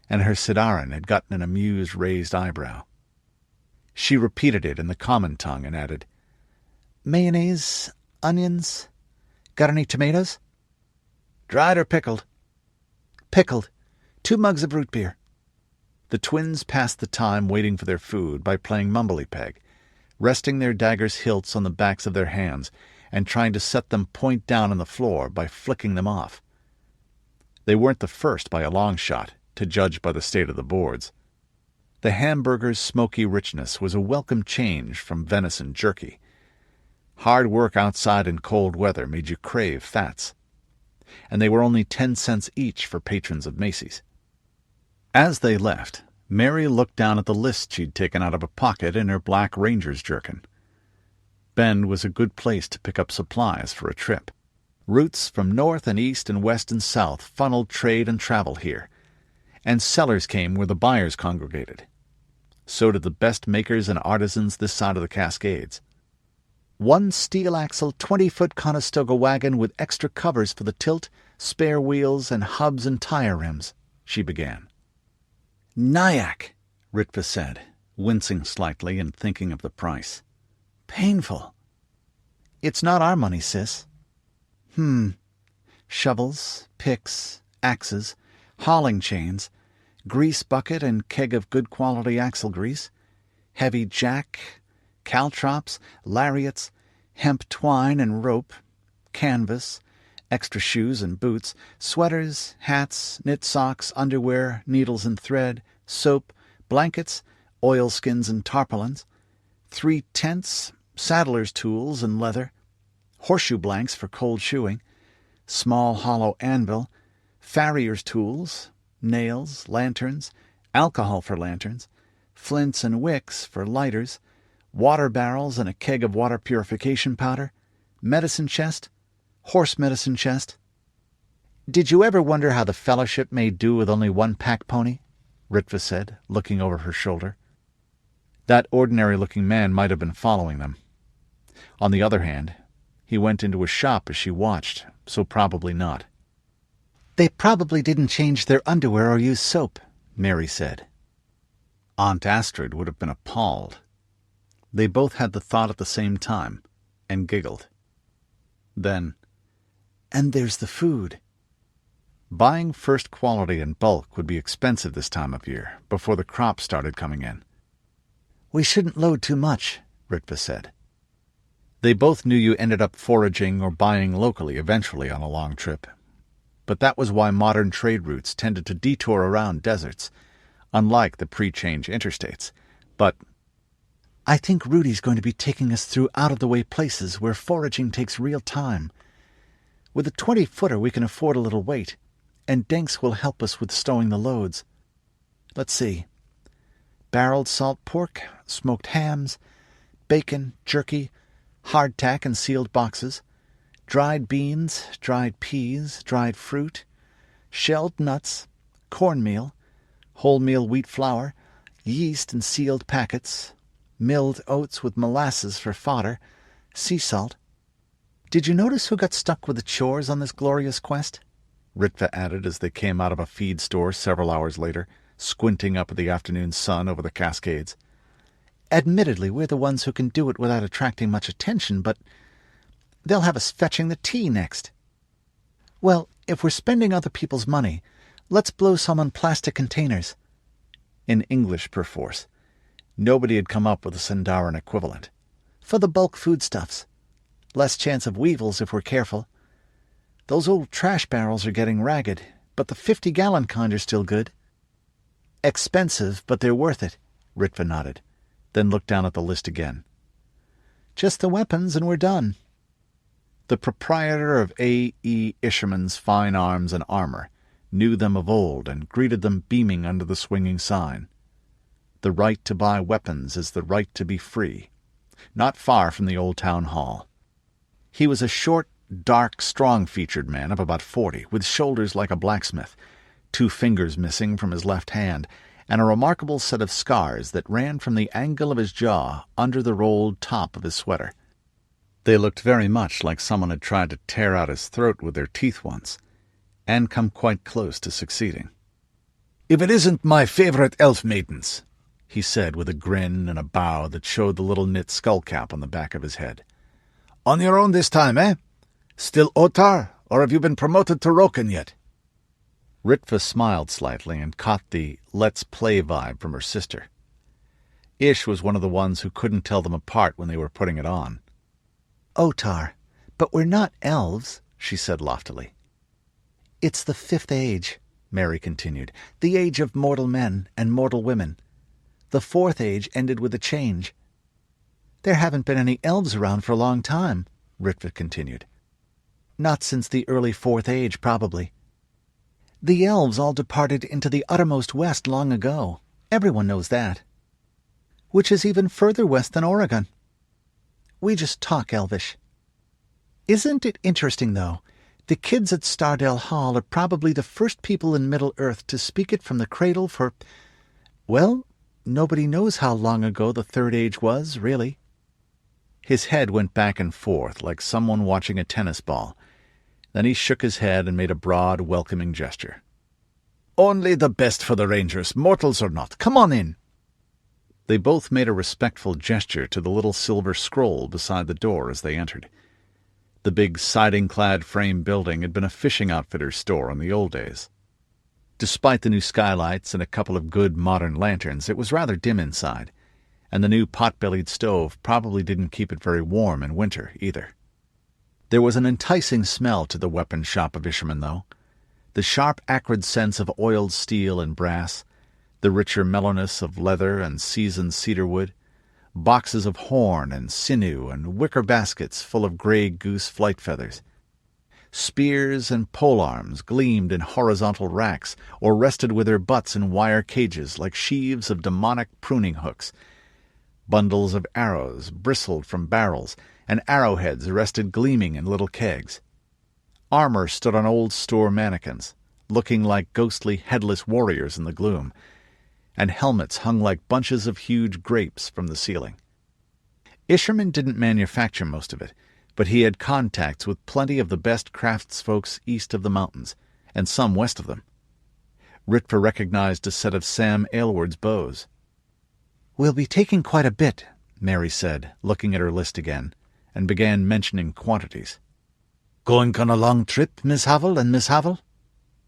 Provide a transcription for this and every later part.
and her sidaran had gotten an amused raised eyebrow. She repeated it in the common tongue and added, "Mayonnaise, onions, got any tomatoes?" "Dried or pickled?" "Pickled. 2 mugs of root beer." The twins passed the time waiting for their food by playing mumbly-peg, resting their daggers' hilts on the backs of their hands and trying to set them point down on the floor by flicking them off. They weren't the first by a long shot, to judge by the state of the boards. The hamburger's smoky richness was a welcome change from venison jerky. Hard work outside in cold weather made you crave fats. And they were only 10 cents each for patrons of Macy's. As they left, Mary looked down at the list she'd taken out of a pocket in her black ranger's jerkin. Bend was a good place to pick up supplies for a trip. Routes from north and east and west and south funneled trade and travel here, and sellers came where the buyers congregated. So did the best makers and artisans this side of the Cascades. 1 steel-axle 20-foot Conestoga wagon with extra covers for the tilt, spare wheels, and hubs and tire rims, she began. "Nyack," Ritva said, wincing slightly and thinking of the price. "Painful." "It's not our money, sis." Shovels, picks, axes, hauling chains, grease bucket and keg of good quality axle grease, heavy jack, caltrops, lariats, hemp twine and rope, canvas, extra shoes and boots, sweaters, hats, knit socks, underwear, needles and thread, soap, blankets, oilskins and tarpaulins, 3 tents, saddler's tools and leather, horseshoe blanks for cold shoeing, small hollow anvil, farrier's tools, nails, lanterns, alcohol for lanterns, flints and wicks for lighters, water barrels and a keg of water purification powder, medicine chest, horse medicine chest. "Did you ever wonder how the fellowship may do with only 1 pack pony?" Ritva said, looking over her shoulder. That ordinary-looking man might have been following them. On the other hand, he went into a shop as she watched, so probably not. "They probably didn't change their underwear or use soap," Mary said. Aunt Astrid would have been appalled. They both had the thought at the same time, and giggled. Then, "And there's the food." Buying first quality in bulk would be expensive this time of year, before the crops started coming in. "We shouldn't load too much," Ritva said. They both knew you ended up foraging or buying locally eventually on a long trip. But that was why modern trade routes tended to detour around deserts, unlike the pre-change interstates. But "I think Rudy's going to be taking us through out-of-the-way places where foraging takes real time. With a 20-footer we can afford a little wait, and Denks will help us with stowing the loads. Let's see. Barreled salt pork, smoked hams, bacon, jerky, hardtack in sealed boxes, dried beans, dried peas, dried fruit, shelled nuts, cornmeal, wholemeal wheat flour, yeast in sealed packets, milled oats with molasses for fodder, sea salt. Did you notice who got stuck with the chores on this glorious quest?" Ritva added as they came out of a feed store several hours later, squinting up at the afternoon sun over the Cascades. "Admittedly, we're the ones who can do it without attracting much attention, but they'll have us fetching the tea next." "Well, if we're spending other people's money, let's blow some on plastic containers." In English, perforce. Nobody had come up with a Sindarin equivalent. "For the bulk foodstuffs. Less chance of weevils if we're careful. Those old trash barrels are getting ragged, but the 50-gallon kind are still good." "Expensive, but they're worth it," Ritva nodded, then looked down at the list again. "Just the weapons and we're done." The proprietor of A. E. Isherman's Fine Arms and Armor knew them of old and greeted them beaming under the swinging sign. The right to buy weapons is the right to be free, not far from the old town hall. He was a short, dark, strong-featured man of about 40, with shoulders like a blacksmith, 2 fingers missing from his left hand, and a remarkable set of scars that ran from the angle of his jaw under the rolled top of his sweater. They looked very much like someone had tried to tear out his throat with their teeth once, and come quite close to succeeding. "If it isn't my favourite elf maidens," he said with a grin and a bow that showed the little knit skull-cap on the back of his head. "On your own this time, eh? Still Otar, or have you been promoted to Roken yet?" Ritva smiled slightly and caught the let's play vibe from her sister. Ish was one of the ones who couldn't tell them apart when they were putting it on. "Otar, but we're not elves," she said loftily. "It's the 5th age," Mary continued, "the age of mortal men and mortal women. The 4th age ended with a change." "There haven't been any elves around for a long time," Ritva continued. "Not since the early 4th age, probably. The elves all departed into the uttermost west long ago. Everyone knows that. Which is even further west than Oregon. We just talk Elvish. Isn't it interesting, though? The kids at Stardale Hall are probably the first people in Middle-earth to speak it from the cradle for... well, nobody knows how long ago the 3rd age was, really." His head went back and forth like someone watching a tennis ball. Then he shook his head and made a broad, welcoming gesture. "Only the best for the Rangers, mortals or not. Come on in." They both made a respectful gesture to the little silver scroll beside the door as they entered. The big siding-clad frame building had been a fishing outfitter's store in the old days. Despite the new skylights and a couple of good modern lanterns, it was rather dim inside, and the new pot-bellied stove probably didn't keep it very warm in winter either. There was an enticing smell to the weapon shop of Isherman, though. The sharp, acrid sense of oiled steel and brass, the richer mellowness of leather and seasoned cedar wood, boxes of horn and sinew and wicker baskets full of grey goose flight feathers. Spears and polearms gleamed in horizontal racks or rested with their butts in wire cages like sheaves of demonic pruning hooks. Bundles of arrows bristled from barrels, and arrowheads rested gleaming in little kegs. Armor stood on old store mannequins, looking like ghostly headless warriors in the gloom, and helmets hung like bunches of huge grapes from the ceiling. Isherman didn't manufacture most of it, but he had contacts with plenty of the best craftsfolks east of the mountains, and some west of them. Ritva recognized a set of Sam Aylward's bows. "We'll be taking quite a bit," Mary said, looking at her list again, and began mentioning quantities. "Going on a long trip, Miss Havel and Miss Havel?"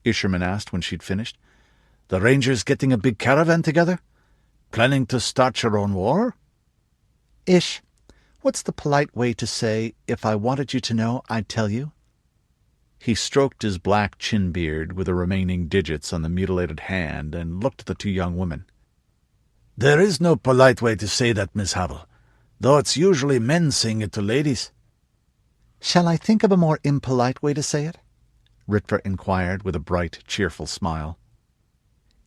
Isherman asked when she'd finished. "The Rangers getting a big caravan together? Planning to start your own war?" "Ish, what's the polite way to say, if I wanted you to know, I'd tell you?" He stroked his black chin-beard with the remaining digits on the mutilated hand and looked at the two young women. "There is no polite way to say that, Miss Havel, though it's usually men saying it to ladies." "Shall I think of a more impolite way to say it?" Ritva inquired with a bright, cheerful smile.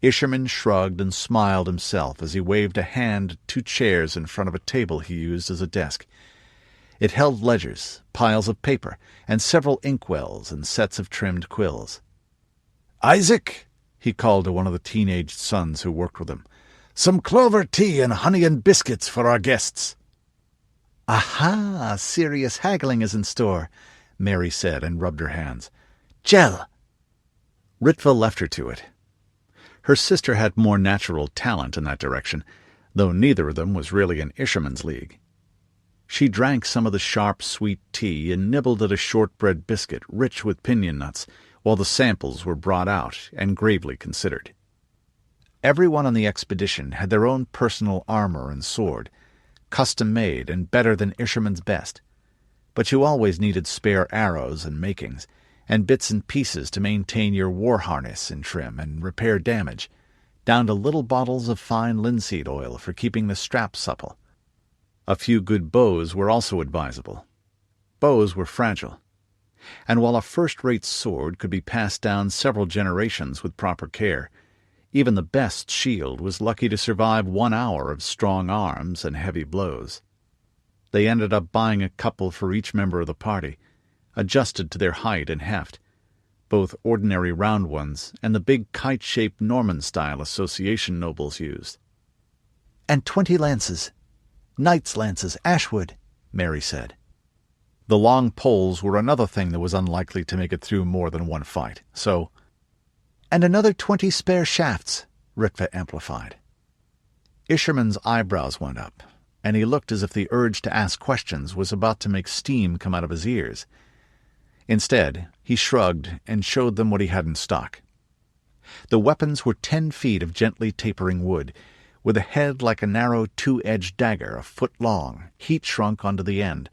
Isherman shrugged and smiled himself as he waved a hand at 2 chairs in front of a table he used as a desk. It held ledgers, piles of paper, and several inkwells and sets of trimmed quills. "Isaac," he called to one of the teenaged sons who worked with him, "some clover tea and honey and biscuits for our guests." "Aha! Serious haggling is in store," Mary said and rubbed her hands. "Jell!" Ritva left her to it. Her sister had more natural talent in that direction, though neither of them was really in Isherman's league. She drank some of the sharp, sweet tea and nibbled at a shortbread biscuit rich with pinion nuts, while the samples were brought out and gravely considered. Everyone on the expedition had their own personal armor and sword, custom-made and better than Isherman's best, but you always needed spare arrows and makings, and bits and pieces to maintain your war harness in trim and repair damage, down to little bottles of fine linseed oil for keeping the straps supple. A few good bows were also advisable. Bows were fragile, and while a first-rate sword could be passed down several generations with proper care, even the best shield was lucky to survive 1 hour of strong arms and heavy blows. They ended up buying a couple for each member of the party, adjusted to their height and heft, both ordinary round ones and the big kite-shaped Norman-style association nobles used. "And 20 lances. Knight's lances, ashwood," Mary said. The long poles were another thing that was unlikely to make it through more than one fight, so... And another 20 spare shafts, Ritva amplified. Isherman's eyebrows went up, and he looked as if the urge to ask questions was about to make steam come out of his ears. Instead, he shrugged and showed them what he had in stock. The weapons were 10 feet of gently tapering wood, with a head like a narrow 2-edged dagger a foot long, heat-shrunk onto the end,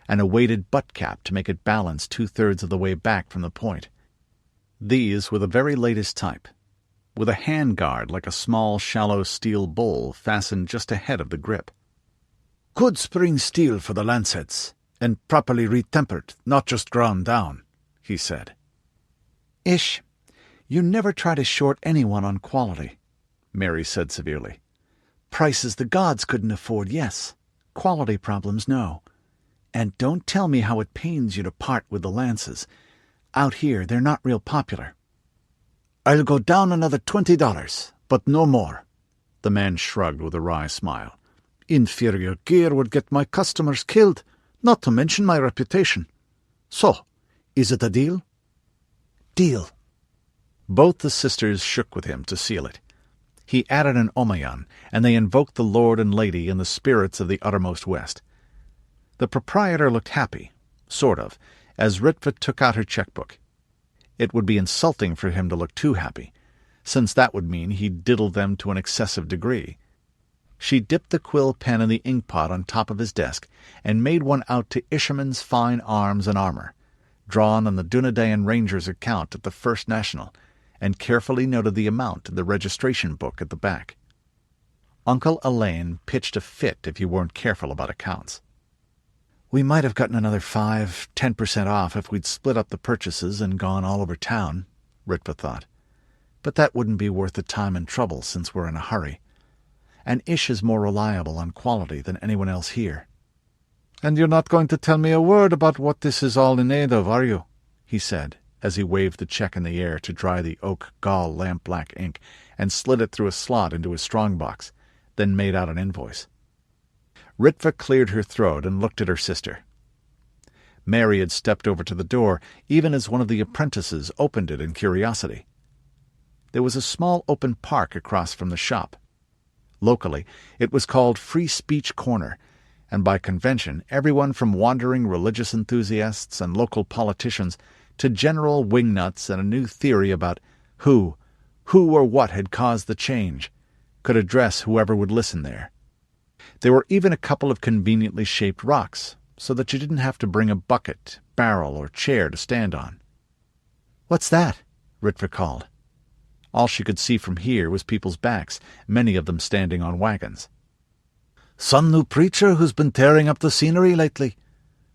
and a weighted butt cap to make it balance 2/3 of the way back from the point. These were the very latest type, with a handguard like a small, shallow steel bowl fastened just ahead of the grip. "Good spring steel for the lancets, and properly retempered, not just ground down," he said. "Ish, you never try to short anyone on quality," Mary said severely. "Prices the gods couldn't afford, yes. Quality problems, no. And don't tell me how it pains you to part with the lances. Out here, they're not real popular." "I'll go down another $20, but no more." The man shrugged with a wry smile. "Inferior gear would get my customers killed, not to mention my reputation. So, is it a deal?" "Deal." Both the sisters shook with him to seal it. He added an Omayan, and they invoked the Lord and Lady and the spirits of the uttermost west. The proprietor looked happy, sort of, as Ritva took out her checkbook. It would be insulting for him to look too happy, since that would mean he'd diddled them to an excessive degree. She dipped the quill pen in the inkpot on top of his desk and made one out to Isherman's fine arms and armor, drawn on the Dunedain Ranger's account at the First National, and carefully noted the amount in the registration book at the back. Uncle Elaine pitched a fit if you weren't careful about accounts. "We might have gotten another 5-10% off if we'd split up the purchases and gone all over town," Ritva thought. "But that wouldn't be worth the time and trouble since we're in a hurry. And Ish is more reliable on quality than anyone else here." "And you're not going to tell me a word about what this is all in aid of, are you?" he said, as he waved the check in the air to dry the oak gall lamp-black ink and slid it through a slot into his strong-box, then made out an invoice. Ritva cleared her throat and looked at her sister. Mary had stepped over to the door, even as one of the apprentices opened it in curiosity. There was a small open park across from the shop. Locally, it was called Free Speech Corner, and by convention everyone from wandering religious enthusiasts and local politicians to general wingnuts and a new theory about who or what had caused the change, could address whoever would listen there. There were even a couple of conveniently shaped rocks, so that you didn't have to bring a bucket, barrel, or chair to stand on. "What's that?" Ritva called. All she could see from here was people's backs, many of them standing on wagons. "Some new preacher who's been tearing up the scenery lately.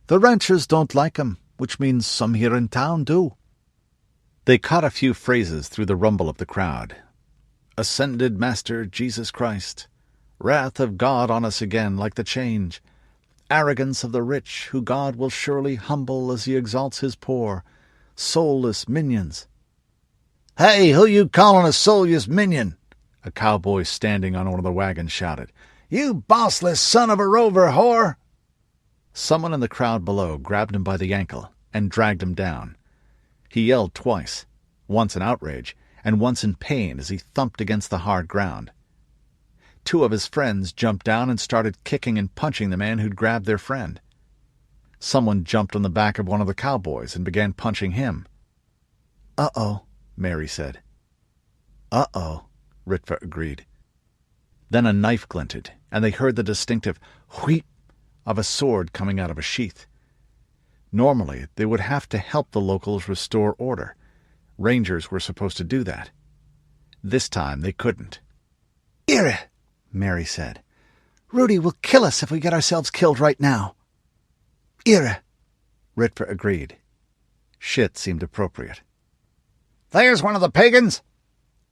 The ranchers don't like him, which means some here in town do." They caught a few phrases through the rumble of the crowd. "Ascended Master Jesus Christ. Wrath of God on us again like the change. Arrogance of the rich, who God will surely humble as he exalts his poor. Soulless minions." "Hey, who you calling a soulless minion?" a cowboy standing on one of the wagons shouted. "You bossless son of a rover whore!" Someone in the crowd below grabbed him by the ankle and dragged him down. He yelled twice, once in outrage and once in pain as he thumped against the hard ground. 2 of his friends jumped down and started kicking and punching the man who'd grabbed their friend. Someone jumped on the back of one of the cowboys and began punching him. "Uh-oh," Mary said. "Uh-oh," Ritva agreed. Then a knife glinted, and they heard the distinctive wheep of a sword coming out of a sheath. Normally, they would have to help the locals restore order. Rangers were supposed to do that. This time they couldn't. "Ira," Mary said. "Rudi will kill us if we get ourselves killed right now." "Ira," Ritva agreed. Shit seemed appropriate. "There's one of the pagans!"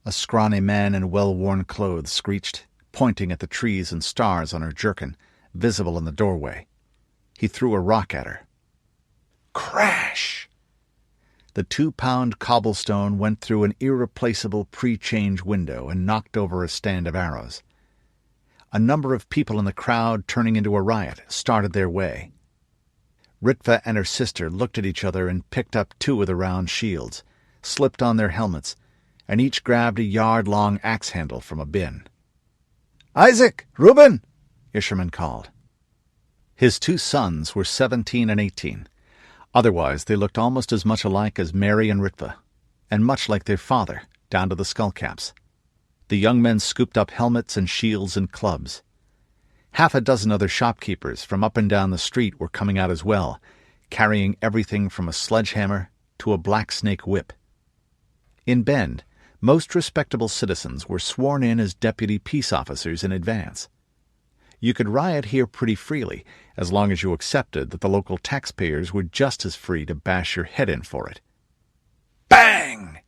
a scrawny man in well-worn clothes screeched, pointing at the trees and stars on her jerkin, visible in the doorway. He threw a rock at her. Crash! The 2-pound cobblestone went through an irreplaceable pre-change window and knocked over a stand of arrows. A number of people in the crowd, turning into a riot, started their way. Ritva and her sister looked at each other and picked up 2 of the round shields, slipped on their helmets, and each grabbed a yard-long axe handle from a bin. "Isaac! Reuben!" Isherman called. His 2 sons were 17 and 18. Otherwise, they looked almost as much alike as Mary and Ritva, and much like their father, down to the skullcaps. The young men scooped up helmets and shields and clubs. Half a dozen other shopkeepers from up and down the street were coming out as well, carrying everything from a sledgehammer to a black snake whip. In Bend, most respectable citizens were sworn in as deputy peace officers in advance. You could riot here pretty freely, as long as you accepted that the local taxpayers were just as free to bash your head in for it. Bang!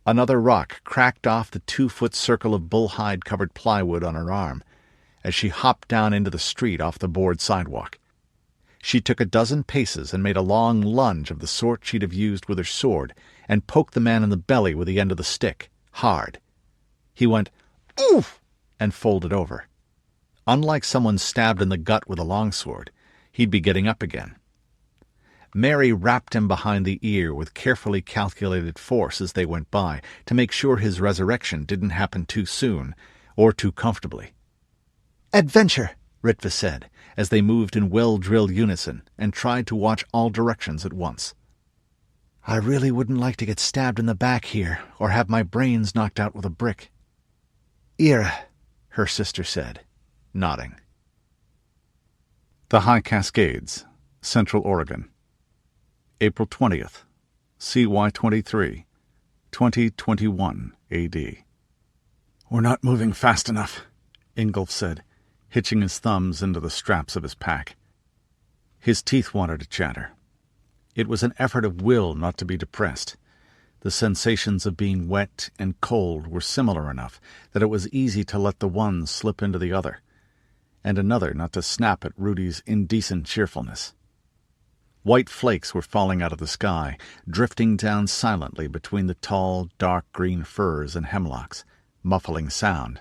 Another rock cracked off the 2-foot circle of bull-hide-covered plywood on her arm as she hopped down into the street off the board sidewalk. She took a dozen paces and made a long lunge of the sort she'd have used with her sword and poked the man in the belly with the end of the stick, hard. He went, "Oof!" and folded over. Unlike someone stabbed in the gut with a longsword, he'd be getting up again. Mary rapped him behind the ear with carefully calculated force as they went by to make sure his resurrection didn't happen too soon or too comfortably. "Adventure," Ritva said, as they moved in well-drilled unison and tried to watch all directions at once. "I really wouldn't like to get stabbed in the back here or have my brains knocked out with a brick." "Ira," her sister said, nodding. The High Cascades, Central Oregon. April 20th, CY23, 2021 AD. "We're not moving fast enough," Ingolf said, hitching his thumbs into the straps of his pack. His teeth wanted to chatter. It was an effort of will not to be depressed. The sensations of being wet and cold were similar enough that it was easy to let the one slip into the other, and another not to snap at Rudi's indecent cheerfulness. White flakes were falling out of the sky, drifting down silently between the tall, dark green firs and hemlocks, muffling sound,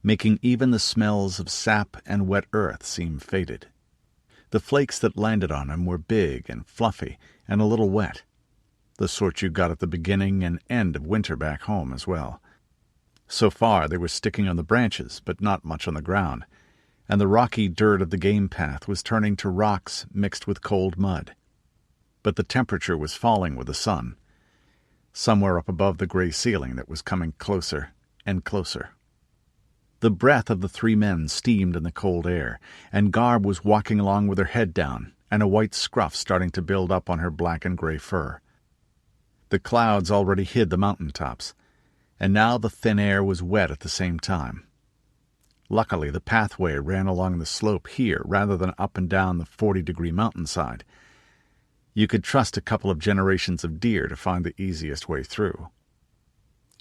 making even the smells of sap and wet earth seem faded. The flakes that landed on him were big and fluffy and a little wet, the sort you got at the beginning and end of winter back home as well. So far they were sticking on the branches, but not much on the ground, and the rocky dirt of the game path was turning to rocks mixed with cold mud. But the temperature was falling with the sun, somewhere up above the gray ceiling that was coming closer and closer. The breath of the 3 men steamed in the cold air, and Garb was walking along with her head down and a white scruff starting to build up on her black and gray fur. The clouds already hid the mountain tops, and now the thin air was wet at the same time. Luckily, the pathway ran along the slope here rather than up and down the 40-degree mountainside. You could trust a couple of generations of deer to find the easiest way through.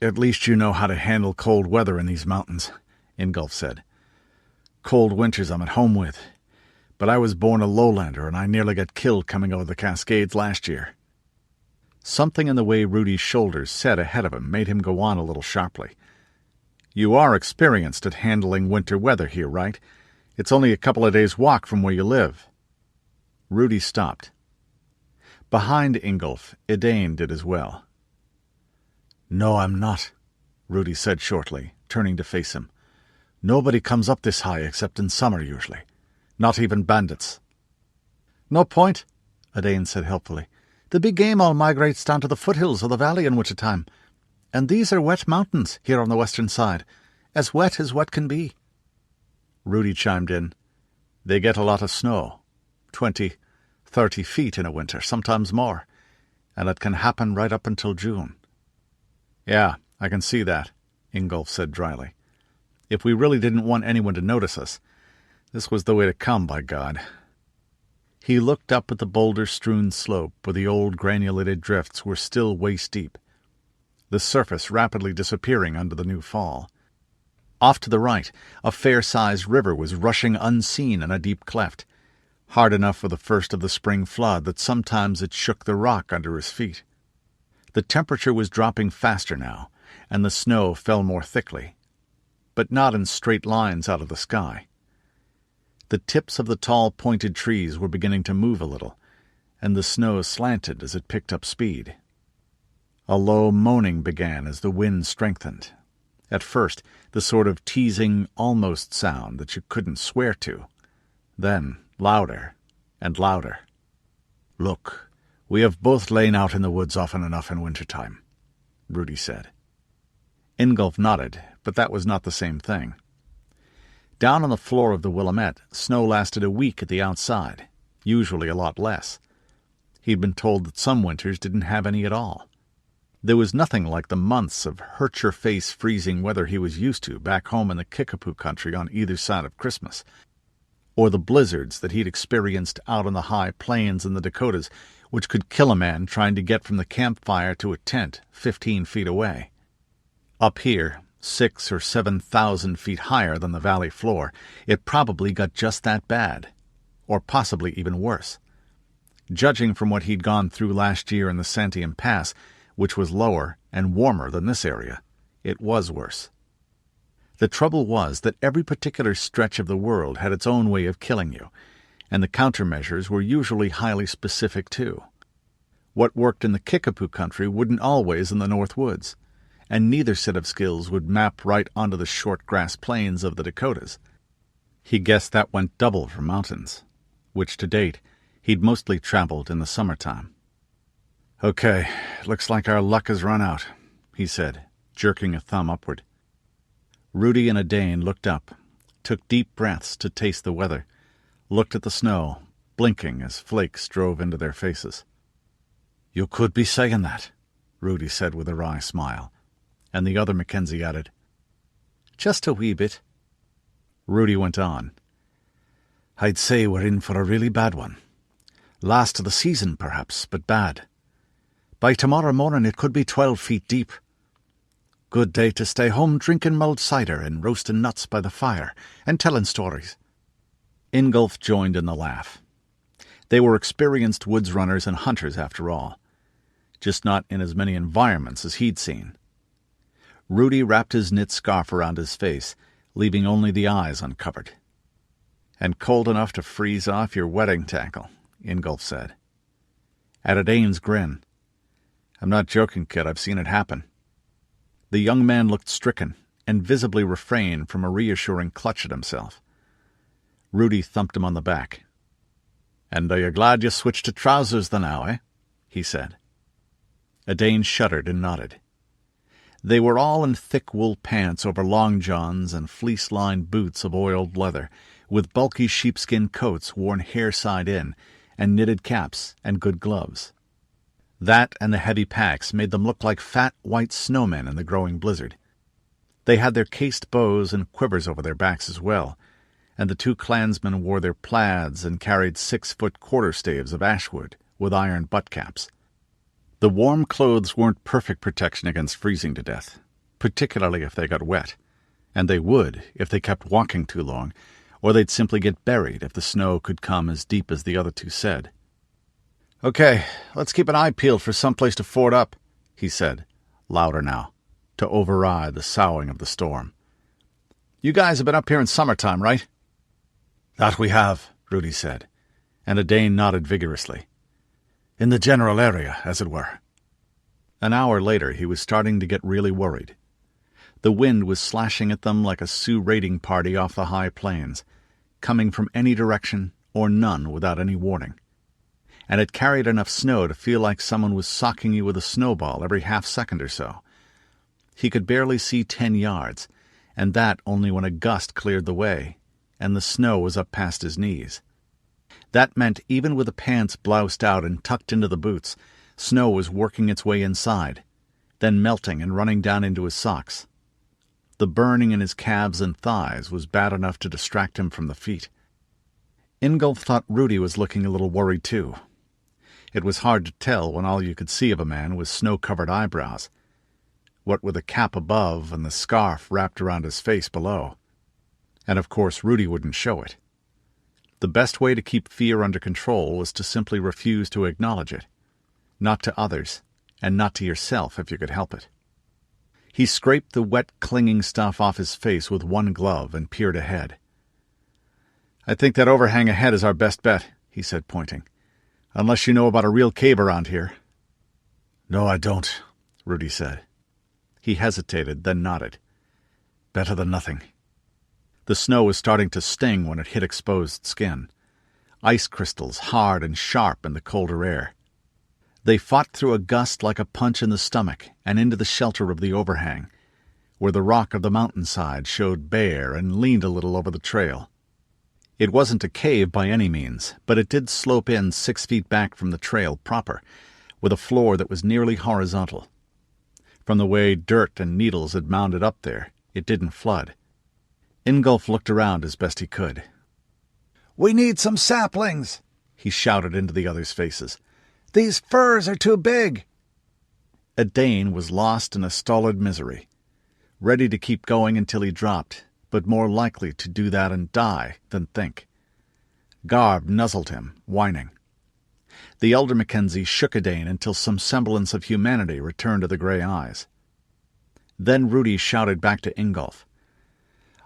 "At least you know how to handle cold weather in these mountains," Ingolf said. "Cold winters I'm at home with, but I was born a lowlander and I nearly got killed coming over the Cascades last year." Something in the way Rudi's shoulders set ahead of him made him go on a little sharply. "You are experienced at handling winter weather here, right? It's only a couple of days' walk from where you live." Rudi stopped. Behind Ingolf, Edain did as well. "No, I'm not," Rudi said shortly, turning to face him. "Nobody comes up this high except in summer, usually. Not even bandits." "No point," Edain said helpfully. "The big game all migrates down to the foothills of the valley in winter time. And these are wet mountains here on the western side, as wet can be." Rudi chimed in. "They get a lot of snow, 20, 30 feet in a winter, sometimes more, and it can happen right up until June." "Yeah, I can see that," Ingolf said dryly. "If we really didn't want anyone to notice us, this was the way to come, by God." He looked up at the boulder-strewn slope where the old granulated drifts were still waist-deep, the surface rapidly disappearing under the new fall. Off to the right, a fair-sized river was rushing unseen in a deep cleft, hard enough for the first of the spring flood that sometimes it shook the rock under his feet. The temperature was dropping faster now, and the snow fell more thickly, but not in straight lines out of the sky. The tips of the tall pointed trees were beginning to move a little, and the snow slanted as it picked up speed. A low moaning began as the wind strengthened. At first, the sort of teasing, almost sound that you couldn't swear to. Then, louder and louder. "Look, we have both lain out in the woods often enough in winter-time," Rudi said. Ingolf nodded, but that was not the same thing. Down on the floor of the Willamette, snow lasted a week at the outside, usually a lot less. He'd been told that some winters didn't have any at all. There was nothing like the months of hurt-your-face freezing weather he was used to back home in the Kickapoo country on either side of Christmas, or the blizzards that he'd experienced out on the high plains in the Dakotas, which could kill a man trying to get from the campfire to a tent 15 feet away. Up here, 6,000 or 7,000 feet higher than the valley floor, it probably got just that bad, or possibly even worse. Judging from what he'd gone through last year in the Santiam Pass, which was lower and warmer than this area, it was worse. The trouble was that every particular stretch of the world had its own way of killing you, and the countermeasures were usually highly specific too. What worked in the Kickapoo country wouldn't always in the North Woods, and neither set of skills would map right onto the short grass plains of the Dakotas. He guessed that went double for mountains, which to date he'd mostly traveled in the summertime. "Okay, looks like our luck has run out," he said, jerking a thumb upward. Rudi and Odard looked up, took deep breaths to taste the weather, looked at the snow, blinking as flakes drove into their faces. "You could be saying that," Rudi said with a wry smile, and the other Mackenzie added, "Just a wee bit." Rudi went on. "I'd say we're in for a really bad one. Last of the season, perhaps, but bad. By tomorrow morning it could be 12 feet deep. Good day to stay home drinking mulled cider and roasting nuts by the fire and telling stories." Ingolf joined in the laugh. They were experienced woods runners and hunters after all, just not in as many environments as he'd seen. Rudi wrapped his knit scarf around his face, leaving only the eyes uncovered. "And cold enough to freeze off your wedding tackle," Ingolf said. At Odain's grin, "I'm not joking, kid, I've seen it happen." The young man looked stricken and visibly refrained from a reassuring clutch at himself. Rudi thumped him on the back. "And are you glad you switched to trousers the now, eh?" he said. Odain shuddered and nodded. They were all in thick wool pants over long johns and fleece-lined boots of oiled leather, with bulky sheepskin coats worn hair-side in, and knitted caps and good gloves. That and the heavy packs made them look like fat white snowmen in the growing blizzard. They had their cased bows and quivers over their backs as well, and the two clansmen wore their plaids and carried 6-foot quarter-staves of ashwood with iron butt-caps. The warm clothes weren't perfect protection against freezing to death, particularly if they got wet, and they would if they kept walking too long, or they'd simply get buried if the snow could come as deep as the other two said. "Okay, let's keep an eye peeled for some place to ford up," he said, louder now, to override the soughing of the storm. "You guys have been up here in summertime, right?" "That we have," Rudi said, and Odain nodded vigorously. "In the general area, as it were." An hour later he was starting to get really worried. The wind was slashing at them like a Sioux raiding party off the high plains, coming from any direction or none without any warning. And it carried enough snow to feel like someone was socking you with a snowball every half-second or so. He could barely see 10 yards, and that only when a gust cleared the way, and the snow was up past his knees. That meant even with the pants bloused out and tucked into the boots, snow was working its way inside, then melting and running down into his socks. The burning in his calves and thighs was bad enough to distract him from the feet. Ingolf thought Rudi was looking a little worried too. It was hard to tell when all you could see of a man was snow-covered eyebrows, what with the cap above and the scarf wrapped around his face below. And of course Rudi wouldn't show it. The best way to keep fear under control was to simply refuse to acknowledge it. Not to others, and not to yourself if you could help it. He scraped the wet, clinging stuff off his face with one glove and peered ahead. "I think that overhang ahead is our best bet," he said, pointing. "Unless you know about a real cave around here." "No, I don't," Rudi said. He hesitated, then nodded. Better than nothing. The snow was starting to sting when it hit exposed skin. Ice crystals, hard and sharp in the colder air. They fought through a gust like a punch in the stomach and into the shelter of the overhang, where the rock of the mountainside showed bare and leaned a little over the trail. It wasn't a cave by any means, but it did slope in 6 feet back from the trail proper, with a floor that was nearly horizontal. From the way dirt and needles had mounded up there, it didn't flood. Ingolf looked around as best he could. "We need some saplings," he shouted into the others' faces. "These firs are too big." A Dane was lost in a stolid misery, ready to keep going until he dropped, but more likely to do that and die than think. Garb nuzzled him, whining. The elder Mackenzie shook a Dane until some semblance of humanity returned to the grey eyes. Then Rudi shouted back to Ingolf.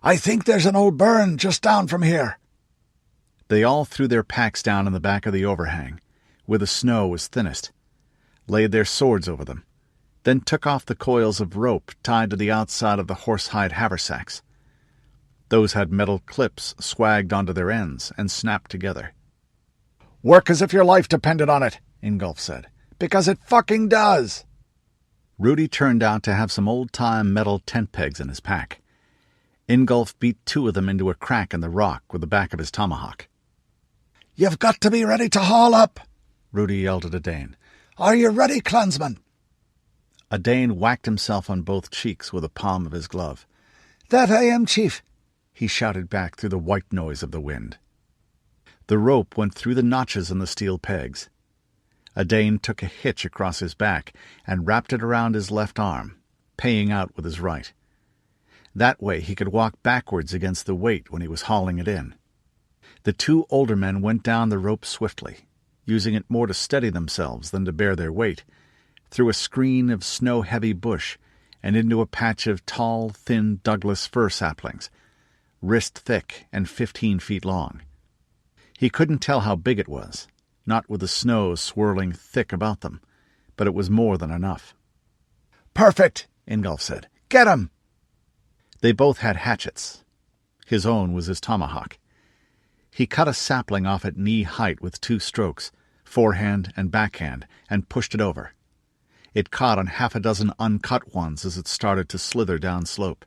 "I think there's an old burn just down from here." They all threw their packs down in the back of the overhang, where the snow was thinnest, laid their swords over them, then took off the coils of rope tied to the outside of the horsehide haversacks. Those had metal clips swagged onto their ends and snapped together. "Work as if your life depended on it," Ingolf said. "Because it fucking does." Rudi turned out to have some old-time metal tent pegs in his pack. Ingolf beat 2 of them into a crack in the rock with the back of his tomahawk. "You've got to be ready to haul up," Rudi yelled at a Dane. "Are you ready, clansman?" A Dane whacked himself on both cheeks with the palm of his glove. "That I am, chief," he shouted back through the white noise of the wind. The rope went through the notches in the steel pegs. A Dane took a hitch across his back and wrapped it around his left arm, paying out with his right. That way he could walk backwards against the weight when he was hauling it in. The 2 older men went down the rope swiftly, using it more to steady themselves than to bear their weight, through a screen of snow-heavy bush and into a patch of tall, thin Douglas fir saplings, wrist-thick and 15 feet long. He couldn't tell how big it was, not with the snow swirling thick about them, but it was more than enough. "Perfect," Ingolf said. "Get 'em!" They both had hatchets. His own was his tomahawk. He cut a sapling off at knee height with 2 strokes, forehand and backhand, and pushed it over. It caught on 6 uncut ones as it started to slither down slope.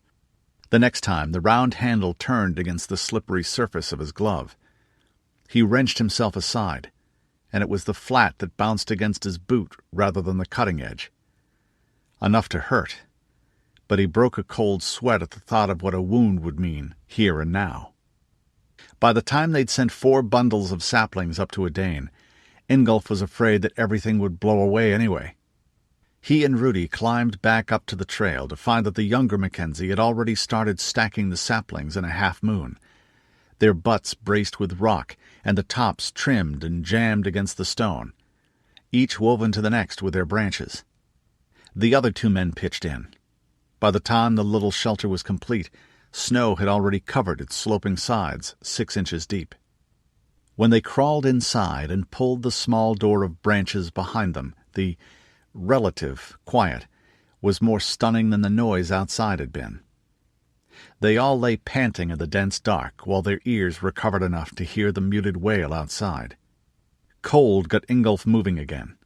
The next time, the round handle turned against the slippery surface of his glove. He wrenched himself aside, and it was the flat that bounced against his boot rather than the cutting edge. Enough to hurt, but he broke a cold sweat at the thought of what a wound would mean, here and now. By the time they'd sent 4 bundles of saplings up to a Dane, Ingolf was afraid that everything would blow away anyway. He and Rudi climbed back up to the trail to find that the younger Mackenzie had already started stacking the saplings in a half-moon, their butts braced with rock and the tops trimmed and jammed against the stone, each woven to the next with their branches. The other 2 men pitched in. By the time the little shelter was complete, snow had already covered its sloping sides 6 inches deep. When they crawled inside and pulled the small door of branches behind them, the relative quiet was more stunning than the noise outside had been. They all lay panting in the dense dark while their ears recovered enough to hear the muted wail outside. Cold got Ingolf moving again.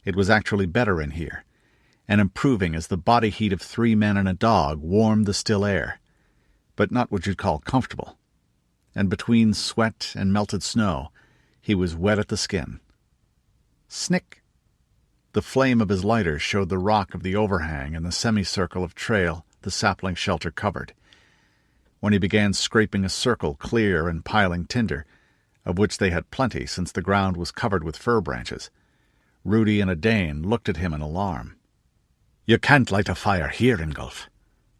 It was actually better in here, and improving as the body heat of 3 men and a dog warmed the still air, but not what you'd call comfortable. And between sweat and melted snow, he was wet at the skin. Snick! The flame of his lighter showed the rock of the overhang and the semicircle of trail the sapling shelter covered. When he began scraping a circle clear and piling tinder, of which they had plenty since the ground was covered with fir branches, Rudi and a Dane looked at him in alarm. "You can't light a fire here, Ingolf,"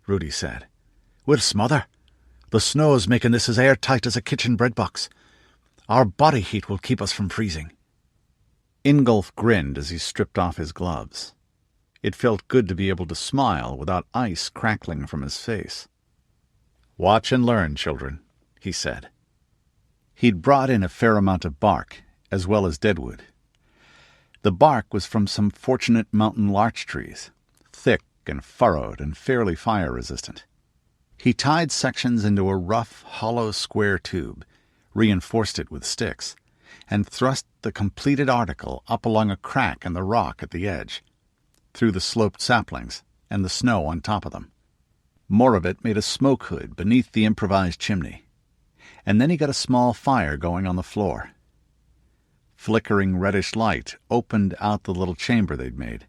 Rudi said. "We'll smother. The snow's making this as airtight as a kitchen bread box. Our body heat will keep us from freezing." Ingolf grinned as he stripped off his gloves. It felt good to be able to smile without ice crackling from his face. "Watch and learn, children," he said. He'd brought in a fair amount of bark, as well as deadwood. The bark was from some fortunate mountain larch trees, thick and furrowed and fairly fire-resistant. He tied sections into a rough, hollow square tube, reinforced it with sticks, and thrust the completed article up along a crack in the rock at the edge, through the sloped saplings and the snow on top of them. More of it made a smoke hood beneath the improvised chimney, and then he got a small fire going on the floor. Flickering reddish light opened out the little chamber they'd made,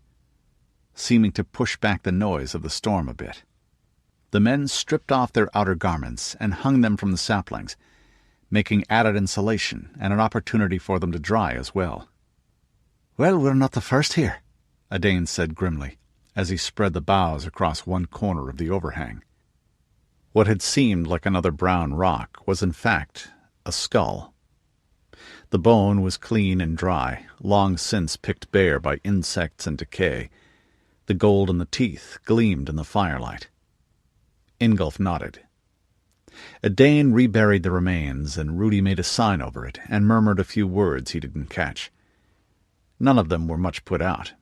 seeming to push back the noise of the storm a bit. The men stripped off their outer garments and hung them from the saplings, making added insulation and an opportunity for them to dry as well. "Well, we're not the first here," Odard said grimly, as he spread the boughs across one corner of the overhang. What had seemed like another brown rock was in fact a skull. The bone was clean and dry, long since picked bare by insects and decay. The gold in the teeth gleamed in the firelight. Ingolf nodded. Odard reburied the remains, and Rudi made a sign over it and murmured a few words he didn't catch. None of them were much put out.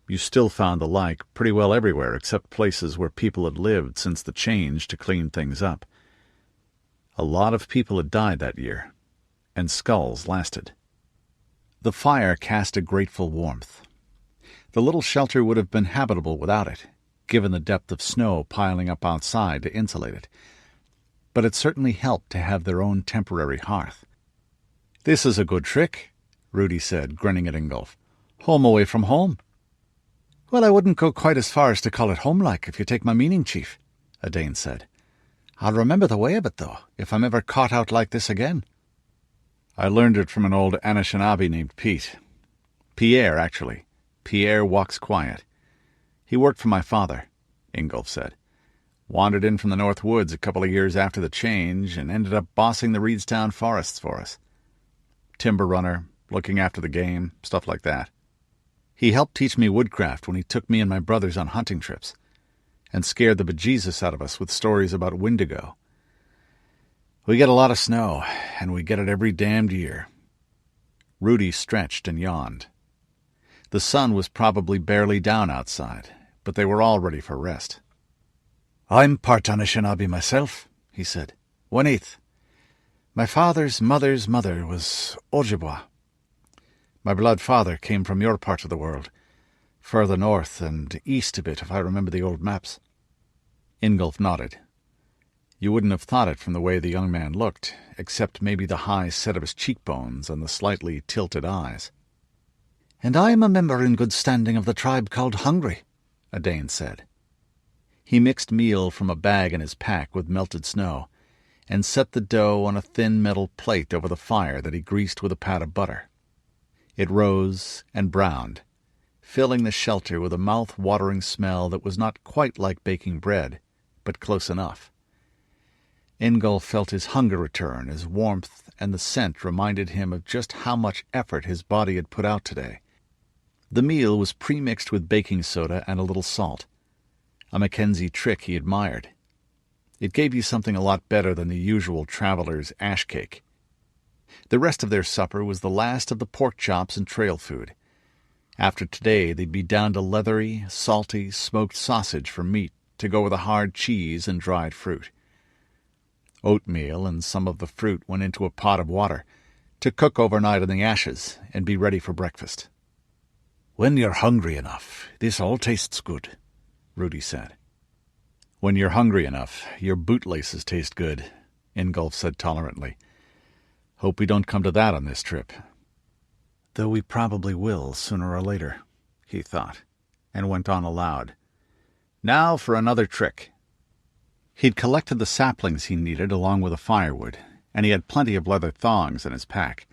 You still found the like pretty well everywhere except places where people had lived since the change to clean things up. A lot of people had died that year, and skulls lasted. The fire cast a grateful warmth. The little shelter would have been habitable without it, given the depth of snow piling up outside to insulate it. But it certainly helped to have their own temporary hearth. "This is a good trick," Rudi said, grinning at Ingolf. "Home away from home." "Well, I wouldn't go quite as far as to call it home-like, if you take my meaning, Chief," Odard said. "I'll remember the way of it, though, if I'm ever caught out like this again." "I learned it from an old Anishinaabe named Pierre, actually. Pierre walks quiet. He worked for my father," Ingolf said. "Wandered in from the North Woods a couple of years after the change and ended up bossing the Reedstown forests for us. Timber runner, looking after the game, stuff like that. He helped teach me woodcraft when he took me and my brothers on hunting trips, and scared the bejesus out of us with stories about Wendigo. We get a lot of snow, and we get it every damned year." Rudi stretched and yawned. The sun was probably barely down outside, but they were all ready for rest. "I'm part Anishinaabe myself," he said. 1/8. My father's mother's mother was Ojibwa. My blood father came from your part of the world, further north and east a bit, if I remember the old maps." Ingolf nodded. You wouldn't have thought it from the way the young man looked, except maybe the high set of his cheekbones and the slightly tilted eyes. "And I am a member in good standing of the tribe called Hungry," Odard said. He mixed meal from a bag in his pack with melted snow, and set the dough on a thin metal plate over the fire that he greased with a pat of butter. It rose and browned, filling the shelter with a mouth-watering smell that was not quite like baking bread, but close enough. Ingolf felt his hunger return as warmth and the scent reminded him of just how much effort his body had put out today. The meal was pre-mixed with baking soda and a little salt, a Mackenzie trick he admired. It gave you something a lot better than the usual traveler's ash cake. The rest of their supper was the last of the pork chops and trail food. After today, they'd be down to leathery, salty, smoked sausage for meat to go with a hard cheese and dried fruit. Oatmeal and some of the fruit went into a pot of water to cook overnight in the ashes and be ready for breakfast. "When you're hungry enough, this all tastes good," Rudi said. "When you're hungry enough, your bootlaces taste good," Ingolf said tolerantly. "Hope we don't come to that on this trip." Though we probably will sooner or later, he thought, and went on aloud. Now for another trick. He'd collected the saplings he needed along with the firewood, and he had plenty of leather thongs in his pack.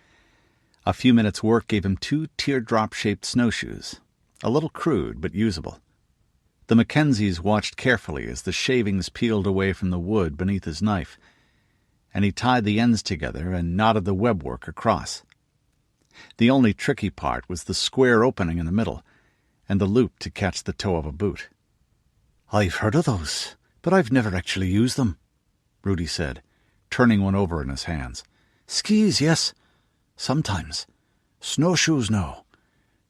A few minutes' work gave him 2 teardrop-shaped snowshoes, a little crude but usable. The Mackenzies watched carefully as the shavings peeled away from the wood beneath his knife, and he tied the ends together and knotted the webwork across. The only tricky part was the square opening in the middle, and the loop to catch the toe of a boot. "I've heard of those, but I've never actually used them," Rudi said, turning one over in his hands. "Skis, yes. Sometimes. Snowshoes, no.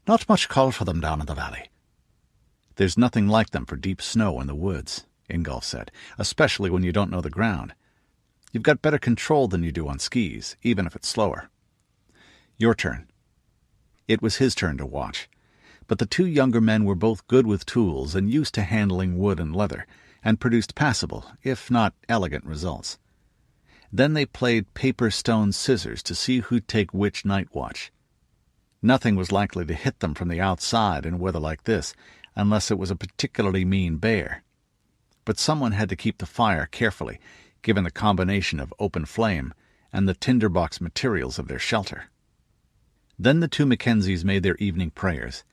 Not much call for them down in the valley." "There's nothing like them for deep snow in the woods," Ingolf said, "especially when you don't know the ground. You've got better control than you do on skis, even if it's slower. Your turn." It was his turn to watch, but the two younger men were both good with tools and used to handling wood and leather, and produced passable, if not elegant, results. Then they played paper, stone, scissors to see who'd take which night watch. Nothing was likely to hit them from the outside in weather like this, unless it was a particularly mean bear. But someone had to keep the fire carefully, given the combination of open flame and the tinderbox materials of their shelter. Then the two Mackenzies made their evening prayers.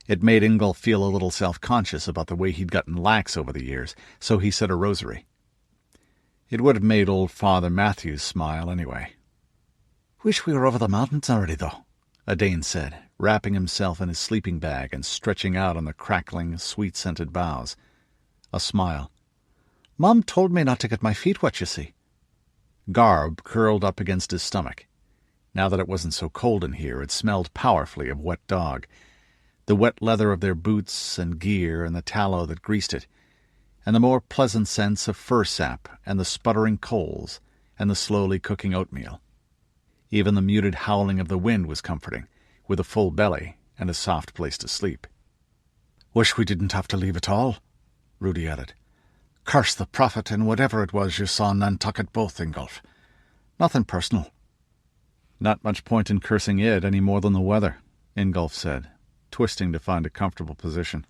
It made Ingolf feel a little self-conscious about the way he'd gotten lax over the years, so he said a rosary. It would have made old Father Matthews smile anyway. "Wish we were over the mountains already, though," Odard said, wrapping himself in his sleeping bag and stretching out on the crackling, sweet-scented boughs. A smile. "Mom told me not to get my feet wet, you see." Garb curled up against his stomach. Now that it wasn't so cold in here, it smelled powerfully of wet dog. The wet leather of their boots and gear and the tallow that greased it, and the more pleasant scents of fir sap and the sputtering coals and the slowly cooking oatmeal. Even the muted howling of the wind was comforting, with a full belly and a soft place to sleep. "Wish we didn't have to leave at all," Rudi added. "Curse the prophet and whatever it was you saw in Nantucket both, Ingolf. Nothing personal." "Not much point in cursing it any more than the weather," Ingolf said, twisting to find a comfortable position.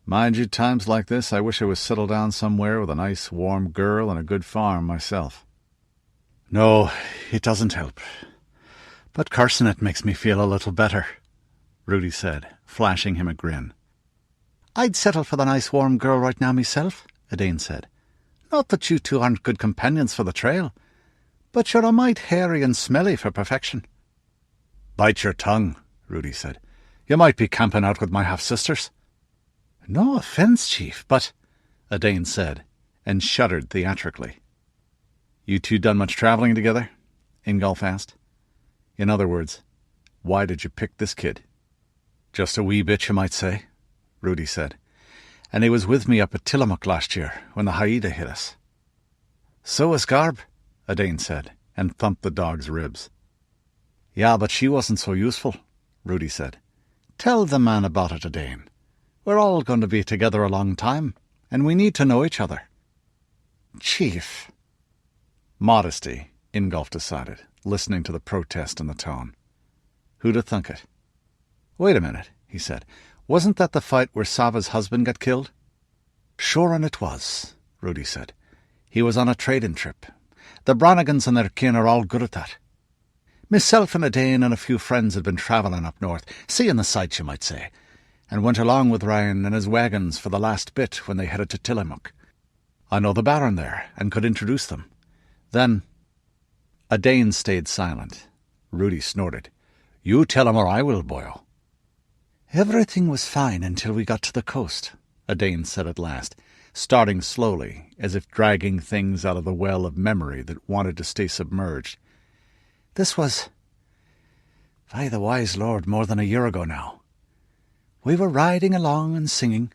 "Mind you, times like this I wish I was settled down somewhere with a nice warm girl and a good farm myself." "No, it doesn't help. But cursing it makes me feel a little better," Rudi said, flashing him a grin. "I'd settle for the nice warm girl right now myself," Odard said. "Not that you two aren't good companions for the trail, but you're a mite hairy and smelly for perfection." "Bite your tongue," Rudi said. "You might be camping out with my half-sisters." "No offence, Chief, but—" Odard said, and shuddered theatrically. "You two done much traveling together?" Ingolf asked. "In other words, why did you pick this kid?" "Just a wee bit, you might say," Rudi said. "And he was with me up at Tillamook last year, when the Haida hit us." "So was Garb," Odard said, and thumped the dog's ribs. "Yeah, but she wasn't so useful," Rudi said. "Tell the man about it, Odard. We're all going to be together a long time, and we need to know each other." "Chief." Modesty, Ingolf decided, listening to the protest in the tone. Who'd have thunk it? "Wait a minute," he said. "Wasn't that the fight where Sava's husband got killed?" "Sure and it was," Rudi said. "He was on a trading trip. The Brannigans and their kin are all good at that. Myself and Odard and a few friends had been travelling up north, seeing the sights, you might say, and went along with Ryan and his wagons for the last bit when they headed to Tillamook. I know the Baron there, and could introduce them. Then—" Odard stayed silent. Rudi snorted. "You tell him or I will, boyo." "Everything was fine until we got to the coast," Odard said at last, starting slowly, as if dragging things out of the well of memory that wanted to stay submerged. "This was, by the wise Lord, more than a year ago now. We were riding along and singing."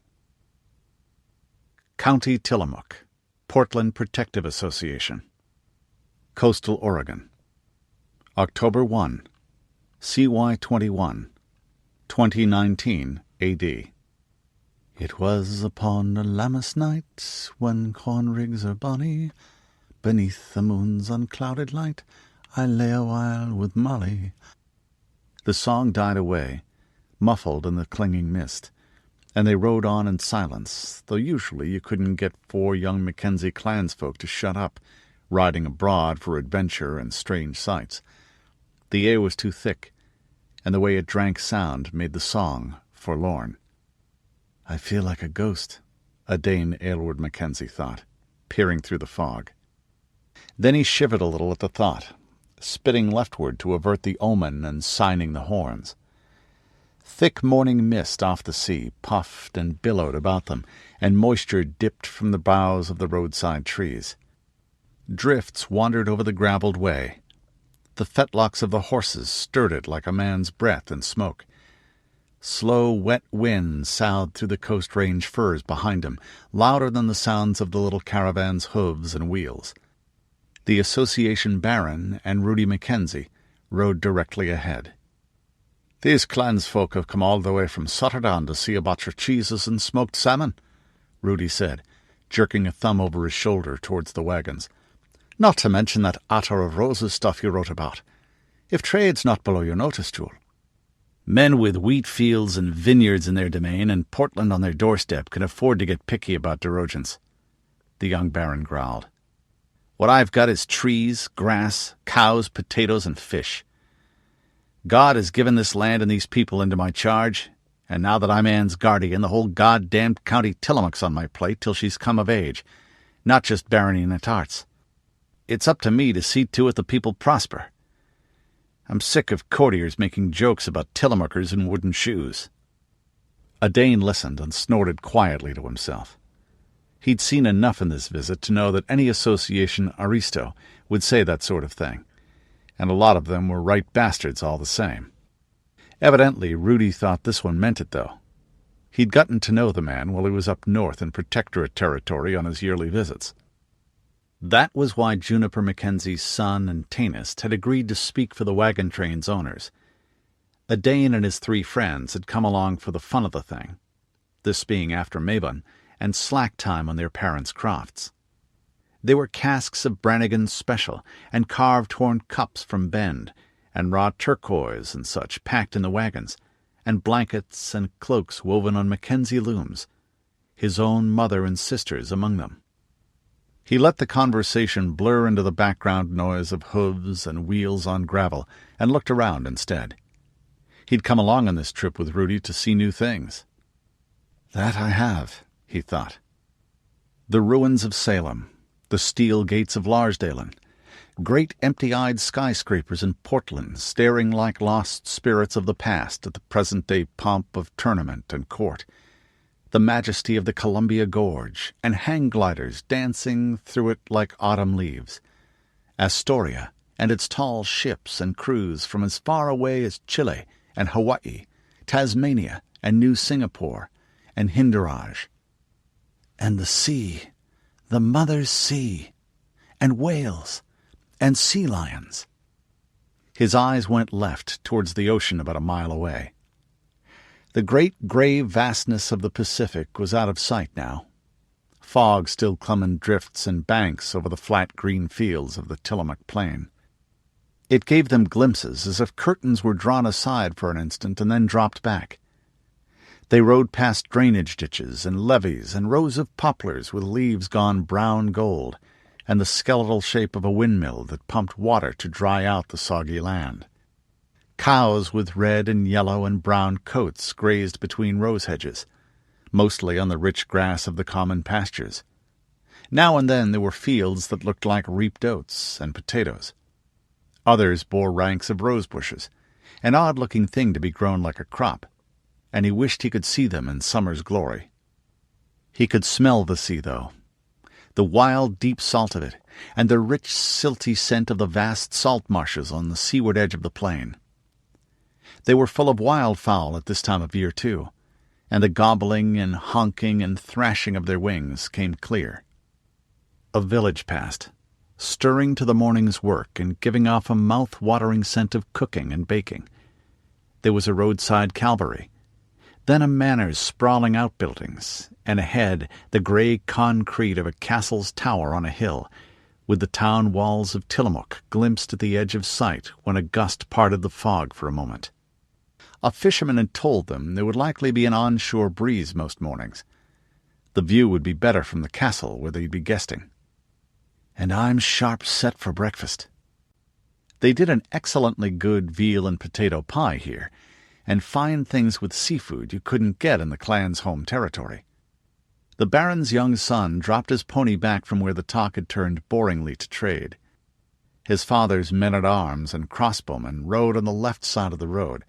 County Tillamook, Portland Protective Association, Coastal Oregon, October 1, CY 21, 2019 AD. "It was upon a Lammas night, when corn rigs are bonny, beneath the moon's unclouded light, I lay a while with Molly." The song died away, muffled in the clinging mist, and they rode on in silence, though usually you couldn't get four young Mackenzie clansfolk to shut up, riding abroad for adventure and strange sights. The air was too thick, and the way it drank sound made the song forlorn. "I feel like a ghost," Odard Aylward Mackenzie thought, peering through the fog. Then he shivered a little at the thought, spitting leftward to avert the omen and signing the horns. Thick morning mist off the sea puffed and billowed about them, and moisture dipped from the boughs of the roadside trees. Drifts wandered over the gravelled way. The fetlocks of the horses stirred it like a man's breath and smoke. Slow, wet wind soughed through the coast range firs behind him, louder than the sounds of the little caravan's hooves and wheels. The Association Baron and Rudi Mackenzie rode directly ahead. "These clansfolk have come all the way from Rotterdam to see about your cheeses and smoked salmon," Rudi said, jerking a thumb over his shoulder towards the wagons. "Not to mention that Attar of Roses stuff you wrote about. If trade's not below your notice, Jewel. Men with wheat fields and vineyards in their domain and Portland on their doorstep can afford to get picky about derogations," the young baron growled. "What I've got is trees, grass, cows, potatoes, and fish. God has given this land and these people into my charge, and now that I'm Anne's guardian, the whole goddamned county Tillamook's on my plate till she's come of age, not just barony and tarts. It's up to me to see to it the people prosper. I'm sick of courtiers making jokes about Tillamookers in wooden shoes." A Dane listened and snorted quietly to himself. He'd seen enough in this visit to know that any association aristo would say that sort of thing, and a lot of them were right bastards all the same. Evidently, Rudi thought this one meant it, though. He'd gotten to know the man while he was up north in Protectorate territory on his yearly visits. That was why Juniper Mackenzie's son and Tainist had agreed to speak for the wagon train's owners. A Dane and his 3 friends had come along for the fun of the thing, this being after Mabon and slack time on their parents' crofts. There were casks of Brannigan's Special and carved horn cups from Bend, and raw turquoise and such packed in the wagons, and blankets and cloaks woven on Mackenzie looms, his own mother and sisters among them. He let the conversation blur into the background noise of hooves and wheels on gravel, and looked around instead. He'd come along on this trip with Rudi to see new things. "That I have," he thought. The ruins of Salem, the steel gates of Larsdalen, great empty-eyed skyscrapers in Portland staring like lost spirits of the past at the present-day pomp of tournament and court, the majesty of the Columbia Gorge, and hang gliders dancing through it like autumn leaves, Astoria and its tall ships and crews from as far away as Chile and Hawaii, Tasmania and New Singapore, and Hinderaj. And the sea, the mother's sea, and whales, and sea lions. His eyes went left towards the ocean about a mile away. The great grey vastness of the Pacific was out of sight now. Fog still clung in drifts and banks over the flat green fields of the Tillamook Plain. It gave them glimpses as if curtains were drawn aside for an instant and then dropped back. They rode past drainage ditches and levees and rows of poplars with leaves gone brown gold, and the skeletal shape of a windmill that pumped water to dry out the soggy land. Cows with red and yellow and brown coats grazed between rose hedges, mostly on the rich grass of the common pastures. Now and then there were fields that looked like reaped oats and potatoes. Others bore ranks of rose bushes, an odd-looking thing to be grown like a crop, and he wished he could see them in summer's glory. He could smell the sea, though, the wild, deep salt of it, and the rich, silty scent of the vast salt marshes on the seaward edge of the plain. They were full of wildfowl at this time of year, too, and the gobbling and honking and thrashing of their wings came clear. A village passed, stirring to the morning's work and giving off a mouth-watering scent of cooking and baking. There was a roadside Calvary, then a manor's sprawling outbuildings, and ahead the grey concrete of a castle's tower on a hill, with the town walls of Tillamook glimpsed at the edge of sight when a gust parted the fog for a moment. A fisherman had told them there would likely be an onshore breeze most mornings. The view would be better from the castle where they'd be guesting. "And I'm sharp set for breakfast." They did an excellently good veal and potato pie here, and fine things with seafood you couldn't get in the clan's home territory. The Baron's young son dropped his pony back from where the talk had turned boringly to trade. His father's men-at-arms and crossbowmen rode on the left side of the road,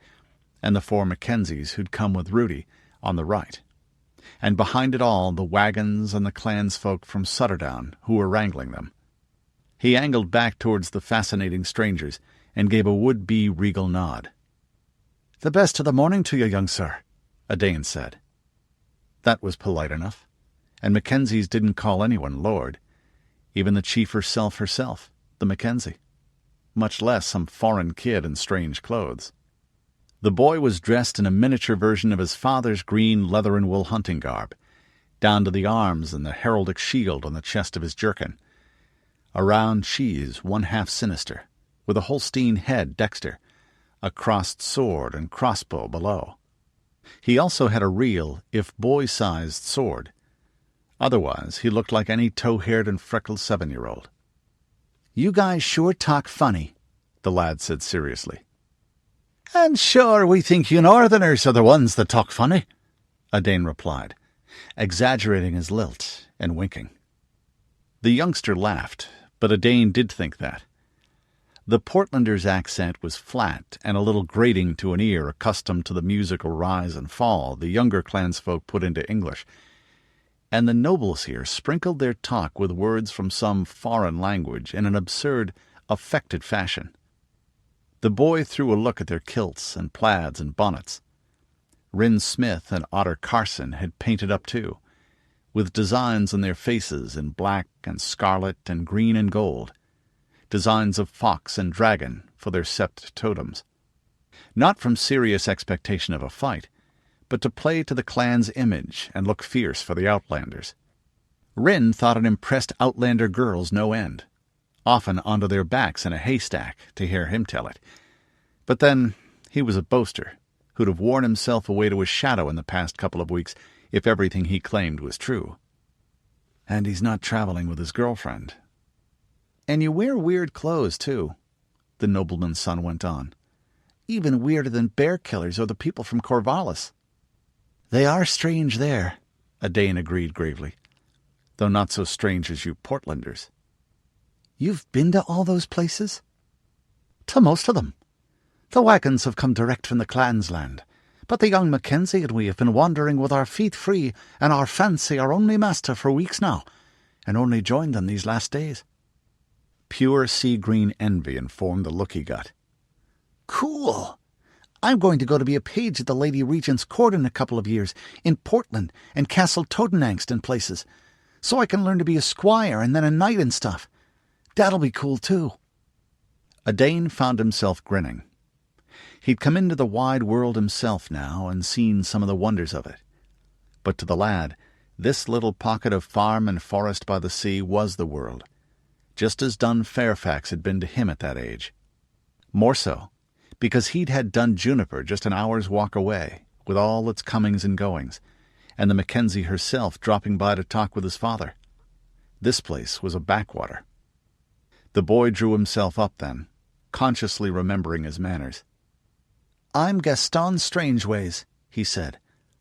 and the 4 Mackenzies who'd come with Rudi on the right, and behind it all the wagons and the clansfolk from Sutterdown who were wrangling them. He angled back towards the fascinating strangers and gave a would-be regal nod. "The best of the morning to you, young sir," a Dane said. That was polite enough, and Mackenzies didn't call anyone lord, even the chief herself, the Mackenzie, much less some foreign kid in strange clothes. The boy was dressed in a miniature version of his father's green leather and wool hunting garb, down to the arms and the heraldic shield on the chest of his jerkin, a round cheese one-half sinister, with a Holstein head dexter, a crossed sword and crossbow below. He also had a real, if boy-sized, sword. Otherwise, he looked like any tow-haired and freckled 7-year-old. "You guys sure talk funny," the lad said seriously. "And sure we think you northerners are the ones that talk funny," a Dane replied, exaggerating his lilt and winking. The youngster laughed, but a Dane did think that. The Portlander's accent was flat and a little grating to an ear accustomed to the musical rise and fall the younger clansfolk put into English, and the nobles here sprinkled their talk with words from some foreign language in an absurd, affected fashion. The boy threw a look at their kilts and plaids and bonnets. Ryn Smith and Otter Carson had painted up too, with designs on their faces in black and scarlet and green and gold, designs of fox and dragon for their sept totems, not from serious expectation of a fight, but to play to the clan's image and look fierce for the outlanders. Ryn thought it impressed outlander girls no end, often onto their backs in a haystack, to hear him tell it. But then he was a boaster who'd have worn himself away to a shadow in the past couple of weeks if everything he claimed was true. And he's not traveling with his girlfriend. "And you wear weird clothes, too," the nobleman's son went on. "Even weirder than bear killers or the people from Corvallis." "They are strange there," a Dane agreed gravely, "though not so strange as you Portlanders." "You've been to all those places?" "To most of them. The wagons have come direct from the clan's land, but the young Mackenzie and we have been wandering with our feet free and our fancy our only master for weeks now, and only joined them these last days." Pure sea-green envy informed the look he got. "Cool! I'm going to go to be a page at the Lady Regent's court in a couple of years, in Portland and Castle Totenangst and places, so I can learn to be a squire and then a knight and stuff. That'll be cool, too." A Dane found himself grinning. He'd come into the wide world himself now and seen some of the wonders of it. But to the lad, this little pocket of farm and forest by the sea was the world, just as Dun Fairfax had been to him at that age. More so, because he'd had Dun Juniper just an hour's walk away, with all its comings and goings, and the Mackenzie herself dropping by to talk with his father. This place was a backwater. The boy drew himself up then, consciously remembering his manners. "I'm Gaston Strangeways," he said,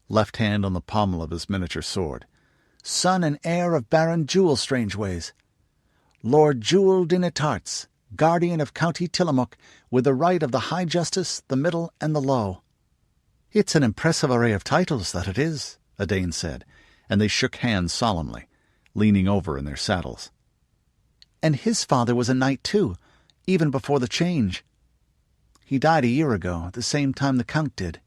left hand on the pommel of his miniature sword, "son and heir of Baron Jewel Strangeways. Lord Jewel de Netarts, guardian of County Tillamook, with the right of the High Justice, the Middle, and the Low." "It's an impressive array of titles, that it is," a Dane said, and they shook hands solemnly, leaning over in their saddles. "And his father was a knight, too, even before the change. He died a year ago, at the same time the Count did."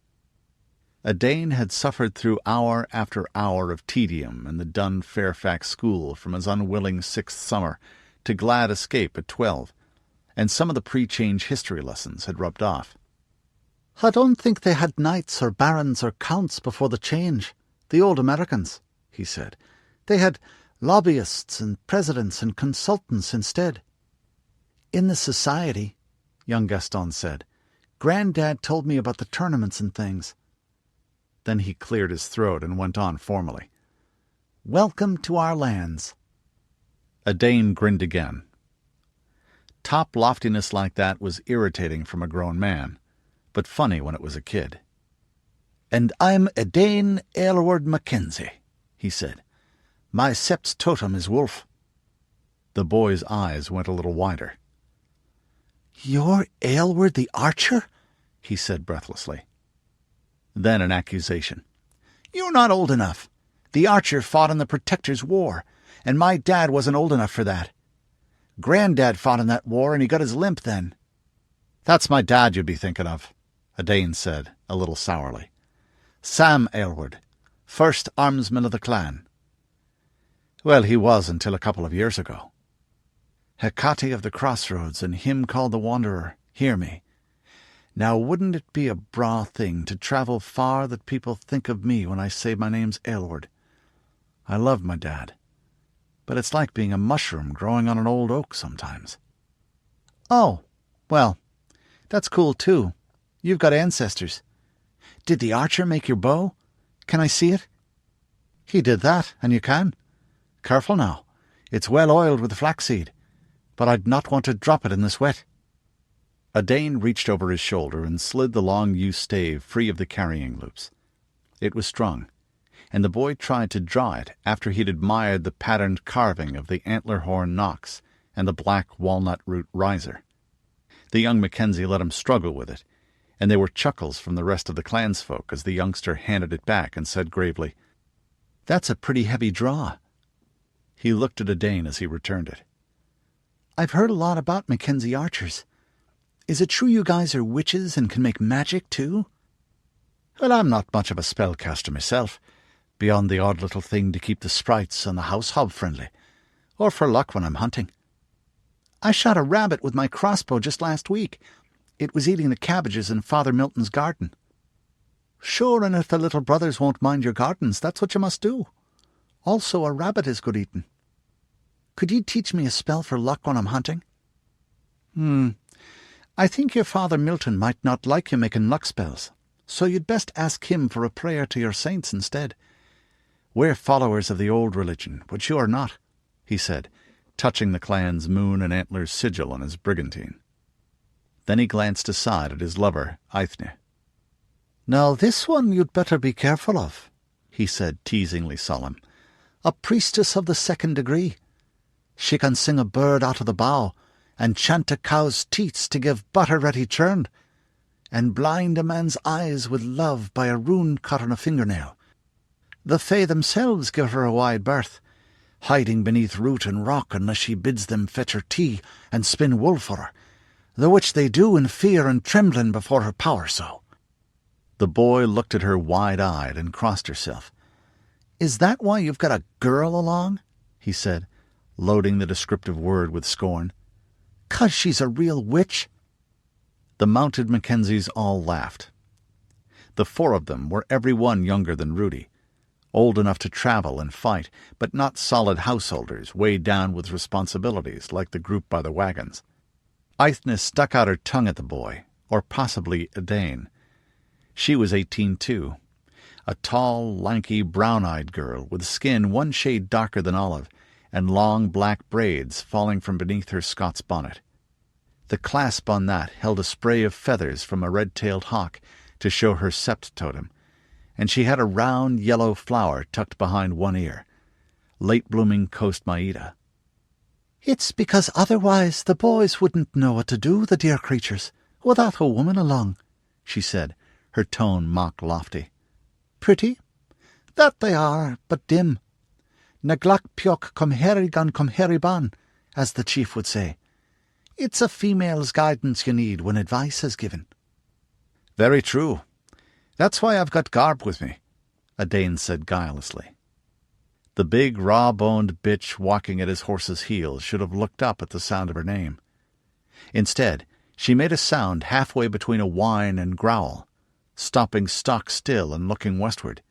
A Dane had suffered through hour after hour of tedium in the Dun Fairfax school from his unwilling 6th summer to glad escape at 12, and some of the pre-change history lessons had rubbed off. "I don't think they had knights or barons or counts before the change, the old Americans," he said. "They had lobbyists and presidents and consultants instead." "In the society," young Gaston said, "Granddad told me about the tournaments and things." Then he cleared his throat and went on formally. "Welcome to our lands." A Dane grinned again. Top loftiness like that was irritating from a grown man, but funny when it was a kid. "And I'm a Dane Aylward Mackenzie," he said. "My sept's totem is wolf." The boy's eyes went a little wider. "You're Aylward the Archer?" he said breathlessly. Then an accusation. "You're not old enough. The Archer fought in the Protector's War, and my dad wasn't old enough for that. Granddad fought in that war, and he got his limp then." "That's my dad you'd be thinking of," a Dane said, a little sourly. "Sam Aylward, first armsman of the clan." "Well, he was until a couple of years ago." "Hecate of the crossroads and him called the Wanderer, hear me. Now wouldn't it be a braw thing to travel far that people think of me when I say my name's Aylward? I love my dad, but it's like being a mushroom growing on an old oak sometimes." "Oh, well, that's cool too. You've got ancestors. Did the archer make your bow? Can I see it?" "He did that, and you can. Careful now. It's well oiled with flaxseed, but I'd not want to drop it in this wet." A Dane reached over his shoulder and slid the long yew stave free of the carrying loops. It was strung, and the boy tried to draw it after he'd admired the patterned carving of the antler horn knocks and the black walnut root riser. The young Mackenzie let him struggle with it, and there were chuckles from the rest of the clansfolk as the youngster handed it back and said gravely, "That's a pretty heavy draw." He looked at a Dane as he returned it. "I've heard a lot about Mackenzie archers. Is it true you guys are witches and can make magic too?" "Well, I'm not much of a spellcaster myself, beyond the odd little thing to keep the sprites on the house hob friendly, or for luck when I'm hunting. I shot a rabbit with my crossbow just last week. It was eating the cabbages in Father Milton's garden." "Sure, and if the little brothers won't mind your gardens, that's what you must do. Also, a rabbit is good eating. Could you teach me a spell for luck when I'm hunting?" "I think your Father Milton might not like you making luck spells, so you'd best ask him for a prayer to your saints instead. We're followers of the old religion, which you are not," he said, touching the clan's moon and antlers sigil on his brigantine. Then he glanced aside at his lover, Aithne. "Now this one you'd better be careful of," he said, teasingly solemn. "A priestess of the second degree. She can sing a bird out of the bow, and chant a cow's teats to give butter ready churned, and blind a man's eyes with love by a rune cut on a fingernail. The Fae themselves give her a wide berth, hiding beneath root and rock unless she bids them fetch her tea and spin wool for her, the which they do in fear and trembling before her power so." The boy looked at her wide-eyed and crossed herself. "Is that why you've got a girl along?" he said, loading the descriptive word with scorn. "'Cause she's a real witch?" The mounted Mackenzies all laughed. The four of them were every one younger than Rudi, old enough to travel and fight, but not solid householders weighed down with responsibilities like the group by the wagons. Aithne stuck out her tongue at the boy, or possibly a Dane. She was 18 too, a tall, lanky, brown-eyed girl with skin one shade darker than olive and long black braids falling from beneath her Scots bonnet. The clasp on that held a spray of feathers from a red-tailed hawk to show her sept totem, and she had a round yellow flower tucked behind one ear, late-blooming Coast Maida. "It's because otherwise the boys wouldn't know what to do, the dear creatures, without a woman along," she said, her tone mock-lofty. "Pretty? That they are, but dim. Na glach piok cum herigan cum heriban, as the chief would say. It's a female's guidance you need when advice is given." "Very true. That's why I've got Garb with me," a Dane said guilelessly. The big, raw-boned bitch walking at his horse's heels should have looked up at the sound of her name. Instead, she made a sound halfway between a whine and growl, stopping stock still and looking westward,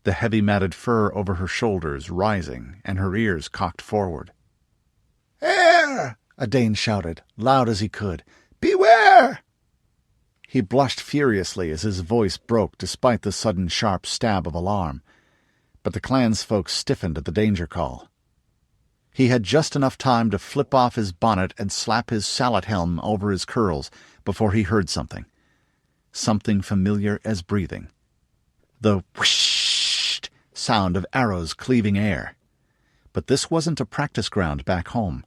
the heavy matted fur over her shoulders rising and her ears cocked forward. "Air!" a Dane shouted, loud as he could. "Beware!" He blushed furiously as his voice broke despite the sudden sharp stab of alarm, but the clansfolk stiffened at the danger call. He had just enough time to flip off his bonnet and slap his sallet helm over his curls before he heard something. Something familiar as breathing. The whoosh sound of arrows cleaving air. But this wasn't a practice ground back home,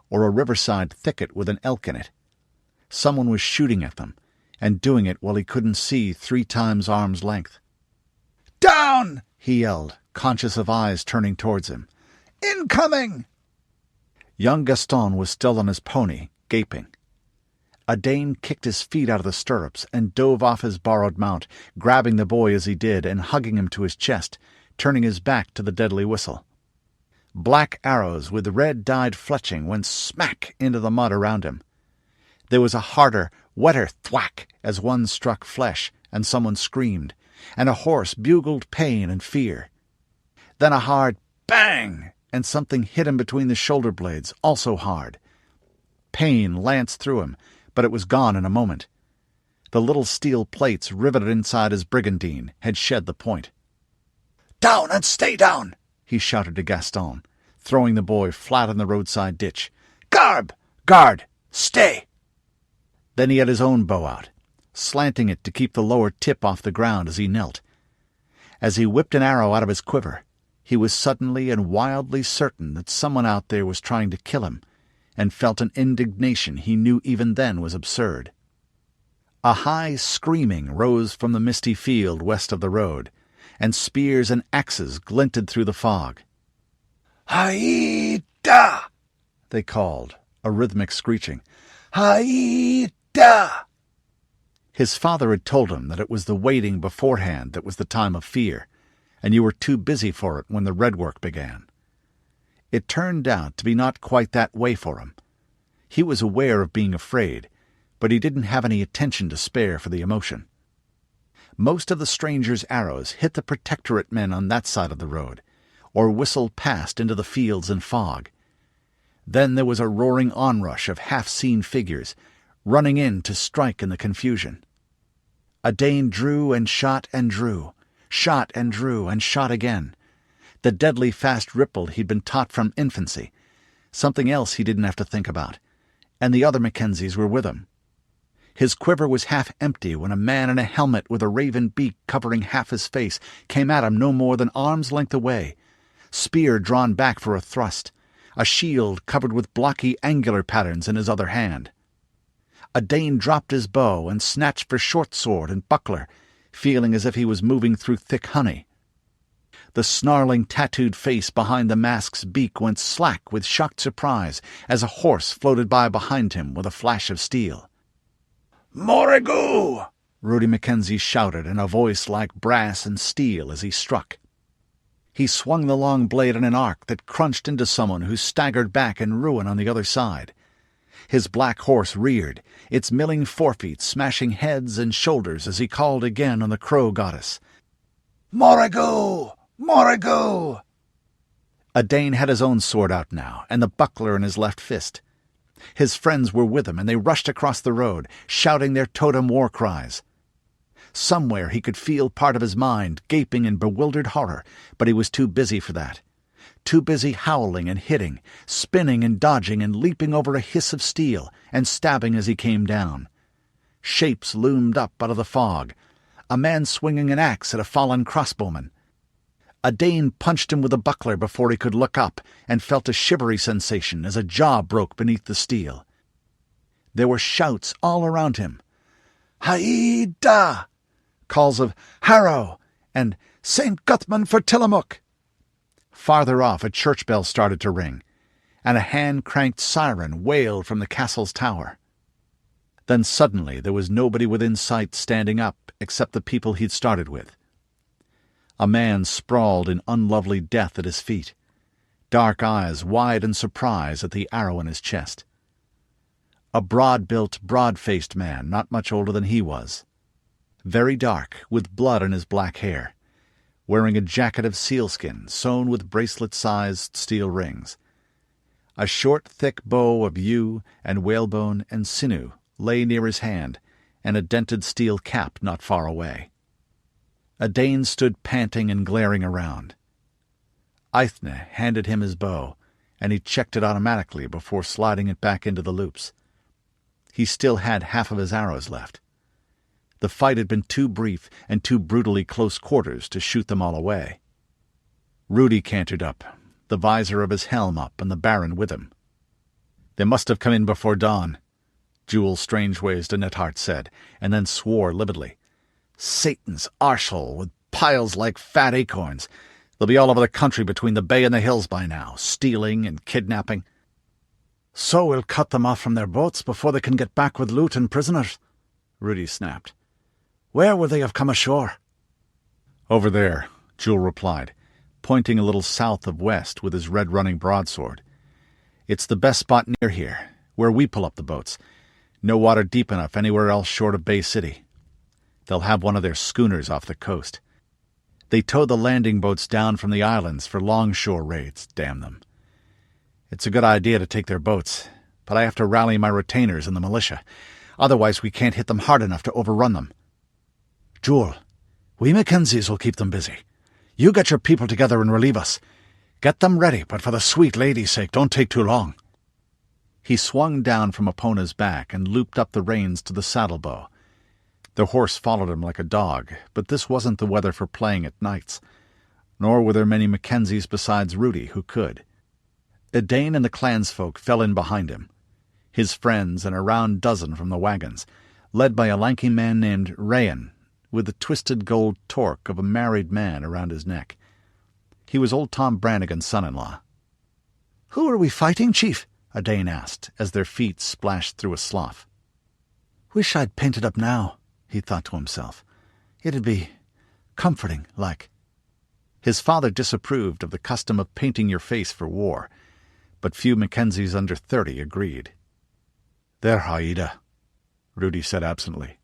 or a riverside thicket with an elk in it. Someone was shooting at them, and doing it while he couldn't see 3 times arm's length. "Down!" he yelled, conscious of eyes turning towards him. "Incoming!" Young Gaston was still on his pony, gaping. A Dane kicked his feet out of the stirrups and dove off his borrowed mount, grabbing the boy as he did and hugging him to his chest, turning his back to the deadly whistle. Black arrows with red-dyed fletching went smack into the mud around him. There was a harder, wetter thwack as one struck flesh, and someone screamed, and a horse bugled pain and fear. Then a hard bang, and something hit him between the shoulder blades, also hard. Pain lanced through him, but it was gone in a moment. The little steel plates riveted inside his brigandine had shed the point. "Down and stay down!" he shouted to Gaston, throwing the boy flat in the roadside ditch. Guard! Stay!" Then he had his own bow out, slanting it to keep the lower tip off the ground as he knelt. As he whipped an arrow out of his quiver, he was suddenly and wildly certain that someone out there was trying to kill him, and felt an indignation he knew even then was absurd. A high screaming rose from the misty field west of the road, and spears and axes glinted through the fog. "Haida!" they called, a rhythmic screeching. "Haida!" His father had told him that it was the waiting beforehand that was the time of fear, and you were too busy for it when the red work began. It turned out to be not quite that way for him. He was aware of being afraid, but he didn't have any attention to spare for the emotion. Most of the strangers' arrows hit the protectorate men on that side of the road, or whistled past into the fields and fog. Then there was a roaring onrush of half-seen figures, running in to strike in the confusion. A Dane drew and shot and drew, shot and drew and shot again. The deadly fast ripple he'd been taught from infancy, something else he didn't have to think about, and the other Mackenzies were with him. His quiver was half empty when a man in a helmet with a raven beak covering half his face came at him no more than arm's length away, spear drawn back for a thrust, a shield covered with blocky angular patterns in his other hand. A Dane dropped his bow and snatched for short sword and buckler, feeling as if he was moving through thick honey. The snarling, tattooed face behind the mask's beak went slack with shocked surprise as a horse floated by behind him with a flash of steel. "Morrigu!" Rudi Mackenzie shouted in a voice like brass and steel as he struck. He swung the long blade in an arc that crunched into someone who staggered back in ruin on the other side. His black horse reared, its milling forefeet smashing heads and shoulders as he called again on the crow goddess. "Morrigu! Morrigu!" A Dane had his own sword out now, and the buckler in his left fist. His friends were with him, and they rushed across the road, shouting their totem war cries. Somewhere he could feel part of his mind gaping in bewildered horror, but he was too busy for that. Too busy howling and hitting, spinning and dodging and leaping over a hiss of steel, and stabbing as he came down. Shapes loomed up out of the fog. A man swinging an axe at a fallen crossbowman. A Dane punched him with a buckler before he could look up, and felt a shivery sensation as a jaw broke beneath the steel. There were shouts all around him. "Haida!" Calls of "Harrow!" and "St. Guthman for Tillamook!" Farther off a church bell started to ring, and a hand-cranked siren wailed from the castle's tower. Then suddenly there was nobody within sight standing up except the people he'd started with. A man sprawled in unlovely death at his feet, dark eyes wide in surprise at the arrow in his chest. A broad-built, broad-faced man, not much older than he was. Very dark, with blood in his black hair, wearing a jacket of sealskin sewn with bracelet-sized steel rings. A short, thick bow of yew and whalebone and sinew lay near his hand, and a dented steel cap not far away. A Dane stood panting and glaring around. Eithne handed him his bow, and he checked it automatically before sliding it back into the loops. He still had half of his arrows left. The fight had been too brief and too brutally close quarters to shoot them all away. Rudi cantered up, the visor of his helm up and the Baron with him. "They must have come in before dawn," Jewel Strangeways de Nethart said, and then swore lividly. "Satan's arshole, with piles like fat acorns. They'll be all over the country between the bay and the hills by now, stealing and kidnapping." "So we'll cut them off from their boats before they can get back with loot and prisoners," Rudi snapped. "Where would they have come ashore?" "Over there," Jewel replied, pointing a little south of west with his red-running broadsword. "It's the best spot near here, where we pull up the boats. No water deep enough anywhere else short of Bay City. They'll have one of their schooners off the coast. They tow the landing boats down from the islands for longshore raids, damn them. It's a good idea to take their boats, but I have to rally my retainers and the militia. Otherwise we can't hit them hard enough to overrun them." "Jewel, we Mackenzies will keep them busy. You get your people together and relieve us. Get them ready, but for the sweet lady's sake, don't take too long." He swung down from Epona's back and looped up the reins to the saddle-bow. The horse followed him like a dog, but this wasn't the weather for playing at nights, nor were there many Mackenzies besides Rudi who could. Edain and the clansfolk fell in behind him, his friends and a round dozen from the wagons, led by a lanky man named Rayan, with the twisted gold torque of a married man around his neck. He was old Tom Brannigan's son-in-law. "Who are we fighting, Chief?" Edain asked, as their feet splashed through a slough. "Wish I'd painted up now," he thought to himself. "It'd be comforting, like." His father disapproved of the custom of painting your face for war, but few Mackenzies under 30 agreed. "There, Haida," Rudi said absently.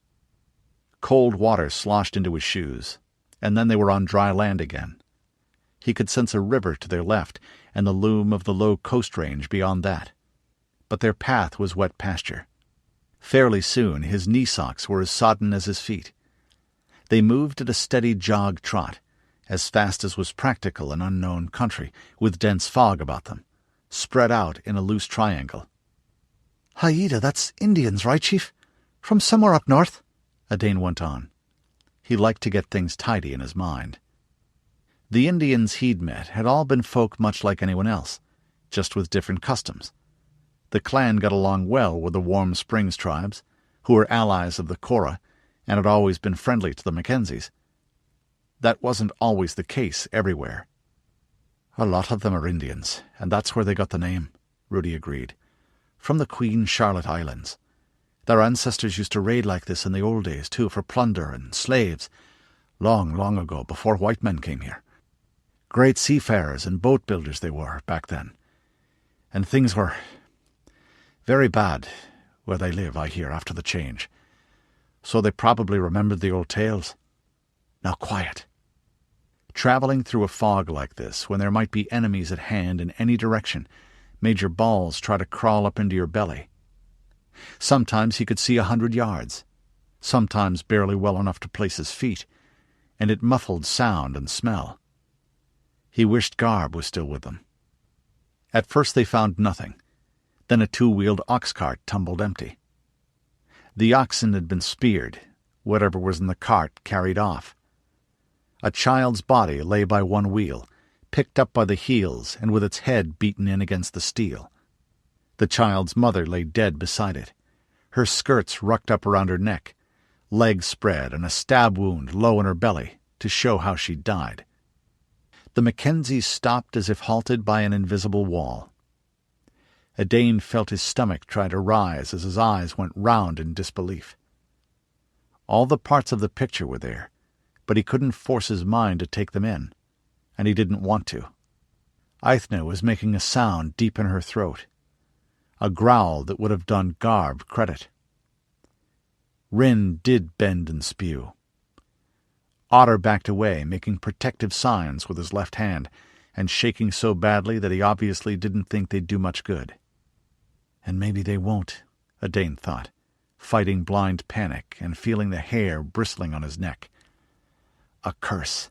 Cold water sloshed into his shoes, and then they were on dry land again. He could sense a river to their left and the loom of the low coast range beyond that. But their path was wet pasture. Fairly soon his knee socks were as sodden as his feet. They moved at a steady jog trot, as fast as was practical in unknown country, with dense fog about them, spread out in a loose triangle. "Haida, that's Indians, right, Chief? From somewhere up north?" Edain went on. He liked to get things tidy in his mind. The Indians he'd met had all been folk much like anyone else, just with different customs. The clan got along well with the Warm Springs tribes, who were allies of the Cora and had always been friendly to the Mackenzies. That wasn't always the case everywhere. "A lot of them are Indians, and that's where they got the name," Rudi agreed. "From the Queen Charlotte Islands. Their ancestors used to raid like this in the old days, too, for plunder and slaves, long, long ago, before white men came here. Great seafarers and boat builders they were, back then. And things were very bad where they live, I hear, after the change. So they probably remembered the old tales. Now quiet." Traveling through a fog like this, when there might be enemies at hand in any direction, made your balls try to crawl up into your belly. Sometimes he could see 100 yards, sometimes barely well enough to place his feet, and it muffled sound and smell. He wished Garb was still with them. At first they found nothing. Then a 2-wheeled ox cart tumbled empty. The oxen had been speared, whatever was in the cart carried off. A child's body lay by one wheel, picked up by the heels and with its head beaten in against the steel. The child's mother lay dead beside it, her skirts rucked up around her neck, legs spread and a stab wound low in her belly to show how she'd died. The Mackenzies stopped as if halted by an invisible wall. Edain felt his stomach try to rise as his eyes went round in disbelief. All the parts of the picture were there, but he couldn't force his mind to take them in, and he didn't want to. Aithne was making a sound deep in her throat, a growl that would have done Garb credit. Rin did bend and spew. Odard backed away, making protective signs with his left hand, and shaking so badly that he obviously didn't think they'd do much good. And maybe they won't, Edain thought, fighting blind panic and feeling the hair bristling on his neck. A curse,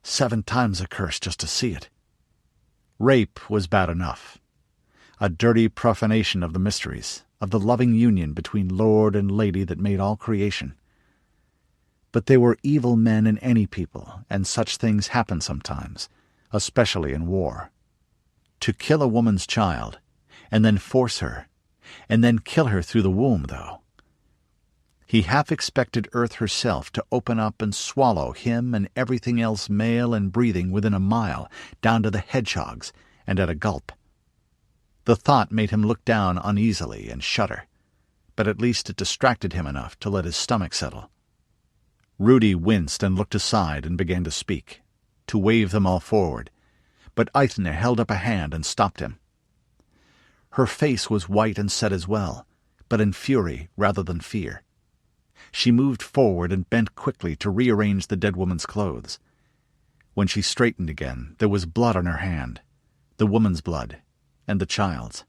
7 times a curse just to see it. Rape was bad enough. A dirty profanation of the mysteries, of the loving union between lord and lady that made all creation. But there were evil men in any people, and such things happen sometimes, especially in war. To kill a woman's child, and then force her, and then kill her through the womb, though. He half expected Earth herself to open up and swallow him and everything else male and breathing within a mile, down to the hedgehogs, and at a gulp. The thought made him look down uneasily and shudder, but at least it distracted him enough to let his stomach settle. Rudi winced and looked aside and began to speak, to wave them all forward, but Aithne held up a hand and stopped him. Her face was white and set as well, but in fury rather than fear. She moved forward and bent quickly to rearrange the dead woman's clothes. When she straightened again, there was blood on her hand, the woman's blood, and the child's.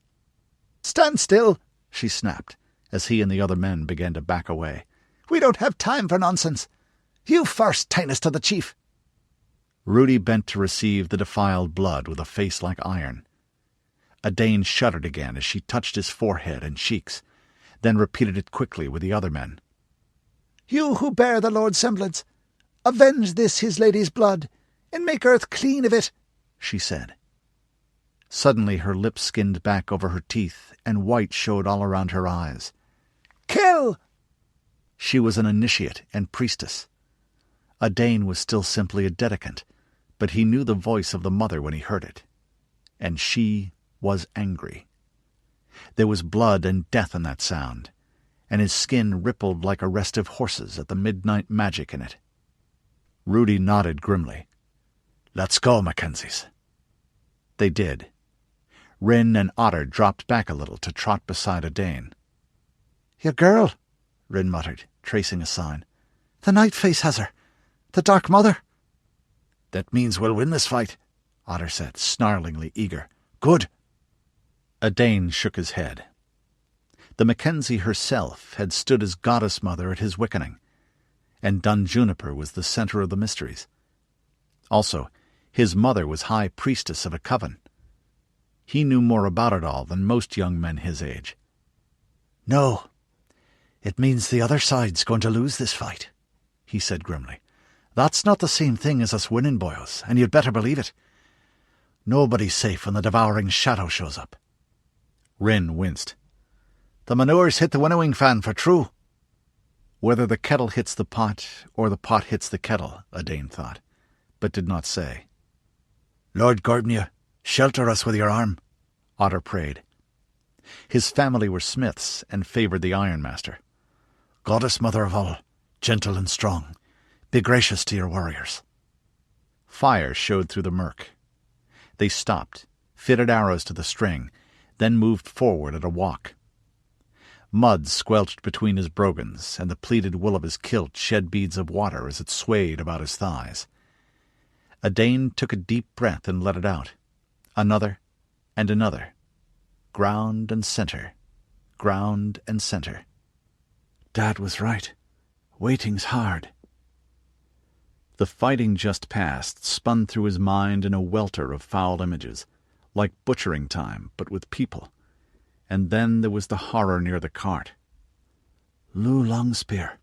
"Stand still," she snapped, as he and the other men began to back away. "We don't have time for nonsense. You first, Tainus to the chief." Rudi bent to receive the defiled blood with a face like iron. Odard shuddered again as she touched his forehead and cheeks, then repeated it quickly with the other men. "You who bear the Lord's semblance, avenge this his lady's blood, and make earth clean of it," she said. Suddenly her lips skinned back over her teeth, and white showed all around her eyes. "Kill!" She was an initiate and priestess. Odard was still simply a dedicant, but he knew the voice of the mother when he heard it. And she was angry. There was blood and death in that sound, and his skin rippled like a restive horse's at the midnight magic in it. Rudi nodded grimly. "Let's go, Mackenzies." They did. Rin and Odard dropped back a little to trot beside Odard. "Your girl," Rin muttered, tracing a sign. "The Night Face has her. The Dark Mother." "That means we'll win this fight," Odard said, snarlingly eager. "Good." Odard shook his head. The Mackenzie herself had stood as goddess mother at his wickening, and Dun Juniper was the center of the mysteries. Also, his mother was high priestess of a coven. He knew more about it all than most young men his age. "No, it means the other side's going to lose this fight," he said grimly. "That's not the same thing as us winning, boys, and you'd better believe it. Nobody's safe when the devouring shadow shows up." Rin winced. "The manure's hit the winnowing fan for true." Whether the kettle hits the pot or the pot hits the kettle, Odard thought, but did not say. "Lord Gordnia, shelter us with your arm," Odard prayed. His family were smiths and favored the ironmaster. "Goddess mother of all, gentle and strong, be gracious to your warriors." Fire showed through the murk. They stopped, fitted arrows to the string, then moved forward at a walk. Mud squelched between his brogans, and the pleated wool of his kilt shed beads of water as it swayed about his thighs. Odard took a deep breath and let it out. Another and another. Ground and center. Ground and center. "Dad was right. Waiting's hard." The fighting just past spun through his mind in a welter of foul images, like butchering time, but with people. And then there was the horror near the cart. "Lou Longspear,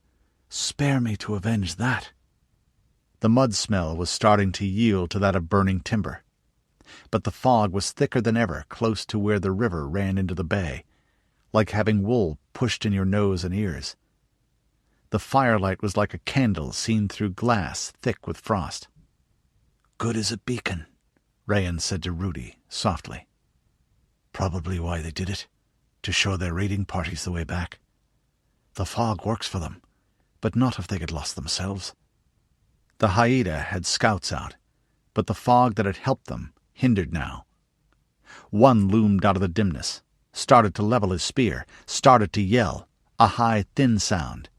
spare me to avenge that." The mud smell was starting to yield to that of burning timber. But the fog was thicker than ever close to where the river ran into the bay, like having wool pushed in your nose and ears. The firelight was like a candle seen through glass thick with frost. "Good as a beacon," Rayan said to Rudi, softly. "Probably why they did it, to show their raiding parties the way back. The fog works for them, but not if they get lost themselves." The Haida had scouts out, but the fog that had helped them hindered now. One loomed out of the dimness, started to level his spear, started to yell, a high, thin sound.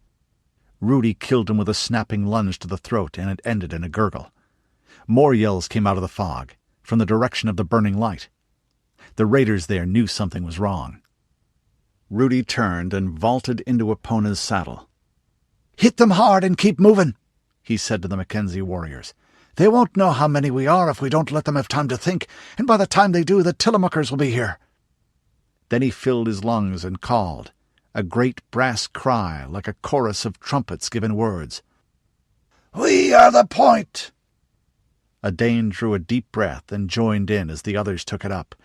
Rudi killed him with a snapping lunge to the throat, and it ended in a gurgle. More yells came out of the fog, from the direction of the burning light. The raiders there knew something was wrong. Rudi turned and vaulted into Epona's saddle. "Hit them hard and keep moving," he said to the Mackenzie warriors. "They won't know how many we are if we don't let them have time to think, and by the time they do, the Tillamookers will be here." Then he filled his lungs and called, a great brass cry like a chorus of trumpets given words. "We are the point!" Odard drew a deep breath and joined in as the others took it up.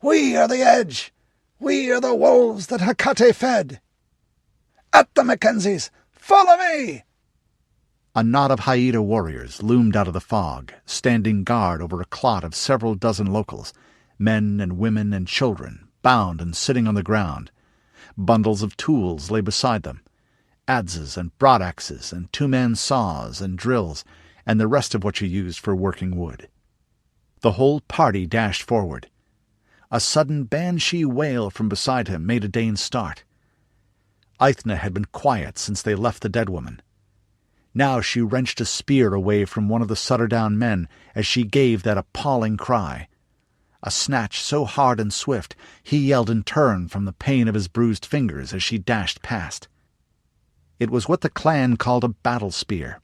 "We are the edge! We are the wolves that Hecate fed! At the Mackenzies! Follow me!" A knot of Haida warriors loomed out of the fog, standing guard over a clot of several dozen locals, men and women and children, bound and sitting on the ground. Bundles of tools lay beside them, adzes and broadaxes and two-man saws and drills, and the rest of what you used for working wood. The whole party dashed forward. A sudden banshee wail from beside him made a Dane start. Aithne had been quiet since they left the dead woman. Now she wrenched a spear away from one of the Sutterdown men as she gave that appalling cry. A snatch so hard and swift he yelled in turn from the pain of his bruised fingers as she dashed past. It was what the clan called a battle spear.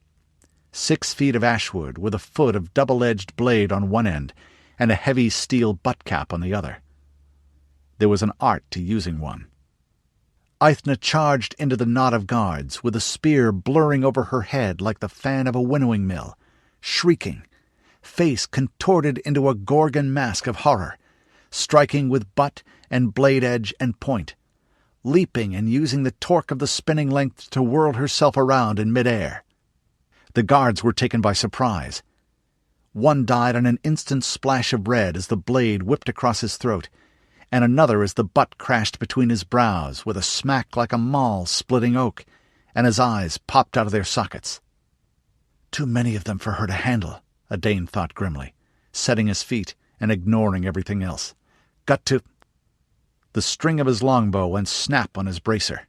6 feet of ashwood with a foot of double-edged blade on one end and a heavy steel butt cap on the other. There was an art to using one. Aithne charged into the knot of guards, with a spear blurring over her head like the fan of a winnowing mill, shrieking, face contorted into a Gorgon mask of horror, striking with butt and blade edge and point, leaping and using the torque of the spinning length to whirl herself around in mid-air. The guards were taken by surprise. One died on an instant splash of red as the blade whipped across his throat, and another as the butt crashed between his brows with a smack like a maul splitting oak, and his eyes popped out of their sockets. Too many of them for her to handle, a Dane thought grimly, setting his feet and ignoring everything else. Got to... The string of his longbow went snap on his bracer.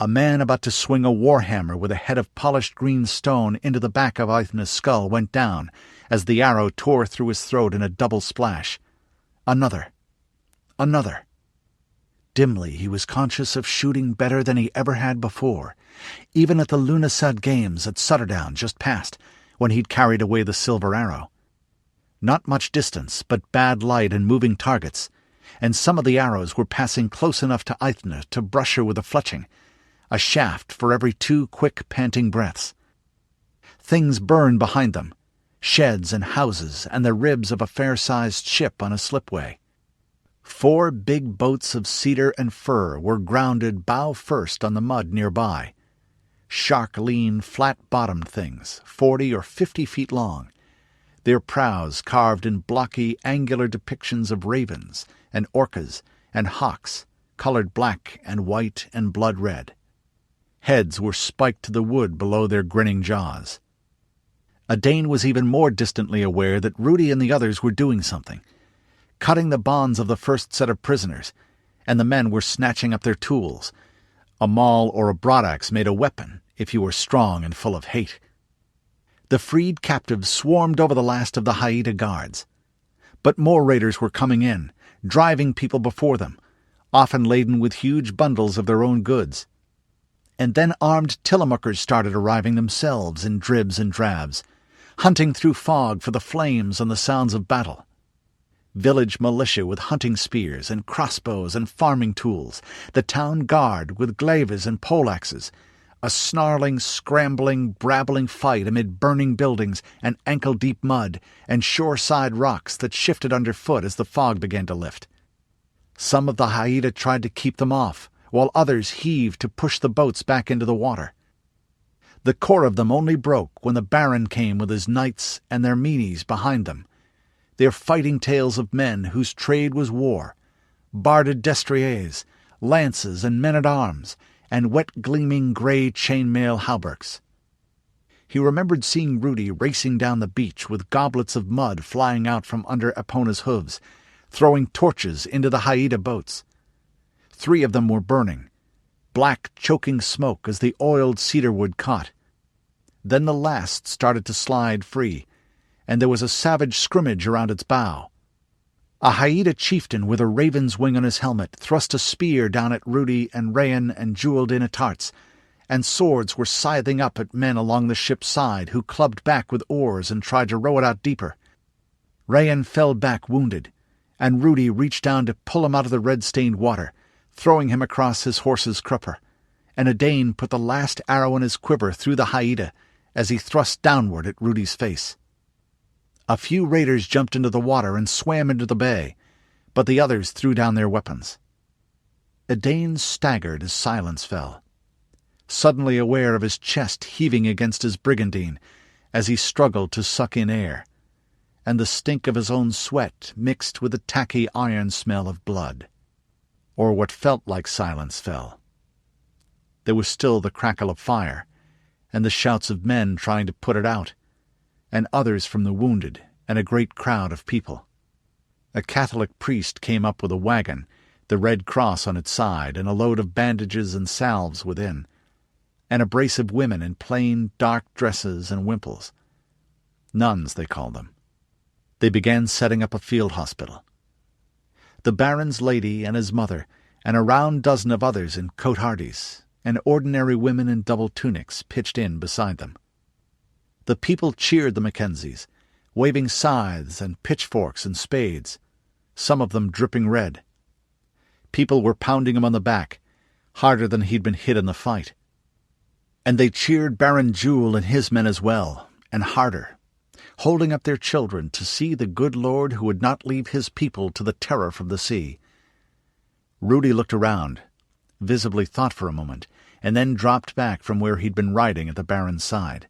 A man about to swing a warhammer with a head of polished green stone into the back of Aithne's skull went down as the arrow tore through his throat in a double splash. Another. Dimly he was conscious of shooting better than he ever had before, even at the Lunasad Games at Sutterdown just past, when he'd carried away the silver arrow. Not much distance, but bad light and moving targets, and some of the arrows were passing close enough to Aithne to brush her with a fletching, a shaft for every 2 quick, panting breaths. Things burned behind them, sheds and houses and the ribs of a fair-sized ship on a slipway. 4 big boats of cedar and fir were grounded bow first on the mud nearby. Shark-lean, flat-bottomed things, 40 or 50 feet long, their prows carved in blocky, angular depictions of ravens and orcas and hawks, colored black and white and blood-red. Heads were spiked to the wood below their grinning jaws. A Dane was even more distantly aware that Rudi and the others were doing something, cutting the bonds of the first set of prisoners, and the men were snatching up their tools. A maul or a broadaxe made a weapon if you were strong and full of hate. The freed captives swarmed over the last of the Haida guards. But more raiders were coming in, driving people before them, often laden with huge bundles of their own goods. And then armed Tillamookers started arriving themselves in dribs and drabs, hunting through fog for the flames and the sounds of battle. Village militia with hunting spears and crossbows and farming tools, the town guard with glaives and poleaxes, a snarling, scrambling, brabbling fight amid burning buildings and ankle-deep mud and shore-side rocks that shifted underfoot as the fog began to lift. Some of the Haida tried to keep them off, while others heaved to push the boats back into the water. The core of them only broke when the Baron came with his knights and their meanies behind them, their fighting tales of men whose trade was war, barded destriers, lances and men-at-arms, and wet-gleaming grey chainmail hauberks. He remembered seeing Rudi racing down the beach with goblets of mud flying out from under Epona's hooves, throwing torches into the Haida boats. 3 of them were burning, black choking smoke as the oiled cedarwood caught. Then the last started to slide free, and there was a savage scrimmage around its bow. A Haida chieftain with a raven's wing on his helmet thrust a spear down at Rudi and Rayan and jewelled-in tarts, and swords were scything up at men along the ship's side who clubbed back with oars and tried to row it out deeper. Rayan fell back wounded, and Rudi reached down to pull him out of the red-stained water, throwing him across his horse's crupper, and a Dane put the last arrow in his quiver through the Haida as he thrust downward at Rudi's face. A few raiders jumped into the water and swam into the bay, but the others threw down their weapons. A Dane staggered as silence fell, suddenly aware of his chest heaving against his brigandine as he struggled to suck in air, and the stink of his own sweat mixed with the tacky iron smell of blood. Or what felt like silence fell. There was still the crackle of fire, and the shouts of men trying to put it out, and others from the wounded, and a great crowd of people. A Catholic priest came up with a wagon, the Red Cross on its side, and a load of bandages and salves within, and a brace of women in plain, dark dresses and wimples. Nuns, they called them. They began setting up a field hospital. The Baron's lady and his mother, and a round dozen of others in coat-hardies, and ordinary women in double tunics pitched in beside them. The people cheered the Mackenzies, waving scythes and pitchforks and spades, some of them dripping red. People were pounding him on the back, harder than he'd been hit in the fight. And they cheered Baron Jewel and his men as well, and harder, holding up their children to see the good Lord who would not leave his people to the terror from the sea. Rudi looked around, visibly thought for a moment, and then dropped back from where he'd been riding at the Baron's side.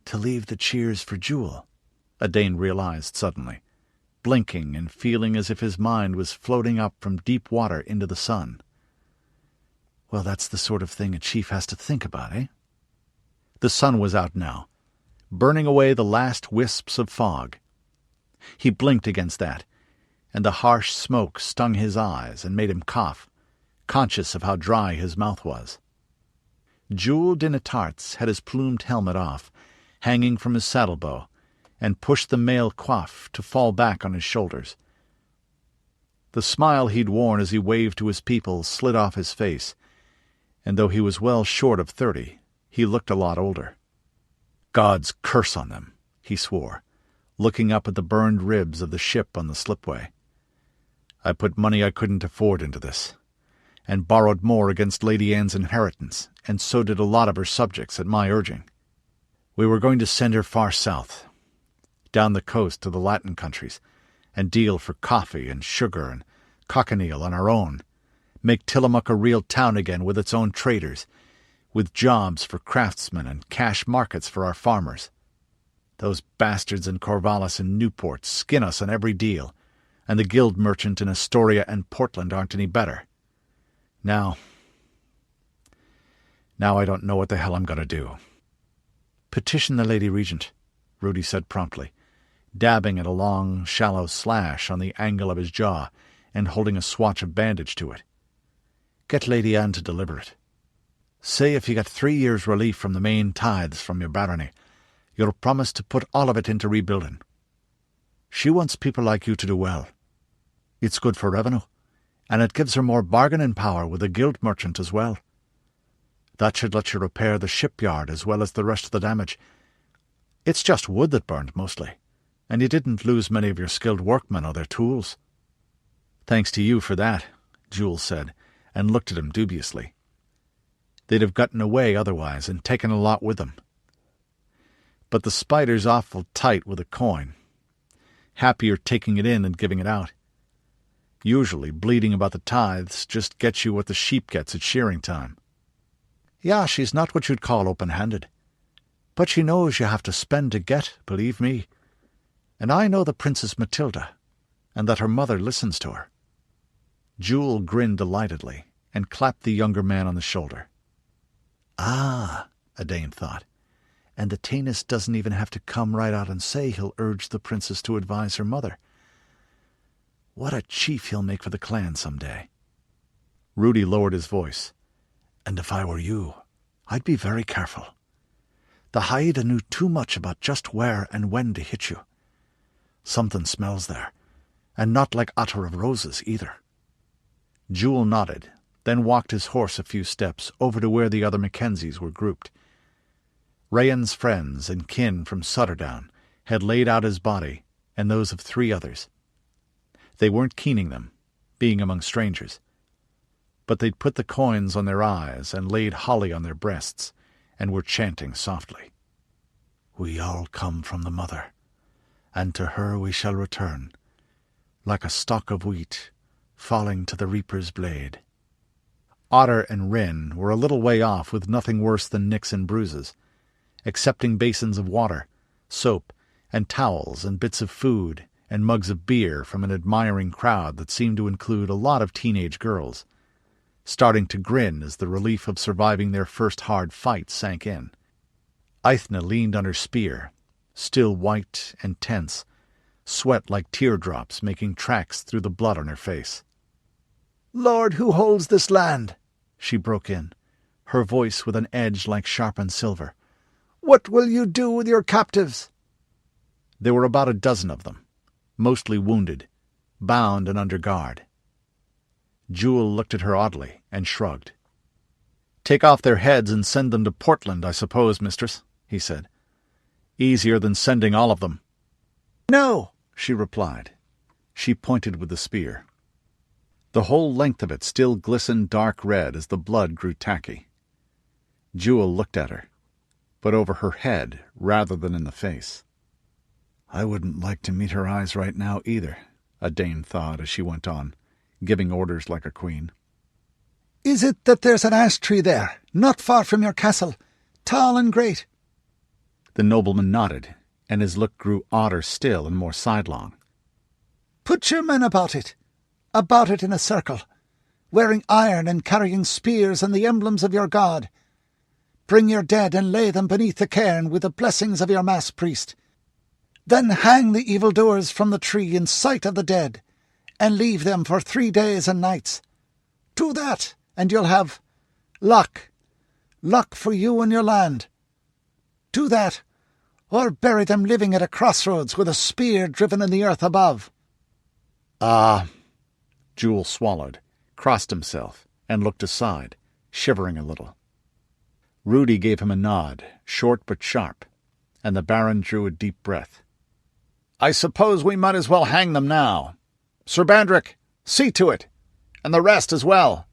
To leave the cheers for Jewel, Odard realized suddenly, blinking and feeling as if his mind was floating up from deep water into the sun. Well, that's the sort of thing a chief has to think about, eh? The sun was out now, burning away the last wisps of fog. He blinked against that, and the harsh smoke stung his eyes and made him cough, conscious of how dry his mouth was. Jules de Natartz had his plumed helmet off, hanging from his saddlebow, and pushed the mail coif to fall back on his shoulders. The smile he'd worn as he waved to his people slid off his face, and though he was well short of 30, he looked a lot older. God's curse on them, he swore, looking up at the burned ribs of the ship on the slipway. I put money I couldn't afford into this, and borrowed more against Lady Anne's inheritance, and so did a lot of her subjects at my urging. We were going to send her far south, down the coast to the Latin countries, and deal for coffee and sugar and cochineal on our own, make Tillamook a real town again with its own traders, with jobs for craftsmen and cash markets for our farmers. Those bastards in Corvallis and Newport skin us on every deal, and the guild merchant in Astoria and Portland aren't any better. Now I don't know what the hell I'm going to do. Petition the Lady Regent, Rudi said promptly, dabbing at a long, shallow slash on the angle of his jaw and holding a swatch of bandage to it. Get Lady Anne to deliver it. Say if you get 3 years' relief from the main tithes from your barony, you'll promise to put all of it into rebuilding. She wants people like you to do well. It's good for revenue, and it gives her more bargaining power with the guild merchant as well. That should let you repair the shipyard as well as the rest of the damage. It's just wood that burned mostly, and you didn't lose many of your skilled workmen or their tools. Thanks to you for that, Jules said, and looked at him dubiously. They'd have gotten away otherwise and taken a lot with them. But the spider's awful tight with a coin. Happier taking it in than giving it out. Usually bleeding about the tithes just gets you what the sheep gets at shearing time. Yeah, she's not what you'd call open-handed. But she knows you have to spend to get, believe me. And I know the Princess Mathilda, and that her mother listens to her. Jules grinned delightedly and clapped the younger man on the shoulder. Ah, Odard thought, and the Tanis doesn't even have to come right out and say he'll urge the princess to advise her mother. What a chief he'll make for the clan some day. Rudi lowered his voice. And if I were you, I'd be very careful. The Haida knew too much about just where and when to hit you. Something smells there, and not like attar of roses either. Jules nodded, then walked his horse a few steps over to where the other Mackenzies were grouped. Rayan's friends and kin from Sutterdown had laid out his body and those of 3 others. They weren't keening them, being among strangers, but they'd put the coins on their eyes and laid holly on their breasts, and were chanting softly. We all come from the Mother, and to her we shall return, like a stalk of wheat falling to the reaper's blade. Otter and Wren were a little way off with nothing worse than nicks and bruises, accepting basins of water, soap, and towels and bits of food and mugs of beer from an admiring crowd that seemed to include a lot of teenage girls, starting to grin as the relief of surviving their first hard fight sank in. Aithne leaned on her spear, still white and tense, sweat like teardrops making tracks through the blood on her face. "Lord, who holds this land?" she broke in, her voice with an edge like sharpened silver. "What will you do with your captives?" There were about a dozen of them, mostly wounded, bound and under guard. Jewel looked at her oddly and shrugged. "Take off their heads and send them to Portland, I suppose, mistress," he said. "Easier than sending all of them." "No," she replied. She pointed with the spear. The whole length of it still glistened dark red as the blood grew tacky. Jewel looked at her, but over her head rather than in the face. "I wouldn't like to meet her eyes right now either," Odard thought as she went on, giving orders like a queen. "Is it that there's an ash tree there, not far from your castle, tall and great?" The nobleman nodded, and his look grew odder still and more sidelong. "Put your men about it in a circle, wearing iron and carrying spears and the emblems of your god. Bring your dead and lay them beneath the cairn with the blessings of your mass priest. Then hang the evildoers from the tree in sight of the dead, and leave them for 3 days and nights. Do that, and you'll have luck for you and your land. Do that, or bury them living at a crossroads with a spear driven in the earth above." "Ah," Jewel swallowed, crossed himself, and looked aside, shivering a little. Rudi gave him a nod, short but sharp, and the Baron drew a deep breath. "I suppose we might as well hang them now. Sir Bandrick, see to it, and the rest as well."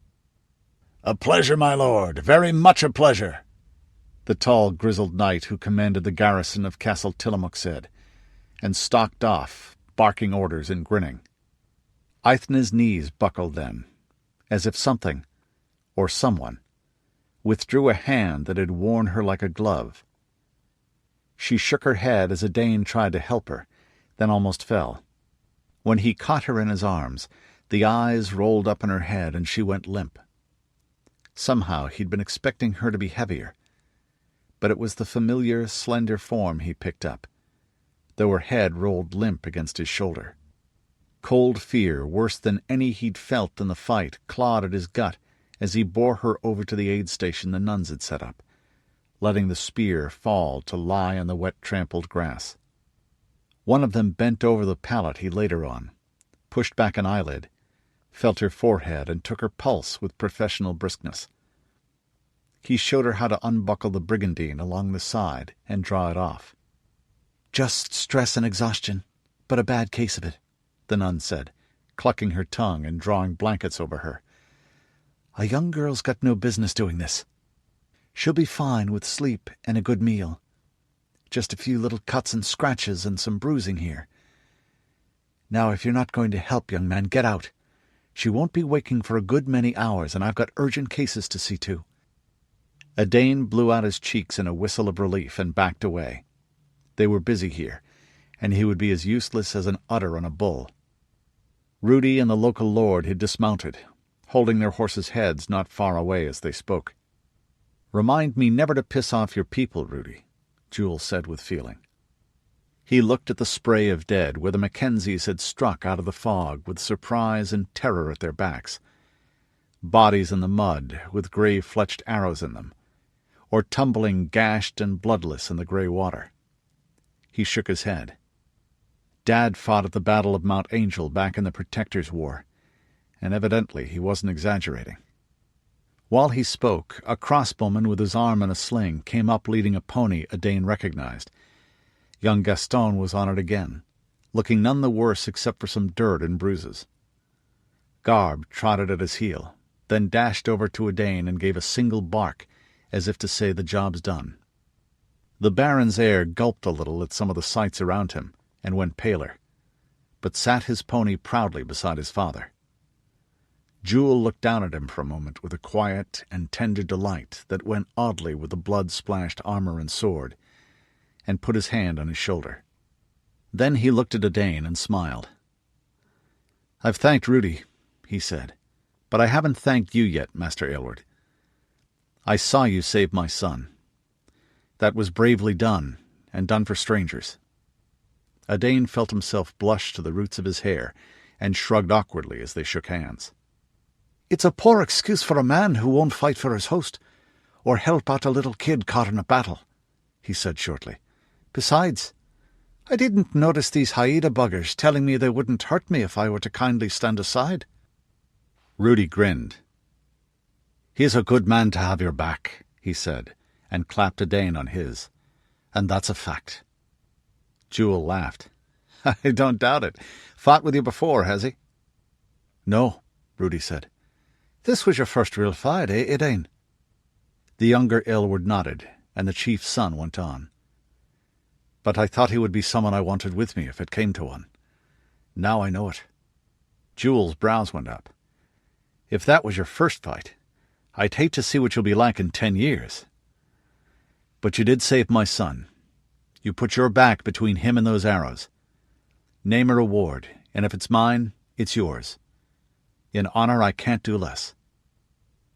"A pleasure, my lord, very much a pleasure," the tall, grizzled knight who commanded the garrison of Castle Tillamook said, and stalked off, barking orders and grinning. Aithne's knees buckled then, as if something, or someone, withdrew a hand that had worn her like a glove. She shook her head as Odard tried to help her, then almost fell. When he caught her in his arms, the eyes rolled up in her head and she went limp. Somehow he'd been expecting her to be heavier, but it was the familiar, slender form he picked up, though her head rolled limp against his shoulder. Cold fear, worse than any he'd felt in the fight, clawed at his gut as he bore her over to the aid station the nuns had set up, letting the spear fall to lie on the wet trampled grass. One of them bent over the pallet he laid her on, pushed back an eyelid, felt her forehead, and took her pulse with professional briskness. He showed her how to unbuckle the brigandine along the side and draw it off. "Just stress and exhaustion, but a bad case of it," the nun said, clucking her tongue and drawing blankets over her. "A young girl's got no business doing this. She'll be fine with sleep and a good meal. Just a few little cuts and scratches and some bruising here. Now, if you're not going to help, young man, get out. She won't be waking for a good many hours, and I've got urgent cases to see to." Odard blew out his cheeks in a whistle of relief and backed away. They were busy here, and he would be as useless as an udder on a bull. Rudi and the local lord had dismounted, holding their horses' heads not far away as they spoke. "Remind me never to piss off your people, Rudi," Jewel said with feeling. He looked at the spray of dead where the Mackenzies had struck out of the fog with surprise and terror at their backs. Bodies in the mud with grey-fletched arrows in them, or tumbling gashed and bloodless in the grey water. He shook his head. Dad fought at the Battle of Mount Angel back in the Protector's War, and evidently he wasn't exaggerating. While he spoke, a crossbowman with his arm in a sling came up leading a pony Odard recognized. Young Gaston was on it again, looking none the worse except for some dirt and bruises. Garb trotted at his heel, then dashed over to Odard and gave a single bark, as if to say the job's done. The Baron's heir gulped a little at some of the sights around him and went paler, but sat his pony proudly beside his father. Jewel looked down at him for a moment with a quiet and tender delight that went oddly with the blood-splashed armor and sword, and put his hand on his shoulder. Then he looked at Odane and smiled. "I've thanked Rudi," he said, "but I haven't thanked you yet, Master Aylward. I saw you save my son. That was bravely done, and done for strangers." Odane felt himself blush to the roots of his hair, and shrugged awkwardly as they shook hands. "It's a poor excuse for a man who won't fight for his host, or help out a little kid caught in a battle," he said shortly. "Besides, I didn't notice these Haida buggers telling me they wouldn't hurt me if I were to kindly stand aside." Rudi grinned. "He's a good man to have your back," he said, and clapped Odane on his. "And that's a fact." Jewel laughed. "I don't doubt it. Fought with you before, has he?" "No," Rudi said. "This was your first real fight, eh, Odane?" The younger Aylward nodded, and the chief's son went on. "But I thought he would be someone I wanted with me if it came to one. Now I know it." Jewel's brows went up. "If that was your first fight, I'd hate to see what you'll be like in 10 years. But you did save my son. You put your back between him and those arrows. Name a reward, and if it's mine, it's yours. In honor I can't do less."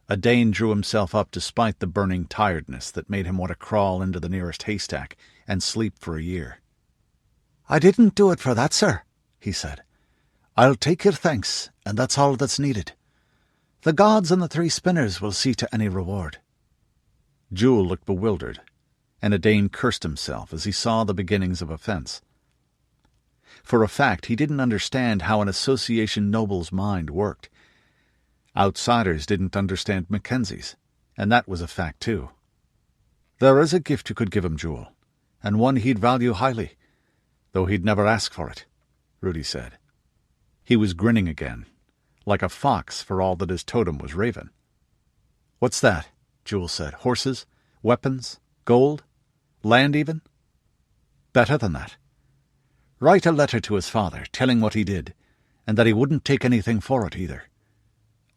Odane drew himself up despite the burning tiredness that made him want to crawl into the nearest haystack and sleep for a year. "I didn't do it for that, sir," he said. "I'll take your thanks, and that's all that's needed. The gods and the 3 spinners will see to any reward." Jewel looked bewildered, and Odane cursed himself as he saw the beginnings of offence. For a fact, he didn't understand how an association noble's mind worked. Outsiders didn't understand Mackenzie's, and that was a fact too. "There is a gift you could give him, Jewel, and one he'd value highly, though he'd never ask for it," Rudi said. He was grinning again, like a fox for all that his totem was raven. "What's that?" Jewel said. "Horses? Weapons? Gold? Land even?" "Better than that. Write a letter to his father, telling what he did, and that he wouldn't take anything for it either.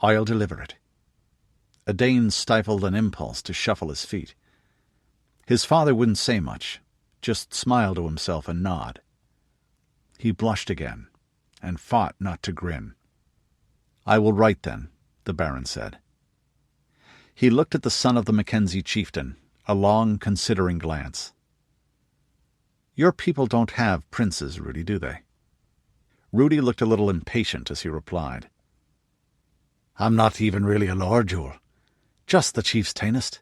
I'll deliver it." Odane stifled an impulse to shuffle his feet. His father wouldn't say much, just smile to himself and nod. He blushed again, and fought not to grin. "I will write then," the Baron said. He looked at the son of the Mackenzie chieftain, a long, considering glance. "Your people don't have princes, Rudi, do they?" Rudi looked a little impatient as he replied. "I'm not even really a lord, Jewel. Just the chief's tainest.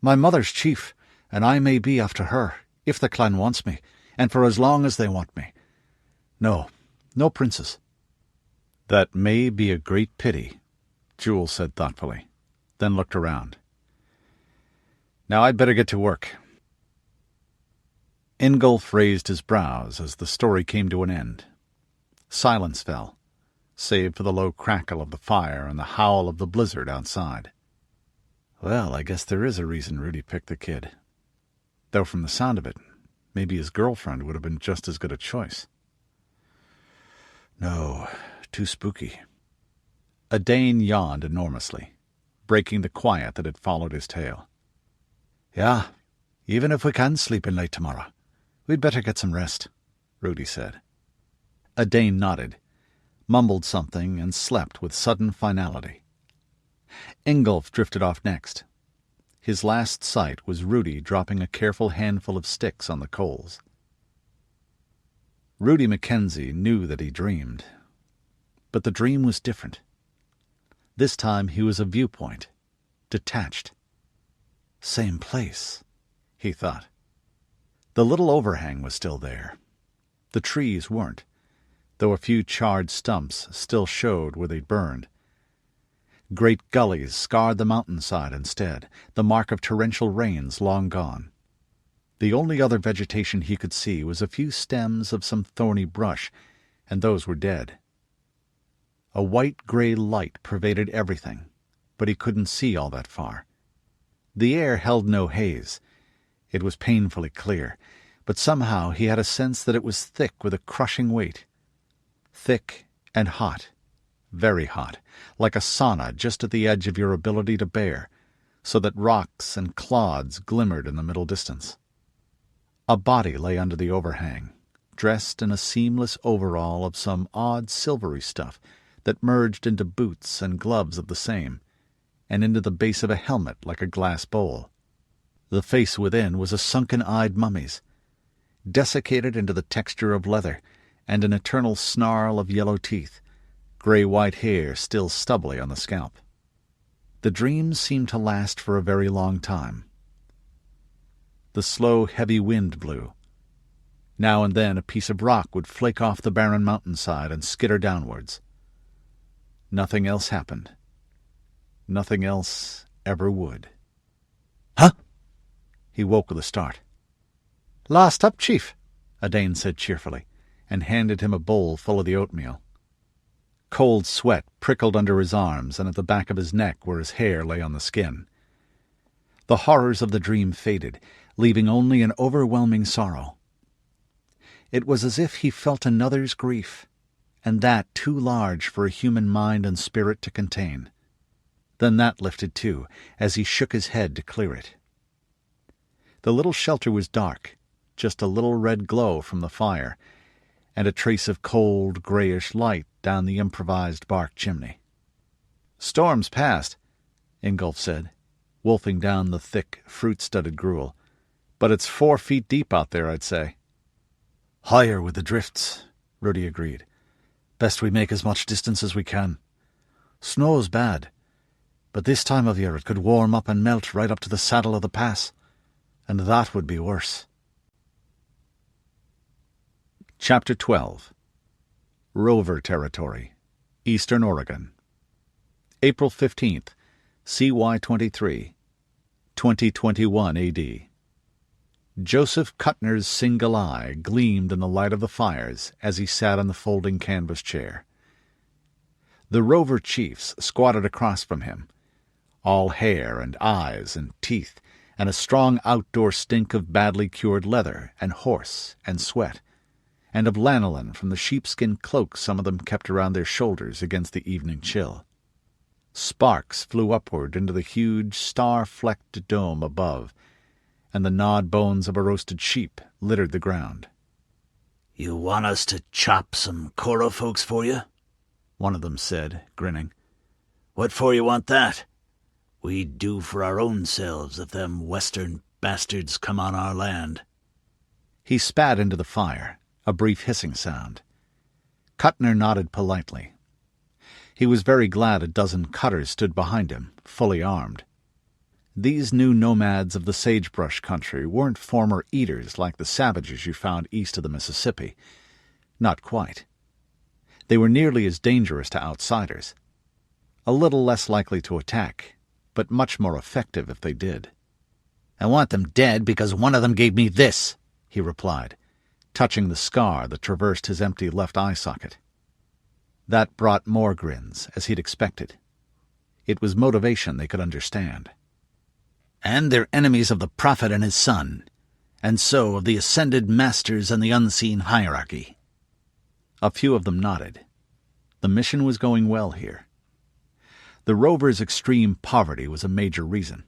My mother's chief, and I may be after her, if the clan wants me, and for as long as they want me. No princes." "That may be a great pity," Jewel said thoughtfully, then looked around. "Now I'd better get to work." Ingolf raised his brows as the story came to an end. Silence fell, save for the low crackle of the fire and the howl of the blizzard outside. "Well, I guess there is a reason Rudi picked the kid. Though from the sound of it, maybe his girlfriend would have been just as good a choice. No, too spooky." Odane yawned enormously, breaking the quiet that had followed his tale. "Yeah, even if we can sleep in late tomorrow, we'd better get some rest," Rudi said. Odane nodded, mumbled something, and slept with sudden finality. Ingolf drifted off next. His last sight was Rudi dropping a careful handful of sticks on the coals. Rudi Mackenzie knew that he dreamed, but the dream was different. This time he was a viewpoint, detached. Same place, he thought. The little overhang was still there. The trees weren't, though a few charred stumps still showed where they'd burned. Great gullies scarred the mountainside instead, the mark of torrential rains long gone. The only other vegetation he could see was a few stems of some thorny brush, and those were dead. A white-gray light pervaded everything, but he couldn't see all that far. The air held no haze. It was painfully clear, but somehow he had a sense that it was thick with a crushing weight. Thick and hot, very hot, like a sauna just at the edge of your ability to bear, so that rocks and clods glimmered in the middle distance. A body lay under the overhang, dressed in a seamless overall of some odd silvery stuff that merged into boots and gloves of the same, and into the base of a helmet like a glass bowl. The face within was a sunken-eyed mummy's, desiccated into the texture of leather, and an eternal snarl of yellow teeth, grey-white hair still stubbly on the scalp. The dreams seemed to last for a very long time. The slow, heavy wind blew. Now and then a piece of rock would flake off the barren mountainside and skitter downwards. Nothing else happened. Nothing else ever would. "Huh?" He woke with a start. "Last up, Chief," Adane said cheerfully, and handed him a bowl full of the oatmeal. Cold sweat prickled under his arms and at the back of his neck where his hair lay on the skin. The horrors of the dream faded, leaving only an overwhelming sorrow. It was as if he felt another's grief, and that too large for a human mind and spirit to contain. Then that lifted too, as he shook his head to clear it. The little shelter was dark, just a little red glow from the fire, and a trace of cold, greyish light down the improvised bark chimney. "Storm's past," Ingolf said, wolfing down the thick, fruit-studded gruel. "But it's 4 feet deep out there, I'd say." "Higher with the drifts," Rudi agreed. "Best we make as much distance as we can. Snow's bad, but this time of year it could warm up and melt right up to the saddle of the pass, and that would be worse." Chapter 12. Rover Territory, Eastern Oregon. April 15th, CY 23, 2021 AD. Joseph Kuttner's single eye gleamed in the light of the fires as he sat on the folding canvas chair. The rover chiefs squatted across from him, all hair and eyes and teeth, and a strong outdoor stink of badly cured leather and horse and sweat, and of lanolin from the sheepskin cloaks some of them kept around their shoulders against the evening chill. Sparks flew upward into the huge star-flecked dome above, and the gnawed bones of a roasted sheep littered the ground. "You want us to chop some Cora folks for you?" one of them said, grinning. "What for you want that? We'd do for our own selves if them western bastards come on our land." He spat into the fire, a brief hissing sound. Kuttner nodded politely. He was very glad a dozen cutters stood behind him, fully armed. These new nomads of the sagebrush country weren't former eaters like the savages you found east of the Mississippi. Not quite. They were nearly as dangerous to outsiders. A little less likely to attack, but much more effective if they did. "I want them dead because one of them gave me this," he replied, touching the scar that traversed his empty left eye socket. That brought more grins, as he'd expected. It was motivation they could understand. "And they're enemies of the Prophet and his son, and so of the ascended masters and the unseen hierarchy." A few of them nodded. The mission was going well here. The rovers' extreme poverty was a major reason.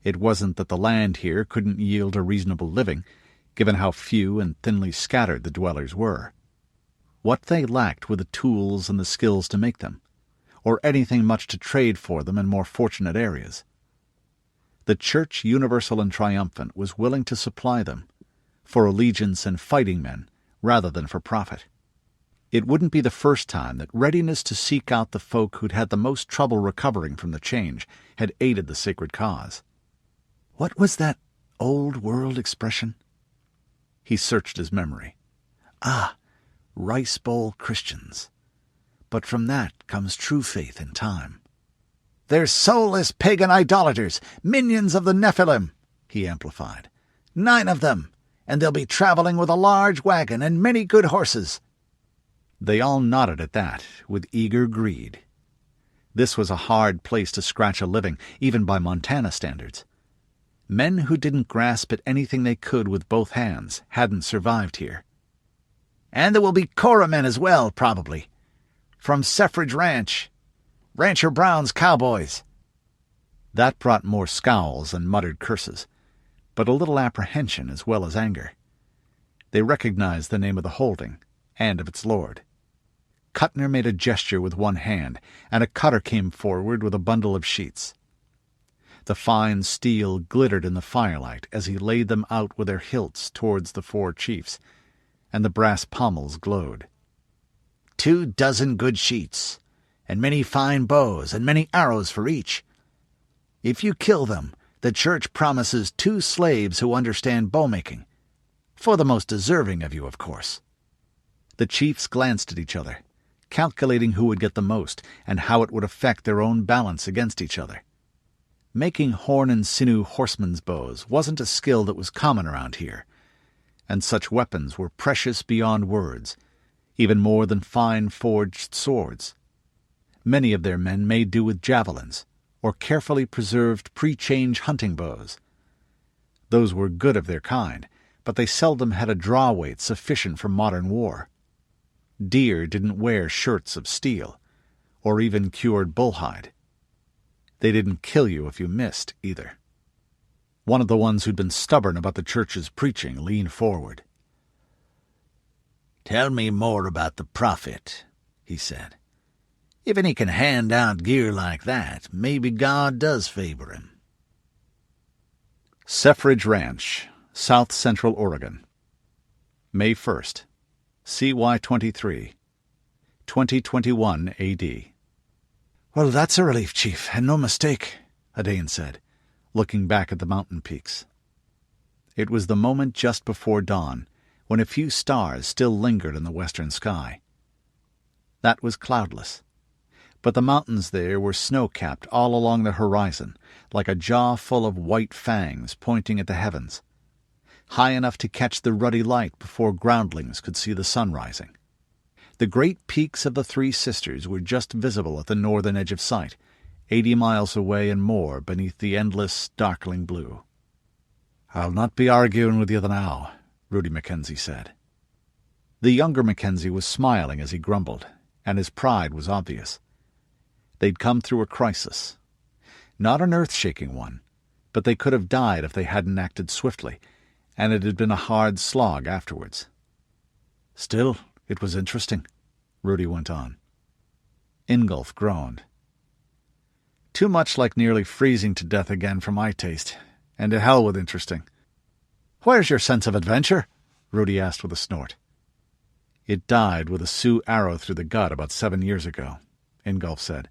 It wasn't that the land here couldn't yield a reasonable living, given how few and thinly scattered the dwellers were. What they lacked were the tools and the skills to make them, or anything much to trade for them in more fortunate areas. The Church Universal and Triumphant was willing to supply them, for allegiance and fighting men, rather than for profit. It wouldn't be the first time that readiness to seek out the folk who'd had the most trouble recovering from the change had aided the sacred cause. What was that old-world expression? He searched his memory. Rice bowl Christians. But from that comes true faith in time. "They're soulless pagan idolaters, minions of the Nephilim," he amplified. 9 of them, and they'll be traveling with a large wagon and many good horses." They all nodded at that, with eager greed. This was a hard place to scratch a living, even by Montana standards. Men who didn't grasp at anything they could with both hands hadn't survived here. "And there will be Cora men as well, probably. From Suffrage Ranch. Rancher Brown's cowboys." That brought more scowls and muttered curses, but a little apprehension as well as anger. They recognized the name of the holding, and of its lord. Kuttner made a gesture with one hand, and a cutter came forward with a bundle of sheets. The fine steel glittered in the firelight as he laid them out with their hilts towards the 4 chiefs, and the brass pommels glowed. 24 good sheets, and many fine bows, and many arrows for each. If you kill them, the church promises 2 slaves who understand bow-making. For the most deserving of you, of course. The chiefs glanced at each other, calculating who would get the most, and how it would affect their own balance against each other. Making horn and sinew horsemen's bows wasn't a skill that was common around here, and such weapons were precious beyond words, even more than fine forged swords. Many of their men made do with javelins, or carefully preserved pre-change hunting bows. Those were good of their kind, but they seldom had a draw weight sufficient for modern war. Deer didn't wear shirts of steel, or even cured bullhide. They didn't kill you if you missed, either. One of the ones who'd been stubborn about the church's preaching leaned forward. "Tell me more about the prophet," he said. "If he can hand out gear like that, maybe God does favor him." Suffrage Ranch, South Central Oregon. May 1st, CY 23, 2021 AD. "Well, that's a relief, Chief, and no mistake," Odard said, looking back at the mountain peaks. It was the moment just before dawn, when a few stars still lingered in the western sky. That was cloudless, but the mountains there were snow-capped all along the horizon, like a jaw full of white fangs pointing at the heavens, high enough to catch the ruddy light before groundlings could see the sun rising. The great peaks of the Three Sisters were just visible at the northern edge of sight, 80 miles away and more beneath the endless, darkling blue. "I'll not be arguing with you now," Rudi Mackenzie said. The younger Mackenzie was smiling as he grumbled, and his pride was obvious. They'd come through a crisis. Not an earth-shaking one, but they could have died if they hadn't acted swiftly, and it had been a hard slog afterwards. "Still, it was interesting," Rudi went on. Ingolf groaned. "Too much like nearly freezing to death again for my taste, and to hell with interesting." "Where's your sense of adventure?" Rudi asked with a snort. "It died with a Sioux arrow through the gut about 7 years ago," Ingolf said,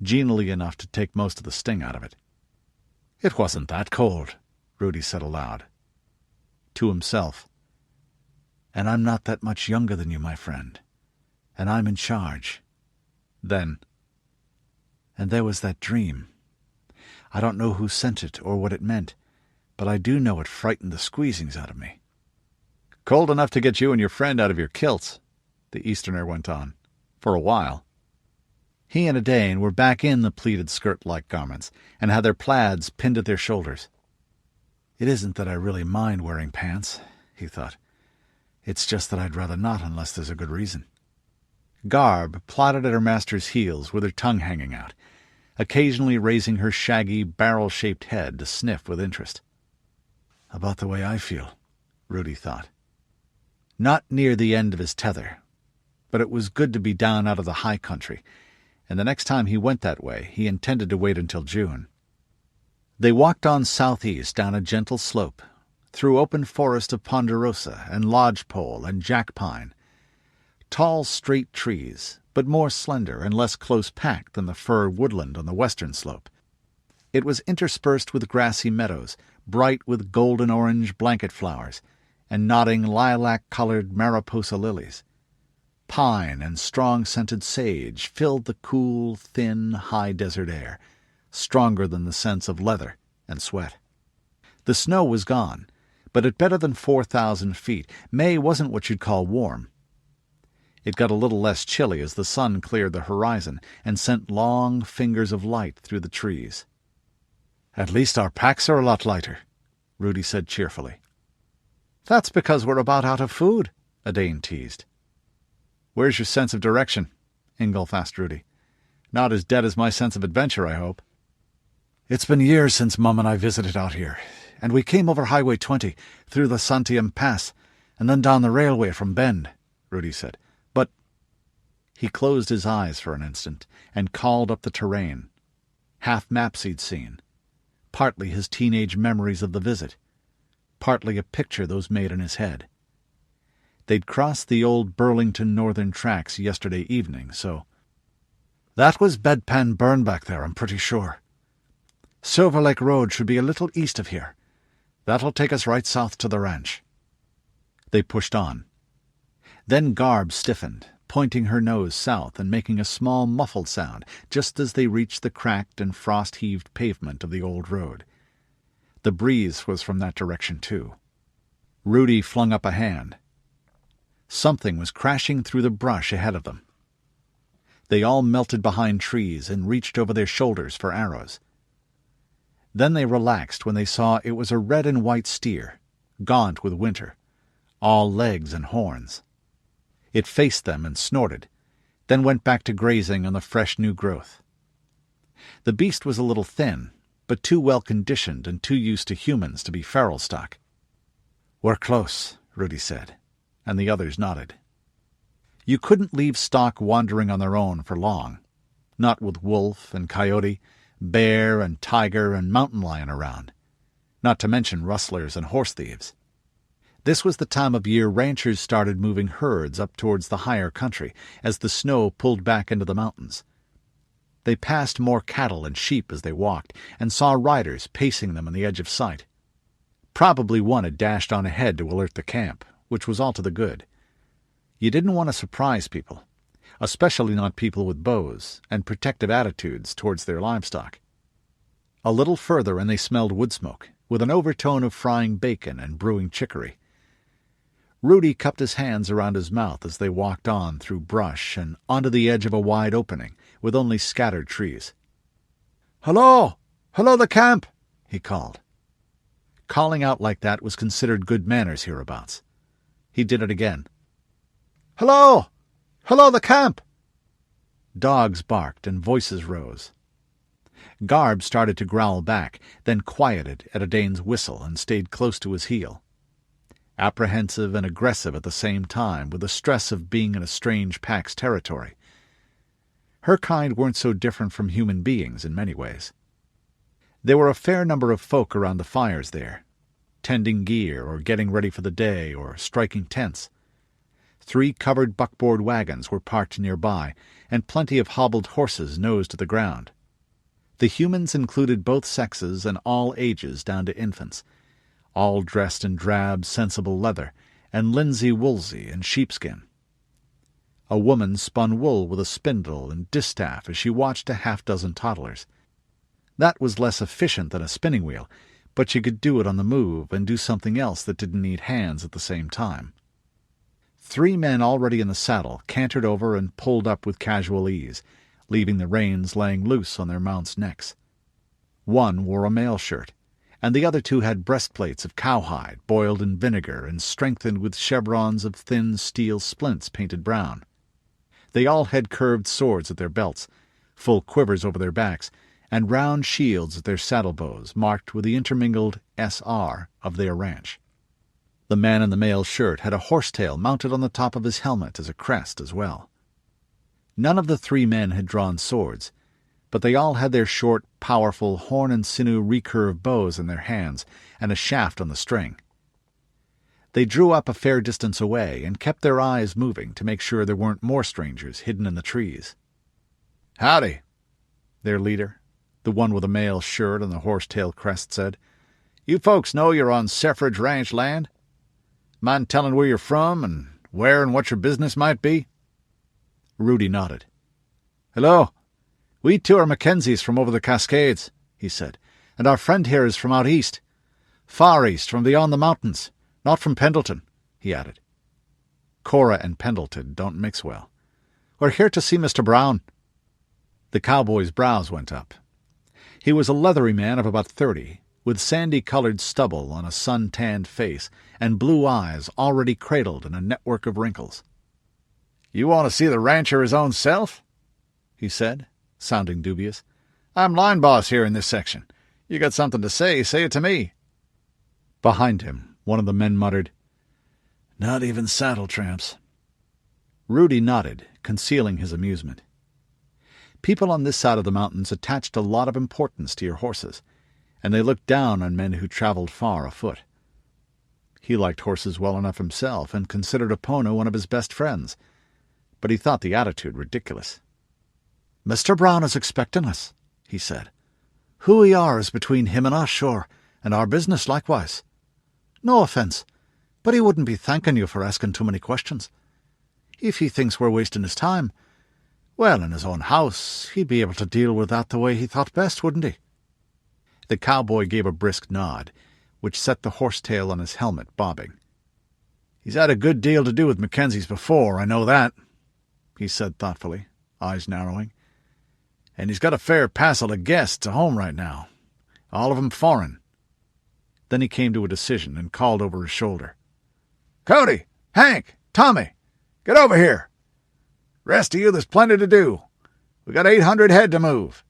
genially enough to take most of the sting out of it. "It wasn't that cold," Rudi said aloud. To himself, "And I'm not that much younger than you, my friend. And I'm in charge." Then, "And there was that dream. I don't know who sent it or what it meant, but I do know it frightened the squeezings out of me." "Cold enough to get you and your friend out of your kilts," the Easterner went on, "for a while." He and Odard were back in the pleated skirt-like garments, and had their plaids pinned at their shoulders. "It isn't that I really mind wearing pants," he thought. "It's just that I'd rather not unless there's a good reason." Garb plodded at her master's heels with her tongue hanging out, occasionally raising her shaggy, barrel-shaped head to sniff with interest. "About the way I feel," Rudi thought. Not near the end of his tether, but it was good to be down out of the high country, and the next time he went that way he intended to wait until June. They walked on southeast down a gentle slope, through open forest of ponderosa and lodgepole and jack-pine, tall straight trees, but more slender and less close-packed than the fir woodland on the western slope. It was interspersed with grassy meadows, bright with golden-orange blanket flowers, and nodding lilac-colored Mariposa lilies. Pine and strong-scented sage filled the cool, thin, high desert air, stronger than the sense of leather and sweat. The snow was gone, but at better than 4,000 feet, May wasn't what you'd call warm. It got a little less chilly as the sun cleared the horizon and sent long fingers of light through the trees. "At least our packs are a lot lighter," Rudi said cheerfully. "That's because we're about out of food," Odard teased. "Where's your sense of direction?" Ingolf asked Rudi. "Not as dead as my sense of adventure, I hope." "It's been years since Mum and I visited out here, and we came over Highway 20 through the Santiam Pass, and then down the railway from Bend," Rudi said. "But—" He closed his eyes for an instant and called up the terrain. Half maps he'd seen. Partly his teenage memories of the visit. Partly a picture those made in his head. They'd crossed the old Burlington Northern tracks yesterday evening, so... "That was Bedpan Burn back there, I'm pretty sure. Silver Lake Road should be a little east of here. That'll take us right south to the ranch." They pushed on. Then Garb stiffened, pointing her nose south and making a small muffled sound just as they reached the cracked and frost-heaved pavement of the old road. The breeze was from that direction, too. Rudi flung up a hand. Something was crashing through the brush ahead of them. They all melted behind trees and reached over their shoulders for arrows. Then they relaxed when they saw it was a red and white steer, gaunt with winter, all legs and horns. It faced them and snorted, then went back to grazing on the fresh new growth. The beast was a little thin, but too well-conditioned and too used to humans to be feral stock. "We're close," Rudi said, and the others nodded. You couldn't leave stock wandering on their own for long, not with wolf and coyote, bear and tiger and mountain lion around, not to mention rustlers and horse thieves. This was the time of year ranchers started moving herds up towards the higher country as the snow pulled back into the mountains. They passed more cattle and sheep as they walked and saw riders pacing them on the edge of sight. Probably one had dashed on ahead to alert the camp, which was all to the good. You didn't want to surprise people, especially not people with bows and protective attitudes towards their livestock. A little further and they smelled wood smoke, with an overtone of frying bacon and brewing chicory. Rudi cupped his hands around his mouth as they walked on through brush and onto the edge of a wide opening with only scattered trees. "Hello! Hello, the camp!" he called. Calling out like that was considered good manners hereabouts. He did it again. "Hello! Hello, the camp!" Dogs barked and voices rose. Garb started to growl back, then quieted at Adain's whistle and stayed close to his heel. Apprehensive and aggressive at the same time, with the stress of being in a strange pack's territory. Her kind weren't so different from human beings in many ways. There were a fair number of folk around the fires there, tending gear or getting ready for the day or striking tents. 3 covered buckboard wagons were parked nearby, and plenty of hobbled horses nosed to the ground. The humans included both sexes and all ages down to infants, all dressed in drab, sensible leather, and linsey-woolsey and sheepskin. A woman spun wool with a spindle and distaff as she watched a half-dozen toddlers. That was less efficient than a spinning wheel, but she could do it on the move and do something else that didn't need hands at the same time. 3 men already in the saddle cantered over and pulled up with casual ease, leaving the reins laying loose on their mounts' necks. One wore a mail shirt, and the other 2 had breastplates of cowhide boiled in vinegar and strengthened with chevrons of thin steel splints painted brown. They all had curved swords at their belts, full quivers over their backs, and round shields at their saddle bows marked with the intermingled SR of their ranch. The man in the mail shirt had a horsetail mounted on the top of his helmet as a crest as well. None of the 3 men had drawn swords, but they all had their short, powerful, horn-and-sinew recurve bows in their hands and a shaft on the string. They drew up a fair distance away and kept their eyes moving to make sure there weren't more strangers hidden in the trees. "Howdy," their leader, the one with the mail shirt and the horsetail crest, said. "You folks know you're on Suffrage Ranch land? Mind telling where you're from and where and what your business might be?" Rudi nodded. "Hello. We 2 are Mackenzies from over the Cascades," he said, "and our friend here is from out east. Far east, from beyond the mountains. Not from Pendleton," he added. Cora and Pendleton don't mix well. "We're here to see Mr. Brown." The cowboy's brows went up. He was a leathery man of about 30, with sandy-colored stubble on a sun-tanned face and blue eyes already cradled in a network of wrinkles. "You want to see the rancher his own self?" he said, sounding dubious. "I'm line boss here in this section. You got something to say it to me." Behind him, one of the men muttered, Not even saddle tramps. Rudi nodded, concealing his amusement. People on this side of the mountains attached a lot of importance to your horses, and they looked down on men who travelled far afoot. He liked horses well enough himself and considered Epona one of his best friends, but he thought the attitude ridiculous. "Mr. Brown is expecting us," he said. "Who he are is between him and us, sure, and our business likewise. No offence, but he wouldn't be thanking you for asking too many questions. If he thinks we're wasting his time, well, in his own house, he'd be able to deal with that the way he thought best, wouldn't he?" The cowboy gave a brisk nod, which set the horsetail on his helmet bobbing. "He's had a good deal to do with Mackenzie's before, I know that," he said thoughtfully, eyes narrowing. "And he's got a fair passel of guests at home right now, all of 'em foreign." Then he came to a decision and called over his shoulder. "Cody! Hank! Tommy! Get over here! Rest of you, there's plenty to do. We got 800 head to move."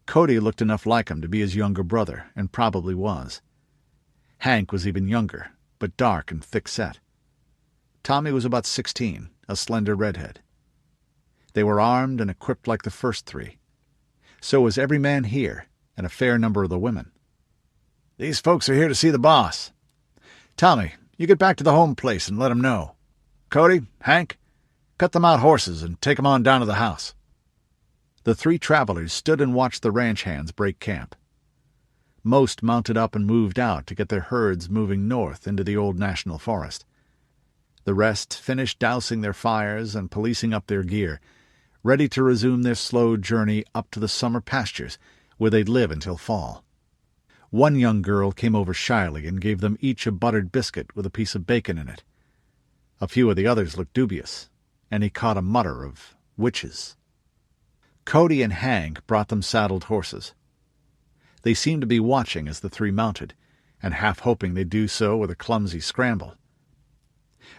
Cody looked enough like him to be his younger brother, and probably was. Hank was even younger, but dark and thick-set. Tommy was about 16, a slender redhead. They were armed and equipped like the first three. So was every man here, and a fair number of the women. "These folks are here to see the boss. Tommy, you get back to the home place and let 'em know. Cody, Hank, cut them out horses and take 'em on down to the house." The three travelers stood and watched the ranch hands break camp. Most mounted up and moved out to get their herds moving north into the old national forest. The rest finished dousing their fires and policing up their gear, ready to resume their slow journey up to the summer pastures where they'd live until fall. One young girl came over shyly and gave them each a buttered biscuit with a piece of bacon in it. A few of the others looked dubious, and he caught a mutter of witches. Cody and Hank brought them saddled horses. They seemed to be watching as the three mounted, and half hoping they'd do so with a clumsy scramble.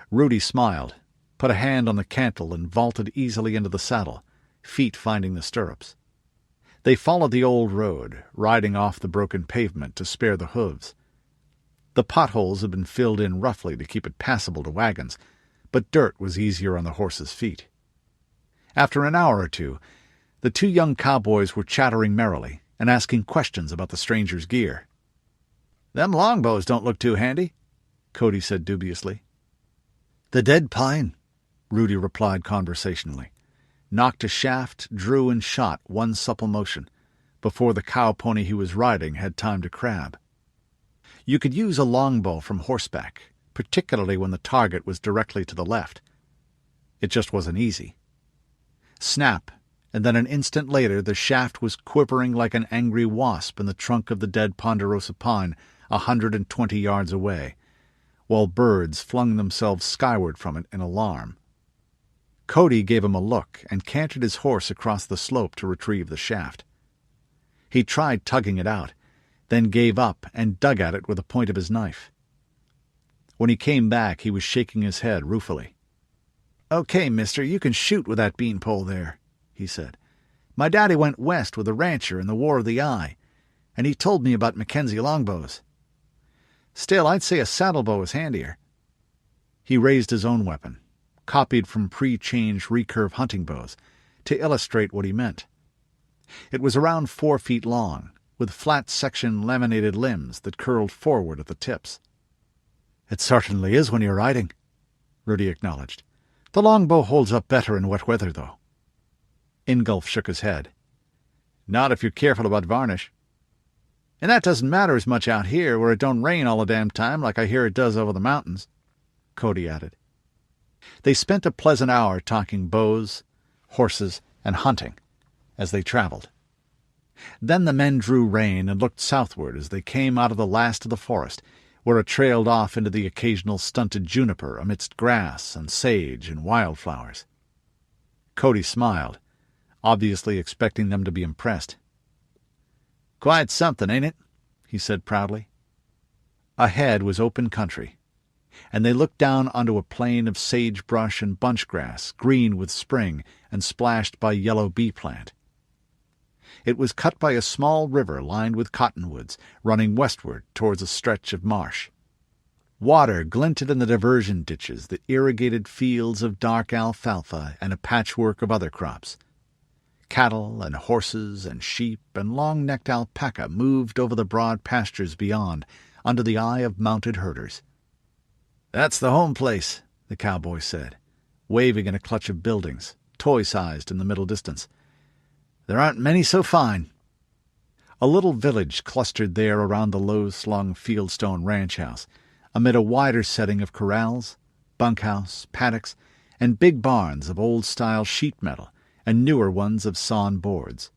Rudi smiled, put a hand on the cantle, and vaulted easily into the saddle, feet finding the stirrups. They followed the old road, riding off the broken pavement to spare the hooves. The potholes had been filled in roughly to keep it passable to wagons, but dirt was easier on the horses' feet. After an hour or two, the two young cowboys were chattering merrily and asking questions about the stranger's gear. "Them longbows don't look too handy," Cody said dubiously. "The dead pine," Rudi replied conversationally, knocked a shaft, drew and shot one supple motion, before the cow-pony he was riding had time to crab. You could use a longbow from horseback, particularly when the target was directly to the left. It just wasn't easy. Snap, and then an instant later the shaft was quivering like an angry wasp in the trunk of the dead ponderosa pine 120 yards away, while birds flung themselves skyward from it in alarm. Cody gave him a look and cantered his horse across the slope to retrieve the shaft. He tried tugging it out, then gave up and dug at it with the point of his knife. When he came back, he was shaking his head ruefully. "Okay, mister, you can shoot with that beanpole there," he said. "My daddy went west with a rancher in the War of the Eye, and he told me about Mackenzie longbows. Still, I'd say a saddlebow is handier." He raised his own weapon, copied from pre-changed recurve hunting bows, to illustrate what he meant. It was around 4 feet long, with flat-section laminated limbs that curled forward at the tips. "It certainly is when you're riding," Rudi acknowledged. "The longbow holds up better in wet weather, though." Ingolf shook his head. "Not if you're careful about varnish. And that doesn't matter as much out here, where it don't rain all the damn time like I hear it does over the mountains," Cody added. They spent a pleasant hour talking bows, horses, and hunting as they traveled. Then the men drew rein and looked southward as they came out of the last of the forest, where it trailed off into the occasional stunted juniper amidst grass and sage and wildflowers. Cody smiled, obviously expecting them to be impressed. "Quite something, ain't it?" he said proudly. Ahead was open country, and they looked down onto a plain of sagebrush and bunchgrass, green with spring and splashed by yellow bee-plant. It was cut by a small river lined with cottonwoods, running westward towards a stretch of marsh. Water glinted in the diversion ditches that irrigated fields of dark alfalfa and a patchwork of other crops. Cattle and horses and sheep and long-necked alpaca moved over the broad pastures beyond, under the eye of mounted herders. "That's the home place," the cowboy said, waving at a clutch of buildings, toy-sized in the middle distance. "There aren't many so fine." A little village clustered there around the low-slung fieldstone ranch house, amid a wider setting of corrals, bunkhouse, paddocks, and big barns of old-style sheet metal and newer ones of sawn boards.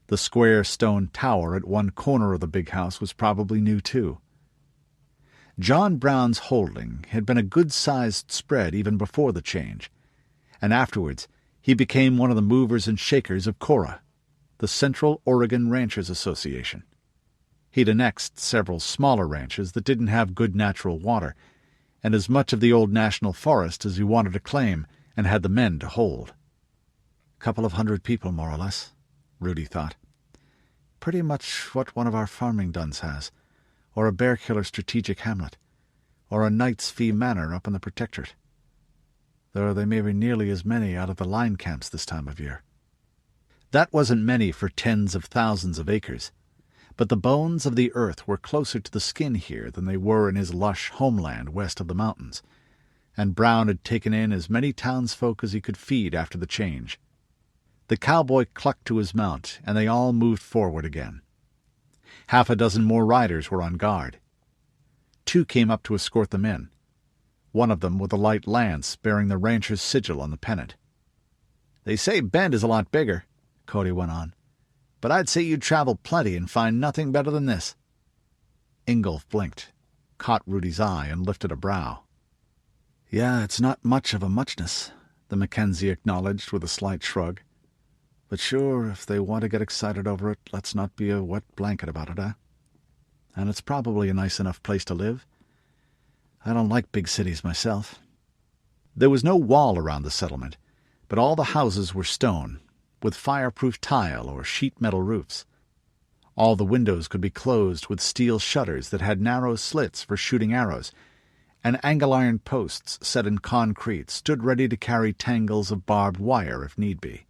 The square stone tower at one corner of the big house was probably new, too. John Brown's holding had been a good-sized spread even before the change, and afterwards he became one of the movers and shakers of CORA, the Central Oregon Ranchers Association. He'd annexed several smaller ranches that didn't have good natural water, and as much of the old national forest as he wanted to claim and had the men to hold. Couple of 100 people, more or less, Rudi thought. Pretty much what one of our farming duns has, or a bear-killer strategic hamlet, or a knight's fee manor up in the Protectorate. Though they may be nearly as many out of the line camps this time of year. That wasn't many for tens of thousands of acres, but the bones of the earth were closer to the skin here than they were in his lush homeland west of the mountains, and Brown had taken in as many townsfolk as he could feed after the change. The cowboy clucked to his mount, and they all moved forward again. Half a dozen more riders were on guard. 2 came up to escort them in, one of them with a light lance bearing the rancher's sigil on the pennant. "They say Bend is a lot bigger," Cody went on, "but I'd say you'd travel plenty and find nothing better than this." Ingolf blinked, caught Rudi's eye, and lifted a brow. "Yeah, it's not much of a muchness," the Mackenzie acknowledged with a slight shrug. "But sure, if they want to get excited over it, let's not be a wet blanket about it, eh? And it's probably a nice enough place to live. I don't like big cities myself." There was no wall around the settlement, but all the houses were stone, with fireproof tile or sheet metal roofs. All the windows could be closed with steel shutters that had narrow slits for shooting arrows, and angle-iron posts set in concrete stood ready to carry tangles of barbed wire if need be.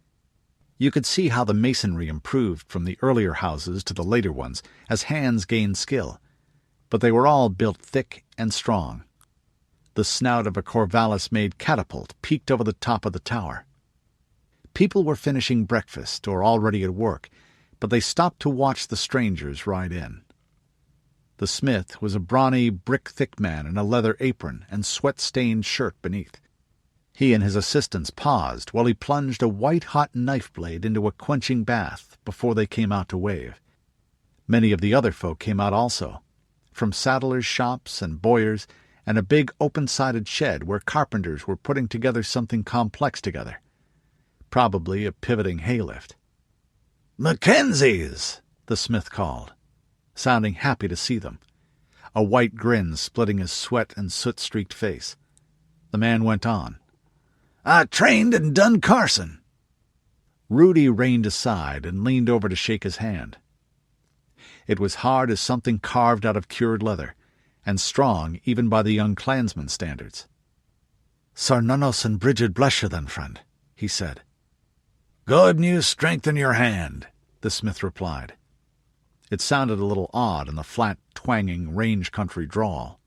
You could see how the masonry improved from the earlier houses to the later ones as hands gained skill, but they were all built thick and strong. The snout of a Corvallis-made catapult peeked over the top of the tower. People were finishing breakfast or already at work, but they stopped to watch the strangers ride in. The smith was a brawny, brick-thick man in a leather apron and sweat-stained shirt beneath. He and his assistants paused while he plunged a white-hot knife blade into a quenching bath before they came out to wave. Many of the other folk came out also, from saddlers' shops and bowyers, and a big open-sided shed where carpenters were putting together something complex together. Probably a pivoting hay lift. "Mackenzies!" the smith called, sounding happy to see them, a white grin splitting his sweat and soot-streaked face. The man went on. "I trained in Dun Carson." Rudi reined aside and leaned over to shake his hand. It was hard as something carved out of cured leather, and strong even by the young clansman's standards. "Sir Nunnos and Bridget bless you then, friend," he said. "God news strengthen your hand," the smith replied. It sounded a little odd in the flat, twanging, range-country drawl.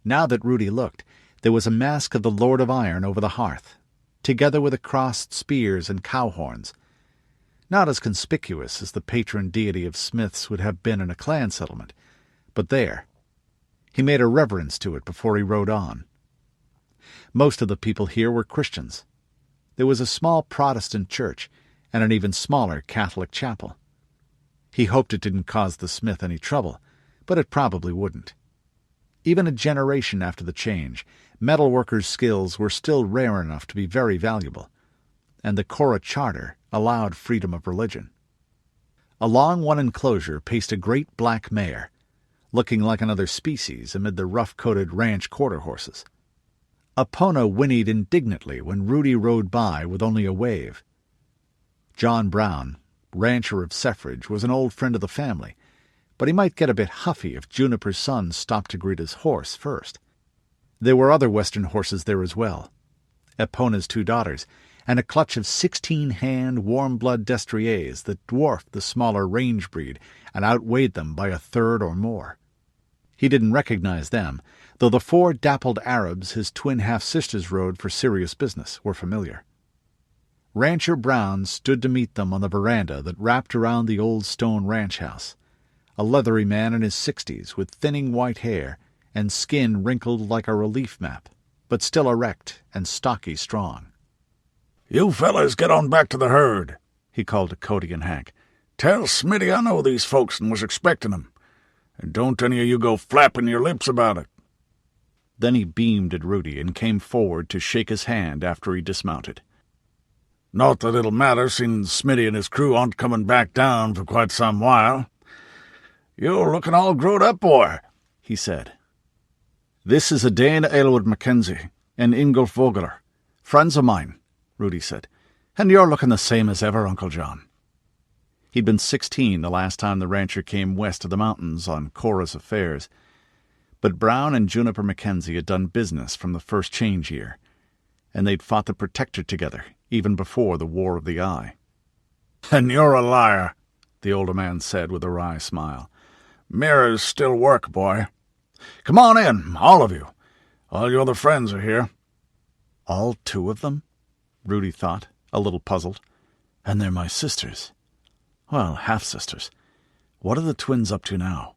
Now that Rudi looked, there was a mask of the Lord of Iron over the hearth, together with the crossed spears and cow horns. Not as conspicuous as the patron deity of smiths would have been in a clan settlement, but there. He made a reverence to it before he rode on. Most of the people here were Christians. There was a small Protestant church and an even smaller Catholic chapel. He hoped it didn't cause the smith any trouble, but it probably wouldn't. Even a generation after the change, metalworkers' skills were still rare enough to be very valuable, and the CORA Charter allowed freedom of religion. Along one enclosure paced a great black mare, looking like another species amid the rough-coated ranch quarter horses. Epona whinnied indignantly when Rudi rode by with only a wave. John Brown, rancher of Suffrage, was an old friend of the family, but he might get a bit huffy if Juniper's son stopped to greet his horse first. There were other western horses there as well, Epona's 2 daughters, and a clutch of 16-hand warm-blood destriers that dwarfed the smaller range breed and outweighed them by a third or more. He didn't recognize them, though the 4 dappled Arabs his twin half-sisters rode for serious business were familiar. Rancher Brown stood to meet them on the veranda that wrapped around the old stone ranch house, a leathery man in his 60s with thinning white hair and skin wrinkled like a relief map, but still erect and stocky strong. "You fellas get on back to the herd," he called to Cody and Hank. "Tell Smitty I know these folks and was expecting 'em. And don't any of you go flapping your lips about it." Then he beamed at Rudi and came forward to shake his hand after he dismounted. "Not that it'll matter, seeing Smitty and his crew aren't coming back down for quite some while. You're looking all growed up, boy," he said. "This is Dane Aylward Mackenzie and Ingolf Vogler, friends of mine," Rudi said. "And you're looking the same as ever, Uncle John." He'd been 16 the last time the rancher came west of the mountains on chorus affairs, but Brown and Juniper Mackenzie had done business from the first change year, and they'd fought the Protector together even before the War of the Eye. "And you're a liar," the older man said with a wry smile. "Mirrors still work, boy. Come on in, all of you. All your other friends are here." "All 2 of them?" Rudi thought, a little puzzled. "And they're my sisters. Well, half-sisters. What are the twins up to now?"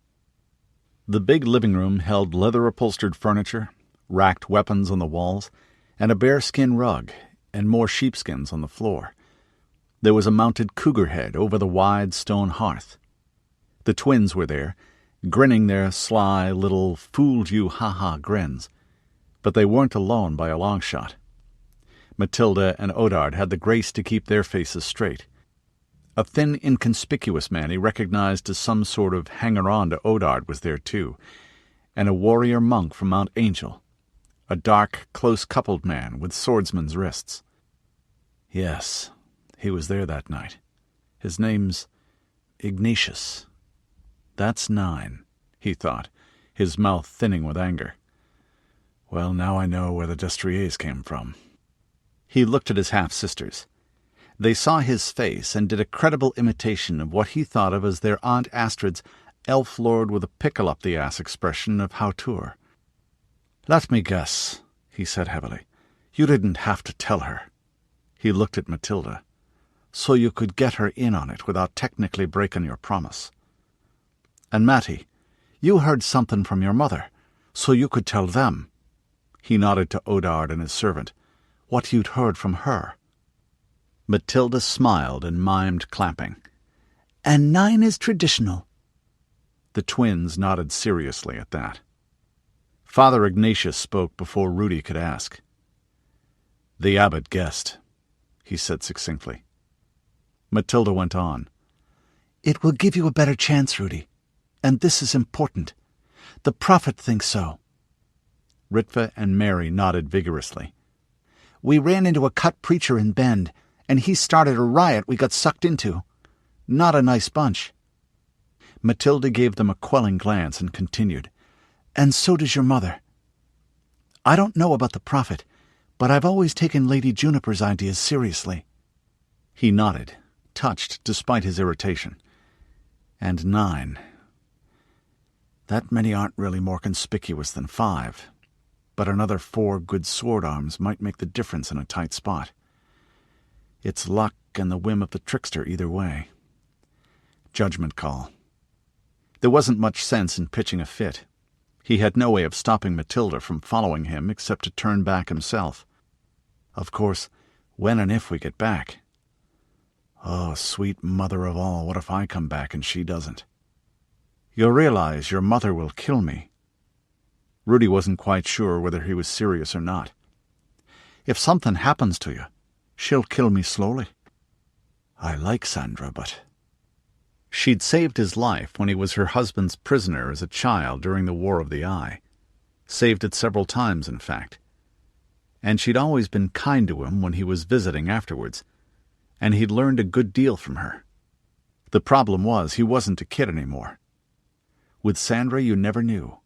The big living room held leather-upholstered furniture, racked weapons on the walls, and a bearskin rug, and more sheepskins on the floor. There was a mounted cougar head over the wide stone hearth. The twins were there, grinning their sly little fooled-you-ha-ha grins, but they weren't alone by a long shot. Mathilda and Odard had the grace to keep their faces straight. A thin, inconspicuous man he recognized as some sort of hanger-on to Odard was there too, and a warrior monk from Mount Angel, a dark, close-coupled man with swordsman's wrists. Yes, he was there that night. His name's Ignatius. That's 9, he thought, his mouth thinning with anger. Well, now I know where the destriers came from. He looked at his half-sisters. They saw his face and did a credible imitation of what he thought of as their Aunt Astrid's elf lord with a pickle-up-the-ass expression of hauteur. "Let me guess," he said heavily. "You didn't have to tell her." He looked at Mathilda. "So you could get her in on it without technically breaking your promise. And Matty, you heard something from your mother, so you could tell them." He nodded to Odard and his servant. "What you'd heard from her." Mathilda smiled and mimed clapping. "And 9 is traditional." The twins nodded seriously at that. Father Ignatius spoke before Rudi could ask. "The abbot guessed," he said succinctly. Mathilda went on. "It will give you a better chance, Rudi. And this is important. The prophet thinks so." Ritva and Mary nodded vigorously. "We ran into a cut preacher in Bend, and he started a riot we got sucked into. Not a nice bunch." Mathilda gave them a quelling glance and continued. "And so does your mother. I don't know about the prophet, but I've always taken Lady Juniper's ideas seriously." He nodded, touched despite his irritation. "And 9. That many aren't really more conspicuous than 5, but another 4 good sword arms might make the difference in a tight spot. It's luck and the whim of the trickster either way. Judgment call." There wasn't much sense in pitching a fit. He had no way of stopping Mathilda from following him except to turn back himself. "Of course, when and if we get back. Oh, sweet mother of all, what if I come back and she doesn't? You'll realize your mother will kill me." Rudi wasn't quite sure whether he was serious or not. "If something happens to you, she'll kill me slowly. I like Sandra, but—" She'd saved his life when he was her husband's prisoner as a child during the War of the Eye. Saved it several times, in fact. And she'd always been kind to him when he was visiting afterwards, and he'd learned a good deal from her. The problem was he wasn't a kid anymore. With Sandra you never knew.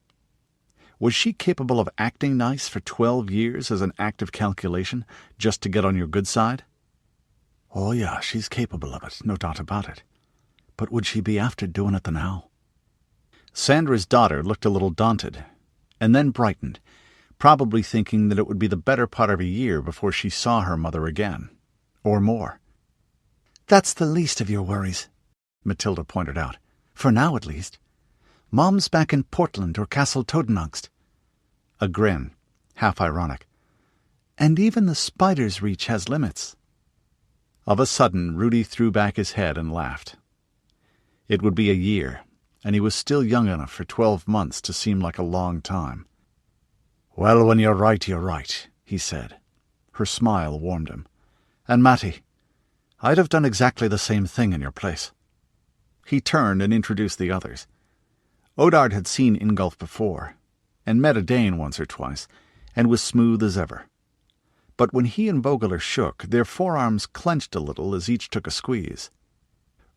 Was she capable of acting nice for 12 years as an act of calculation, just to get on your good side? Oh, yeah, she's capable of it, no doubt about it. But would she be after doing it the now? Sandra's daughter looked a little daunted, and then brightened, probably thinking that it would be the better part of a year before she saw her mother again, or more. That's the least of your worries, Mathilda pointed out, for now at least. Mom's back in Portland or Castle Todenangst. A grin, half ironic. And even the spider's reach has limits. Of a sudden, Rudi threw back his head and laughed. It would be a year, and he was still young enough for 12 months to seem like a long time. Well, when you're right, he said. Her smile warmed him. And Matty, I'd have done exactly the same thing in your place. He turned and introduced the others. Odard had seen Ingolf before, and met a Dane once or twice, and was smooth as ever. But when he and Vogler shook, their forearms clenched a little as each took a squeeze.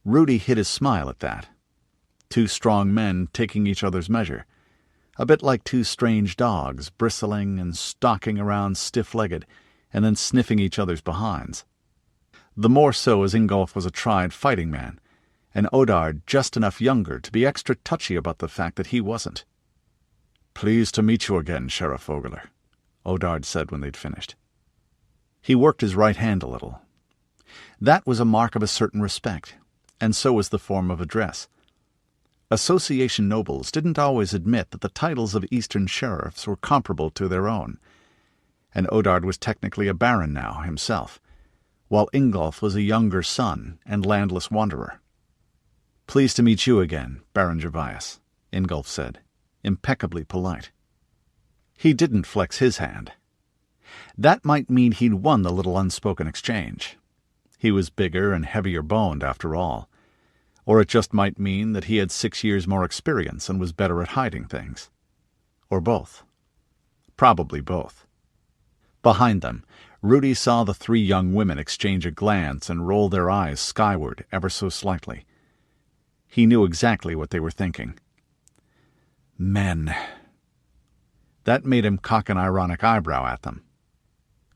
Rudi hid his smile at that. Two strong men taking each other's measure, a bit like two strange dogs, bristling and stalking around stiff-legged, and then sniffing each other's behinds. The more so as Ingolf was a tried fighting man, and Odard just enough younger to be extra touchy about the fact that he wasn't. "Pleased to meet you again, Sheriff Vogler," Odard said when they'd finished. He worked his right hand a little. That was a mark of a certain respect, and so was the form of address. Association nobles didn't always admit that the titles of Eastern sheriffs were comparable to their own, and Odard was technically a baron now himself, while Ingolf was a younger son and landless wanderer. "Pleased to meet you again, Baron Gervais," Ingolf said, impeccably polite. He didn't flex his hand. That might mean he'd won the little unspoken exchange. He was bigger and heavier boned, after all. Or it just might mean that he had 6 years more experience and was better at hiding things. Or both. Probably both. Behind them, Rudi saw the 3 young women exchange a glance and roll their eyes skyward ever so slightly. He knew exactly what they were thinking. Men. That made him cock an ironic eyebrow at them.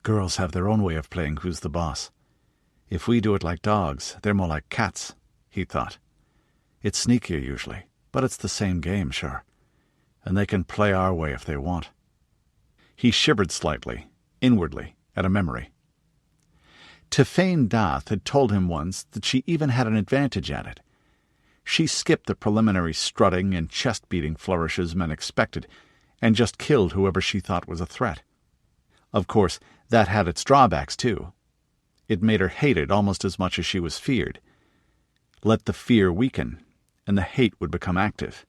Girls have their own way of playing who's the boss. If we do it like dogs, they're more like cats, he thought. It's sneakier usually, but it's the same game, sure. And they can play our way if they want. He shivered slightly, inwardly, at a memory. Tifain Dath had told him once that she even had an advantage at it. She skipped the preliminary strutting and chest-beating flourishes men expected, and just killed whoever she thought was a threat. Of course, that had its drawbacks, too. It made her hated almost as much as she was feared. Let the fear weaken, and the hate would become active.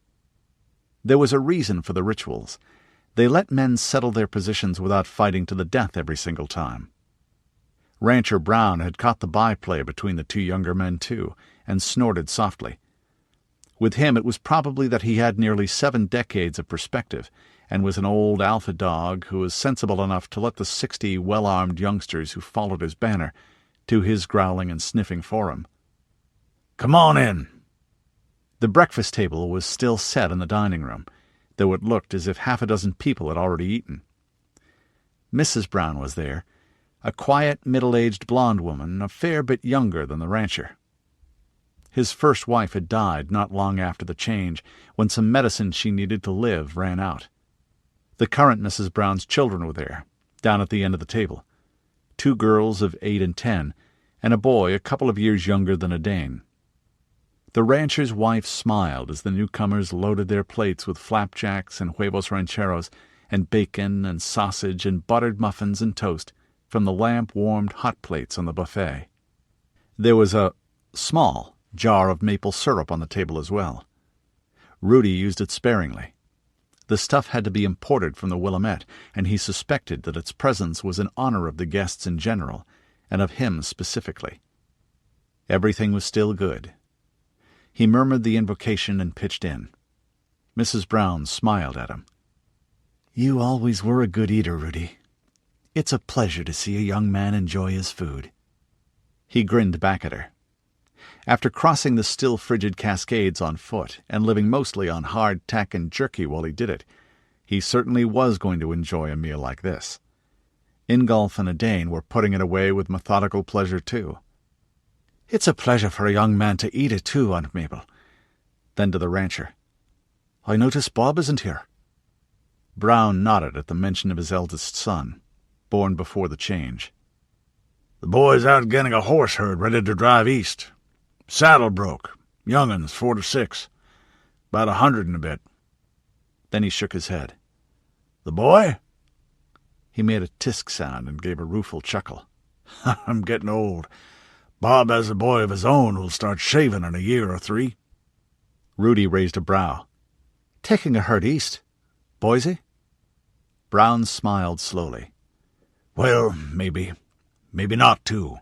There was a reason for the rituals. They let men settle their positions without fighting to the death every single time. Rancher Brown had caught the byplay between the 2 younger men, too, and snorted softly. With him it was probably that he had nearly 7 decades of perspective, and was an old alpha dog who was sensible enough to let the 60 well-armed youngsters who followed his banner do his growling and sniffing for him. "Come on in." The breakfast table was still set in the dining room, though it looked as if 6 people had already eaten. Mrs. Brown was there, a quiet, middle-aged blonde woman, a fair bit younger than the rancher. His first wife had died not long after the change, when some medicine she needed to live ran out. The current Mrs. Brown's children were there, down at the end of the table. 2 girls of 8 and 10, and a boy a couple of years younger than a Dane. The rancher's wife smiled as the newcomers loaded their plates with flapjacks and huevos rancheros, and bacon and sausage and buttered muffins and toast from the lamp-warmed hot plates on the buffet. There was a small jar of maple syrup on the table as well. Rudi used it sparingly. The stuff had to be imported from the Willamette, and he suspected that its presence was in honor of the guests in general, and of him specifically. Everything was still good. He murmured the invocation and pitched in. Mrs. Brown smiled at him. "You always were a good eater, Rudi. It's a pleasure to see a young man enjoy his food." He grinned back at her. After crossing the still frigid Cascades on foot and living mostly on hard tack and jerky while he did it, he certainly was going to enjoy a meal like this. Ingolf and Odane were putting it away with methodical pleasure too. "It's a pleasure for a young man to eat it too, Aunt Mabel." Then to the rancher, "I notice Bob isn't here." Brown nodded at the mention of his eldest son, born before the change. "The boy's out getting a horse herd ready to drive east. Saddle broke. Young'uns, 4 to 6. About 100 and a bit." Then he shook his head. "The boy?" He made a tisk sound and gave a rueful chuckle. "I'm getting old. Bob has a boy of his own who'll start shaving in a year or 3. Rudi raised a brow. "Taking a herd east? Boise?" Brown smiled slowly. "Well, maybe. Maybe not, too.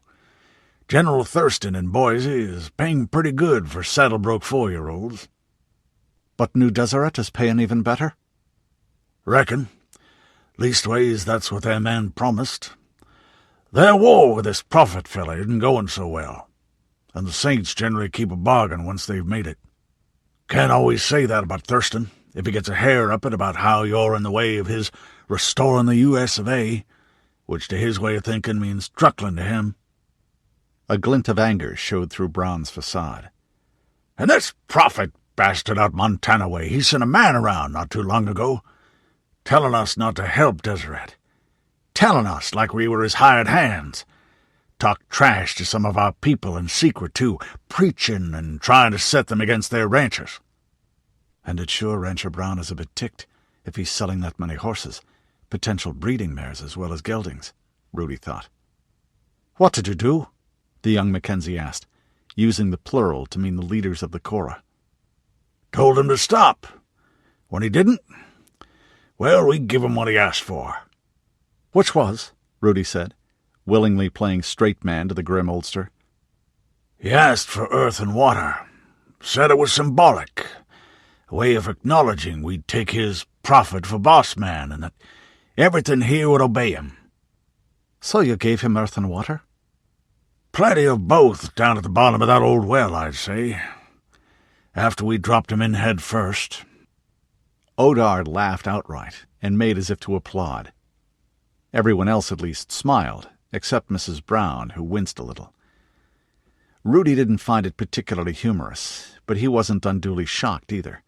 General Thurston in Boise is paying pretty good for saddle-broke 4-year-olds. But New Deseret is paying even better?" "Reckon. Leastways, that's what their man promised. Their war with this prophet fella isn't going so well, and the saints generally keep a bargain once they've made it. Can't always say that about Thurston, if he gets a hair up it about how you're in the way of his restoring the U.S. of A., which to his way of thinking means truckling to him." A glint of anger showed through Brown's facade. "And this prophet bastard out Montana way, he sent a man around not too long ago, telling us not to help Deseret. Telling us like we were his hired hands. Talked trash to some of our people in secret, too, preaching and trying to set them against their ranchers." "And it's sure Rancher Brown is a bit ticked if he's selling that many horses, potential breeding mares as well as geldings," Rudi thought. "What did you do?" the young Mackenzie asked, using the plural to mean the leaders of the Cora. "Told him to stop. When he didn't, well, we give him what he asked for." "Which was?" Rudi said, willingly playing straight man to the grim oldster. "He asked for earth and water. Said it was symbolic, a way of acknowledging we'd take his prophet for boss man and that everything here would obey him." "So you gave him earth and water?" "Plenty of both down at the bottom of that old well, I'd say, after we dropped him in head first." Odard laughed outright and made as if to applaud. Everyone else at least smiled, except Mrs. Brown, who winced a little. Rudi didn't find it particularly humorous, but he wasn't unduly shocked either.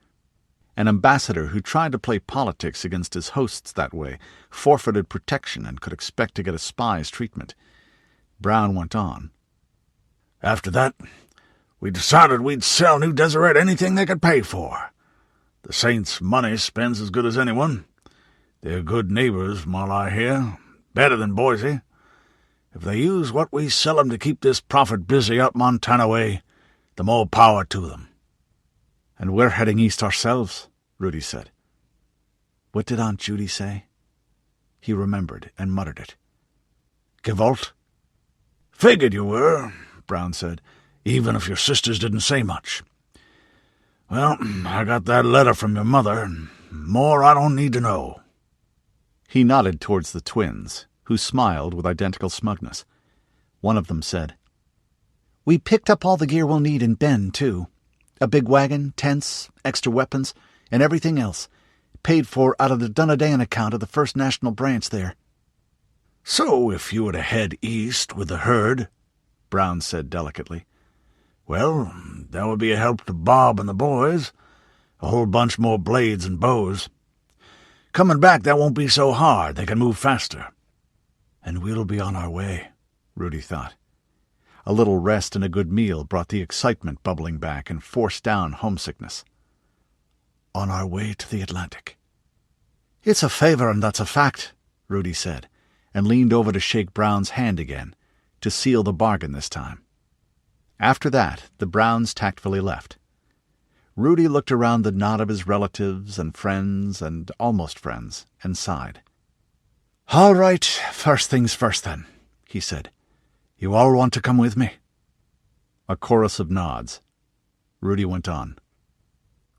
An ambassador who tried to play politics against his hosts that way forfeited protection and could expect to get a spy's treatment. Brown went on. "After that, we decided we'd sell New Deseret anything they could pay for. The saints' money spends as good as anyone. They're good neighbors, from all I hear, better than Boise. If they use what we sell them to keep this prophet busy out Montana way, the more power to them." "And we're heading east ourselves," Rudi said. What did Aunt Judy say? He remembered and muttered it. "Gewalt?" "Figured you were," Brown said, "even if your sisters didn't say much. Well, I got that letter from your mother, and more I don't need to know." He nodded towards the twins, who smiled with identical smugness. One of them said, "We picked up all the gear we'll need in Bend, too. A big wagon, tents, extra weapons, and everything else. Paid for out of the Dunedain account of the First National Branch there." "So if you were to head east with the herd," Brown said delicately, "well, that would be a help to Bob and the boys. A whole bunch more blades and bows. Coming back, that won't be so hard. They can move faster." "And we'll be on our way," Rudi thought. A little rest and a good meal brought the excitement bubbling back and forced down homesickness. "On our way to the Atlantic." "It's a favor, and that's a fact," Rudi said, and leaned over to shake Brown's hand again, to seal the bargain this time. After that, the Browns tactfully left. Rudi looked around the knot of his relatives and friends and almost friends, and sighed. "All right, first things first, then," he said. "You all want to come with me?" A chorus of nods. Rudi went on.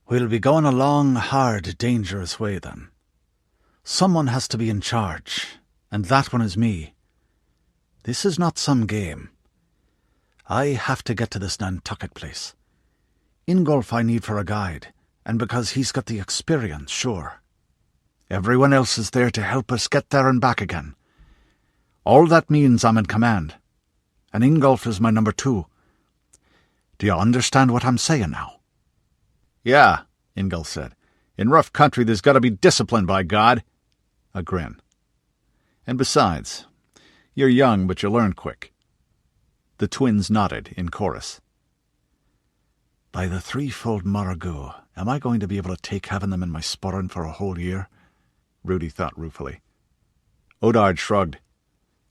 "We'll be going a long, hard, dangerous way, then. Someone has to be in charge, and that one is me. This is not some game. I have to get to this Nantucket place. Ingolf I need for a guide, and because he's got the experience, sure. Everyone else is there to help us get there and back again. All that means I'm in command, and Ingolf is my number 2. Do you understand what I'm saying now?" "Yeah," Ingolf said. "In rough country there's got to be discipline, by God." A grin. "And besides, you're young, but you learn quick." The twins nodded in chorus. By the threefold Morrigo, am I going to be able to take having them in my sporran for a whole year? Rudi thought ruefully. Odard shrugged.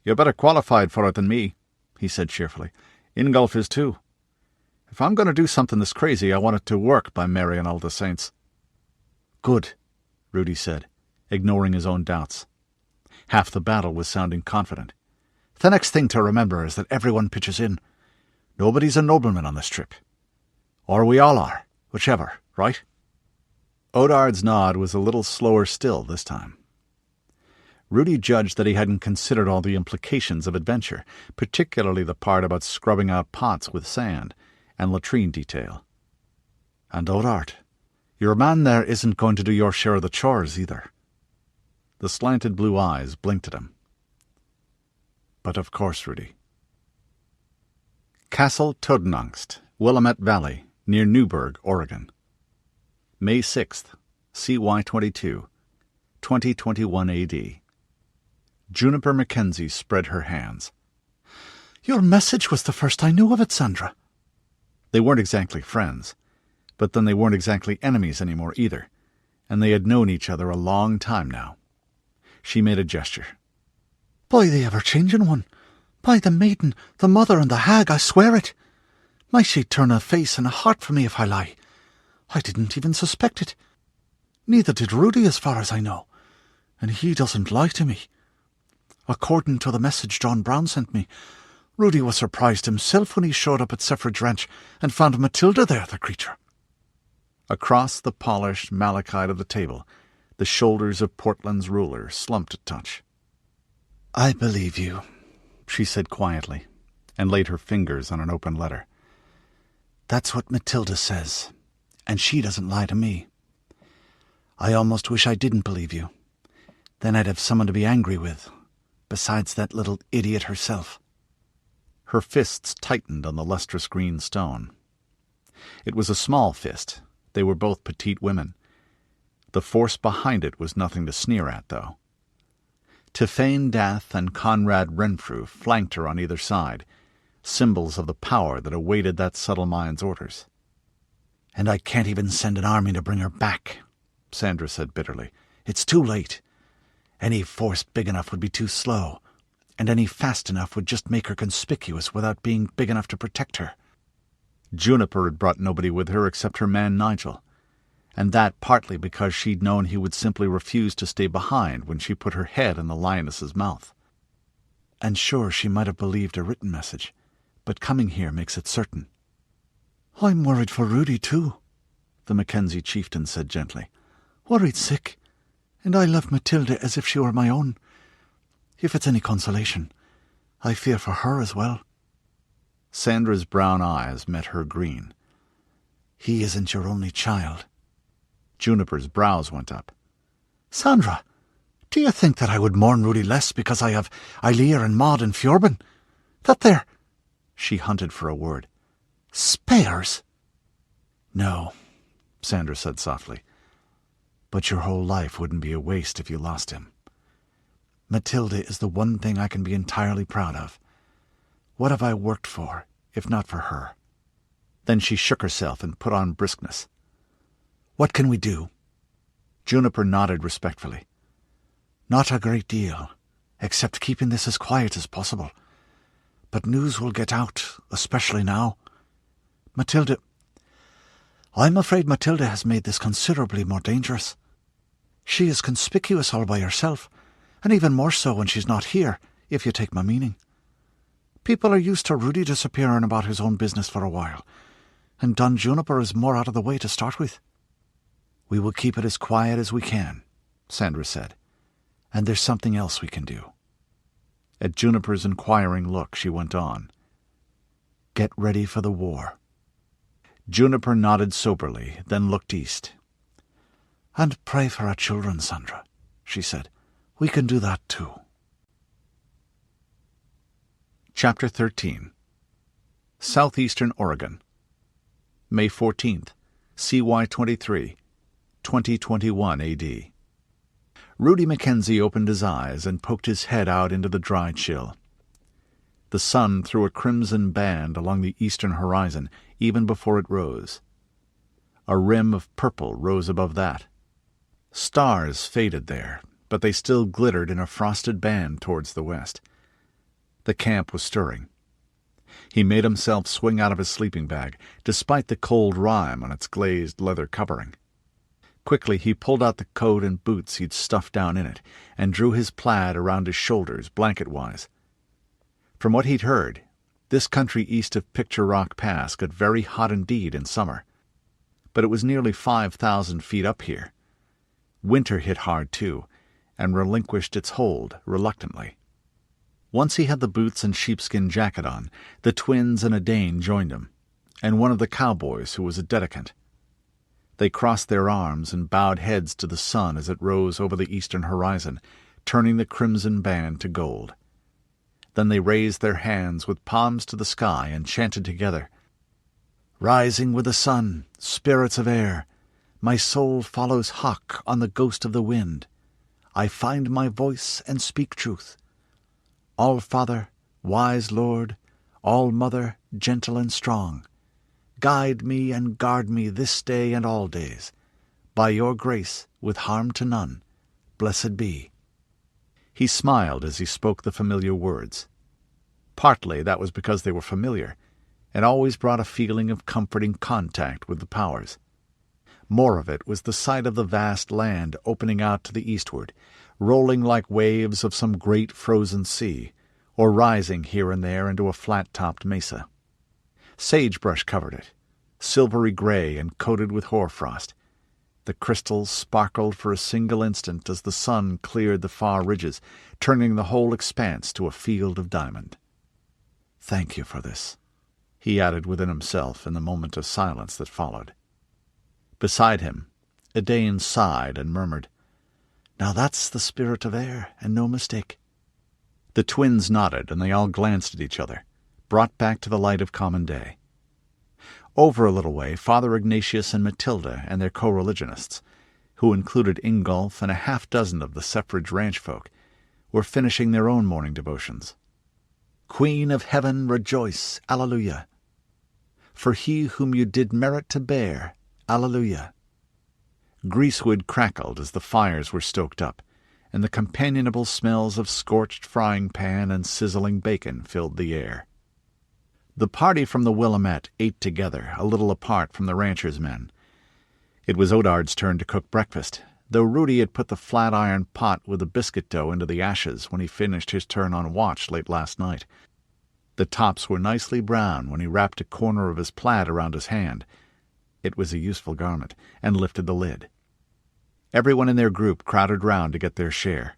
"You're better qualified for it than me," he said cheerfully. "Ingolf is too. If I'm going to do something this crazy, I want it to work, by Mary and all the saints." "Good," Rudi said, ignoring his own doubts. Half the battle was sounding confident. "The next thing to remember is that everyone pitches in. Nobody's a nobleman on this trip. Or we all are, whichever, right?" Odard's nod was a little slower still this time. Rudi judged that he hadn't considered all the implications of adventure, particularly the part about scrubbing out pots with sand and latrine detail. "And Odard, your man there isn't going to do your share of the chores either." The slanted blue eyes blinked at him. "But of course, Rudi." Castle Totenangst, Willamette Valley, near Newberg, Oregon. May 6th, CY22, 2021 AD. Juniper Mackenzie spread her hands. "Your message was the first I knew of it, Sandra." They weren't exactly friends, but then they weren't exactly enemies anymore either, and they had known each other a long time now. She made a gesture. "By the ever-changing one! By the maiden, the mother and the hag, I swear it! Might she turn a face and a heart for me if I lie? I didn't even suspect it. Neither did Rudi, as far as I know, and he doesn't lie to me. According to the message John Brown sent me, Rudi was surprised himself when he showed up at Suffrage Ranch and found Mathilda there, the creature." Across the polished malachite of the table, the shoulders of Portland's ruler slumped a touch. "I believe you," she said quietly, and laid her fingers on an open letter. "That's what Mathilda says, and she doesn't lie to me. I almost wish I didn't believe you. Then I'd have someone to be angry with, besides that little idiot herself." Her fists tightened on the lustrous green stone. It was a small fist. They were both petite women. The force behind it was nothing to sneer at, though. Tifain Dath and Conrad Renfrew flanked her on either side, symbols of the power that awaited that subtle mind's orders. "And I can't even send an army to bring her back," Sandra said bitterly. "It's too late. Any force big enough would be too slow, and any fast enough would just make her conspicuous without being big enough to protect her." Juniper had brought nobody with her except her man Nigel, and that partly because she'd known he would simply refuse to stay behind when she put her head in the lioness's mouth. "And sure, she might have believed a written message, but coming here makes it certain." "I'm worried for Rudi, too," the Mackenzie chieftain said gently. "Worried sick, and I love Mathilda as if she were my own. If it's any consolation, I fear for her as well." Sandra's brown eyes met her green. "He isn't your only child." Juniper's brows went up. "Sandra, do you think that I would mourn Rudi less because I have Eilir and Maud and Fjorben? That they're—" she hunted for a word. "Spares?" "No," Sandra said softly. "But your whole life wouldn't be a waste if you lost him. Mathilda is the one thing I can be entirely proud of. What have I worked for, if not for her?" Then she shook herself and put on briskness. "What can we do?" Juniper nodded respectfully. "Not a great deal, except keeping this as quiet as possible. But news will get out, especially now. I'm afraid Mathilda has made this considerably more dangerous. She is conspicuous all by herself, and even more so when she's not here, if you take my meaning. People are used to Rudi disappearing about his own business for a while, and Don Juniper is more out of the way to start with." "We will keep it as quiet as we can," Sandra said. "And there's something else we can do." At Juniper's inquiring look, she went on. Get ready for the war." Juniper nodded soberly, then looked east. "And pray for our children, Sandra," she said. "We can do that too." Chapter 13. Southeastern Oregon, May 14th, CY 23, 2021 AD. Rudi Mackenzie opened his eyes and poked his head out into the dry chill. The sun threw a crimson band along the eastern horizon even before it rose. A rim of purple rose above that. Stars faded there, but they still glittered in a frosted band towards the west. The camp was stirring. He made himself swing out of his sleeping bag, despite the cold rime on its glazed leather covering. Quickly he pulled out the coat and boots he'd stuffed down in it, and drew his plaid around his shoulders blanket-wise. From what he'd heard, this country east of Picture Rock Pass got very hot indeed in summer. But it was nearly 5,000 feet up here. Winter hit hard, too, and relinquished its hold reluctantly. Once he had the boots and sheepskin jacket on, the twins and a Dane joined him, and one of the cowboys who was a dedicant. They crossed their arms and bowed heads to the sun as it rose over the eastern horizon, turning the crimson band to gold. Then they raised their hands with palms to the sky and chanted together, "Rising with the sun, spirits of air, my soul follows hawk on the ghost of the wind. I find my voice and speak truth. All-Father, wise Lord, All-Mother, gentle and strong, guide me and guard me this day and all days. By your grace, with harm to none, blessed be." He smiled as he spoke the familiar words. Partly that was because they were familiar, and always brought a feeling of comforting contact with the powers. More of it was the sight of the vast land opening out to the eastward, rolling like waves of some great frozen sea, or rising here and there into a flat-topped mesa. Sagebrush covered it, silvery gray and coated with hoarfrost. The crystals sparkled for a single instant as the sun cleared the far ridges, turning the whole expanse to a field of diamond. "Thank you for this," he added within himself in the moment of silence that followed. Beside him, Edain sighed and murmured, "Now that's the spirit of air, and no mistake." The twins nodded, and they all glanced at each other, brought back to the light of common day. Over a little way, Father Ignatius and Mathilda and their co-religionists, who included Ingolf and a half-dozen of the Suffrage ranch folk, were finishing their own morning devotions. "Queen of heaven, rejoice, Alleluia! For he whom you did merit to bear, Alleluia!" Greasewood crackled as the fires were stoked up, and the companionable smells of scorched frying pan and sizzling bacon filled the air. The party from the Willamette ate together, a little apart from the rancher's men. It was Odard's turn to cook breakfast, though Rudi had put the flat-iron pot with the biscuit dough into the ashes when he finished his turn on watch late last night. The tops were nicely brown when he wrapped a corner of his plaid around his hand — it was a useful garment — and lifted the lid. Everyone in their group crowded round to get their share.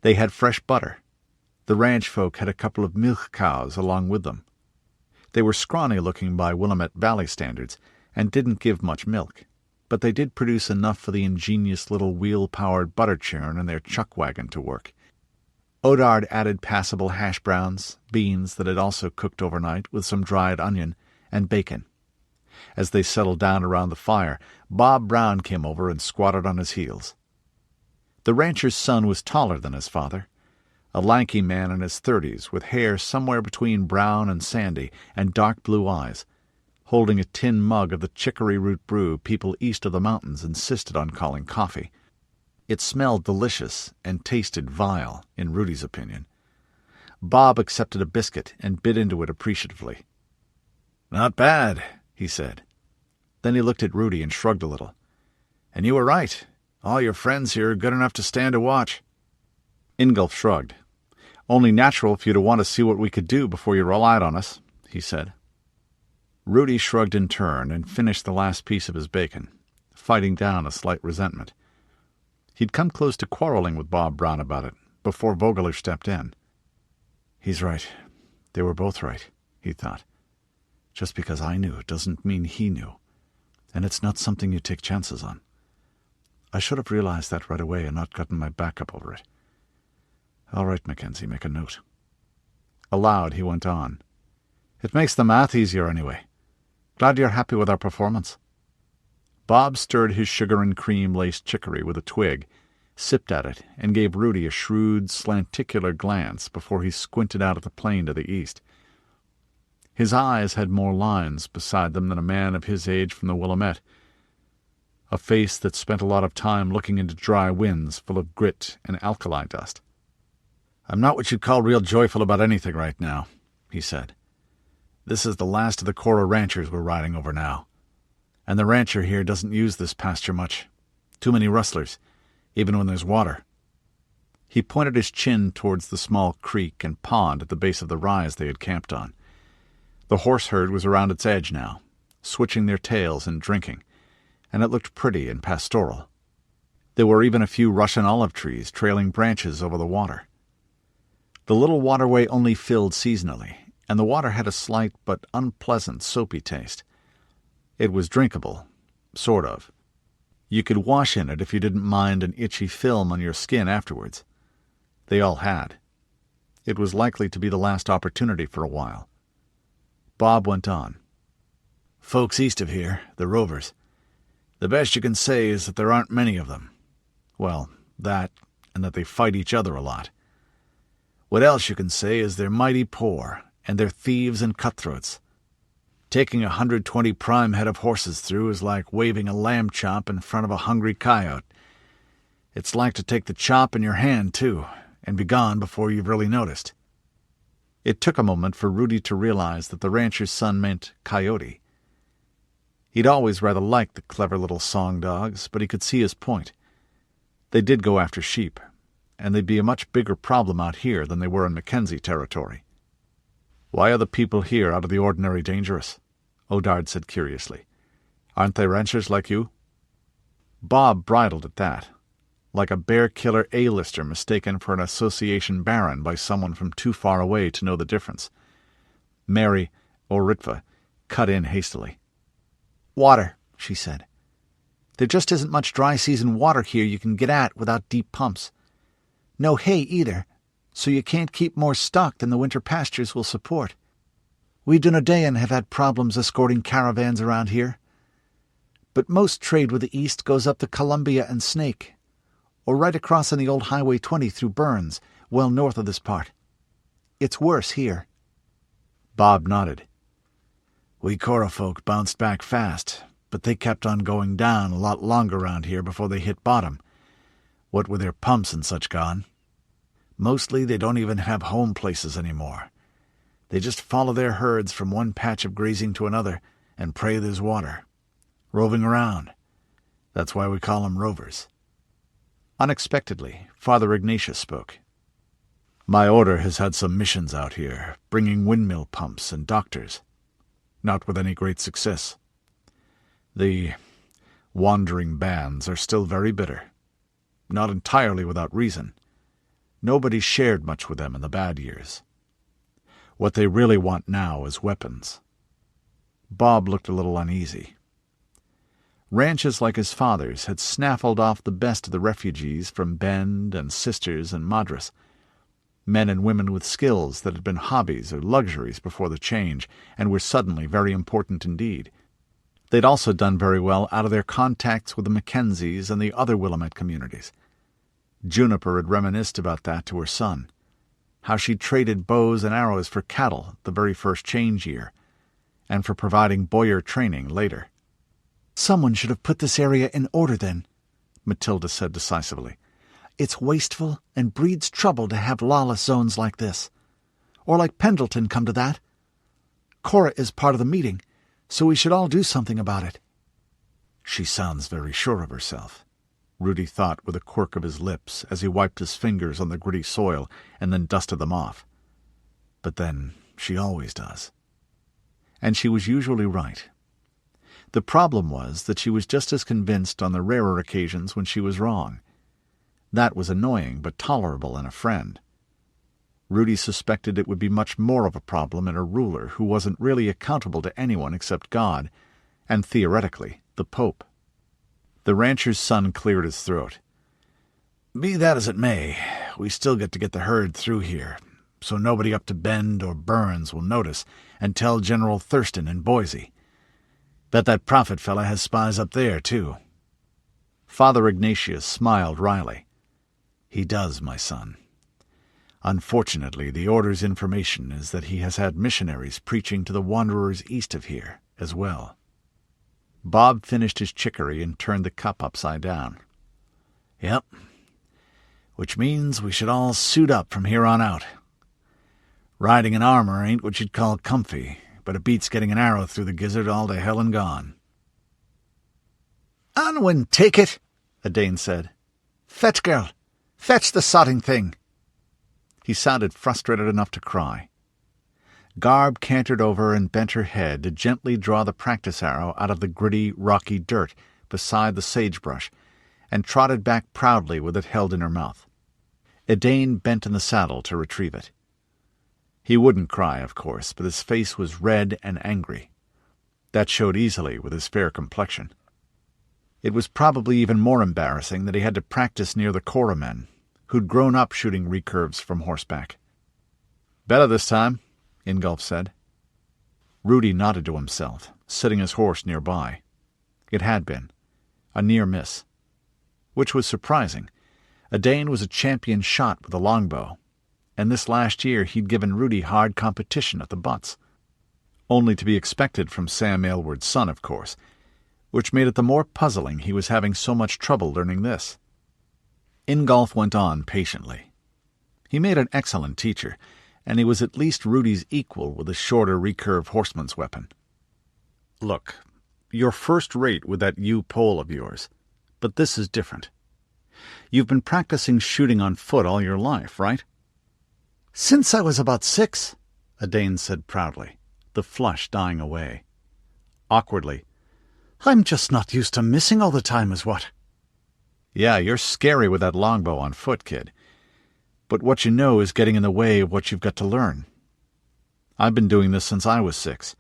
They had fresh butter. The ranch folk had a couple of milk cows along with them. They were scrawny-looking by Willamette Valley standards and didn't give much milk, but they did produce enough for the ingenious little wheel-powered butter churn in their chuck wagon to work. Odard added passable hash browns, beans that had also cooked overnight with some dried onion, and bacon. As they settled down around the fire, Bob Brown came over and squatted on his heels. The rancher's son was taller than his father, a lanky man in his 30s with hair somewhere between brown and sandy and dark blue eyes, holding a tin mug of the chicory root brew people east of the mountains insisted on calling coffee. It smelled delicious and tasted vile, in Rudi's opinion. Bob accepted a biscuit and bit into it appreciatively. "Not bad," he said. Then he looked at Rudi and shrugged a little. "And you were right. All your friends here are good enough to stand a watch." Ingolf shrugged. "Only natural for you to want to see what we could do before you relied on us," he said. Rudi shrugged in turn and finished the last piece of his bacon, fighting down a slight resentment. He'd come close to quarreling with Bob Brown about it before Vogler stepped in. He's right. They were both right, he thought. Just because I knew doesn't mean he knew, and it's not something you take chances on. I should have realized that right away and not gotten my back up over it. All right, Mackenzie, make a note. Aloud, he went on. It makes the math easier anyway. Glad you're happy with our performance. Bob stirred his sugar and cream-laced chicory with a twig, sipped at it, and gave Rudi a shrewd, slanticular glance before he squinted out at the plain to the east. His eyes had more lines beside them than a man of his age from the Willamette, a face that spent a lot of time looking into dry winds full of grit and alkali dust. I'm not what you'd call real joyful about anything right now, he said. This is the last of the Cora ranchers we're riding over now. And the rancher here doesn't use this pasture much. Too many rustlers, even when there's water. He pointed his chin towards the small creek and pond at the base of the rise they had camped on. The horse herd was around its edge now, switching their tails and drinking, and it looked pretty and pastoral. There were even a few Russian olive trees trailing branches over the water. The little waterway only filled seasonally, and the water had a slight but unpleasant soapy taste. It was drinkable, sort of. You could wash in it if you didn't mind an itchy film on your skin afterwards. They all had. It was likely to be the last opportunity for a while. Bob went on. Folks east of here, the Rovers. The best you can say is that there aren't many of them. Well, that, and that they fight each other a lot. What else you can say is they're mighty poor, and they're thieves and cutthroats. Taking 120 prime head of horses through is like waving a lamb chop in front of a hungry coyote. It's like to take the chop in your hand, too, and be gone before you've really noticed. It took a moment for Rudi to realize that the rancher's son meant coyote. He'd always rather liked the clever little song dogs, but he could see his point. They did go after sheep, and they'd be a much bigger problem out here than they were in Mackenzie territory. Why are the people here out of the ordinary dangerous? Odard said curiously. Aren't they ranchers like you? Bob bridled at that, like a bear-killer A-lister mistaken for an association baron by someone from too far away to know the difference. Mary, or Ritva, cut in hastily. Water, she said. There just isn't much dry-season water here you can get at without deep pumps. No hay either, so you can't keep more stock than the winter pastures will support. We Dunedain have had problems escorting caravans around here. But most trade with the east goes up the Columbia and Snake, or right across on the old Highway 20 through Burns, well north of this part. It's worse here. Bob nodded. We Cora folk bounced back fast, but they kept on going down a lot longer around here before they hit bottom, what with their pumps and such gone. Mostly they don't even have home places anymore. They just follow their herds from one patch of grazing to another and pray there's water. Roving around. That's why we call them rovers. Unexpectedly, Father Ignatius spoke. My order has had some missions out here, bringing windmill pumps and doctors. Not with any great success. The wandering bands are still very bitter. Not entirely without reason. Nobody shared much with them in the bad years. What they really want now is weapons. Bob looked a little uneasy. Ranches like his father's had snaffled off the best of the refugees from Bend and Sisters and Madras, men and women with skills that had been hobbies or luxuries before the change and were suddenly very important indeed. They'd also done very well out of their contacts with the Mackenzies and the other Willamette communities. Juniper had reminisced about that to her son, how she'd traded bows and arrows for cattle the very first change year, and for providing boyer training later. Someone should have put this area in order then, Mathilda said decisively. It's wasteful and breeds trouble to have lawless zones like this. Or like Pendleton, come to that. Cora is part of the meeting, so we should all do something about it. She sounds very sure of herself, Rudi thought with a quirk of his lips as he wiped his fingers on the gritty soil and then dusted them off. But then she always does. And she was usually right. The problem was that she was just as convinced on the rarer occasions when she was wrong. That was annoying but tolerable in a friend. Rudi suspected it would be much more of a problem in a ruler who wasn't really accountable to anyone except God, and theoretically, the Pope. The rancher's son cleared his throat. Be that as it may, we still get the herd through here, so nobody up to Bend or Burns will notice and tell General Thurston in Boise. Bet that prophet fella has spies up there, too. Father Ignatius smiled wryly. He does, my son. Unfortunately, the Order's information is that he has had missionaries preaching to the wanderers east of here as well. Bob finished his chicory and turned the cup upside down. Yep. Which means we should all suit up from here on out. Riding in armor ain't what you'd call comfy, but it beats getting an arrow through the gizzard all to hell and gone. "Anwen, take it," a Dane said. "Fetch, girl. Fetch the sodding thing." He sounded frustrated enough to cry. Garb cantered over and bent her head to gently draw the practice arrow out of the gritty, rocky dirt beside the sagebrush, and trotted back proudly with it held in her mouth. Edane bent in the saddle to retrieve it. He wouldn't cry, of course, but his face was red and angry. That showed easily with his fair complexion. It was probably even more embarrassing that he had to practice near the Cora men, who'd grown up shooting recurves from horseback. "Better this time," Ingolf said. Rudi nodded to himself, sitting his horse nearby. It had been. A near miss. Which was surprising. Edane was a champion shot with a longbow, and this last year he'd given Rudi hard competition at the butts. Only to be expected from Sam Aylward's son, of course, which made it the more puzzling he was having so much trouble learning this. Ingolf went on patiently. He made an excellent teacher, and he was at least Rudi's equal with a shorter recurve horseman's weapon. "Look, you're first-rate with that yew pole of yours, but this is different. You've been practicing shooting on foot all your life, right?" "Since I was about 6, Edane said proudly, the flush dying away. Awkwardly, "I'm just not used to missing all the time, is what." "Yeah, you're scary with that longbow on foot, kid. But what you know is getting in the way of what you've got to learn. I've been doing this since I was 6.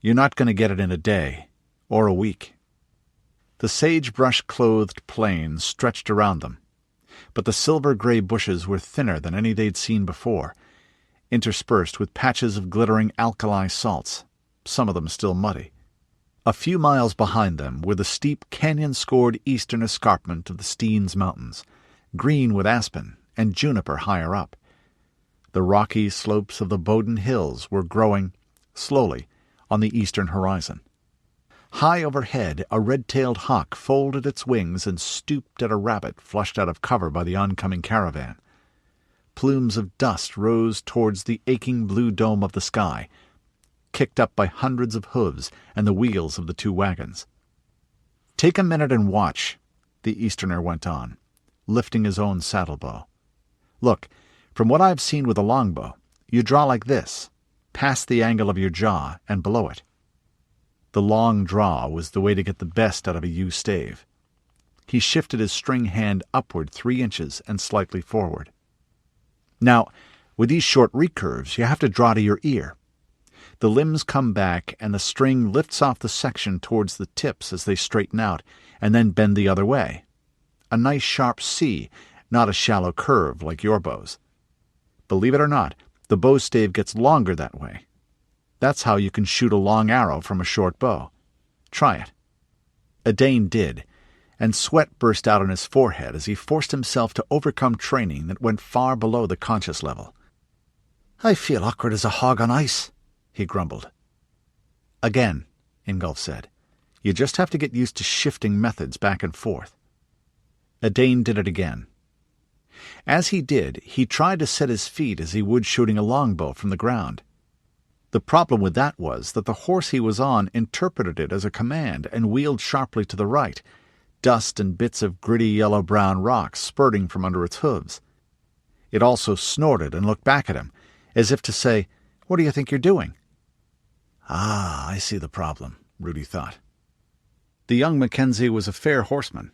You're not going to get it in a day, or a week." The sagebrush-clothed plain stretched around them, but the silver-gray bushes were thinner than any they'd seen before, interspersed with patches of glittering alkali salts, some of them still muddy. A few miles behind them were the steep canyon-scored eastern escarpment of the Steens Mountains, green with aspen and juniper higher up. The rocky slopes of the Bowden Hills were growing, slowly, on the eastern horizon. High overhead, a red-tailed hawk folded its wings and stooped at a rabbit flushed out of cover by the oncoming caravan. Plumes of dust rose towards the aching blue dome of the sky, kicked up by hundreds of hooves and the wheels of the 2 wagons. "Take a minute and watch," the Easterner went on, lifting his own saddle-bow. "Look, from what I've seen with a longbow, you draw like this, past the angle of your jaw and below it." The long draw was the way to get the best out of a yew stave. He shifted his string hand upward 3 inches and slightly forward. "Now, with these short recurves, you have to draw to your ear. The limbs come back and the string lifts off the section towards the tips as they straighten out and then bend the other way. A nice sharp C, not a shallow curve like your bows. Believe it or not, the bow stave gets longer that way. That's how you can shoot a long arrow from a short bow. Try it." Edane did, and sweat burst out on his forehead as he forced himself to overcome training that went far below the conscious level. "I feel awkward as a hog on ice," he grumbled. "Again," Ingolf said, "you just have to get used to shifting methods back and forth." Edane did it again. As he did, he tried to set his feet as he would shooting a longbow from the ground. The problem with that was that the horse he was on interpreted it as a command and wheeled sharply to the right, dust and bits of gritty yellow-brown rock spurting from under its hooves. It also snorted and looked back at him, as if to say, "What do you think you're doing?" "Ah, I see the problem," Rudi thought. The young Mackenzie was a fair horseman.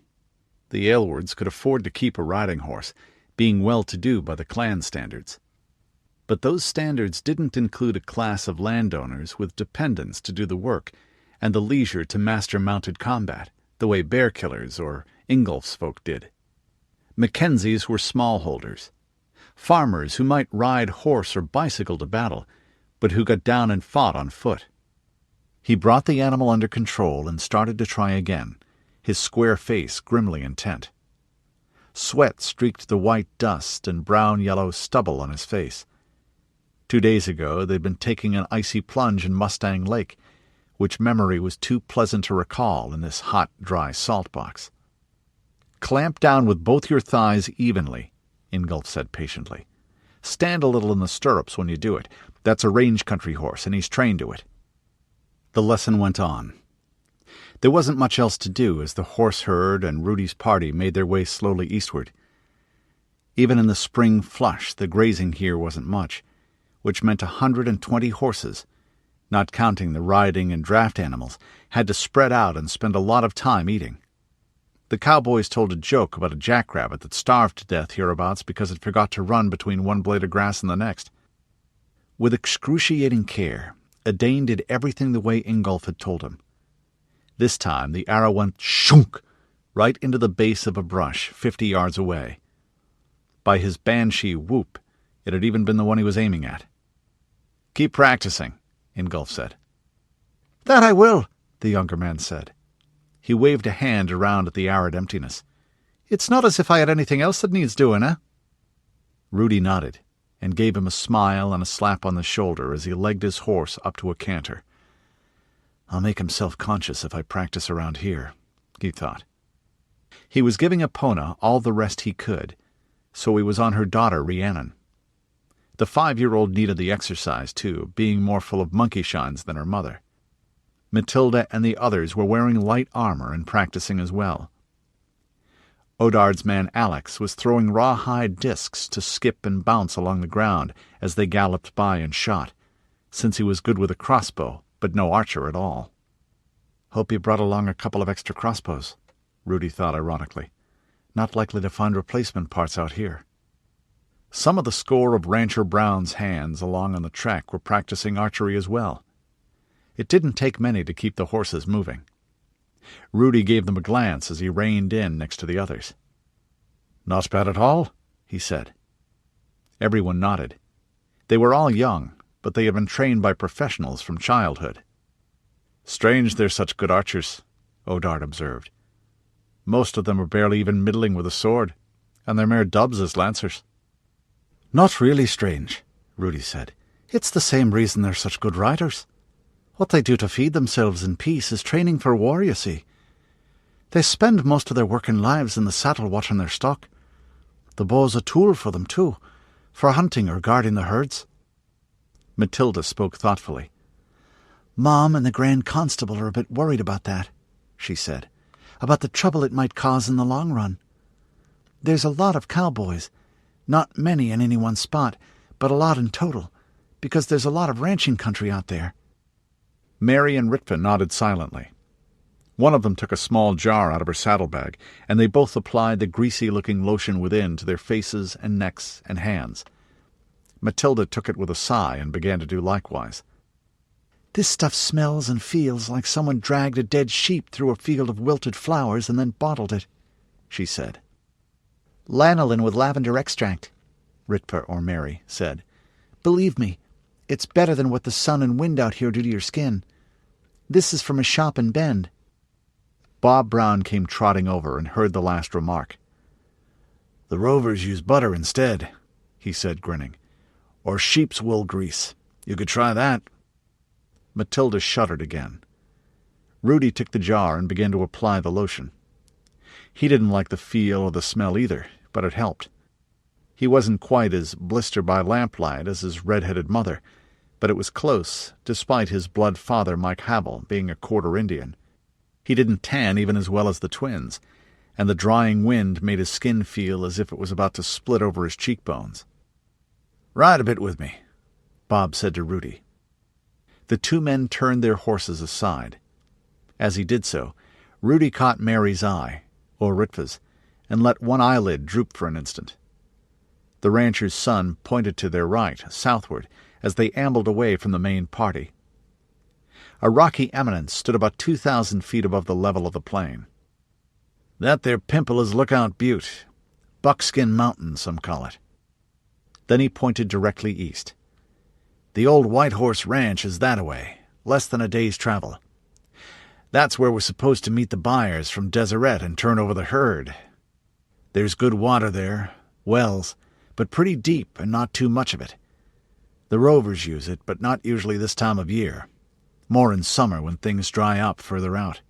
The Aylwards could afford to keep a riding horse, being well-to-do by the clan standards. But those standards didn't include a class of landowners with dependents to do the work and the leisure to master mounted combat, the way bear killers or Ingolf's folk did. Mackenzies were smallholders, farmers who might ride horse or bicycle to battle, but who got down and fought on foot. He brought the animal under control and started to try again, his square face grimly intent. Sweat streaked the white dust and brown-yellow stubble on his face. 2 days ago they'd been taking an icy plunge in Mustang Lake, which memory was too pleasant to recall in this hot, dry salt box. "Clamp down with both your thighs evenly," Ingolf said patiently. "Stand a little in the stirrups when you do it. That's a range country horse, and he's trained to it." The lesson went on. There wasn't much else to do as the horse herd and Rudi's party made their way slowly eastward. Even in the spring flush, the grazing here wasn't much, which meant 120 horses, not counting the riding and draft animals, had to spread out and spend a lot of time eating. The cowboys told a joke about a jackrabbit that starved to death hereabouts because it forgot to run between one blade of grass and the next. With excruciating care, Adane did everything the way Ingolf had told him. This time the arrow went shunk right into the base of a brush 50 yards away. By his banshee whoop, it had even been the one he was aiming at. "Keep practicing," Ingolf said. "That I will," the younger man said. He waved a hand around at the arid emptiness. "It's not as if I had anything else that needs doing, eh?" Rudi nodded and gave him a smile and a slap on the shoulder as he legged his horse up to a canter. "I'll make him self-conscious if I practice around here," he thought. He was giving Epona all the rest he could, so he was on her daughter Rhiannon. The 5-year-old needed the exercise, too, being more full of monkey shines than her mother. Mathilda and the others were wearing light armor and practicing as well. Odard's man Alex was throwing rawhide discs to skip and bounce along the ground as they galloped by and shot, since he was good with a crossbow, but no archer at all. "Hope he brought along a couple of extra crossbows," Rudi thought ironically. "Not likely to find replacement parts out here." Some of the score of Rancher Brown's hands along on the track were practicing archery as well. It didn't take many to keep the horses moving. Rudi gave them a glance as he reined in next to the others. "Not bad at all," he said. Everyone nodded. They were all young, but they had been trained by professionals from childhood. "Strange they're such good archers," Odard observed. "Most of them are barely even middling with a sword, and they're mere dubs as lancers." "Not really strange," Rudi said. "It's the same reason they're such good riders. What they do to feed themselves in peace is training for war, you see. They spend most of their working lives in the saddle watching their stock. The bow's a tool for them, too, for hunting or guarding the herds." Mathilda spoke thoughtfully. "Mom and the Grand Constable are a bit worried about that," she said, "about the trouble it might cause in the long run. There's a lot of cowboys, not many in any one spot, but a lot in total, because there's a lot of ranching country out there." Mary and Ritva nodded silently. One of them took a small jar out of her saddlebag, and they both applied the greasy-looking lotion within to their faces and necks and hands. Mathilda took it with a sigh and began to do likewise. "This stuff smells and feels like someone dragged a dead sheep through a field of wilted flowers and then bottled it," she said. "Lanolin with lavender extract," Ritva or Mary said. "Believe me, it's better than what the sun and wind out here do to your skin. This is from a shop in Bend." Bob Brown came trotting over and heard the last remark. "The Rovers use butter instead," he said, grinning. "Or sheep's wool grease. You could try that." Mathilda shuddered again. Rudi took the jar and began to apply the lotion. He didn't like the feel or the smell either, but it helped. He wasn't quite as blister by lamplight as his red-headed mother, but it was close, despite his blood father Mike Havel being a quarter Indian. He didn't tan even as well as the twins, and the drying wind made his skin feel as if it was about to split over his cheekbones. "Ride a bit with me," Bob said to Rudi. The two men turned their horses aside. As he did so, Rudi caught Mary's eye, or Ritva's, and let one eyelid droop for an instant. The rancher's son pointed to their right, southward, as they ambled away from the main party. A rocky eminence stood about 2,000 feet above the level of the plain. "That there pimple is Lookout Butte. Buckskin Mountain, some call it." Then he pointed directly east. "The old White Horse Ranch is that-a-way, less than a day's travel. That's where we're supposed to meet the buyers from Deseret and turn over the herd. There's good water there, wells, but pretty deep and not too much of it. The rovers use it, but not usually this time of year. More in summer when things dry up further out.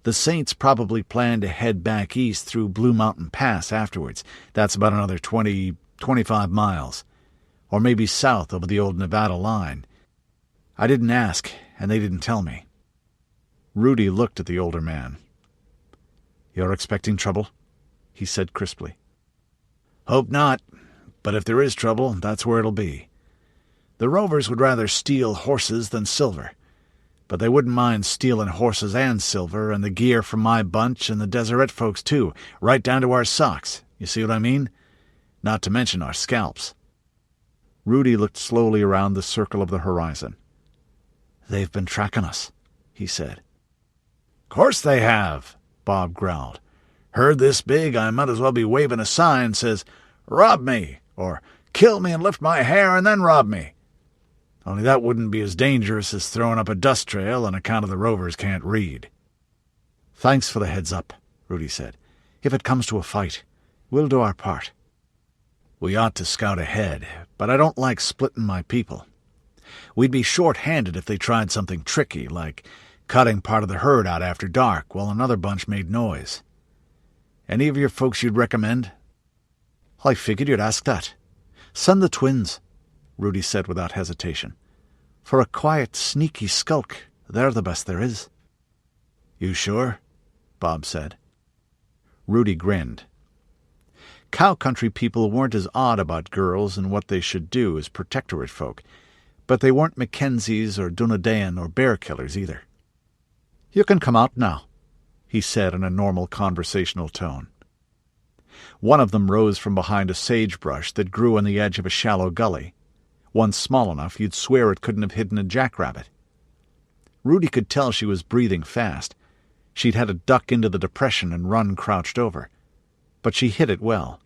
The Saints probably plan to head back east through Blue Mountain Pass afterwards. That's about another 25 miles. Or maybe south over the old Nevada line. I didn't ask, and they didn't tell me." Rudi looked at the older man. "You're expecting trouble?" he said crisply. "Hope not, but if there is trouble, that's where it'll be. The rovers would rather steal horses than silver, but they wouldn't mind stealing horses and silver and the gear from my bunch and the Deseret folks too, right down to our socks, you see what I mean? Not to mention our scalps." Rudi looked slowly around the circle of the horizon. "They've been tracking us," he said. "Course they have," Bob growled. "Herd this big, I might as well be waving a sign says, 'Rob me,' or 'Kill me and lift my hair and then rob me.' Only that wouldn't be as dangerous as throwing up a dust trail on account of the rovers can't read." "Thanks for the heads-up," Rudi said. "If it comes to a fight, we'll do our part." "We ought to scout ahead, but I don't like splitting my people. We'd be short-handed if they tried something tricky, like cutting part of the herd out after dark while another bunch made noise. Any of your folks you'd recommend?" "I figured you'd ask that. Send the twins," Rudi said without hesitation. "For a quiet, sneaky skulk, they're the best there is." "You sure?" Bob said. Rudi grinned. Cow country people weren't as odd about girls and what they should do as protectorate folk, but they weren't Mackenzies or Dunedain or bear killers either. "You can come out now," he said in a normal conversational tone. One of them rose from behind a sagebrush that grew on the edge of a shallow gully, one small enough you'd swear it couldn't have hidden a jackrabbit. Rudi could tell she was breathing fast. She'd had to duck into the depression and run crouched over. But she hit it well.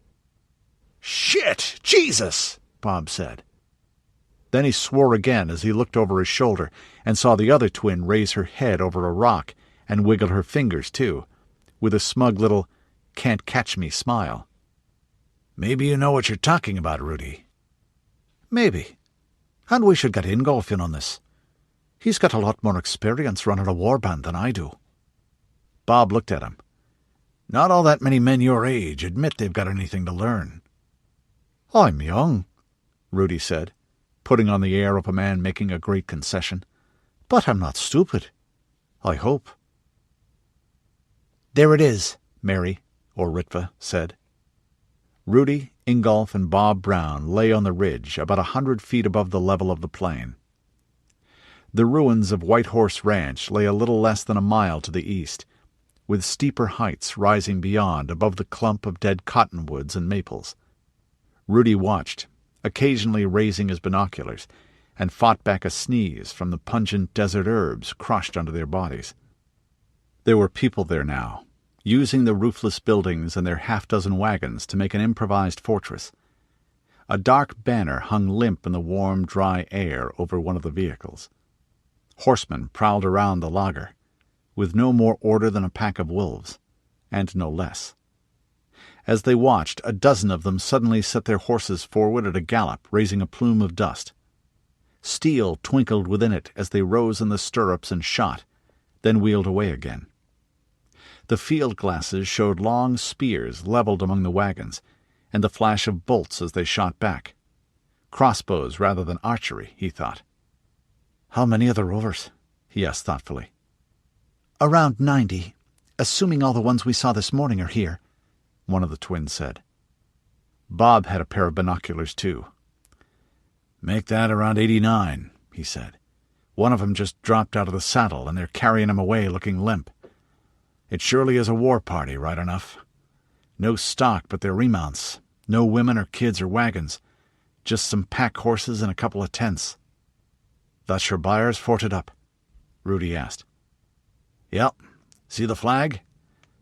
"Shit! Jesus!" Bob said. Then he swore again as he looked over his shoulder and saw the other twin raise her head over a rock and wiggle her fingers, too, with a smug little can't-catch-me smile. "Maybe you know what you're talking about, Rudi." "Maybe. And we should get Ingolf in on this. He's got a lot more experience running a warband than I do." Bob looked at him. "Not all that many men your age admit they've got anything to learn." "I'm young," Rudi said, putting on the air of a man making a great concession. "But I'm not stupid. I hope." "There it is," Mary, or Ritva, said. Rudi, Ingolf, and Bob Brown lay on the ridge about 100 feet above the level of the plain. The ruins of White Horse Ranch lay a little less than a mile to the east, with steeper heights rising beyond above the clump of dead cottonwoods and maples. Rudi watched, occasionally raising his binoculars, and fought back a sneeze from the pungent desert herbs crushed under their bodies. There were people there now, using the roofless buildings and their half-dozen wagons to make an improvised fortress. A dark banner hung limp in the warm, dry air over one of the vehicles. Horsemen prowled around the lager, with no more order than a pack of wolves, and no less. As they watched, a dozen of them suddenly set their horses forward at a gallop, raising a plume of dust. Steel twinkled within it as they rose in the stirrups and shot, then wheeled away again. The field glasses showed long spears leveled among the wagons, and the flash of bolts as they shot back. Crossbows rather than archery, he thought. "How many are the rovers?" he asked thoughtfully. "Around 90, assuming all the ones we saw this morning are here," one of the twins said. Bob had a pair of binoculars, too. "Make that around 89, he said. "One of them just dropped out of the saddle, and they're carrying him away looking limp. It surely is a war party, right enough. No stock but their remounts, No women or kids or wagons. Just some pack horses and a couple of tents. That's your buyers forted up? Rudi asked. Yep. See the flag?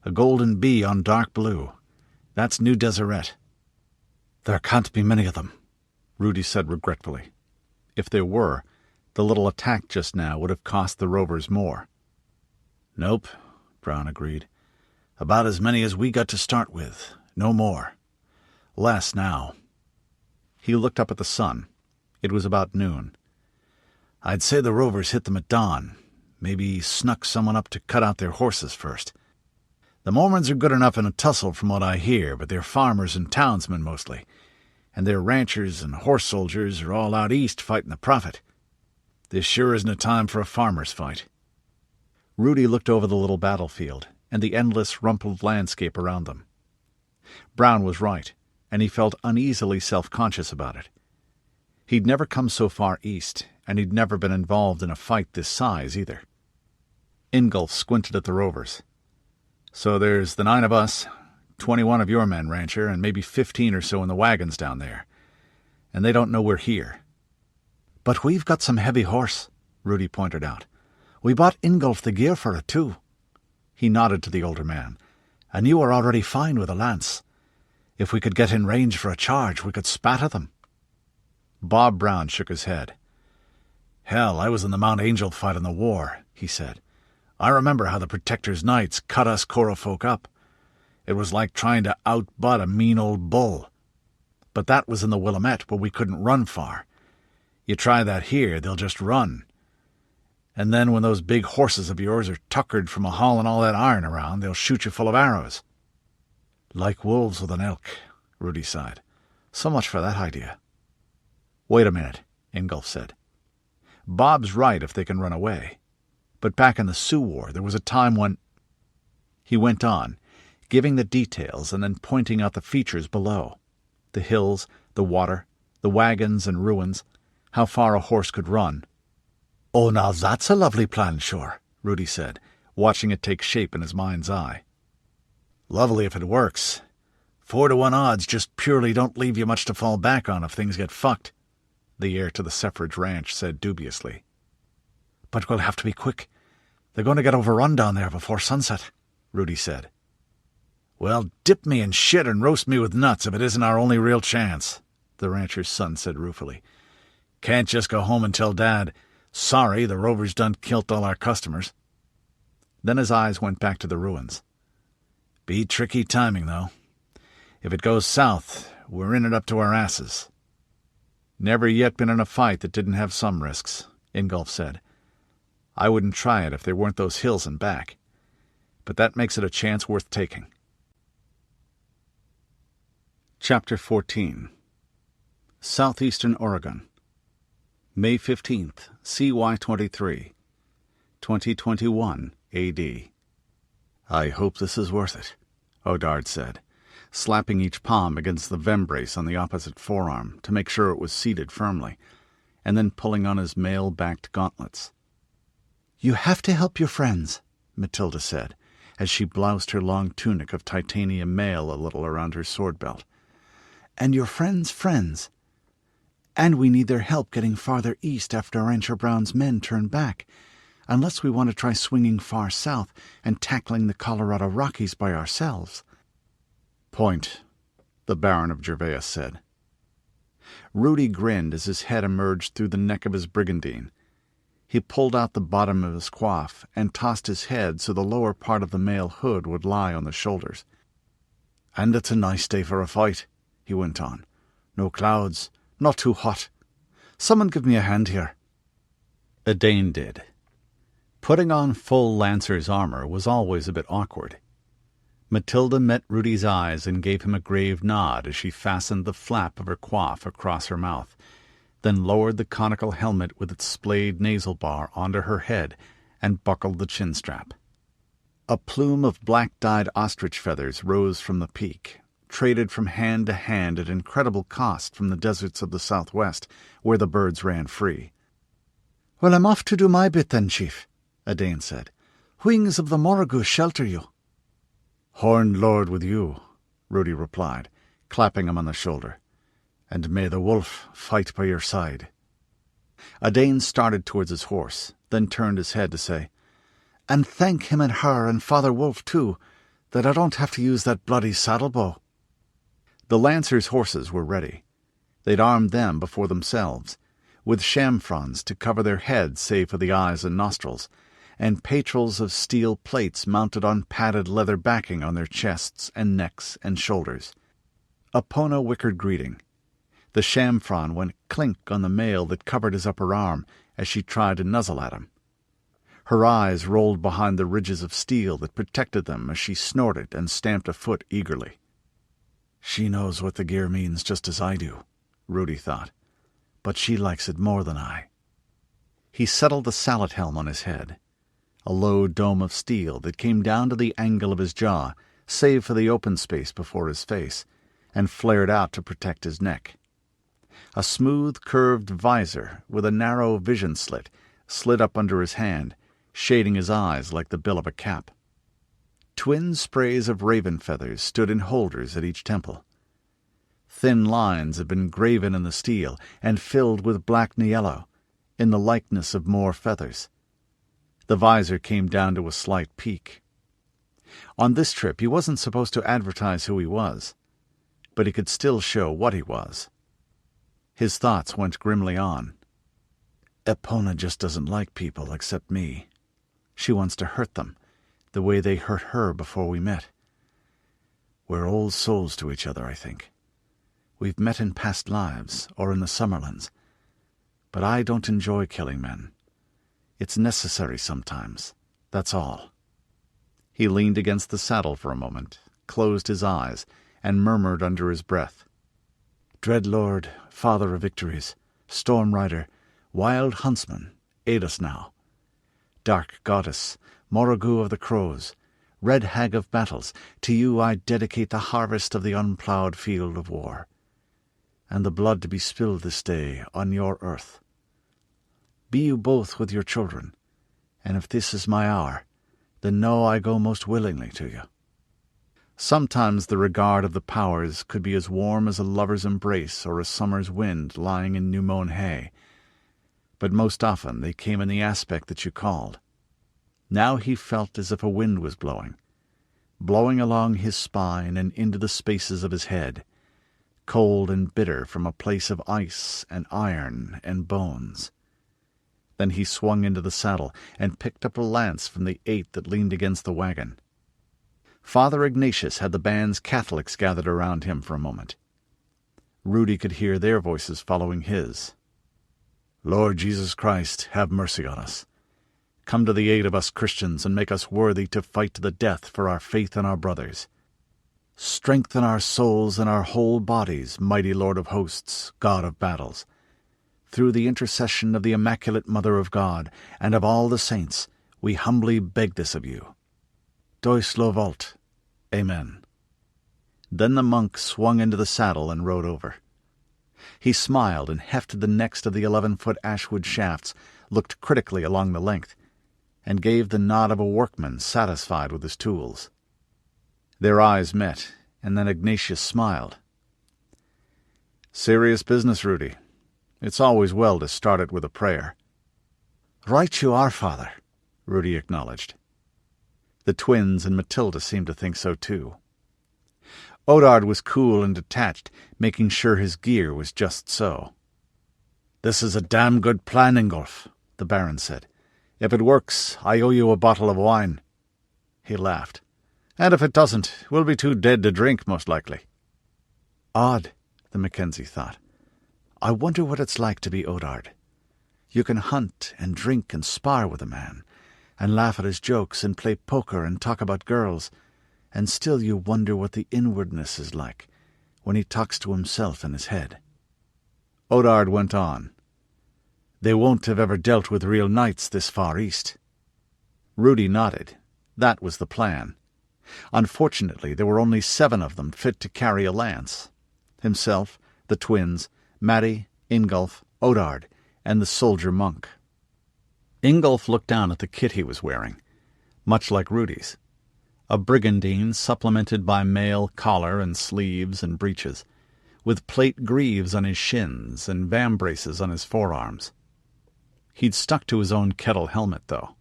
A golden bee on dark blue. That's New Deseret. There can't be many of them, Rudi said regretfully. If there were, the little attack just now would have cost the rovers more. Nope, Brown agreed. About as many as we got to start with, no more. Less now. He looked up at the sun. It was about noon. I'd say the rovers hit them at dawn. Maybe snuck someone up to cut out their horses first. The Mormons are good enough in a tussle from what I hear, but they're farmers and townsmen mostly, and their ranchers and horse soldiers are all out east fighting the prophet. This sure isn't a time for a farmer's fight. Rudi looked over the little battlefield and the endless rumpled landscape around them. Brown was right, and he felt uneasily self-conscious about it. He'd never come so far east, and he'd never been involved in a fight this size either. Ingolf squinted at the rovers. So there's the 9 of us, 21 of your men, rancher, and maybe 15 or so in the wagons down there. And they don't know we're here. But we've got some heavy horse, Rudi pointed out. We bought Ingolf the gear for it, too. He nodded to the older man. And you were already fine with a lance. If we could get in range for a charge, we could spatter them. Bob Brown shook his head. Hell, I was in the Mount Angel fight in the war, he said. I remember how the Protector's Knights cut us Cora folk up. It was like trying to outbutt a mean old bull. But that was in the Willamette, where we couldn't run far. You try that here, they'll just run. And then when those big horses of yours are tuckered from hauling all that iron around, they'll shoot you full of arrows. Like wolves with an elk, Rudi sighed. So much for that idea. Wait a minute, Ingolf said. Bob's right if they can run away. But back in the Sioux War, there was a time when... He went on, giving the details and then pointing out the features below. The hills, the water, the wagons and ruins, how far a horse could run. Oh, now that's a lovely plan, sure, Rudi said, watching it take shape in his mind's eye. Lovely if it works. 4-to-1 odds just purely don't leave you much to fall back on if things get fucked, the heir to the Suffrage Ranch said dubiously. But we'll have to be quick. They're going to get overrun down there before sunset, Rudi said. Well, dip me in shit and roast me with nuts if it isn't our only real chance, the rancher's son said ruefully. Can't just go home and tell Dad, sorry, the rovers done killed all our customers. Then his eyes went back to the ruins. Be tricky timing, though. If it goes south, we're in it up to our asses. Never yet been in a fight that didn't have some risks, Ingolf said. I wouldn't try it if there weren't those hills and back. But that makes it a chance worth taking. Chapter 14. Southeastern Oregon. May 15th, CY23, 2021 AD. I hope this is worth it, Odard said, slapping each palm against the vembrace on the opposite forearm to make sure it was seated firmly, and then pulling on his mail-backed gauntlets. You have to help your friends, Mathilda said, as she bloused her long tunic of titanium mail a little around her sword belt. And your friends' friends. And we need their help getting farther east after Rancher Brown's men turn back, unless we want to try swinging far south and tackling the Colorado Rockies by ourselves. Point, the Baron of Gervais said. Rudi grinned as his head emerged through the neck of his brigandine. He pulled out the bottom of his coif and tossed his head so the lower part of the mail hood would lie on the shoulders. And it's a nice day for a fight, he went on. No clouds, not too hot. Someone give me a hand here. A Dane did. Putting on full lancer's armor was always a bit awkward. Mathilda met Rudi's eyes and gave him a grave nod as she fastened the flap of her coif across her mouth, then lowered the conical helmet with its splayed nasal bar onto her head and buckled the chin strap. A plume of black-dyed ostrich feathers rose from the peak, traded from hand to hand at incredible cost from the deserts of the southwest, where the birds ran free. "Well, I'm off to do my bit then, Chief," a Dane said. "Wings of the Morrigoose shelter you." "Horned Lord with you," Rudi replied, clapping him on the shoulder. "And may the wolf fight by your side." A Dane started towards his horse, then turned his head to say, "And thank him and her and Father Wolf, too, that I don't have to use that bloody saddle-bow." The lancers' horses were ready. They'd armed them before themselves, with chamfrons to cover their heads save for the eyes and nostrils, and patrils of steel plates mounted on padded leather backing on their chests and necks and shoulders. Epona whickered greeting. The chamfron went clink on the mail that covered his upper arm as she tried to nuzzle at him. Her eyes rolled behind the ridges of steel that protected them as she snorted and stamped a foot eagerly. "She knows what the gear means just as I do," Rudi thought, "but she likes it more than I." He settled the sallet helm on his head, a low dome of steel that came down to the angle of his jaw, save for the open space before his face, and flared out to protect his neck. A smooth, curved visor with a narrow vision slit slid up under his hand, shading his eyes like the bill of a cap. Twin sprays of raven feathers stood in holders at each temple. Thin lines had been graven in the steel and filled with black niello, in the likeness of more feathers. The visor came down to a slight peak. On this trip he wasn't supposed to advertise who he was, but he could still show what he was. His thoughts went grimly on. Epona just doesn't like people except me. She wants to hurt them, the way they hurt her before we met. We're old souls to each other, I think. We've met in past lives, or in the Summerlands. But I don't enjoy killing men. It's necessary sometimes, that's all." He leaned against the saddle for a moment, closed his eyes, and murmured under his breath, "Dread Lord, Father of Victories, Storm Rider, Wild Huntsman, aid us now. Dark Goddess, Morrigu of the Crows, Red Hag of Battles, to you I dedicate the harvest of the unploughed field of war, and the blood to be spilled this day on your earth. Be you both with your children, and if this is my hour, then know I go most willingly to you." Sometimes the regard of the powers could be as warm as a lover's embrace or a summer's wind lying in new-mown hay, but most often they came in the aspect that you called. Now he felt as if a wind was blowing along his spine and into the spaces of his head, cold and bitter from a place of ice and iron and bones. Then he swung into the saddle and picked up a lance from the 8 that leaned against the wagon. Father Ignatius had the band's Catholics gathered around him for a moment. Rudi could hear their voices following his. "Lord Jesus Christ, have mercy on us. Come to the aid of us Christians and make us worthy to fight to the death for our faith and our brothers. Strengthen our souls and our whole bodies, mighty Lord of hosts, God of battles. Through the intercession of the Immaculate Mother of God and of all the saints, we humbly beg this of you. Deus lo volt. Amen." Then the monk swung into the saddle and rode over. He smiled and hefted the next of the 11-foot ashwood shafts, looked critically along the length, and gave the nod of a workman satisfied with his tools. Their eyes met, and then Ignatius smiled. "Serious business, Rudi. It's always well to start it with a prayer." "Right you are, Father," Rudi acknowledged. The twins and Mathilda seemed to think so too. Odard was cool and detached, making sure his gear was just so. "This is a damn good plan, Ingolf," the Baron said. "If it works, I owe you a bottle of wine." He laughed. "And if it doesn't, we'll be too dead to drink, most likely." Odd, the Mackenzie thought. I wonder what it's like to be Odard. You can hunt and drink and spar with a man, and laugh at his jokes and play poker and talk about girls, and still you wonder what the inwardness is like when he talks to himself in his head. Odard went on. "They won't have ever dealt with real knights this far east." Rudi nodded. That was the plan. Unfortunately, there were only 7 of them fit to carry a lance. Himself, the twins, Maddie, Ingolf, Odard, and the soldier monk. Ingolf looked down at the kit he was wearing, much like Rudi's. a brigandine supplemented by mail collar and sleeves and breeches, with plate greaves on his shins and vambraces on his forearms. He'd stuck to his own kettle helmet, though.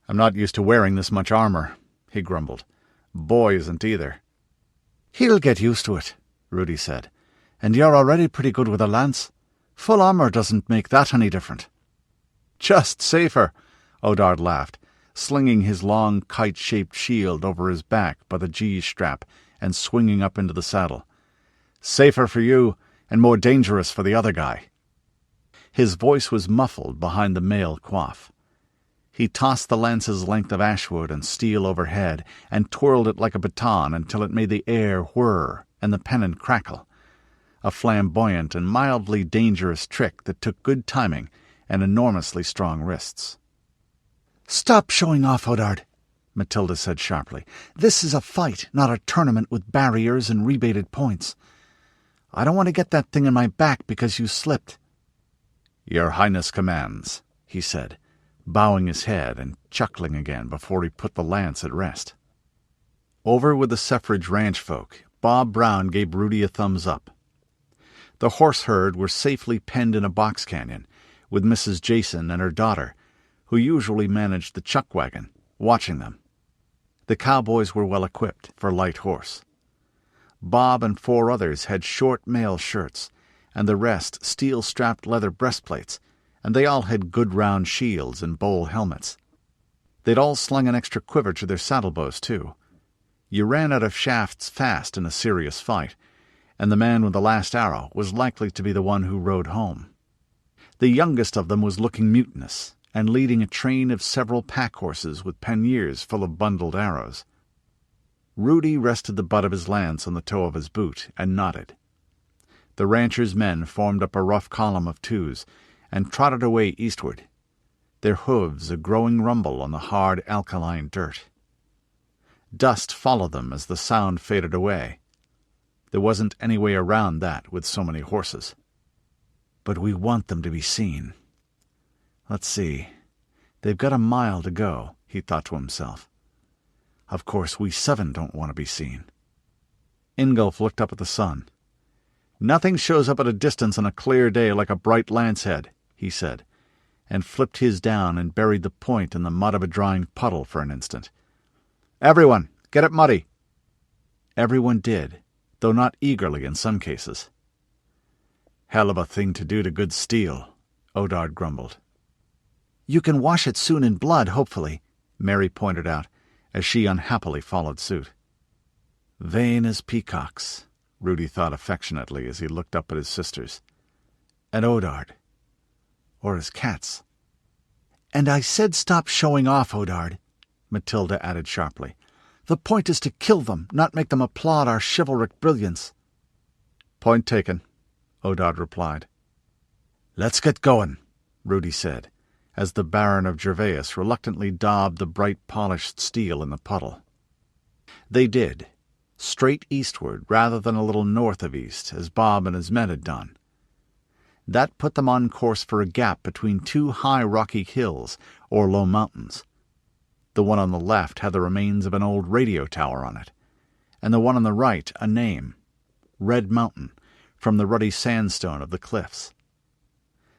"I'm not used to wearing this much armor," he grumbled. "Boy isn't either." "He'll get used to it," Rudi said. "And you're already pretty good with a lance. Full armor doesn't make that any different." "Just safer," Odard laughed, slinging his long kite-shaped shield over his back by the G's strap and swinging up into the saddle. "Safer for you, and more dangerous for the other guy." His voice was muffled behind the mail coif. He tossed the lance's length of ashwood and steel overhead and twirled it like a baton until it made the air whir and the pennon crackle, a flamboyant and mildly dangerous trick that took good timing and enormously strong wrists. "Stop showing off, Odard," Mathilda said sharply. "This is a fight, not a tournament with barriers and rebated points. I don't want to get that thing in my back because you slipped." "Your Highness commands," he said, bowing his head and chuckling again before he put the lance at rest. Over with the Suffrage ranch folk, Bob Brown gave Rudi a thumbs up. The horse herd were safely penned in a box canyon, with Mrs. Jason and her daughter, who usually managed the chuck wagon, watching them. The cowboys were well equipped for light horse. Bob and 4 others had short mail shirts, and the rest steel-strapped leather breastplates, and they all had good round shields and bowl helmets. They'd all slung an extra quiver to their saddlebows, too. You ran out of shafts fast in a serious fight, and the man with the last arrow was likely to be the one who rode home. The youngest of them was looking mutinous, and leading a train of several pack horses with panniers full of bundled arrows. Rudi rested the butt of his lance on the toe of his boot and nodded. The rancher's men formed up a rough column of 2s and trotted away eastward, their hooves a growing rumble on the hard alkaline dirt. Dust followed them as the sound faded away. There wasn't any way around that with so many horses. "But we want them to be seen. Let's see. They've got a mile to go," he thought to himself. "Of course, we 7 don't want to be seen." Ingolf looked up at the sun. "Nothing shows up at a distance on a clear day like a bright lance head," he said, and flipped his down and buried the point in the mud of a drying puddle for an instant. "Everyone, get it muddy." Everyone did, though not eagerly in some cases. "Hell of a thing to do to good steel," Odard grumbled. "You can wash it soon in blood, hopefully," Mary pointed out, as she unhappily followed suit. "Vain as peacocks," Rudi thought affectionately as he looked up at his sisters. "And Odard. Or as cats." "And I said stop showing off, Odard," Mathilda added sharply. "The point is to kill them, not make them applaud our chivalric brilliance." "Point taken," Odard replied. "Let's get going," Rudi said, as the Baron of Gervais reluctantly daubed the bright polished steel in the puddle. They did, straight eastward rather than a little north of east, as Bob and his men had done. That put them on course for a gap between 2 high rocky hills, or low mountains. The one on the left had the remains of an old radio tower on it, and the one on the right a name, Red Mountain, from the ruddy sandstone of the cliffs.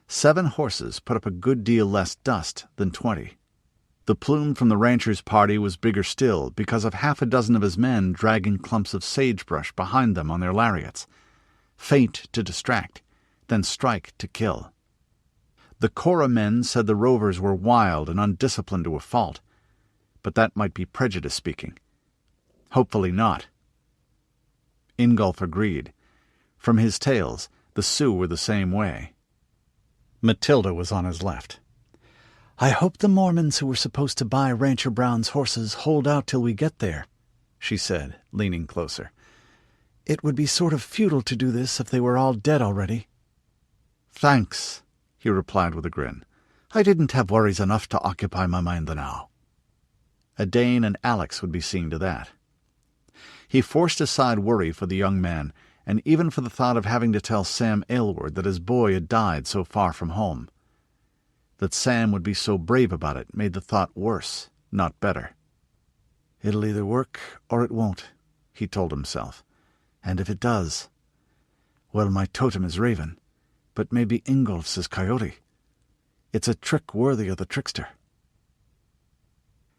7 horses put up a good deal less dust than 20. The plume from the rancher's party was bigger still because of 6 of his men dragging clumps of sagebrush behind them on their lariats, feint to distract, then strike to kill. The Cora men said the rovers were wild and undisciplined to a fault, but that might be prejudice speaking. Hopefully not. Ingolf agreed. From his tales, the Sioux were the same way. Mathilda was on his left. "I hope the Mormons who were supposed to buy Rancher Brown's horses hold out till we get there," she said, leaning closer. "It would be sort of futile to do this if they were all dead already." "Thanks," he replied with a grin. "I didn't have worries enough to occupy my mind now." Adane and Alex would be seeing to that. He forced aside worry for the young man, and even for the thought of having to tell Sam Aylward that his boy had died so far from home. That Sam would be so brave about it made the thought worse, not better. It'll either work or it won't, he told himself. And if it does, well, my totem is raven, but maybe Ingolf's is coyote. It's a trick worthy of the trickster.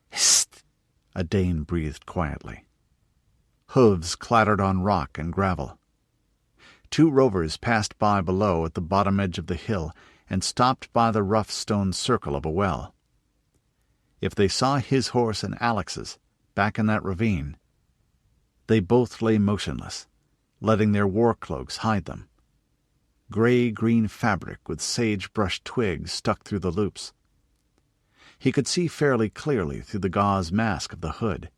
Hist! A Dane breathed quietly. Hooves clattered on rock and gravel. 2 rovers passed by below at the bottom edge of the hill and stopped by the rough stone circle of a well. If they saw his horse and Alex's back in that ravine, they both lay motionless, letting their war cloaks hide them. Gray-green fabric with sagebrush twigs stuck through the loops. He could see fairly clearly through the gauze mask of the hood.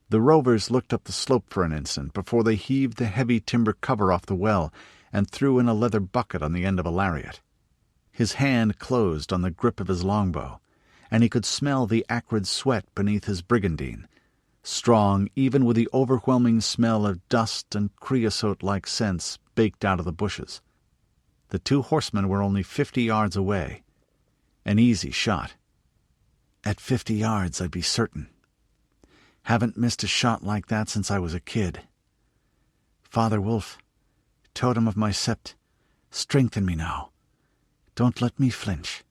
The rovers looked up the slope for an instant before they heaved the heavy timber cover off the well and threw in a leather bucket on the end of a lariat. His hand closed on the grip of his longbow, and he could smell the acrid sweat beneath his brigandine, strong even with the overwhelming smell of dust and creosote-like scents baked out of the bushes. The 2 horsemen were only 50 yards away. An easy shot. At 50 yards, I'd be certain. Haven't missed a shot like that since I was a kid. Father Wolf, totem of my sept, strengthen me now. Don't let me flinch.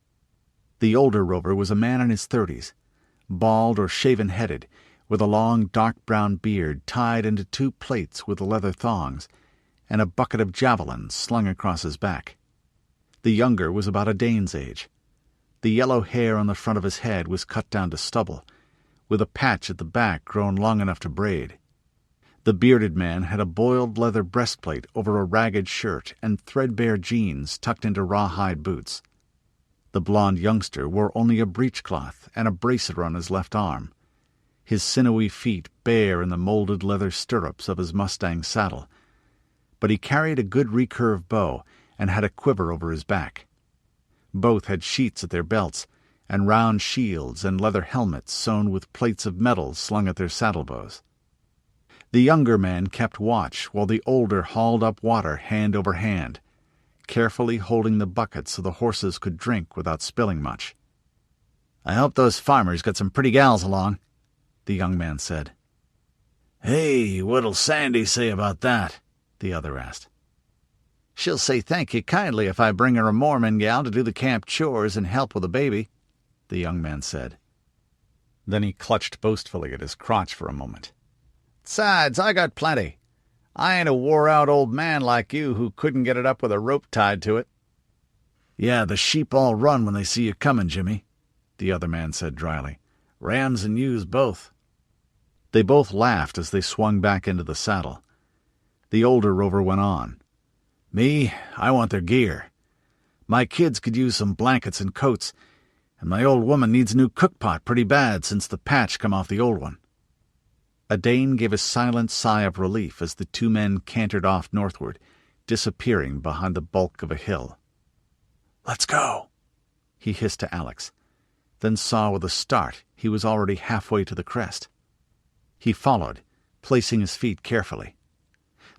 The older rover was a man in his 30s, bald or shaven-headed, with a long dark brown beard tied into 2 plaits with leather thongs, and a bucket of javelins slung across his back. The younger was about a Dane's age. The yellow hair on the front of his head was cut down to stubble, with a patch at the back grown long enough to braid. The bearded man had a boiled leather breastplate over a ragged shirt and threadbare jeans tucked into rawhide boots. The blond youngster wore only a breechcloth and a bracer on his left arm, his sinewy feet bare in the molded leather stirrups of his Mustang saddle, but he carried a good recurve bow and had a quiver over his back. Both had sheaths at their belts, and round shields and leather helmets sewn with plates of metal slung at their saddlebows. The younger man kept watch while the older hauled up water hand over hand, carefully holding the bucket so the horses could drink without spilling much. "I hope those farmers got some pretty gals along," the young man said. "Hey, what'll Sandy say about that?" the other asked. "She'll say thank you kindly if I bring her a Mormon gal to do the camp chores and help with the baby," the young man said. Then he clutched boastfully at his crotch for a moment. "Besides, I got plenty. I ain't a wore-out old man like you who couldn't get it up with a rope tied to it." "Yeah, the sheep all run when they see you coming, Jimmy," the other man said dryly. "Rams and ewes both." They both laughed as they swung back into the saddle. The older rover went on. "Me, I want their gear. My kids could use some blankets and coats, and my old woman needs a new cookpot pretty bad since the patch come off the old one." A Dane gave a silent sigh of relief as the 2 men cantered off northward, disappearing behind the bulk of a hill. "Let's go," he hissed to Alex, then saw with a start he was already halfway to the crest. He followed, placing his feet carefully.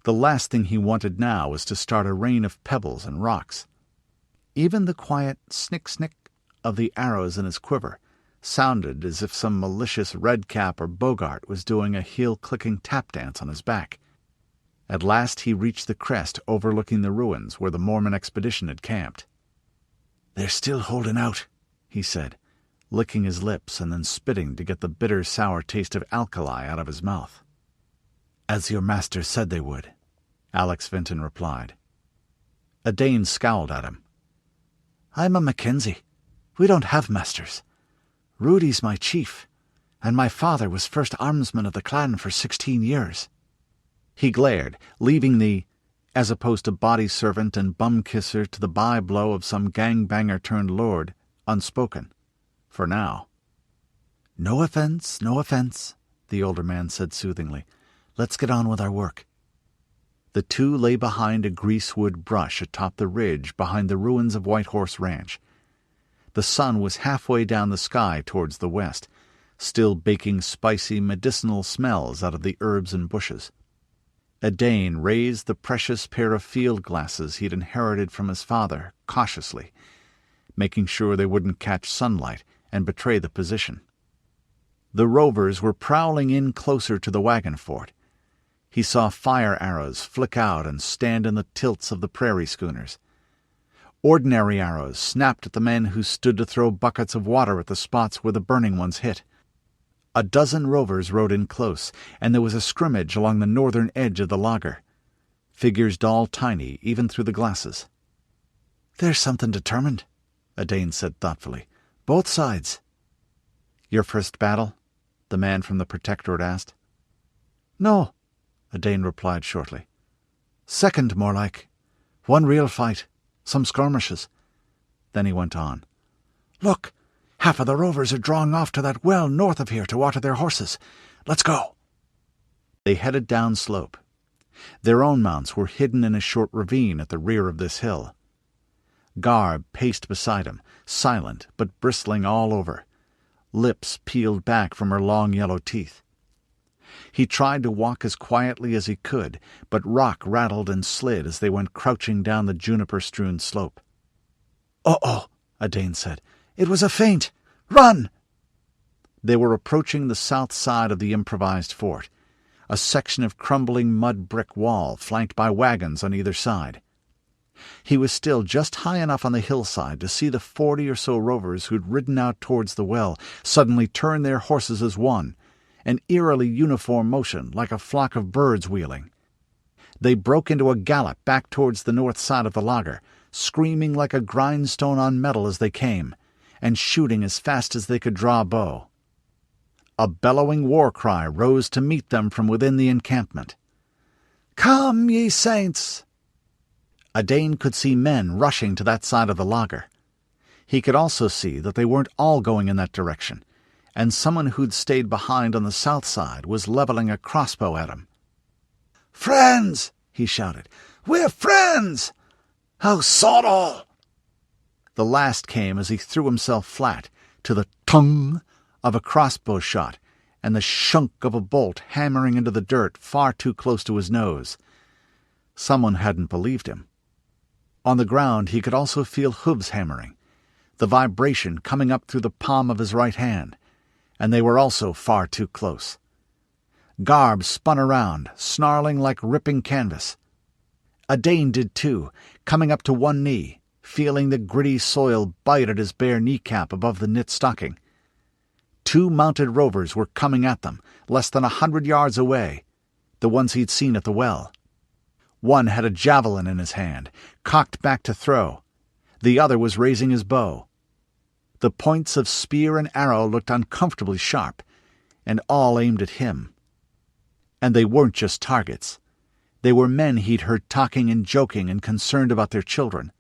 The last thing he wanted now was to start a rain of pebbles and rocks. Even the quiet snick-snick of the arrows in his quiver sounded as if some malicious redcap or bogart was doing a heel-clicking tap dance on his back. At last he reached the crest overlooking the ruins where the Mormon expedition had camped. "They're still holding out," he said, licking his lips and then spitting to get the bitter, sour taste of alkali out of his mouth. "As your master said they would," Alex Vinton replied. A Dane scowled at him. "I'm a Mackenzie. We don't have masters. Rudi's my chief, and my father was first armsman of the clan for 16 years. He glared, leaving the, as opposed to body servant and bum-kisser to the by-blow of some gangbanger-turned-lord, unspoken. For now. "No offense, the older man said soothingly. "Let's get on with our work." The 2 lay behind a greasewood brush atop the ridge behind the ruins of White Horse Ranch. The sun was halfway down the sky towards the west, still baking spicy medicinal smells out of the herbs and bushes. A Dane raised the precious pair of field glasses he'd inherited from his father cautiously, making sure they wouldn't catch sunlight and betray the position. The rovers were prowling in closer to the wagon fort. He saw fire arrows flick out and stand in the tilts of the prairie schooners. Ordinary arrows snapped at the men who stood to throw buckets of water at the spots where the burning ones hit. A dozen rovers rode in close, and there was a scrimmage along the northern edge of the lager. Figures doll tiny, even through the glasses. "There's something determined," Odard said thoughtfully. "Both sides." "Your first battle?" the man from the Protectorate asked. "No," Odard replied shortly. "Second, more like. One real fight. Some skirmishes." Then he went on. "Look, half of the rovers are drawing off to that well north of here to water their horses. Let's go." They headed down slope. Their own mounts were hidden in a short ravine at the rear of this hill. Garb paced beside him, silent but bristling all over, lips peeled back from her long yellow teeth. He tried to walk as quietly as he could, but rock rattled and slid as they went crouching down the juniper-strewn slope. "Uh-oh," Odard said. "It was a feint. Run!" They were approaching the south side of the improvised fort, a section of crumbling mud brick wall flanked by wagons on either side. He was still just high enough on the hillside to see the 40 or so rovers who'd ridden out towards the well suddenly turn their horses as one, an eerily uniform motion like a flock of birds wheeling. They broke into a gallop back towards the north side of the lager, screaming like a grindstone on metal as they came, and shooting as fast as they could draw a bow. A bellowing war cry rose to meet them from within the encampment. "Come, ye saints!" Odard could see men rushing to that side of the lager. He could also see that they weren't all going in that direction, and someone who'd stayed behind on the south side was leveling a crossbow at him. "Friends!" he shouted. "We're friends! How sod all!" The last came as he threw himself flat, to the tung of a crossbow shot and the shunk of a bolt hammering into the dirt far too close to his nose. Someone hadn't believed him. On the ground he could also feel hooves hammering, the vibration coming up through the palm of his right hand, and they were also far too close. Garb spun around, snarling like ripping canvas. Odard did too, coming up to one knee, feeling the gritty soil bite at his bare kneecap above the knit stocking. 2 mounted rovers were coming at them, less than 100 yards away, the ones he'd seen at the well. One had a javelin in his hand, cocked back to throw. The other was raising his bow. The points of spear and arrow looked uncomfortably sharp, and all aimed at him. And they weren't just targets. They were men he'd heard talking and joking and concerned about their children.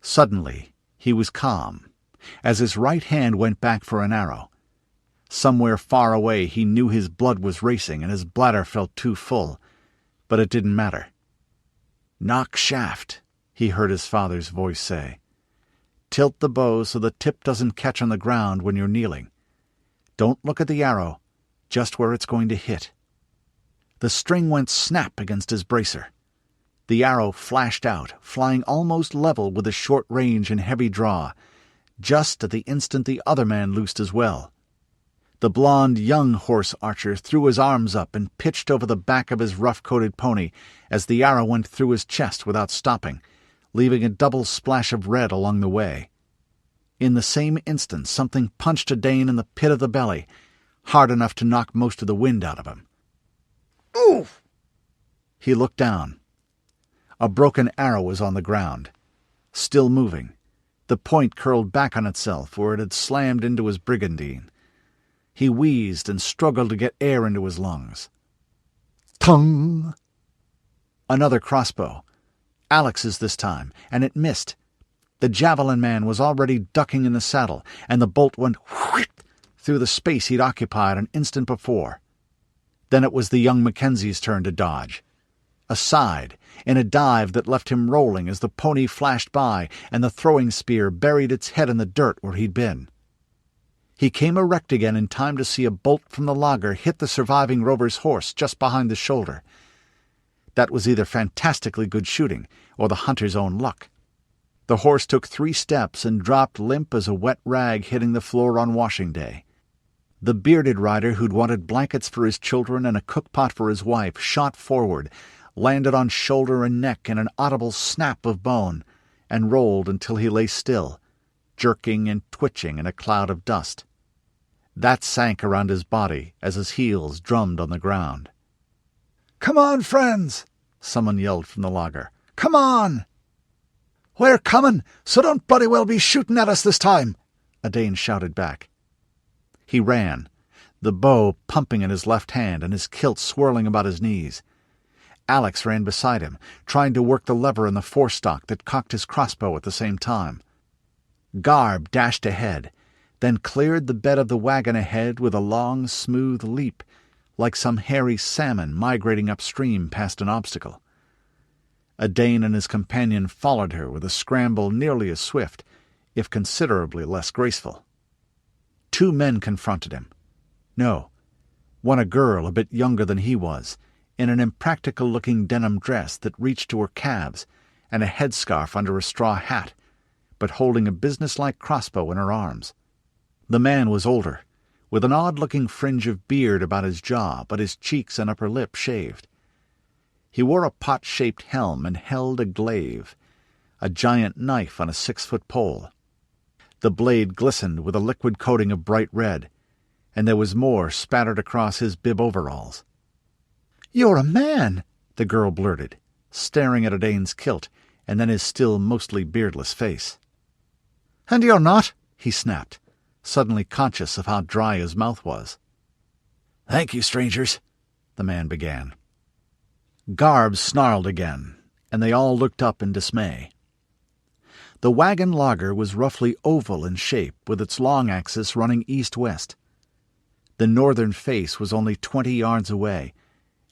Suddenly, he was calm, as his right hand went back for an arrow. Somewhere far away he knew his blood was racing and his bladder felt too full, but it didn't matter. "Knock shaft," he heard his father's voice say. "Tilt the bow so the tip doesn't catch on the ground when you're kneeling. Don't look at the arrow, just where it's going to hit." The string went snap against his bracer. The arrow flashed out, flying almost level with the short range and heavy draw, just at the instant the other man loosed as well. The blond young horse archer threw his arms up and pitched over the back of his rough-coated pony as the arrow went through his chest without stopping, leaving a double splash of red along the way. In the same instant something punched Odard in the pit of the belly, hard enough to knock most of the wind out of him. "Oof!" He looked down. A broken arrow was on the ground, still moving, the point curled back on itself where it had slammed into his brigandine. He wheezed and struggled to get air into his lungs. "Tung!" Another crossbow. Alex's this time, and it missed. The javelin man was already ducking in the saddle, and the bolt went whoosh through the space he'd occupied an instant before. Then it was the young Mackenzie's turn to dodge. Aside, in a dive that left him rolling as the pony flashed by and the throwing spear buried its head in the dirt where he'd been. He came erect again in time to see a bolt from the lager hit the surviving rover's horse just behind the shoulder. That was either fantastically good shooting or the hunter's own luck. The horse took 3 steps and dropped limp as a wet rag hitting the floor on washing day. The bearded rider who'd wanted blankets for his children and a cookpot for his wife shot forward, landed on shoulder and neck in an audible snap of bone, and rolled until he lay still, jerking and twitching in a cloud of dust. That sank around his body as his heels drummed on the ground. "Come on, friends!" someone yelled from the lager. "Come on!" "We're coming, so don't bloody well be shooting at us this time!" a Dane shouted back. He ran, the bow pumping in his left hand and his kilt swirling about his knees. Alex ran beside him, trying to work the lever in the forestock that cocked his crossbow at the same time. Garb dashed ahead, then cleared the bed of the wagon ahead with a long, smooth leap, like some hairy salmon migrating upstream past an obstacle. A Dane and his companion followed her with a scramble nearly as swift, if considerably less graceful. 2 men confronted him. No, one a girl a bit younger than he was, in an impractical-looking denim dress that reached to her calves and a headscarf under a straw hat, but holding a businesslike crossbow in her arms. The man was older, with an odd-looking fringe of beard about his jaw, but his cheeks and upper lip shaved. He wore a pot-shaped helm and held a glaive, a giant knife on a 6-foot pole. The blade glistened with a liquid coating of bright red, and there was more spattered across his bib overalls. "You're a man!" the girl blurted, staring at a Dane's kilt and then his still mostly beardless face. "And you're not," he snapped, suddenly conscious of how dry his mouth was. "Thank you, strangers," the man began. Garb snarled again, and they all looked up in dismay. The wagon lager was roughly oval in shape, with its long axis running east-west. The northern face was only 20 yards away,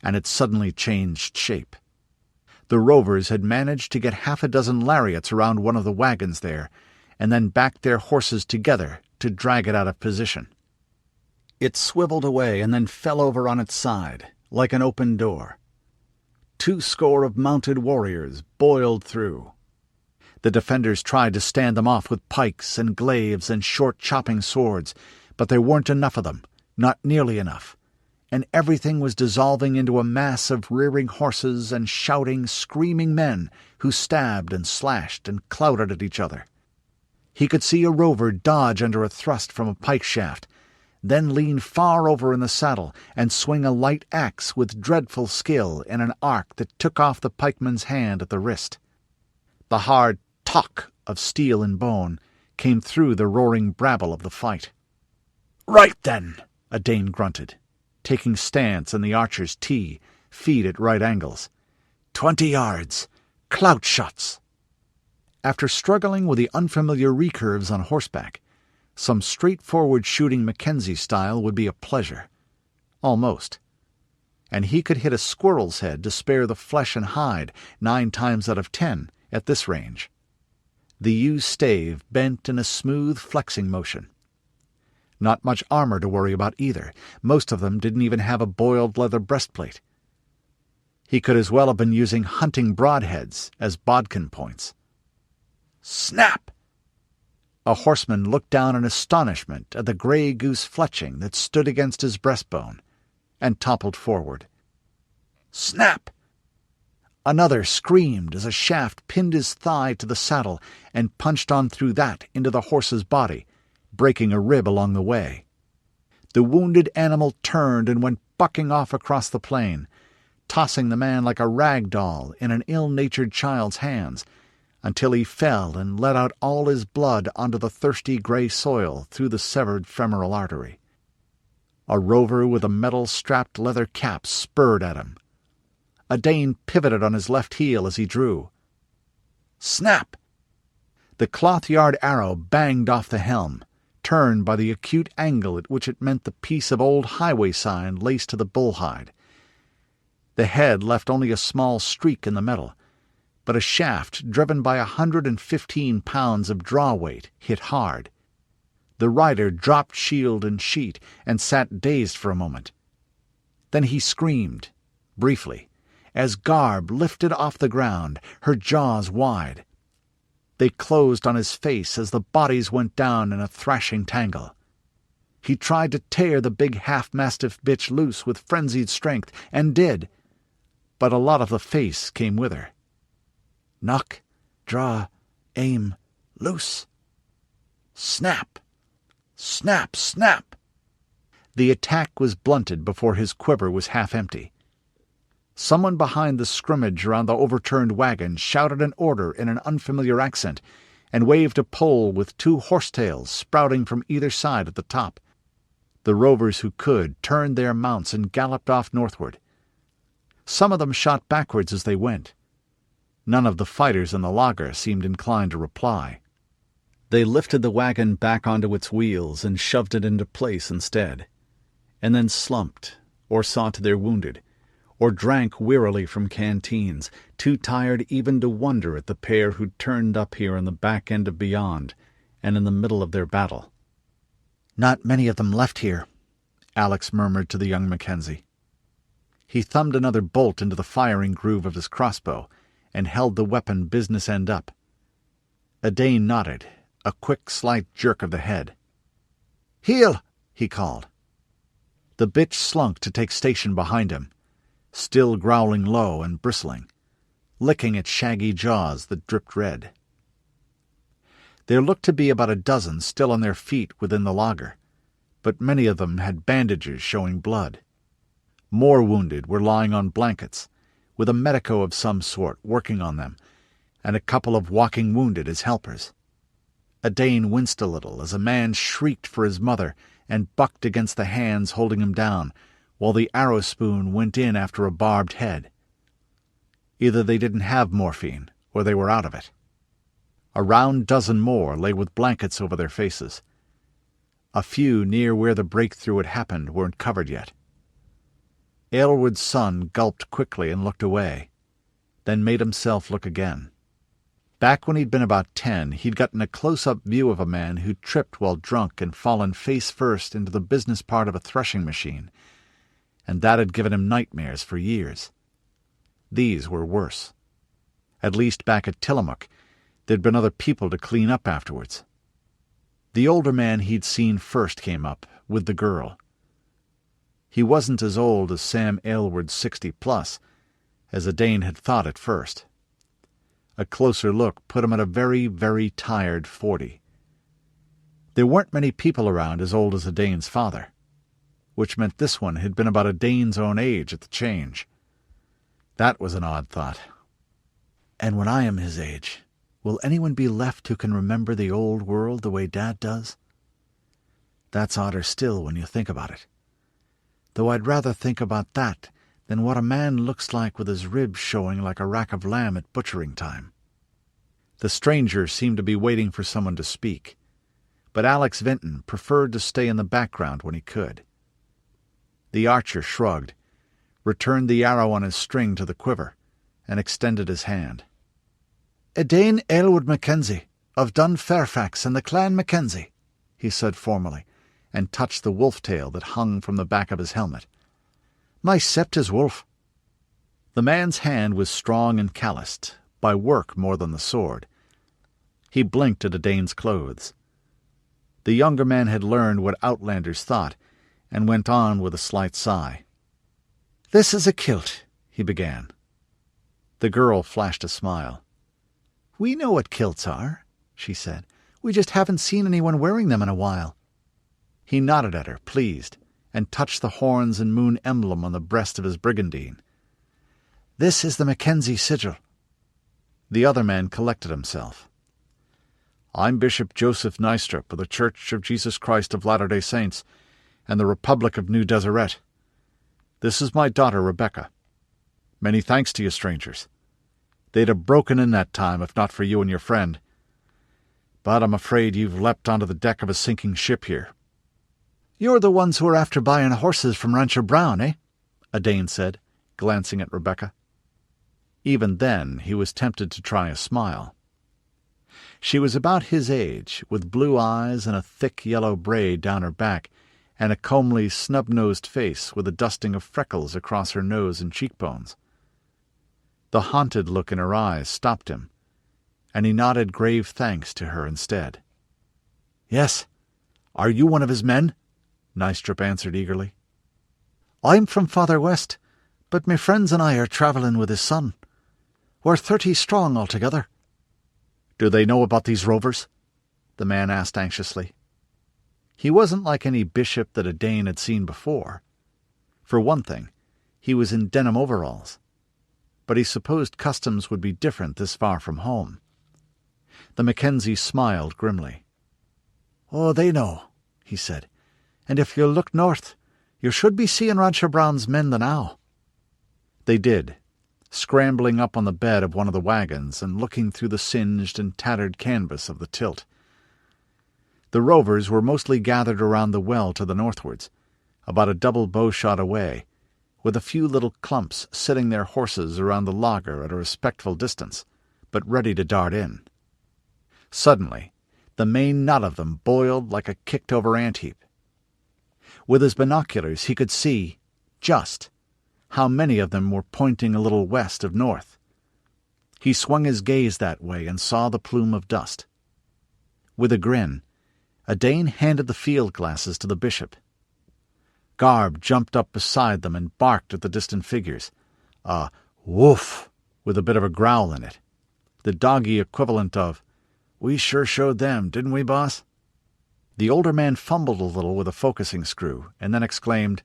and it suddenly changed shape. The rovers had managed to get 6 lariats around one of the wagons there, and then backed their horses together to drag it out of position. It swiveled away and then fell over on its side, like an open door. 200 of mounted warriors boiled through. The defenders tried to stand them off with pikes and glaives and short chopping swords, but there weren't enough of them, not nearly enough, and everything was dissolving into a mass of rearing horses and shouting, screaming men who stabbed and slashed and clouted at each other. He could see a rover dodge under a thrust from a pike shaft, then lean far over in the saddle and swing a light axe with dreadful skill in an arc that took off the pikeman's hand at the wrist. The hard "tock" of steel and bone came through the roaring brabble of the fight. "Right then," a Dane grunted, taking stance in the archer's T, feet at right angles. 20 yards. Clout shots. After struggling with the unfamiliar recurves on horseback, some straightforward shooting Mackenzie style would be a pleasure. Almost. And he could hit a squirrel's head to spare the flesh and hide 9 times out of 10 at this range. The yew stave bent in a smooth flexing motion. Not much armor to worry about either. Most of them didn't even have a boiled leather breastplate. He could as well have been using hunting broadheads as bodkin points. Snap! A horseman looked down in astonishment at the grey goose fletching that stood against his breastbone, and toppled forward. Snap! Another screamed as a shaft pinned his thigh to the saddle and punched on through that into the horse's body, breaking a rib along the way. The wounded animal turned and went bucking off across the plain, tossing the man like a rag doll in an ill-natured child's hands, until he fell and let out all his blood onto the thirsty grey soil through the severed femoral artery. A rover with a metal-strapped leather cap spurred at him. A Dane pivoted on his left heel as he drew. Snap! The cloth-yard arrow banged off the helm, turned by the acute angle at which it meant the piece of old highway sign laced to the bullhide. The head left only a small streak in the metal, but a shaft driven by 115 pounds of draw weight hit hard. The rider dropped shield and sheet and sat dazed for a moment. Then he screamed, briefly, as Garb lifted off the ground, her jaws wide. They closed on his face as the bodies went down in a thrashing tangle. He tried to tear the big half-mastiff bitch loose with frenzied strength, and did, but a lot of the face came with her. Knock, draw, aim, loose. Snap! Snap! Snap! The attack was blunted before his quiver was half empty. Someone behind the scrimmage around the overturned wagon shouted an order in an unfamiliar accent, and waved a pole with 2 horsetails sprouting from either side at the top. The rovers who could turned their mounts and galloped off northward. Some of them shot backwards as they went. None of the fighters in the laager seemed inclined to reply. They lifted the wagon back onto its wheels and shoved it into place instead, and then slumped, or saw to their wounded, or drank wearily from canteens, too tired even to wonder at the pair who'd turned up here in the back end of beyond, and in the middle of their battle. "Not many of them left here," Alex murmured to the young Mackenzie. He thumbed another bolt into the firing groove of his crossbow, and held the weapon business end up. Odard nodded, a quick, slight jerk of the head. "Heel!" he called. The bitch slunk to take station behind him, still growling low and bristling, licking its shaggy jaws that dripped red. There looked to be about a dozen still on their feet within the laager, but many of them had bandages showing blood. More wounded were lying on blankets, with a medico of some sort working on them, and a couple of walking wounded as helpers. Odard winced a little as a man shrieked for his mother and bucked against the hands holding him down, while the arrow spoon went in after a barbed head. Either they didn't have morphine, or they were out of it. A round dozen more lay with blankets over their faces. A few near where the breakthrough had happened weren't covered yet. Aylward's son gulped quickly and looked away, then made himself look again. Back when he'd been about 10, he'd gotten a close-up view of a man who'd tripped while drunk and fallen face first into the business part of a threshing machine, and that had given him nightmares for years. These were worse. At least back at Tillamook, there'd been other people to clean up afterwards. The older man he'd seen first came up, with the girl. He wasn't as old as Sam Aylward's 60-plus, as Odard had thought at first. A closer look put him at a very, very tired 40. There weren't many people around as old as Odard's father, which meant this one had been about Odard's own age at the change. That was an odd thought. And when I am his age, will anyone be left who can remember the old world the way Dad does? That's odder still when you think about it. Though I'd rather think about that than what a man looks like with his ribs showing like a rack of lamb at butchering time. The stranger seemed to be waiting for someone to speak, but Alex Vinton preferred to stay in the background when he could. The archer shrugged, returned the arrow on his string to the quiver, and extended his hand. "Odard Aylward Mackenzie, of Dun Fairfax and the Clan Mackenzie," he said formally, and touched the wolf tail that hung from the back of his helmet. "My sept is wolf." The man's hand was strong and calloused, by work more than the sword. He blinked at Odard's clothes. The younger man had learned what outlanders thought, and went on with a slight sigh. "This is a kilt," he began. The girl flashed a smile. "We know what kilts are," she said. "We just haven't seen anyone wearing them in a while." He nodded at her, pleased, and touched the horns and moon emblem on the breast of his brigandine. "This is the Mackenzie sigil." The other man collected himself. "I'm Bishop Joseph Nystrup of the Church of Jesus Christ of Latter-day Saints and the Republic of New Deseret. This is my daughter Rebecca. Many thanks to you, strangers. They'd have broken in that time if not for you and your friend. But I'm afraid you've leapt onto the deck of a sinking ship here." "You're the ones who are after buying horses from Rancher Brown, eh?" Odard said, glancing at Rebecca. Even then he was tempted to try a smile. She was about his age, with blue eyes and a thick yellow braid down her back, and a comely, snub-nosed face with a dusting of freckles across her nose and cheekbones. The haunted look in her eyes stopped him, and he nodded grave thanks to her instead. "Yes. Are you one of his men?" Nystrup answered eagerly. "I'm from farther west, but me friends and I are travelling with his son. We're 30 strong altogether." "Do they know about these rovers?" the man asked anxiously. He wasn't like any bishop that a Dane had seen before. For one thing, he was in denim overalls, but he supposed customs would be different this far from home. The Mackenzie smiled grimly. "Oh, they know," he said, "and if you look north, you should be seeing Rancher Brown's men the now." They did, scrambling up on the bed of one of the wagons and looking through the singed and tattered canvas of the tilt. The rovers were mostly gathered around the well to the northwards, about a double bow-shot away, with a few little clumps sitting their horses around the laager at a respectful distance, but ready to dart in. Suddenly, the main knot of them boiled like a kicked-over ant-heap. With his binoculars he could see, just, how many of them were pointing a little west of north. He swung his gaze that way and saw the plume of dust. With a grin, a Dane handed the field glasses to the bishop. Garb jumped up beside them and barked at the distant figures. A woof, with a bit of a growl in it. The doggy equivalent of, "We sure showed them, didn't we, boss?" The older man fumbled a little with a focusing screw, and then exclaimed,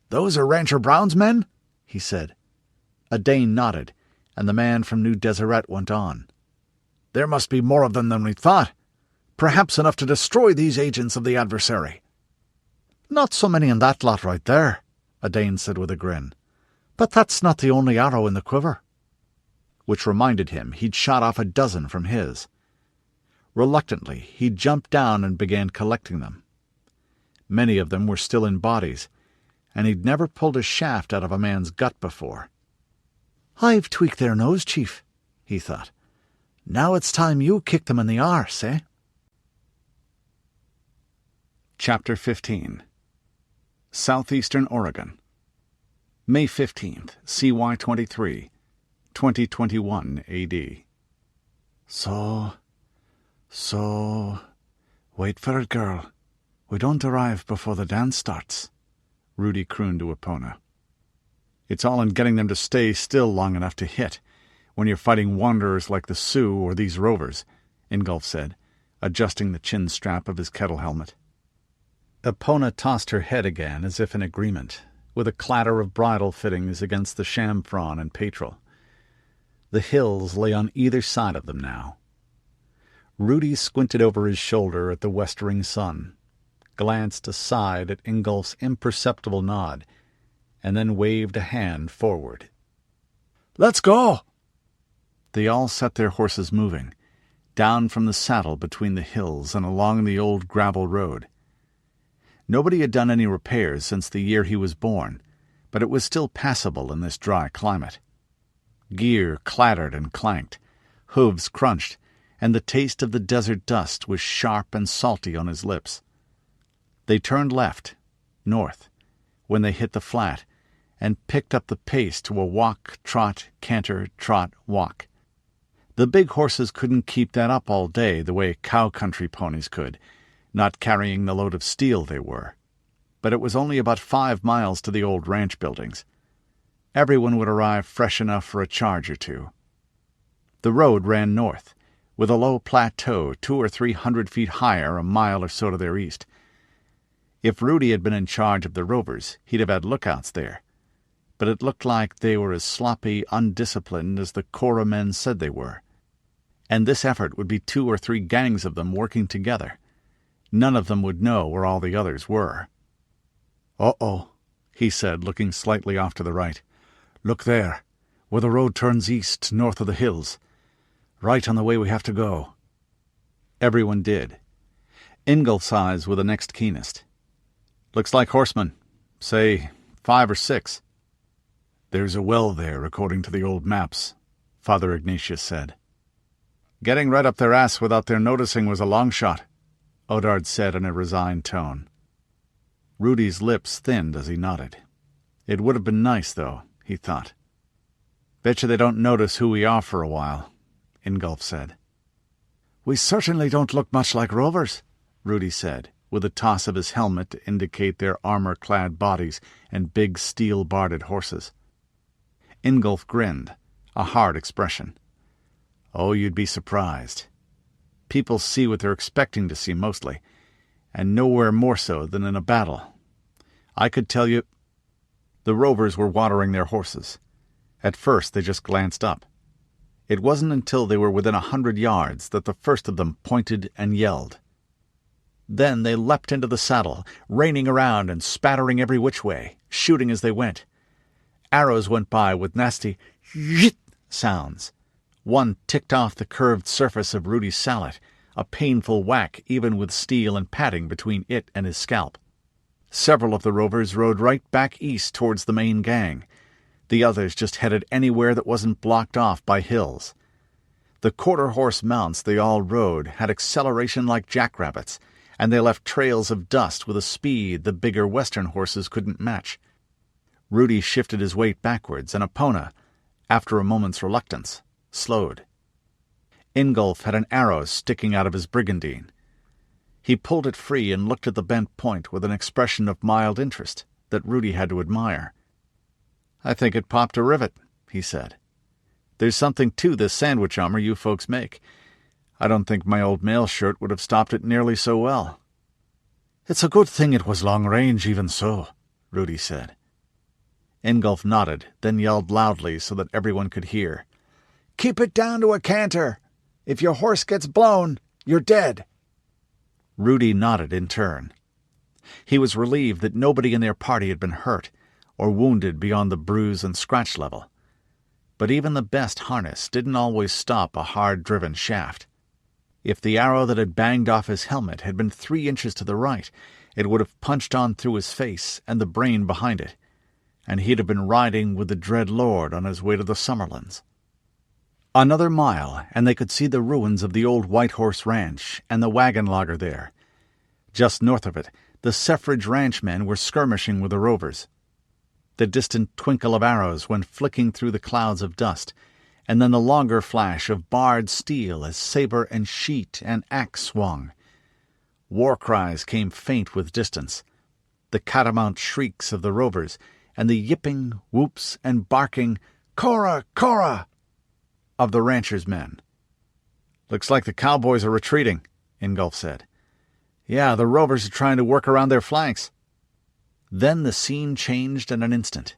"Those are Rancher Brown's men?" he said. A Dane nodded, and the man from New Deseret went on. "There must be more of them than we thought. Perhaps enough to destroy these agents of the adversary." "Not so many in that lot right there," a Dane said with a grin. "But that's not the only arrow in the quiver." Which reminded him he'd shot off a dozen from his. Reluctantly, he jumped down and began collecting them. Many of them were still in bodies, and he'd never pulled a shaft out of a man's gut before. "I've tweaked their nose, Chief," he thought. "Now it's time you kicked them in the arse, eh?" Chapter 15. Southeastern Oregon, May 15th, CY 23, 2021 AD. So, wait for it, girl. We don't arrive before the dance starts," Rudi crooned to Epona. "It's all in getting them to stay still long enough to hit, when you're fighting wanderers like the Sioux or these rovers," Ingolf said, adjusting the chin strap of his kettle helmet. Epona tossed her head again as if in agreement, with a clatter of bridle fittings against the chamfron and petrel. The hills lay on either side of them now. Rudi squinted over his shoulder at the westering sun, glanced aside at Ingolf's imperceptible nod, and then waved a hand forward. "Let's go!" They all set their horses moving, down from the saddle between the hills and along the old gravel road. Nobody had done any repairs since the year he was born, but it was still passable in this dry climate. Gear clattered and clanked, hooves crunched, and the taste of the desert dust was sharp and salty on his lips. They turned left, north, when they hit the flat, and picked up the pace to a walk, trot, canter, trot, walk. The big horses couldn't keep that up all day the way cow country ponies could, not carrying the load of steel they were. But it was only about 5 miles to the old ranch buildings. Everyone would arrive fresh enough for a charge or two. The road ran north, with a low plateau 200 or 300 feet higher a mile or so to their east. If Rudi had been in charge of the rovers, he'd have had lookouts there. But it looked like they were as sloppy, undisciplined as the Cora men said they were. And this effort would be 2 or 3 gangs of them working together. None of them would know where all the others were. "Uh-oh," he said, looking slightly off to the right. "Look there, where the road turns east, north of the hills. Right on the way we have to go." Everyone did. Ingolf's eyes were the next keenest. "Looks like horsemen. Say, 5 or 6. "There's a well there, according to the old maps," Father Ignatius said. "Getting right up their ass without their noticing was a long shot," Odard said in a resigned tone. Rudi's lips thinned as he nodded. It would have been nice, though, he thought. "Betcha they don't notice who we are for a while," Ingolf said. "We certainly don't look much like rovers," Rudi said, with a toss of his helmet to indicate their armor-clad bodies and big steel-barded horses. Ingolf grinned, a hard expression. Oh, you'd be surprised. People see what they're expecting to see mostly, and nowhere more so than in a battle. I could tell you... The rovers were watering their horses. At first they just glanced up. It wasn't until they were within 100 yards that the first of them pointed and yelled. Then they leapt into the saddle, reining around and spattering every which way, shooting as they went. Arrows went by with nasty "zhit" sounds. One ticked off the curved surface of Rudi's sallet, a painful whack even with steel and padding between it and his scalp. Several of the rovers rode right back east towards the main gang. The others just headed anywhere that wasn't blocked off by hills. The quarter-horse mounts they all rode had acceleration like jackrabbits, and they left trails of dust with a speed the bigger western horses couldn't match. Rudi shifted his weight backwards, and Epona, after a moment's reluctance, slowed. Ingolf had an arrow sticking out of his brigandine. He pulled it free and looked at the bent point with an expression of mild interest that Rudi had to admire. "I think it popped a rivet," he said. "There's something to this sandwich armor you folks make. I don't think my old mail shirt would have stopped it nearly so well." "It's a good thing it was long range, even so," Rudi said. Ingolf nodded, then yelled loudly so that everyone could hear. "Keep it down to a canter! If your horse gets blown, you're dead!" Rudi nodded in turn. He was relieved that nobody in their party had been hurt, or wounded beyond the bruise and scratch level. But even the best harness didn't always stop a hard-driven shaft. If the arrow that had banged off his helmet had been 3 inches to the right, it would have punched on through his face and the brain behind it, and he'd have been riding with the dread lord on his way to the Summerlands. Another mile, and they could see the ruins of the old White Horse Ranch and the wagon laager there. Just north of it, the Suffrage ranchmen were skirmishing with the rovers. The distant twinkle of arrows went flicking through the clouds of dust, and then the longer flash of bared steel as saber and sheet and axe swung. War cries came faint with distance, the catamount shrieks of the rovers, and the yipping, whoops, and barking "Cora! Cora!" of the ranchers' men. "Looks like the cowboys are retreating," Ingolf said. "Yeah, the rovers are trying to work around their flanks." Then the scene changed in an instant.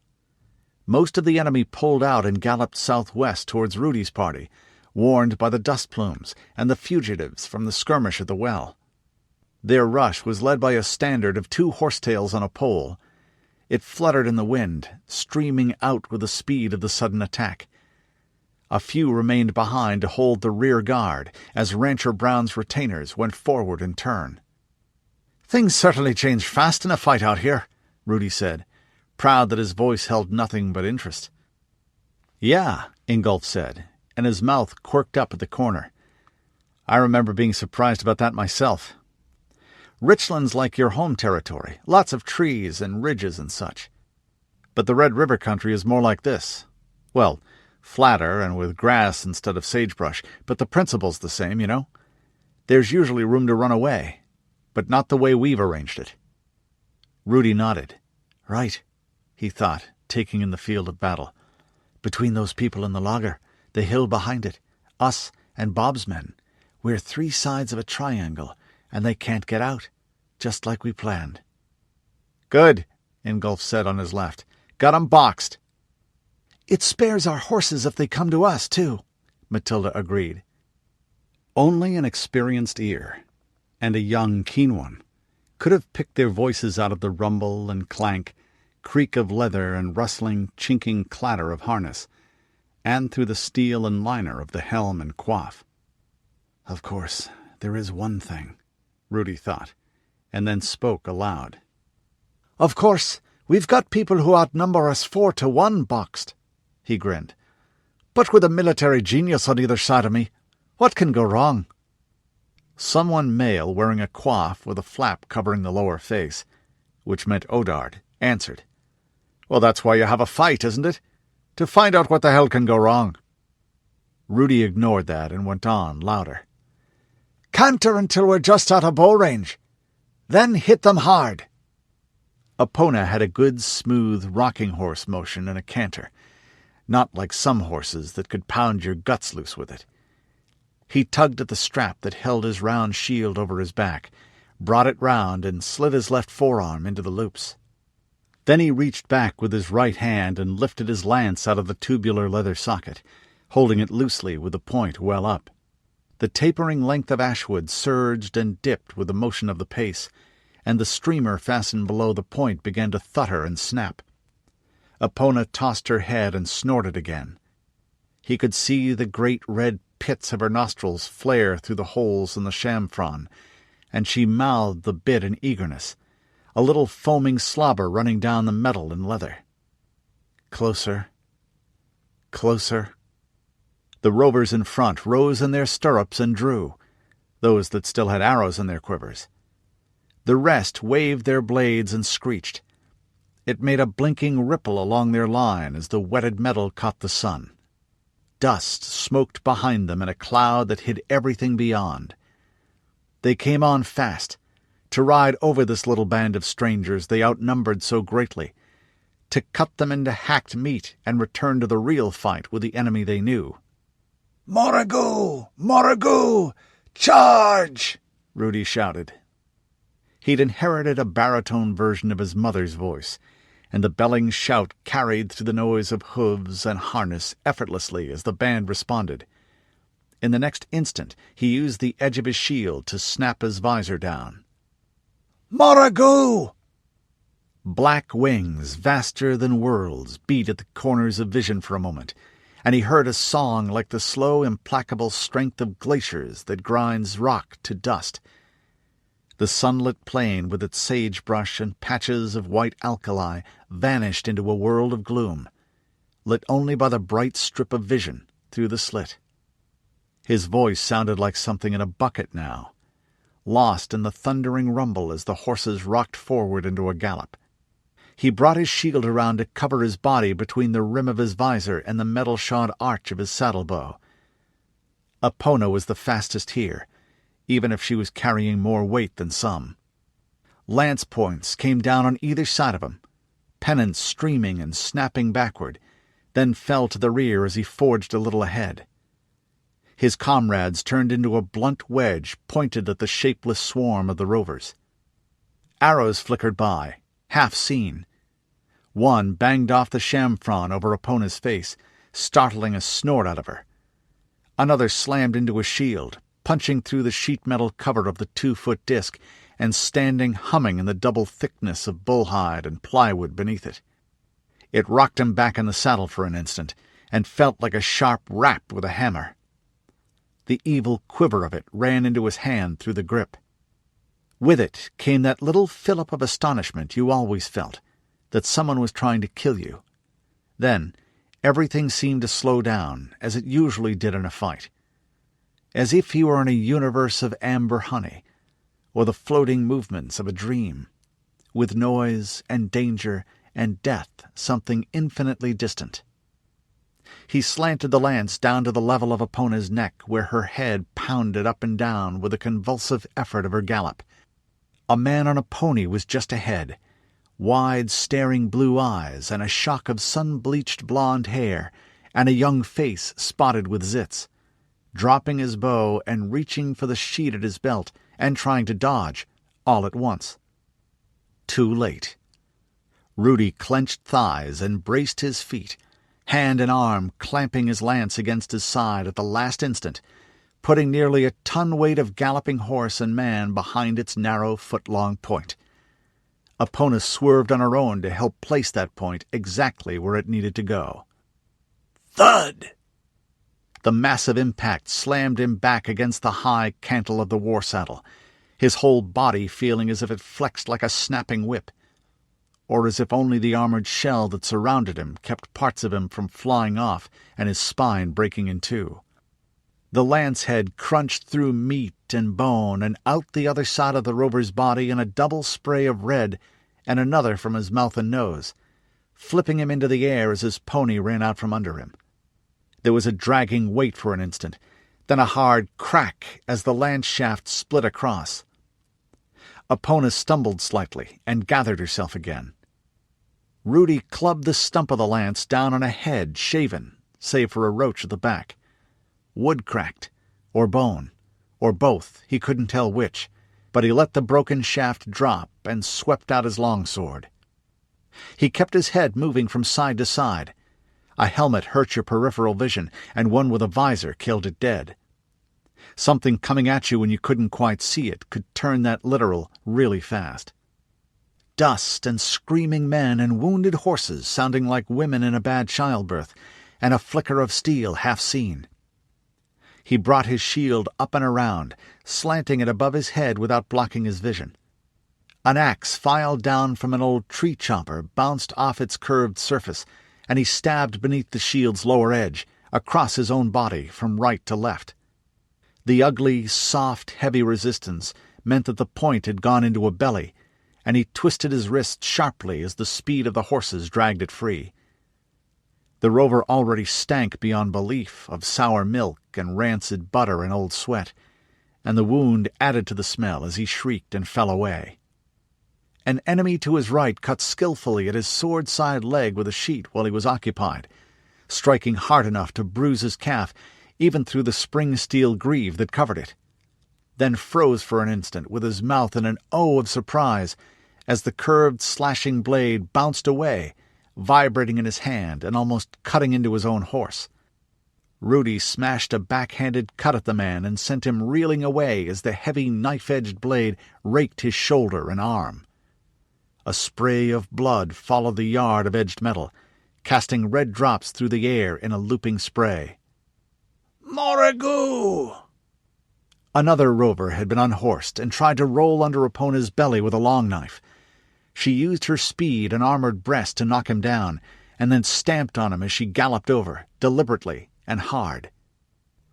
Most of the enemy pulled out and galloped southwest towards Rudi's party, warned by the dust plumes and the fugitives from the skirmish at the well. Their rush was led by a standard of 2 horsetails on a pole. It fluttered in the wind, streaming out with the speed of the sudden attack. A few remained behind to hold the rear guard as Rancher Brown's retainers went forward in turn. "Things certainly change fast in a fight out here," Rudi said, proud that his voice held nothing but interest. "Yeah," Ingolf said, and his mouth quirked up at the corner. "I remember being surprised about that myself. Richland's like your home territory, lots of trees and ridges and such. But the Red River country is more like this. Well, flatter and with grass instead of sagebrush, but the principle's the same, you know. There's usually room to run away, but not the way we've arranged it." Rudi nodded. Right, he thought, taking in the field of battle. Between those people in the laager, the hill behind it, us and Bob's men, we're 3 sides of a triangle, and they can't get out, just like we planned. "Good," Ingolf said on his left. "Got 'em boxed." "It spares our horses if they come to us, too," Mathilda agreed. Only an experienced ear, and a young, keen one, could have picked their voices out of the rumble and clank, creak of leather and rustling, chinking clatter of harness, and through the steel and liner of the helm and coif. "Of course, there is one thing," Rudi thought, and then spoke aloud. "Of course, we've got people who outnumber us 4 to 1 boxed," he grinned. "But with a military genius on either side of me, what can go wrong?" Someone male wearing a coif with a flap covering the lower face, which meant Odard, answered. "Well, that's why you have a fight, isn't it? To find out what the hell can go wrong." Rudi ignored that and went on, louder. "Canter until we're just out of bow range. Then hit them hard." Epona had a good, smooth, rocking horse motion and a canter, not like some horses that could pound your guts loose with it. He tugged at the strap that held his round shield over his back, brought it round, and slid his left forearm into the loops. Then he reached back with his right hand and lifted his lance out of the tubular leather socket, holding it loosely with the point well up. The tapering length of ashwood surged and dipped with the motion of the pace, and the streamer fastened below the point began to thutter and snap. Epona tossed her head and snorted again. He could see the great red pits of her nostrils flare through the holes in the chamfron, and she mouthed the bit in eagerness, a little foaming slobber running down the metal and leather. Closer. Closer. The rovers in front rose in their stirrups and drew, those that still had arrows in their quivers. The rest waved their blades and screeched. It made a blinking ripple along their line as the wetted metal caught the sun. Dust smoked behind them in a cloud that hid everything beyond. They came on fast, to ride over this little band of strangers they outnumbered so greatly, to cut them into hacked meat and return to the real fight with the enemy they knew. "Morrigu! Morrigu! Charge!" Rudi shouted. He'd inherited a baritone version of his mother's voice, and the belling shout carried through the noise of hooves and harness effortlessly as the band responded. In the next instant he used the edge of his shield to snap his visor down. "Morrigu!" Black wings, vaster than worlds, beat at the corners of vision for a moment, and he heard a song like the slow, implacable strength of glaciers that grinds rock to dust. The sunlit plain with its sagebrush and patches of white alkali vanished into a world of gloom, lit only by the bright strip of vision through the slit. His voice sounded like something in a bucket now, lost in the thundering rumble as the horses rocked forward into a gallop. He brought his shield around to cover his body between the rim of his visor and the metal-shod arch of his saddle-bow. Epona was the fastest here, even if she was carrying more weight than some. Lance points came down on either side of him, pennants streaming and snapping backward, then fell to the rear as he forged a little ahead. His comrades turned into a blunt wedge pointed at the shapeless swarm of the rovers. Arrows flickered by, half seen. One banged off the chamfron over Epona's face, startling a snort out of her. Another slammed into a shield, punching through the sheet-metal cover of the 2-foot disc and standing humming in the double thickness of bullhide and plywood beneath it. It rocked him back in the saddle for an instant and felt like a sharp rap with a hammer. The evil quiver of it ran into his hand through the grip. With it came that little fillip of astonishment you always felt, that someone was trying to kill you. Then everything seemed to slow down, as it usually did in a fight, as if he were in a universe of amber honey, or the floating movements of a dream, with noise and danger and death something infinitely distant. He slanted the lance down to the level of Epona's neck, where her head pounded up and down with a convulsive effort of her gallop. A man on a pony was just ahead, wide staring blue eyes and a shock of sun-bleached blonde hair, and a young face spotted with zits, dropping his bow and reaching for the sheet at his belt and trying to dodge, all at once. Too late. Rudi clenched thighs and braced his feet, hand and arm clamping his lance against his side at the last instant, putting nearly a ton weight of galloping horse and man behind its narrow foot-long point. Epona swerved on her own to help place that point exactly where it needed to go. Thud! The massive impact slammed him back against the high cantle of the war saddle, his whole body feeling as if it flexed like a snapping whip, or as if only the armored shell that surrounded him kept parts of him from flying off and his spine breaking in two. The lance head crunched through meat and bone and out the other side of the rover's body in a double spray of red and another from his mouth and nose, flipping him into the air as his pony ran out from under him. There was a dragging wait for an instant, then a hard crack as the lance shaft split across. Epona stumbled slightly and gathered herself again. Rudi clubbed the stump of the lance down on a head shaven, save for a roach at the back. Wood cracked, or bone, or both, he couldn't tell which, but he let the broken shaft drop and swept out his longsword. He kept his head moving from side to side. A helmet hurt your peripheral vision, and one with a visor killed it dead. Something coming at you when you couldn't quite see it could turn that literal really fast. Dust and screaming men and wounded horses sounding like women in a bad childbirth, and a flicker of steel half seen. He brought his shield up and around, slanting it above his head without blocking his vision. An axe filed down from an old tree chopper bounced off its curved surface, and he stabbed beneath the shield's lower edge, across his own body from right to left. The ugly, soft, heavy resistance meant that the point had gone into a belly, and he twisted his wrist sharply as the speed of the horses dragged it free. The rover already stank beyond belief of sour milk and rancid butter and old sweat, and the wound added to the smell as he shrieked and fell away. An enemy to his right cut skillfully at his sword-side leg with a sheet while he was occupied, striking hard enough to bruise his calf even through the spring-steel greave that covered it, then froze for an instant with his mouth in an O of surprise as the curved, slashing blade bounced away, vibrating in his hand and almost cutting into his own horse. Rudi smashed a backhanded cut at the man and sent him reeling away as the heavy knife-edged blade raked his shoulder and arm. A spray of blood followed the yard of edged metal, casting red drops through the air in a looping spray. "Morrigu!" Another rover had been unhorsed and tried to roll under Epona's belly with a long knife. She used her speed and armored breast to knock him down, and then stamped on him as she galloped over, deliberately and hard.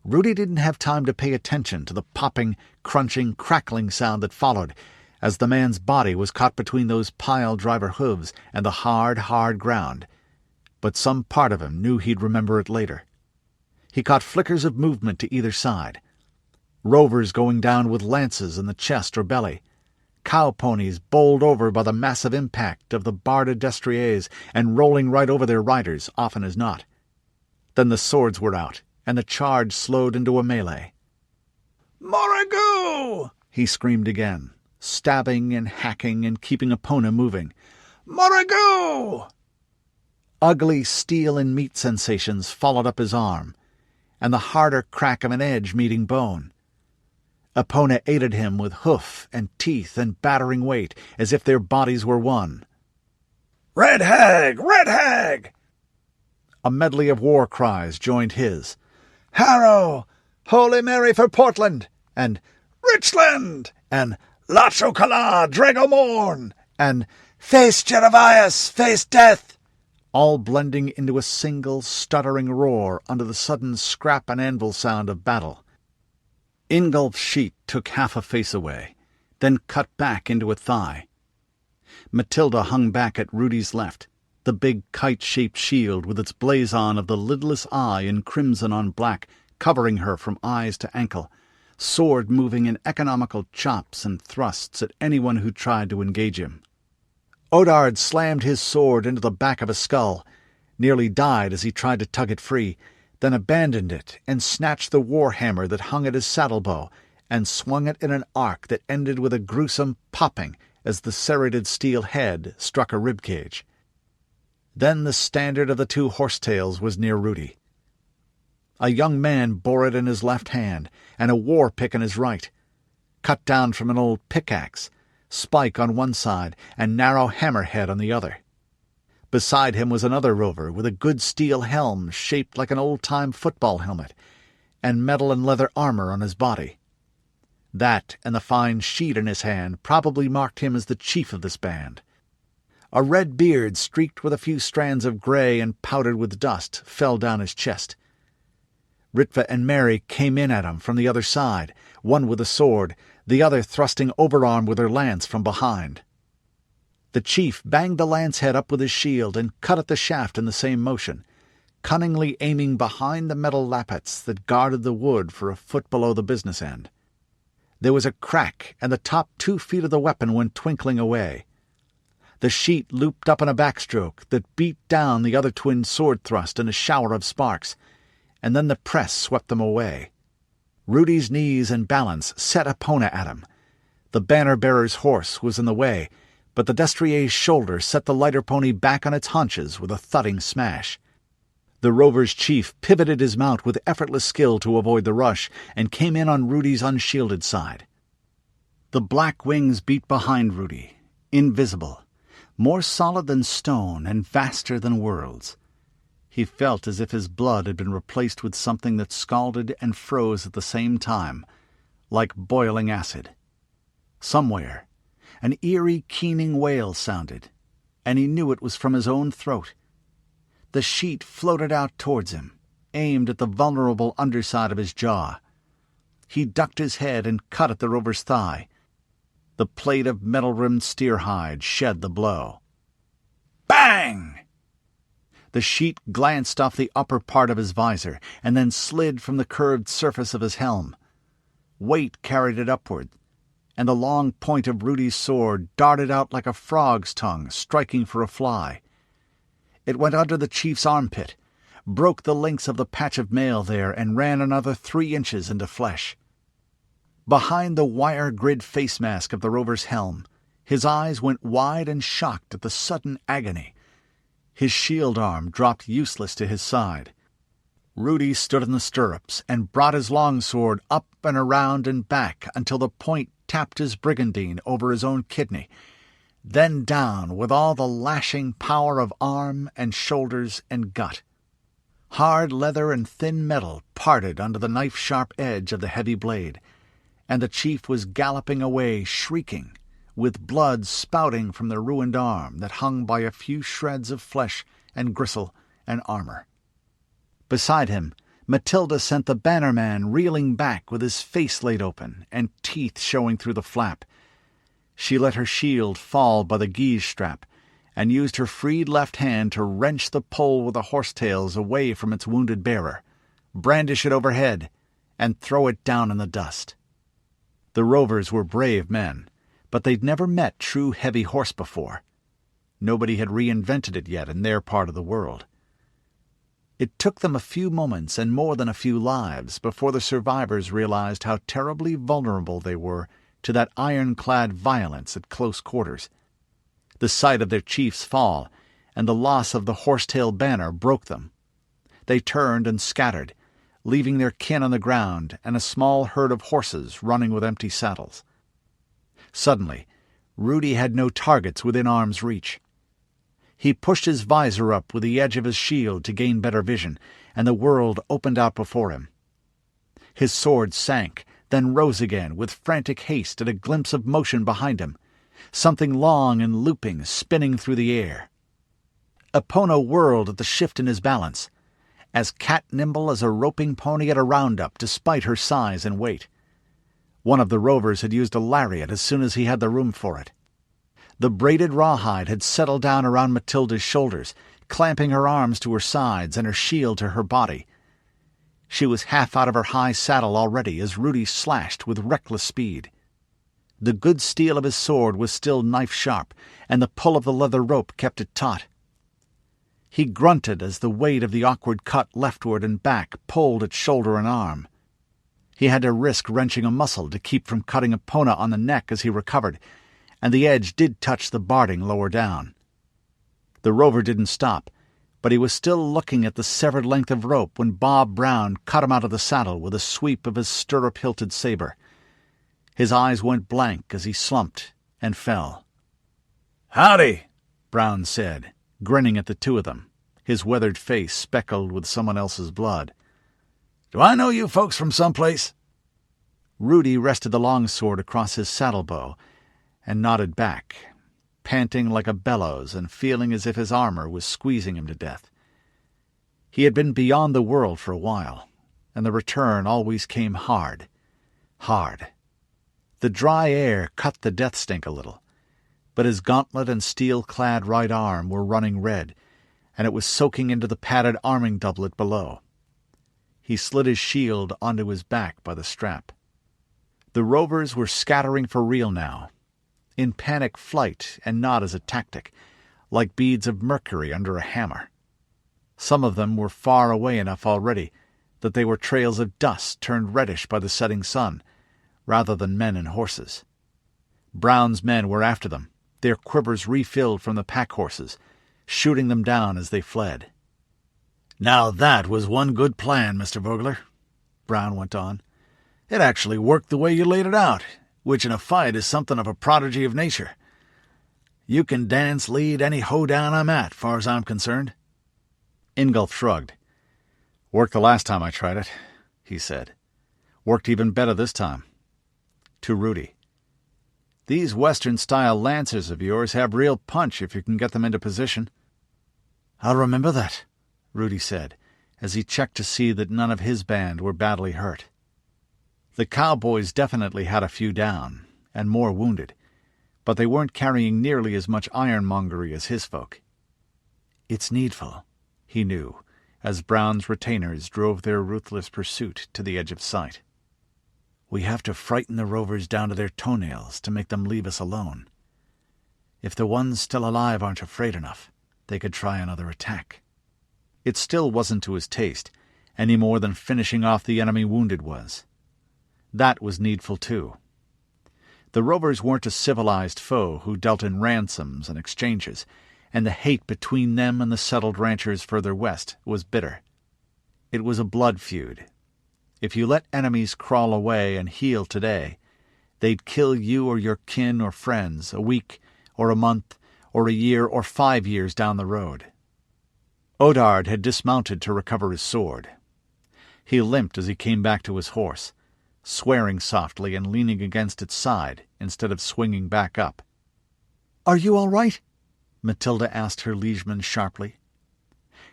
Rudi didn't have time to pay attention to the popping, crunching, crackling sound that followed, as the man's body was caught between those pile-driver hooves and the hard, hard ground. But some part of him knew he'd remember it later. He caught flickers of movement to either side. Rovers going down with lances in the chest or belly. Cow-ponies bowled over by the massive impact of the barred destriers and rolling right over their riders, often as not. Then the swords were out, and the charge slowed into a melee. "Morrigu!" he screamed again, stabbing and hacking and keeping Epona moving. "Morrigu!" Ugly steel and meat sensations followed up his arm, and the harder crack of an edge meeting bone. Epona aided him with hoof and teeth and battering weight, as if their bodies were one. "Red hag! Red hag!" A medley of war cries joined his. "Harrow!" "Holy Mary for Portland!" and "Richland!" and "Lacho Kala, Dragomorn!" and "Face Gervaeus! Face death!" all blending into a single stuttering roar under the sudden scrap and anvil sound of battle. Ingolf's sheet took half a face away, then cut back into a thigh. Mathilda hung back at Rudi's left, the big kite-shaped shield with its blazon of the lidless eye in crimson on black covering her from eyes to ankle, sword moving in economical chops and thrusts at anyone who tried to engage him. Odard slammed his sword into the back of a skull, nearly died as he tried to tug it free, then abandoned it and snatched the war-hammer that hung at his saddle-bow and swung it in an arc that ended with a gruesome popping as the serrated steel head struck a rib-cage. Then the standard of the two horsetails was near Rudi. A young man bore it in his left hand and a war-pick in his right, cut down from an old pickaxe, spike on one side and narrow hammerhead on the other. Beside him was another rover with a good steel helm shaped like an old-time football helmet, and metal and leather armor on his body. That and the fine sheet in his hand probably marked him as the chief of this band. A red beard streaked with a few strands of grey and powdered with dust fell down his chest. Ritva and Mary came in at him from the other side, one with a sword, the other thrusting overarm with her lance from behind. The chief banged the lance head up with his shield and cut at the shaft in the same motion, cunningly aiming behind the metal lappets that guarded the wood for a foot below the business end. There was a crack, and the top 2 feet of the weapon went twinkling away. The sheet looped up in a backstroke that beat down the other twin sword thrust in a shower of sparks, and then the press swept them away. Rudi's knees and balance set Epona at him. The banner-bearer's horse was in the way, but the destrier's shoulder set the lighter pony back on its haunches with a thudding smash. The rover's chief pivoted his mount with effortless skill to avoid the rush and came in on Rudi's unshielded side. The black wings beat behind Rudi, invisible, more solid than stone and vaster than worlds. He felt as if his blood had been replaced with something that scalded and froze at the same time, like boiling acid. Somewhere, an eerie, keening wail sounded, and he knew it was from his own throat. The sheet floated out towards him, aimed at the vulnerable underside of his jaw. He ducked his head and cut at the rover's thigh. The plate of metal-rimmed steer hide shed the blow. Bang! The sheet glanced off the upper part of his visor and then slid from the curved surface of his helm. Weight carried it upward, and the long point of Rudi's sword darted out like a frog's tongue striking for a fly. It went under the chief's armpit, broke the links of the patch of mail there, and ran another 3 inches into flesh. Behind the wire-grid face mask of the rover's helm, his eyes went wide and shocked at the sudden agony. His shield arm dropped useless to his side. Rudi stood in the stirrups and brought his longsword up and around and back until the point tapped his brigandine over his own kidney, then down with all the lashing power of arm and shoulders and gut. Hard leather and thin metal parted under the knife-sharp edge of the heavy blade, and the chief was galloping away shrieking, with blood spouting from the ruined arm that hung by a few shreds of flesh and gristle and armor. Beside him, Mathilda sent the bannerman reeling back with his face laid open and teeth showing through the flap. She let her shield fall by the guise strap and used her freed left hand to wrench the pole with the horsetails away from its wounded bearer, brandish it overhead, and throw it down in the dust. The rovers were brave men, but they'd never met true heavy horse before. Nobody had reinvented it yet in their part of the world. It took them a few moments and more than a few lives before the survivors realized how terribly vulnerable they were to that ironclad violence at close quarters. The sight of their chief's fall and the loss of the horsetail banner broke them. They turned and scattered, leaving their kin on the ground and a small herd of horses running with empty saddles. Suddenly, Rudi had no targets within arm's reach. He pushed his visor up with the edge of his shield to gain better vision, and the world opened out before him. His sword sank, then rose again with frantic haste at a glimpse of motion behind him, something long and looping, spinning through the air. Epona whirled at the shift in his balance, as cat-nimble as a roping pony at a roundup despite her size and weight. One of the rovers had used a lariat as soon as he had the room for it. The braided rawhide had settled down around Mathilda's shoulders, clamping her arms to her sides and her shield to her body. She was half out of her high saddle already as Rudi slashed with reckless speed. The good steel of his sword was still knife-sharp, and the pull of the leather rope kept it taut. He grunted as the weight of the awkward cut leftward and back pulled at shoulder and arm. He had to risk wrenching a muscle to keep from cutting Epona on the neck as he recovered, and the edge did touch the barding lower down. The rover didn't stop, but he was still looking at the severed length of rope when Bob Brown cut him out of the saddle with a sweep of his stirrup-hilted saber. His eyes went blank as he slumped and fell. "Howdy," Brown said, grinning at the two of them, his weathered face speckled with someone else's blood. "Do I know you folks from someplace?" Rudi rested the longsword across his saddle-bow and nodded back, panting like a bellows and feeling as if his armor was squeezing him to death. He had been beyond the world for a while, and the return always came hard. The dry air cut the death stink a little, but his gauntlet and steel-clad right arm were running red, and it was soaking into the padded arming doublet below. He slid his shield onto his back by the strap. The rovers were scattering for real now, in panic flight and not as a tactic, like beads of mercury under a hammer. Some of them were far away enough already that they were trails of dust turned reddish by the setting sun, rather than men and horses. Brown's men were after them, their quivers refilled from the pack-horses, shooting them down as they fled. "Now that was one good plan, Mr. Vogler," Brown went on. "It actually worked the way you laid it out, which in a fight is something of a prodigy of nature. You can dance lead any hoedown I'm at, far as I'm concerned." Ingolf shrugged. "Worked the last time I tried it," he said. "Worked even better this time." To Rudi, "These Western-style lancers of yours have real punch if you can get them into position." "I'll remember that," Rudi said, as he checked to see that none of his band were badly hurt. The cowboys definitely had a few down, and more wounded, but they weren't carrying nearly as much ironmongery as his folk. It's needful, he knew, as Brown's retainers drove their ruthless pursuit to the edge of sight. We have to frighten the rovers down to their toenails to make them leave us alone. If the ones still alive aren't afraid enough, they could try another attack. It still wasn't to his taste, any more than finishing off the enemy wounded was. That was needful too. The rovers weren't a civilized foe who dealt in ransoms and exchanges, and the hate between them and the settled ranchers further west was bitter. It was a blood feud. If you let enemies crawl away and heal today, they'd kill you or your kin or friends a week or a month or a year or 5 years down the road. Odard had dismounted to recover his sword. He limped as he came back to his horse, swearing softly and leaning against its side instead of swinging back up. "Are you all right?" Mathilda asked her liegeman sharply.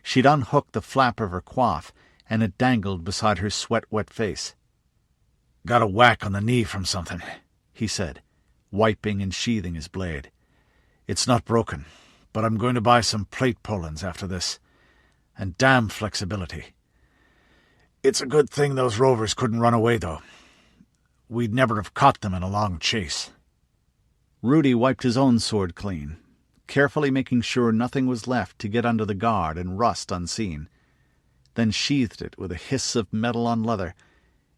She'd unhooked the flap of her coif, and it dangled beside her sweat-wet face. "Got a whack on the knee from something," he said, wiping and sheathing his blade. "It's not broken, but I'm going to buy some plate pullins after this. And damn flexibility. It's a good thing those rovers couldn't run away, though. We'd never have caught them in a long chase." Rudi wiped his own sword clean, carefully making sure nothing was left to get under the guard and rust unseen, then sheathed it with a hiss of metal on leather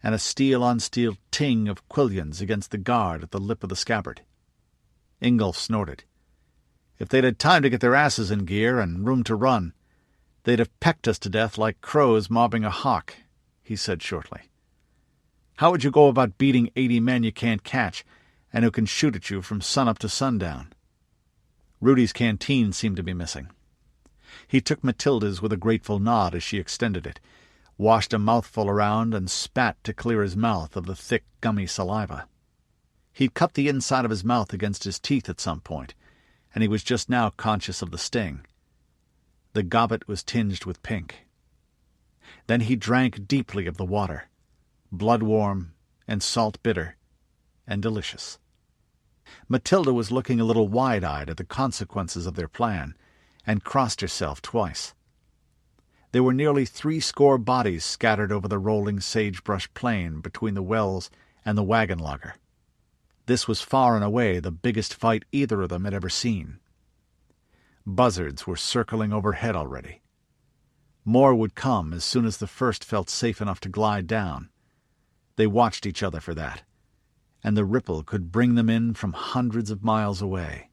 and a steel-on-steel ting of quillions against the guard at the lip of the scabbard. Ingolf snorted. "If they'd had time to get their asses in gear and room to run, they'd have pecked us to death like crows mobbing a hawk," he said shortly. "How would you go about beating 80 men you can't catch and who can shoot at you from sunup to sundown?" Rudi's canteen seemed to be missing. He took Mathilda's with a grateful nod as she extended it, washed a mouthful around and spat to clear his mouth of the thick, gummy saliva. He'd cut the inside of his mouth against his teeth at some point, and he was just now conscious of the sting. The gobbet was tinged with pink. Then he drank deeply of the water, blood-warm and salt-bitter and delicious. Mathilda was looking a little wide-eyed at the consequences of their plan, and crossed herself twice. There were nearly 70 bodies scattered over the rolling sagebrush plain between the wells and the wagon logger. This was far and away the biggest fight either of them had ever seen. Buzzards were circling overhead already. More would come as soon as the first felt safe enough to glide down. They watched each other for that, and the ripple could bring them in from hundreds of miles away.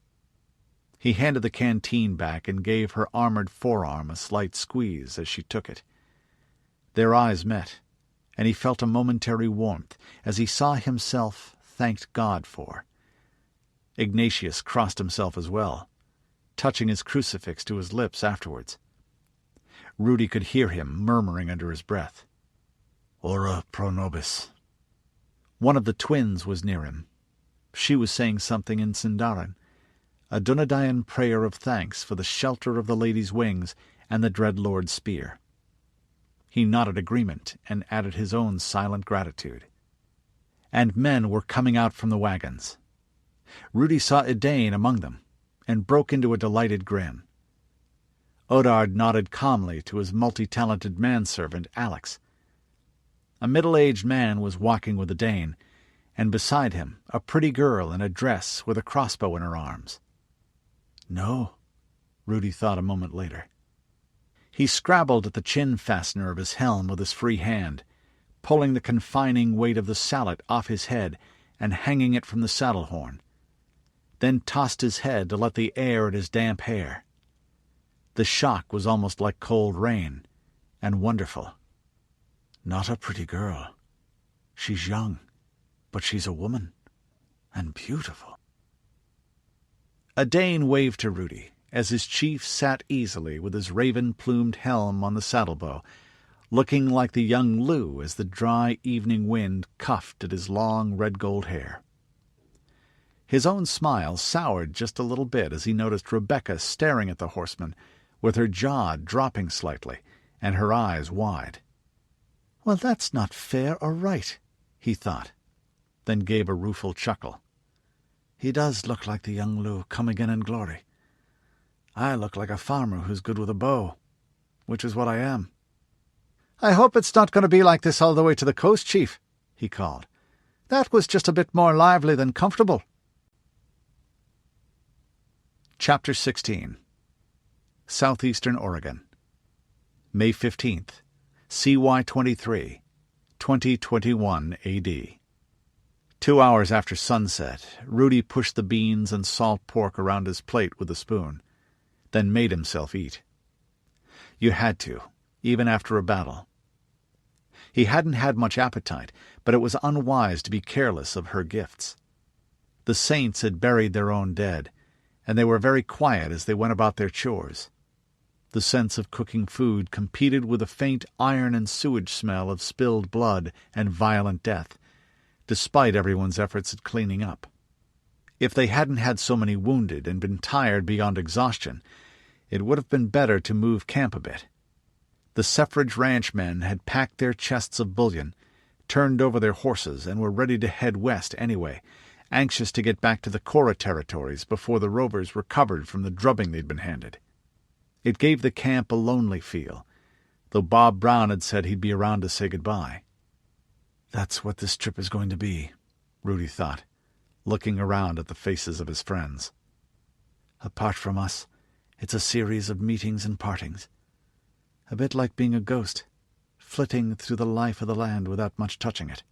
He handed the canteen back and gave her armored forearm a slight squeeze as she took it. Their eyes met, and he felt a momentary warmth as he saw himself thanked God for. Ignatius crossed himself as well, touching his crucifix to his lips afterwards. Rudi could hear him murmuring under his breath. "Ora pro nobis." One of the twins was near him. She was saying something in Sindarin, a Dunedain prayer of thanks for the shelter of the lady's wings and the dread lord's spear. He nodded agreement and added his own silent gratitude. And men were coming out from the wagons. Rudi saw Edain among them, and broke into a delighted grin. Odard nodded calmly to his multi-talented manservant, Alex. A middle-aged man was walking with Edain, and beside him a pretty girl in a dress with a crossbow in her arms. No, Rudi thought a moment later. He scrabbled at the chin fastener of his helm with his free hand, pulling the confining weight of the sallet off his head and hanging it from the saddle horn, then tossed his head to let the air at his damp hair. The shock was almost like cold rain, and wonderful. Not a pretty girl. She's young, but she's a woman, and beautiful. A Dane waved to Rudi as his chief sat easily with his raven-plumed helm on the saddle-bow, looking like the young Lou as the dry evening wind cuffed at his long red-gold hair. His own smile soured just a little bit as he noticed Rebecca staring at the horseman, with her jaw dropping slightly and her eyes wide. "Well, that's not fair or right," he thought, then gave a rueful chuckle. "He does look like the young Lou come again in glory. I look like a farmer who's good with a bow, which is what I am." "I hope it's not going to be like this all the way to the coast, Chief," he called. "That was just a bit more lively than comfortable." Chapter 16. Southeastern Oregon, May 15th, CY 23, 2021 AD. 2 hours after sunset, Rudi pushed the beans and salt pork around his plate with a spoon, then made himself eat. You had to, even after a battle. He hadn't had much appetite, but it was unwise to be careless of her gifts. The saints had buried their own dead, and they were very quiet as they went about their chores. The sense of cooking food competed with the faint iron and sewage smell of spilled blood and violent death, despite everyone's efforts at cleaning up. If they hadn't had so many wounded and been tired beyond exhaustion, it would have been better to move camp a bit. The Suffrage Ranch men had packed their chests of bullion, turned over their horses, and were ready to head west anyway, anxious to get back to the Cora territories before the rovers recovered from the drubbing they'd been handed. It gave the camp a lonely feel, though Bob Brown had said he'd be around to say goodbye. That's what this trip is going to be, Rudi thought, looking around at the faces of his friends. Apart from us, it's a series of meetings and partings. A bit like being a ghost, flitting through the life of the land without much touching it.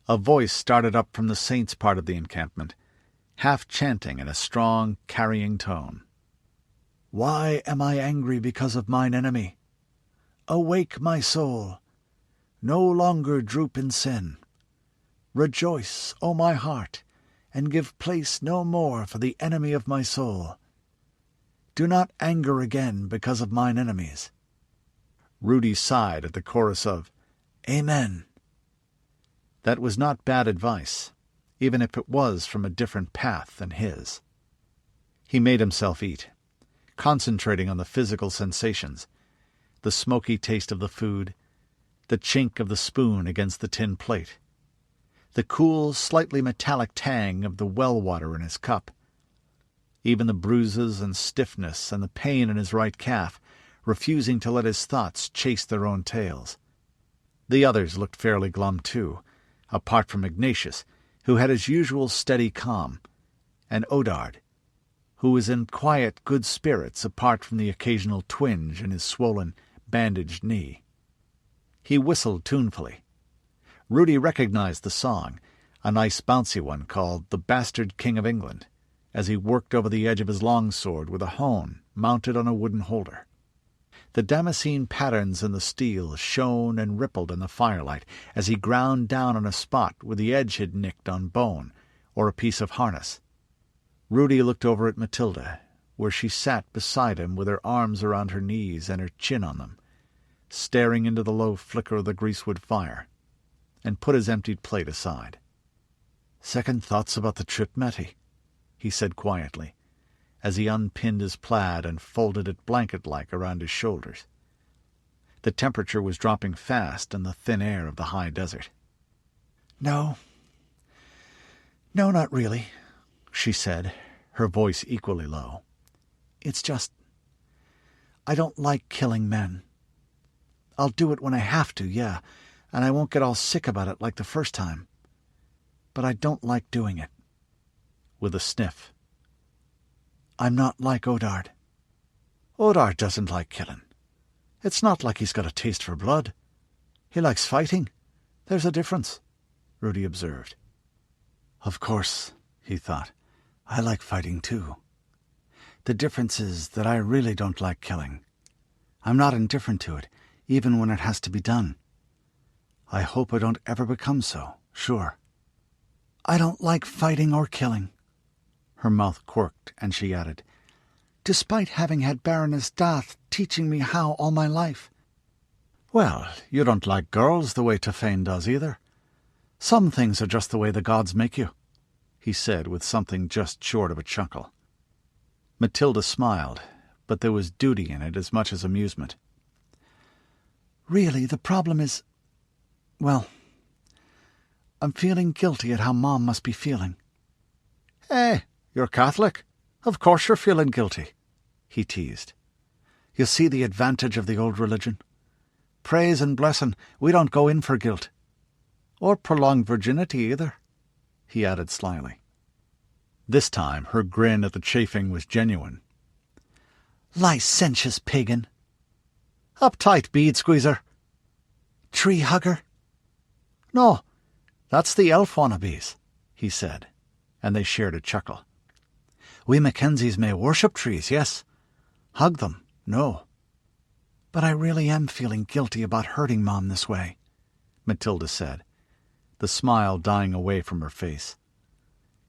A voice started up from the saints' part of the encampment, half chanting in a strong, carrying tone. "Why am I angry because of mine enemy? Awake, my soul! No longer droop in sin. Rejoice, O my heart, and give place no more for the enemy of my soul. Do not anger again because of mine enemies." Rudi sighed at the chorus of "Amen." That was not bad advice, even if it was from a different path than his. He made himself eat, concentrating on the physical sensations, the smoky taste of the food, the chink of the spoon against the tin plate, the cool, slightly metallic tang of the well water in his cup. Even the bruises and stiffness and the pain in his right calf, refusing to let his thoughts chase their own tails. The others looked fairly glum too, apart from Ignatius, who had his usual steady calm, and Odard, who was in quiet good spirits apart from the occasional twinge in his swollen, bandaged knee. He whistled tunefully. Rudi recognized the song, a nice bouncy one called "The Bastard King of England," as he worked over the edge of his longsword with a hone mounted on a wooden holder. The Damascene patterns in the steel shone and rippled in the firelight as he ground down on a spot where the edge had nicked on bone or a piece of harness. Rudi looked over at Mathilda, where she sat beside him with her arms around her knees and her chin on them, staring into the low flicker of the greasewood fire, and put his emptied plate aside. "Second thoughts about the trip, Matty," he said quietly, as he unpinned his plaid and folded it blanket-like around his shoulders. The temperature was dropping fast in the thin air of the high desert. No, not really," she said, her voice equally low. "It's just, I don't like killing men. I'll do it when I have to, yeah, and I won't get all sick about it like the first time. but I don't like doing it. With a sniff. I'm not like Odard. Odard doesn't like killing. It's not like he's got a taste for blood. He likes fighting. There's a difference, Rudi observed. Of course, he thought, I like fighting too. The difference is that I really don't like killing. I'm not indifferent to it, even when it has to be done. I hope I don't ever become so, sure. I don't like fighting or killing. Her mouth quirked, and she added, despite having had Baroness Dath teaching me how all my life. Well, you don't like girls the way Tefane does either. Some things are just the way the gods make you, he said with something just short of a chuckle. Mathilda smiled, but there was duty in it as much as amusement. Really, the problem is, well, I'm feeling guilty at how Mom must be feeling. Hey, you're Catholic. Of course you're feeling guilty, he teased. You see the advantage of the old religion? Praise and blessing, we don't go in for guilt. Or prolonged virginity either, he added slyly. This time her grin at the chaffing was genuine. Licentious pagan. Uptight bead squeezer. Tree hugger. No, that's the elf wannabes, he said, and they shared a chuckle. We Mackenzies may worship trees, yes. Hug them, no. But I really am feeling guilty about hurting Mom this way, Mathilda said, the smile dying away from her face.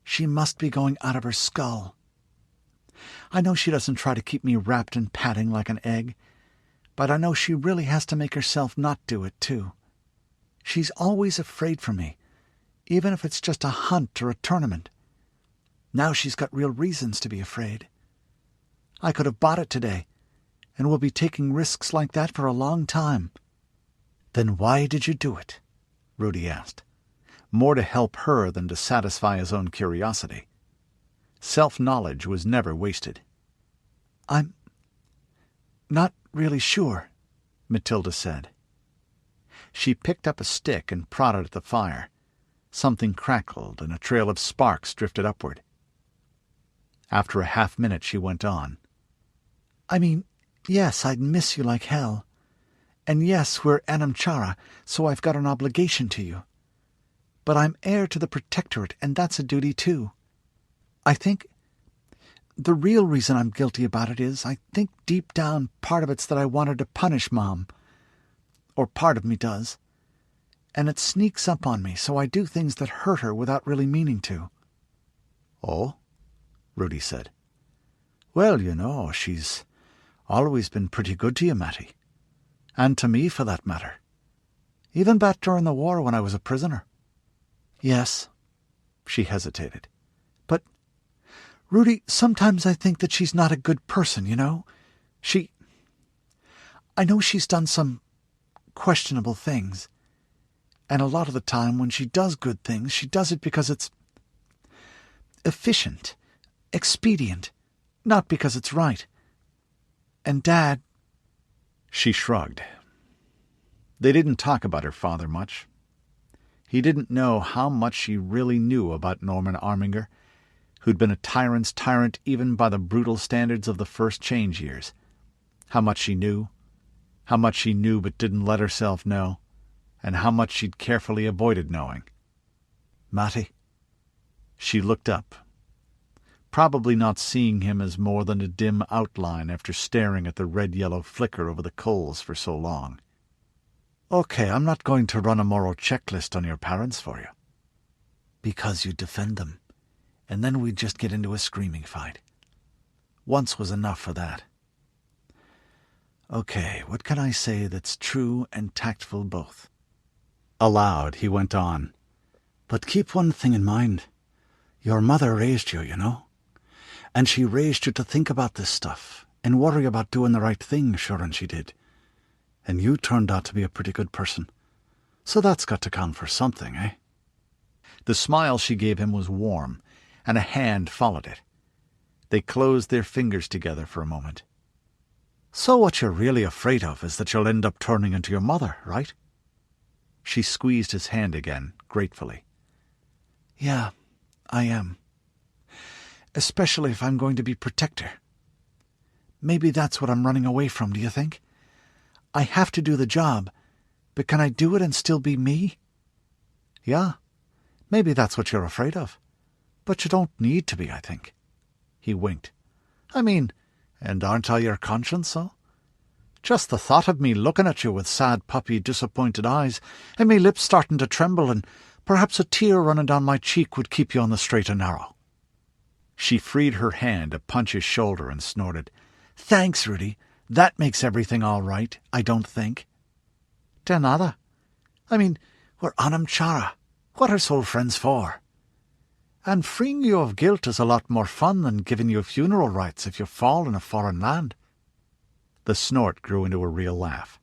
She must be going out of her skull. I know she doesn't try to keep me wrapped in padding like an egg, but I know she really has to make herself not do it, too. She's always afraid for me, even if it's just a hunt or a tournament. Now she's got real reasons to be afraid. I could have bought it today, and will be taking risks like that for a long time. Then why did you do it? Rudi asked, more to help her than to satisfy his own curiosity. Self-knowledge was never wasted. I'm not really sure, Mathilda said. She picked up a stick and prodded at the fire. Something crackled, and a trail of sparks drifted upward. After a half-minute she went on. I mean, yes, I'd miss you like hell. And yes, we're Anamchara, so I've got an obligation to you. But I'm heir to the Protectorate, and that's a duty too. I think the real reason I'm guilty about it is I think deep down part of it's that I wanted to punish Mom. Or part of me does. And it sneaks up on me, so I do things that hurt her without really meaning to. Oh? Rudi said. Well, you know, she's always been pretty good to you, Matty. And to me, for that matter. Even back during the war when I was a prisoner. Yes. She hesitated. But, Rudi, sometimes I think that she's not a good person, you know? I know she's done some questionable things. And a lot of the time when she does good things, she does it because it's efficient, expedient, not because it's right. And Dad... She shrugged. They didn't talk about her father much. He didn't know how much she really knew about Norman Arminger, who'd been a tyrant's tyrant even by the brutal standards of the first change years. How much she knew but didn't let herself know, and how much she'd carefully avoided knowing. Matty? She looked up, probably not seeing him as more than a dim outline after staring at the red-yellow flicker over the coals for so long. Okay, I'm not going to run a moral checklist on your parents for you. Because you defend them, and then we'd just get into a screaming fight. Once was enough for that. Okay, what can I say that's true and tactful both? Aloud, he went on. But keep one thing in mind. Your mother raised you, you know. And she raised you to think about this stuff and worry about doing the right thing, sure, and she did. And you turned out to be a pretty good person. So that's got to count for something, eh? The smile she gave him was warm, and a hand followed it. They closed their fingers together for a moment. So what you're really afraid of is that you'll end up turning into your mother, right? She squeezed his hand again, gratefully. Yeah, I am. Especially if I'm going to be protector. Maybe that's what I'm running away from, do you think? I have to do the job, but can I do it and still be me? Yeah, maybe that's what you're afraid of. But you don't need to be, I think. He winked. I mean, and aren't I your conscience, so? Just the thought of me looking at you with sad, puppy, disappointed eyes, and me lips starting to tremble, and perhaps a tear running down my cheek would keep you on the straight and narrow. She freed her hand to punch his shoulder and snorted. Thanks, Rudi. That makes everything all right, I don't think. De nada. I mean, we're anam chara. What are soul friends for? And freeing you of guilt is a lot more fun than giving you funeral rites if you fall in a foreign land. The snort grew into a real laugh.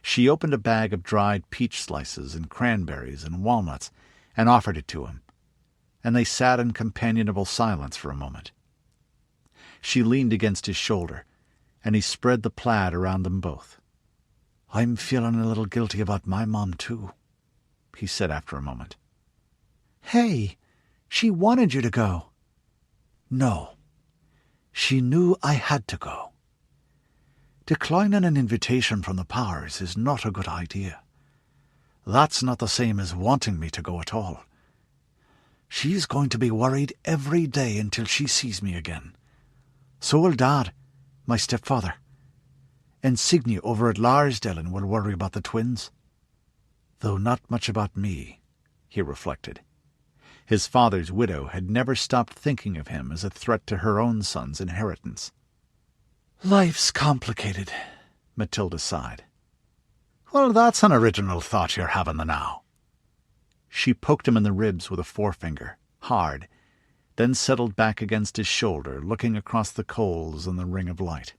She opened a bag of dried peach slices and cranberries and walnuts and offered it to him, and they sat in companionable silence for a moment. She leaned against his shoulder, and he spread the plaid around them both. I'm feeling a little guilty about my mom, too, he said after a moment. Hey, she wanted you to go. No, she knew I had to go. Declining an invitation from the powers is not a good idea. That's not the same as wanting me to go at all. She's going to be worried every day until she sees me again. So will Dad, my stepfather. And Signy over at Larsdalen will worry about the twins. Though not much about me, he reflected. His father's widow had never stopped thinking of him as a threat to her own son's inheritance. Life's complicated, Mathilda sighed. Well, that's an original thought you're having the now. She poked him in the ribs with a forefinger, hard, then settled back against his shoulder, looking across the coals and the ring of light.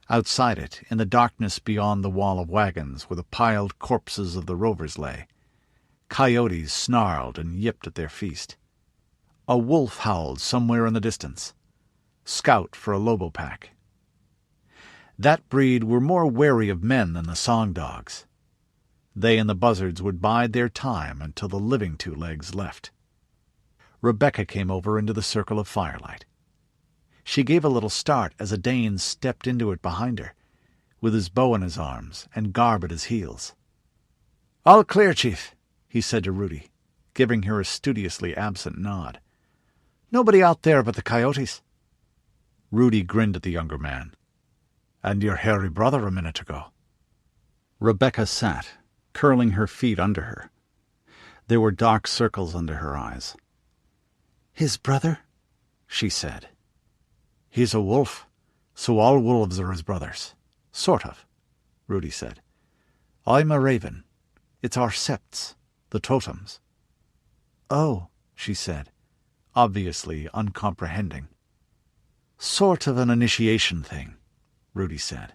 Outside it, in the darkness beyond the wall of wagons where the piled corpses of the rovers lay, coyotes snarled and yipped at their feast. A wolf howled somewhere in the distance. Scout for a lobo pack. That breed were more wary of men than the song dogs. They and the buzzards would bide their time until the living two legs left. Rebecca came over into the circle of firelight. She gave a little start as a Dane stepped into it behind her, with his bow in his arms and Garb at his heels. All clear, Chief, he said to Rudi, giving her a studiously absent nod. Nobody out there but the coyotes. Rudi grinned at the younger man. And your hairy brother a minute ago. Rebecca sat, curling her feet under her. There were dark circles under her eyes. His brother? She said. He's a wolf, so all wolves are his brothers. Sort of, Rudi said. I'm a raven. It's our septs, the totems. Oh, she said, obviously uncomprehending. Sort of an initiation thing, Rudi said.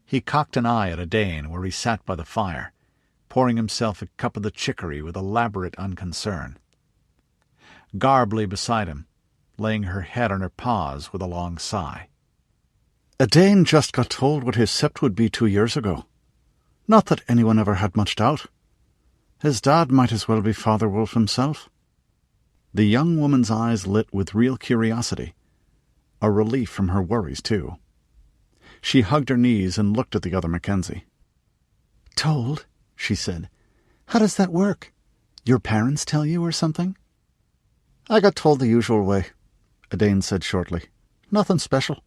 He cocked an eye at a Dane where he sat by the fire, pouring himself a cup of the chicory with elaborate unconcern. Garb lay beside him, laying her head on her paws with a long sigh. A Dane just got told what his sept would be 2 years ago. Not that anyone ever had much doubt. His dad might as well be Father Wolf himself. The young woman's eyes lit with real curiosity, a relief from her worries, too. She hugged her knees and looked at the other Mackenzie. Told, she said. How does that work? Your parents tell you or something? I got told the usual way, Dane said shortly. Nothing special.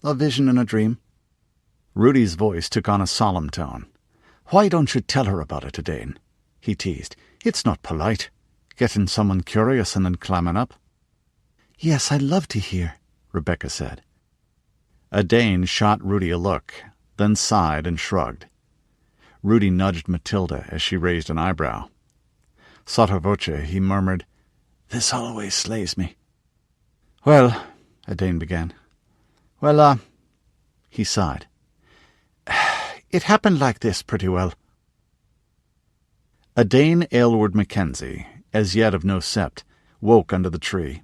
A vision in a dream. Rudi's voice took on a solemn tone. Why don't you tell her about it, Dane? He teased. It's not polite, getting someone curious and then clamming up. Yes, I'd love to hear, Rebecca said. Dane shot Rudi a look, then sighed and shrugged. Rudi nudged Mathilda as she raised an eyebrow. Sotto voce, he murmured, This always slays me. Well, Dane began. Well, he sighed. It happened like this pretty well. Dane Aylward Mackenzie, as yet of no sept, woke under the tree.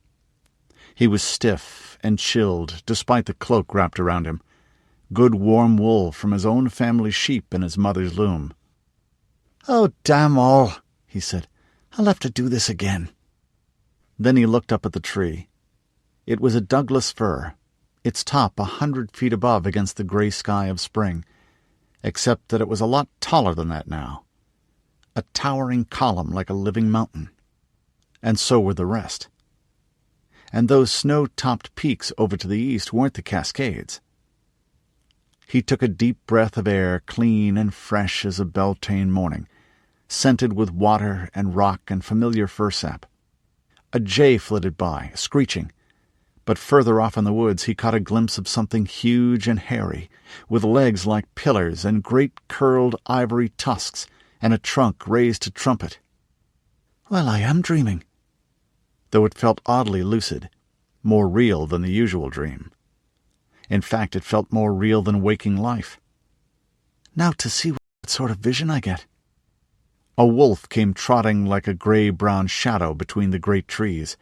He was stiff and chilled, despite the cloak wrapped around him. Good warm wool from his own family sheep in his mother's loom. Oh, damn all, he said. I'll have to do this again. Then he looked up at the tree. It was a Douglas fir, its top 100 feet above against the gray sky of spring, except that it was a lot taller than that now. A towering column like a living mountain. And so were the rest. And those snow-topped peaks over to the east weren't the Cascades. He took a deep breath of air, clean and fresh as a Beltane morning, scented with water and rock and familiar fir sap. A jay flitted by, screeching, but further off in the woods he caught a glimpse of something huge and hairy, with legs like pillars and great curled ivory tusks, and a trunk raised to trumpet. Well, I am dreaming. Though it felt oddly lucid, more real than the usual dream. In fact, it felt more real than waking life. Now to see what sort of vision I get. A wolf came trotting like a gray-brown shadow between the great trees,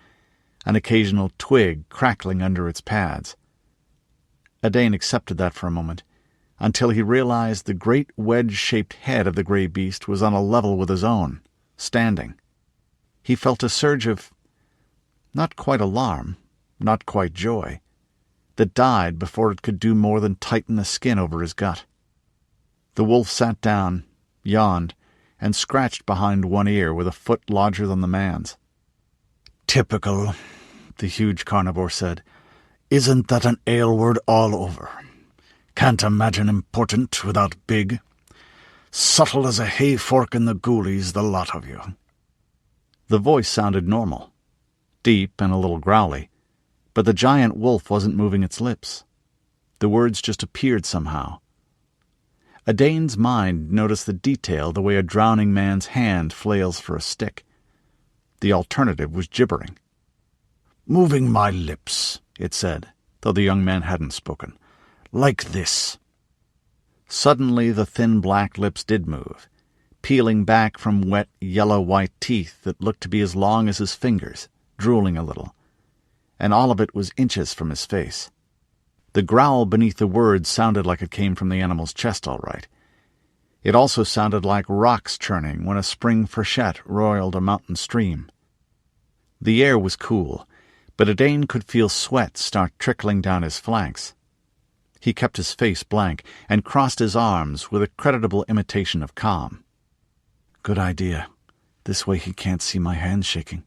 an occasional twig crackling under its pads. Odane accepted that for a moment, until he realized the great wedge-shaped head of the gray beast was on a level with his own, standing. He felt a surge of, not quite alarm, not quite joy, that died before it could do more than tighten the skin over his gut. The wolf sat down, yawned, and scratched behind one ear with a foot larger than the man's. "Typical," the huge carnivore said. "Isn't that an ale word all over? Can't imagine important without big. Subtle as a hay fork in the ghoulies, the lot of you." The voice sounded normal, deep and a little growly, but the giant wolf wasn't moving its lips. The words just appeared somehow. Odane's mind noticed the detail the way a drowning man's hand flails for a stick. The alternative was gibbering. "Moving my lips," it said, though the young man hadn't spoken. "Like this." Suddenly the thin black lips did move, peeling back from wet yellow-white teeth that looked to be as long as his fingers, drooling a little, and all of it was inches from his face. The growl beneath the words sounded like it came from the animal's chest all right. It also sounded like rocks churning when a spring freshet roiled a mountain stream. The air was cool, but Odane could feel sweat start trickling down his flanks. He kept his face blank and crossed his arms with a creditable imitation of calm. Good idea. This way he can't see my hands shaking.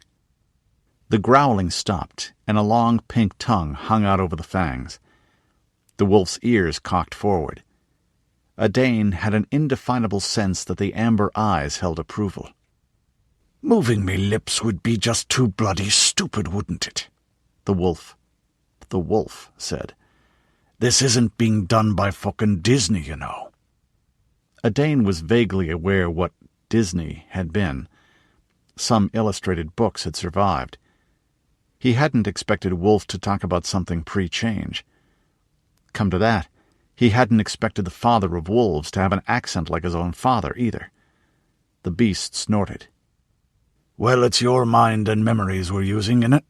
The growling stopped, and a long pink tongue hung out over the fangs. The wolf's ears cocked forward. Odane had an indefinable sense that the amber eyes held approval. "Moving me lips would be just too bloody stupid, wouldn't it?" The wolf said. "This isn't being done by fucking Disney, you know." Odane was vaguely aware what Disney had been. Some illustrated books had survived. He hadn't expected Wolf to talk about something pre-change. Come to that, he hadn't expected the father of wolves to have an accent like his own father, either. The beast snorted. "Well, it's your mind and memories we're using, innit?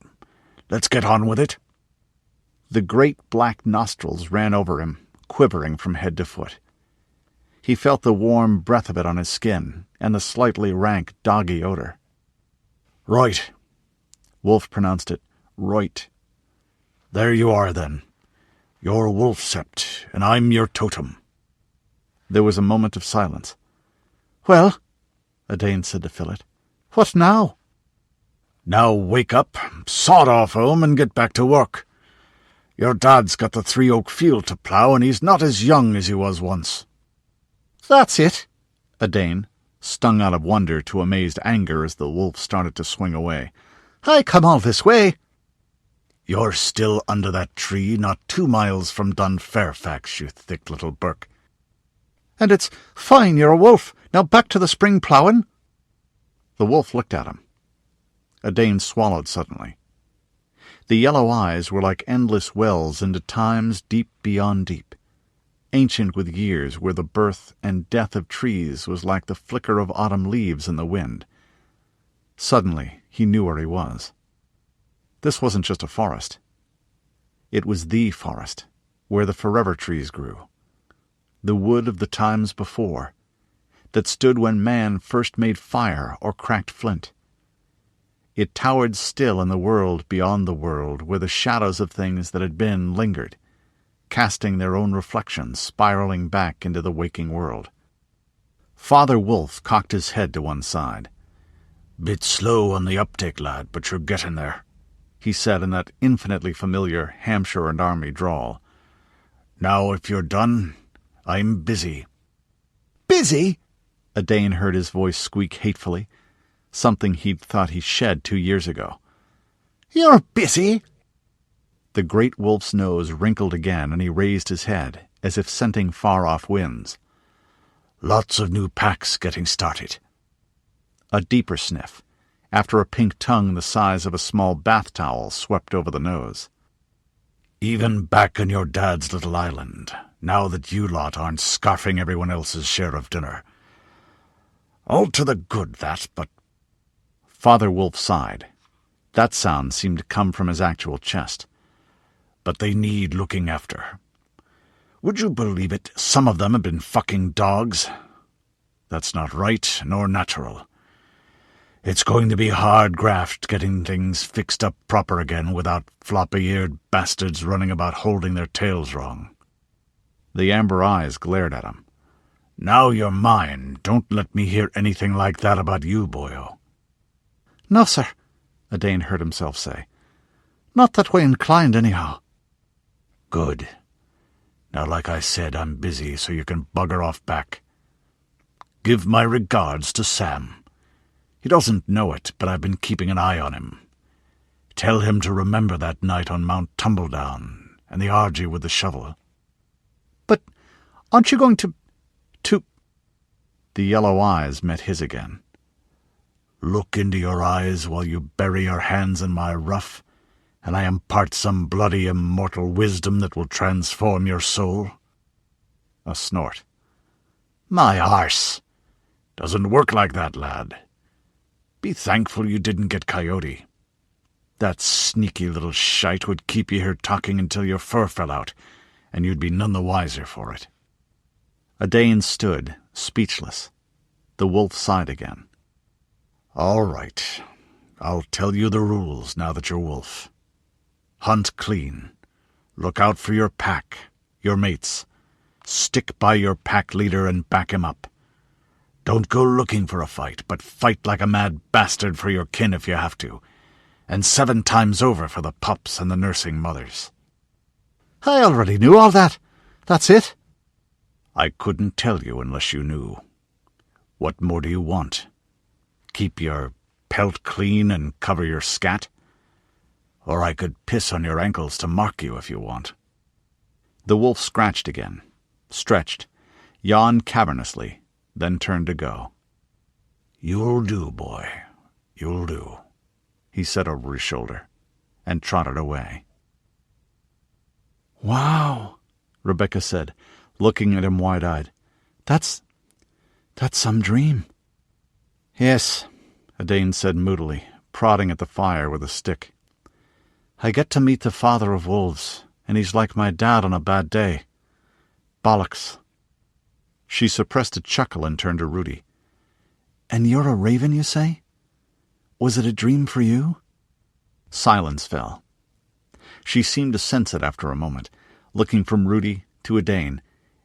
Let's get on with it." The great black nostrils ran over him, quivering from head to foot. He felt the warm breath of it on his skin, and the slightly rank doggy odor. "Right." Wolf pronounced it, "Right." "There you are, then. You're Wolf Sept, and I'm your totem." There was a moment of silence. "Well," Odane said to fill it, "what now?" "Now wake up, sod off home, and get back to work. Your dad's got the Three Oak field to plough, and he's not as young as he was once." "That's it." Odane, stung out of wonder to amazed anger as the wolf started to swing away. "I come all this way." "You're still under that tree, not 2 miles from Dunfairfax, you thick little birk." "And it's fine you're a wolf. Now back to the spring ploughing." The wolf looked at him. Odane swallowed suddenly. The yellow eyes were like endless wells into times deep beyond deep, ancient with years where the birth and death of trees was like the flicker of autumn leaves in the wind. Suddenly he knew where he was. This wasn't just a forest. It was the forest, where the forever trees grew. The wood of the times before, that stood when man first made fire or cracked flint. It towered still in the world beyond the world, where the shadows of things that had been lingered, casting their own reflections, spiraling back into the waking world. Father Wolf cocked his head to one side. "Bit slow on the uptake, lad, but you're getting there," he said in that infinitely familiar Hampshire and Army drawl. "Now, if you're done, I'm busy." "Busy?" Odane heard his voice squeak hatefully, something he'd thought he shed 2 years ago. "You're busy?" The great wolf's nose wrinkled again, and he raised his head, as if scenting far-off winds. "Lots of new packs getting started." A deeper sniff, after a pink tongue the size of a small bath towel swept over the nose. "Even back on your dad's little island, now that you lot aren't scarfing everyone else's share of dinner. All to the good, that, but—" Father Wolf sighed. That sound seemed to come from his actual chest. "But they need looking after. Would you believe it, some of them have been fucking dogs? That's not right, nor natural. It's going to be hard graft getting things fixed up proper again without floppy-eared bastards running about holding their tails wrong." The amber eyes glared at him. "Now you're mine. Don't let me hear anything like that about you, boyo." "No, sir," Odane heard himself say. "Not that way inclined, anyhow." "Good. Now, like I said, I'm busy, so you can bugger off back. Give my regards to Sam. He doesn't know it, but I've been keeping an eye on him. Tell him to remember that night on Mount Tumbledown and the argy with the shovel." "But aren't you going to... The yellow eyes met his again. "Look into your eyes while you bury your hands in my ruff, and I impart some bloody immortal wisdom that will transform your soul." A snort. "My arse! Doesn't work like that, lad. Be thankful you didn't get Coyote. That sneaky little shite would keep you here talking until your fur fell out, and you'd be none the wiser for it." Odane stood, speechless. The wolf sighed again. "All right. I'll tell you the rules now that you're wolf. Hunt clean. Look out for your pack, your mates. Stick by your pack leader and back him up. Don't go looking for a fight, but fight like a mad bastard for your kin if you have to, and 7 times over for the pups and the nursing mothers." "I already knew all that. That's it?" "I couldn't tell you unless you knew. What more do you want? Keep your pelt clean and cover your scat? Or I could piss on your ankles to mark you if you want." The wolf scratched again, stretched, yawned cavernously, then turned to go. "You'll do, boy. You'll do," he said over his shoulder, and trotted away. "Wow," Rebecca said, looking at him wide-eyed. That's some dream." "Yes," Odane said moodily, prodding at the fire with a stick. "I get to meet the father of wolves, and he's like my dad on a bad day. Bollocks." She suppressed a chuckle and turned to Rudi. "And you're a raven, you say? Was it a dream for you?" Silence fell. She seemed to sense it after a moment, looking from Rudi to Odane,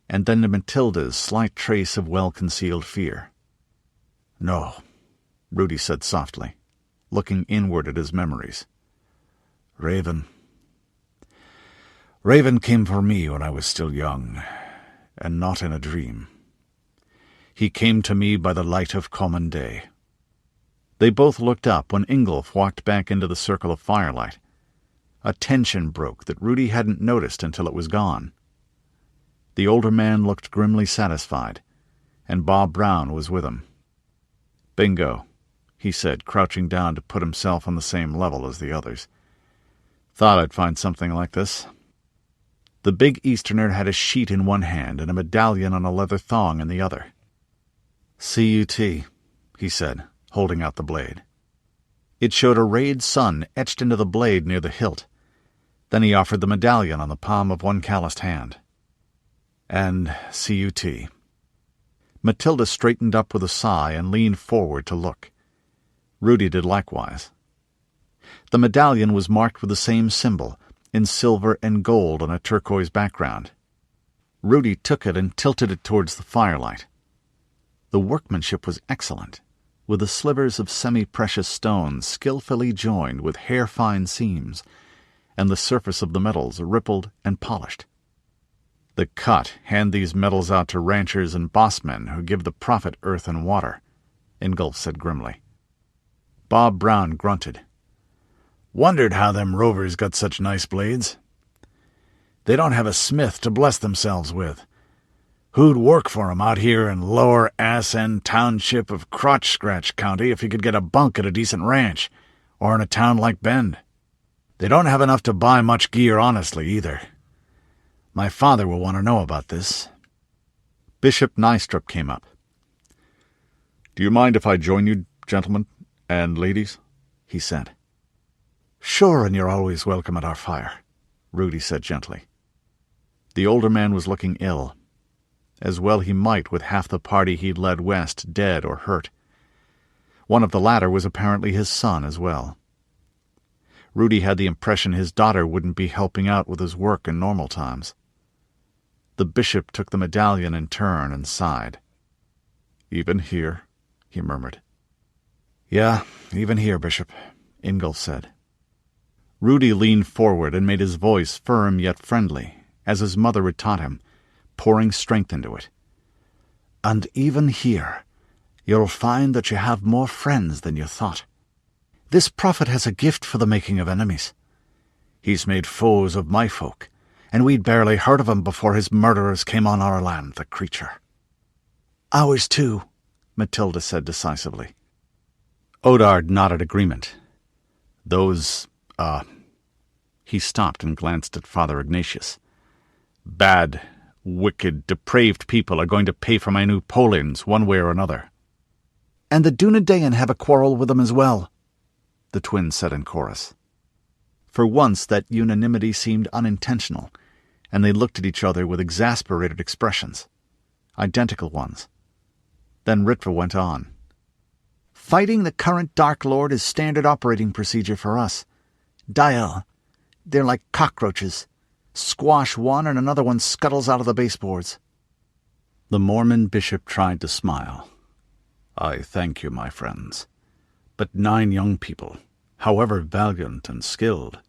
and then to Mathilda's slight trace of well-concealed fear. "No," Rudi said softly, looking inward at his memories. Raven came for me when I was still young, and not in a dream. He came to me by the light of common day." They both looked up when Ingolf walked back into the circle of firelight. A tension broke that Rudi hadn't noticed until it was gone. The older man looked grimly satisfied, and Bob Brown was with him. "Bingo," he said, crouching down to put himself on the same level as the others. "Thought I'd find something like this." The big Easterner had a sheet in one hand and a medallion on a leather thong in the other. "CUT," he said, holding out the blade. It showed a rayed sun etched into the blade near the hilt. Then he offered the medallion on the palm of one calloused hand. "And CUT." Mathilda straightened up with a sigh and leaned forward to look. Rudi did likewise, The medallion was marked with the same symbol, in silver and gold on a turquoise background. Rudi took it and tilted it towards the firelight. The workmanship was excellent, with the slivers of semi-precious stones skillfully joined with hair-fine seams, and the surface of the metals rippled and polished. "The cut hand these metals out to ranchers and bossmen who give the prophet earth and water," Ingolf said grimly. Bob Brown grunted. "Wondered how them rovers got such nice blades. They don't have a smith to bless themselves with. Who'd work for 'em out here in lower ass-end township of Crotch-Scratch County if he could get a bunk at a decent ranch, or in a town like Bend? They don't have enough to buy much gear honestly, either. My father will want to know about this." Bishop Nystrup came up. "Do you mind if I join you, gentlemen and ladies?" he said. "Sure, and you're always welcome at our fire," Rudi said gently. The older man was looking ill. As well he might, with half the party he'd led west dead or hurt. One of the latter was apparently his son as well. Rudi had the impression his daughter wouldn't be helping out with his work in normal times. The bishop took the medallion in turn and sighed. "Even here," he murmured. "Yeah, even here, Bishop," Ingolf said. Rudi leaned forward and made his voice firm yet friendly, as his mother had taught him, pouring strength into it. "And even here, you'll find that you have more friends than you thought. This prophet has a gift for the making of enemies. He's made foes of my folk, and we'd barely heard of him before his murderers came on our land, the creature." "Ours too," Mathilda said decisively. Odard nodded agreement. "Those, He stopped and glanced at Father Ignatius. "Bad, wicked, depraved people are going to pay for my new Polins one way or another." "And the Dunedain have a quarrel with them as well," the twins said in chorus. For once that unanimity seemed unintentional, and they looked at each other with exasperated expressions. Identical ones. Then Ritva went on. "Fighting the current Dark Lord is standard operating procedure for us. Dial. They're like cockroaches. Squash one and another one scuttles out of the baseboards." The Mormon bishop tried to smile. "I thank you, my friends. But 9 young people, however valiant and skilled."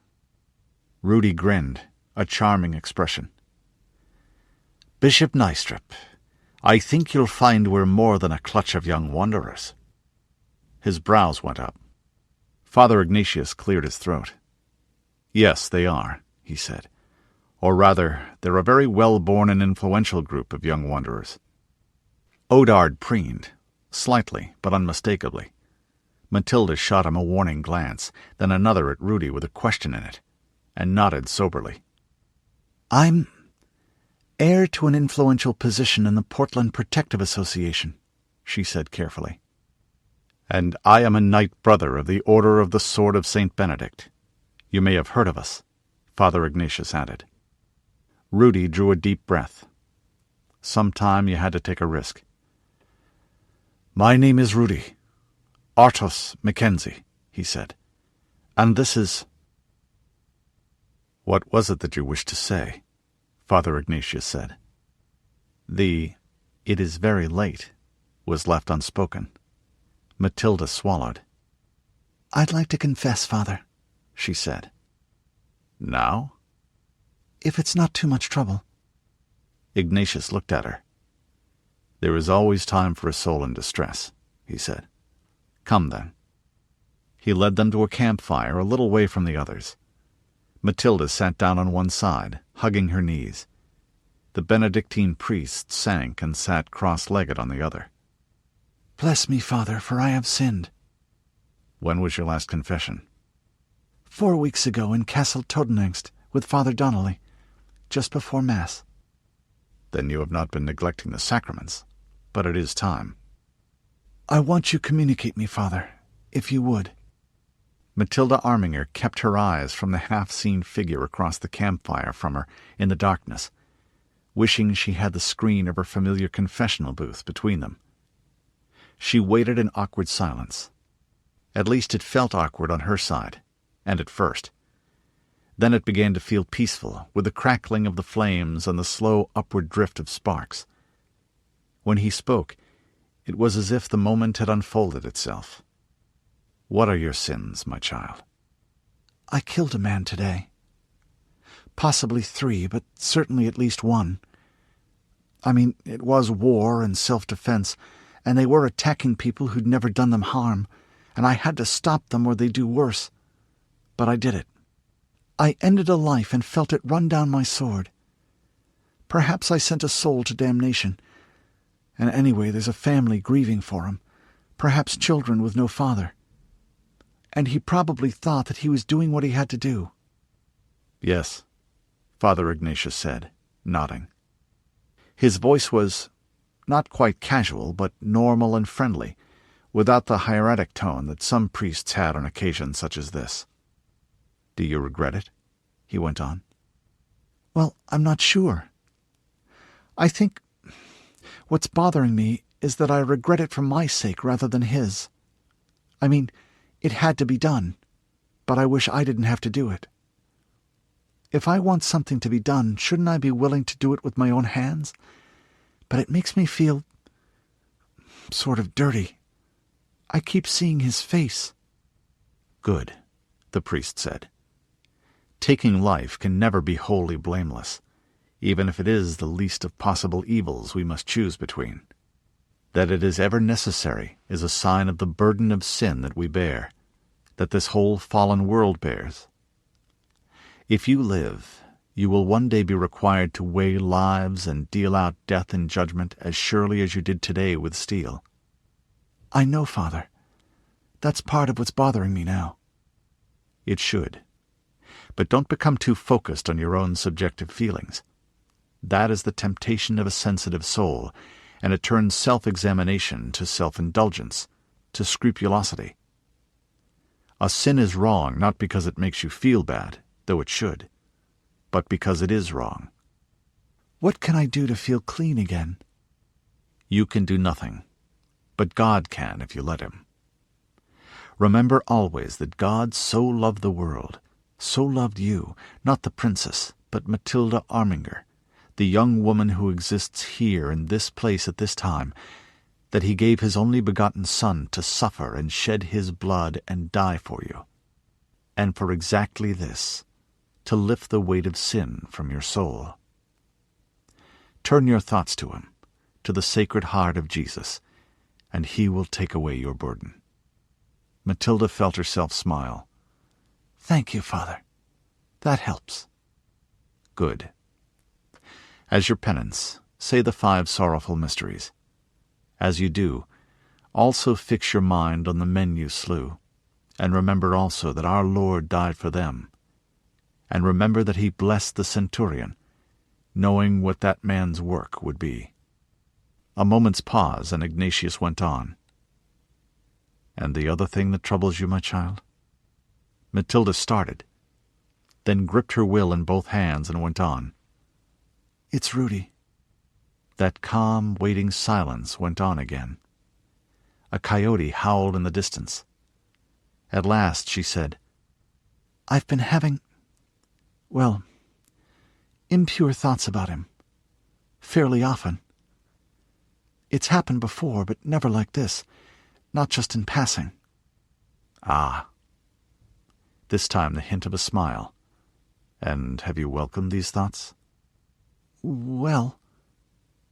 Rudi grinned, a charming expression. "Bishop Nystrup, I think you'll find we're more than a clutch of young wanderers." His brows went up. Father Ignatius cleared his throat. "Yes, they are," he said. "Or rather, they're a very well-born and influential group of young wanderers." Odard preened, slightly but unmistakably. Mathilda shot him a warning glance, then another at Rudi with a question in it, and nodded soberly. "I'm heir to an influential position in the Portland Protective Association," she said carefully. "And I am a knight brother of the Order of the Sword of St. Benedict. You may have heard of us," Father Ignatius added. Rudi drew a deep breath. Sometime you had to take a risk. "My name is Rudi. Rudi Mackenzie," he said. "And this is—" "What was it that you wished to say?" Father Ignatius said. The "it is very late" was left unspoken. Mathilda swallowed. "I'd like to confess, Father," she said. "Now?" "If it's not too much trouble." Ignatius looked at her. "There is always time for a soul in distress," he said. "Come, then." He led them to a campfire a little way from the others. Mathilda sat down on one side, hugging her knees. The Benedictine priest sank and sat cross-legged on the other. "Bless me, Father, for I have sinned." "When was your last confession?" 4 weeks ago in Castle Totenangst with Father Donnelly, just before Mass." "Then you have not been neglecting the sacraments, but it is time." "I want you to communicate me, Father, if you would." Mathilda Arminger kept her eyes from the half-seen figure across the campfire from her in the darkness, wishing she had the screen of her familiar confessional booth between them. She waited in awkward silence. At least it felt awkward on her side, and at first. Then it began to feel peaceful, with the crackling of the flames and the slow upward drift of sparks. When he spoke, it was as if the moment had unfolded itself. "What are your sins, my child?" "I killed a man today. Possibly 3, but certainly at least 1. I mean, it was war and self-defense, and they were attacking people who'd never done them harm, and I had to stop them or they'd do worse. But I did it. I ended a life and felt it run down my sword. Perhaps I sent a soul to damnation. And anyway, there's a family grieving for him, perhaps children with no father. And he probably thought that he was doing what he had to do." "Yes," Father Ignatius said, nodding. His voice was not quite casual, but normal and friendly, without the hieratic tone that some priests had on occasions such as this. "Do you regret it?" he went on. "Well, I'm not sure. I think what's bothering me is that I regret it for my sake rather than his. I mean, it had to be done, but I wish I didn't have to do it. If I want something to be done, shouldn't I be willing to do it with my own hands? But it makes me feel sort of dirty. I keep seeing his face." "Good," the priest said. "Taking life can never be wholly blameless, even if it is the least of possible evils we must choose between. That it is ever necessary is a sign of the burden of sin that we bear, that this whole fallen world bears. If you live, you will one day be required to weigh lives and deal out death in judgment as surely as you did today with steel." "I know, Father. That's part of what's bothering me now." "It should. But don't become too focused on your own subjective feelings. That is the temptation of a sensitive soul, and it turns self-examination to self-indulgence, to scrupulosity. A sin is wrong not because it makes you feel bad, though it should, but because it is wrong." "What can I do to feel clean again?" "You can do nothing, but God can if you let him. Remember always that God so loved the world, so loved you, not the princess, but Mathilda Arminger, the young woman who exists here in this place at this time, that he gave his only begotten Son to suffer and shed his blood and die for you. And for exactly this, to lift the weight of sin from your soul. Turn your thoughts to him, to the Sacred Heart of Jesus, and he will take away your burden." Mathilda felt herself smile. "Thank you, Father. That helps." "Good. As your penance, say the 5 sorrowful mysteries. As you do, also fix your mind on the men you slew, and remember also that our Lord died for them. And remember that he blessed the centurion, knowing what that man's work would be." A moment's pause, and Ignatius went on. "And the other thing that troubles you, my child?" Mathilda started, then gripped her will in both hands and went on. "It's Rudi." That calm, waiting silence went on again. A coyote howled in the distance. At last she said, "I've been having, well, impure thoughts about him. Fairly often. It's happened before, but never like this. Not just in passing." "Ah." This time the hint of a smile. "And have you welcomed these thoughts?" "Well,"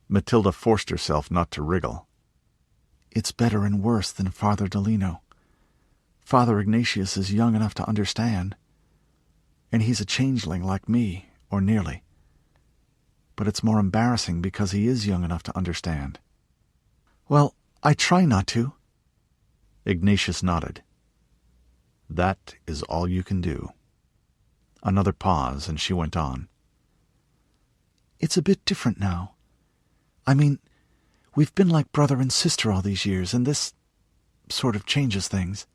Mathilda forced herself not to wriggle. "It's better and worse than Father Delino. Father Ignatius is young enough to understand. And he's a changeling like me, or nearly. But it's more embarrassing because he is young enough to understand. Well, I try not to." Ignatius nodded. "That is all you can do." Another pause, and she went on. "It's a bit different now. I mean, we've been like brother and sister all these years, and this sort of changes things.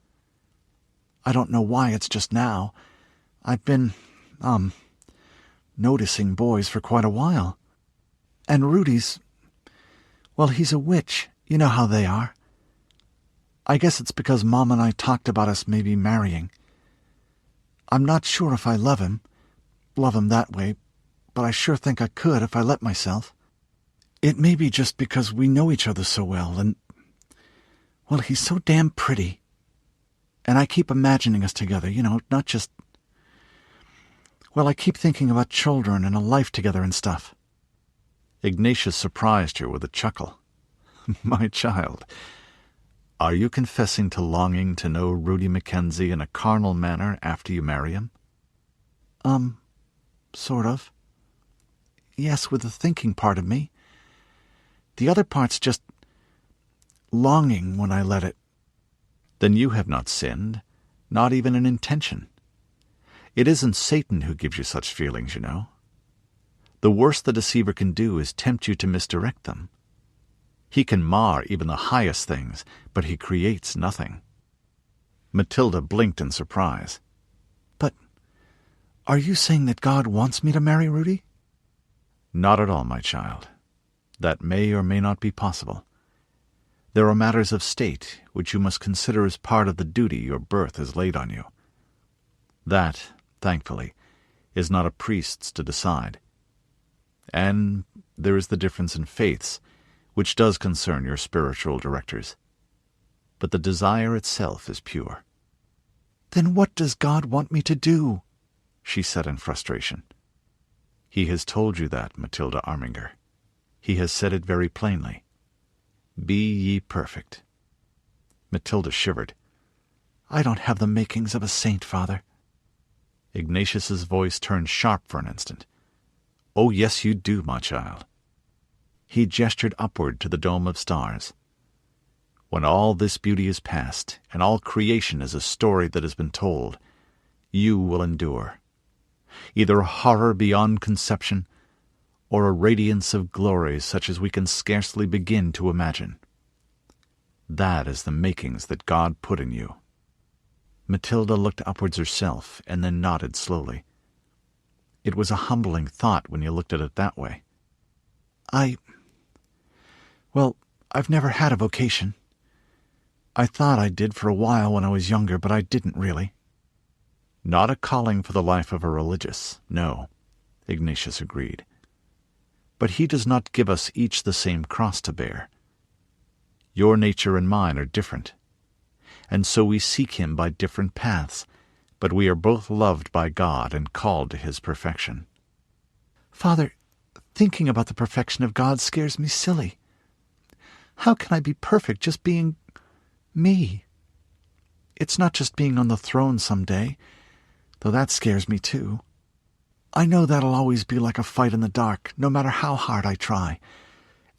I don't know why it's just now. I've been, noticing boys for quite a while. And Rudi's, well, he's a witch. You know how they are. I guess it's because Mom and I talked about us maybe marrying. I'm not sure if I love him that way, but I sure think I could if I let myself. It may be just because we know each other so well, and, well, he's so damn pretty. And I keep imagining us together, not just... Well, I keep thinking about children and a life together and stuff. Ignatius surprised her with a chuckle. My child, are you confessing to longing to know Rudi Mackenzie in a carnal manner after you marry him? Sort of. Yes, with the thinking part of me. The other part's just longing when I let it. Then you have not sinned, not even an intention. It isn't Satan who gives you such feelings, you know. The worst the deceiver can do is tempt you to misdirect them. He can mar even the highest things, but he creates nothing. Mathilda blinked in surprise. But are you saying that God wants me to marry Rudi? Not at all, my child. That may or may not be possible. There are matters of state which you must consider as part of the duty your birth has laid on you. That, thankfully, is not a priest's to decide. And there is the difference in faiths, which does concern your spiritual directors. But the desire itself is pure. Then what does God want me to do? She said in frustration. He has told you that, Mathilda Arminger. He has said it very plainly. Be ye perfect. Mathilda shivered. I don't have the makings of a saint, Father. Ignatius's voice turned sharp for an instant. Oh, yes, you do, my child. He gestured upward to the dome of stars. When all this beauty is past, and all creation is a story that has been told, you will endure. Either a horror beyond conception, or a radiance of glory such as we can scarcely begin to imagine. That is the makings that God put in you. Mathilda looked upwards herself, and then nodded slowly. It was a humbling thought when you looked at it that way. Well, I've never had a vocation. I thought I did for a while when I was younger, but I didn't really. Not a calling for the life of a religious, no, Ignatius agreed. But he does not give us each the same cross to bear. Your nature and mine are different, and so we seek him by different paths, but we are both loved by God and called to his perfection. Father, thinking about the perfection of God scares me silly. How can I be perfect just being me? It's not just being on the throne someday, though that scares me too. I know that'll always be like a fight in the dark, no matter how hard I try,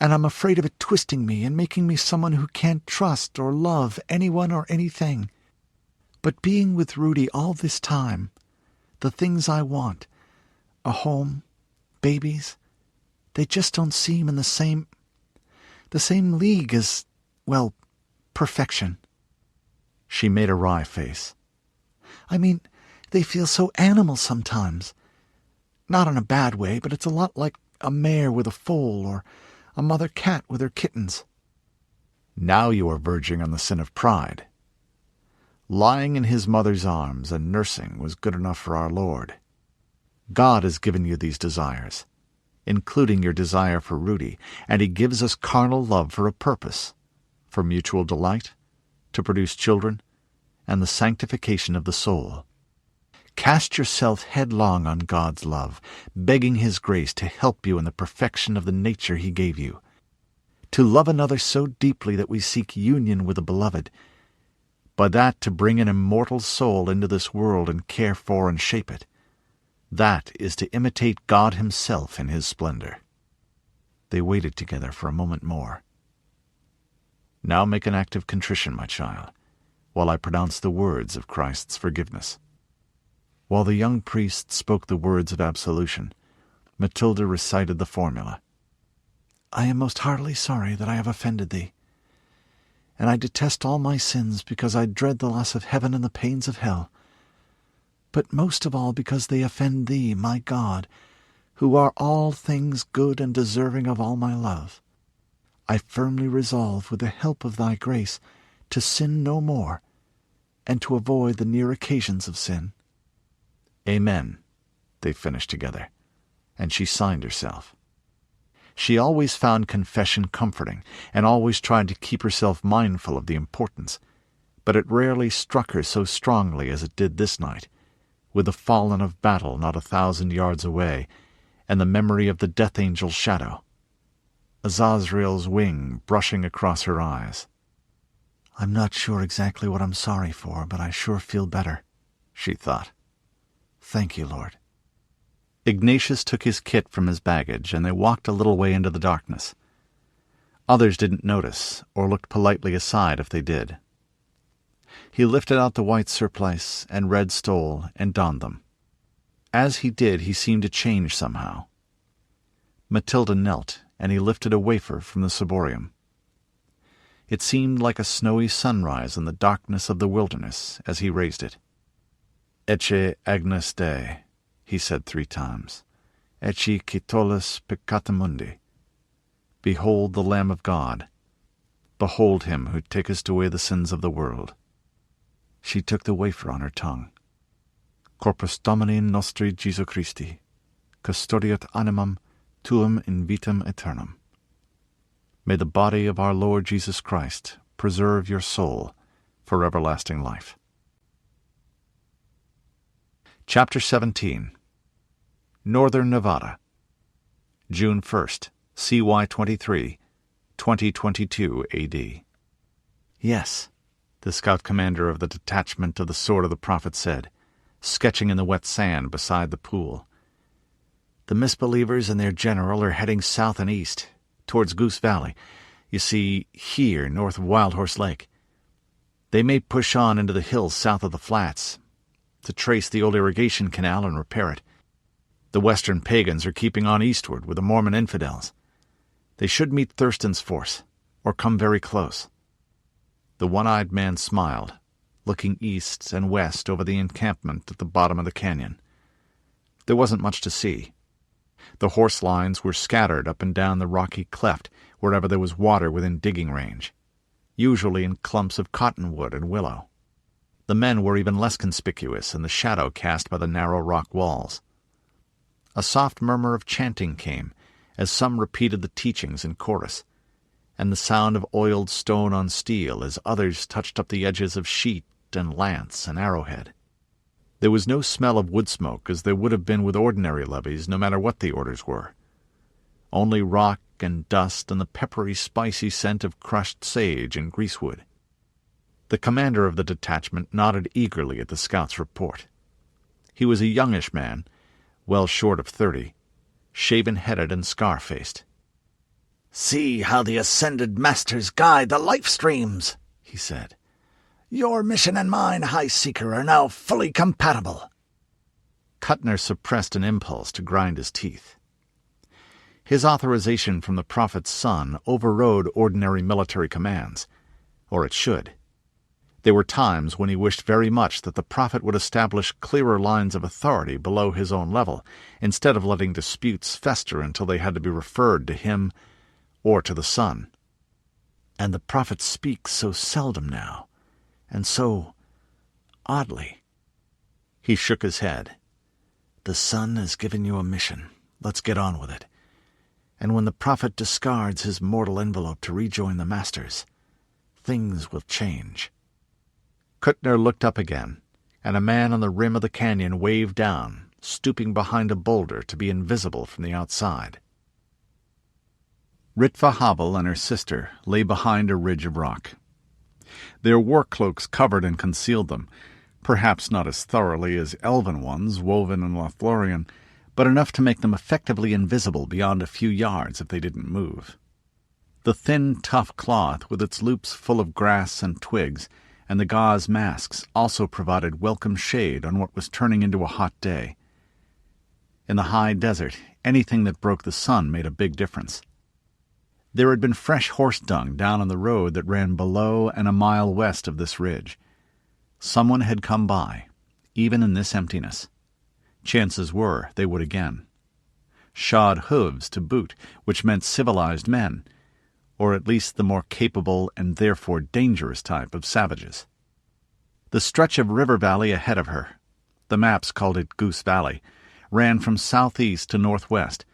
and I'm afraid of it twisting me and making me someone who can't trust or love anyone or anything. But being with Rudi all this time, the things I want, a home, babies, they just don't seem in the same league as, well, perfection. She made a wry face. I mean, they feel so animal sometimes. Not in a bad way, but it's a lot like a mare with a foal or a mother cat with her kittens. Now you are verging on the sin of pride. Lying in his mother's arms and nursing was good enough for our Lord. God has given you these desires, including your desire for Rudi, and he gives us carnal love for a purpose, for mutual delight, to produce children, and the sanctification of the soul. Cast yourself headlong on God's love, begging his grace to help you in the perfection of the nature he gave you. To love another so deeply that we seek union with the beloved, by that to bring an immortal soul into this world and care for and shape it. That is to imitate God himself in his splendor. They waited together for a moment more. Now make an act of contrition, my child, while I pronounce the words of Christ's forgiveness. While the young priest spoke the words of absolution, Mathilda recited the formula. I am most heartily sorry that I have offended thee, and I detest all my sins because I dread the loss of heaven and the pains of hell, but most of all because they offend thee, my God, who are all things good and deserving of all my love. I firmly resolve, with the help of thy grace, to sin no more, and to avoid the near occasions of sin. Amen, they finished together, and she signed herself. She always found confession comforting, and always tried to keep herself mindful of the importance, but it rarely struck her so strongly as it did this night, with the fallen of battle not 1,000 yards away, and the memory of the death angel's shadow, Azazrael's wing brushing across her eyes. "I'm not sure exactly what I'm sorry for, but I sure feel better," she thought. "Thank you, Lord." Ignatius took his kit from his baggage, and they walked a little way into the darkness. Others didn't notice, or looked politely aside if they did. He lifted out the white surplice and red stole and donned them. As he did, he seemed to change somehow. Mathilda knelt, and he lifted a wafer from the ciborium. It seemed like a snowy sunrise in the darkness of the wilderness as he raised it. "Ecce Agnus Dei," he said 3 times. "Ecce qui tollis peccata mundi." Behold the Lamb of God. Behold him who taketh away the sins of the world. She took the wafer on her tongue. "Corpus Domini nostri Jesu Christi, custodiat animam tuum in vitam aeternam." May the body of our Lord Jesus Christ preserve your soul for everlasting life. Chapter 17. Northern Nevada, June 1st, CY 23, 2022 AD. "Yes," the scout commander of the detachment of the Sword of the Prophet said, sketching in the wet sand beside the pool. "The misbelievers and their general are heading south and east, towards Goose Valley. You see, here, north of Wild Horse Lake. They may push on into the hills south of the flats, to trace the old irrigation canal and repair it. The western pagans are keeping on eastward with the Mormon infidels. They should meet Thurston's force, or come very close." The one-eyed man smiled, looking east and west over the encampment at the bottom of the canyon. There wasn't much to see. The horse lines were scattered up and down the rocky cleft wherever there was water within digging range, usually in clumps of cottonwood and willow. The men were even less conspicuous in the shadow cast by the narrow rock walls. A soft murmur of chanting came as some repeated the teachings in chorus, and the sound of oiled stone on steel as others touched up the edges of sheet and lance and arrowhead. There was no smell of wood smoke as there would have been with ordinary levees, no matter what the orders were. Only rock and dust and the peppery, spicy scent of crushed sage and greasewood. The commander of the detachment nodded eagerly at the scout's report. He was a youngish man, well short of 30, shaven-headed and scar-faced. "See how the ascended masters guide the life streams," he said. "Your mission and mine, High Seeker, are now fully compatible." Kuttner suppressed an impulse to grind his teeth. His authorization from the Prophet's son overrode ordinary military commands, or it should. There were times when he wished very much that the Prophet would establish clearer lines of authority below his own level, instead of letting disputes fester until they had to be referred to him or to the Son. And the Prophet speaks so seldom now, and so oddly. He shook his head. "The Son has given you a mission. Let's get on with it. And when the Prophet discards his mortal envelope to rejoin the Masters, things will change." Kuttner looked up again, and a man on the rim of the canyon waved down, stooping behind a boulder to be invisible from the outside. Ritva Havel and her sister lay behind a ridge of rock. Their war cloaks covered and concealed them, perhaps not as thoroughly as elven ones woven in Lothlorien, but enough to make them effectively invisible beyond a few yards if they didn't move. The thin, tough cloth, with its loops full of grass and twigs, and the gauze masks also provided welcome shade on what was turning into a hot day. In the high desert, anything that broke the sun made a big difference. There had been fresh horse dung down on the road that ran below and a mile west of this ridge. Someone had come by, even in this emptiness. Chances were they would again. Shod hooves to boot, which meant civilized men, or at least the more capable and therefore dangerous type of savages. The stretch of river valley ahead of her, the maps called it Goose Valley, ran from southeast to northwest,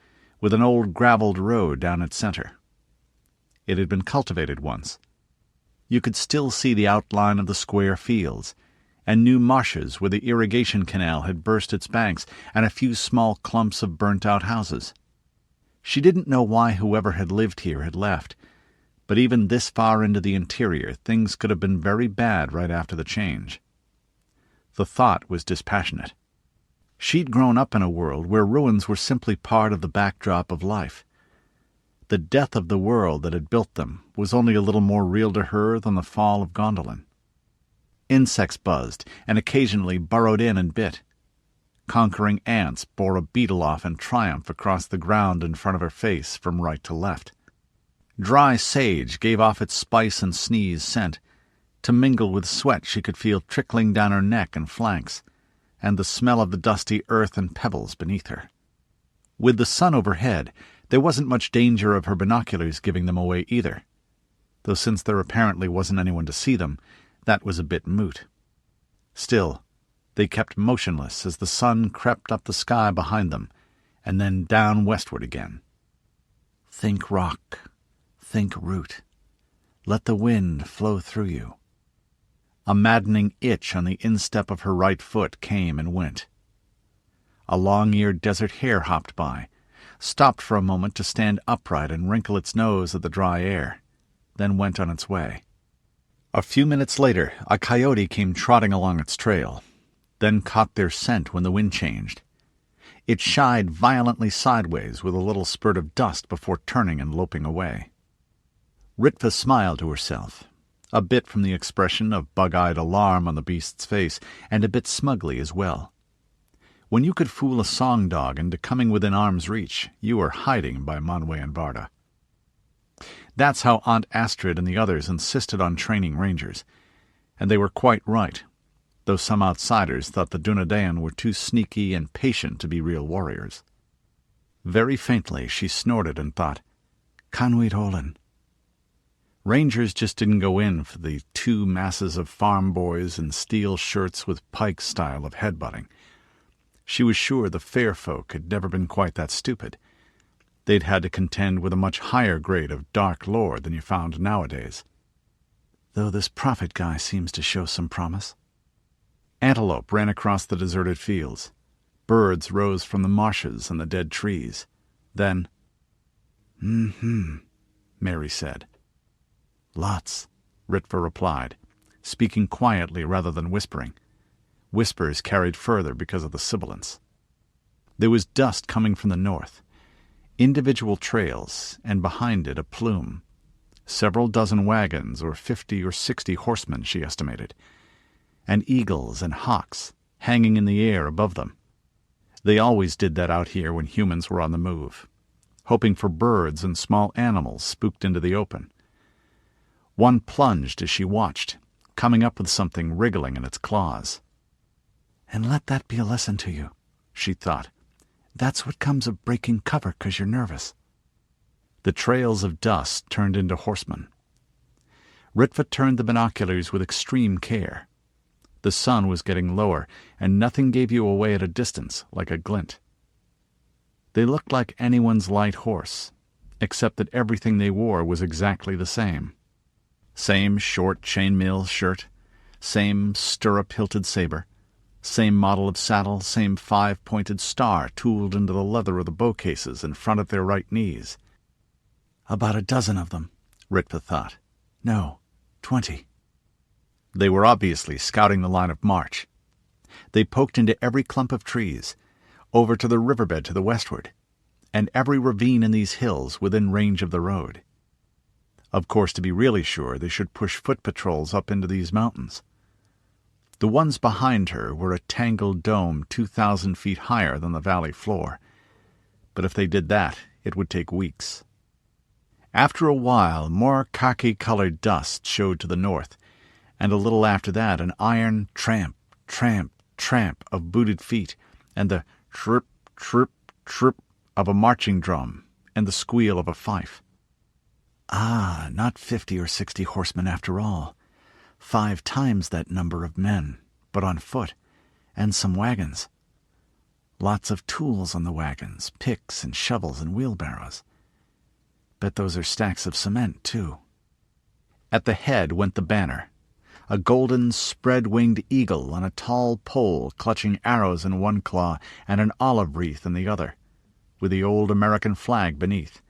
with an old gravelled road down its center. It had been cultivated once. You could still see the outline of the square fields, and new marshes where the irrigation canal had burst its banks, and a few small clumps of burnt-out houses. She didn't know why whoever had lived here had left, but even this far into the interior things could have been very bad right after the change. The thought was dispassionate. She'd grown up in a world where ruins were simply part of the backdrop of life. The death of the world that had built them was only a little more real to her than the fall of Gondolin. Insects buzzed and occasionally burrowed in and bit. Conquering ants bore a beetle off in triumph across the ground in front of her face from right to left. Dry sage gave off its spice and sneeze scent, to mingle with sweat she could feel trickling down her neck and flanks, and the smell of the dusty earth and pebbles beneath her. With the sun overhead, there wasn't much danger of her binoculars giving them away either, though since there apparently wasn't anyone to see them, that was a bit moot. Still, they kept motionless as the sun crept up the sky behind them, and then down westward again. Think rock, think root. Let the wind flow through you. A maddening itch on the instep of her right foot came and went. A long-eared desert hare hopped by, stopped for a moment to stand upright and wrinkle its nose at the dry air, then went on its way. A few minutes later, a coyote came trotting along its trail, then caught their scent when the wind changed. It shied violently sideways with a little spurt of dust before turning and loping away. Ritva smiled to herself, a bit from the expression of bug-eyed alarm on the beast's face, and a bit smugly as well. When you could fool a song dog into coming within arm's reach, you were hiding by Manwë and Varda. That's how Aunt Astrid and the others insisted on training rangers, and they were quite right, though some outsiders thought the Dunedain were too sneaky and patient to be real warriors. Very faintly she snorted and thought, Canwyd Olin. Rangers just didn't go in for the two masses of farm boys in steel shirts with Pike's style of headbutting. She was sure the fair folk had never been quite that stupid. They'd had to contend with a much higher grade of dark lord than you found nowadays. Though this prophet guy seems to show some promise. Antelope ran across the deserted fields. Birds rose from the marshes and the dead trees. Then, Mary said. Lots, Ritva replied, speaking quietly rather than whispering. Whispers carried further because of the sibilance. There was dust coming from the north, individual trails, and behind it a plume. Several dozen wagons, or 50 or 60 horsemen, she estimated, and eagles and hawks hanging in the air above them. They always did that out here when humans were on the move, hoping for birds and small animals spooked into the open. One plunged as she watched, coming up with something wriggling in its claws. And let that be a lesson to you, she thought. That's what comes of breaking cover 'cause you're nervous. The trails of dust turned into horsemen. Ritva turned the binoculars with extreme care. The sun was getting lower, and nothing gave you away at a distance like a glint. They looked like anyone's light horse, except that everything they wore was exactly the same. Same short chainmail shirt, same stirrup-hilted saber, same model of saddle, same 5-pointed star tooled into the leather of the bow cases in front of their right knees. About a dozen of them, Ritva thought. No, 20. They were obviously scouting the line of march. They poked into every clump of trees, over to the riverbed to the westward, and every ravine in these hills within range of the road. Of course, to be really sure, they should push foot patrols up into these mountains. The ones behind her were a tangled dome 2,000 feet higher than the valley floor, but if they did that, it would take weeks. After a while, more khaki-colored dust showed to the north, and a little after that an iron tramp, tramp, tramp of booted feet, and the trip, trip, trip of a marching drum, and the squeal of a fife. Ah, not 50 or 60 horsemen after all. 5 times that number of men, but on foot, And some wagons. Lots of tools on the wagons, picks and shovels and wheelbarrows. Bet those are stacks of cement, too. At the head went the banner, a golden spread-winged eagle on a tall pole clutching arrows in one claw and an olive wreath in the other, with the old American flag beneath,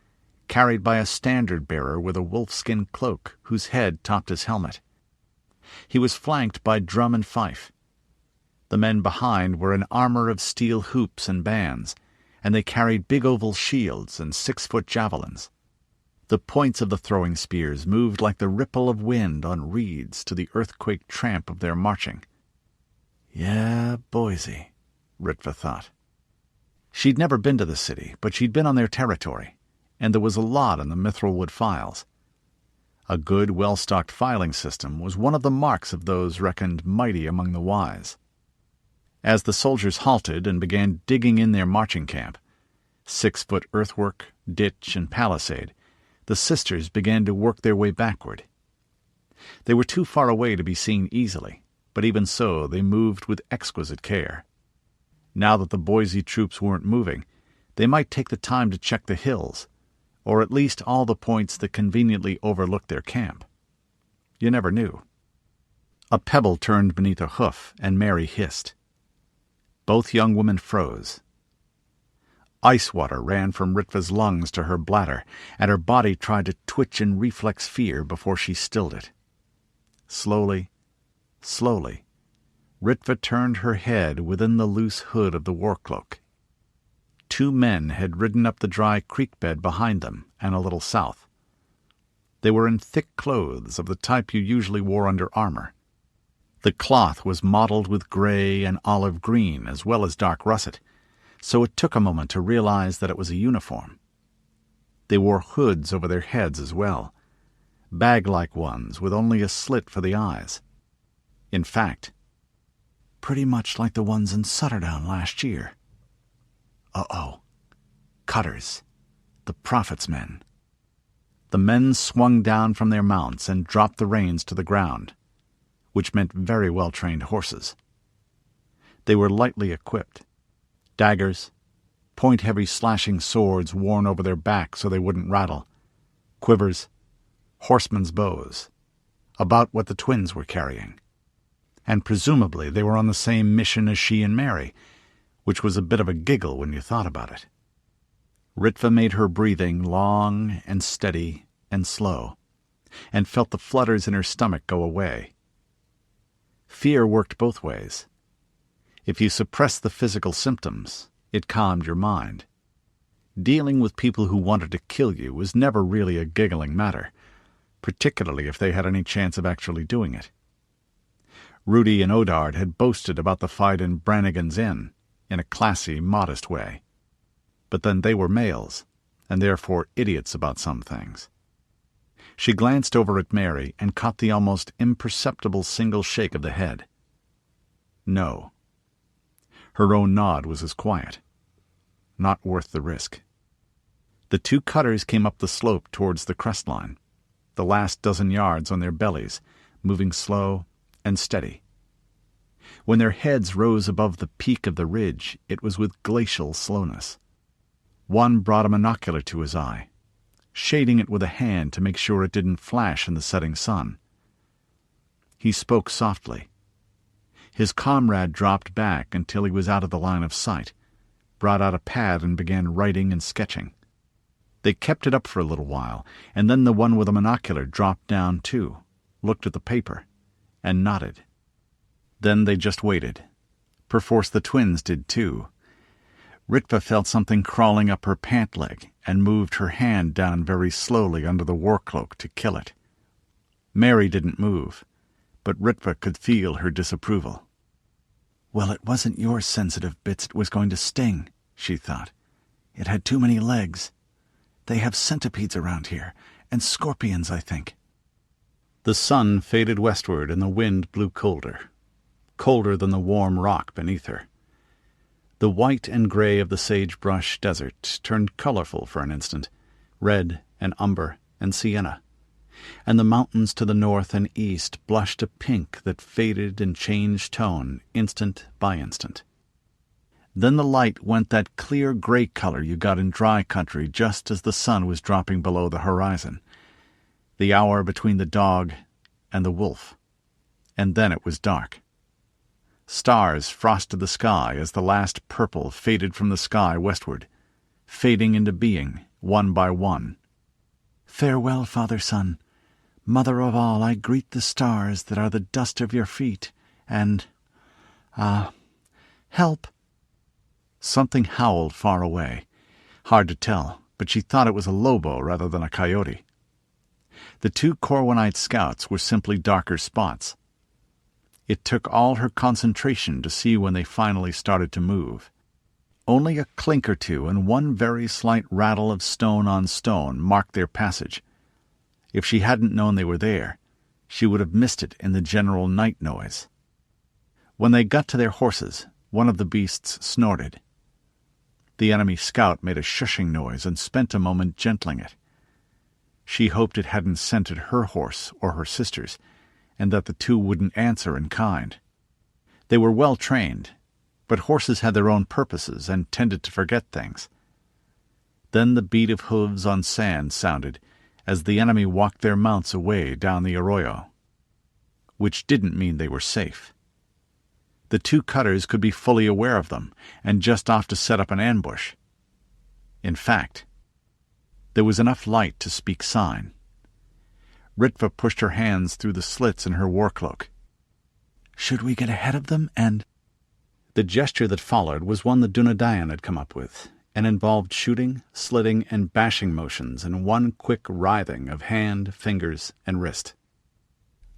carried by a standard-bearer with a wolfskin cloak whose head topped his helmet. He was flanked by drum and fife. The men behind were in armor of steel hoops and bands, and they carried big oval shields and 6-foot javelins. The points of the throwing spears moved like the ripple of wind on reeds to the earthquake tramp of their marching. Yeah, Boise, Ritva thought. She'd never been to the city, but she'd been on their territory, and there was a lot in the Mithrilwood files. A good, well-stocked filing system was one of the marks of those reckoned mighty among the wise. As the soldiers halted and began digging in their marching camp, 6-foot earthwork, ditch, and palisade, the sisters began to work their way backward. They were too far away to be seen easily, but even so they moved with exquisite care. Now that the Boise troops weren't moving, they might take the time to check the hills, or at least all the points that conveniently overlooked their camp. You never knew. A pebble turned beneath a hoof, and Mary hissed. Both young women froze. Ice water ran from Ritva's lungs to her bladder, and her body tried to twitch in reflex fear before she stilled it. Slowly, slowly, Ritva turned her head within the loose hood of the war cloak. 2 men had ridden up the dry creek bed behind them and a little south. They were in thick clothes of the type you usually wore under armor. The cloth was mottled with gray and olive green as well as dark russet, so it took a moment to realize that it was a uniform. They wore hoods over their heads as well, bag-like ones with only a slit for the eyes. In fact, pretty much like the ones in Sutterdown last year. Uh-oh. Cutters. The Prophet's men. The men swung down from their mounts and dropped the reins to the ground, which meant very well-trained horses. They were lightly equipped. Daggers, point-heavy slashing swords worn over their backs so they wouldn't rattle, quivers, horsemen's bows, about what the twins were carrying. And presumably they were on the same mission as she and Mary, which was a bit of a giggle when you thought about it. Ritva made her breathing long and steady and slow, and felt the flutters in her stomach go away. Fear worked both ways. If you suppressed the physical symptoms, it calmed your mind. Dealing with people who wanted to kill you was never really a giggling matter, particularly if they had any chance of actually doing it. Rudi and Odard had boasted about the fight in Brannigan's Inn, in a classy, modest way. But then they were males, and therefore idiots about some things. She glanced over at Mary and caught the almost imperceptible single shake of the head. No. Her own nod was as quiet. Not worth the risk. The 2 cutters came up the slope towards the crest line, the last dozen yards on their bellies, moving slow and steady. When their heads rose above the peak of the ridge, it was with glacial slowness. One brought a monocular to his eye, shading it with a hand to make sure it didn't flash in the setting sun. He spoke softly. His comrade dropped back until he was out of the line of sight, brought out a pad and began writing and sketching. They kept it up for a little while, and then the one with a monocular dropped down too, looked at the paper, and nodded. Then they just waited. Perforce the twins did too. Ritva felt something crawling up her pant leg and moved her hand down very slowly under the war cloak to kill it. Mary didn't move, but Ritva could feel her disapproval. Well, it wasn't your sensitive bits it was going to sting, she thought. It had too many legs. They have centipedes around here, and scorpions, I think. The sun faded westward and the wind blew colder than the warm rock beneath her. The white and gray of the sagebrush desert turned colorful for an instant, red and umber and sienna, and the mountains to the north and east blushed a pink that faded and changed tone instant by instant. Then the light went that clear gray color you got in dry country just as the sun was dropping below the horizon, the hour between the dog and the wolf, and then it was dark. Stars frosted the sky as the last purple faded from the sky westward, fading into being one by one. "Farewell, Father Sun. Mother of all, I greet the stars that are the dust of your feet, and... help!" Something howled far away. Hard to tell, but she thought it was a lobo rather than a coyote. The 2 Corwinite scouts were simply darker spots. It took all her concentration to see when they finally started to move. Only a clink or two and one very slight rattle of stone on stone marked their passage. If she hadn't known they were there, she would have missed it in the general night noise. When they got to their horses, one of the beasts snorted. The enemy scout made a shushing noise and spent a moment gentling it. She hoped it hadn't scented her horse or her sister's, and that the 2 wouldn't answer in kind. They were well trained, but horses had their own purposes and tended to forget things. Then the beat of hooves on sand sounded as the enemy walked their mounts away down the arroyo, which didn't mean they were safe. The 2 cutters could be fully aware of them and just off to set up an ambush. In fact, there was enough light to speak sign. Ritva pushed her hands through the slits in her war cloak. "Should we get ahead of them and—" The gesture that followed was one the Dunadayan had come up with, and involved shooting, slitting, and bashing motions in one quick writhing of hand, fingers, and wrist.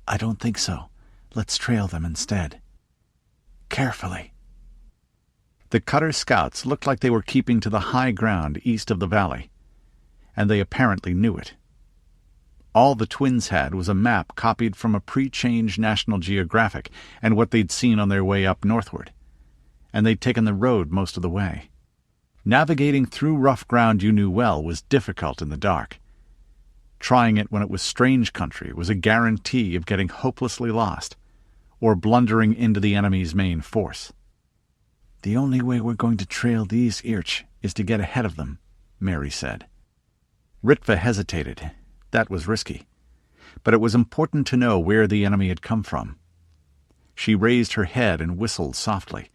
"I don't think so. Let's trail them instead." "Carefully." The cutter scouts looked like they were keeping to the high ground east of the valley, and they apparently knew it. All the twins had was a map copied from a pre-change National Geographic and what they'd seen on their way up northward, and they'd taken the road most of the way. Navigating through rough ground you knew well was difficult in the dark. Trying it when it was strange country was a guarantee of getting hopelessly lost, or blundering into the enemy's main force. "The only way we're going to trail these Irch is to get ahead of them," Mary said. Ritva hesitated. That was risky. But it was important to know where the enemy had come from. She raised her head and whistled softly.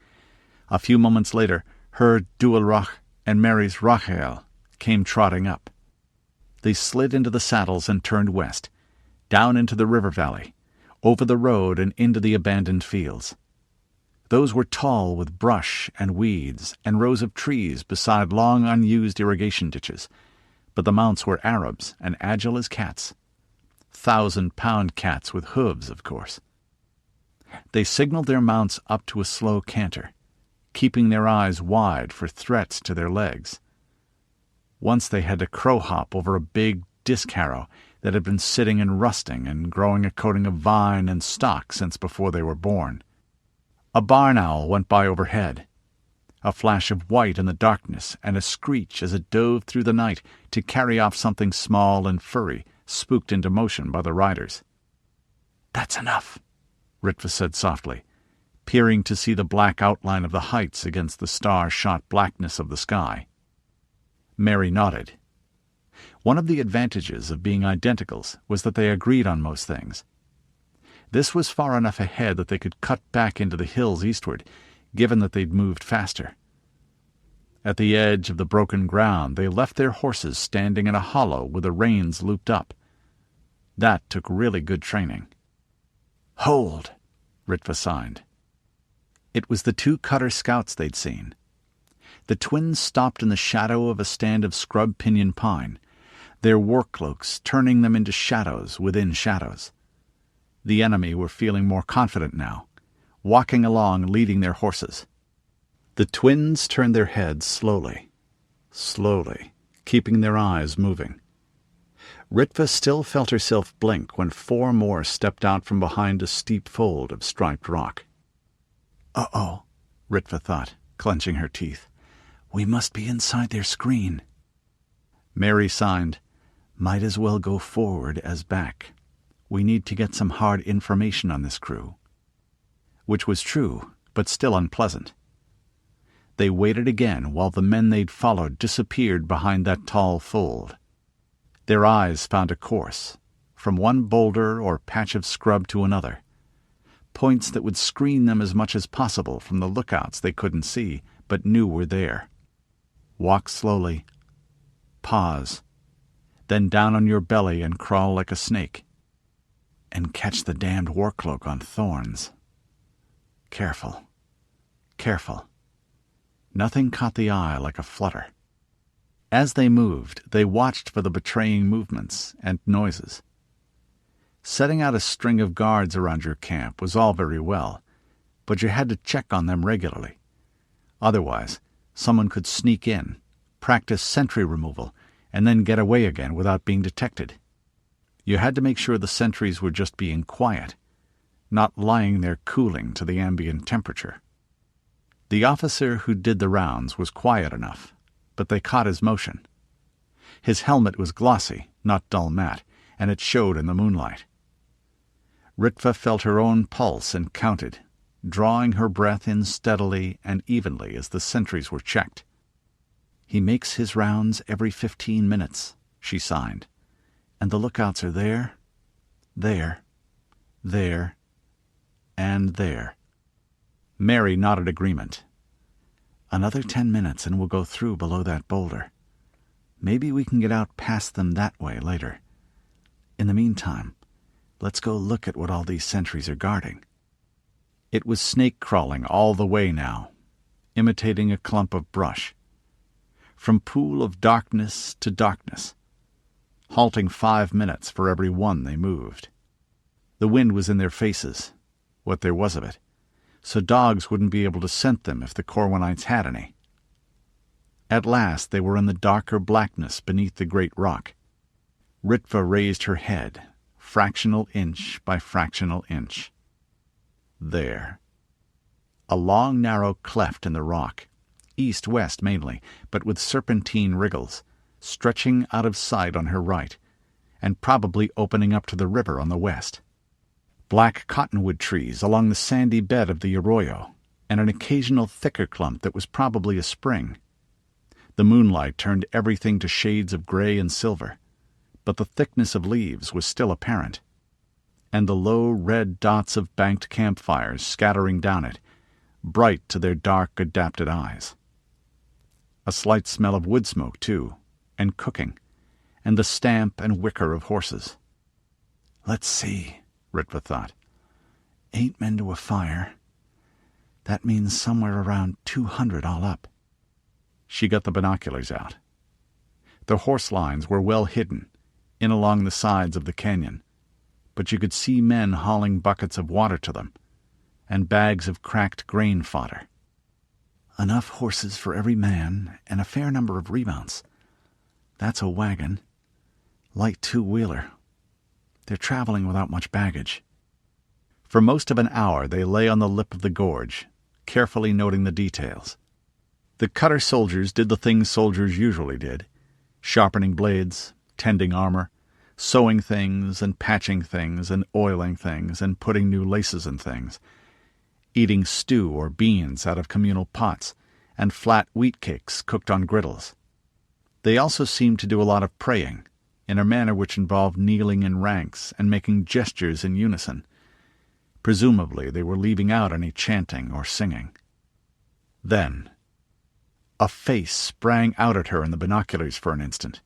A few moments later, her Dualrach and Mary's Rachel came trotting up. They slid into the saddles and turned west, down into the river valley, over the road and into the abandoned fields. Those were tall with brush and weeds and rows of trees beside long unused irrigation ditches, but the mounts were Arabs and agile as cats. 1,000-pound cats with hooves, of course. They signaled their mounts up to a slow canter, keeping their eyes wide for threats to their legs. Once they had to crow-hop over a big disc harrow that had been sitting and rusting and growing a coating of vine and stock since before they were born. A barn owl went by overhead, a flash of white in the darkness and a screech as it dove through the night to carry off something small and furry, spooked into motion by the riders. "That's enough," Ritva said softly, peering to see the black outline of the heights against the star-shot blackness of the sky. Mary nodded. One of the advantages of being identicals was that they agreed on most things. This was far enough ahead that they could cut back into the hills eastward, given that they'd moved faster. At the edge of the broken ground, they left their horses standing in a hollow with the reins looped up. That took really good training. "Hold," Ritva signed. It was the 2 cutter scouts they'd seen. The twins stopped in the shadow of a stand of scrub pinyon pine, their war cloaks turning them into shadows within shadows. The enemy were feeling more confident now, walking along leading their horses. The twins turned their heads slowly, keeping their eyes moving. Ritva still felt herself blink when 4 more stepped out from behind a steep fold of striped rock. "Uh-oh," Ritva thought, clenching her teeth. "We must be inside their screen." Mary signed, Might as well go forward as back. We need to get some hard information on this crew. Which was true, but still unpleasant. They waited again while the men they'd followed disappeared behind that tall fold. Their eyes found a course, from one boulder or patch of scrub to another. Points that would screen them as much as possible from the lookouts they couldn't see, but knew were there. Walk slowly. Pause. Then down on your belly and crawl like a snake. And catch the damned war cloak on thorns. Careful. Careful. Nothing caught the eye like a flutter. As they moved, they watched for the betraying movements and noises. Setting out a string of guards around your camp was all very well, but you had to check on them regularly. Otherwise, someone could sneak in, practice sentry removal, and then get away again without being detected. You had to make sure the sentries were just being quiet, not lying there cooling to the ambient temperature. The officer who did the rounds was quiet enough, but they caught his motion. His helmet was glossy, not dull matte, and it showed in the moonlight. Ritva felt her own pulse and counted, drawing her breath in steadily and evenly as the sentries were checked. "He makes his rounds every 15 minutes, she signed. "And the lookouts are there, there, there, and there." Mary nodded agreement. "Another 10 minutes and we'll go through below that boulder. Maybe we can get out past them that way later. In the meantime, let's go look at what all these sentries are guarding." It was snake crawling all the way now, imitating a clump of brush. From pool of darkness to darkness, halting 5 minutes for every one they moved. The wind was in their faces, what there was of it, so dogs wouldn't be able to scent them if the Corwinites had any. At last they were in the darker blackness beneath the great rock. Ritva raised her head, fractional inch by fractional inch. There. A long narrow cleft in the rock, east-west mainly, but with serpentine wriggles, stretching out of sight on her right, and probably opening up to the river on the west. Black cottonwood trees along the sandy bed of the arroyo, and an occasional thicker clump that was probably a spring. The moonlight turned everything to shades of gray and silver, but the thickness of leaves was still apparent, and the low red dots of banked campfires scattering down it, bright to their dark, adapted eyes. A slight smell of wood smoke, too, and cooking, and the stamp and wicker of horses. "Let's see," Ritva thought. 8 men to a fire. That means somewhere around 200 all up. She got the binoculars out. The horse lines were well hidden, in along the sides of the canyon, but you could see men hauling buckets of water to them, and bags of cracked grain fodder. Enough horses for every man, and a fair number of remounts. That's a wagon. Light two-wheeler. They're traveling without much baggage. For most of an hour they lay on the lip of the gorge, carefully noting the details. The cutter soldiers did the things soldiers usually did, sharpening blades, tending armor, sewing things and patching things and oiling things and putting new laces in things, eating stew or beans out of communal pots and flat wheat cakes cooked on griddles. They also seemed to do a lot of praying, in a manner which involved kneeling in ranks and making gestures in unison. Presumably they were leaving out any chanting or singing. Then a face sprang out at her in the binoculars for an instant.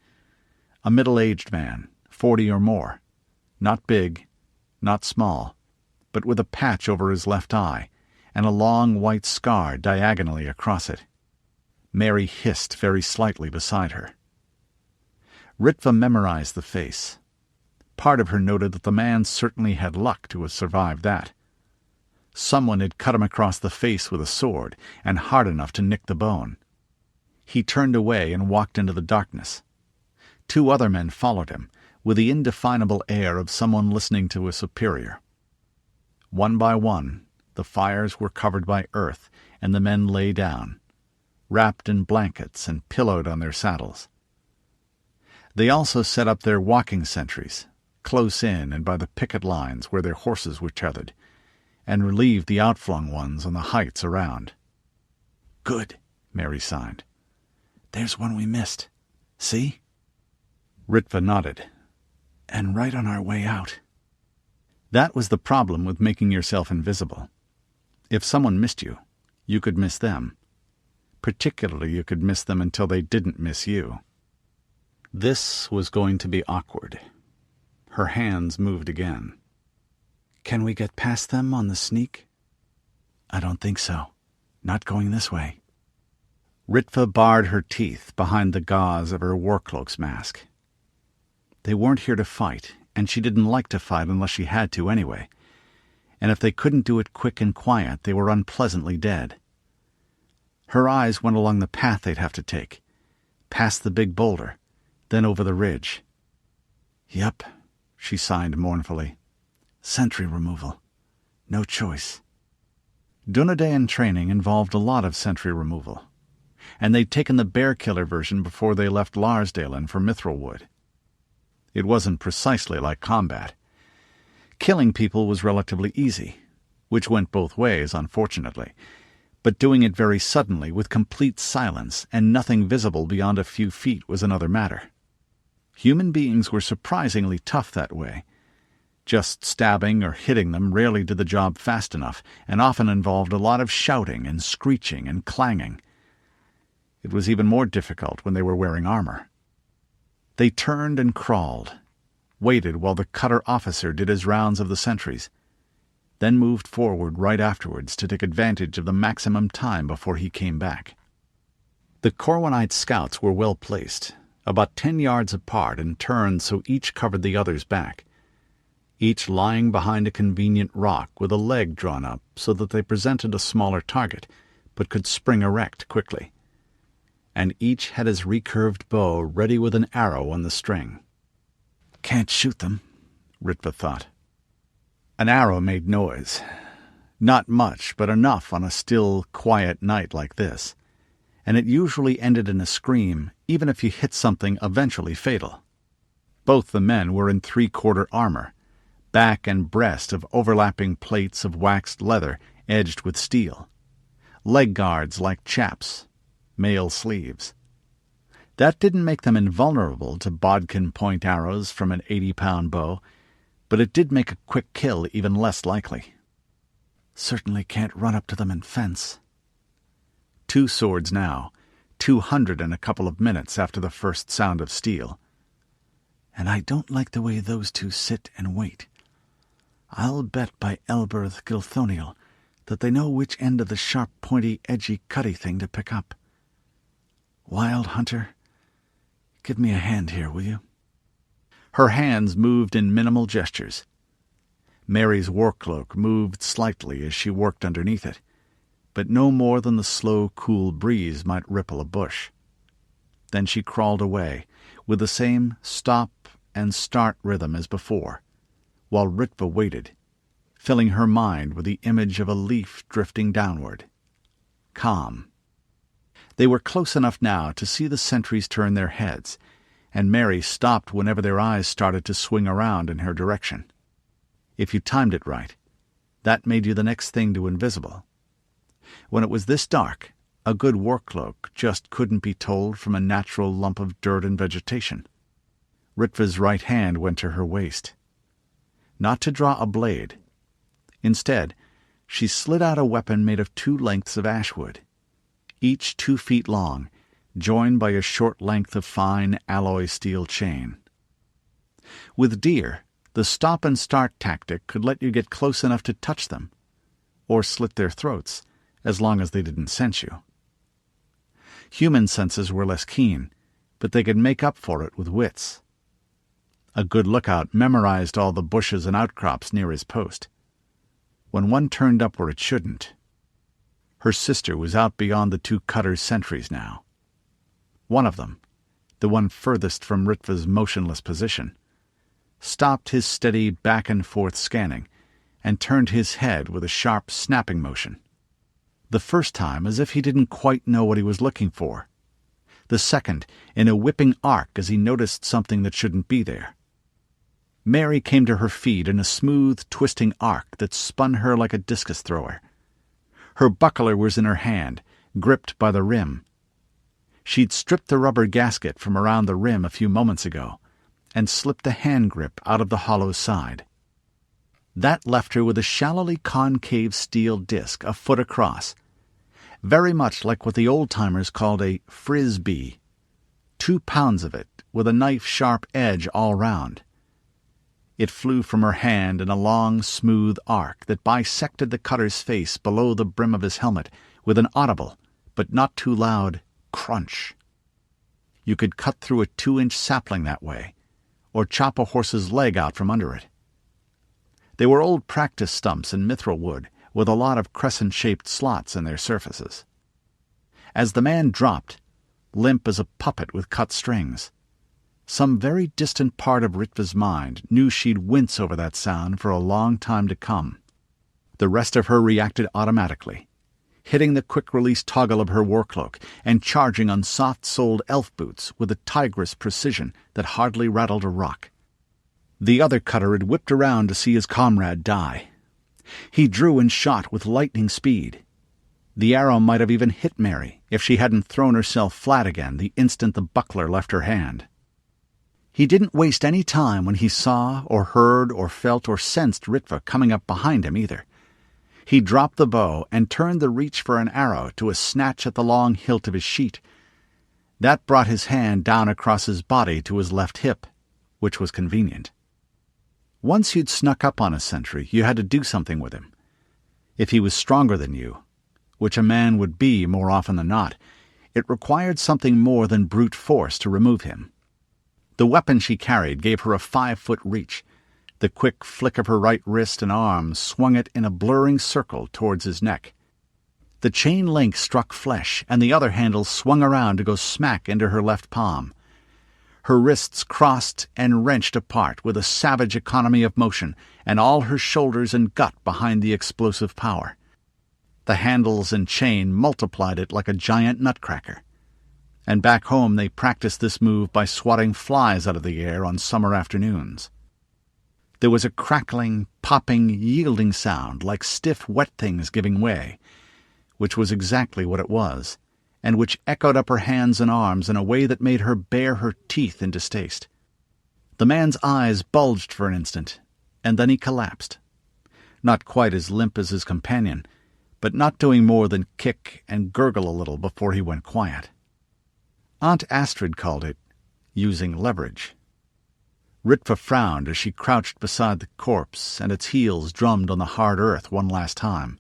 A middle-aged man, 40 or more, not big, not small, but with a patch over his left eye and a long white scar diagonally across it. Mary hissed very slightly beside her. Ritva memorized the face. Part of her noted that the man certainly had luck to have survived that. Someone had cut him across the face with a sword, and hard enough to nick the bone. He turned away and walked into the darkness. 2 other men followed him, with the indefinable air of someone listening to a superior. One by one, the fires were covered by earth, and the men lay down, wrapped in blankets and pillowed on their saddles. They also set up their walking sentries, close in and by the picket lines where their horses were tethered, and relieved the outflung ones on the heights around. "Good," Mary signed. "There's one we missed. See?" Ritva nodded. "And right on our way out." That was the problem with making yourself invisible. If someone missed you, you could miss them. Particularly, you could miss them until they didn't miss you. This was going to be awkward. Her hands moved again. "Can we get past them on the sneak?" "I don't think so. Not going this way." Ritva barred her teeth behind the gauze of her war-cloak's mask. They weren't here to fight, and she didn't like to fight unless she had to anyway. And if they couldn't do it quick and quiet, they were unpleasantly dead. Her eyes went along the path they'd have to take, past the big boulder, then over the ridge. "Yup," she signed mournfully. "Sentry removal. No choice." Dunedain training involved a lot of sentry removal, and they'd taken the bear-killer version before they left Larsdalen for Mithrilwood. It wasn't precisely like combat. Killing people was relatively easy, which went both ways, unfortunately, but doing it very suddenly with complete silence and nothing visible beyond a few feet was another matter. Human beings were surprisingly tough that way. Just stabbing or hitting them rarely did the job fast enough, and often involved a lot of shouting and screeching and clanging. It was even more difficult when they were wearing armor. They turned and crawled, waited while the cutter officer did his rounds of the sentries, then moved forward right afterwards to take advantage of the maximum time before he came back. The Corwinite scouts were well placed, about 10 yards apart and turned so each covered the other's back, each lying behind a convenient rock with a leg drawn up so that they presented a smaller target, but could spring erect quickly. And each had his recurved bow ready with an arrow on the string. "Can't shoot them," Ritva thought. An arrow made noise. Not much, but enough on a still, quiet night like this. And it usually ended in a scream, even if you hit something eventually fatal. Both the men were in 3/4 armor, back and breast of overlapping plates of waxed leather edged with steel, leg guards like chaps, mail sleeves. That didn't make them invulnerable to bodkin point arrows from an 80-pound bow, but it did make a quick kill even less likely. "Certainly can't run up to them and fence." 2 swords now, 200 in a couple of minutes after the first sound of steel. "And I don't like the way those two sit and wait. I'll bet by Elberth Gilthoniel that they know which end of the sharp, pointy, edgy, cutty thing to pick up. Wild Hunter, give me a hand here, will you?" Her hands moved in minimal gestures. Mary's war-cloak moved slightly as she worked underneath it, but no more than the slow, cool breeze might ripple a bush. Then she crawled away, with the same stop and start rhythm as before, while Ritva waited, filling her mind with the image of a leaf drifting downward. Calm. They were close enough now to see the sentries turn their heads, and Mary stopped whenever their eyes started to swing around in her direction. If you timed it right, that made you the next thing to invisible. When it was this dark, a good war-cloak just couldn't be told from a natural lump of dirt and vegetation. Ritva's right hand went to her waist. Not to draw a blade. Instead, she slid out a weapon made of 2 lengths of ashwood, each 2 feet long, joined by a short length of fine alloy steel chain. With deer, the stop-and-start tactic could let you get close enough to touch them, or slit their throats, as long as they didn't sense you. Human senses were less keen, but they could make up for it with wits. A good lookout memorized all the bushes and outcrops near his post. When one turned up where it shouldn't. Her sister was out beyond the 2 cutters' sentries now. One of them, the one furthest from Ritva's motionless position, stopped his steady back-and-forth scanning and turned his head with a sharp snapping motion. The first time as if he didn't quite know what he was looking for. the second in a whipping arc as he noticed something that shouldn't be there. Mary came to her feet in a smooth, twisting arc that spun her like a discus thrower. Her buckler was in her hand, gripped by the rim. She'd stripped the rubber gasket from around the rim a few moments ago and slipped the hand grip out of the hollow side. That left her with a shallowly concave steel disc a foot across, very much like what the old-timers called a frisbee, 2 pounds of it with a knife-sharp edge all round. It flew from her hand in a long, smooth arc that bisected the cutter's face below the brim of his helmet with an audible, but not too loud, crunch. You could cut through a 2-inch sapling that way, or chop a horse's leg out from under it. They were old practice stumps in mithril wood, with a lot of crescent-shaped slots in their surfaces. As the man dropped, limp as a puppet with cut strings, some very distant part of Ritva's mind knew she'd wince over that sound for a long time to come. The rest of her reacted automatically, hitting the quick-release toggle of her war cloak and charging on soft-soled elf boots with a tigress precision that hardly rattled a rock. The other cutter had whipped around to see his comrade die. He drew and shot with lightning speed. The arrow might have even hit Mary if she hadn't thrown herself flat again the instant the buckler left her hand. He didn't waste any time when he saw or heard or felt or sensed Ritva coming up behind him either. He dropped the bow and turned the reach for an arrow to a snatch at the long hilt of his sheet. That brought his hand down across his body to his left hip, which was convenient. Once you'd snuck up on a sentry, you had to do something with him. If he was stronger than you, which a man would be more often than not, it required something more than brute force to remove him. The weapon she carried gave her a 5-foot reach. The quick flick of her right wrist and arm swung it in a blurring circle towards his neck. The chain link struck flesh, and the other handle swung around to go smack into her left palm. Her wrists crossed and wrenched apart with a savage economy of motion, and all her shoulders and gut behind the explosive power. The handles and chain multiplied it like a giant nutcracker. And back home they practiced this move by swatting flies out of the air on summer afternoons. There was a crackling, popping, yielding sound like stiff wet things giving way, which was exactly what it was, and which echoed up her hands and arms in a way that made her bare her teeth in distaste. The man's eyes bulged for an instant, and then he collapsed. Not quite as limp as his companion, but not doing more than kick and gurgle a little before he went quiet. Aunt Astrid called it using leverage. Ritva frowned as she crouched beside the corpse and its heels drummed on the hard earth one last time.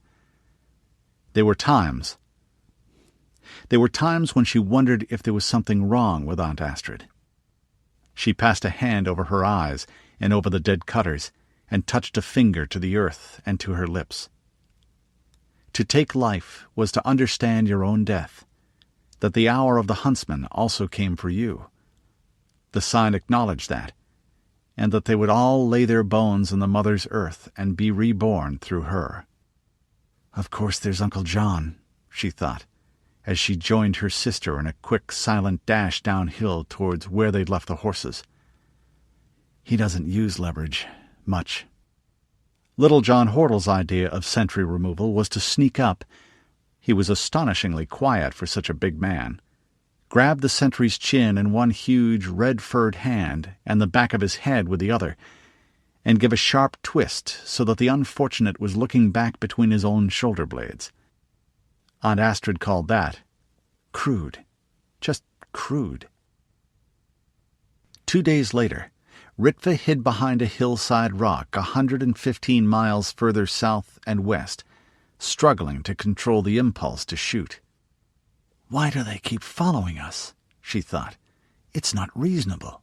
There were times when she wondered if there was something wrong with Aunt Astrid. She passed a hand over her eyes and over the dead cutters and touched a finger to the earth and to her lips. To take life was to understand your own death, that the hour of the huntsman also came for you. The sign acknowledged that, and that they would all lay their bones in the mother's earth and be reborn through her. Of course there's Uncle John, she thought, as she joined her sister in a quick, silent dash downhill towards where they'd left the horses. He doesn't use leverage much. Little John Hortle's idea of sentry removal was to sneak up. He was astonishingly quiet for such a big man. Grab the sentry's chin in one huge, red-furred hand and the back of his head with the other, and give a sharp twist so that the unfortunate was looking back between his own shoulder blades. Aunt Astrid called that crude. Just crude. 2 days later, Ritva hid behind a hillside rock 115 miles further south and west, struggling to control the impulse to shoot. Why do they keep following us? She thought. It's not reasonable.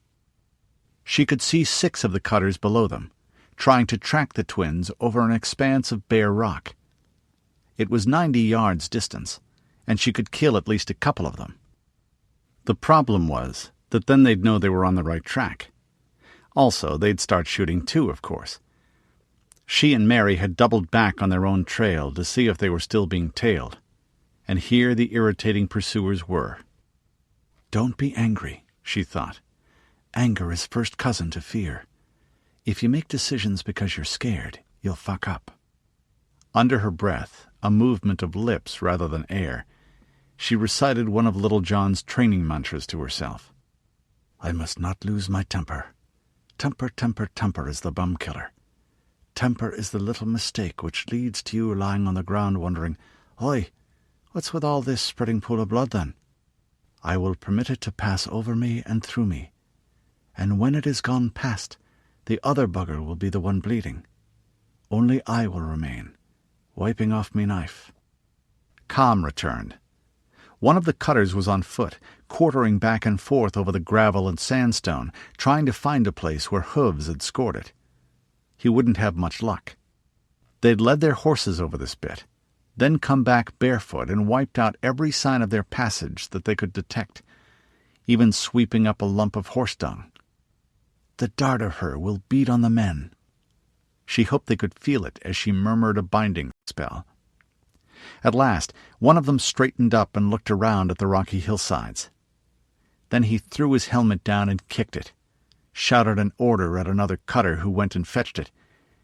She could see 6 of the cutters below them, trying to track the twins over an expanse of bare rock. It was 90 yards distance, and she could kill at least a couple of them. The problem was that then they'd know they were on the right track. Also, they'd start shooting too, of course. She and Mary had doubled back on their own trail to see if they were still being tailed, and here the irritating pursuers were. Don't be angry, she thought. Anger is first cousin to fear. If you make decisions because you're scared, you'll fuck up. Under her breath, a movement of lips rather than air, she recited one of Little John's training mantras to herself. I must not lose my temper. Temper, temper, temper is the bum killer. Temper is the little mistake which leads to you lying on the ground wondering, Oi, what's with all this spreading pool of blood then? I will permit it to pass over me and through me, and when it is gone past, the other bugger will be the one bleeding. Only I will remain, wiping off me knife. Calm returned. One of the cutters was on foot, quartering back and forth over the gravel and sandstone, trying to find a place where hooves had scored it. He wouldn't have much luck. They'd led their horses over this bit, then come back barefoot and wiped out every sign of their passage that they could detect, even sweeping up a lump of horse dung. The dart of her will beat on the men. She hoped they could feel it as she murmured a binding spell. At last, one of them straightened up and looked around at the rocky hillsides. Then he threw his helmet down and kicked it, shouted an order at another cutter who went and fetched it,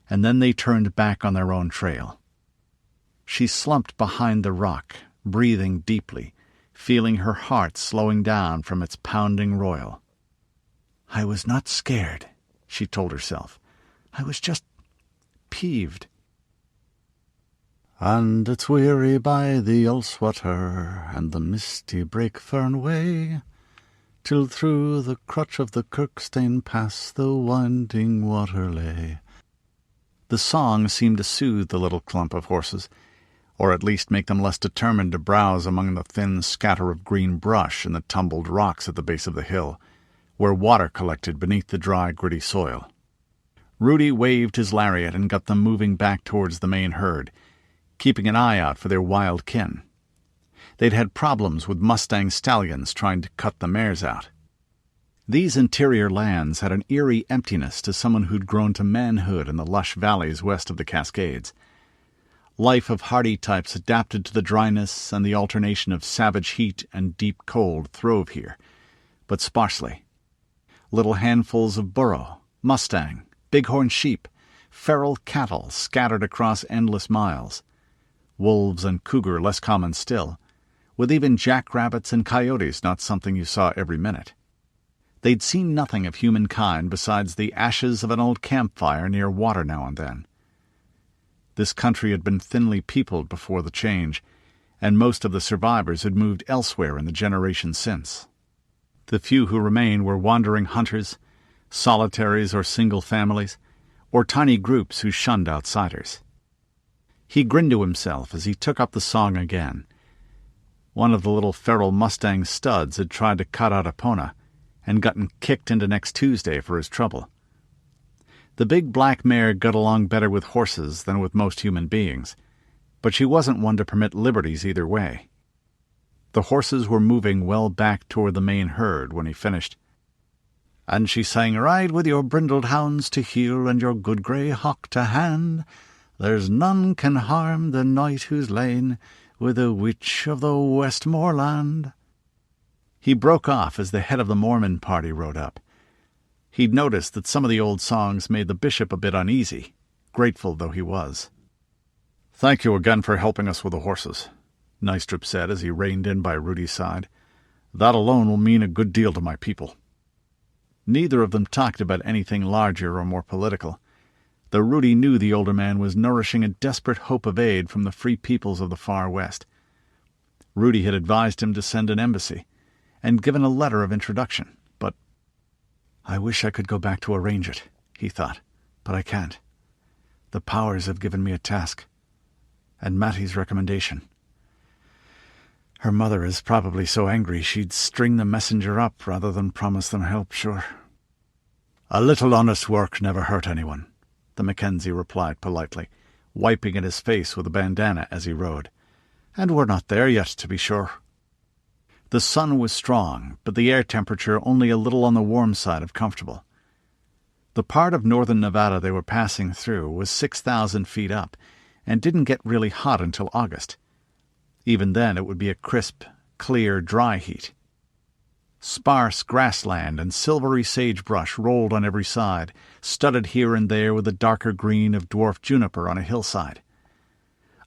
and then they turned back on their own trail. She slumped behind the rock, breathing deeply, feeling her heart slowing down from its pounding roil. I was not scared, she told herself. I was just peeved. And it's weary by the Ulswater and the misty Breakfern way, till through the crutch of the Kirkstane Pass the winding water lay. The song seemed to soothe the little clump of horses, or at least make them less determined to browse among the thin scatter of green brush and the tumbled rocks at the base of the hill, where water collected beneath the dry, gritty soil. Rudi waved his lariat and got them moving back towards the main herd, keeping an eye out for their wild kin. They'd had problems with Mustang stallions trying to cut the mares out. These interior lands had an eerie emptiness to someone who'd grown to manhood in the lush valleys west of the Cascades. Life of hardy types adapted to the dryness and the alternation of savage heat and deep cold throve here, but sparsely. Little handfuls of burro, mustang, bighorn sheep, feral cattle scattered across endless miles. Wolves and cougar less common still, with even jackrabbits and coyotes not something you saw every minute. They'd seen nothing of humankind besides the ashes of an old campfire near water now and then. This country had been thinly peopled before the change, and most of the survivors had moved elsewhere in the generations since. The few who remained were wandering hunters, solitaries or single families, or tiny groups who shunned outsiders. He grinned to himself as he took up the song again. One of the little feral Mustang studs had tried to cut out Epona, and gotten kicked into next Tuesday for his trouble. The big black mare got along better with horses than with most human beings, but she wasn't one to permit liberties either way. The horses were moving well back toward the main herd when he finished. And she sang, Ride with your brindled hounds to heel and your good grey hawk to hand. There's none can harm the knight who's lain with the witch of the Westmoreland. He broke off as the head of the Mormon party rode up. He'd noticed that some of the old songs made the bishop a bit uneasy, grateful though he was. Thank you again for helping us with the horses, Nystrup said as he reined in by Rudi's side. That alone will mean a good deal to my people. Neither of them talked about anything larger or more political, though Rudi knew the older man was nourishing a desperate hope of aid from the free peoples of the far west. Rudi had advised him to send an embassy, and given a letter of introduction, but I wish I could go back to arrange it, he thought, but I can't. The powers have given me a task, and Matty's recommendation. Her mother is probably so angry she'd string the messenger up rather than promise them help, sure. A little honest work never hurt anyone, the Mackenzie replied politely, wiping at his face with a bandana as he rode. And we're not there yet, to be sure. The sun was strong, but the air temperature only a little on the warm side of comfortable. The part of northern Nevada they were passing through was 6,000 feet up, and didn't get really hot until August. Even then it would be a crisp, clear, dry heat. Sparse grassland and silvery sagebrush rolled on every side, studded here and there with the darker green of dwarf juniper on a hillside.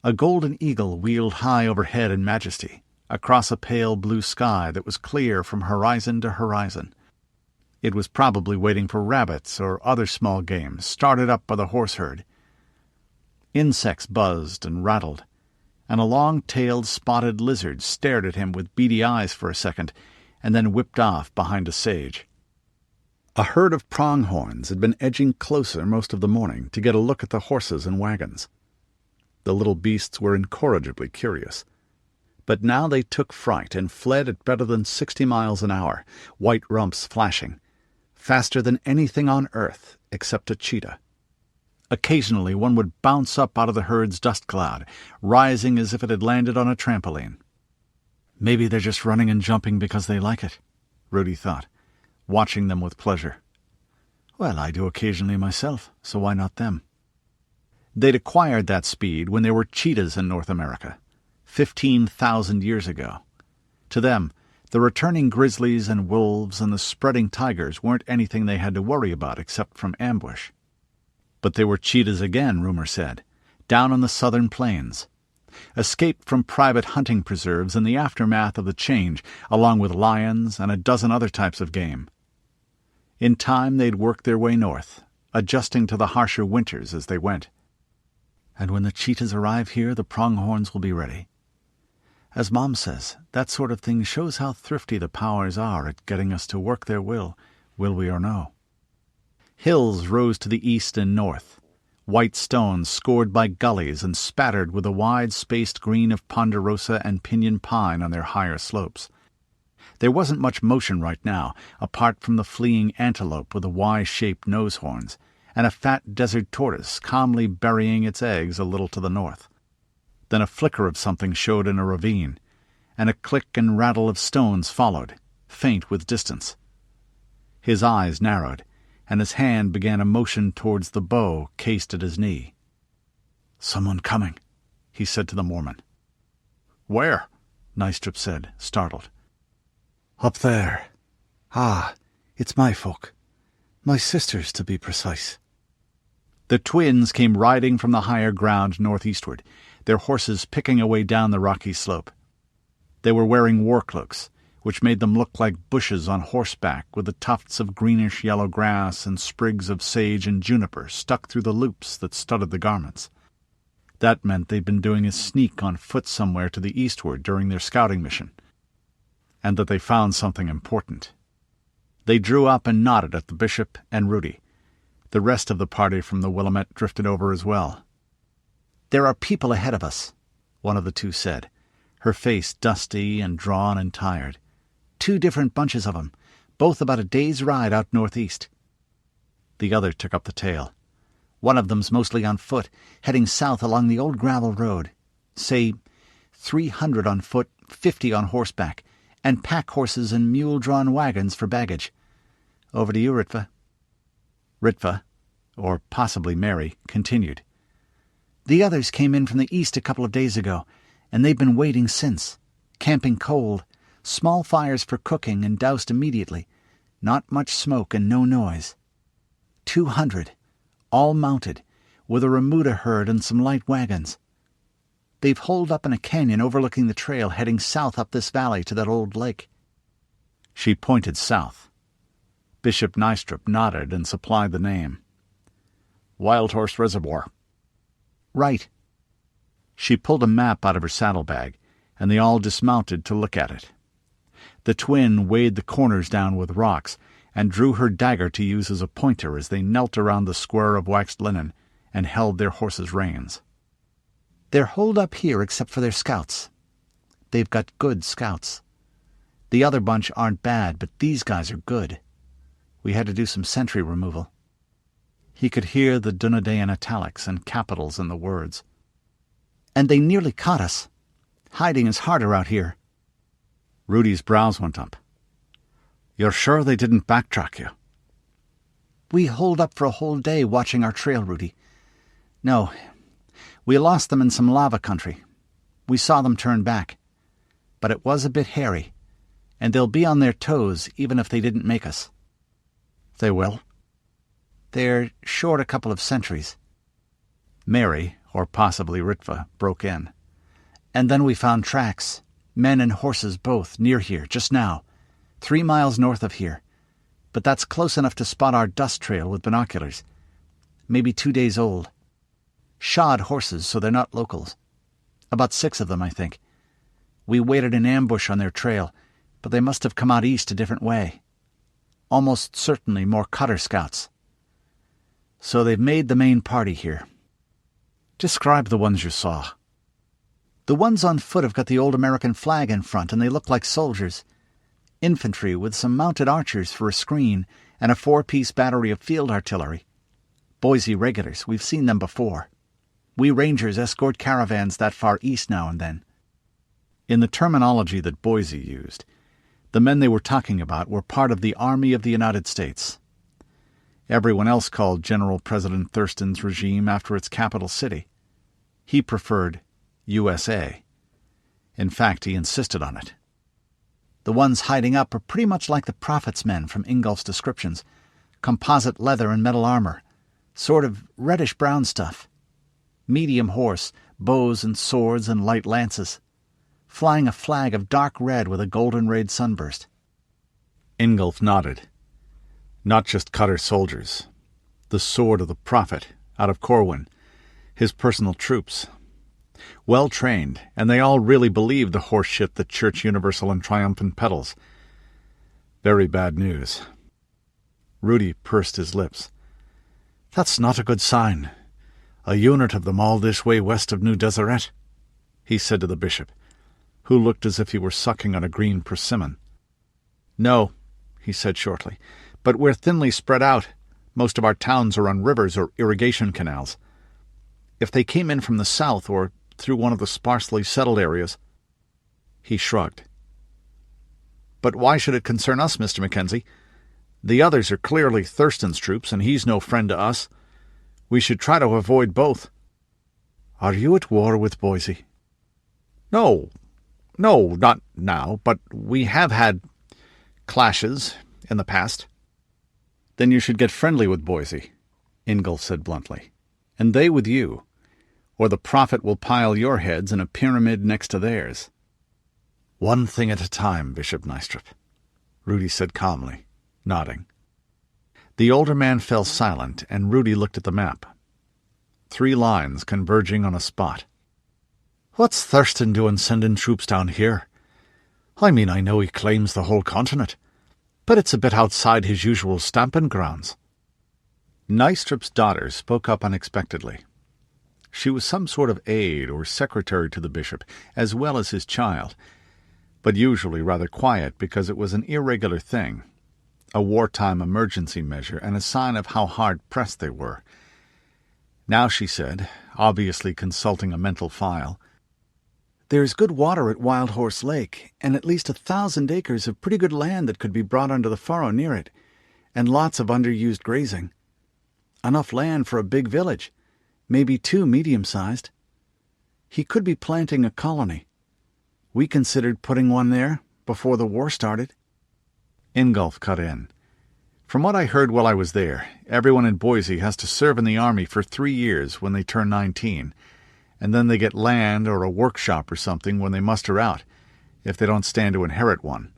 A golden eagle wheeled high overhead in majesty, across a pale blue sky that was clear from horizon to horizon. It was probably waiting for rabbits or other small game started up by the horse herd. Insects buzzed and rattled, and a long-tailed spotted lizard stared at him with beady eyes for a second, and then whipped off behind a sage. A herd of pronghorns had been edging closer most of the morning to get a look at the horses and wagons. The little beasts were incorrigibly curious. But now they took fright and fled at better than 60 miles an hour, white rumps flashing, faster than anything on earth except a cheetah. Occasionally one would bounce up out of the herd's dust cloud, rising as if it had landed on a trampoline. Maybe they're just running and jumping because they like it, Rudi thought, watching them with pleasure. Well, I do occasionally myself, so why not them? They'd acquired that speed when there were cheetahs in North America, 15,000 years ago. To them, the returning grizzlies and wolves and the spreading tigers weren't anything they had to worry about except from ambush. But there were cheetahs again, rumor said, down on the southern plains, escaped from private hunting preserves in the aftermath of the change, along with lions and a dozen other types of game. In time they'd work their way north, adjusting to the harsher winters as they went. And when the cheetahs arrive here, the pronghorns will be ready. As Mom says, that sort of thing shows how thrifty the powers are at getting us to work their will we or no. Hills rose to the east and north, white stones scored by gullies and spattered with a wide-spaced green of ponderosa and pinyon pine on their higher slopes. There wasn't much motion right now, apart from the fleeing antelope with the Y-shaped nose horns, and a fat desert tortoise calmly burying its eggs a little to the north. Then a flicker of something showed in a ravine, and a click and rattle of stones followed, faint with distance. His eyes narrowed, and his hand began a motion towards the bow cased at his knee. "Someone coming," he said to the Mormon. "Where?" Nystrup said, startled. "Up there. Ah, it's my folk. My sisters, to be precise." The twins came riding from the higher ground northeastward, their horses picking away down the rocky slope. They were wearing war cloaks, which made them look like bushes on horseback with the tufts of greenish-yellow grass and sprigs of sage and juniper stuck through the loops that studded the garments. That meant they'd been doing a sneak on foot somewhere to the eastward during their scouting mission, and that they found something important. They drew up and nodded at the bishop and Rudi. The rest of the party from the Willamette drifted over as well. "There are people ahead of us," one of the two said, her face dusty and drawn and tired. "2 different bunches of 'em, both about a day's ride out northeast." The other took up the tale. "One of them's mostly on foot, heading south along the old gravel road. Say, 300 on foot, 50 on horseback, and pack horses and mule-drawn wagons for baggage. Over to you, Ritva." Ritva, or possibly Mary, continued. "The others came in from the east a couple of days ago, and they've been waiting since, camping cold, small fires for cooking and doused immediately, not much smoke and no noise. 200, all mounted, with a remuda herd and some light wagons. They've holed up in a canyon overlooking the trail heading south up this valley to that old lake." She pointed south. Bishop Nystrup nodded and supplied the name. "Wild Horse Reservoir." "Right." She pulled a map out of her saddlebag, and they all dismounted to look at it. The twin weighed the corners down with rocks and drew her dagger to use as a pointer as they knelt around the square of waxed linen and held their horses' reins. "They're holed up here except for their scouts. They've got good scouts. The other bunch aren't bad, but these guys are good. We had to do some sentry removal." He could hear the Dunedain italics and capitals in the words. "And they nearly caught us. Hiding is harder out here." Rudi's brows went up. "You're sure they didn't backtrack you?" "We holed up for a whole day watching our trail, Rudi. No, we lost them in some lava country. We saw them turn back. But it was a bit hairy, and they'll be on their toes even if they didn't make us." "They will?" "They're short a couple of centuries." Mary, or possibly Ritva, broke in. "And then we found tracks, men and horses both, near here, just now, 3 miles north of here. But that's close enough to spot our dust trail with binoculars. Maybe 2 days old. Shod horses, so they're not locals. About 6 of them, I think. We waited in ambush on their trail, but they must have come out east a different way. Almost certainly more cutter scouts. So they've made the main party here." "Describe the ones you saw." "The ones on foot have got the old American flag in front, and they look like soldiers. Infantry with some mounted archers for a screen, and a 4-piece battery of field artillery. Boise regulars, we've seen them before. We Rangers escort caravans that far east now and then." In the terminology that Boise used, the men they were talking about were part of the Army of the United States. Everyone else called General President Thurston's regime after its capital city. He preferred USA. In fact, he insisted on it. "The ones hiding up are pretty much like the Prophet's men from Ingolf's descriptions. Composite leather and metal armor. Sort of reddish-brown stuff. Medium horse, bows and swords and light lances. Flying a flag of dark red with a golden-rayed sunburst." Ingolf nodded. Not just cutter soldiers. The sword of the Prophet, out of Corwin. His personal troops. Well trained, and they all really believed the horse shit that Church Universal and Triumphant peddles. Very bad news. Rudi pursed his lips. "That's not a good sign. A unit of them all this way west of New Deseret," he said to the bishop, who looked as if he were sucking on a green persimmon. "No," he said shortly, "but we're thinly spread out. Most of our towns are on rivers or irrigation canals. If they came in from the south or through one of the sparsely settled areas—" He shrugged. "But why should it concern us, Mr. Mackenzie? The others are clearly Thurston's troops, and he's no friend to us. We should try to avoid both." "Are you at war with Boise?" No, not now, but we have had clashes in the past." "Then you should get friendly with Boise," Ingolf said bluntly, "and they with you, or the Prophet will pile your heads in a pyramid next to theirs." "One thing at a time, Bishop Nystrup," Rudi said calmly, nodding. The older man fell silent, and Rudi looked at the map. 3 lines converging on a spot. "What's Thurston doing sending troops down here? I mean, I know he claims the whole continent, but it's a bit outside his usual stamping grounds." Nystrup's daughter spoke up unexpectedly. She was some sort of aide or secretary to the bishop, as well as his child, but usually rather quiet because it was an irregular thing, a wartime emergency measure and a sign of how hard-pressed they were. Now she said, obviously consulting a mental file, "There's good water at Wild Horse Lake, and at least 1,000 acres of pretty good land that could be brought under the furrow near it, and lots of underused grazing. Enough land for a big village, maybe 2 medium-sized. He could be planting a colony. We considered putting one there before the war started." Ingolf cut in. "From what I heard while I was there, everyone in Boise has to serve in the army for 3 years when they turn 19, and then they get land or a workshop or something when they muster out, if they don't stand to inherit one.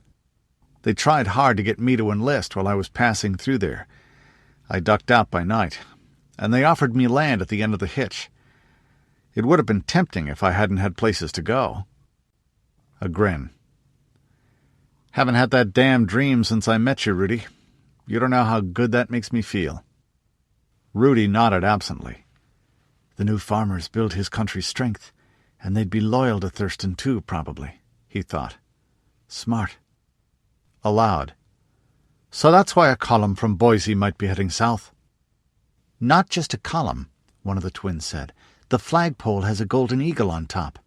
They tried hard to get me to enlist while I was passing through there. I ducked out by night, and they offered me land at the end of the hitch. It would have been tempting if I hadn't had places to go." A grin. "Haven't had that damn dream since I met you, Rudi. You don't know how good that makes me feel." Rudi nodded absently. "The new farmers built his country's strength, and they'd be loyal to Thurston too, probably," he thought. "Smart." Aloud. "So that's why a column from Boise might be heading south." "Not just a column," one of the twins said. "The flagpole has a golden eagle on top."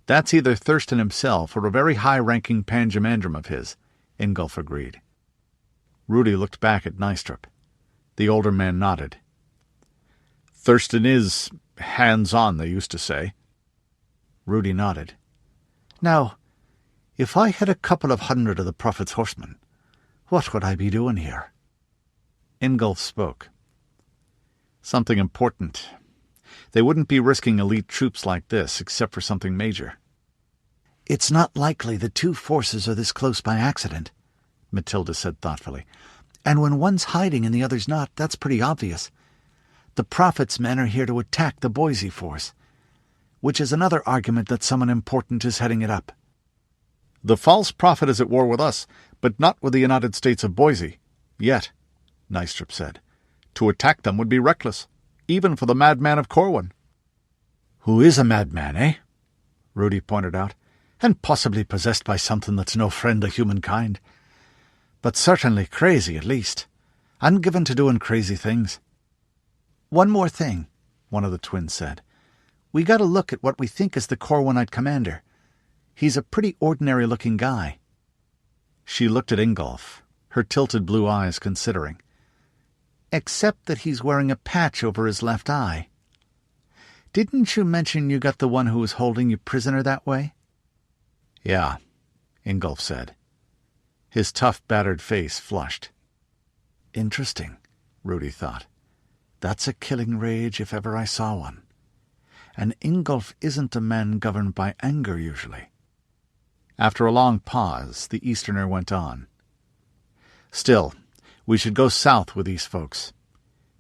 "That's either Thurston himself or a very high-ranking pangemandrum of his," Ingolf agreed. Rudi looked back at Nystrup. The older man nodded. "Thurston is hands-on, they used to say." Rudi nodded. "Now, If I had a couple of hundred of the Prophet's horsemen, what would I be doing here?" Ingolf spoke. "Something important. They wouldn't be risking elite troops like this except for something major." "It's not likely the two forces are this close by accident," Mathilda said thoughtfully. "And when one's hiding and the other's not, that's pretty obvious. The Prophet's men are here to attack the Boise force, which is another argument that someone important is heading it up." "The false prophet is at war with us, but not with the United States of Boise. Yet," Nystrup said. "To attack them would be reckless, even for the madman of Corwin." "Who is a madman, eh?" Rudi pointed out. "And possibly possessed by something that's no friend of humankind. But certainly crazy, at least. And given to doing crazy things." "One more thing," one of the twins said. "We got to look at what we think is the Corwinite commander. He's a pretty ordinary-looking guy." She looked at Ingolf, her tilted blue eyes considering. "Except that he's wearing a patch over his left eye. Didn't you mention you got the one who was holding you prisoner that way?" "Yeah," Ingolf said. His tough, battered face flushed. "Interesting," Rudi thought. "That's a killing rage if ever I saw one. And Ingolf isn't a man governed by anger usually." After a long pause, the Easterner went on. "Still, we should go south with these folks.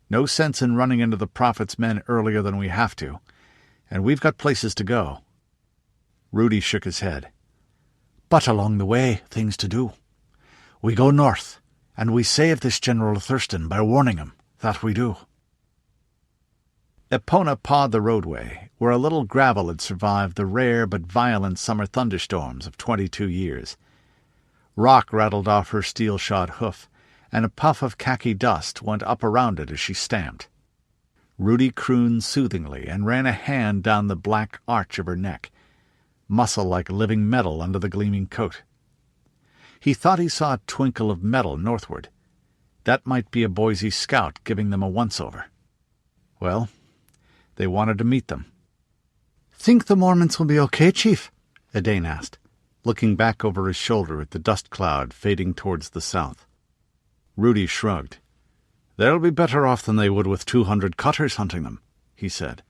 No sense in running into the Prophet's men earlier than we have to, and we've got places to go." Rudi shook his head. "But along the way, things to do. We go north, and we save this General Thurston by warning him. That we do." Epona pawed the roadway, where a little gravel had survived the rare but violent summer thunderstorms of 22 years. Rock rattled off her steel-shod hoof, and a puff of khaki dust went up around it as she stamped. Rudi crooned soothingly and ran a hand down the black arch of her neck, muscle like living metal under the gleaming coat. He thought he saw a twinkle of metal northward. That might be a Boise scout giving them a once-over. Well, they wanted to meet them. "Think the Mormons will be okay, Chief?" Edane asked, looking back over his shoulder at the dust cloud fading towards the south. Rudi shrugged. "They'll be better off than they would with 200 cutters hunting them," he said.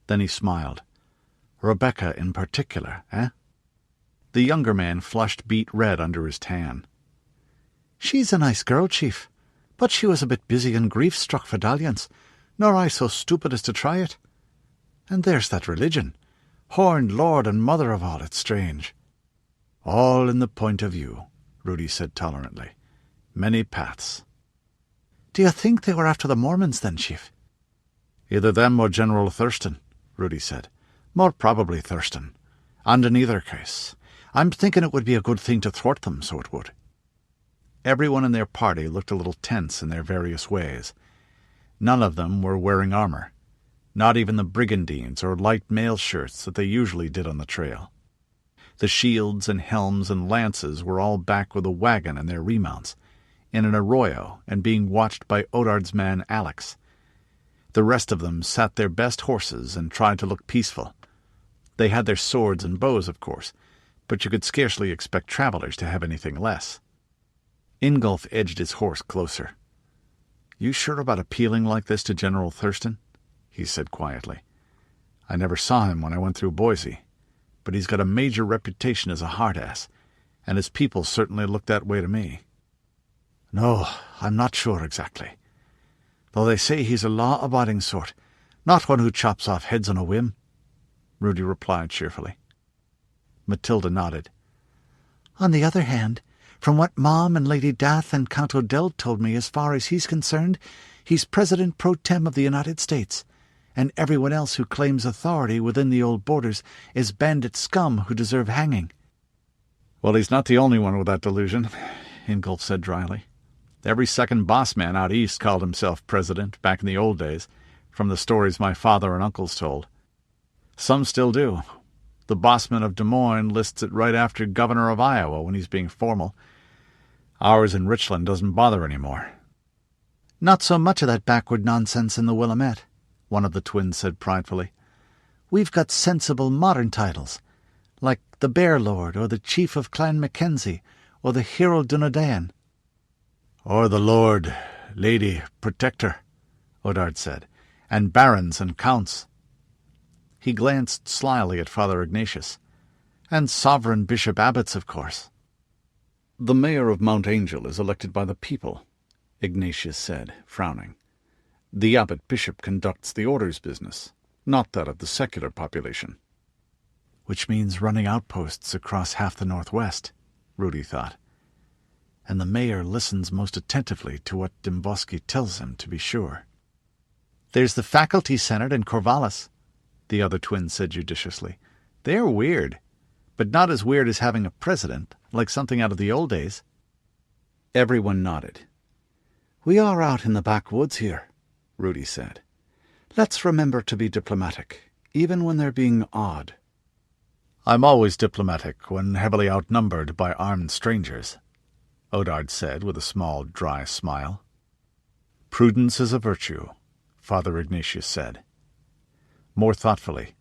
Then he smiled. "Rebecca in particular, eh?" The younger man flushed beet red under his tan. "She's a nice girl, Chief, but she was a bit busy and grief-struck for dalliance, nor I so stupid as to try it. And there's that religion. Horned lord and mother of all, it's strange." "All in the point of view," Rudi said tolerantly. "Many paths." "Do you think they were after the Mormons then, Chief?" "Either them or General Thurston," Rudi said. "More probably Thurston. And in either case, I'm thinking it would be a good thing to thwart them, so it would." Everyone in their party looked a little tense in their various ways. None of them were wearing armor, not even the brigandines or light mail shirts that they usually did on the trail. The shields and helms and lances were all back with a wagon and their remounts, in an arroyo and being watched by Odard's man Alex. The rest of them sat their best horses and tried to look peaceful. They had their swords and bows, of course, but you could scarcely expect travelers to have anything less. Ingolf edged his horse closer. "You sure about appealing like this to General Thurston?" he said quietly. "I never saw him when I went through Boise, but he's got a major reputation as a hard-ass, and his people certainly look that way to me." "No, I'm not sure exactly. Though they say he's a law-abiding sort, not one who chops off heads on a whim," Rudi replied cheerfully. Mathilda nodded. "On the other hand, from what Mom and Lady Dath and Count Odell told me, as far as he's concerned, he's President pro tem of the United States, and everyone else who claims authority within the old borders is bandit scum who deserve hanging." "Well, he's not the only one with that delusion," Ingolf said dryly. "Every second boss man out east called himself president back in the old days, from the stories my father and uncles told. Some still do. The bossman of Des Moines lists it right after governor of Iowa when he's being formal. Ours in Richland doesn't bother anymore." "Not so much of that backward nonsense in the Willamette," one of the twins said pridefully. "We've got sensible modern titles, like the Bear Lord, or the Chief of Clan Mackenzie, or the Hero Dunedain. Or the Lord, Lady, Protector, Odard said, and barons and counts. He glanced slyly at Father Ignatius. And sovereign bishop abbots, of course. The mayor of Mount Angel is elected by the people, Ignatius said, frowning. The abbot-bishop conducts the order's business, not that of the secular population. Which means running outposts across half the northwest, Rudi thought. And the mayor listens most attentively to what Dimboski tells him, to be sure. There's the faculty senate in Corvallis, the other twin said judiciously. They're weird, but not as weird as having a president, like something out of the old days. Everyone nodded. We are out in the backwoods here, Rudi said. Let's remember to be diplomatic, even when they're being odd. I'm always diplomatic when heavily outnumbered by armed strangers, Odard said with a small, dry smile. Prudence is a virtue, Father Ignatius said. More thoughtfully,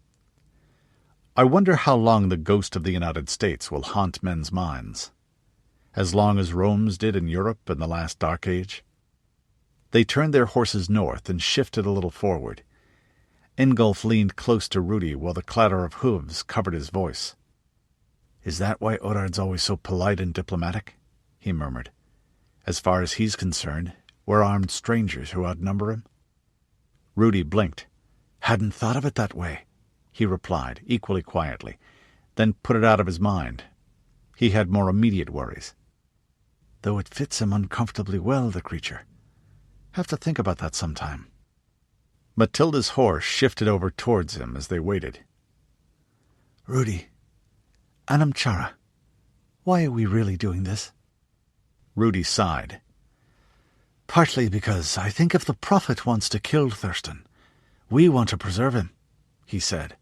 I wonder how long the ghost of the United States will haunt men's minds. As long as Rome's did in Europe in the last Dark Age? They turned their horses north and shifted a little forward. Ingolf leaned close to Rudi while the clatter of hooves covered his voice. Is that why Odard's always so polite and diplomatic? He murmured. As far as he's concerned, we're armed strangers who outnumber him. Rudi blinked. Hadn't thought of it that way, he replied, equally quietly, then put it out of his mind. He had more immediate worries. Though it fits him uncomfortably well, the creature. Have to think about that sometime. Mathilda's horse shifted over towards him as they waited. Rudi, Anam Chara, why are we really doing this? Rudi sighed. Partly because I think if the Prophet wants to kill Thurston, we want to preserve him, he said.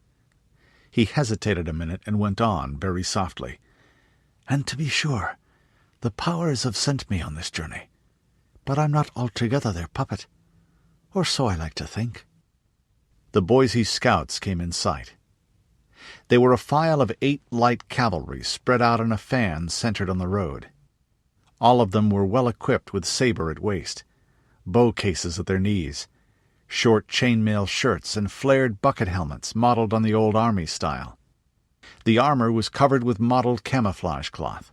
He hesitated a minute and went on very softly. And to be sure, the powers have sent me on this journey, but I'm not altogether their puppet. Or so I like to think. The Boise Scouts came in sight. They were a file of 8 light cavalry spread out in a fan centered on the road. All of them were well equipped with saber at waist, bow cases at their knees, short chainmail shirts and flared bucket helmets modeled on the old army style. The armor was covered with mottled camouflage cloth.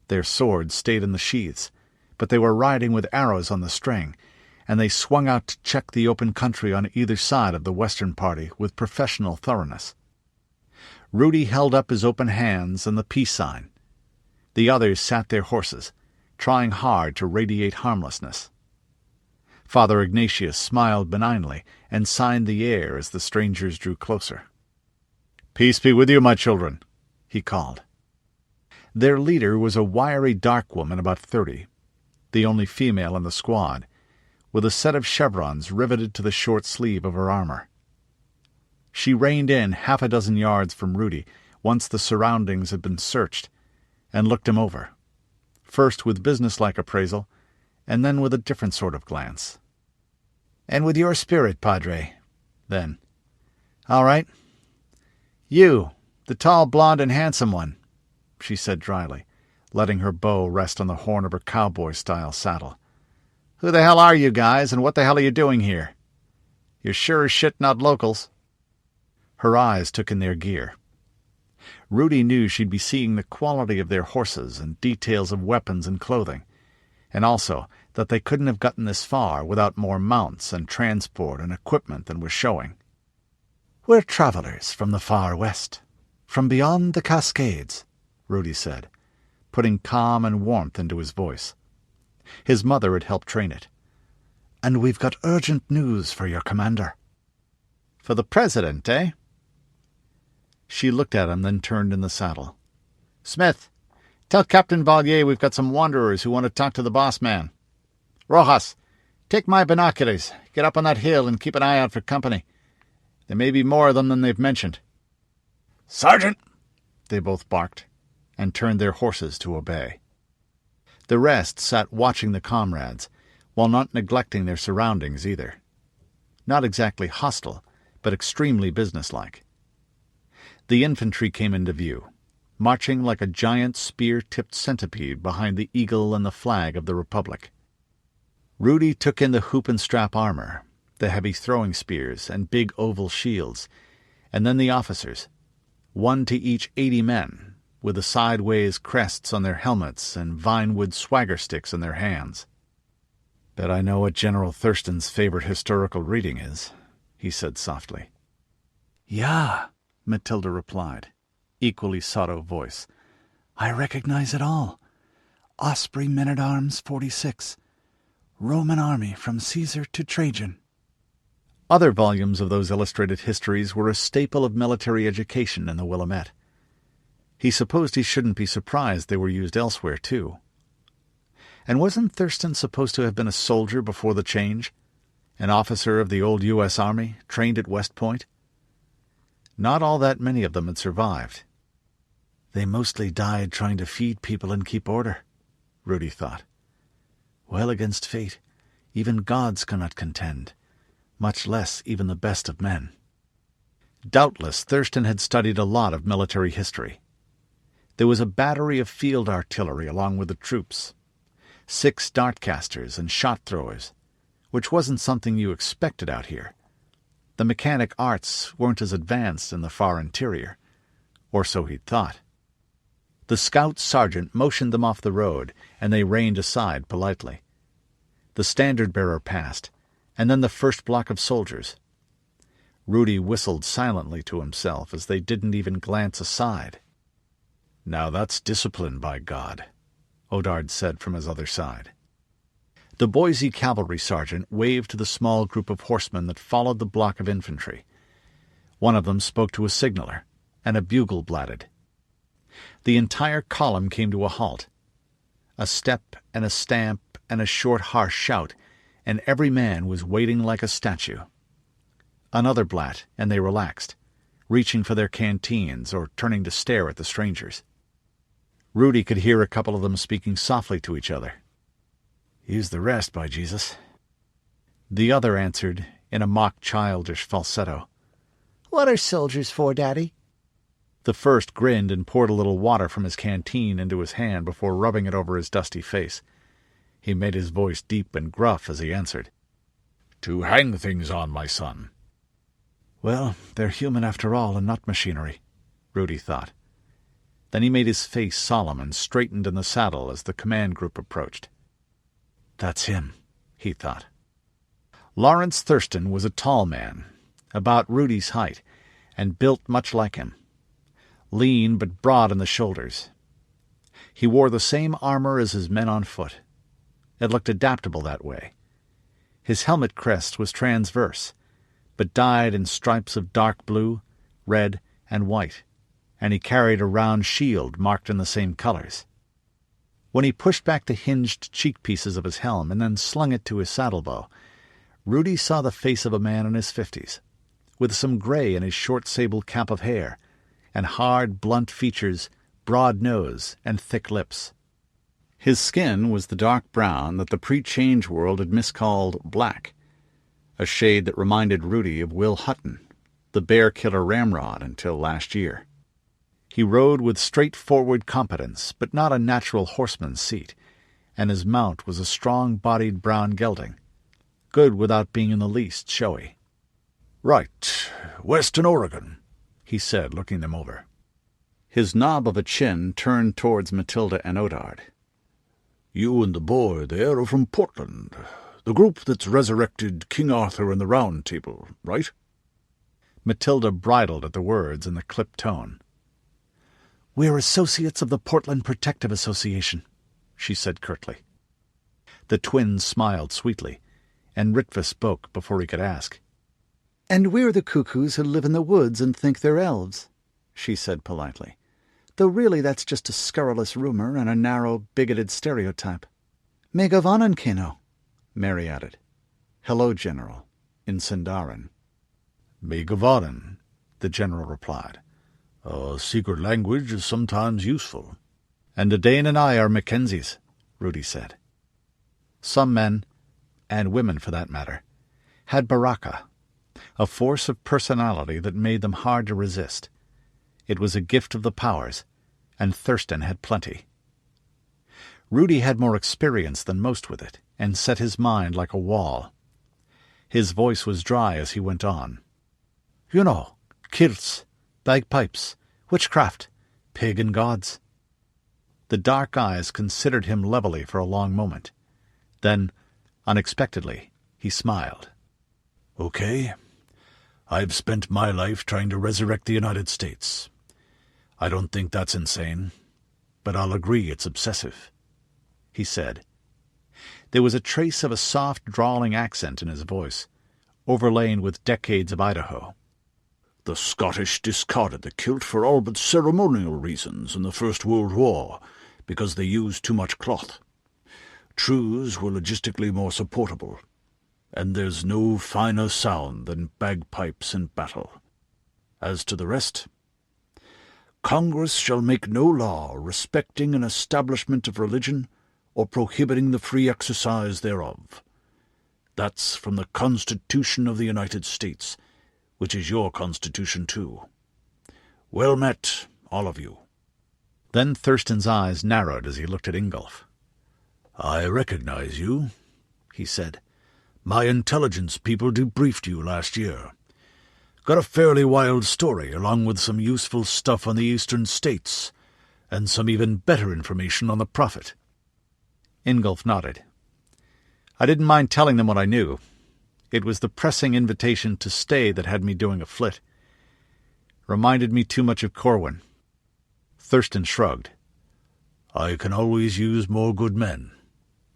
Their swords stayed in the sheaths, but they were riding with arrows on the string, and they swung out to check the open country on either side of the western party with professional thoroughness. Rudi held up his open hands and the peace sign. The others sat their horses, trying hard to radiate harmlessness. Father Ignatius smiled benignly and signed the air as the strangers drew closer. "Peace be with you, my children," he called. Their leader was a wiry dark woman about 30, the only female in the squad, with a set of chevrons riveted to the short sleeve of her armor. She reined in half a dozen yards from Rudi once the surroundings had been searched, and looked him over, first with businesslike appraisal, and then with a different sort of glance. "And with your spirit, Padre." Then, "All right. You, the tall, blonde, and handsome one," she said dryly, letting her bow rest on the horn of her cowboy-style saddle. "Who the hell are you guys, and what the hell are you doing here? You're sure as shit not locals." Her eyes took in their gear. Rudi knew she'd be seeing the quality of their horses and details of weapons and clothing, and also that they couldn't have gotten this far without more mounts and transport and equipment than was showing. "We're travelers from the far west, from beyond the Cascades," Rudi said, putting calm and warmth into his voice. His mother had helped train it. "And we've got urgent news for your commander." "For the president, eh?" She looked at him, then turned in the saddle. "Smith, tell Captain Vallier we've got some wanderers who want to talk to the boss man. Rojas, take my binoculars, get up on that hill and keep an eye out for company. There may be more of them than they've mentioned." "Sergeant!" they both barked, and turned their horses to obey. The rest sat watching the comrades, while not neglecting their surroundings either. Not exactly hostile, but extremely businesslike. The infantry came into view, marching like a giant spear-tipped centipede behind the eagle and the flag of the Republic. Rudi took in the hoop-and-strap armor, the heavy throwing spears and big oval shields, and then the officers, one to each 80 men, with the sideways crests on their helmets and vinewood swagger sticks in their hands. "Bet I know what General Thurston's favorite historical reading is," he said softly. "Yeah," Mathilda replied, equally sotto voice. "I recognize it all. Osprey Men-at-Arms 46. Roman army from Caesar to Trajan." Other volumes of those illustrated histories were a staple of military education in the Willamette. He supposed he shouldn't be surprised they were used elsewhere, too. And wasn't Thurston supposed to have been a soldier before the change? An officer of the old U.S. Army, trained at West Point? Not all that many of them had survived. "They mostly died trying to feed people and keep order," Rudi thought. "Well, against fate, even gods cannot contend, much less even the best of men." Doubtless Thurston had studied a lot of military history. There was a battery of field artillery along with the troops, 6 dartcasters and shot-throwers, which wasn't something you expected out here. The mechanic arts weren't as advanced in the far interior, or so he'd thought. The scout sergeant motioned them off the road, and they reined aside politely. The standard-bearer passed, and then the first block of soldiers. Rudi whistled silently to himself as they didn't even glance aside. "Now that's discipline, by God," Odard said from his other side. The Boise cavalry sergeant waved to the small group of horsemen that followed the block of infantry. One of them spoke to a signaller, and a bugle blatted. The entire column came to a halt. A step and a stamp and a short, harsh shout, and every man was waiting like a statue. Another blat, and they relaxed, reaching for their canteens or turning to stare at the strangers. Rudi could hear a couple of them speaking softly to each other. "Use the rest, by Jesus." The other answered, in a mock childish falsetto, "What are soldiers for, Daddy?" The first grinned and poured a little water from his canteen into his hand before rubbing it over his dusty face. He made his voice deep and gruff as he answered, "To hang things on, my son." Well, they're human after all and not machinery, Rudi thought. Then he made his face solemn and straightened in the saddle as the command group approached. "That's him," he thought. Lawrence Thurston was a tall man, about Rudi's height, and built much like him. Lean but broad in the shoulders. He wore the same armor as his men on foot. It looked adaptable that way. His helmet crest was transverse, but dyed in stripes of dark blue, red, and white, and he carried a round shield marked in the same colors. When he pushed back the hinged cheek pieces of his helm and then slung it to his saddlebow, Rudi saw the face of a man in his 50s, with some gray in his short sable cap of hair, and hard, blunt features, broad nose, and thick lips. His skin was the dark brown that the pre-change world had miscalled black, a shade that reminded Rudi of Will Hutton, the bear-killer ramrod until last year. He rode with straightforward competence, but not a natural horseman's seat, and his mount was a strong-bodied brown gelding, good without being in the least showy. "Right, Western Oregon," he said, looking them over. His knob of a chin turned towards Mathilda and Odard. "You and the boy there are from Portland, the group that's resurrected King Arthur and the Round Table, right?" Mathilda bridled at the words and the clipped tone. "We're associates of the Portland Protective Association," she said curtly. The twins smiled sweetly, and Ritva spoke before he could ask. "And we're the cuckoos who live in the woods and think they're elves," she said politely. "Though really that's just a scurrilous rumor and a narrow, bigoted stereotype." "Me gavanan keno," Mary added. "Hello, General," in Sindarin. "Me gavanan," the general replied. "A secret language is sometimes useful." "And Dane and I are Mackenzies," Rudi said. Some men, and women for that matter, had baraka, a force of personality that made them hard to resist. It was a gift of the powers, and Thurston had plenty. Rudi had more experience than most with it, and set his mind like a wall. His voice was dry as he went on. You know, kilts, bagpipes, witchcraft, pagan gods. The dark eyes considered him levelly for a long moment. Then, unexpectedly, he smiled. Okay. I've spent my life trying to resurrect the United States. I don't think that's insane, but I'll agree it's obsessive, he said. There was a trace of a soft, drawling accent in his voice, overlain with decades of Idaho. The Scottish discarded the kilt for all but ceremonial reasons in the First World War, because they used too much cloth. Trews were logistically more supportable, and there's no finer sound than bagpipes in battle. As to the rest, Congress shall make no law respecting an establishment of religion or prohibiting the free exercise thereof. That's from the Constitution of the United States, which is your Constitution too. Well met, all of you. Then Thurston's eyes narrowed as he looked at Ingolf. I recognize you, he said. My intelligence people debriefed you last year. Got a fairly wild story, along with some useful stuff on the eastern states, and some even better information on the prophet. Ingolf nodded. I didn't mind telling them what I knew. It was the pressing invitation to stay that had me doing a flit. Reminded me too much of Corwin. Thurston shrugged. I can always use more good men,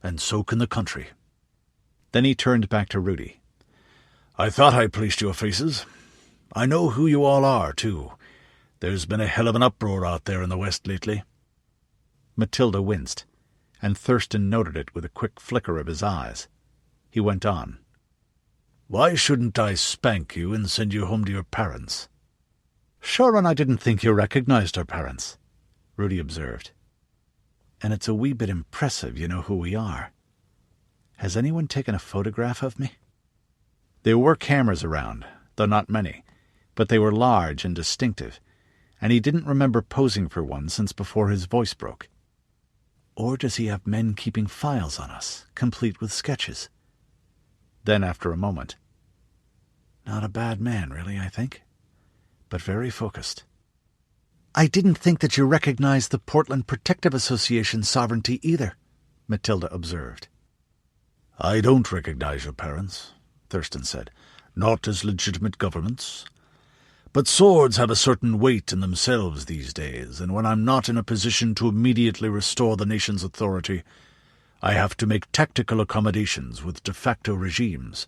and so can the country. Then he turned back to Rudi. I thought I placed your faces. I know who you all are, too. There's been a hell of an uproar out there in the West lately. Mathilda winced, and Thurston noted it with a quick flicker of his eyes. He went on. Why shouldn't I spank you and send you home to your parents? Sure, and I didn't think you recognized our parents, Rudi observed. And it's a wee bit impressive you know who we are. Has anyone taken a photograph of me? There were cameras around, though not many, but they were large and distinctive, and he didn't remember posing for one since before his voice broke. Or does he have men keeping files on us, complete with sketches? Then, after a moment, not a bad man, really, I think, but very focused. I didn't think that you recognized the Portland Protective Association's sovereignty either, Mathilda observed. I don't recognize your parents, Thurston said, not as legitimate governments. But swords have a certain weight in themselves these days, and when I'm not in a position to immediately restore the nation's authority, I have to make tactical accommodations with de facto regimes.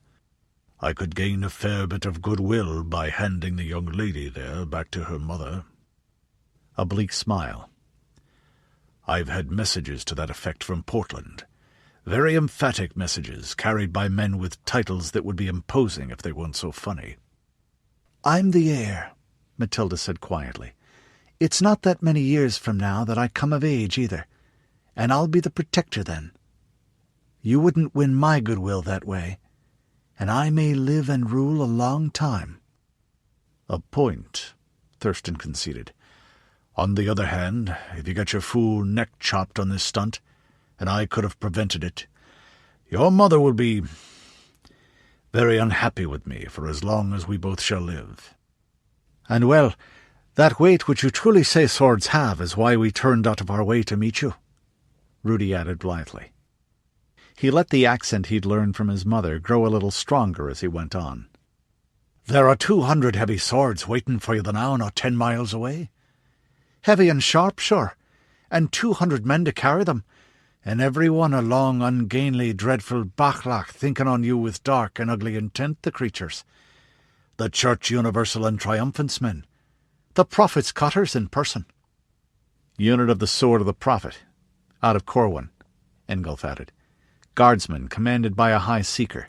I could gain a fair bit of goodwill by handing the young lady there back to her mother. A bleak smile. I've had messages to that effect from Portland. Very emphatic messages carried by men with titles that would be imposing if they weren't so funny. I'm the heir, Mathilda said quietly. It's not that many years from now that I come of age either, and I'll be the protector then. You wouldn't win my goodwill that way, and I may live and rule a long time. A point, Thurston conceded. On the other hand, if you got your fool neck chopped on this stunt, and I could have prevented it, your mother will be very unhappy with me for as long as we both shall live. And well, that weight which you truly say swords have is why we turned out of our way to meet you, Rudi added blithely. He let the accent he'd learned from his mother grow a little stronger as he went on. There are 200 heavy swords waiting for you now, not 10 miles away. Heavy and sharp, sure, and 200 men to carry them, and every one a long, ungainly, dreadful bachlach thinking on you with dark and ugly intent, the creatures. The Church Universal and Triumphant's men. The prophet's cutters in person. Unit of the Sword of the Prophet, out of Corwin, Ingolf added. Guardsmen commanded by a high seeker.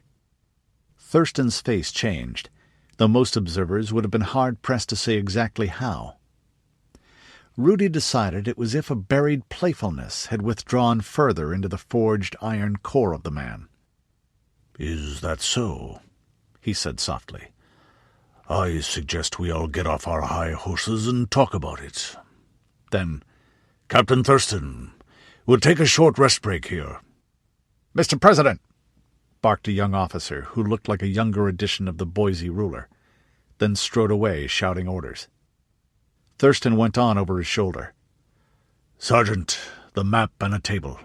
Thurston's face changed, though most observers would have been hard-pressed to say exactly how. Rudi decided it was as if a buried playfulness had withdrawn further into the forged iron core of the man. "Is that so?" he said softly. I suggest we all get off our high horses and talk about it. Then, Captain Thurston, we'll take a short rest break here." "Mr. President!" barked a young officer who looked like a younger edition of the Boise ruler, then strode away shouting orders. Thurston went on over his shoulder. "Sergeant, the map and a table."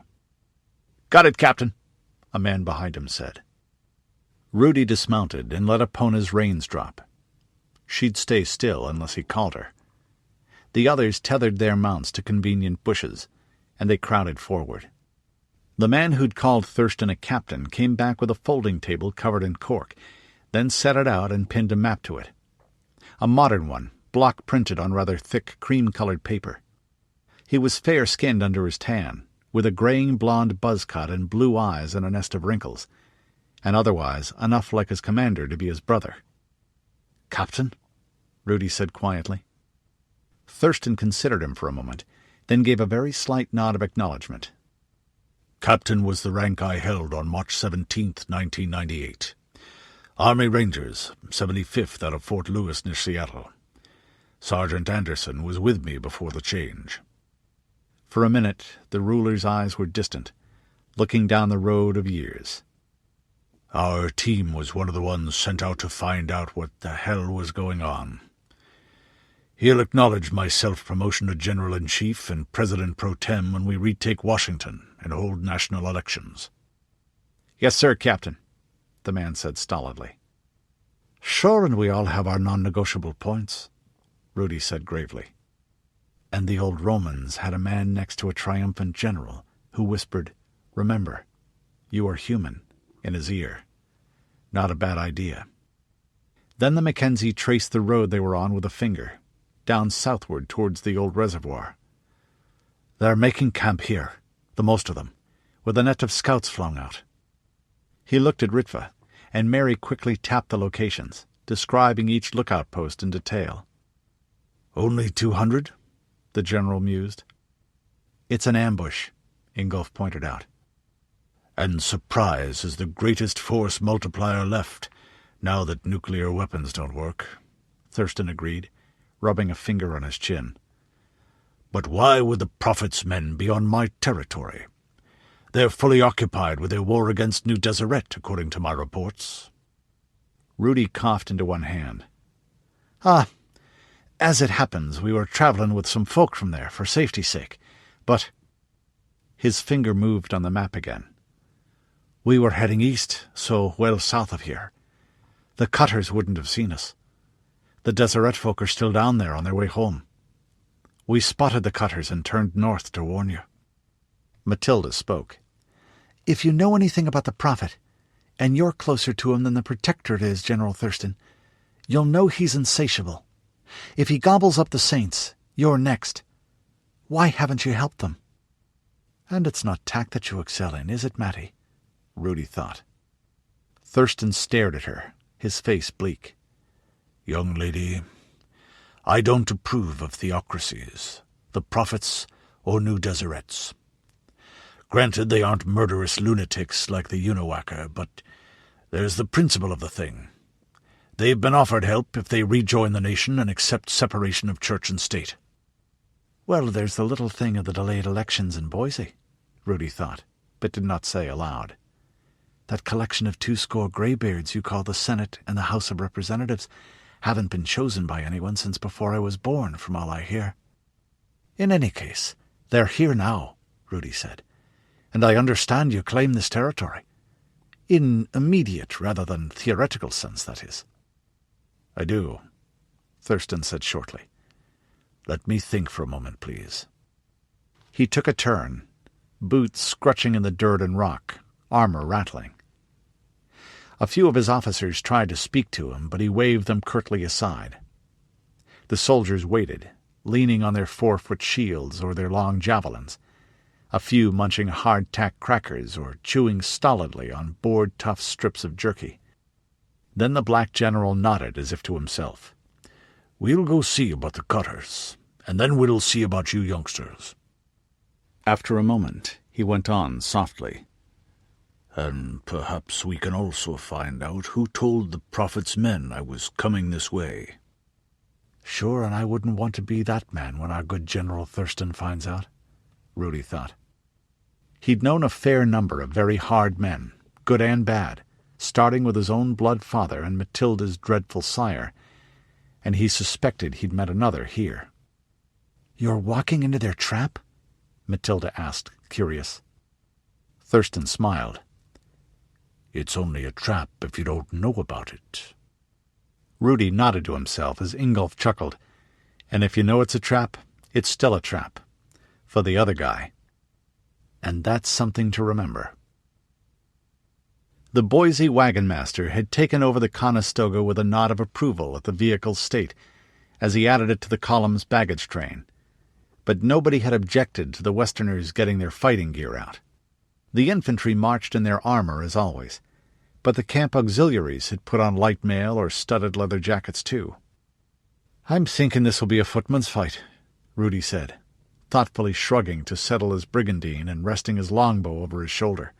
"Got it, Captain," a man behind him said. Rudi dismounted and let Epona's reins drop. She'd stay still unless he called her. The others tethered their mounts to convenient bushes, and they crowded forward. The man who'd called Thurston a captain came back with a folding table covered in cork, then set it out and pinned a map to it. A modern one, block-printed on rather thick cream-colored paper. He was fair-skinned under his tan, with a graying blonde buzz-cut and blue eyes and a nest of wrinkles, and otherwise enough like his commander to be his brother. "Captain?" Rudi said quietly. Thurston considered him for a moment, then gave a very slight nod of acknowledgement. "Captain was the rank I held on March 17th, 1998. Army Rangers, 75th out of Fort Lewis near Seattle. Sergeant Anderson was with me before the change." For a minute the ruler's eyes were distant, looking down the road of years. "Our team was one of the ones sent out to find out what the hell was going on. He'll acknowledge my self-promotion to General-in-Chief and President Pro Tem when we retake Washington and hold national elections." "Yes, sir, Captain," the man said stolidly. "Sure, and we all have our non-negotiable points," Rudi said gravely. And the old Romans had a man next to a triumphant general who whispered, "Remember, you are human," in his ear. Not a bad idea. Then the Mackenzie traced the road they were on with a finger, down southward towards the old reservoir. "They're making camp here, the most of them, with a net of scouts flung out." He looked at Ritva, and Mary quickly tapped the locations, describing each lookout post in detail. "Only 200? The general mused. "It's an ambush," Ingolf pointed out. "And surprise is the greatest force multiplier left, now that nuclear weapons don't work," Thurston agreed, rubbing a finger on his chin. "But why would the Prophet's men be on my territory? They're fully occupied with their war against New Deseret, according to my reports." Rudi coughed into one hand. As it happens, we were travelling with some folk from there for safety's sake, but—" His finger moved on the map again. "We were heading east, so well south of here. The cutters wouldn't have seen us. The Deseret folk are still down there on their way home. We spotted the cutters and turned north to warn you." Mathilda spoke. "If you know anything about the Prophet, and you're closer to him than the Protectorate is, General Thurston, you'll know he's insatiable. If he gobbles up the saints, you're next. Why haven't you helped them?" "And it's not tact that you excel in, is it, Matty?" Rudi thought. Thurston stared at her, his face bleak. "Young lady, I don't approve of theocracies, the prophets or New Deserets. Granted, they aren't murderous lunatics like the Unawacker, but there's the principle of the thing. They've been offered help if they rejoin the nation and accept separation of church and state." "Well, there's the little thing of the delayed elections in Boise," Rudi thought, but did not say aloud. "That collection of 20 greybeards you call the Senate and the House of Representatives haven't been chosen by anyone since before I was born, from all I hear." "In any case, they're here now," Rudi said, "and I understand you claim this territory. In immediate rather than theoretical sense, that is." "I do," Thurston said shortly. "Let me think for a moment, please." He took a turn, boots scrunching in the dirt and rock, armor rattling. A few of his officers tried to speak to him, but he waved them curtly aside. The soldiers waited, leaning on their 4-foot shields or their long javelins, a few munching hard-tack crackers or chewing stolidly on board-tough strips of jerky. Then the black general nodded as if to himself. "We'll go see about the cutters, and then we'll see about you youngsters." After a moment, he went on softly. And perhaps we can also find out who told the prophet's men I was coming this way. Sure, and I wouldn't want to be that man when our good General Thurston finds out, Rudi thought. He'd known a fair number of very hard men, good and bad, starting with his own blood father and Mathilda's dreadful sire, and he suspected he'd met another here. "You're walking into their trap?" Mathilda asked, curious. Thurston smiled. "It's only a trap if you don't know about it." Rudi nodded to himself as Ingolf chuckled. "And if you know it's a trap, it's still a trap. For the other guy. And that's something to remember." The Boise wagon master had taken over the Conestoga with a nod of approval at the vehicle's state, as he added it to the column's baggage train. But nobody had objected to the Westerners getting their fighting gear out. The infantry marched in their armor as always, but the camp auxiliaries had put on light mail or studded leather jackets too. "I'm thinking this will be a footman's fight," Rudi said, thoughtfully shrugging to settle his brigandine and resting his longbow over his shoulder.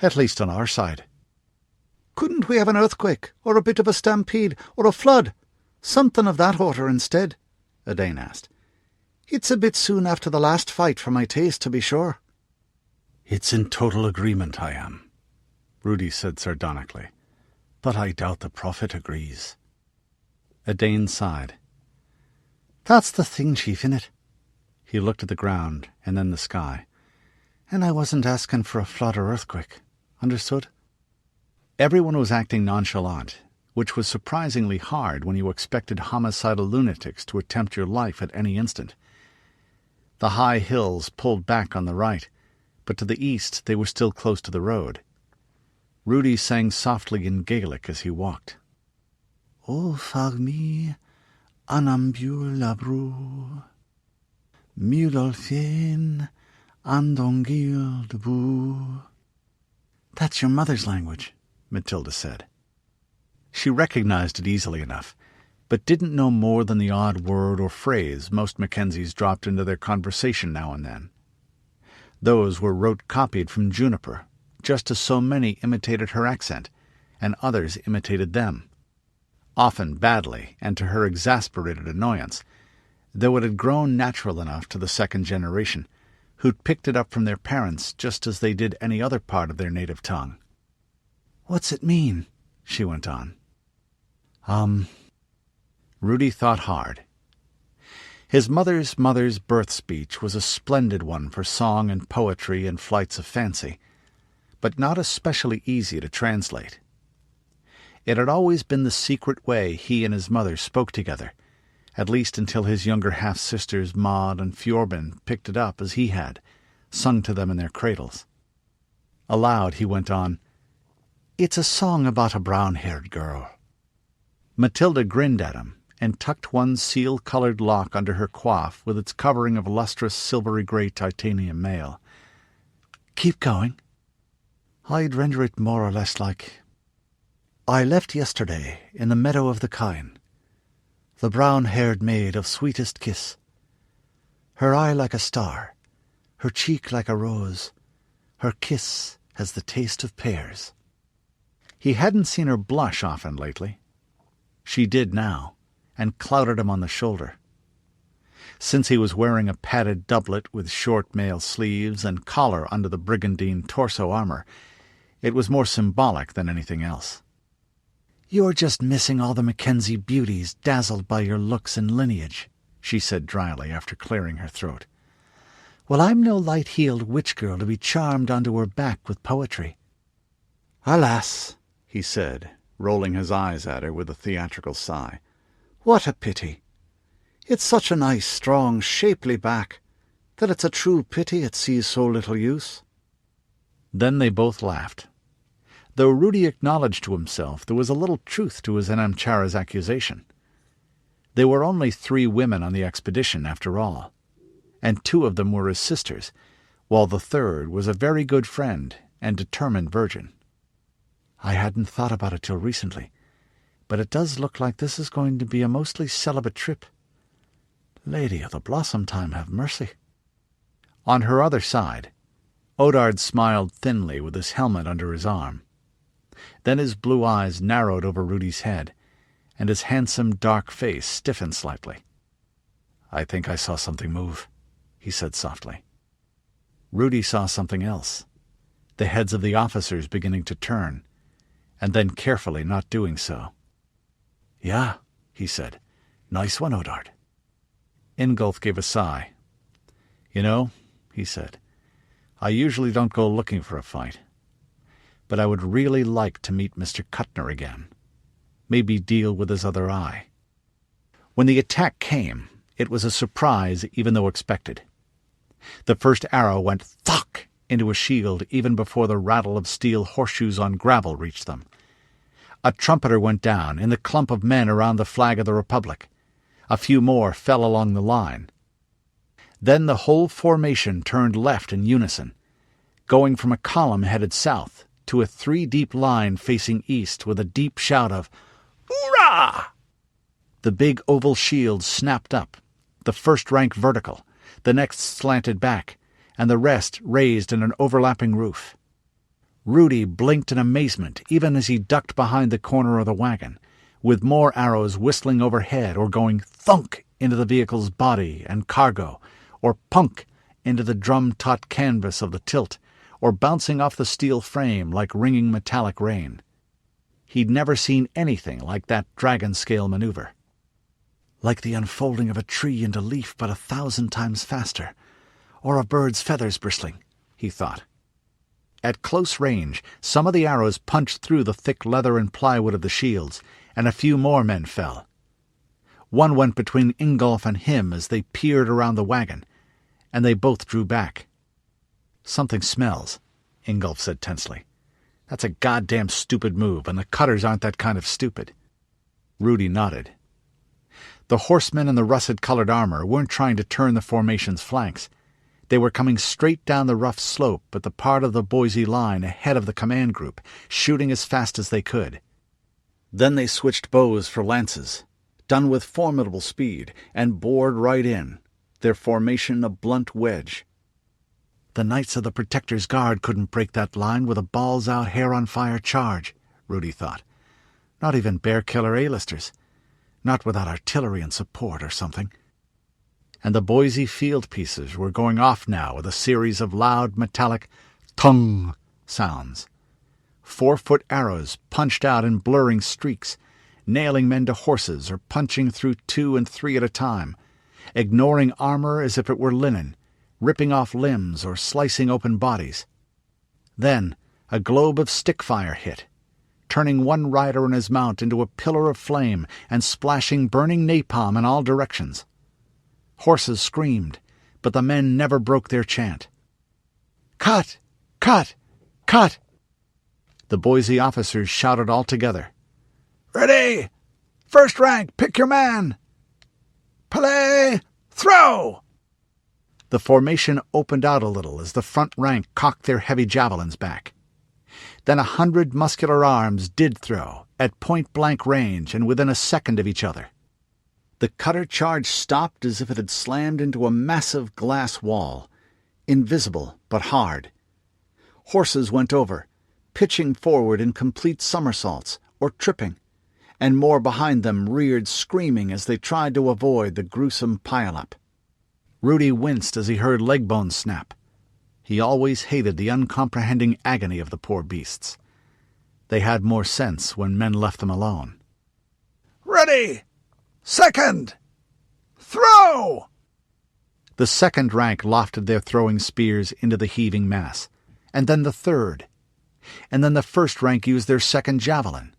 "At least on our side." "Couldn't we have an earthquake, or a bit of a stampede, or a flood? Something of that order instead?" Odard asked. "It's a bit soon after the last fight for my taste, to be sure." "It's in total agreement I am," Rudi said sardonically. "But I doubt the prophet agrees." Odard sighed. "That's the thing, chief, innit?" He looked at the ground and then the sky. "And I wasn't asking for a flood or earthquake. Understood?" Everyone was acting nonchalant, which was surprisingly hard when you expected homicidal lunatics to attempt your life at any instant. The high hills pulled back on the right, but to the east they were still close to the road. Rudi sang softly in Gaelic as he walked. "O fagmi anambul labru, mulol fien andongil debu." "That's your mother's language," Mathilda said. She recognized it easily enough, but didn't know more than the odd word or phrase most Mackenzies dropped into their conversation now and then. Those were rote-copied from Juniper, just as so many imitated her accent, and others imitated them. Often badly, and to her exasperated annoyance, though it had grown natural enough to the second generation, who'd picked it up from their parents just as they did any other part of their native tongue. "What's it mean?" she went on. Rudi thought hard. His mother's birth speech was a splendid one for song and poetry and flights of fancy, but not especially easy to translate. It had always been the secret way he and his mother spoke together, at least until his younger half-sisters Maud and Fjorben picked it up as he had, sung to them in their cradles. Aloud he went on, "It's a song about a brown-haired girl." Mathilda grinned at him and tucked one seal-colored lock under her coif with its covering of lustrous silvery-grey titanium mail. "Keep going." "I'd render it more or less like, I left yesterday in the meadow of the kine, the brown-haired maid of sweetest kiss, her eye like a star, her cheek like a rose, her kiss has the taste of pears." He hadn't seen her blush often lately. She did now, and clouded him on the shoulder. Since he was wearing a padded doublet with short mail sleeves and collar under the brigandine torso armor, it was more symbolic than anything else. "You're just missing all the Mackenzie beauties dazzled by your looks and lineage," she said dryly after clearing her throat. "Well, I'm no light-heeled witch-girl to be charmed onto her back with poetry." "Alas," he said, rolling his eyes at her with a theatrical sigh. "What a pity! It's such a nice, strong, shapely back, that it's a true pity it sees so little use." Then they both laughed. Though Rudi acknowledged to himself there was a little truth to his Enamchara's accusation. There were only 3 women on the expedition, after all, and 2 of them were his sisters, while the third was a very good friend and determined virgin. "I hadn't thought about it till recently, but it does look like this is going to be a mostly celibate trip. Lady of the Blossom Time have mercy." On her other side, Odard smiled thinly with his helmet under his arm. Then his blue eyes narrowed over Rudi's head, and his handsome dark face stiffened slightly. "I think I saw something move," he said softly. Rudi saw something else, the heads of the officers beginning to turn, and then carefully not doing so. "Yeah," he said. "Nice one, Odard." Ingolf gave a sigh. "You know," he said, "I usually don't go looking for a fight. But I would really like to meet Mr. Kuttner again. Maybe deal with his other eye." When the attack came, it was a surprise even though expected. The first arrow went thunk into a shield even before the rattle of steel horseshoes on gravel reached them. A trumpeter went down in the clump of men around the flag of the Republic. A few more fell along the line. Then the whole formation turned left in unison, going from a column headed south to a three-deep line facing east with a deep shout of "Hoorah!" The big oval shields snapped up, the first rank vertical, the next slanted back, and the rest raised in an overlapping roof. Rudi blinked in amazement even as he ducked behind the corner of the wagon, with more arrows whistling overhead or going thunk into the vehicle's body and cargo, or punk into the drum-taut canvas of the tilt, or bouncing off the steel frame like ringing metallic rain. He'd never seen anything like that dragon-scale maneuver. Like the unfolding of a tree into leaf but 1,000 times faster, or a bird's feathers bristling, he thought. At close range, some of the arrows punched through the thick leather and plywood of the shields, and a few more men fell. One went between Ingolf and him as they peered around the wagon, and they both drew back. "Something smells," Ingolf said tensely. "That's a goddamn stupid move, and the Cutters aren't that kind of stupid." Rudi nodded. The horsemen in the russet-colored armor weren't trying to turn the formation's flanks. They were coming straight down the rough slope at the part of the Boise line ahead of the command group, shooting as fast as they could. Then they switched bows for lances, done with formidable speed, and bored right in, their formation a blunt wedge. "The Knights of the Protector's Guard couldn't break that line with a balls-out, hair-on-fire charge," Rudi thought. "Not even bear-killer A-listers. Not without artillery and support or something." And the Boise field pieces were going off now with a series of loud, metallic tung sounds. 4-foot arrows punched out in blurring streaks, nailing men to horses or punching through 2 and 3 at a time, ignoring armor as if it were linen, ripping off limbs or slicing open bodies. Then a globe of stick fire hit, turning one rider and his mount into a pillar of flame and splashing burning napalm in all directions. Horses screamed, but the men never broke their chant. "Cut! Cut! Cut!" The Boise officers shouted all together. "Ready! First rank, pick your man! Play! Throw!" The formation opened out a little as the front rank cocked their heavy javelins back. Then 100 muscular arms did throw, at point-blank range and within a second of each other. The cutter charge stopped as if it had slammed into a massive glass wall, invisible but hard. Horses went over, pitching forward in complete somersaults or tripping, and more behind them reared screaming as they tried to avoid the gruesome pile-up. Rudi winced as he heard leg bones snap. He always hated the uncomprehending agony of the poor beasts. They had more sense when men left them alone. "Ready! Second! Throw!" The second rank lofted their throwing spears into the heaving mass, and then the third. And then the first rank used their second javelin.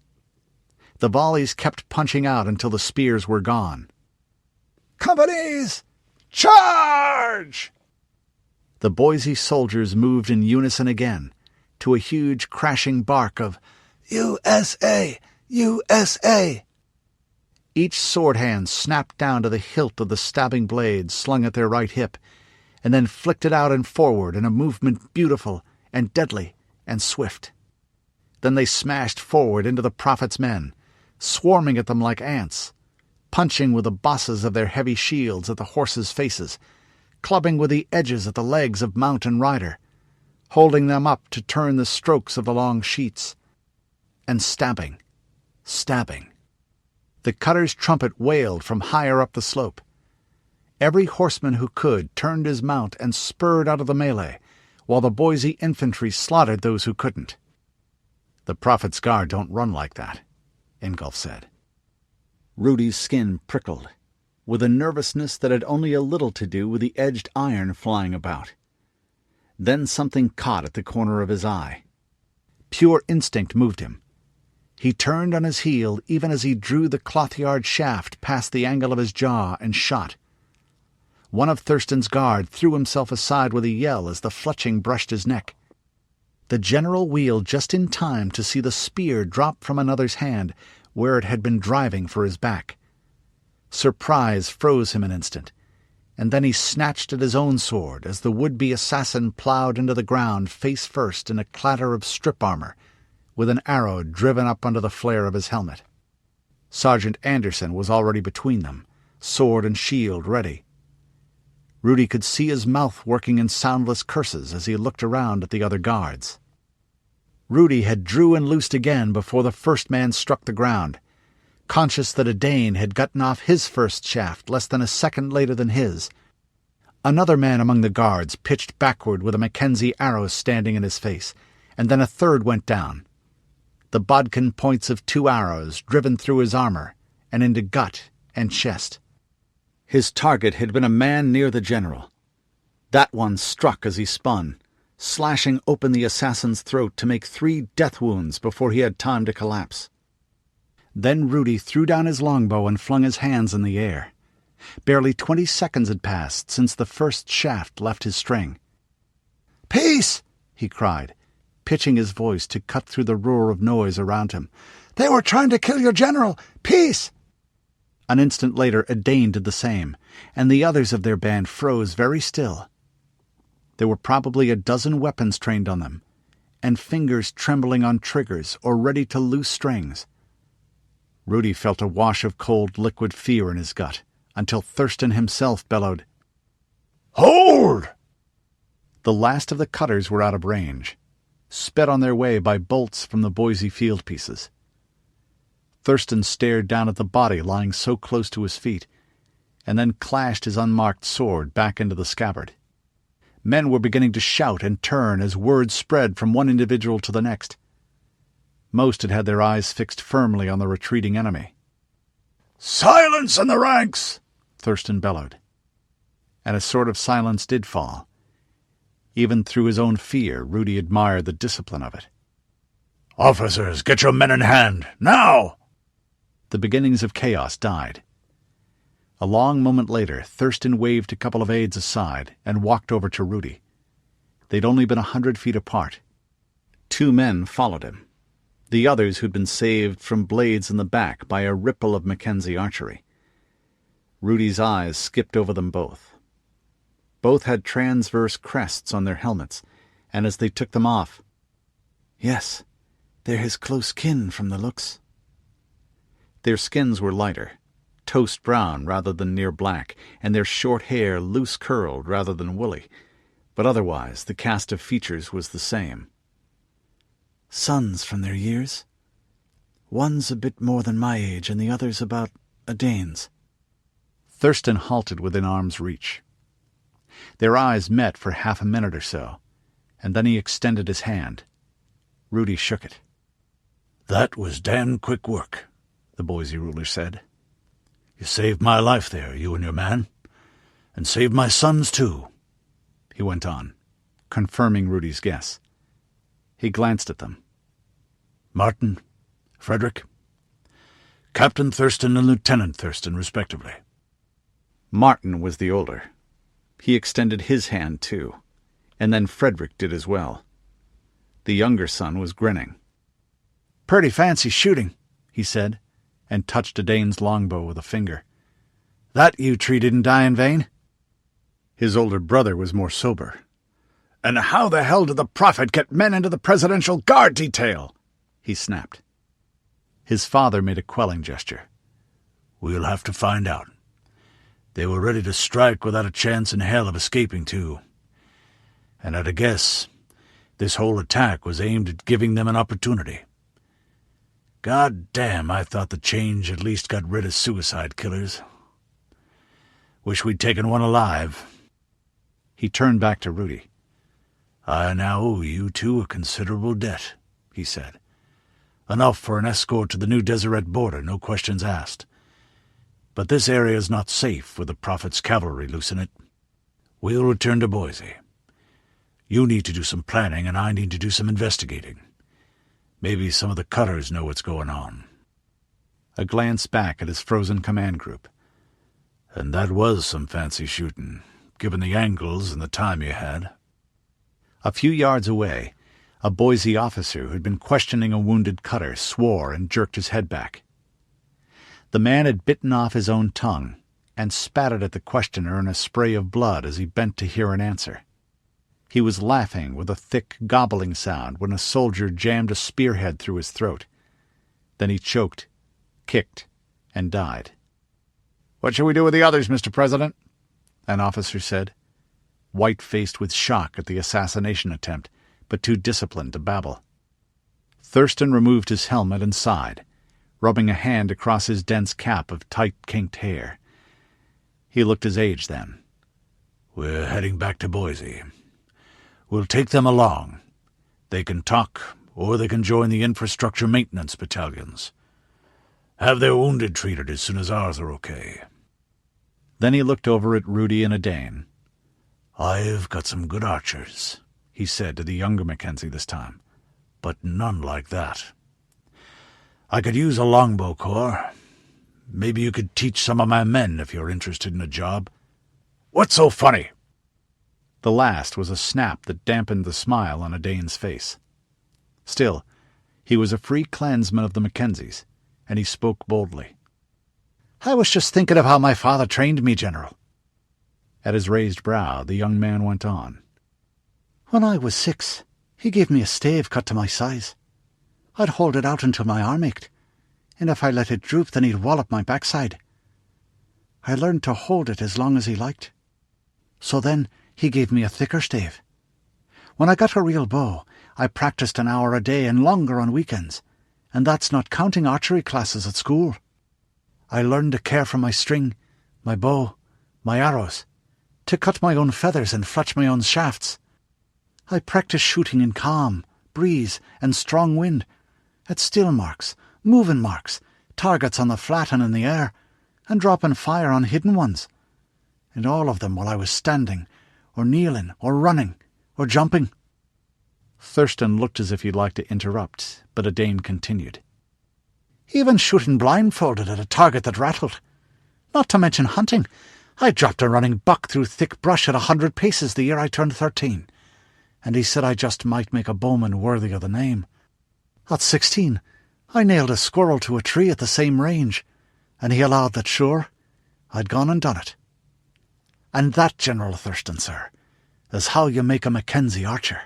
The volleys kept punching out until the spears were gone. "Companies! Charge!" The Boise soldiers moved in unison again, to a huge crashing bark of "USA! USA!" Each sword hand snapped down to the hilt of the stabbing blade slung at their right hip, and then flicked it out and forward in a movement beautiful and deadly and swift. Then they smashed forward into the Prophet's men, swarming at them like ants, punching with the bosses of their heavy shields at the horses' faces, clubbing with the edges at the legs of mount and rider, holding them up to turn the strokes of the long sheets. And stabbing. Stabbing. The cutter's trumpet wailed from higher up the slope. Every horseman who could turned his mount and spurred out of the melee, while the Boise infantry slaughtered those who couldn't. "The Prophet's Guard don't run like that," Ingolf said. Rudi's skin prickled, with a nervousness that had only a little to do with the edged iron flying about. Then something caught at the corner of his eye. Pure instinct moved him. He turned on his heel even as he drew the cloth-yard shaft past the angle of his jaw and shot. One of Thurston's guard threw himself aside with a yell as the fletching brushed his neck. The general wheeled just in time to see the spear drop from another's hand where it had been driving for his back. Surprise froze him an instant, and then he snatched at his own sword as the would-be assassin plowed into the ground face first in a clatter of strip armor, with an arrow driven up under the flare of his helmet. Sergeant Anderson was already between them, sword and shield ready. Rudi could see his mouth working in soundless curses as he looked around at the other guards. Rudi had drew and loosed again before the first man struck the ground, conscious that a Dane had gotten off his first shaft less than a second later than his. Another man among the guards pitched backward with a Mackenzie arrow standing in his face, and then a third went down. The bodkin points of 2 arrows driven through his armor and into gut and chest. His target had been a man near the general. That one struck as he spun, slashing open the assassin's throat to make 3 death wounds before he had time to collapse. Then Rudi threw down his longbow and flung his hands in the air. Barely 20 seconds had passed since the first shaft left his string. "Peace!" he cried, pitching his voice to cut through the roar of noise around him. "They were trying to kill your general! Peace!" An instant later a Dane did the same, and the others of their band froze very still. There were probably a dozen weapons trained on them, and fingers trembling on triggers or ready to loose strings. Rudi felt a wash of cold liquid fear in his gut, until Thurston himself bellowed, "Hold!" The last of the cutters were out of range, sped on their way by bolts from the Boise field pieces. Thurston stared down at the body lying so close to his feet, and then clashed his unmarked sword back into the scabbard. Men were beginning to shout and turn as word spread from one individual to the next. Most had had their eyes fixed firmly on the retreating enemy. "Silence in the ranks!" Thurston bellowed. And a sort of silence did fall. Even through his own fear, Rudi admired the discipline of it. "Officers, get your men in hand, now!" The beginnings of chaos died. A long moment later, Thurston waved a couple of aides aside and walked over to Rudi. They'd only been 100 feet apart. 2 men followed him, the others who'd been saved from blades in the back by a ripple of Mackenzie archery. Rudi's eyes skipped over them both. Both had transverse crests on their helmets, and as they took them off, "Yes, they're his close kin from the looks." Their skins were lighter, toast brown rather than near black, and their short hair loose-curled rather than woolly, but otherwise the cast of features was the same. "Sons from their years. One's a bit more than my age, and the other's about a Dane's." Thurston halted within arm's reach. Their eyes met for half a minute or so, and then he extended his hand. Rudi shook it. "That was damn quick work," the Boise ruler said. "You saved my life there, you and your man, and saved my son's too," he went on, confirming Rudi's guess. He glanced at them. "Martin, Frederick, Captain Thurston and Lieutenant Thurston, respectively." Martin was the older. He extended his hand, too, and then Frederick did as well. The younger son was grinning. "Pretty fancy shooting," he said, and touched a Dane's longbow with a finger. "That you three didn't die in vain?" His older brother was more sober. "And how the hell did the Prophet get men into the Presidential Guard detail?" he snapped. His father made a quelling gesture. "We'll have to find out. They were ready to strike without a chance in hell of escaping, too. And at a guess, This whole attack was aimed at giving them an opportunity. God damn, I thought the change at least got rid of suicide killers. Wish we'd taken one alive." He turned back to Rudi. "I now owe you two a considerable debt," he said. "Enough for an escort to the New Deseret border, no questions asked. But this area is not safe with the Prophet's cavalry loose in it. We'll return to Boise. You need to do some planning, and I need to do some investigating. Maybe some of the cutters know what's going on." A glance back at his frozen command group. "And that was some fancy shooting, given the angles and the time you had." A few yards away, a Boise officer who had been questioning a wounded cutter swore and jerked his head back. The man had bitten off his own tongue and spat it at the questioner in a spray of blood as he bent to hear an answer. He was laughing with a thick, gobbling sound when a soldier jammed a spearhead through his throat. Then he choked, kicked, and died. "What shall we do with the others, Mr. President?" an officer said, white-faced with shock at the assassination attempt, but too disciplined to babble. Thurston removed his helmet and sighed, rubbing a hand across his dense cap of tight kinked hair. He looked his age then. "We're heading back to Boise. We'll take them along. They can talk, or they can join the infrastructure maintenance battalions. Have their wounded treated as soon as ours are okay." Then he looked over at Rudi and Odard. "I've got some good archers," he said to the younger Mackenzie this time, "but none like that. I could use a longbow corps. Maybe you could teach some of my men if you're interested in a job." "What's so funny?" The last was a snap that dampened the smile on Odard's face. Still, he was a free clansman of the Mackenzies, and he spoke boldly. "I was just thinking of how my father trained me, General." At his raised brow, the young man went on. "When I was 6, he gave me a stave cut to my size. I'd hold it out until my arm ached, and if I let it droop, then he'd wallop my backside. I learned to hold it as long as he liked. So then he gave me a thicker stave. When I got a real bow, I practiced an hour a day and longer on weekends, and that's not counting archery classes at school. I learned to care for my string, my bow, my arrows, to cut my own feathers and fletch my own shafts. I practiced shooting in calm, breeze, and strong wind, at still marks, moving marks, targets on the flat and in the air, and dropping fire on hidden ones, and all of them while I was standing, or kneeling, or running, or jumping." Thurston looked as if he'd like to interrupt, but Odard continued. "Even shooting blindfolded at a target that rattled. Not to mention hunting. I dropped a running buck through thick brush at 100 paces the year I turned 13, and he said I just might make a bowman worthy of the name. At 16, I nailed a squirrel to a tree at the same range, and he allowed that, sure, I'd gone and done it. And that, General Thurston, sir, is how you make a Mackenzie archer."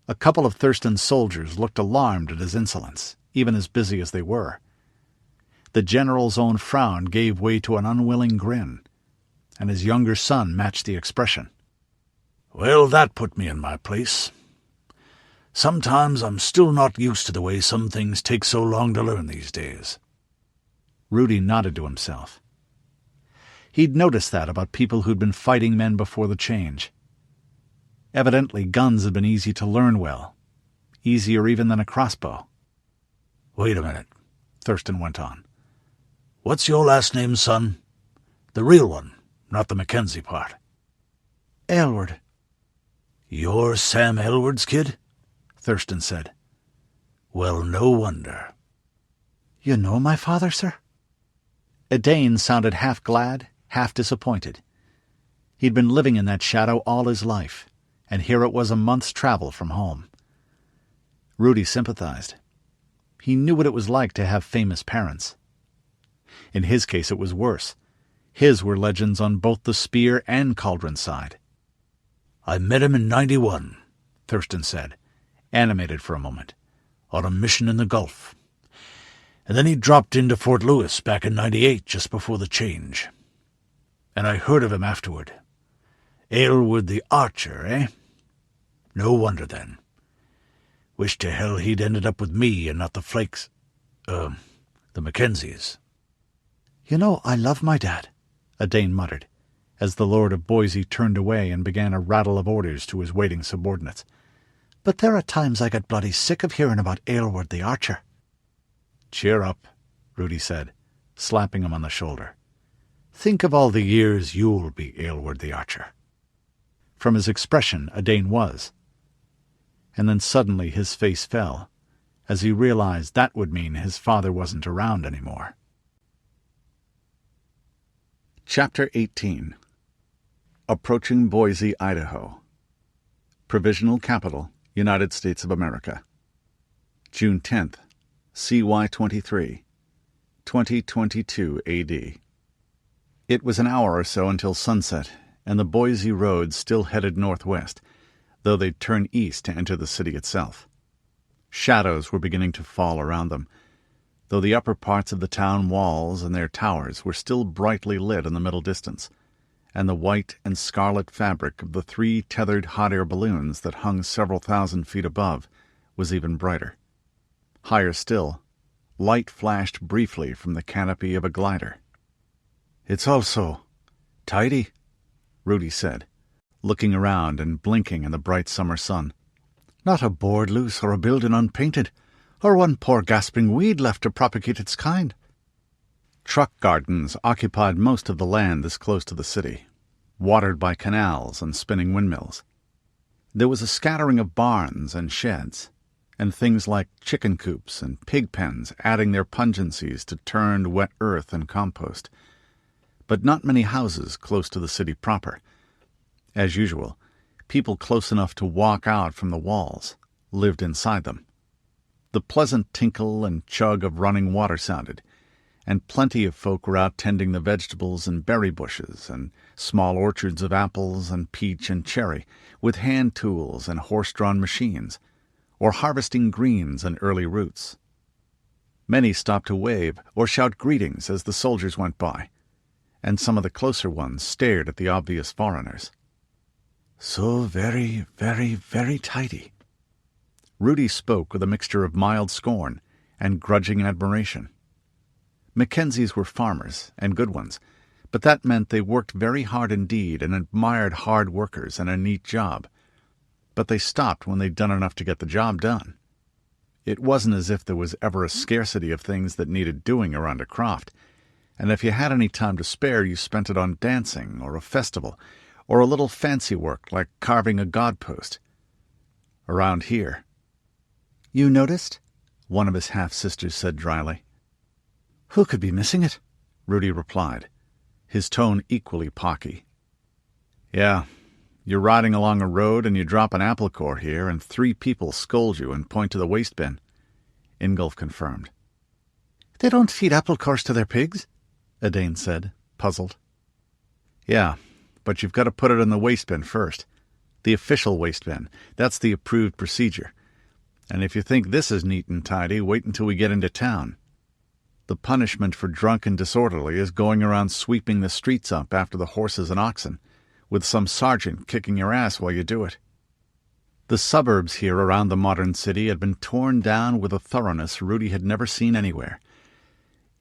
A couple of Thurston's soldiers looked alarmed at his insolence, even as busy as they were. The general's own frown gave way to an unwilling grin, and his younger son matched the expression. "Well, that put me in my place. Sometimes I'm still not used to the way some things take so long to learn these days." Rudi nodded to himself. He'd noticed that about people who'd been fighting men before the change. Evidently guns had been easy to learn well, easier even than a crossbow. "Wait a minute," Thurston went on. "What's your last name, son? The real one, not the Mackenzie part." "Aylward." "You're Sam Aylward's kid?" Thurston said. "Well, no wonder." "You know my father, sir?" Odard sounded half glad, half disappointed. He'd been living in that shadow all his life, and here it was a month's travel from home. Rudi sympathized. He knew what it was like to have famous parents. In his case it was worse. His were legends on both the spear and cauldron side. "I met him in 91, Thurston said, animated for a moment, "on a mission in the Gulf. And then he dropped into Fort Lewis back in 98, just before the change. And I heard of him afterward. Aylward the archer, eh? No wonder, then. Wish to hell he'd ended up with me and not the Flakes. The Mackenzies. You know, I love my dad, a Dane muttered, as the Lord of Boise turned away and began a rattle of orders to his waiting subordinates. But there are times I get bloody sick of hearing about Aylward the Archer. Cheer up, Rudi said, slapping him on the shoulder. Think of all the years you'll be Aylward the Archer. From his expression, a Dane was. And then suddenly his face fell, as he realized that would mean his father wasn't around anymore. Chapter 18. Approaching Boise, Idaho. Provisional Capital, United States of America. June 10th, CY 23, 2022 AD. It was an hour or so until sunset, and the Boise road still headed northwest, though they'd turn east to enter the city itself. Shadows were beginning to fall around them, though the upper parts of the town walls and their towers were still brightly lit in the middle distance, and the white and scarlet fabric of the 3 tethered hot-air balloons that hung several thousand feet above was even brighter. Higher still, light flashed briefly from the canopy of a glider. "It's all so tidy," Rudi said, looking around and blinking in the bright summer sun. "Not a board loose or a building unpainted, or one poor gasping weed left to propagate its kind." Truck gardens occupied most of the land this close to the city, watered by canals and spinning windmills. There was a scattering of barns and sheds, and things like chicken coops and pig pens adding their pungencies to turned wet earth and compost. But not many houses close to the city proper. As usual, people close enough to walk out from the walls lived inside them. The pleasant tinkle and chug of running water sounded, and plenty of folk were out tending the vegetables and berry bushes and small orchards of apples and peach and cherry with hand tools and horse-drawn machines, or harvesting greens and early roots. Many stopped to wave or shout greetings as the soldiers went by, and some of the closer ones stared at the obvious foreigners. "So very, very, very tidy." Rudi spoke with a mixture of mild scorn and grudging admiration. Mackenzies were farmers, and good ones, but that meant they worked very hard indeed and admired hard workers and a neat job. But they stopped when they'd done enough to get the job done. It wasn't as if there was ever a scarcity of things that needed doing around a croft, and if you had any time to spare you spent it on dancing or a festival or a little fancy work like carving a godpost. Around here. "You noticed?" one of his half-sisters said dryly. "Who could be missing it?" Rudi replied, his tone equally pocky. "Yeah, you're riding along a road and you drop an apple core here and 3 people scold you and point to the waste bin," Ingolf confirmed. "They don't feed apple cores to their pigs?" Adane said, puzzled. "Yeah, but you've got to put it in the waste bin first. The official waste bin. That's the approved procedure. And if you think this is neat and tidy, wait until we get into town. The punishment for drunk and disorderly is going around sweeping the streets up after the horses and oxen, with some sergeant kicking your ass while you do it." The suburbs here around the modern city had been torn down with a thoroughness Rudi had never seen anywhere.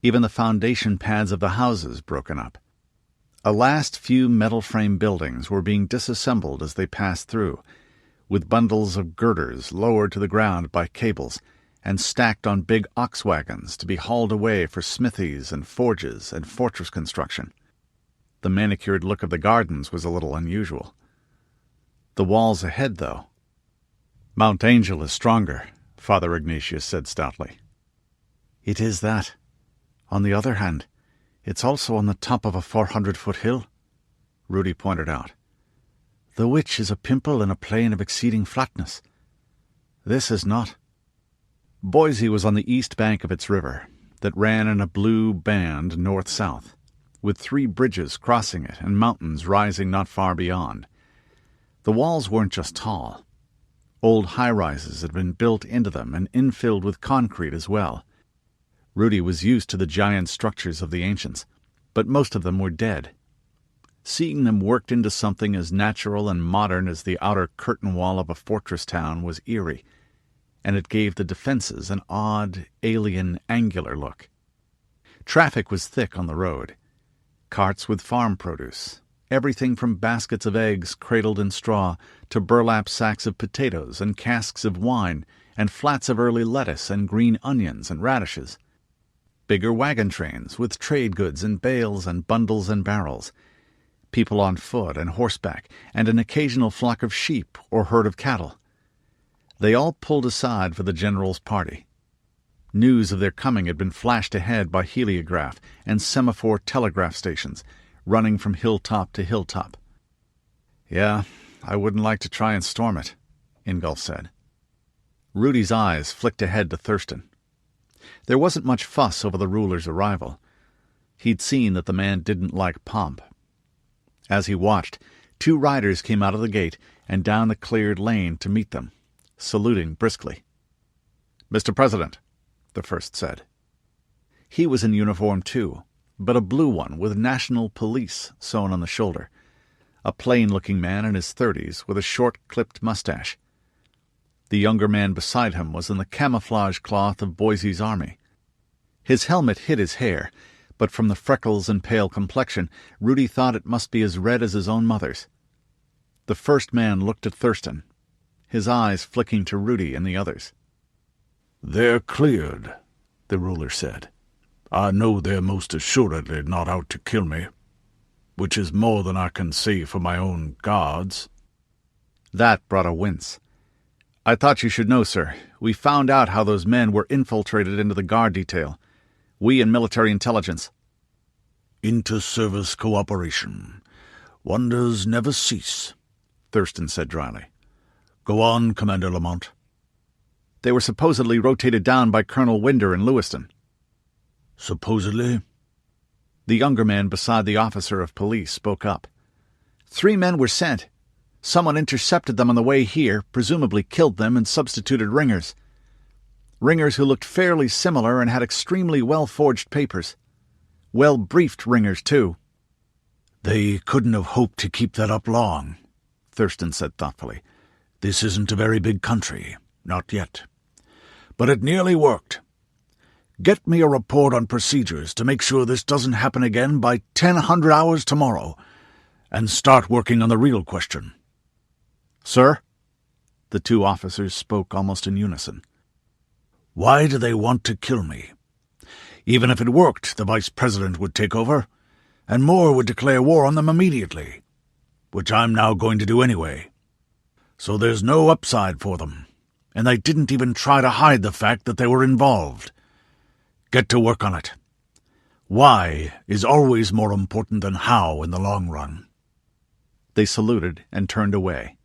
Even the foundation pads of the houses broken up. A last few metal frame buildings were being disassembled as they passed through, with bundles of girders lowered to the ground by cables and stacked on big ox wagons to be hauled away for smithies and forges and fortress construction. The manicured look of the gardens was a little unusual. The walls ahead, though. "Mount Angel is stronger," Father Ignatius said stoutly. "It is that. On the other hand, it's also on the top of a 400-foot hill," Rudi pointed out. "The which is a pimple in a plain of exceeding flatness. This is not." Boise was on the east bank of its river, that ran in a blue band north-south, with 3 bridges crossing it and mountains rising not far beyond. The walls weren't just tall. Old high-rises had been built into them and infilled with concrete as well. Rudi was used to the giant structures of the ancients, but most of them were dead. Seeing them worked into something as natural and modern as the outer curtain wall of a fortress town was eerie, and it gave the defenses an odd, alien, angular look. Traffic was thick on the road. Carts with farm produce, everything from baskets of eggs cradled in straw to burlap sacks of potatoes and casks of wine and flats of early lettuce and green onions and radishes. Bigger wagon trains with trade goods in bales and bundles and barrels. People on foot and horseback, and an occasional flock of sheep or herd of cattle. They all pulled aside for the general's party. News of their coming had been flashed ahead by heliograph and semaphore telegraph stations, running from hilltop to hilltop. "Yeah, I wouldn't like to try and storm it," Ingolf said. Rudi's eyes flicked ahead to Thurston. There wasn't much fuss over the ruler's arrival. He'd seen that the man didn't like pomp. As he watched, 2 riders came out of the gate and down the cleared lane to meet them, saluting briskly. "Mr. President," the first said. He was in uniform too, but a blue one with National Police sewn on the shoulder, a plain-looking man in his 30s with a short-clipped mustache. The younger man beside him was in the camouflage cloth of Boise's army. His helmet hid his hair, but from the freckles and pale complexion, Rudi thought it must be as red as his own mother's. The first man looked at Thurston, his eyes flicking to Rudi and the others. "They're cleared," the ruler said. "I know they're most assuredly not out to kill me, which is more than I can say for my own guards." That brought a wince. "I thought you should know, sir. We found out how those men were infiltrated into the guard detail. We and military intelligence." "Inter-service cooperation. Wonders never cease," Thurston said dryly. "Go on, Commander Lamont." "They were supposedly rotated down by Colonel Winder in Lewiston." "Supposedly?" The younger man beside the officer of police spoke up. 3 men were sent. Someone intercepted them on the way here, presumably killed them and substituted ringers. Ringers who looked fairly similar and had extremely well-forged papers. Well-briefed ringers, too." "They couldn't have hoped to keep that up long," Thurston said thoughtfully. "This isn't a very big country. Not yet. But it nearly worked. Get me a report on procedures to make sure this doesn't happen again by 1000 hours tomorrow, and start working on the real question." "Sir?" The 2 officers spoke almost in unison. "Why do they want to kill me? Even if it worked, the Vice President would take over, and Moore would declare war on them immediately, which I'm now going to do anyway. So there's no upside for them, and they didn't even try to hide the fact that they were involved. Get to work on it. Why is always more important than how in the long run." They saluted and turned away.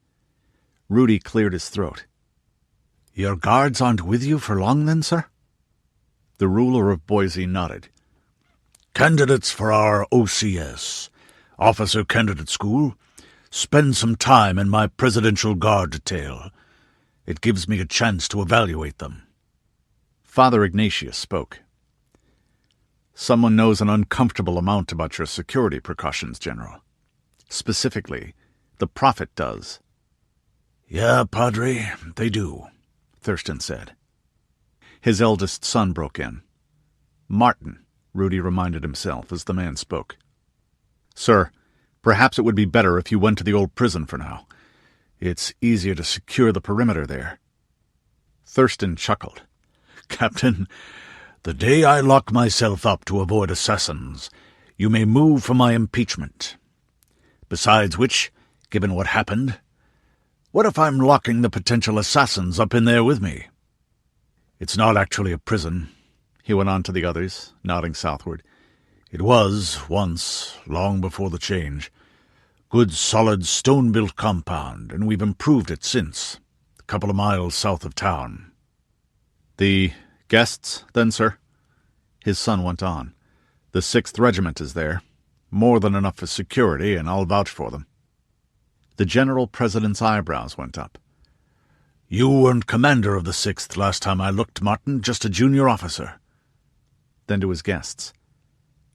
Rudi cleared his throat. "Your guards aren't with you for long then, sir?" The ruler of Boise nodded. "Candidates for our OCS, Officer Candidate School, spend some time in my Presidential Guard detail. It gives me a chance to evaluate them." Father Ignatius spoke. "Someone knows an uncomfortable amount about your security precautions, General. Specifically, the Prophet does." "Yeah, Padre, they do," Thurston said. His eldest son broke in. "Martin," Rudi reminded himself as the man spoke. "Sir, perhaps it would be better if you went to the old prison for now. It's easier to secure the perimeter there." Thurston chuckled. "Captain, the day I lock myself up to avoid assassins, you may move for my impeachment. Besides which, given what happened, what if I'm locking the potential assassins up in there with me? It's not actually a prison," he went on to the others, nodding southward. "It was, once, long before the change. Good solid stone-built compound, and we've improved it since, a couple of miles south of town." "The guests, then, sir?" His son went on. "The 6th Regiment is there. More than enough for security, and I'll vouch for them." The General President's eyebrows went up. "You weren't commander of the 6th last time I looked, Martin, just a junior officer." Then to his guests.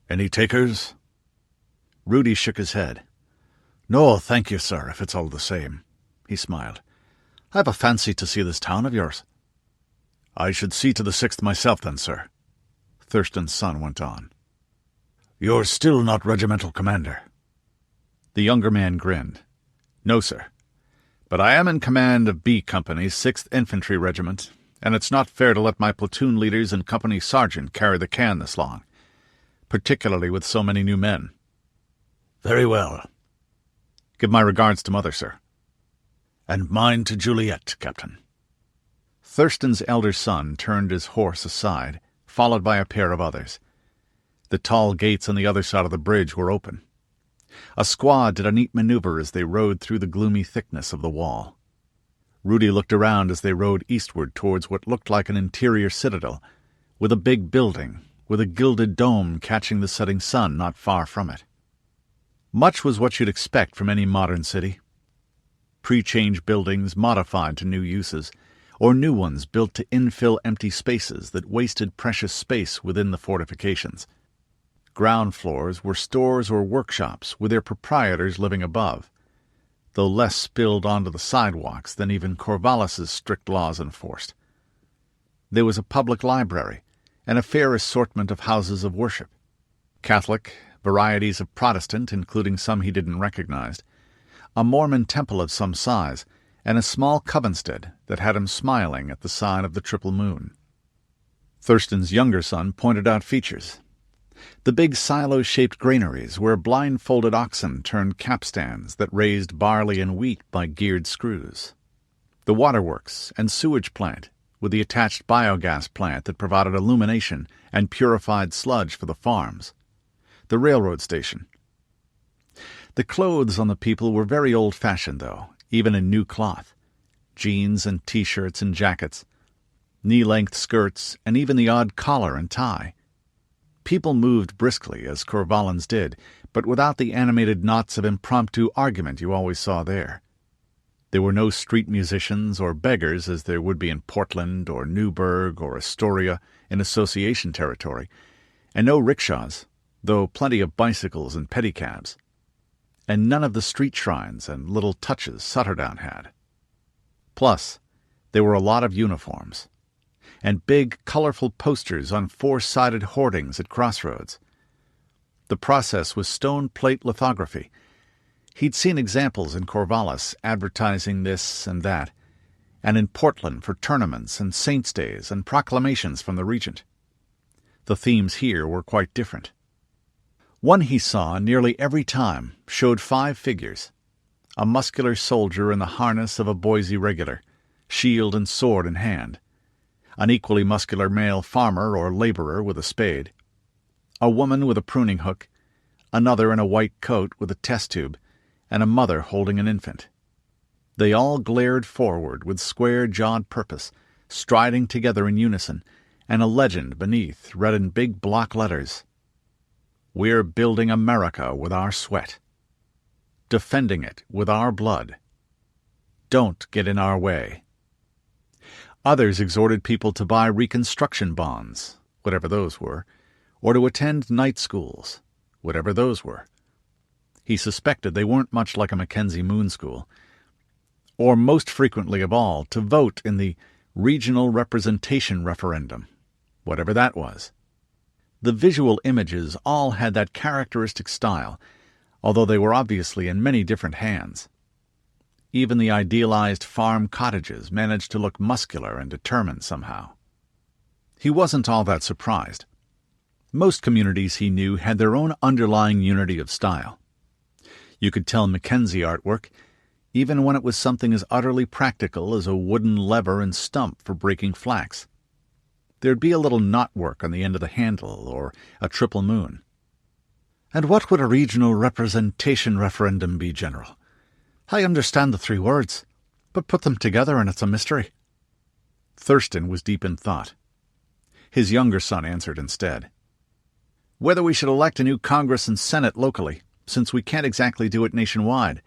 "Any takers?" Rudi shook his head. "No, thank you, sir, if it's all the same," he smiled. "I've a fancy to see this town of yours." "I should see to the 6th myself then, sir," Thurston's son went on. "You're still not regimental commander?" The younger man grinned. "No, sir. But I am in command of B Company's 6th Infantry Regiment, and it's not fair to let my platoon leaders and company sergeant carry the can this long, particularly with so many new men." "Very well." "Give my regards to Mother, sir." "And mine to Juliet, Captain." Thurston's elder son turned his horse aside, followed by a pair of others. The tall gates on the other side of the bridge were open. A squad did a neat maneuver as they rode through the gloomy thickness of the wall. Rudi looked around as they rode eastward towards what looked like an interior citadel, with a big building, with a gilded dome catching the setting sun not far from it. Much was what you'd expect from any modern city. Pre-change buildings modified to new uses, or new ones built to infill empty spaces that wasted precious space within the fortifications. Ground floors were stores or workshops with their proprietors living above, though less spilled onto the sidewalks than even Corvallis's strict laws enforced. There was a public library and a fair assortment of houses of worship. Catholic, varieties of Protestant, including some he didn't recognize, a Mormon temple of some size, and a small covenstead that had him smiling at the sign of the triple moon. Thurston's younger son pointed out features. The big silo-shaped granaries where blindfolded oxen turned capstans that raised barley and wheat by geared screws. The waterworks and sewage plant with the attached biogas plant that provided illumination and purified sludge for the farms. The railroad station. The clothes on the people were very old-fashioned, though, even in new cloth. Jeans and T-shirts and jackets, knee-length skirts, and even the odd collar and tie. People moved briskly, as Corvallans did, but without the animated knots of impromptu argument you always saw there. There were no street musicians or beggars as there would be in Portland or Newburgh or Astoria in association territory, and no rickshaws, though plenty of bicycles and pedicabs. And none of the street shrines and little touches Sutterdown had. Plus, there were a lot of uniforms, and big, colorful posters on four-sided hoardings at crossroads. The process was stone plate lithography. He'd seen examples in Corvallis advertising this and that, and in Portland for tournaments and saints' days and proclamations from the regent. The themes here were quite different. One he saw nearly every time showed 5 figures. A muscular soldier in the harness of a Boise regular, shield and sword in hand. An equally muscular male farmer or laborer with a spade. A woman with a pruning hook. Another in a white coat with a test tube, and a mother holding an infant. They all glared forward with square-jawed purpose, striding together in unison, and a legend beneath read in big block letters, "We're building America with our sweat. Defending it with our blood. Don't get in our way." Others exhorted people to buy Reconstruction bonds, whatever those were, or to attend night schools, whatever those were. He suspected they weren't much like a Mackenzie Moon School. Or most frequently of all, to vote in the Regional Representation Referendum, whatever that was. The visual images all had that characteristic style, although they were obviously in many different hands. Even the idealized farm cottages managed to look muscular and determined somehow. He wasn't all that surprised. Most communities he knew had their own underlying unity of style. You could tell Mackenzie artwork, even when it was something as utterly practical as a wooden lever and stump for breaking flax. There'd be a little knotwork on the end of the handle, or a triple moon. "And what would a regional representation referendum be, General? I understand the 3 words, but put them together and it's a mystery." Thurston was deep in thought. His younger son answered instead. "Whether we should elect a new Congress and Senate locally, since we can't exactly do it nationwide.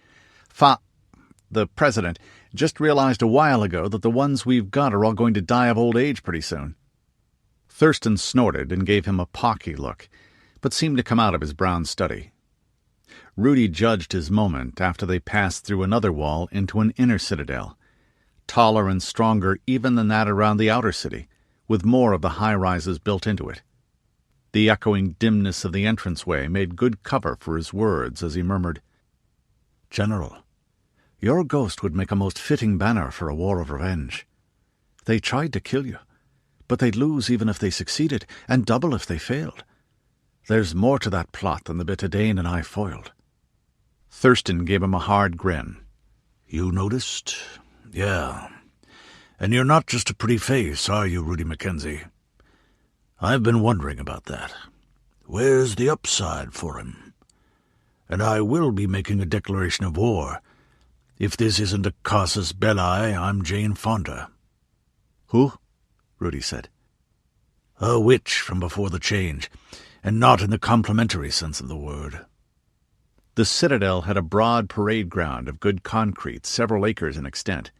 The President just realized a while ago that the ones we've got are all going to die of old age pretty soon." Thurston snorted and gave him a pocky look, but seemed to come out of his brown study. Rudi judged his moment after they passed through another wall into an inner citadel, taller and stronger even than that around the outer city, with more of the high-rises built into it. The echoing dimness of the entranceway made good cover for his words as he murmured, "General, your ghost would make a most fitting banner for a war of revenge. They tried to kill you, but they'd lose even if they succeeded, and double if they failed. There's more to that plot than the bit of Dane and I foiled." Thurston gave him a hard grin. "You noticed? Yeah. And you're not just a pretty face, are you, Rudi Mackenzie? I've been wondering about that. Where's the upside for him? And I will be making a declaration of war. If this isn't a casus belli, I'm Jane Fonda." "Who?" Rudi said. "A witch from before the change, and not in the complimentary sense of the word." The citadel had a broad parade ground of good concrete, several acres in extent,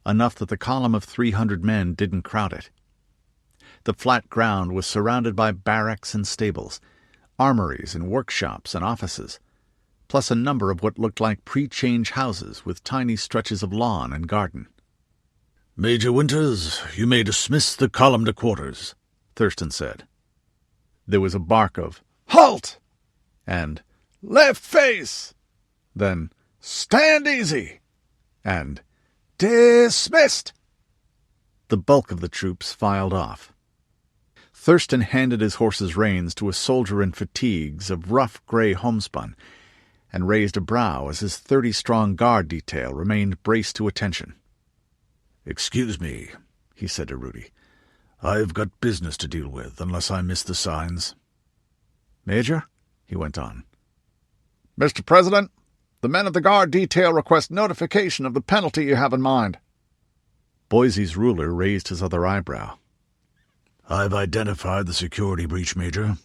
enough that the column of 300 men didn't crowd it. The flat ground was surrounded by barracks and stables, armories and workshops and offices, plus a number of what looked like pre-change houses with tiny stretches of lawn and garden. "Major Winters, you may dismiss the column to quarters," Thurston said. There was a bark of, "Halt!" and "Left face!" Then, "Stand easy!" and "Dismissed!" The bulk of the troops filed off. Thurston handed his horse's reins to a soldier in fatigues of rough grey homespun, and raised a brow as his 30-strong guard detail remained braced to attention. "Excuse me," he said to Rudi. "I've got business to deal with, unless I miss the signs." "Major," he went on. "Mr. President, the men of the guard detail request notification of the penalty you have in mind." Boise's ruler raised his other eyebrow. "I've identified the security breach, Major,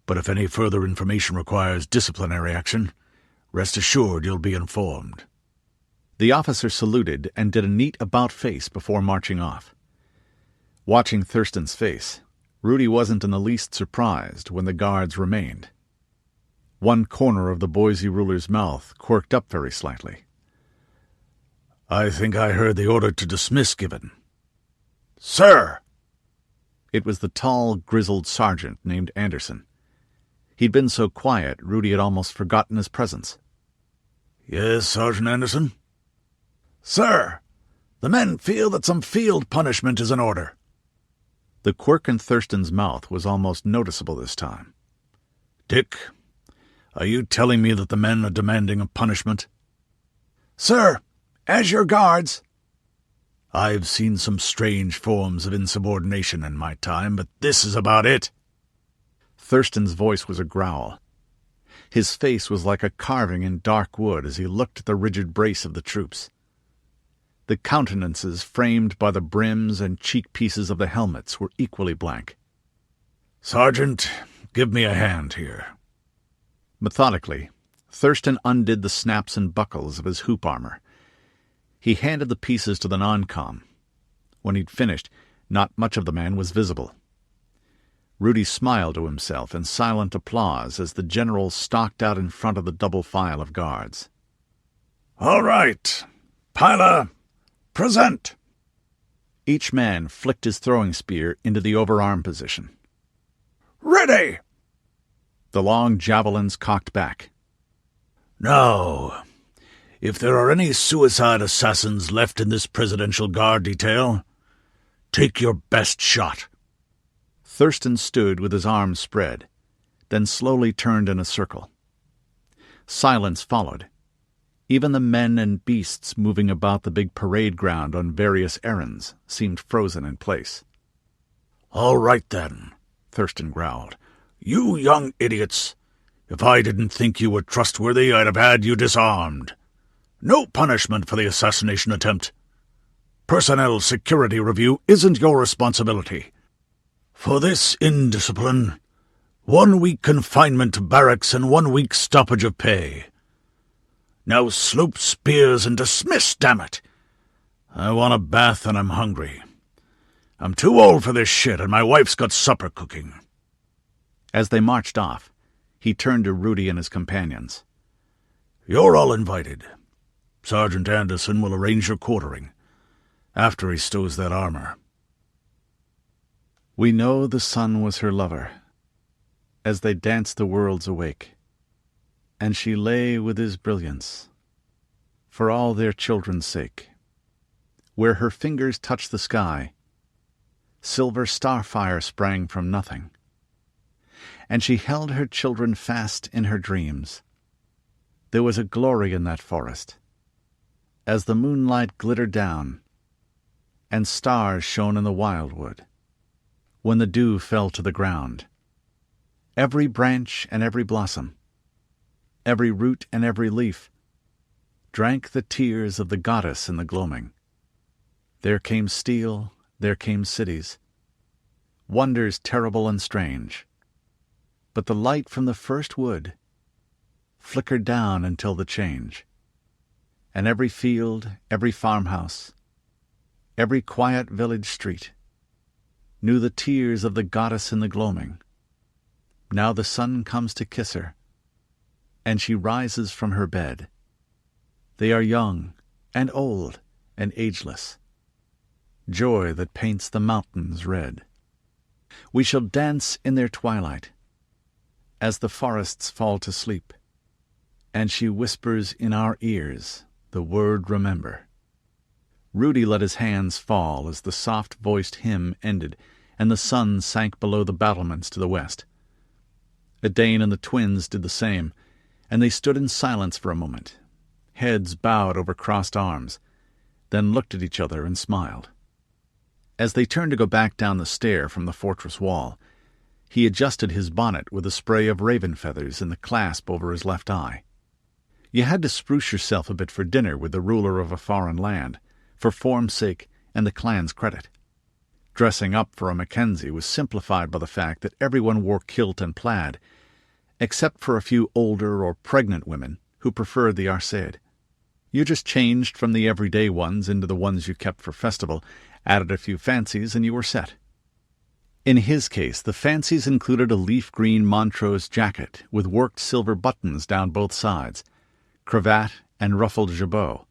but if any further information requires disciplinary action, rest assured you'll be informed." The officer saluted and did a neat about-face before marching off. Watching Thurston's face, Rudi wasn't in the least surprised when the guards remained. One corner of the Boise ruler's mouth quirked up very slightly. "I think I heard the order to dismiss given." "Sir!" It was the tall, grizzled sergeant named Anderson. He'd been so quiet, Rudi had almost forgotten his presence. "Yes, Sergeant Anderson?" "Sir, the men feel that some field punishment is in order." The quirk in Thurston's mouth was almost noticeable this time. "Dick, are you telling me that the men are demanding a punishment?" "Sir, as your guards—" "I've seen some strange forms of insubordination in my time, but this is about it." Thurston's voice was a growl. His face was like a carving in dark wood as he looked at the rigid brace of the troops. The countenances framed by the brims and cheek pieces of the helmets were equally blank. "Sergeant, give me a hand here." Methodically, Thurston undid the snaps and buckles of his hoop armor. He handed the pieces to the non-com. When he'd finished, not much of the man was visible. Rudi smiled to himself in silent applause as the general stalked out in front of the double file of guards. "All right. Piler, present." Each man flicked his throwing spear into the overarm position. "Ready!" The long javelins cocked back. "Now, if there are any suicide assassins left in this presidential guard detail, take your best shot." Thurston stood with his arms spread, then slowly turned in a circle. Silence followed. Even the men and beasts moving about the big parade ground on various errands seemed frozen in place. "All right, then," Thurston growled. "You young idiots! If I didn't think you were trustworthy, I'd have had you disarmed. No punishment for the assassination attempt. Personnel security review isn't your responsibility. For this indiscipline, 1 week confinement to barracks and 1 week stoppage of pay. Now slope spears and dismiss, damn it! I want a bath and I'm hungry. I'm too old for this shit and my wife's got supper cooking." As they marched off, he turned to Rudi and his companions. You're all invited. Sergeant Anderson will arrange your quartering, after he stows that armor. We know the sun was her lover, as they danced the worlds awake, and she lay with his brilliance, for all their children's sake. Where her fingers touched the sky, silver starfire sprang from nothing, and she held her children fast in her dreams. There was a glory in that forest, as the moonlight glittered down, and stars shone in the wildwood, when the dew fell to the ground. Every branch and every blossom, every root and every leaf, drank the tears of the goddess in the gloaming. There came steel, there came cities, wonders terrible and strange. But the light from the first wood flickered down until the change. And every field, every farmhouse, every quiet village street knew the tears of the goddess in the gloaming. Now the sun comes to kiss her, and she rises from her bed. They are young and old and ageless, joy that paints the mountains red. We shall dance in their twilight, as the forests fall to sleep, and she whispers in our ears the word remember. Rudi let his hands fall as the soft-voiced hymn ended, and the sun sank below the battlements to the west. Edane and the twins did the same, and they stood in silence for a moment, heads bowed over crossed arms, then looked at each other and smiled. As they turned to go back down the stair from the fortress wall, he adjusted his bonnet with a spray of raven feathers in the clasp over his left eye. You had to spruce yourself a bit for dinner with the ruler of a foreign land, for form's sake and the clan's credit. Dressing up for a Mackenzie was simplified by the fact that everyone wore kilt and plaid, except for a few older or pregnant women who preferred the arcade. You just changed from the everyday ones into the ones you kept for festival, added a few fancies, and you were set. In his case, the fancies included a leaf-green Montrose jacket with worked silver buttons down both sides, cravat and ruffled jabot,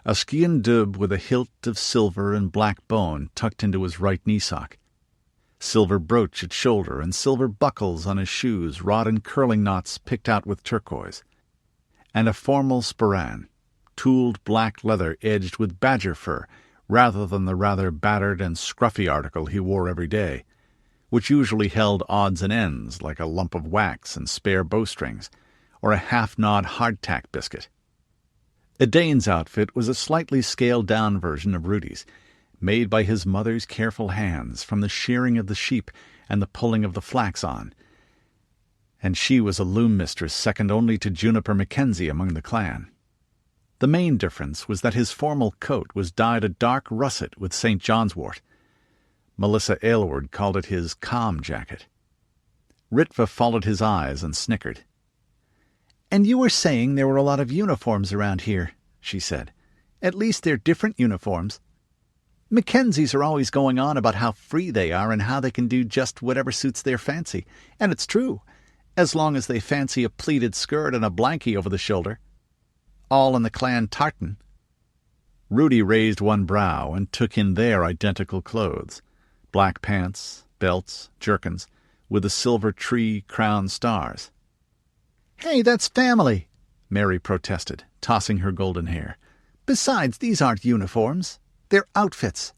a skian dub with a hilt of silver and black bone tucked into his right knee sock, silver brooch at shoulder and silver buckles on his shoes wrought in curling knots picked out with turquoise, and a formal sporran, tooled black leather edged with badger fur rather than the rather battered and scruffy article he wore every day, which usually held odds and ends like a lump of wax and spare bowstrings, or a half-gnawed hardtack biscuit. Edane's outfit was a slightly scaled-down version of Rudi's, made by his mother's careful hands from the shearing of the sheep and the pulling of the flax on, and she was a loom mistress second only to Juniper Mackenzie among the clan. The main difference was that his formal coat was dyed a dark russet with St. John's wort. Melissa Aylward called it his calm jacket. Ritva followed his eyes and snickered. "And you were saying there were a lot of uniforms around here," she said. "At least they're different uniforms. Mackenzies are always going on about how free they are and how they can do just whatever suits their fancy. And it's true, as long as they fancy a pleated skirt and a blankie over the shoulder. All in the clan tartan." Rudi raised one brow and took in their identical clothes, black pants, belts, jerkins, with the silver tree-crowned stars. "Hey, that's family," Mary protested, tossing her golden hair. "Besides, these aren't uniforms. They're outfits.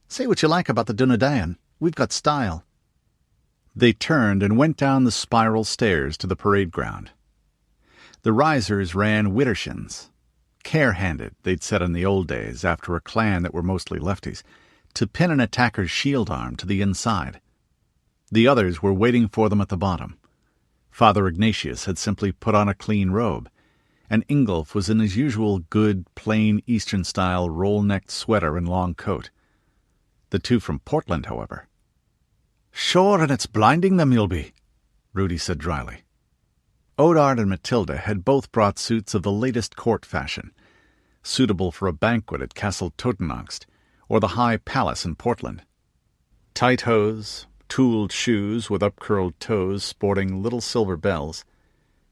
Say what you like about the Dunedain. We've got style." They turned and went down the spiral stairs to the parade ground. The risers ran widdershins, care-handed, they'd said in the old days, after a clan that were mostly lefties, to pin an attacker's shield arm to the inside. The others were waiting for them at the bottom. Father Ignatius had simply put on a clean robe, and Ingolf was in his usual good, plain Eastern-style roll-necked sweater and long coat. The two from Portland, however. "Sure, and it's blinding them you'll be," Rudi said dryly. Odard and Mathilda had both brought suits of the latest court fashion, suitable for a banquet at Castle Totenangst or the High Palace in Portland. Tight hose, tooled shoes with up-curled toes sporting little silver bells,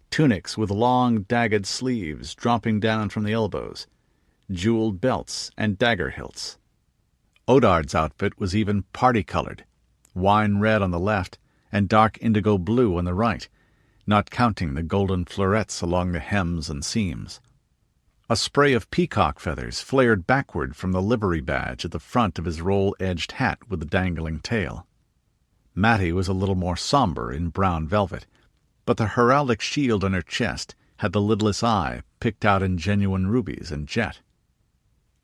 tunics with long, dagged sleeves dropping down from the elbows, jeweled belts and dagger hilts. Odard's outfit was even party-colored, wine red on the left and dark indigo blue on the right, not counting the golden florets along the hems and seams. A spray of peacock feathers flared backward from the livery badge at the front of his roll-edged hat with the dangling tail. Mattie was a little more somber in brown velvet, but the heraldic shield on her chest had the lidless eye picked out in genuine rubies and jet.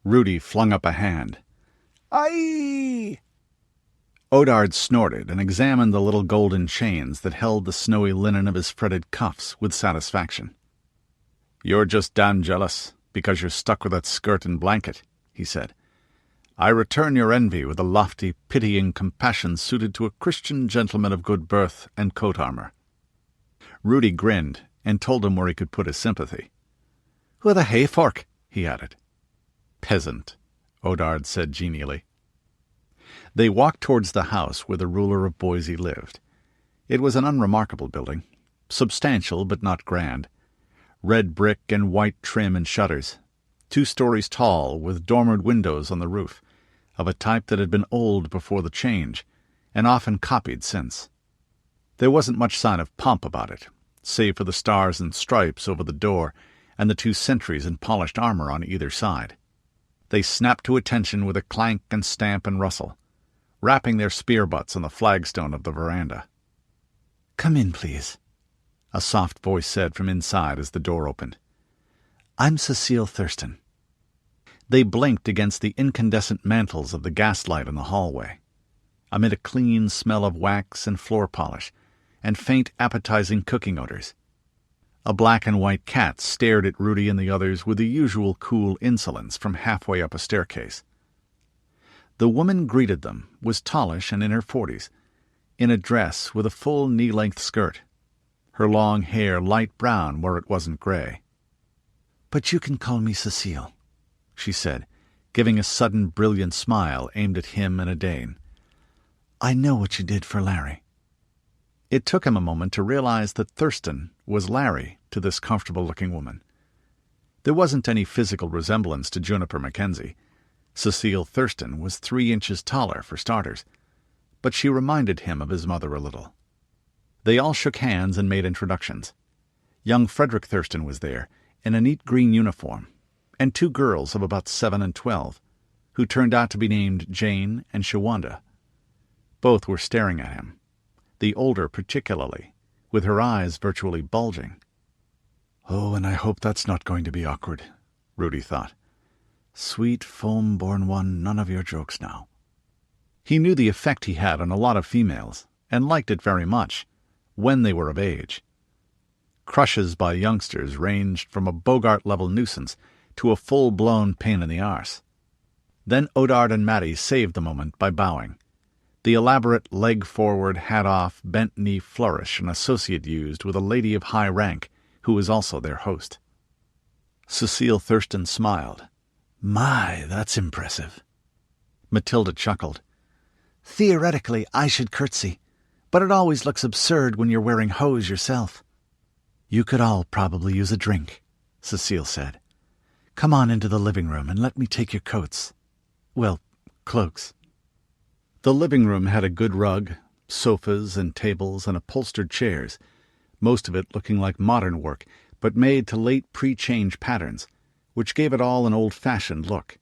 Rudi flung up a hand. "Aye!" Odard snorted and examined the little golden chains that held the snowy linen of his fretted cuffs with satisfaction. "You're just damn jealous, because you're stuck with that skirt and blanket," he said. "I return your envy with a lofty, pitying compassion suited to a Christian gentleman of good birth and coat-armour." Rudi grinned and told him where he could put his sympathy. "With a hay-fork," he added. "Peasant," Odard said genially. They walked towards the house where the ruler of Boise lived. It was an unremarkable building, substantial but not grand. Red brick and white trim and shutters, 2 stories tall with dormered windows on the roof, of a type that had been old before the change, and often copied since. There wasn't much sign of pomp about it, save for the stars and stripes over the door and the 2 sentries in polished armor on either side. They snapped to attention with a clank and stamp and rustle, rapping their spear butts on the flagstone of the veranda. "Come in, please," a soft voice said from inside as the door opened. "I'm Cecile Thurston." They blinked against the incandescent mantles of the gaslight in the hallway, amid a clean smell of wax and floor polish, and faint appetizing cooking odors. A black and white cat stared at Rudi and the others with the usual cool insolence from halfway up a staircase. The woman greeted them, was tallish and in her 40s, in a dress with a full knee-length skirt, her long hair light brown where it wasn't gray. "But you can call me Cecile," she said, giving a sudden brilliant smile aimed at him and Adane. "I know what you did for Larry." It took him a moment to realize that Thurston was Larry to this comfortable-looking woman. There wasn't any physical resemblance to Juniper Mackenzie. Cecile Thurston was 3 inches taller, for starters, but she reminded him of his mother a little. They all shook hands and made introductions. Young Frederick Thurston was there, in a neat green uniform, and 2 girls of about 7 and 12, who turned out to be named Jane and Shawanda. Both were staring at him, the older particularly, with her eyes virtually bulging. "Oh, and I hope that's not going to be awkward," Rudi thought. "Sweet, foam-born one, none of your jokes now." He knew the effect he had on a lot of females, and liked it very much, when they were of age. Crushes by youngsters ranged from a Bogart-level nuisance to a full-blown pain in the arse. Then Odard and Mattie saved the moment by bowing. The elaborate leg-forward, hat-off, bent-knee flourish an associate used with a lady of high rank who was also their host. Cecile Thurston smiled. "My, that's impressive." Mathilda chuckled. "Theoretically, I should curtsy, but it always looks absurd when you're wearing hose yourself." "You could all probably use a drink," Cecile said. "Come on into the living room and let me take your coats. Well, cloaks." The living room had a good rug, sofas and tables and upholstered chairs, most of it looking like modern work, but made to late pre-change patterns, which gave it all an old-fashioned look.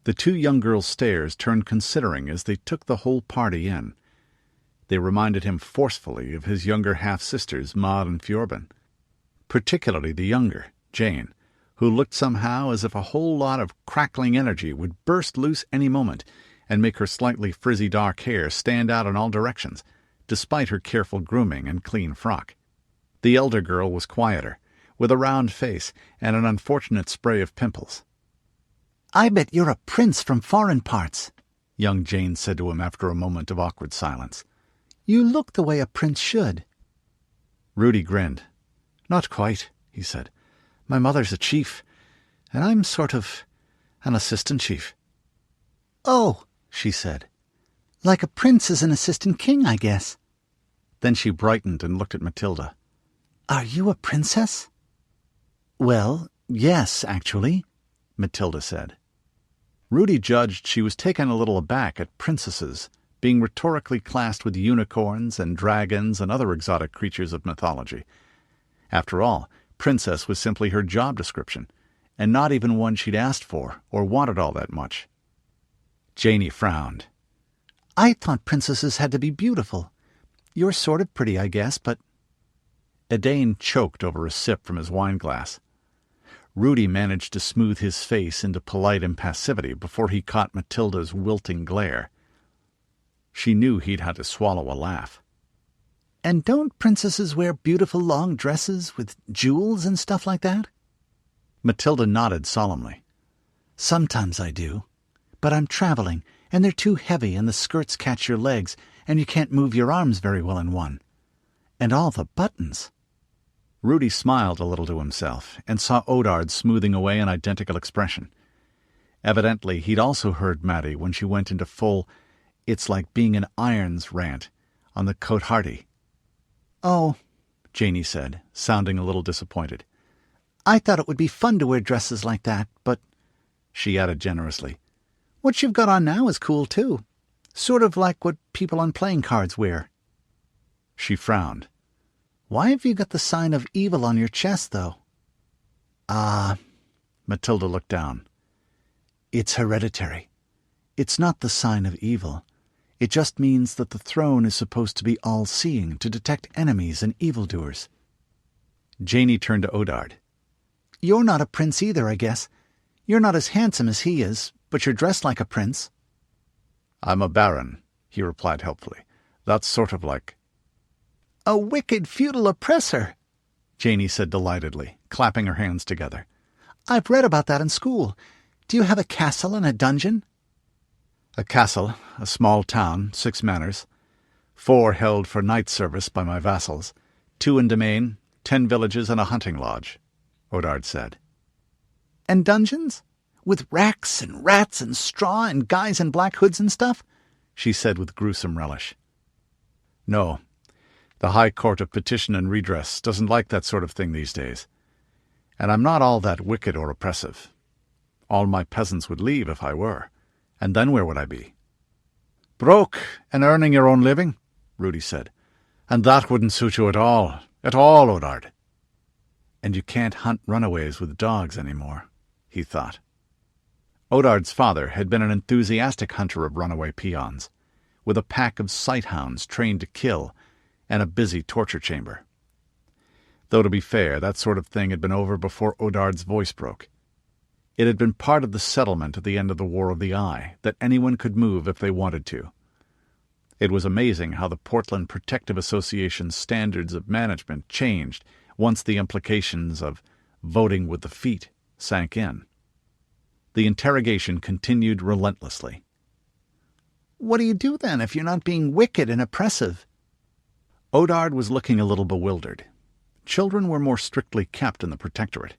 The 2 young girls' stares turned considering as they took the whole party in. They reminded him forcefully of his younger half-sisters, Maud and Fjorben, particularly the younger, Jane, who looked somehow as if a whole lot of crackling energy would burst loose any moment and make her slightly frizzy dark hair stand out in all directions, despite her careful grooming and clean frock. The elder girl was quieter, with a round face and an unfortunate spray of pimples. "I bet you're a prince from foreign parts," young Jane said to him after a moment of awkward silence. "You look the way a prince should." Rudi grinned. "Not quite," he said. "My mother's a chief, and I'm sort of an assistant chief." "Oh," she said. "Like a prince is an assistant king, I guess." Then she brightened and looked at Mathilda. Are you a princess?" "Well, yes, actually," Mathilda said. Rudi judged she was taken a little aback at princesses being rhetorically classed with unicorns and dragons and other exotic creatures of mythology. After all, princess was simply her job description, and not even one she'd asked for or wanted all that much. Janey frowned. "I thought princesses had to be beautiful. You're sort of pretty, I guess, but—" Edain choked over a sip from his wineglass. Rudi managed to smooth his face into polite impassivity before he caught Mathilda's wilting glare. She knew he'd had to swallow a laugh. "And don't princesses wear beautiful long dresses with jewels and stuff like that?" Mathilda nodded solemnly. "Sometimes I do. But I'm traveling, and they're too heavy, and the skirts catch your legs, and you can't move your arms very well in one. And all the buttons." Rudi smiled a little to himself and saw Odard smoothing away an identical expression. Evidently, he'd also heard Maddie when she went into full "it's like being in irons" rant on the Cote-Hardy. "Oh," Janey said, sounding a little disappointed. "I thought it would be fun to wear dresses like that, but," she added generously, "what you've got on now is cool, too. Sort of like what people on playing cards wear." She frowned. "Why have you got the sign of evil on your chest, though?" "Ah," Mathilda looked down. "It's hereditary. It's not the sign of evil. It just means that the throne is supposed to be all-seeing to detect enemies and evildoers." Janey turned to Odard. "You're not a prince either, I guess. You're not as handsome as he is, but you're dressed like a prince." "I'm a baron," he replied helpfully. "That's sort of like—" "A wicked feudal oppressor," Janey said delightedly, clapping her hands together. "I've read about that in school. Do you have a castle and a dungeon?" "A castle, a small town, 6 manors, 4 held for knight service by my vassals, 2 in domain, 10 villages and a hunting lodge," Odard said. "And dungeons? With racks and rats and straw and guys in black hoods and stuff?" she said with gruesome relish. "No. The High Court of Petition and Redress doesn't like that sort of thing these days. And I'm not all that wicked or oppressive. All my peasants would leave if I were. And then where would I be?" "Broke and earning your own living," Rudi said. "And that wouldn't suit you at all, Odard." "And you can't hunt runaways with dogs anymore," he thought. Odard's father had been an enthusiastic hunter of runaway peons, with a pack of sighthounds trained to kill and a busy torture chamber. Though to be fair, that sort of thing had been over before Odard's voice broke. It had been part of the settlement at the end of the War of the Eye that anyone could move if they wanted to. It was amazing how the Portland Protective Association's standards of management changed once the implications of voting with the feet sank in. The interrogation continued relentlessly. "What do you do then if you're not being wicked and oppressive?" Odard was looking a little bewildered. Children were more strictly kept in the protectorate.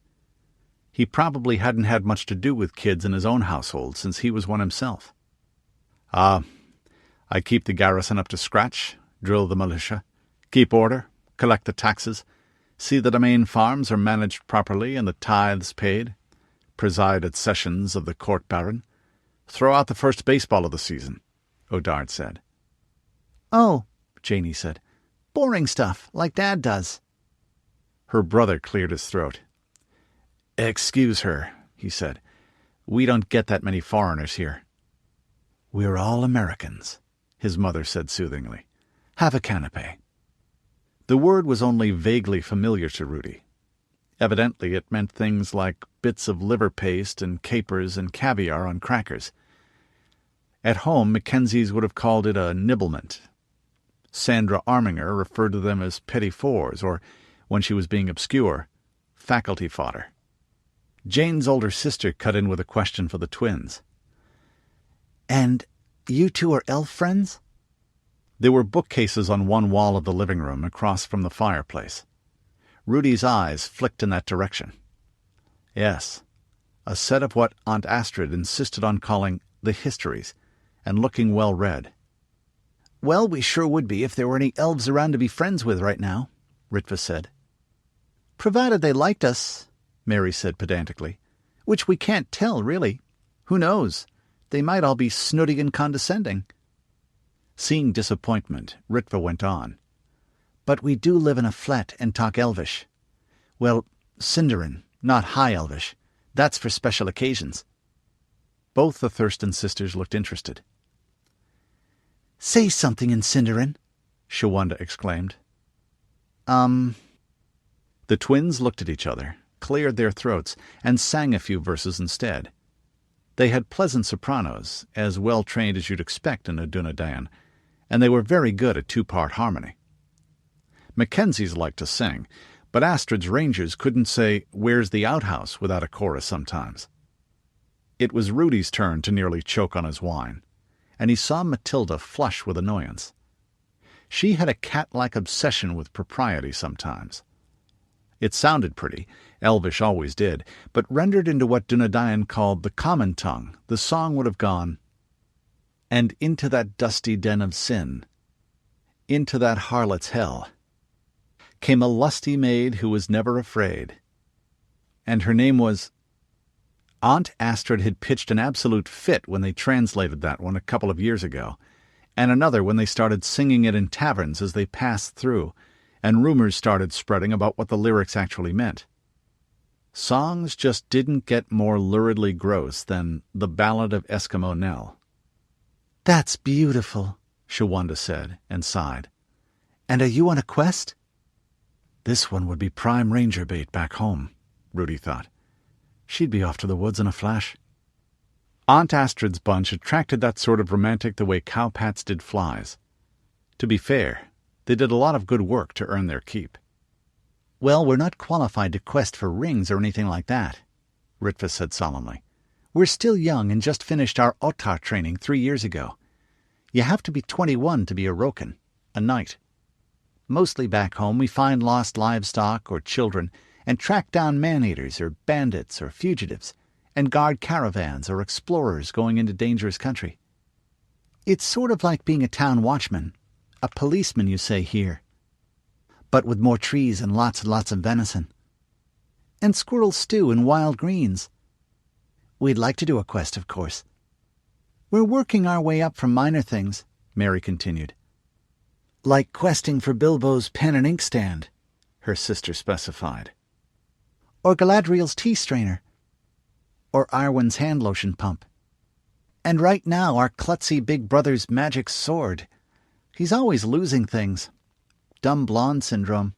He probably hadn't had much to do with kids in his own household since he was one himself. "I keep the garrison up to scratch, drill the militia, keep order, collect the taxes, see the domain farms are managed properly and the tithes paid, preside at sessions of the court baron, throw out the first baseball of the season," Odard said. "Oh," Janey said. "Boring stuff, like Dad does." Her brother cleared his throat. "Excuse her," he said. "We don't get that many foreigners here." "We're all Americans," his mother said soothingly. "Have a canapé." The word was only vaguely familiar to Rudi. Evidently it meant things like bits of liver paste and capers and caviar on crackers. At home, Mackenzies would have called it a nibblement. Sandra Arminger referred to them as petit fours, or, when she was being obscure, faculty fodder. Jane's older sister cut in with a question for the twins. "And you two are elf friends?" There were bookcases on one wall of the living room across from the fireplace. Rudi's eyes flicked in that direction. Yes, a set of what Aunt Astrid insisted on calling the histories, and looking well read. "Well, we sure would be if there were any elves around to be friends with right now," Ritva said. "Provided they liked us," Mary said pedantically. "Which we can't tell, really. Who knows? They might all be snooty and condescending." Seeing disappointment, Ritva went on. "But we do live in a flat and talk Elvish. Well, Sindarin, not High Elvish. That's for special occasions." Both the Thurston sisters looked interested. "Say something in Sindarin," Shawanda exclaimed. The twins looked at each other, cleared their throats, and sang a few verses instead. They had pleasant sopranos, as well trained as you'd expect in a Dunedain, and they were very good at two-part harmony. Mackenzie's liked to sing, but Astrid's Rangers couldn't say, "Where's the outhouse?" without a chorus sometimes. It was Rudy's turn to nearly choke on his wine, and he saw Mathilda flush with annoyance. She had a cat-like obsession with propriety sometimes. It sounded pretty, Elvish always did, but rendered into what Dunedain called the common tongue, the song would have gone, "And into that dusty den of sin, into that harlot's hell, came a lusty maid who was never afraid. And her name was—" Aunt Astrid had pitched an absolute fit when they translated that one a couple of years ago, and another when they started singing it in taverns as they passed through, and rumors started spreading about what the lyrics actually meant. Songs just didn't get more luridly gross than The Ballad of Eskimo Nell. "That's beautiful," Shawanda said, and sighed. "And are you on a quest?" This one would be prime ranger bait back home, Rudy thought. She'd be off to the woods in a flash. Aunt Astrid's bunch attracted that sort of romantic the way cowpats did flies. To be fair, they did a lot of good work to earn their keep. "Well, we're not qualified to quest for rings or anything like that," Ritva said solemnly. "We're still young and just finished our Odard training 3 years ago. You have to be 21 to be a Roken, a knight. Mostly back home we find lost livestock or children and track down man-eaters or bandits or fugitives and guard caravans or explorers going into dangerous country. It's sort of like being a town watchman, a policeman, you say here, but with more trees and lots of venison. And squirrel stew and wild greens. We'd like to do a quest, of course. We're working our way up from minor things," Mary continued. "Like questing for Bilbo's pen and ink stand," her sister specified. "Or Galadriel's tea strainer. Or Arwen's hand lotion pump. And right now our klutzy big brother's magic sword. He's always losing things. Dumb blonde syndrome.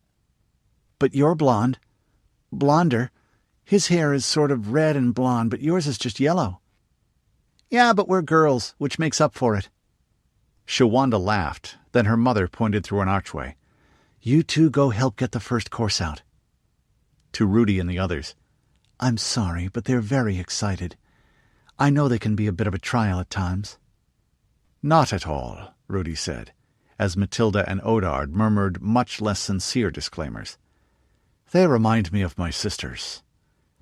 But you're blonde. Blonder. His hair is sort of red and blonde, but yours is just yellow." "Yeah, but we're girls, which makes up for it." Shawanda laughed, then her mother pointed through an archway. "You two go help get the first course out." To Rudy and the others, "I'm sorry, but they're very excited. I know they can be a bit of a trial at times." "Not at all," Rudy said, as Mathilda and Odard murmured much less sincere disclaimers. "They remind me of my sisters.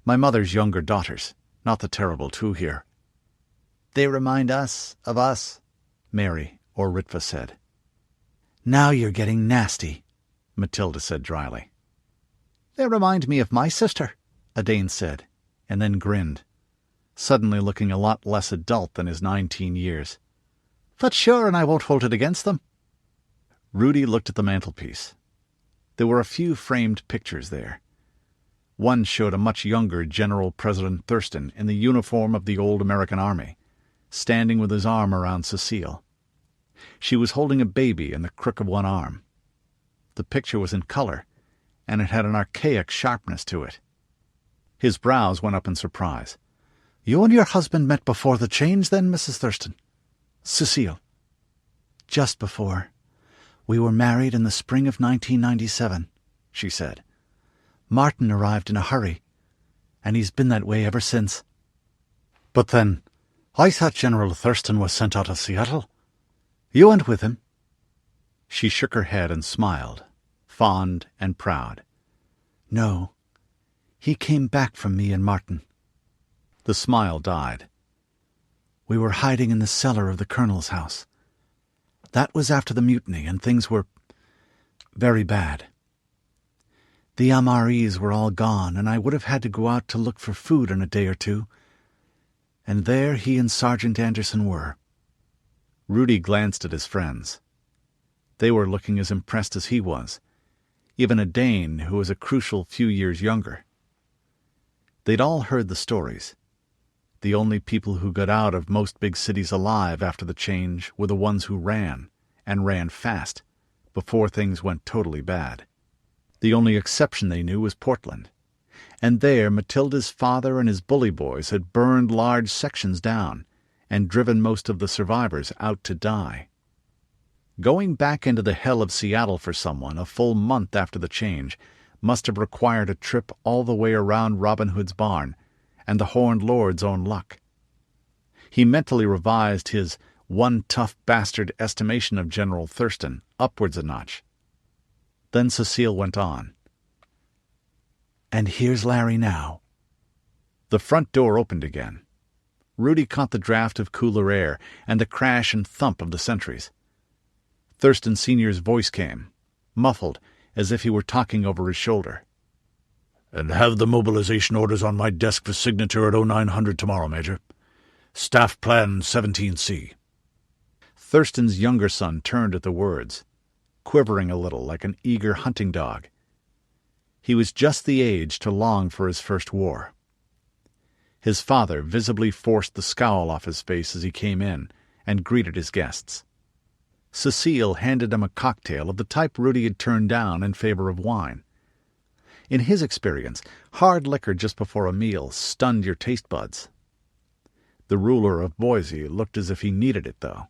My mother's younger daughters, not the terrible two here." "They remind us of us," Mary or Ritva said. "Now you're getting nasty," Mathilda said dryly. "They remind me of my sister," Adane said, and then grinned, suddenly looking a lot less adult than his 19 years. "But sure, and I won't hold it against them." Rudy looked at the mantelpiece. There were a few framed pictures there. One showed a much younger General President Thurston in the uniform of the old American Army, standing with his arm around Cecile. She was holding a baby in the crook of one arm. The picture was in color, and it had an archaic sharpness to it. His brows went up in surprise. "You and your husband met before the change, then, Mrs. Thurston?" "Cecile." "Just before. We were married in the spring of 1997, she said. Martin arrived in a hurry, and he's been that way ever since." "But then, I thought General Thurston was sent out of Seattle. You went with him?" She shook her head and smiled, fond and proud. "No, he came back from me and Martin." The smile died. "We were hiding in the cellar of the colonel's house. That was after the mutiny, and things were very bad. The MREs were all gone, and I would have had to go out to look for food in a day or two. And there he and Sergeant Anderson were. Rudi glanced at his friends. They were looking as impressed as he was, even a Dane who was a crucial few years younger. They'd all heard the stories. The only people who got out of most big cities alive after the change were the ones who ran, and ran fast, before things went totally bad. The only exception they knew was Portland, and there Mathilda's father and his bully boys had burned large sections down and driven most of the survivors out to die. Going back into the hell of Seattle for someone a full month after the change must have required a trip all the way around Robin Hood's barn and the Horned Lord's own luck. He mentally revised his one tough bastard estimation of General Thurston upwards a notch. Then Cecile went on. And here's Larry now. The front door opened again. Rudi caught the draft of cooler air and the crash and thump of the sentries. Thurston Sr.'s voice came, muffled, as if he were talking over his shoulder. "And have the mobilization orders on my desk for signature at 0900 tomorrow, Major. Staff Plan 17C. Thurston's younger son turned at the words, quivering a little like an eager hunting dog. He was just the age to long for his first war. His father visibly forced the scowl off his face as he came in and greeted his guests. Cecile handed him a cocktail of the type Rudi had turned down in favor of wine. In his experience, hard liquor just before a meal stunned your taste buds. The ruler of Boise looked as if he needed it, though.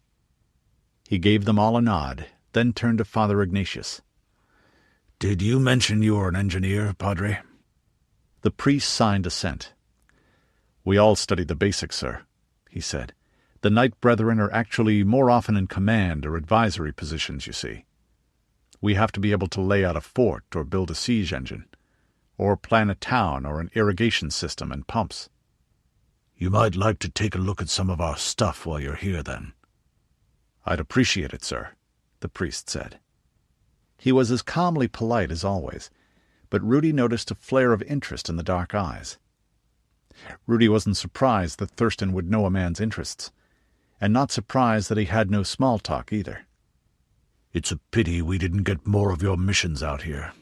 He gave them all a nod, then turned to Father Ignatius. "Did you mention you were an engineer, Padre?" The priest signed assent. "We all studied the basics, sir," he said. "The Knight Brethren are actually more often in command or advisory positions, you see. We have to be able to lay out a fort or build a siege engine, or plan a town or an irrigation system and pumps." "You might like to take a look at some of our stuff while you're here, then." "I'd appreciate it, sir," the priest said. He was as calmly polite as always, but Rudi noticed a flare of interest in the dark eyes. Rudi wasn't surprised that Thurston would know a man's interests, and not surprised that he had no small talk either. "It's a pity we didn't get more of your missions out here,"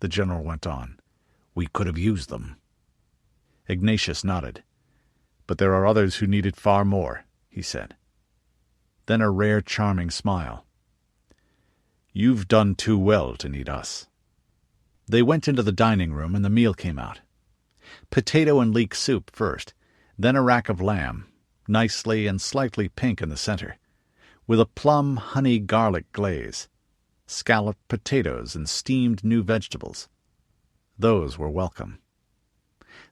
the general went on. "We could have used them." Ignatius nodded. "But there are others who need it far more," he said. Then a rare charming smile. "You've done too well to need us." They went into the dining room and the meal came out. Potato and leek soup first, then a rack of lamb, nicely and slightly pink in the center, with a plum honey garlic glaze, scalloped potatoes and steamed new vegetables. Those were welcome.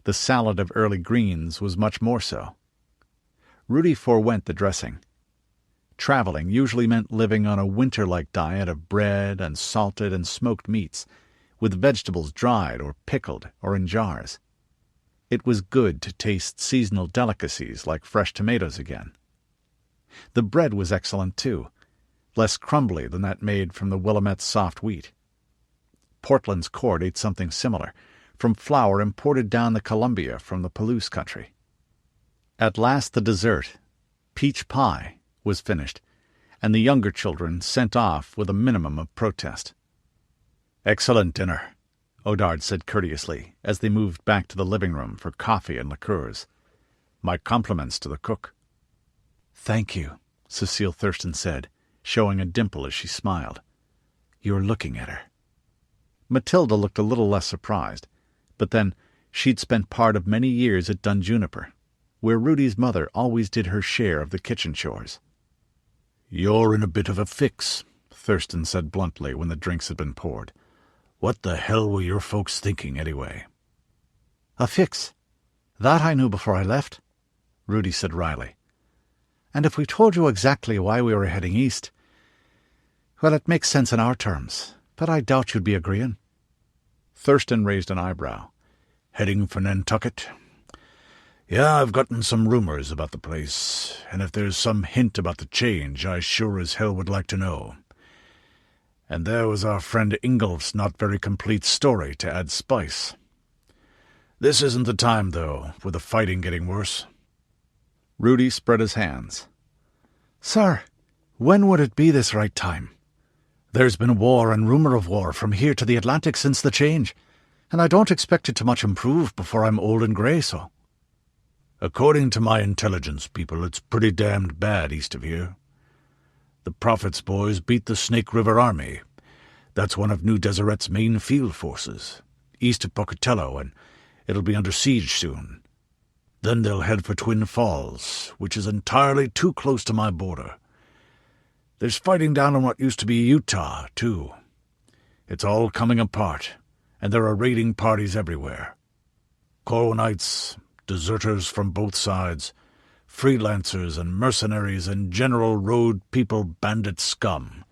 The salad of early greens was much more so. Rudi forewent the dressing. Traveling usually meant living on a winter-like diet of bread and salted and smoked meats, with vegetables dried or pickled or in jars. It was good to taste seasonal delicacies like fresh tomatoes again. The bread was excellent, too, less crumbly than that made from the Willamette's soft wheat. Portland's court ate something similar, from flour imported down the Columbia from the Palouse country. At last the dessert, peach pie, was finished, and the younger children sent off with a minimum of protest. "Excellent dinner," Odard said courteously as they moved back to the living room for coffee and liqueurs. "My compliments to the cook." "Thank you," Cecile Thurston said, showing a dimple as she smiled. "You're looking at her." Mathilda looked a little less surprised, but then she'd spent part of many years at Dunjuniper, where Rudi's mother always did her share of the kitchen chores. "You're in a bit of a fix," Thurston said bluntly when the drinks had been poured. "What the hell were your folks thinking, anyway?" "A fix? That I knew before I left," Rudi said wryly. "And if we told you exactly why we were heading east, well, it makes sense in our terms, but I doubt you'd be agreeing." Thurston raised an eyebrow. "Heading for Nantucket? Yeah, I've gotten some rumors about the place, and if there's some hint about the change, I sure as hell would like to know. And there was our friend Ingolf's not very complete story to add spice. This isn't the time, though, with the fighting getting worse. Rudi spread his hands. Sir, when would it be this right time? There's been war and rumour of war from here to the Atlantic since the change, and I don't expect it to much improve before I'm old and grey, so. According to my intelligence people, it's pretty damned bad east of here. The Prophet's boys beat the Snake River Army. That's one of New Deseret's main field forces, east of Pocatello, and it'll be under siege soon. Then they'll head for Twin Falls, which is entirely too close to my border. There's fighting down in what used to be Utah, too. It's all coming apart, and there are raiding parties everywhere. Corwinites, deserters from both sides, freelancers and mercenaries and general road people bandit scum.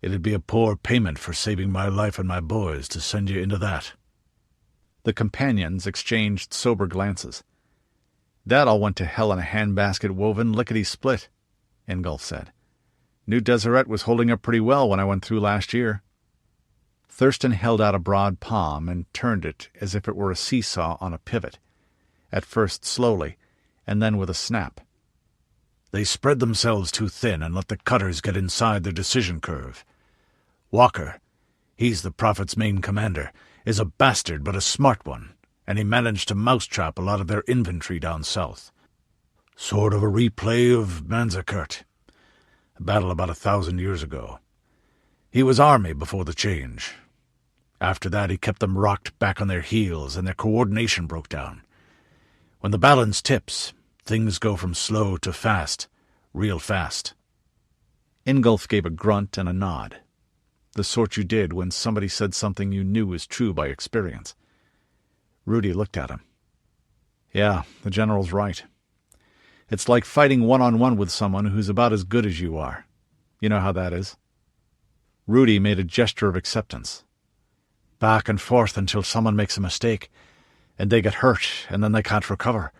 It'd be a poor payment for saving my life and my boys to send you into that. The companions exchanged sober glances. That all went to hell in a handbasket woven lickety-split, Ingolf said. New Deseret was holding up pretty well when I went through last year. Thurston held out a broad palm and turned it as if it were a seesaw on a pivot, at first slowly, and then with a snap. They spread themselves too thin and let the cutters get inside their decision curve. Walker, he's the Prophet's main commander, is a bastard but a smart one, and he managed to mousetrap a lot of their infantry down south. Sort of a replay of Manzikert, a battle about 1,000 years ago. He was army before the change. After that he kept them rocked back on their heels, and their coordination broke down. When the balance tips, things go from slow to fast, real fast. Ingolf gave a grunt and a nod, the sort you did when somebody said something you knew was true by experience. Rudi looked at him. Yeah, the general's right. It's like fighting one-on-one with someone who's about as good as you are. You know how that is. Rudi made a gesture of acceptance. Back and forth until someone makes a mistake, and they get hurt, and then they can't recover,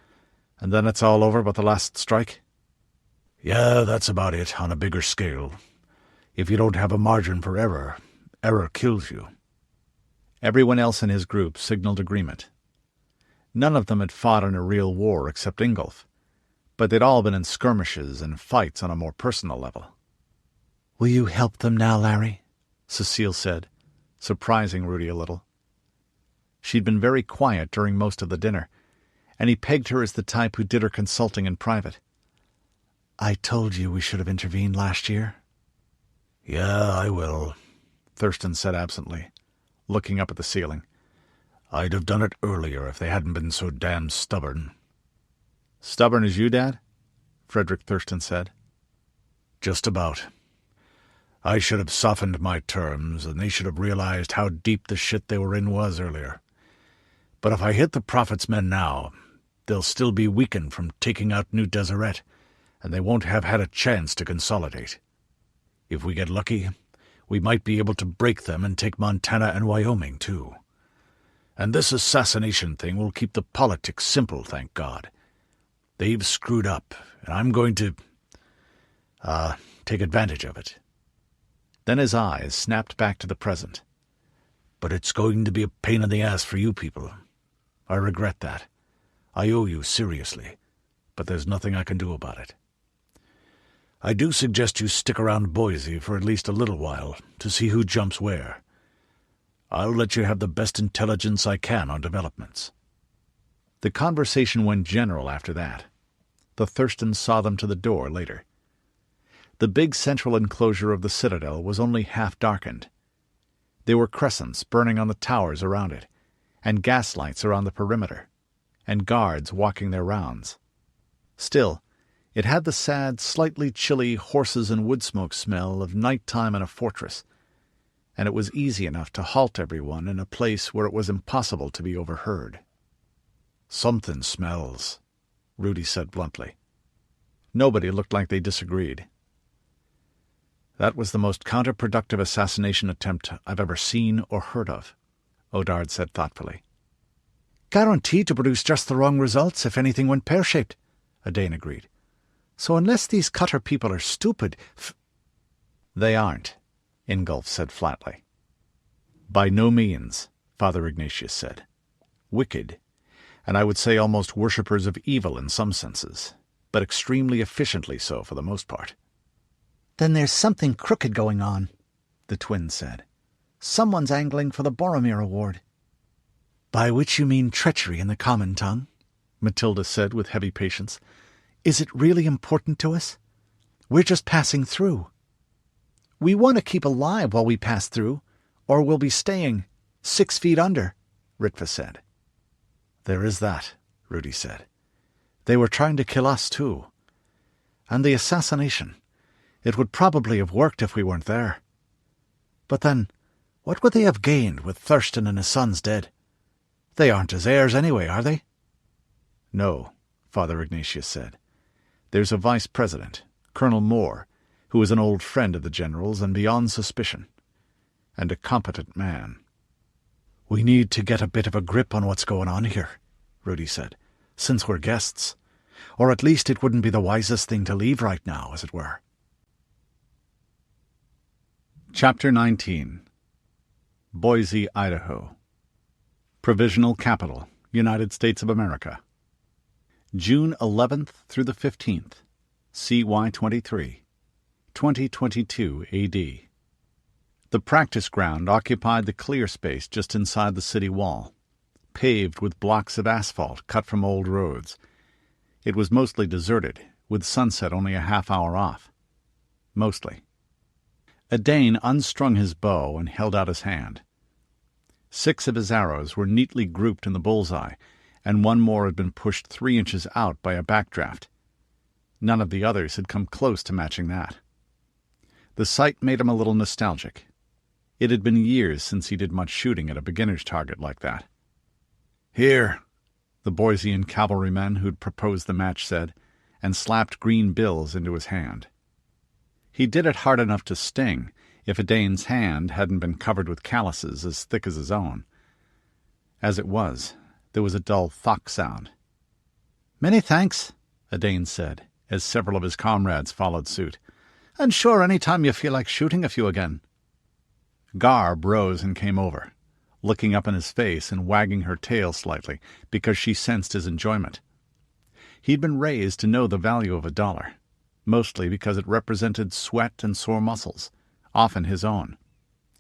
and then it's all over but the last strike? Yeah, that's about it, on a bigger scale. If you don't have a margin for error, error kills you. Everyone else in his group signaled agreement. None of them had fought in a real war except Ingolf, but they'd all been in skirmishes and fights on a more personal level. "Will you help them now, Larry?" Cecile said, surprising Rudi a little. She'd been very quiet during most of the dinner, and he pegged her as the type who did her consulting in private. "I told you we should have intervened last year." Yeah, I will, Thurston said absently, looking up at the ceiling. I'd have done it earlier if they hadn't been so damn stubborn. Stubborn as you, Dad? Frederick Thurston said. Just about. I should have softened my terms, and they should have realized how deep the shit they were in was earlier. But if I hit the Prophet's men now, they'll still be weakened from taking out New Deseret, and they won't have had a chance to consolidate. If we get lucky, we might be able to break them and take Montana and Wyoming, too. And this assassination thing will keep the politics simple, thank God. They've screwed up, and I'm going to, take advantage of it. Then his eyes snapped back to the present. But it's going to be a pain in the ass for you people. I regret that. I owe you seriously, but there's nothing I can do about it. I do suggest you stick around Boise for at least a little while to see who jumps where. I'll let you have the best intelligence I can on developments. The conversation went general after that. The Thurstons saw them to the door later. The big central enclosure of the citadel was only half darkened. There were crescents burning on the towers around it, and gaslights around the perimeter, and guards walking their rounds. Still, it had the sad, slightly chilly horses and wood smoke smell of night-time in a fortress, and it was easy enough to halt everyone in a place where it was impossible to be overheard. "Something smells," Rudi said bluntly. Nobody looked like they disagreed. "That was the most counterproductive assassination attempt I've ever seen or heard of," Odard said thoughtfully. "Guaranteed to produce just the wrong results if anything went pear-shaped," Adane agreed. "So unless these Cutter people are stupid..." "They aren't," Ingolf said flatly. By no means, Father Ignatius said. Wicked, and I would say almost worshippers of evil in some senses, but extremely efficiently so for the most part. Then there's something crooked going on, the twin said. Someone's angling for the Boromir Award. By which you mean treachery in the common tongue, Mathilda said with heavy patience. Is it really important to us? We're just passing through. We want to keep alive while we pass through, or we'll be staying 6 feet under, Ritva said. There is that, Rudi said. They were trying to kill us, too. And the assassination. It would probably have worked if we weren't there. But then, what would they have gained with Thurston and his sons dead? They aren't his heirs anyway, are they? No, Father Ignatius said. There's a vice-president, Colonel Moore, who is an old friend of the general's and beyond suspicion, and a competent man. We need to get a bit of a grip on what's going on here, Rudi said, since we're guests. Or at least it wouldn't be the wisest thing to leave right now, as it were. Chapter 19. Boise, Idaho. Provisional Capital, United States of America. June 11th through the 15th, CY23, 2022 AD. The practice ground occupied the clear space just inside the city wall, paved with blocks of asphalt cut from old roads. It was mostly deserted, with sunset only a half-hour off. Mostly. A Dane unstrung his bow and held out his hand. 6 of his arrows were neatly grouped in the bullseye, and one more had been pushed 3 inches out by a backdraft. None of the others had come close to matching that. The sight made him a little nostalgic. It had been years since he did much shooting at a beginner's target like that. "Here," the Boisean cavalryman who'd proposed the match said, and slapped green bills into his hand. He did it hard enough to sting, if a Dane's hand hadn't been covered with calluses as thick as his own. As it was, there was a dull thock sound. "Many thanks," a Dane said, as several of his comrades followed suit. "And sure, any time you feel like shooting a few again." Garb rose and came over, looking up in his face and wagging her tail slightly, because she sensed his enjoyment. He'd been raised to know the value of $1, mostly because it represented sweat and sore muscles, often his own,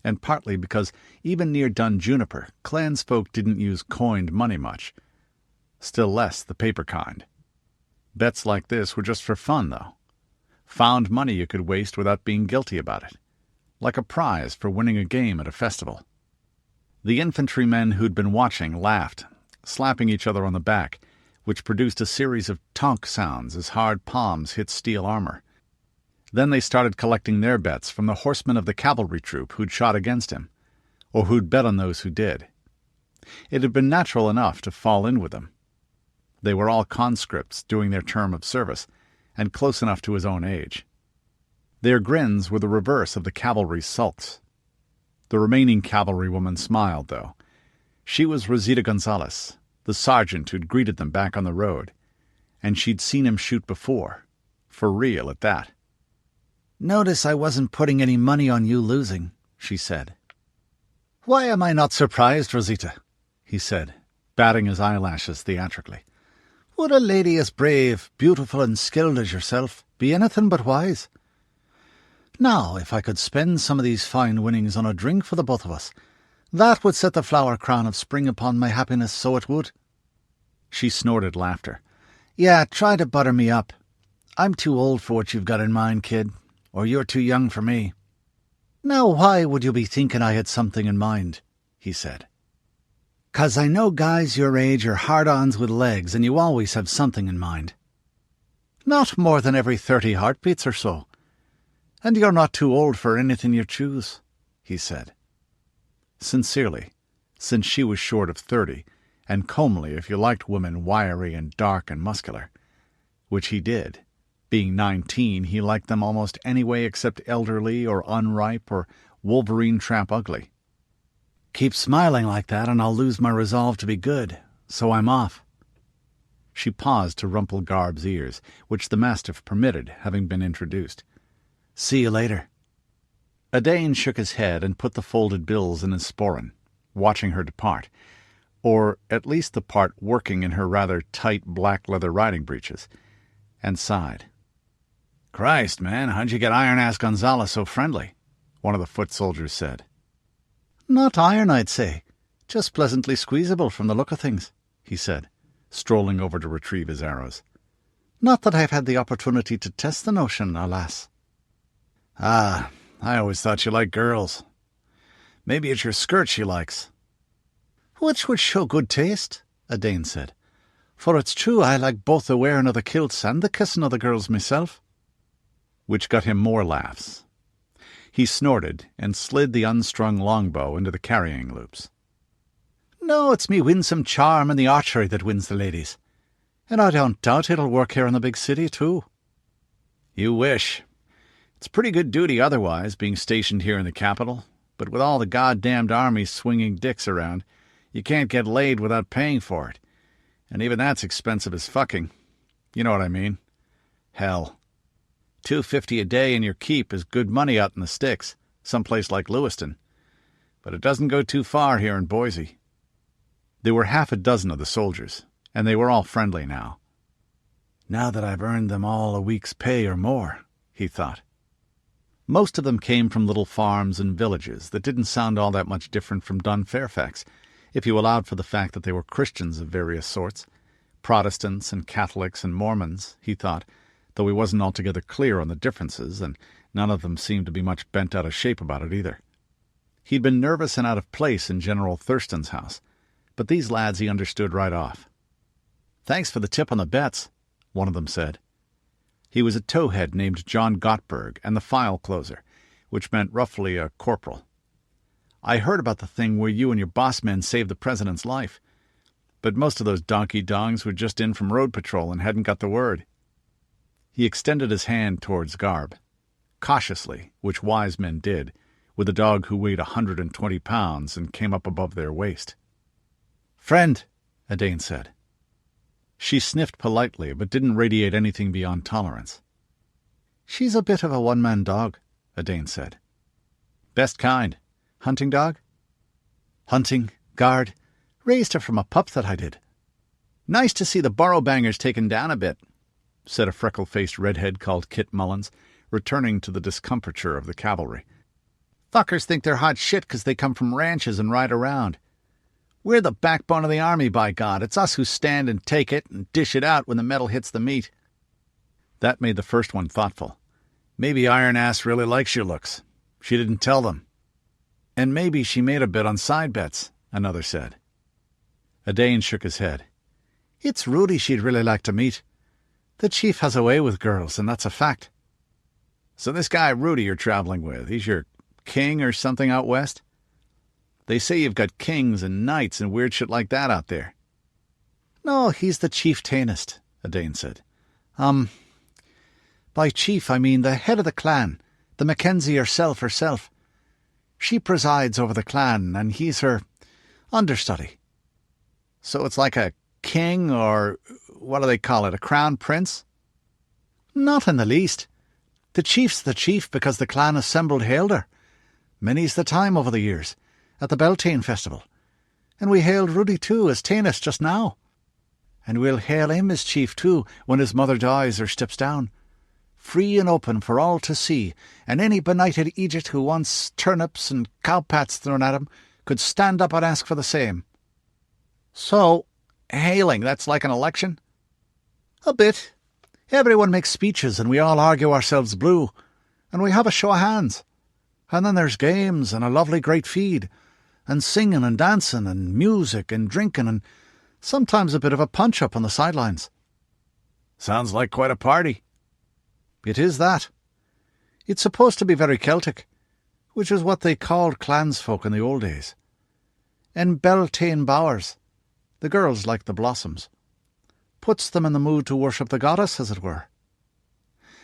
and partly because even near Dun Juniper, clansfolk didn't use coined money much, still less the paper kind. Bets like this were just for fun, though. Found money you could waste without being guilty about it, like a prize for winning a game at a festival. The infantrymen who'd been watching laughed, slapping each other on the back, which produced a series of tonk sounds as hard palms hit steel armor. Then they started collecting their bets from the horsemen of the cavalry troop who'd shot against him, or who'd bet on those who did. It had been natural enough to fall in with them. They were all conscripts doing their term of service, and close enough to his own age. Their grins were the reverse of the cavalry's sulks. The remaining cavalrywoman smiled, though. She was Rosita Gonzalez, the sergeant who'd greeted them back on the road, and she'd seen him shoot before, for real at that. "Notice I wasn't putting any money on you losing," she said. "Why am I not surprised, Rosita?" he said, batting his eyelashes theatrically. "Would a lady as brave, beautiful, and skilled as yourself be anything but wise? Now, if I could spend some of these fine winnings on a drink for the both of us, that would set the flower crown of spring upon my happiness, so it would." She snorted laughter. "Yeah, try to butter me up. I'm too old for what you've got in mind, kid, or you're too young for me." "Now why would you be thinking I had something in mind?" he said. "'Cause I know guys your age are hard-ons with legs, and you always have something in mind. Not more than every 30 heartbeats or so. And you're not too old for anything you choose," he said. Sincerely, since she was short of 30, and comely if you liked women wiry and dark and muscular, which he did. Being 19, he liked them almost any way except elderly or unripe or Wolverine trap ugly. "Keep smiling like that and I'll lose my resolve to be good, so I'm off." She paused to rumple Garb's ears, which the mastiff permitted, having been introduced. "See you later." Odard shook his head and put the folded bills in his sporran, watching her depart, or at least the part working in her rather tight black leather riding breeches, and sighed. "Christ, man, how'd you get Iron-ass Gonzales so friendly?" one of the foot soldiers said. "Not iron, I'd say. Just pleasantly squeezable from the look of things," he said, strolling over to retrieve his arrows. "Not that I've had the opportunity to test the notion, alas." "Ah, I always thought you liked girls. Maybe it's your skirt she likes." "Which would show good taste," Odard said. "For it's true I like both the wearing of the kilts and the kissing of the girls myself." Which got him more laughs. He snorted and slid the unstrung longbow into the carrying loops. "No, it's me winsome charm and the archery that wins the ladies. And I don't doubt it'll work here in the big city, too." "You wish. It's pretty good duty otherwise, being stationed here in the capital, but with all the goddamned army swinging dicks around, you can't get laid without paying for it. And even that's expensive as fucking. You know what I mean. Hell. $2.50 a day in your keep is good money out in the sticks, someplace like Lewiston. But it doesn't go too far here in Boise." There were half a dozen of the soldiers, and they were all friendly now. "Now that I've earned them all a week's pay or more," he thought. Most of them came from little farms and villages that didn't sound all that much different from Dun Fairfax, if you allowed for the fact that they were Christians of various sorts, Protestants and Catholics and Mormons, he thought, though he wasn't altogether clear on the differences, and none of them seemed to be much bent out of shape about it either. He'd been nervous and out of place in General Thurston's house, but these lads he understood right off. "Thanks for the tip on the bets," one of them said. He was a towhead named John Gottberg and the file closer, which meant roughly a corporal. "I heard about the thing where you and your boss men saved the president's life, but most of those donkey-dongs were just in from road patrol and hadn't got the word." He extended his hand towards Garb, cautiously, which wise men did, with a dog who weighed 120 pounds and came up above their waist. "Friend," Odard said. She sniffed politely, but didn't radiate anything beyond tolerance. "She's a bit of a one-man dog," Odard said. "Best kind. Hunting dog?" "Hunting, guard. Raised her from a pup that I did." "Nice to see the Borrow-bangers taken down a bit," said a freckle-faced redhead called Kit Mullins, returning to the discomfiture of the cavalry. "Fuckers think they're hot shit 'cause they come from ranches and ride around. We're the backbone of the army, by God. It's us who stand and take it and dish it out when the metal hits the meat." That made the first one thoughtful. "Maybe Iron-ass really likes your looks. She didn't tell them." "And maybe she made a bit on side bets," another said. Odard shook his head. "It's Rudi she'd really like to meet. The chief has a way with girls, and that's a fact." "So this guy Rudi you're traveling with, he's your king or something out west? They say you've got kings and knights and weird shit like that out there." "No, he's the chieftainist," Odard said. By chief I mean the head of the clan, the Mackenzie herself. She presides over the clan, and he's her understudy." "So it's like a king, or what do they call it, a crown prince?" "Not in the least. The chief's the chief because the clan assembled hailed her. Many's the time over the years, at the Beltane festival. And we hailed Rudi too as Tainus just now. And we'll hail him as chief too when his mother dies or steps down. Free and open for all to see, and any benighted Egypt who wants turnips and cowpats thrown at him could stand up and ask for the same." "So, hailing, that's like an election?" "A bit. Everyone makes speeches and we all argue ourselves blue, and we have a show of hands. And then there's games and a lovely great feed, and singing and dancing and music and drinking and sometimes a bit of a punch-up on the sidelines." "Sounds like quite a party." "It is that. It's supposed to be very Celtic, which is what they called clansfolk in the old days. And Beltane bowers, the girls like the blossoms. Puts them in the mood to worship the goddess, as it were.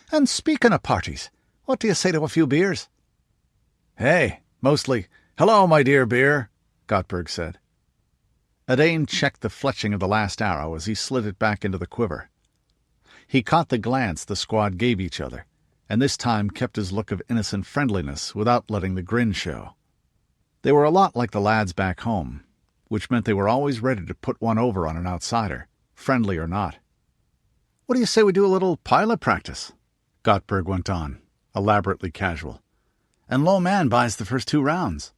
And speaking of parties, what do you say to a few beers?" "Hey, mostly, 'Hello, my dear beer,'" Gottberg said. Odard checked the fletching of the last arrow as he slid it back into the quiver. He caught the glance the squad gave each other, and this time kept his look of innocent friendliness without letting the grin show. They were a lot like the lads back home, which meant they were always ready to put one over on an outsider, friendly or not. "What do you say we do a little pilot practice?" Gottberg went on, elaborately casual. "And low man buys the first 2 rounds.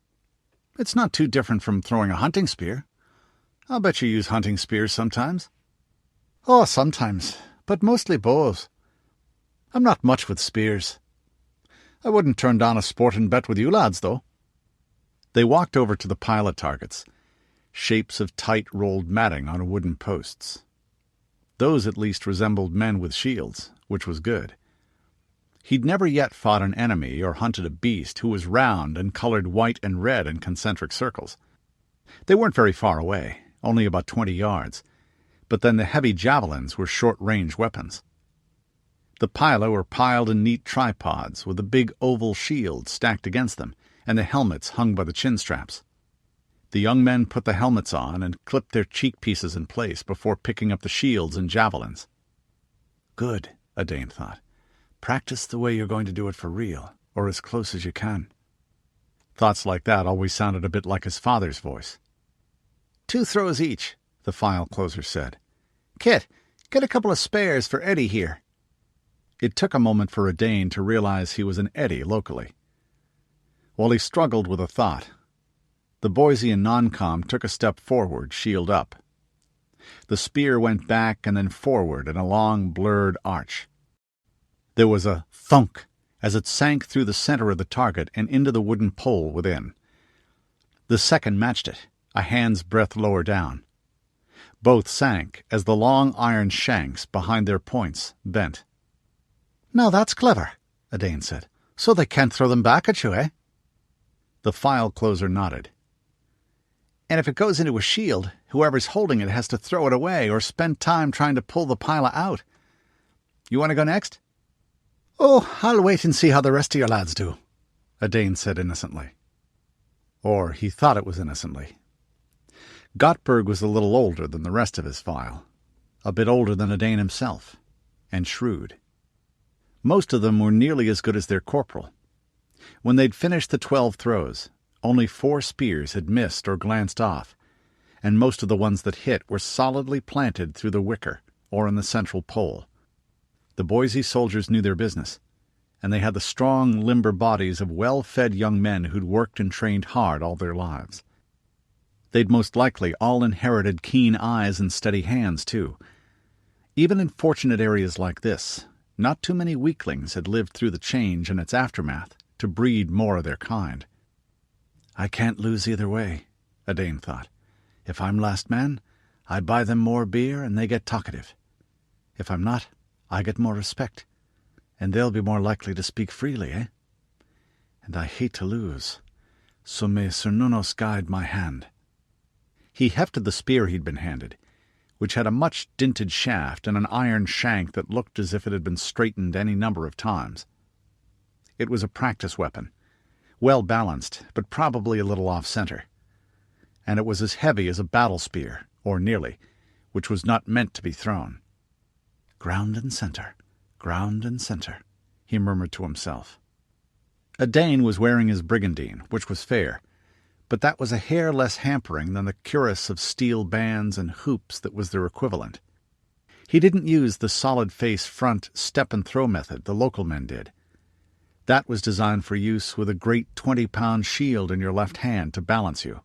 It's not too different from throwing a hunting spear. I'll bet you use hunting spears sometimes." "Oh, sometimes, but mostly bows. I'm not much with spears. I wouldn't turn down a sporting bet with you lads, though." They walked over to the pilot targets, shapes of tight rolled matting on wooden posts. Those at least resembled men with shields, which was good. He'd never yet fought an enemy or hunted a beast who was round and colored white and red in concentric circles. They weren't very far away, only about 20 yards, but then the heavy javelins were short-range weapons. The pila were piled in neat tripods with a big oval shield stacked against them, and the helmets hung by the chin straps. The young men put the helmets on and clipped their cheek pieces in place before picking up the shields and javelins. "Good," Odard thought. "Practice the way you're going to do it for real, or as close as you can." Thoughts like that always sounded a bit like his father's voice. 2 throws each," the file closer said. "Kit, get a couple of spares for Eddie here." It took a moment for Odard to realize he was an Eddie locally. While he struggled with a thought, the Boise and non-com took a step forward, shield up. The spear went back and then forward in a long, blurred arch. There was a thunk as it sank through the center of the target and into the wooden pole within. The second matched it, a hand's breadth lower down. Both sank as the long iron shanks behind their points bent. "Now that's clever," Odard said. "So they can't throw them back at you, eh?" The file closer nodded. "And if it goes into a shield, whoever's holding it has to throw it away or spend time trying to pull the pila out. You want to go next?" "Oh, I'll wait and see how the rest of your lads do," Odard said innocently. Or he thought it was innocently. Gottberg was a little older than the rest of his file, a bit older than Odard himself, and shrewd. Most of them were nearly as good as their corporal. When they'd finished the 12 throws, only 4 spears had missed or glanced off, and most of the ones that hit were solidly planted through the wicker or in the central pole. The Boise soldiers knew their business, and they had the strong, limber bodies of well-fed young men who'd worked and trained hard all their lives. They'd most likely all inherited keen eyes and steady hands, too. Even in fortunate areas like this, not too many weaklings had lived through the change and its aftermath to breed more of their kind. "I can't lose either way," Odard thought. "If I'm last man, I buy them more beer and they get talkative. If I'm not, I get more respect, and they'll be more likely to speak freely, eh? And I hate to lose, so may Cernunnos guide my hand." He hefted the spear he'd been handed, which had a much dinted shaft and an iron shank that looked as if it had been straightened any number of times. It was a practice weapon, well balanced, but probably a little off-center. And it was as heavy as a battle spear, or nearly, which was not meant to be thrown. "Ground and center, ground and center," he murmured to himself. Odard was wearing his brigandine, which was fair, but that was a hair less hampering than the cuirass of steel bands and hoops that was their equivalent. He didn't use the solid-face front step-and-throw method the local men did. That was designed for use with a great 20-pound shield in your left hand to balance you.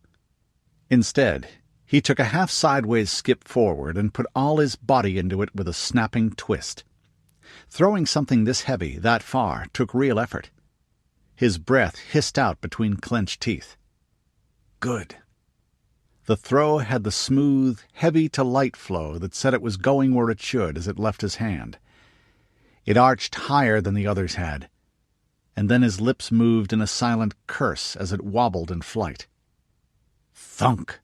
Instead, he took a half-sideways skip forward and put all his body into it with a snapping twist. Throwing something this heavy, that far, took real effort. His breath hissed out between clenched teeth. Good. The throw had the smooth, heavy-to-light flow that said it was going where it should as it left his hand. It arched higher than the others had, and then his lips moved in a silent curse as it wobbled in flight. Thunk!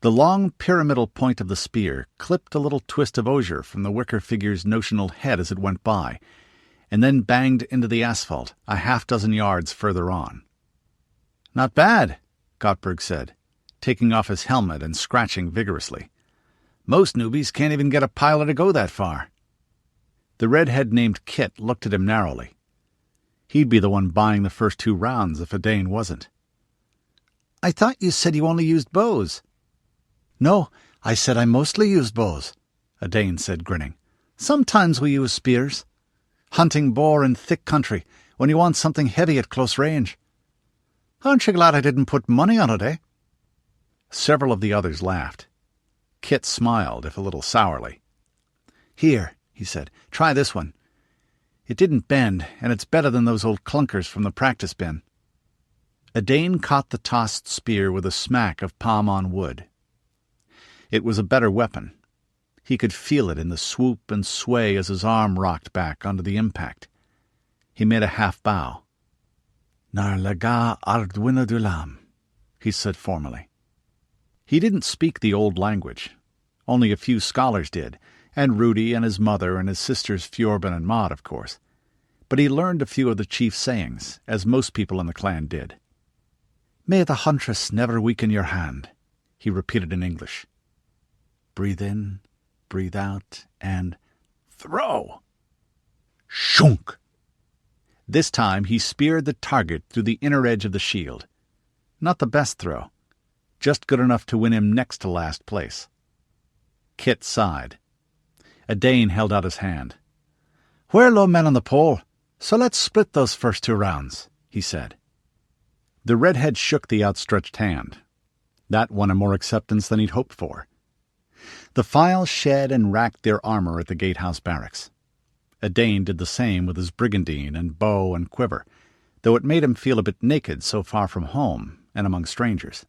The long pyramidal point of the spear clipped a little twist of osier from the wicker figure's notional head as it went by, and then banged into the asphalt a half-dozen yards further on. "Not bad," Gottberg said, taking off his helmet and scratching vigorously. "Most newbies can't even get a pilot to go that far." The redhead named Kit looked at him narrowly. He'd be the one buying the first 2 rounds if Odane wasn't. "I thought you said you only used bows." "No, I said I mostly used bows," Odane said, grinning. "Sometimes we use spears. Hunting boar in thick country, when you want something heavy at close range. Aren't you glad I didn't put money on it, eh?" Several of the others laughed. Kit smiled, if a little sourly. "Here," he said, "try this one. It didn't bend, and it's better than those old clunkers from the practice bin." Odane caught the tossed spear with a smack of palm on wood. It was a better weapon. He could feel it in the swoop and sway as his arm rocked back under the impact. He made a half bow. "Nar lega ardwina dulam," he said formally. He didn't speak the old language. Only a few scholars did, and Rudi and his mother and his sisters Fjorben and Maud, of course. But he learned a few of the chief's sayings, as most people in the clan did. "May the huntress never weaken your hand," he repeated in English. "Breathe in, breathe out, and throw!" Shunk! This time he speared the target through the inner edge of the shield. Not the best throw, just good enough to win him next to last place. Kit sighed. Odane held out his hand. "We're low men on the pole, so let's split those first 2 rounds," he said. The redhead shook the outstretched hand. That won him more acceptance than he'd hoped for. The files shed and racked their armor at the gatehouse barracks. Odane did the same with his brigandine and bow and quiver, though it made him feel a bit naked so far from home and among strangers.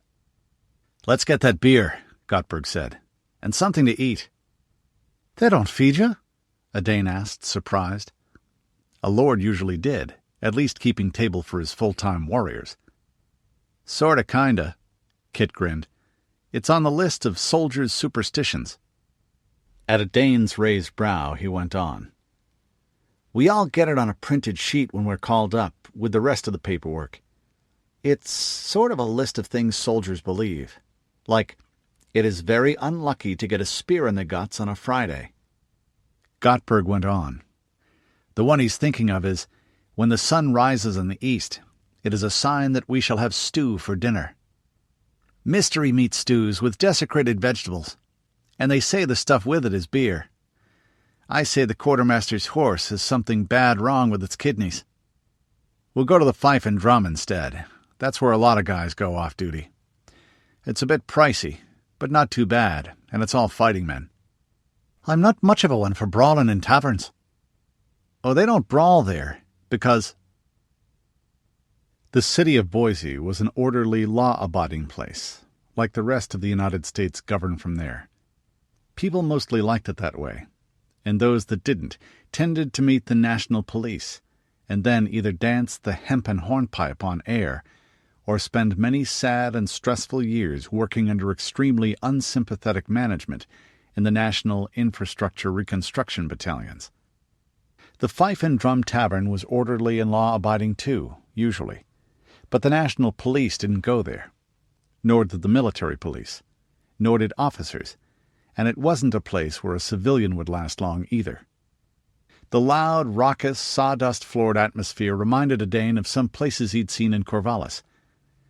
"Let's get that beer," Gottberg said, "and something to eat." "They don't feed you?" Odane asked, surprised. A lord usually did, at least keeping table for his full-time warriors. "Sorta, kinda," Kit grinned. "It's on the list of soldiers' superstitions." At Odane's raised brow, he went on. "We all get it on a printed sheet when we're called up, with the rest of the paperwork. It's sort of a list of things soldiers believe. Like, it is very unlucky to get a spear in the guts on a Friday." Gottberg went on. "The one he's thinking of is, when the sun rises in the east, it is a sign that we shall have stew for dinner. Mystery meat stews with desecrated vegetables, and they say the stuff with it is beer. I say the quartermaster's horse has something bad wrong with its kidneys. We'll go to the Fife and Drum instead. That's where a lot of guys go off duty. It's a bit pricey, but not too bad, and it's all fighting men." "I'm not much of a one for brawling in taverns." "Oh, they don't brawl there, because—" The city of Boise was an orderly, law-abiding place, like the rest of the United States governed from there. People mostly liked it that way, and those that didn't tended to meet the national police, and then either dance the hempen hornpipe on air, or spend many sad and stressful years working under extremely unsympathetic management in the National Infrastructure Reconstruction Battalions. The Fife and Drum Tavern was orderly and law-abiding too, usually, but the national police didn't go there, nor did the military police, nor did officers, and it wasn't a place where a civilian would last long either. The loud, raucous, sawdust-floored atmosphere reminded Odane of some places he'd seen in Corvallis,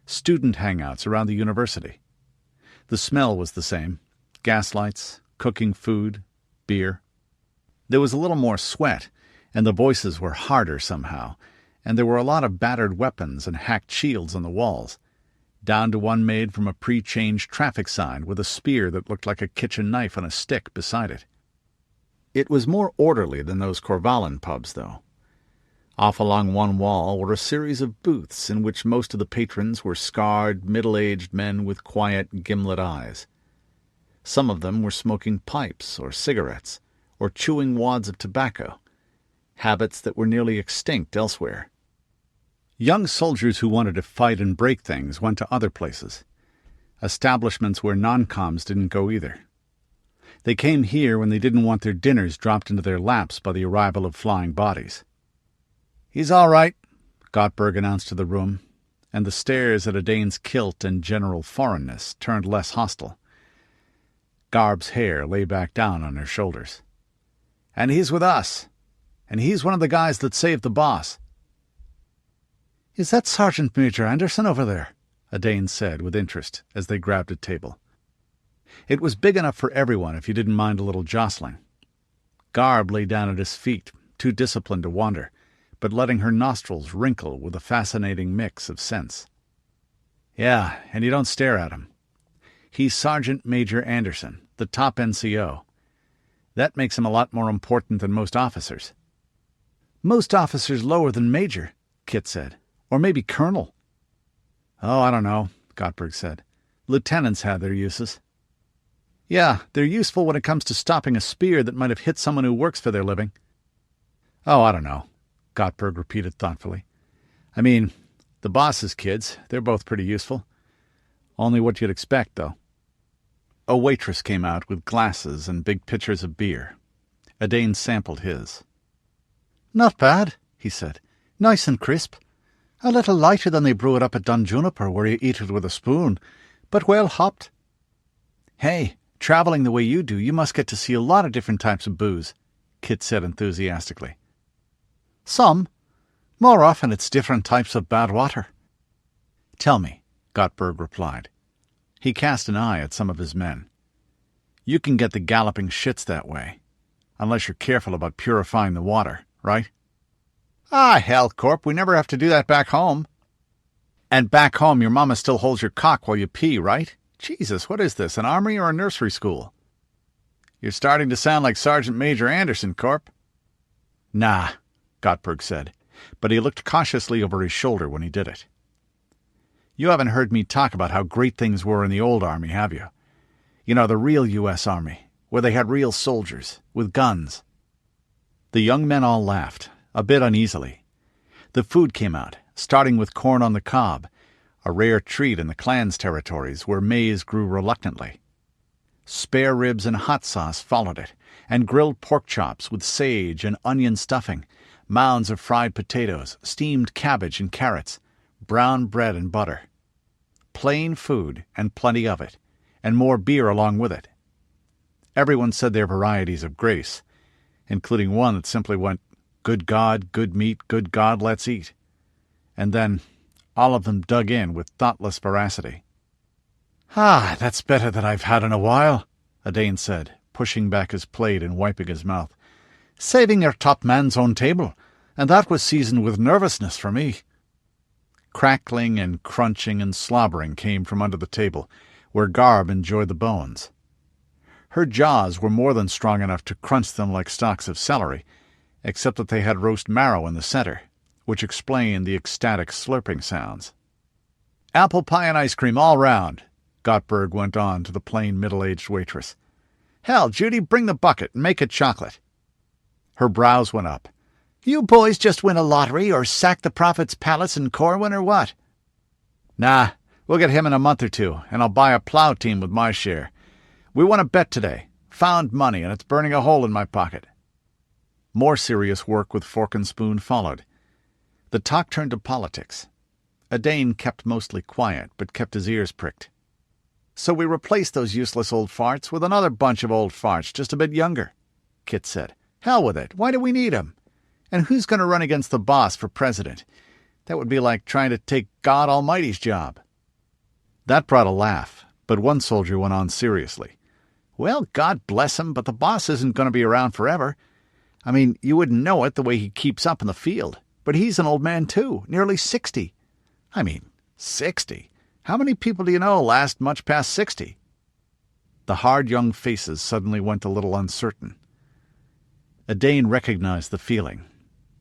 student hangouts around the university. The smell was the same, gaslights, cooking food, beer. There was a little more sweat, and the voices were harder somehow, and there were a lot of battered weapons and hacked shields on the walls, down to one made from a pre-changed traffic sign with a spear that looked like a kitchen knife on a stick beside it. It was more orderly than those Corvallan pubs, though. Off along one wall were a series of booths in which most of the patrons were scarred, middle-aged men with quiet, gimlet eyes. Some of them were smoking pipes or cigarettes, or chewing wads of tobacco, habits that were nearly extinct elsewhere. Young soldiers who wanted to fight and break things went to other places, establishments where non-coms didn't go either. They came here when they didn't want their dinners dropped into their laps by the arrival of flying bodies. "He's all right," Gottberg announced to the room, and the stares at Odane's kilt and general foreignness turned less hostile. Garb's hair lay back down on her shoulders. "And he's with us. and he's one of the guys that saved the boss." "Is that Sergeant Major Anderson over there?" Odard said with interest as they grabbed a table. It was big enough for everyone if you didn't mind a little jostling. Garb lay down at his feet, too disciplined to wander, but letting her nostrils wrinkle with a fascinating mix of scents. "Yeah, and you don't stare at him. He's Sergeant Major Anderson, the top NCO. That makes him a lot more important than most officers." "Most officers lower than Major," Kit said. "Or maybe Colonel." "Oh, I don't know," Gottberg said. "Lieutenants have their uses." "Yeah, they're useful when it comes to stopping a spear that might have hit someone who works for their living." "Oh, I don't know," Gottberg repeated thoughtfully. "I mean, the boss's kids, they're both pretty useful. Only what you'd expect, though." A waitress came out with glasses and big pitchers of beer. Odard sampled his. "Not bad," he said. "Nice and crisp. A little lighter than they brew it up at Dunjuniper, where you eat it with a spoon, but well hopped." "Hey, traveling the way you do, you must get to see a lot of different types of booze," Kit said enthusiastically. "Some. More often it's different types of bad water." "Tell me," Gottberg replied. He cast an eye at some of his men. "You can get the galloping shits that way, unless you're careful about purifying the water, right?" "Ah, hell, Corp, we never have to do that back home." "And back home your mama still holds your cock while you pee, right? Jesus, what is this, an army or a nursery school?" "You're starting to sound like Sergeant Major Anderson, Corp." "Nah," Gottberg said, but he looked cautiously over his shoulder when he did it. "You haven't heard me talk about how great things were in the old army, have you? You know, the real U.S. Army, where they had real soldiers, with guns." The young men all laughed, a bit uneasily. The food came out, starting with corn on the cob, a rare treat in the clans' territories where maize grew reluctantly. Spare ribs and hot sauce followed it, and grilled pork chops with sage and onion stuffing, mounds of fried potatoes, steamed cabbage and carrots, brown bread and butter. Plain food, and plenty of it, and more beer along with it. Everyone said their varieties of grace, including one that simply went, "Good God, good meat, good God, let's eat." And then all of them dug in with thoughtless veracity. "Ah, that's better than I've had in a while," Odard said, pushing back his plate and wiping his mouth. "Saving your top man's own table, and that was seasoned with nervousness for me." Crackling and crunching and slobbering came from under the table, where Garb enjoyed the bones. Her jaws were more than strong enough to crunch them like stalks of celery, except that they had roast marrow in the center, which explained the ecstatic slurping sounds. "Apple pie and ice cream all round," Gottberg went on to the plain middle-aged waitress. "Hell, Judy, bring the bucket and make it chocolate." Her brows went up. "You boys just win a lottery or sack the Prophet's palace in Corwin or what?" "Nah, we'll get him in a month or two, and I'll buy a plow team with my share. We won a bet today. Found money, and it's burning a hole in my pocket." More serious work with fork and spoon followed. The talk turned to politics. Odard kept mostly quiet, but kept his ears pricked. "So we replaced those useless old farts with another bunch of old farts, just a bit younger," Kit said. "Hell with it. Why do we need 'em? And who's going to run against the boss for president? That would be like trying to take God Almighty's job." That brought a laugh, but one soldier went on seriously. "Well, God bless him, but the boss isn't going to be around forever. I mean, you wouldn't know it the way he keeps up in the field. But he's an old man, too, nearly 60. I mean, 60. How many people do you know last much past 60? The hard young faces suddenly went a little uncertain. Odard recognized the feeling.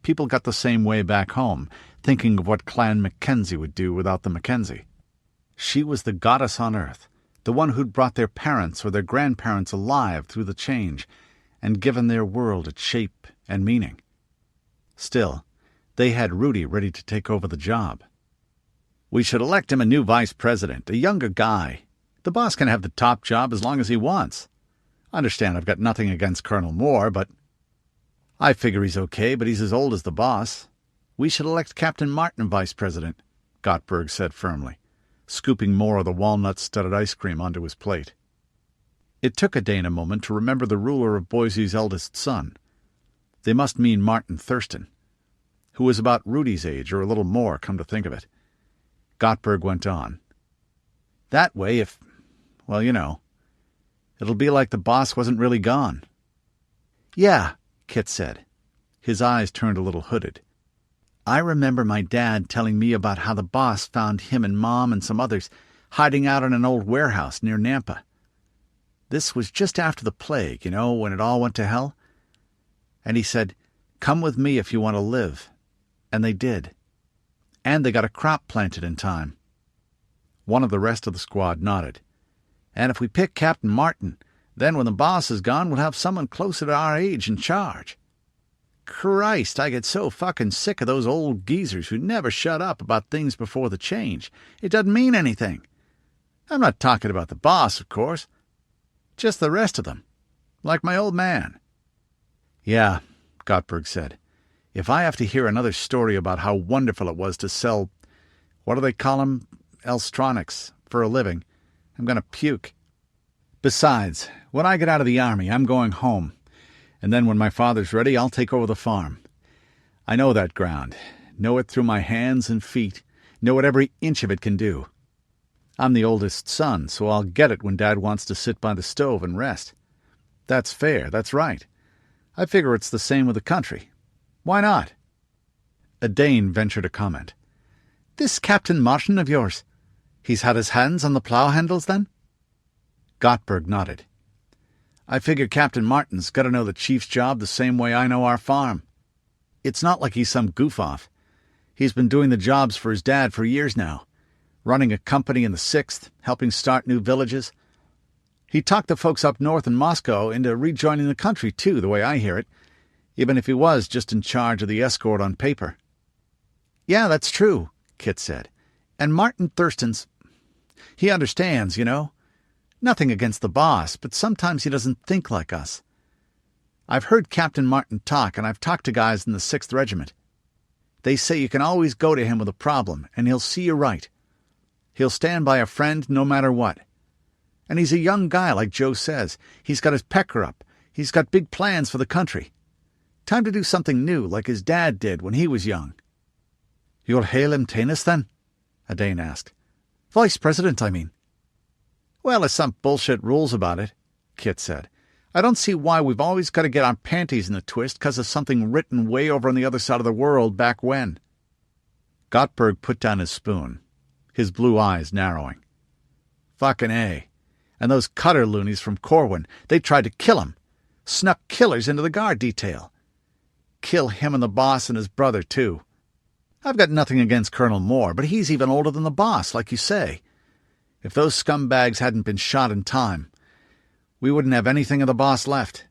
People got the same way back home, thinking of what Clan Mackenzie would do without the Mackenzie. She was the goddess on earth, the one who'd brought their parents or their grandparents alive through the change, and given their world its shape and meaning. Still, they had Rudi ready to take over the job. "We should elect him a new vice president, a younger guy. The boss can have the top job as long as he wants. I understand I've got nothing against Colonel Moore, but—" "I figure he's okay, but he's as old as the boss. We should elect Captain Martin vice president," Gottberg said firmly, scooping more of the walnut-studded ice cream onto his plate. It took Odard a moment to remember the ruler of Boise's eldest son. They must mean Martin Thurston, who was about Rudi's age, or a little more, come to think of it. Gottberg went on. That way, well, it'll be like the boss wasn't really gone. Yeah, Kit said. His eyes turned a little hooded. I remember my dad telling me about how the boss found him and Mom and some others hiding out in an old warehouse near Nampa. This was just after the plague, when it all went to hell. And he said, "Come with me if you want to live." And they did. And they got a crop planted in time. One of the rest of the squad nodded. And if we pick Captain Martin, then when the boss is gone, we'll have someone closer to our age in charge. Christ, I get so fucking sick of those old geezers who never shut up about things before the change. It doesn't mean anything. I'm not talking about the boss, of course. Just the rest of them. Like my old man. Yeah, Gottberg said. If I have to hear another story about how wonderful it was to sell, what do they call 'em, Elstronics, for a living, I'm going to puke. Besides, when I get out of the army, I'm going home. And then when my father's ready, I'll take over the farm. I know that ground. Know it through my hands and feet. Know what every inch of it can do. I'm the oldest son, so I'll get it when Dad wants to sit by the stove and rest. That's fair, that's right. I figure it's the same with the country. Why not? A Dane ventured a comment. This Captain Martin of yours, he's had his hands on the plough handles, then? Gottberg nodded. I figure Captain Martin's got to know the chief's job the same way I know our farm. It's not like he's some goof-off. He's been doing the jobs for his dad for years now, running a company in the 6th, helping start new villages. He talked the folks up north in Moscow into rejoining the country, too, the way I hear it, even if he was just in charge of the escort on paper. Yeah, that's true, Kit said. And Martin Thurston's... He understands, Nothing against the boss, but sometimes he doesn't think like us. I've heard Captain Martin talk, and I've talked to guys in the 6th Regiment. They say you can always go to him with a problem, and he'll see you right. He'll stand by a friend no matter what. And he's a young guy, like Joe says. He's got his pecker up. He's got big plans for the country. Time to do something new, like his dad did when he was young. You'll hail him Tanis, then? A Dane asked. Vice President, I mean. Well, there's some bullshit rules about it, Kit said. I don't see why we've always got to get our panties in a twist because of something written way over on the other side of the world back when. Gottberg put down his spoon, his blue eyes narrowing. Fucking A. And those cutter loonies from Corwin, they tried to kill him. Snuck killers into the guard detail. Kill him and the boss and his brother, too. I've got nothing against Colonel Moore, but he's even older than the boss, like you say. If those scumbags hadn't been shot in time, we wouldn't have anything of the boss left.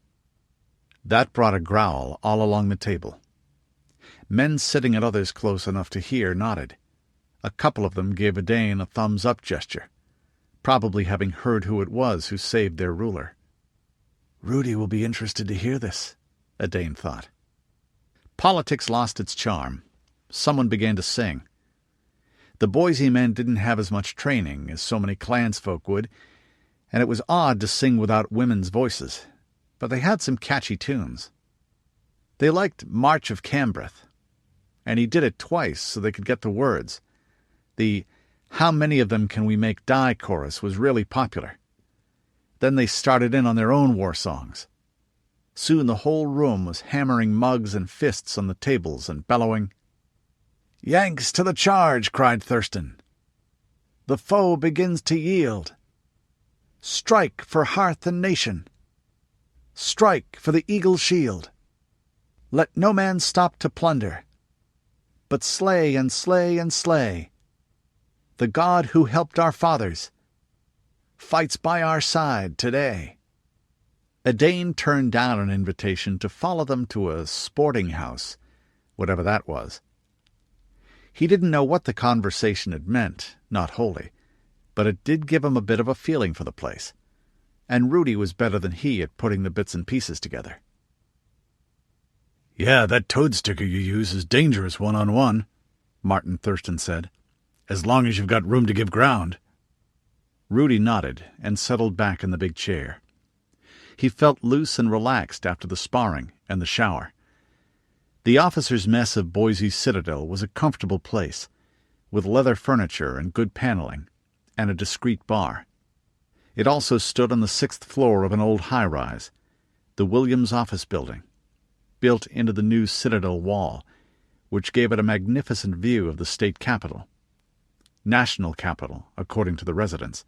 That brought a growl all along the table. Men sitting at others close enough to hear nodded. A couple of them gave a Dane a thumbs-up gesture, probably having heard who it was who saved their ruler. Rudi will be interested to hear this, a Dane thought. Politics lost its charm. Someone began to sing. The Boise men didn't have as much training as so many clansfolk would, and it was odd to sing without women's voices, but they had some catchy tunes. They liked March of Cambreth, and he did it twice so they could get the words. The "How many of them can we make die" chorus was really popular. Then they started in on their own war songs. Soon the whole room was hammering mugs and fists on the tables and bellowing, "Yanks to the charge!" cried Thurston. "The foe begins to yield. Strike for hearth and nation. Strike for the eagle's shield. Let no man stop to plunder, but slay and slay and slay. The God who helped our fathers fights by our side today." A Dane turned down an invitation to follow them to a sporting house, whatever that was. He didn't know what the conversation had meant, not wholly, but it did give him a bit of a feeling for the place, and Rudi was better than he at putting the bits and pieces together. "Yeah, that toad sticker you use is dangerous one-on-one," Martin Thurston said, "as long as you've got room to give ground." Rudi nodded and settled back in the big chair. He felt loose and relaxed after the sparring and the shower, The officers' mess of Boise Citadel was a comfortable place, with leather furniture and good paneling, and a discreet bar. It also stood on the 6th floor of an old high-rise, the Williams Office Building, built into the new Citadel wall, which gave it a magnificent view of the state capitol. National capital, according to the residents,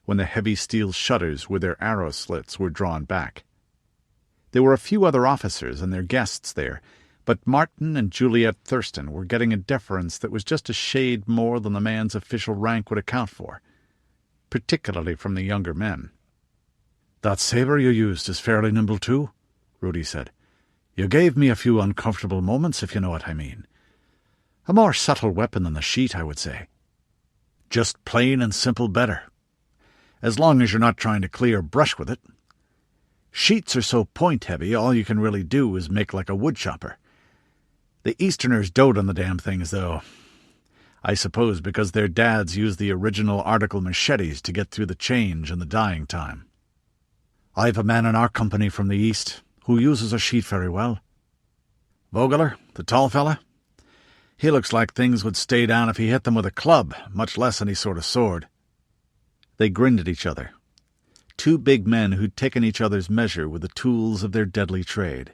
when the heavy steel shutters with their arrow slits were drawn back. There were a few other officers and their guests there, but Martin and Juliet Thurston were getting a deference that was just a shade more than the man's official rank would account for, particularly from the younger men. "That sabre you used is fairly nimble too," Rudi said. "You gave me a few uncomfortable moments, if you know what I mean. A more subtle weapon than the sheath, I would say. Just plain and simple better. As long as you're not trying to clear brush with it. Sheets are so point-heavy, all you can really do is make like a woodchopper. The Easterners dote on the damn things, though. I suppose because their dads used the original article machetes to get through the change and the dyeing time. I've a man in our company from the East who uses a sheath very well. Vogler, the tall fella? He looks like things would stay down if he hit them with a club, much less any sort of sword." They grinned at each other. Two big men who'd taken each other's measure with the tools of their deadly trade.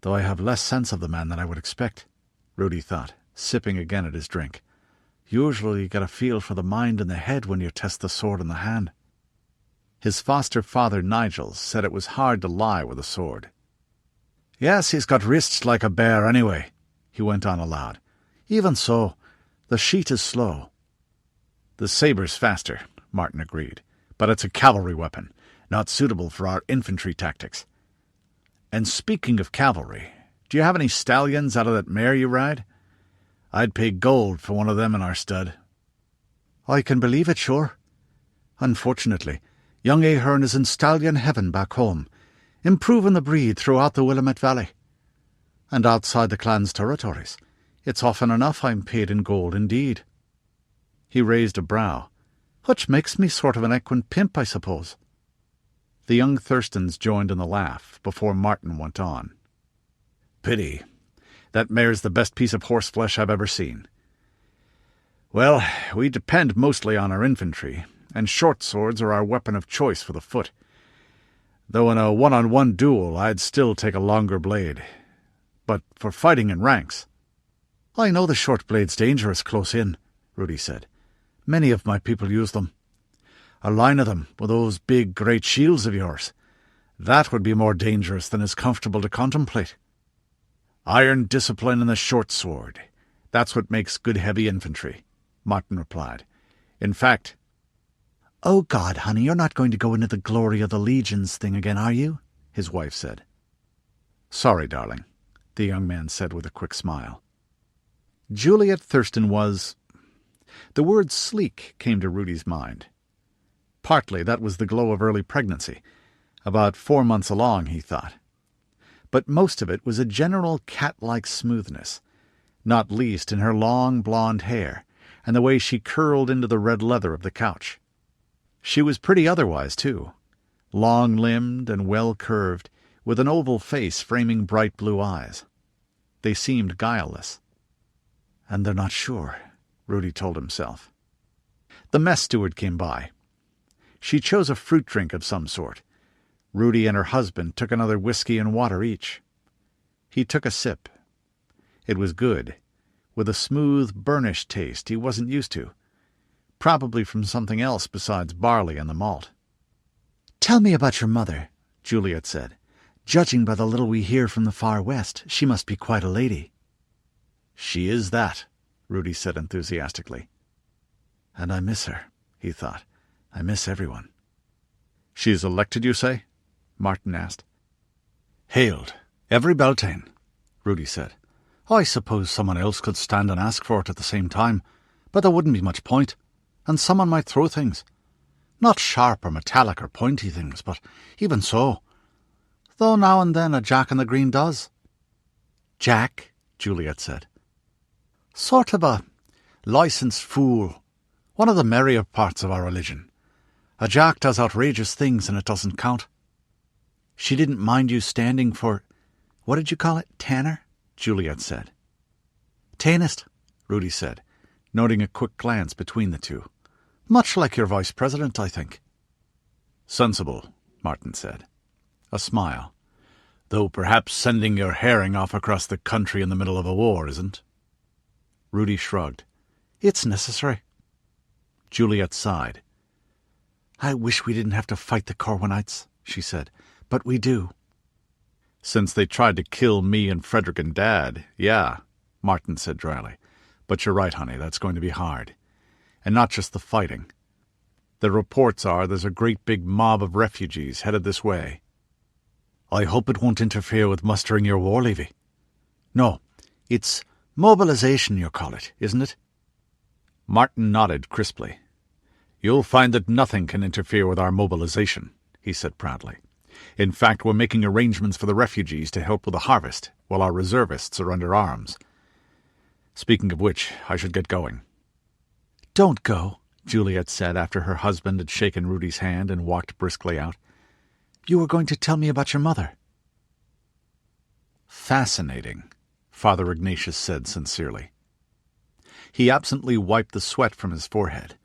"Though I have less sense of the man than I would expect," Rudi thought, sipping again at his drink. "Usually you get a feel for the mind and the head when you test the sword in the hand." His foster father, Nigel, said it was hard to lie with a sword. "Yes, he's got wrists like a bear anyway," he went on aloud. "Even so, the sheath is slow." "The sabre's faster," Martin agreed, "but it's a cavalry weapon, not suitable for our infantry tactics. And speaking of cavalry, do you have any stallions out of that mare you ride? I'd pay gold for one of them in our stud." "I can believe it, sure. Unfortunately, young Ahern is in stallion heaven back home, improving the breed throughout the Willamette Valley. And outside the clan's territories, it's often enough I'm paid in gold indeed." He raised a brow. "Which makes me sort of an equine pimp, I suppose." The young Thurstons joined in the laugh before Martin went on. "Pity. That mare's the best piece of horseflesh I've ever seen. Well, we depend mostly on our infantry, and short swords are our weapon of choice for the foot. Though in a one-on-one duel I'd still take a longer blade. But for fighting in ranks—" "I know the short blade's dangerous close in," Rudi said. "Many of my people use them. A line of them with those big great shields of yours. That would be more dangerous than is comfortable to contemplate. Iron discipline and the short sword. That's what makes good heavy infantry," Martin replied. "In fact—" "Oh, God, honey, you're not going to go into the glory of the legions thing again, are you?" his wife said. "Sorry, darling," the young man said with a quick smile. Juliet Thurston was— the word sleek came to Rudi's mind. Partly that was the glow of early pregnancy, about 4 months along, he thought. But most of it was a general cat-like smoothness, not least in her long blonde hair and the way she curled into the red leather of the couch. She was pretty otherwise, too, long-limbed and well-curved, with an oval face framing bright blue eyes. They seemed guileless. "And they're not sure," Rudi told himself. The mess steward came by. She chose a fruit drink of some sort. Rudi and her husband took another whiskey and water each. He took a sip. It was good, with a smooth, burnished taste he wasn't used to, probably from something else besides barley and the malt. "Tell me about your mother," Juliet said. "Judging by the little we hear from the far west, she must be quite a lady." "She is that," Rudi said enthusiastically. "And I miss her," he thought. "I miss everyone." "She's elected, you say?" Martin asked. "Hailed. Every Beltane," Rudi said. "I suppose someone else could stand and ask for it at the same time, but there wouldn't be much point, and someone might throw things. Not sharp or metallic or pointy things, but even so. Though now and then a Jack in the Green does." "Jack?" Juliet said. "Sort of a licensed fool. One of the merrier parts of our religion. A Jack does outrageous things and it doesn't count." "She didn't mind you standing for, what did you call it, tanner?" Juliet said. "Tainest," Rudi said, noting a quick glance between the two. "Much like your vice president, I think." "Sensible," Martin said. A smile. "Though perhaps sending your herring off across the country in the middle of a war isn't." Rudi shrugged. "It's necessary." Juliet sighed. "I wish we didn't have to fight the Corwinites," she said, "but we do." "Since they tried to kill me and Frederick and Dad, yeah," Martin said dryly. "But you're right, honey, that's going to be hard. And not just the fighting. The reports are there's a great big mob of refugees headed this way." "I hope it won't interfere with mustering your war levy." "No, it's mobilization, you call it, isn't it?" Martin nodded crisply. "You'll find that nothing can interfere with our mobilization," he said proudly. "In fact, we're making arrangements for the refugees to help with the harvest, while our reservists are under arms. Speaking of which, I should get going." "Don't go," Juliet said after her husband had shaken Rudi's hand and walked briskly out. "You were going to tell me about your mother." "Fascinating," Father Ignatius said sincerely. He absently wiped the sweat from his forehead.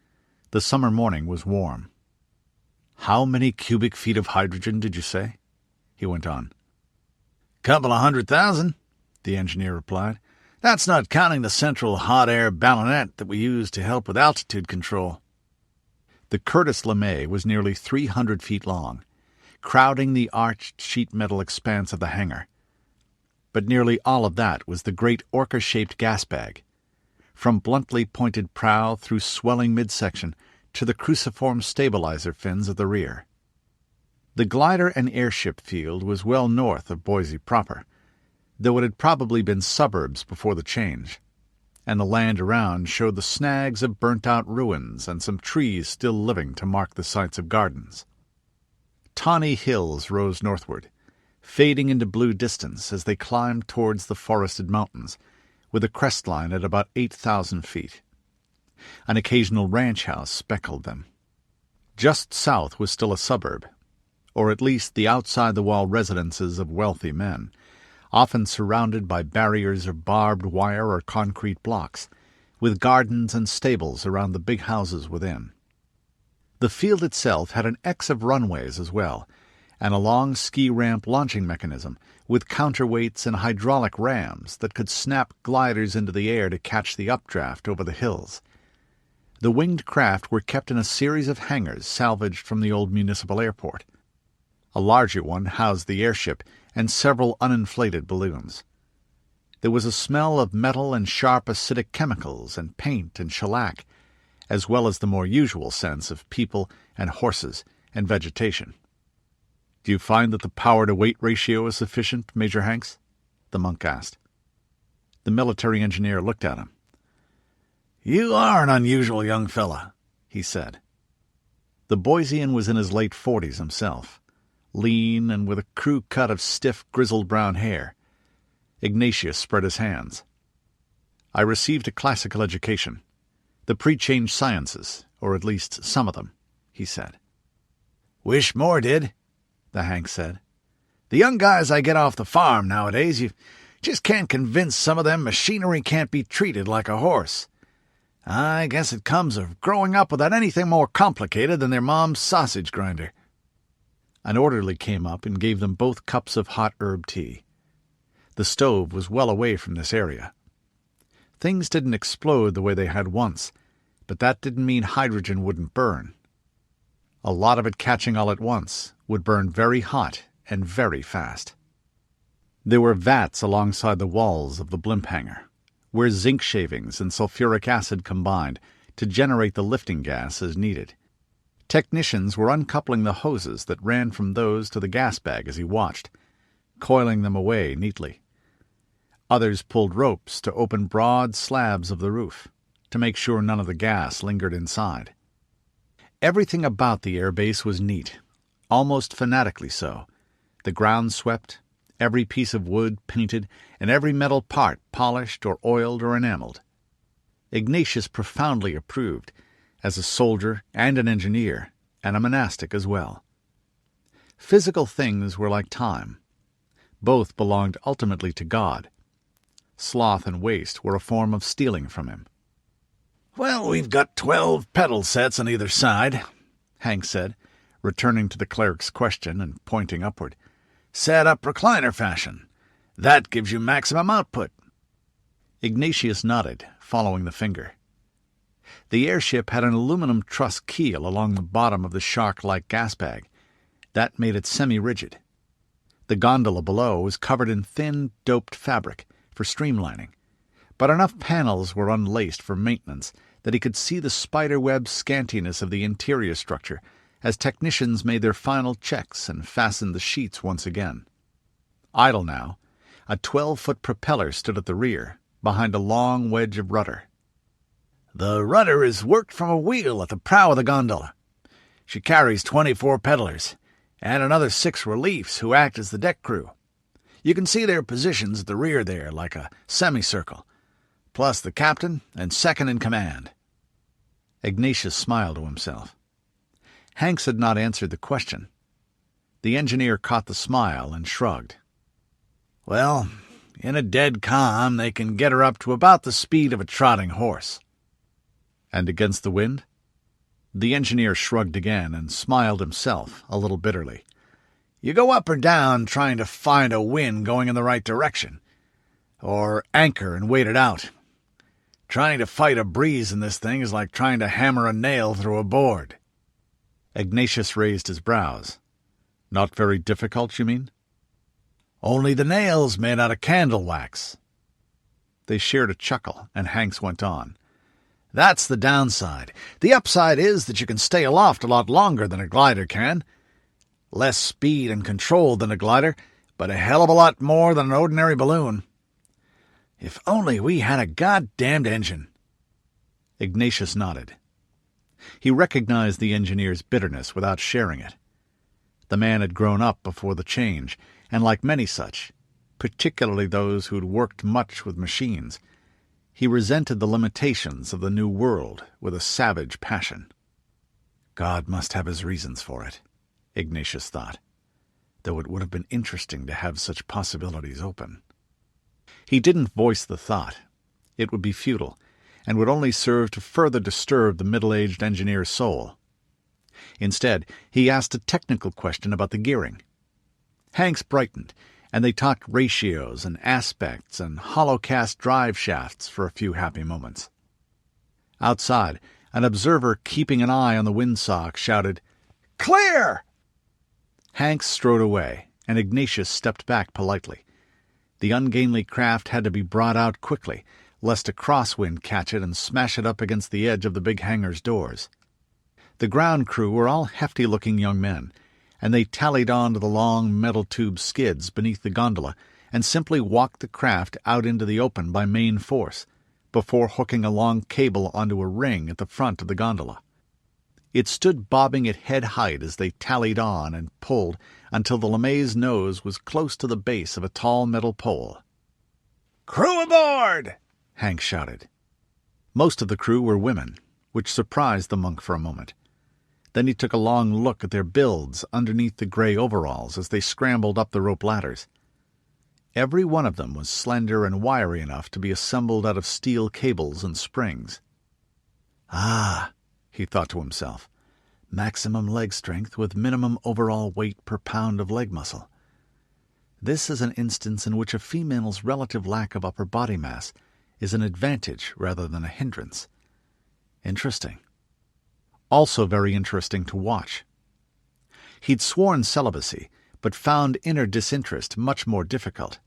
The summer morning was warm. "How many cubic feet of hydrogen did you say?" he went on. "Couple of 100,000, the engineer replied. "That's not counting the central hot air ballonette that we use to help with altitude control." The Curtis LeMay was nearly 300 feet long, crowding the arched sheet metal expanse of the hangar. But nearly all of that was the great orca-shaped gas bag, from bluntly pointed prow through swelling midsection to the cruciform stabilizer fins at the rear. The glider and airship field was well north of Boise proper, though it had probably been suburbs before the change, and the land around showed the snags of burnt-out ruins and some trees still living to mark the sites of gardens. Tawny hills rose northward, fading into blue distance as they climbed towards the forested mountains, with a crestline at about 8,000 feet. An occasional ranch house speckled them. Just south was still a suburb, or at least the outside-the-wall residences of wealthy men, often surrounded by barriers of barbed wire or concrete blocks, with gardens and stables around the big houses within. The field itself had an X of runways as well, and a long ski-ramp launching mechanism with counterweights and hydraulic rams that could snap gliders into the air to catch the updraft over the hills. The winged craft were kept in a series of hangars salvaged from the old municipal airport. A larger one housed the airship and several uninflated balloons. There was a smell of metal and sharp acidic chemicals and paint and shellac, as well as the more usual sense of people and horses and vegetation. "Do you find that the power-to-weight ratio is sufficient, Major Hanks?" the monk asked. The military engineer looked at him. "You are an unusual young fella," he said. The Boisean was in his late 40s himself, lean and with a crew cut of stiff, grizzled brown hair. Ignatius spread his hands. "I received a classical education, the pre-change sciences, or at least some of them," he said. "Wish more did," the Hank said. "The young guys I get off the farm nowadays, you just can't convince some of them machinery can't be treated like a horse. I guess it comes of growing up without anything more complicated than their mom's sausage grinder." An orderly came up and gave them both cups of hot herb tea. The stove was well away from this area. Things didn't explode the way they had once, but that didn't mean hydrogen wouldn't burn. A lot of it catching all at once would burn very hot and very fast. There were vats alongside the walls of the blimp hangar, where zinc shavings and sulfuric acid combined to generate the lifting gas as needed. Technicians were uncoupling the hoses that ran from those to the gas bag as he watched, coiling them away neatly. Others pulled ropes to open broad slabs of the roof, to make sure none of the gas lingered inside. Everything about the airbase was neat, almost fanatically so. The ground swept, every piece of wood painted, and every metal part polished or oiled or enameled. Ignatius profoundly approved, as a soldier and an engineer, and a monastic as well. Physical things were like time. Both belonged ultimately to God. sloth and waste were a form of stealing from him. "Well, we've got 12 pedal sets on either side," Hank said, returning to the cleric's question and pointing upward. "Set up recliner fashion. That gives you maximum output." Ignatius nodded, following the finger. The airship had an aluminum truss keel along the bottom of the shark-like gas bag. That made it semi-rigid. The gondola below was covered in thin, doped fabric for streamlining, but enough panels were unlaced for maintenance that he could see the spiderweb scantiness of the interior structure as technicians made their final checks and fastened the sheets once again. Idle now, a 12-foot propeller stood at the rear, behind a long wedge of rudder. "The rudder is worked from a wheel at the prow of the gondola. She carries 24 pedalers, and another 6 reliefs who act as the deck crew. You can see their positions at the rear there, like a semicircle, plus the captain and second in command." Ignatius smiled to himself. Hanks had not answered the question. The engineer caught the smile and shrugged. "Well, in a dead calm they can get her up to about the speed of a trotting horse." "And against the wind?" The engineer shrugged again and smiled himself, a little bitterly. "You go up or down trying to find a wind going in the right direction, or anchor and wait it out. Trying to fight a breeze in this thing is like trying to hammer a nail through a board." Ignatius raised his brows. "Not very difficult, you mean?" "Only the nail's made out of candle wax." They shared a chuckle, and Hanks went on. "That's the downside. The upside is that you can stay aloft a lot longer than a glider can. Less speed and control than a glider, but a hell of a lot more than an ordinary balloon. If only we had a goddamned engine." Ignatius nodded. He recognized the engineer's bitterness without sharing it. The man had grown up before the change, and like many such, particularly those who'd worked much with machines, he resented the limitations of the new world with a savage passion. God must have his reasons for it, Ignatius thought, though it would have been interesting to have such possibilities open. He didn't voice the thought. It would be futile, and would only serve to further disturb the middle-aged engineer's soul. Instead, he asked a technical question about the gearing. Hanks brightened, and they talked ratios and aspects and hollow-cast drive shafts for a few happy moments. Outside, an observer keeping an eye on the windsock shouted, "Clear!" Hanks strode away, and Ignatius stepped back politely. The ungainly craft had to be brought out quickly, lest a crosswind catch it and smash it up against the edge of the big hangar's doors. The ground crew were all hefty-looking young men, and they tallied on to the long metal tube skids beneath the gondola and simply walked the craft out into the open by main force, before hooking a long cable onto a ring at the front of the gondola. It stood bobbing at head height as they tallied on and pulled until the LeMay's nose was close to the base of a tall metal pole. "Crew aboard!" Hank shouted. Most of the crew were women, which surprised the monk for a moment. Then he took a long look at their builds underneath the gray overalls as they scrambled up the rope ladders. Every one of them was slender and wiry enough to be assembled out of steel cables and springs. "Ah," he thought to himself, "maximum leg strength with minimum overall weight per pound of leg muscle. This is an instance in which a female's relative lack of upper body mass is an advantage rather than a hindrance. Interesting. Also very interesting to watch. He'd sworn celibacy, but found inner disinterest much more difficult.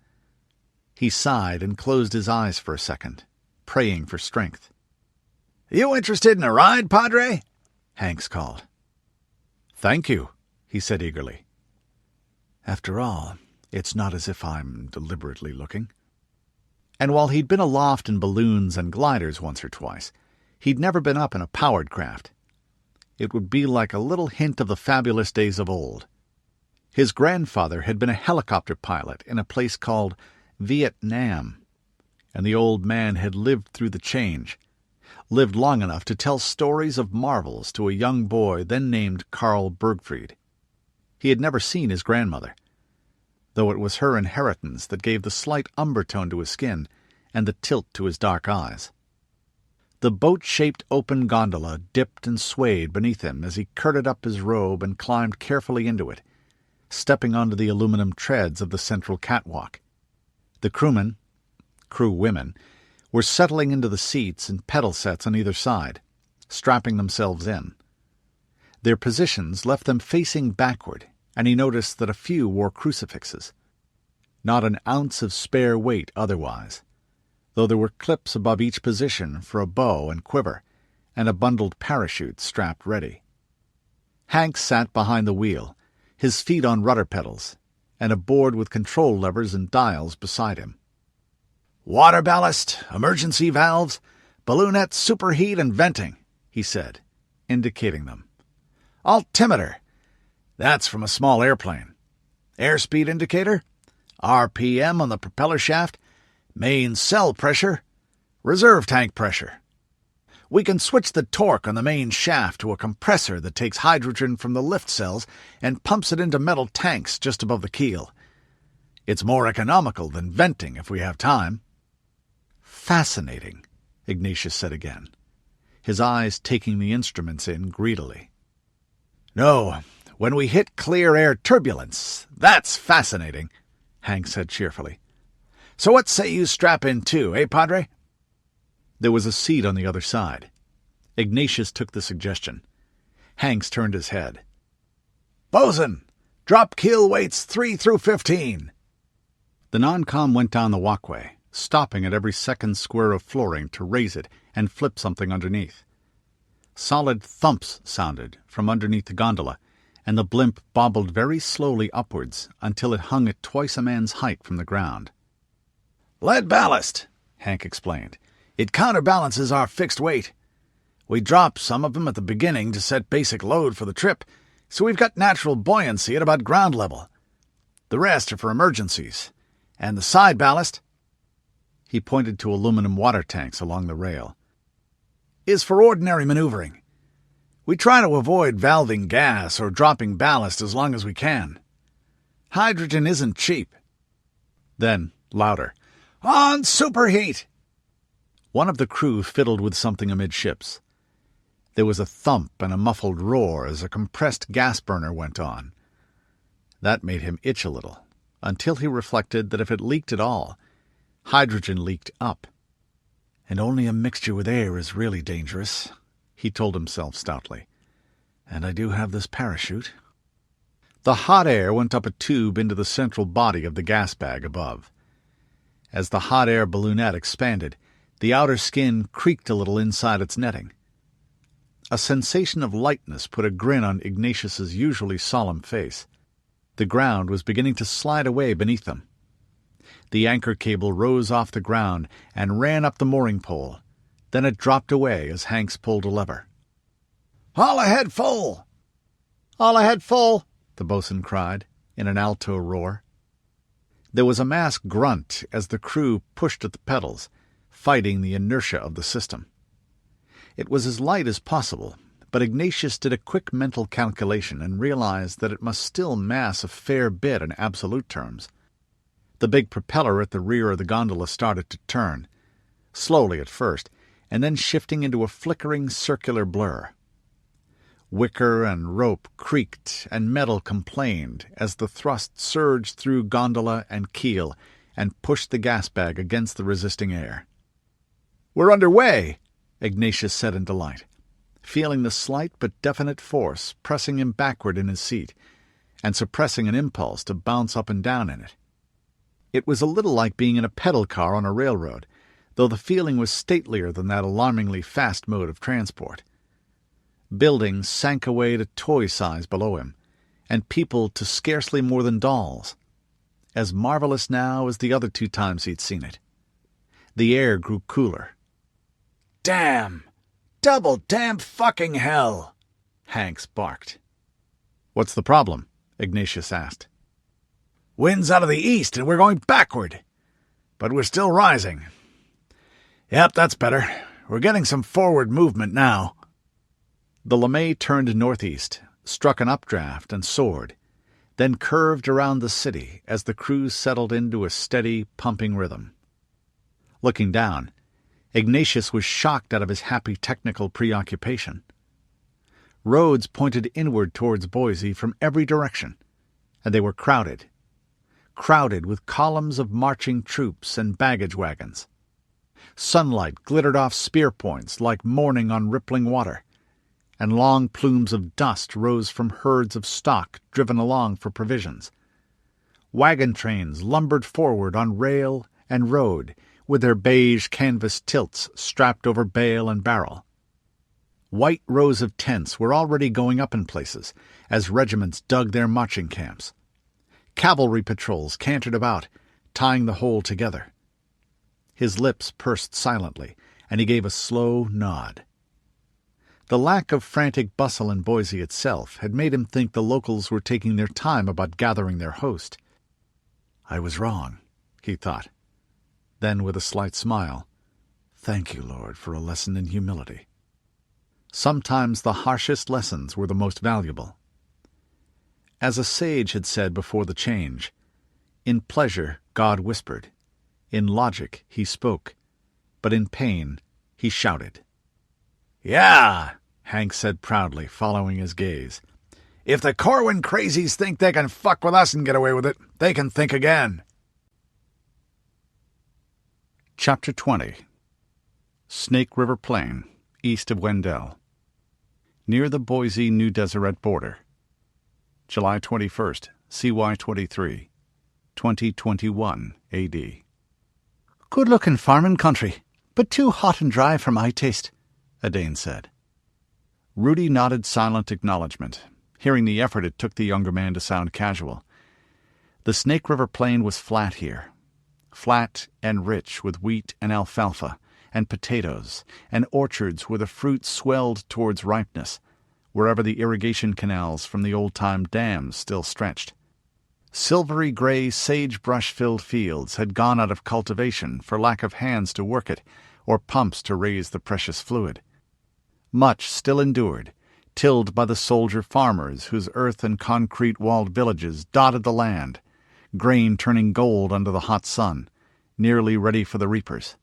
He sighed and closed his eyes for a second, praying for strength. "You interested in a ride, Padre?" Hanks called. "Thank you," he said eagerly. After all, it's not as if I'm deliberately looking. And while he'd been aloft in balloons and gliders once or twice, he'd never been up in a powered craft. It would be like a little hint of the fabulous days of old. His grandfather had been a helicopter pilot in a place called Vietnam, and the old man had lived through the change, lived long enough to tell stories of marvels to a young boy then named Carl Bergfried. He had never seen his grandmother, though it was her inheritance that gave the slight umber tone to his skin and the tilt to his dark eyes. The boat-shaped open gondola dipped and swayed beneath him as he curted up his robe and climbed carefully into it, stepping onto the aluminum treads of the central catwalk. The crewwomen, were settling into the seats and pedal sets on either side, strapping themselves in. Their positions left them facing backward, and he noticed that a few wore crucifixes. Not an ounce of spare weight otherwise, though there were clips above each position for a bow and quiver, and a bundled parachute strapped ready. Hank sat behind the wheel, his feet on rudder pedals, and a board with control levers and dials beside him. "Water ballast, emergency valves, balloonette superheat and venting," he said, indicating them. "Altimeter. That's from a small airplane. Airspeed indicator. RPM on the propeller shaft. Main cell pressure. Reserve tank pressure. We can switch the torque on the main shaft to a compressor that takes hydrogen from the lift cells and pumps it into metal tanks just above the keel. It's more economical than venting if we have time." "Fascinating," Ignatius said again, his eyes taking the instruments in greedily. "No, when we hit clear air turbulence, that's fascinating," Hank said cheerfully. "So what say you strap in too, eh, Padre?" There was a seat on the other side. Ignatius took the suggestion. Hanks turned his head. "Bosun, drop keel weights 3 through 15. The non-com went down the walkway, stopping at every second square of flooring to raise it and flip something underneath. Solid thumps sounded from underneath the gondola, and the blimp bobbled very slowly upwards until it hung at twice a man's height from the ground. "Lead ballast," Hank explained. "It counterbalances our fixed weight. We drop some of them at the beginning to set basic load for the trip, so we've got natural buoyancy at about ground level. The rest are for emergencies. And the side ballast," he pointed to aluminum water tanks along the rail, "is for ordinary maneuvering. We try to avoid valving gas or dropping ballast as long as we can. Hydrogen isn't cheap." Then, louder, "On superheat!" One of the crew fiddled with something amidships. There was a thump and a muffled roar as a compressed gas burner went on. That made him itch a little, until he reflected that if it leaked at all, hydrogen leaked up. "And only a mixture with air is really dangerous," he told himself stoutly. "And I do have this parachute." The hot air went up a tube into the central body of the gas bag above. As the hot air balloonette expanded, the outer skin creaked a little inside its netting. A sensation of lightness put a grin on Ignatius's usually solemn face. The ground was beginning to slide away beneath them. The anchor cable rose off the ground and ran up the mooring pole. Then it dropped away as Hanks pulled a lever. "All ahead full!" "All ahead full!" the bosun cried, in an alto roar. There was a mass grunt as the crew pushed at the pedals, fighting the inertia of the system. It was as light as possible, but Ignatius did a quick mental calculation and realized that it must still mass a fair bit in absolute terms. The big propeller at the rear of the gondola started to turn, slowly at first, and then shifting into a flickering circular blur. Wicker and rope creaked and metal complained as the thrust surged through gondola and keel and pushed the gas bag against the resisting air. "We're underway!" Ignatius said in delight, feeling the slight but definite force pressing him backward in his seat and suppressing an impulse to bounce up and down in it. It was a little like being in a pedal car on a railroad, though the feeling was statelier than that alarmingly fast mode of transport. Buildings sank away to toy size below him, and people to scarcely more than dolls. As marvelous now as the other 2 times he'd seen it. The air grew cooler. "Damn! Double damn fucking hell!" Hanks barked. "What's the problem?" Ignatius asked. "Wind's out of the east and we're going backward. But we're still rising. Yep, that's better. We're getting some forward movement now." The LeMay turned northeast, struck an updraft and soared, then curved around the city as the crew settled into a steady, pumping rhythm. Looking down, Ignatius was shocked out of his happy technical preoccupation. Roads pointed inward towards Boise from every direction, and they were crowded with columns of marching troops and baggage wagons. Sunlight glittered off spear points like morning on rippling water, and long plumes of dust rose from herds of stock driven along for provisions. Wagon trains lumbered forward on rail and road, with their beige canvas tilts strapped over bale and barrel. White rows of tents were already going up in places as regiments dug their marching camps. Cavalry patrols cantered about, tying the whole together. His lips pursed silently, and he gave a slow nod. The lack of frantic bustle in Boise itself had made him think the locals were taking their time about gathering their host. "I was wrong," he thought. Then, with a slight smile, "Thank you, Lord, for a lesson in humility." Sometimes the harshest lessons were the most valuable. As a sage had said before the change, in pleasure God whispered, in logic he spoke, but in pain he shouted. "Yeah," Hank said proudly, following his gaze. "If the Corwin crazies think they can fuck with us and get away with it, they can think again." Chapter 20. Snake River Plain, east of Wendell. Near the Boise-New Deseret border. July 21st, CY 23, 2021 AD. "Good-looking farming country, but too hot and dry for my taste," Adane said. Rudi nodded silent acknowledgement, hearing the effort it took the younger man to sound casual. The Snake River Plain was flat here. Flat and rich with wheat and alfalfa and potatoes and orchards where the fruit swelled towards ripeness, wherever the irrigation canals from the old-time dams still stretched. Silvery gray sagebrush-filled fields had gone out of cultivation for lack of hands to work it or pumps to raise the precious fluid. Much still endured, tilled by the soldier farmers whose earth and concrete-walled villages dotted the land, grain turning gold under the hot sun, nearly ready for the reapers.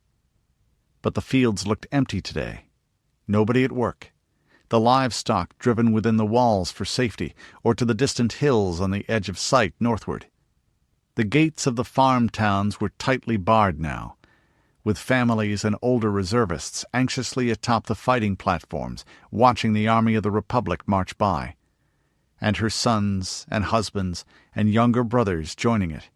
But the fields looked empty today. Nobody at work. The livestock driven within the walls for safety or to the distant hills on the edge of sight northward. The gates of the farm towns were tightly barred now, with families and older reservists anxiously atop the fighting platforms watching the Army of the Republic march by, and her sons and husbands and younger brothers joining it,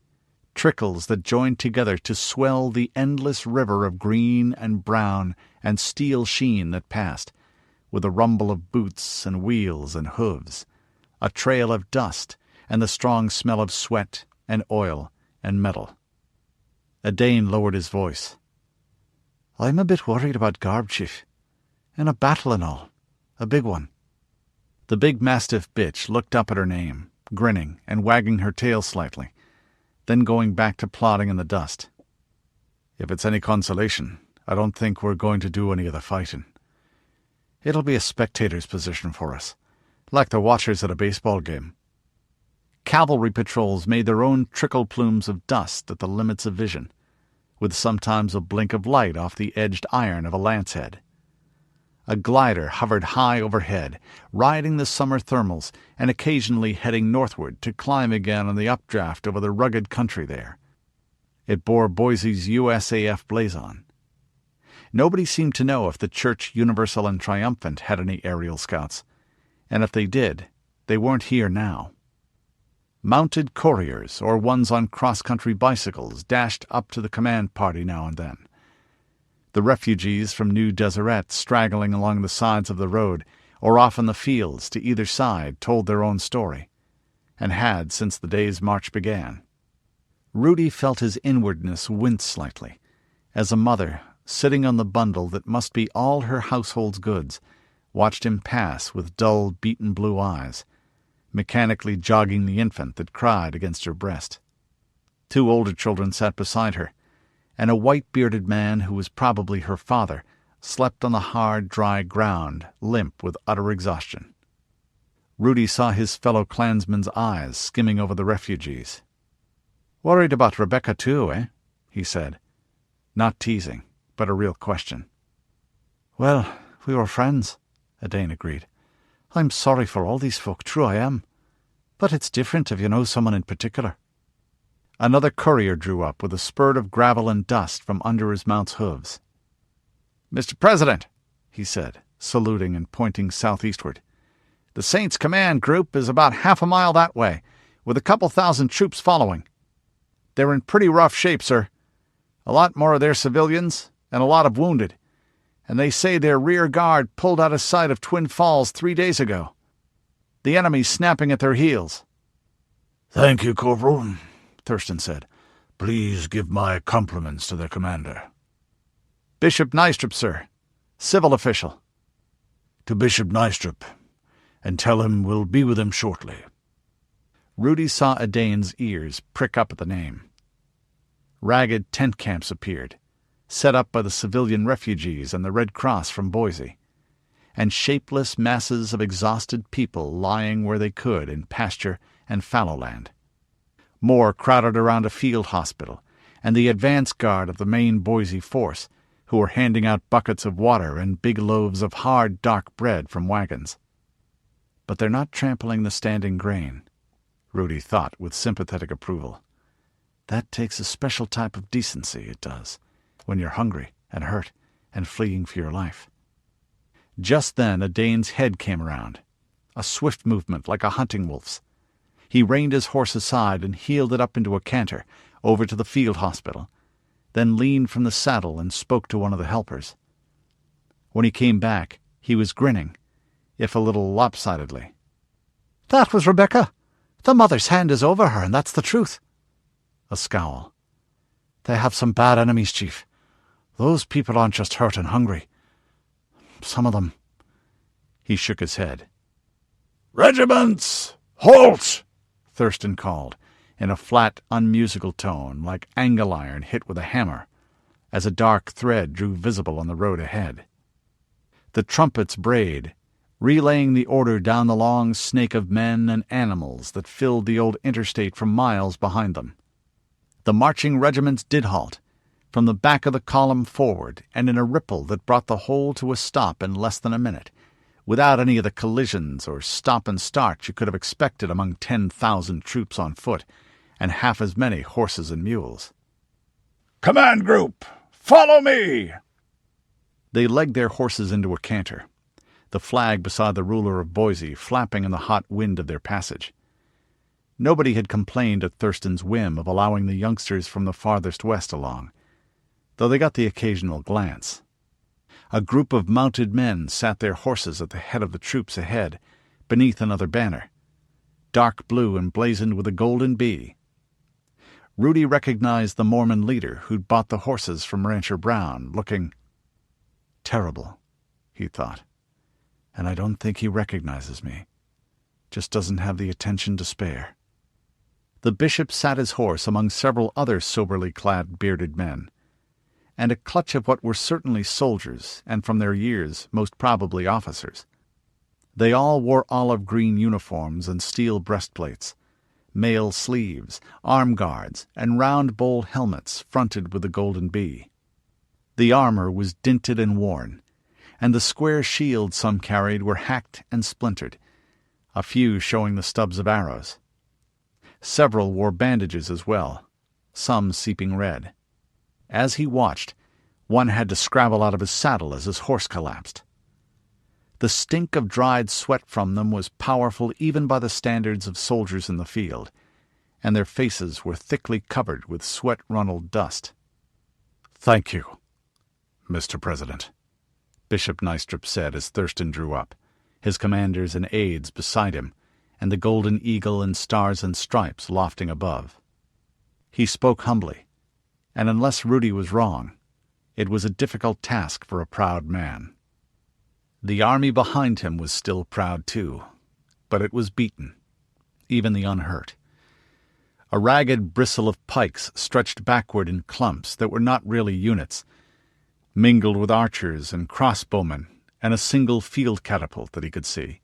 trickles that joined together to swell the endless river of green and brown and steel sheen that passed, with a rumble of boots and wheels and hooves, a trail of dust and the strong smell of sweat and oil and metal. Adane lowered his voice. "I'm a bit worried about Garb, Chief. And a battle and all. A big one." The big mastiff bitch looked up at her name, grinning and wagging her tail slightly, then going back to plodding in the dust. "If it's any consolation, I don't think we're going to do any of the fighting. It'll be a spectator's position for us, like the watchers at a baseball game." Cavalry patrols made their own trickle plumes of dust at the limits of vision, with sometimes a blink of light off the edged iron of a lance head. A glider hovered high overhead, riding the summer thermals and occasionally heading northward to climb again on the updraft over the rugged country there. It bore Boise's USAF blazon. Nobody seemed to know if the Church Universal and Triumphant had any aerial scouts, and if they did, they weren't here now. Mounted couriers or ones on cross-country bicycles dashed up to the command party now and then. The refugees from New Deseret straggling along the sides of the road or off in the fields to either side told their own story, and had since the day's march began. Rudi felt his inwardness wince slightly, as a mother, sitting on the bundle that must be all her household's goods, watched him pass with dull, beaten blue eyes, mechanically jogging the infant that cried against her breast. 2 older children sat beside her, and a white-bearded man who was probably her father slept on the hard, dry ground, limp with utter exhaustion. Rudi saw his fellow clansman's eyes skimming over the refugees. "Worried about Rebecca too, eh?" he said. not teasing, but a real question. "Well, we were friends," Adain agreed. "I'm sorry for all these folk, true I am. But it's different if you know someone in particular." Another courier drew up with a spurt of gravel and dust from under his mount's hooves. "Mr. President," he said, saluting and pointing southeastward, "the Saints' command group is about half a mile that way, with a couple thousand troops following. They're in pretty rough shape, sir. A lot more of their civilians, and a lot of wounded, and they say their rear guard pulled out of sight of Twin Falls 3 days ago. The enemy's snapping at their heels." "Thank you, Corporal," Thurston said. "Please give my compliments to their commander." "Bishop Nystrup, sir. Civil official." "To Bishop Nystrup, and tell him we'll be with him shortly." Rudi saw Adain's ears prick up at the name. Ragged tent camps appeared, set up by the civilian refugees and the Red Cross from Boise, and shapeless masses of exhausted people lying where they could in pasture and fallow land. More crowded around a field hospital and the advance guard of the main Boise force, who were handing out buckets of water and big loaves of hard, dark bread from wagons. But they're not trampling the standing grain, Rudi thought with sympathetic approval. That takes a special type of decency, it does, when you're hungry and hurt and fleeing for your life. Just then Adain's head came around, a swift movement like a hunting wolf's. He reined his horse aside and heeled it up into a canter, over to the field hospital, then leaned from the saddle and spoke to one of the helpers. When he came back, he was grinning, if a little lopsidedly. "That was Rebecca. The mother's hand is over her, and that's the truth." A scowl. "They have some bad enemies, Chief. Those people aren't just hurt and hungry. Some of them." He shook his head. "Regiments! Halt!" Thurston called, in a flat, unmusical tone, like angle iron hit with a hammer, as a dark thread drew visible on the road ahead. The trumpets brayed, relaying the order down the long snake of men and animals that filled the old interstate for miles behind them. The marching regiments did halt, from the back of the column forward, and in a ripple that brought the whole to a stop in less than a minute, without any of the collisions or stop-and-start you could have expected among 10,000 troops on foot, and half as many horses and mules. "Command group, follow me!" They legged their horses into a canter, the flag beside the ruler of Boise flapping in the hot wind of their passage. Nobody had complained at Thurston's whim of allowing the youngsters from the farthest west along, though they got the occasional glance. A group of mounted men sat their horses at the head of the troops ahead, beneath another banner, dark blue emblazoned with a golden bee. Rudi recognized the Mormon leader who'd bought the horses from Rancher Brown, looking terrible, he thought. And I don't think he recognizes me. Just doesn't have the attention to spare. The bishop sat his horse among several other soberly clad bearded men, and a clutch of what were certainly soldiers, and from their years most probably officers. They all wore olive-green uniforms and steel breastplates, mail sleeves, arm guards, and round bowl helmets fronted with the golden bee. The armor was dinted and worn, and the square shields some carried were hacked and splintered, a few showing the stubs of arrows. Several wore bandages as well, some seeping red. As he watched, one had to scrabble out of his saddle as his horse collapsed. The stink of dried sweat from them was powerful even by the standards of soldiers in the field, and their faces were thickly covered with sweat-runneled dust. "Thank you, Mr. President," Bishop Nystrup said as Thurston drew up, his commanders and aides beside him, and the golden eagle and stars and stripes lofting above. He spoke humbly, and unless Rudi was wrong, it was a difficult task for a proud man. The army behind him was still proud too, but it was beaten, even the unhurt. A ragged bristle of pikes stretched backward in clumps that were not really units, mingled with archers and crossbowmen and a single field catapult that he could see.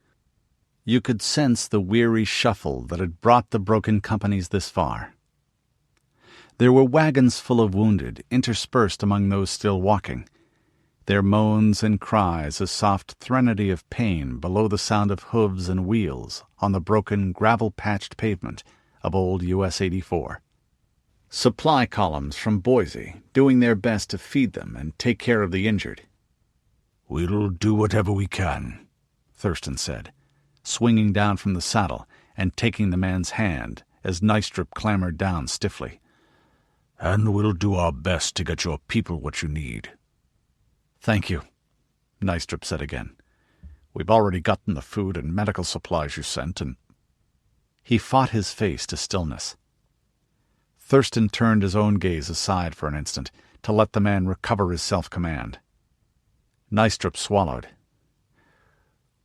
You could sense the weary shuffle that had brought the broken companies this far. There were wagons full of wounded, interspersed among those still walking, their moans and cries a soft threnody of pain below the sound of hooves and wheels on the broken, gravel-patched pavement of old US 84. Supply columns from Boise, doing their best to feed them and take care of the injured. "We'll do whatever we can," Thurston said, swinging down from the saddle and taking the man's hand as Nystrup clambered down stiffly. "And we'll do our best to get your people what you need." "Thank you," Nystrup said again. "We've already gotten the food and medical supplies you sent, and—" He fought his face to stillness. Thurston turned his own gaze aside for an instant to let the man recover his self-command. Nystrup swallowed.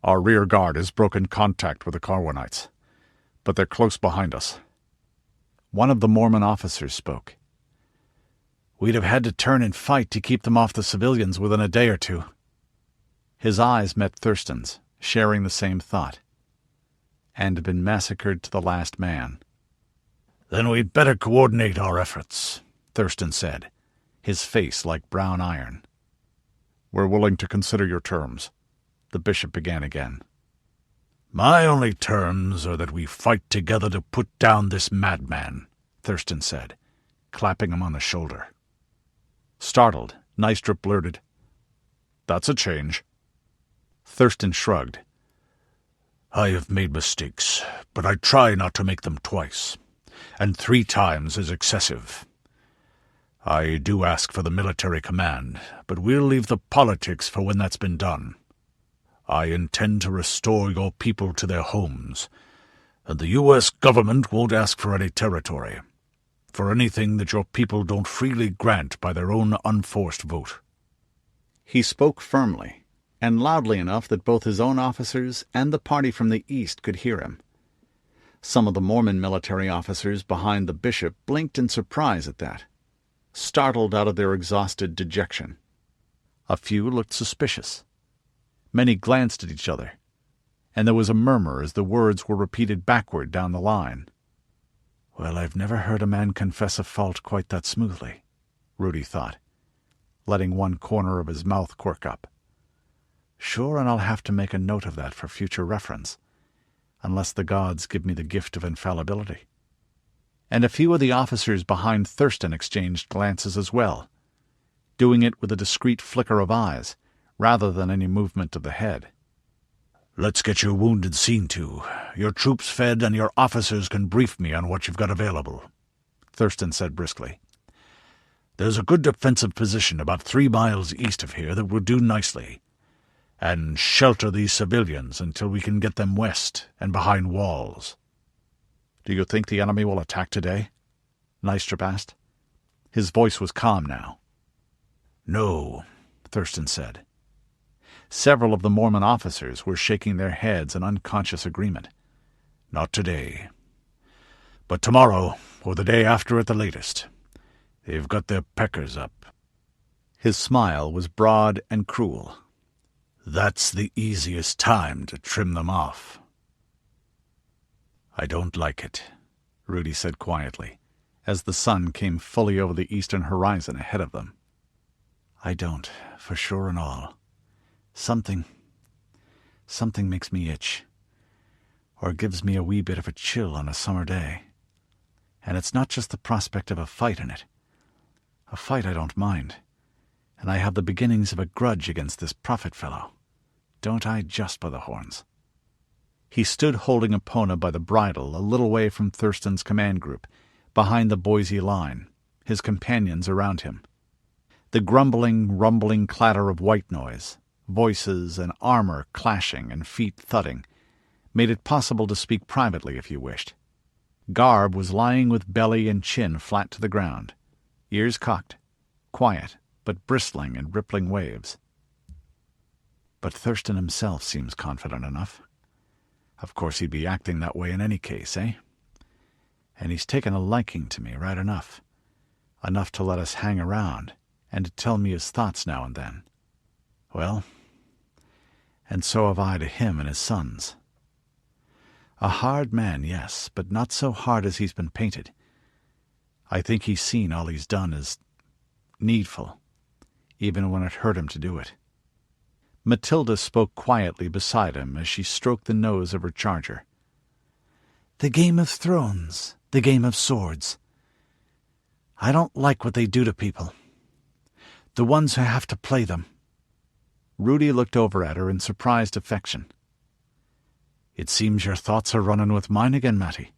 "Our rear guard has broken contact with the Carwanites, but they're close behind us." One of the Mormon officers spoke. "We'd have had to turn and fight to keep them off the civilians within a day or two." His eyes met Thurston's, sharing the same thought. "And had been massacred to the last man." "Then we'd better coordinate our efforts," Thurston said, his face like brown iron. "We're willing to consider your terms," the bishop began again. "My only terms are that we fight together to put down this madman," Thurston said, clapping him on the shoulder. Startled, Nystrup blurted, "That's a change." Thurston shrugged. "I have made mistakes, but I try not to make them twice, and 3 times is excessive. I do ask for the military command, but we'll leave the politics for when that's been done. I intend to restore your people to their homes, and the U.S. government won't ask for any territory, for anything that your people don't freely grant by their own unforced vote." He spoke firmly, and loudly enough that both his own officers and the party from the east could hear him. Some of the Mormon military officers behind the bishop blinked in surprise at that, startled out of their exhausted dejection. A few looked suspicious. Many glanced at each other, and there was a murmur as the words were repeated backward down the line. "Well, I've never heard a man confess a fault quite that smoothly," Rudi thought, letting one corner of his mouth quirk up. "Sure, and I'll have to make a note of that for future reference, unless the gods give me the gift of infallibility." And a few of the officers behind Thurston exchanged glances as well, doing it with a discreet flicker of eyes, rather than any movement of the head. "Let's get your wounded seen to, your troops fed, and your officers can brief me on what you've got available," Thurston said briskly. "There's a good defensive position about 3 miles east of here that will do nicely, and shelter these civilians until we can get them west and behind walls." "Do you think the enemy will attack today?" Nystrup asked. His voice was calm now. "No," Thurston said. Several of the Mormon officers were shaking their heads in unconscious agreement. "Not today. But tomorrow, or the day after at the latest. They've got their peckers up." His smile was broad and cruel. "That's the easiest time to trim them off." "I don't like it," Rudi said quietly, as the sun came fully over the eastern horizon ahead of them. "I don't, for sure and all. Something makes me itch, or gives me a wee bit of a chill on a summer day. And it's not just the prospect of a fight in it. A fight I don't mind, and I have the beginnings of a grudge against this prophet fellow. Don't I, just by the horns?" He stood holding Epona by the bridle a little way from Thurston's command group, behind the Boise line, his companions around him. The grumbling, rumbling clatter of white noise, voices and armor clashing and feet thudding, made it possible to speak privately if you wished. Garb was lying with belly and chin flat to the ground, ears cocked, quiet but bristling in rippling waves. "But Thurston himself seems confident enough. Of course he'd be acting that way in any case, eh? And he's taken a liking to me right enough to let us hang around and to tell me his thoughts now and then. Well, and so have I to him and his sons. A hard man, yes, but not so hard as he's been painted. I think he's seen all he's done as needful, even when it hurt him to do it. Mathilda spoke quietly beside him as she stroked the nose of her charger. The Game of Thrones, the Game of Swords. I don't like what they do to people. The ones who have to play them. Rudi looked over at her in surprised affection. It seems your thoughts are running with mine again, Matty.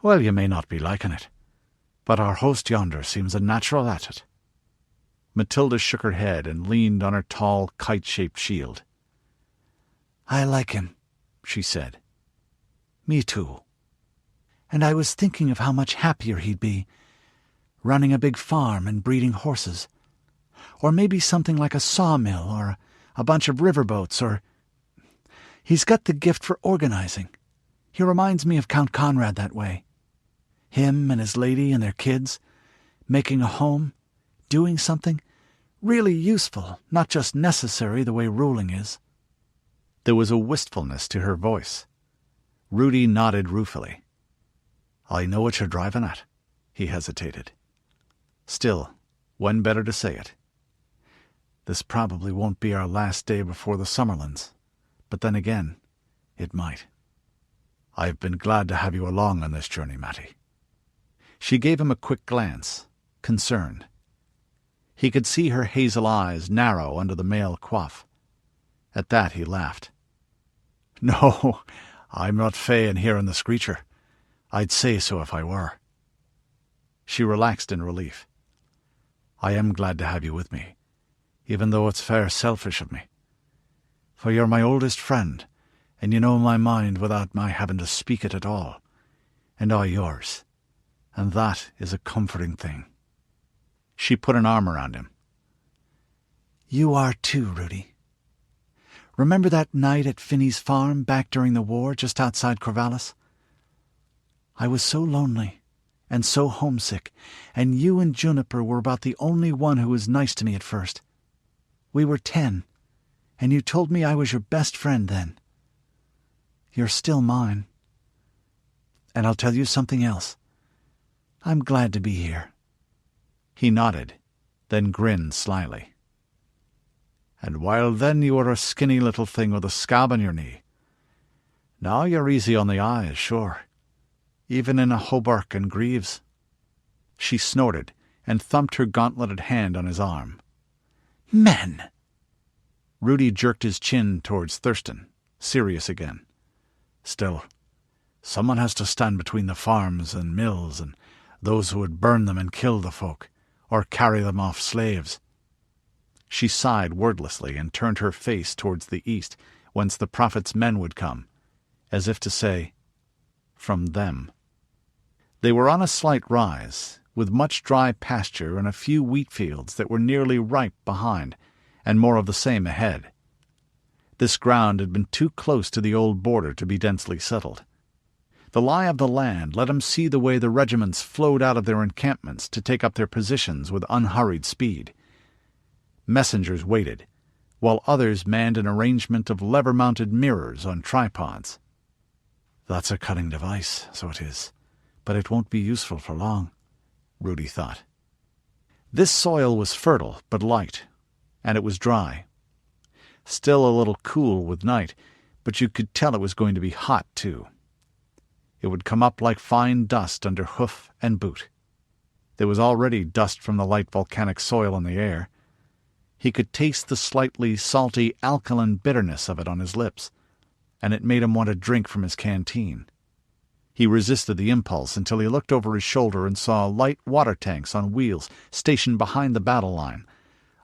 Well, you may not be liking it, but our host yonder seems a natural at it. Mathilda shook her head and leaned on her tall, kite-shaped shield. I like him, she said. Me too. And I was thinking of how much happier he'd be, running a big farm and breeding horses. Or maybe something like a sawmill or a bunch of riverboats, or... He's got the gift for organizing. He reminds me of Count Conrad that way. Him and his lady and their kids, making a home, doing something really useful, not just necessary the way ruling is. There was a wistfulness to her voice. Rudi nodded ruefully. I know what you're driving at. He hesitated. Still, when better to say it? This probably won't be our last day before the Summerlands, but then again, it might. I've been glad to have you along on this journey, Matty. She gave him a quick glance, concerned. He could see her hazel eyes narrow under the male coif. At that he laughed. No, I'm not fey in hearing the screecher. I'd say so if I were. She relaxed in relief. I am glad to have you with me, even though it's fair selfish of me. For you're my oldest friend, and you know my mind without my having to speak it at all, and I yours, and that is a comforting thing. She put an arm around him. You are too, Rudi. Remember that night at Finney's farm back during the war just outside Corvallis? I was so lonely and so homesick, and you and Juniper were about the only one who was nice to me at first. We were 10, and you told me I was your best friend then. You're still mine. And I'll tell you something else. I'm glad to be here. He nodded, then grinned slyly. And while then you were a skinny little thing with a scab on your knee. Now you're easy on the eyes, sure. Even in a hauberk and greaves. She snorted and thumped her gauntleted hand on his arm. Men! Rudi jerked his chin towards Thurston, serious again. Still, someone has to stand between the farms and mills and those who would burn them and kill the folk, or carry them off slaves. She sighed wordlessly and turned her face towards the east, whence the prophet's men would come, as if to say, from them. They were on a slight rise, with much dry pasture and a few wheat fields that were nearly ripe behind, and more of the same ahead. This ground had been too close to the old border to be densely settled. The lie of the land let him see the way the regiments flowed out of their encampments to take up their positions with unhurried speed. Messengers waited, while others manned an arrangement of lever-mounted mirrors on tripods. That's a cunning device, so it is, but it won't be useful for long, Rudi thought. This soil was fertile but light, and it was dry. Still a little cool with night, but you could tell it was going to be hot, too. It would come up like fine dust under hoof and boot. There was already dust from the light volcanic soil in the air. He could taste the slightly salty alkaline bitterness of it on his lips, and it made him want to drink from his canteen. He resisted the impulse until he looked over his shoulder and saw light water tanks on wheels stationed behind the battle line,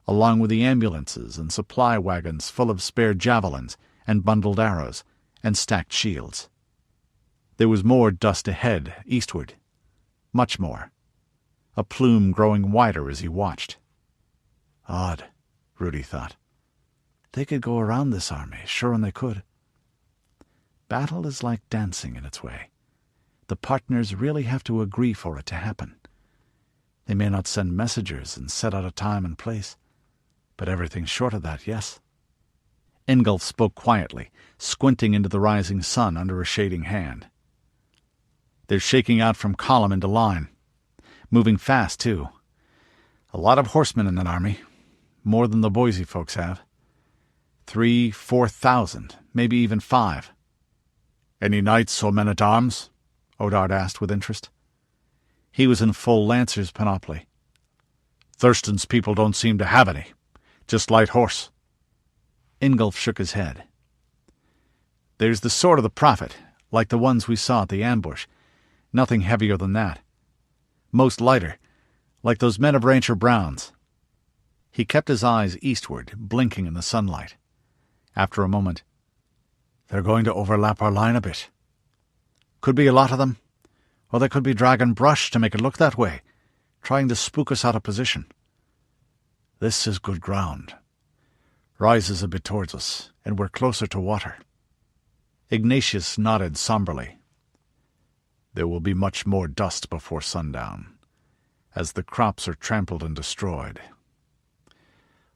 along with the ambulances and supply wagons full of spare javelins and bundled arrows and stacked shields. There was more dust ahead, eastward. Much more. A plume growing wider as he watched. Odd, Rudi thought. They could go around this army, sure and they could. Battle is like dancing in its way. The partners really have to agree for it to happen. They may not send messengers and set out a time and place, but everything short of that, yes. Ingolf spoke quietly, squinting into the rising sun under a shading hand. They're shaking out from column into line. Moving fast, too. A lot of horsemen in that army. More than the Boise folks have. 3,000-4,000, maybe even 5. Any knights or men-at-arms? Odard asked with interest. He was in full lancer's panoply. Thurston's people don't seem to have any. Just light horse. Ingolf shook his head. There's the sword of the prophet, like the ones we saw at the ambush. Nothing heavier than that. Most lighter, like those men of Rancher Brown's. He kept his eyes eastward, blinking in the sunlight. After a moment, they're going to overlap our line a bit. Could be a lot of them, or they could be dragging brush to make it look that way, trying to spook us out of position. This is good ground. Rises a bit towards us, and we're closer to water. Ignatius nodded somberly. There will be much more dust before sundown, as the crops are trampled and destroyed.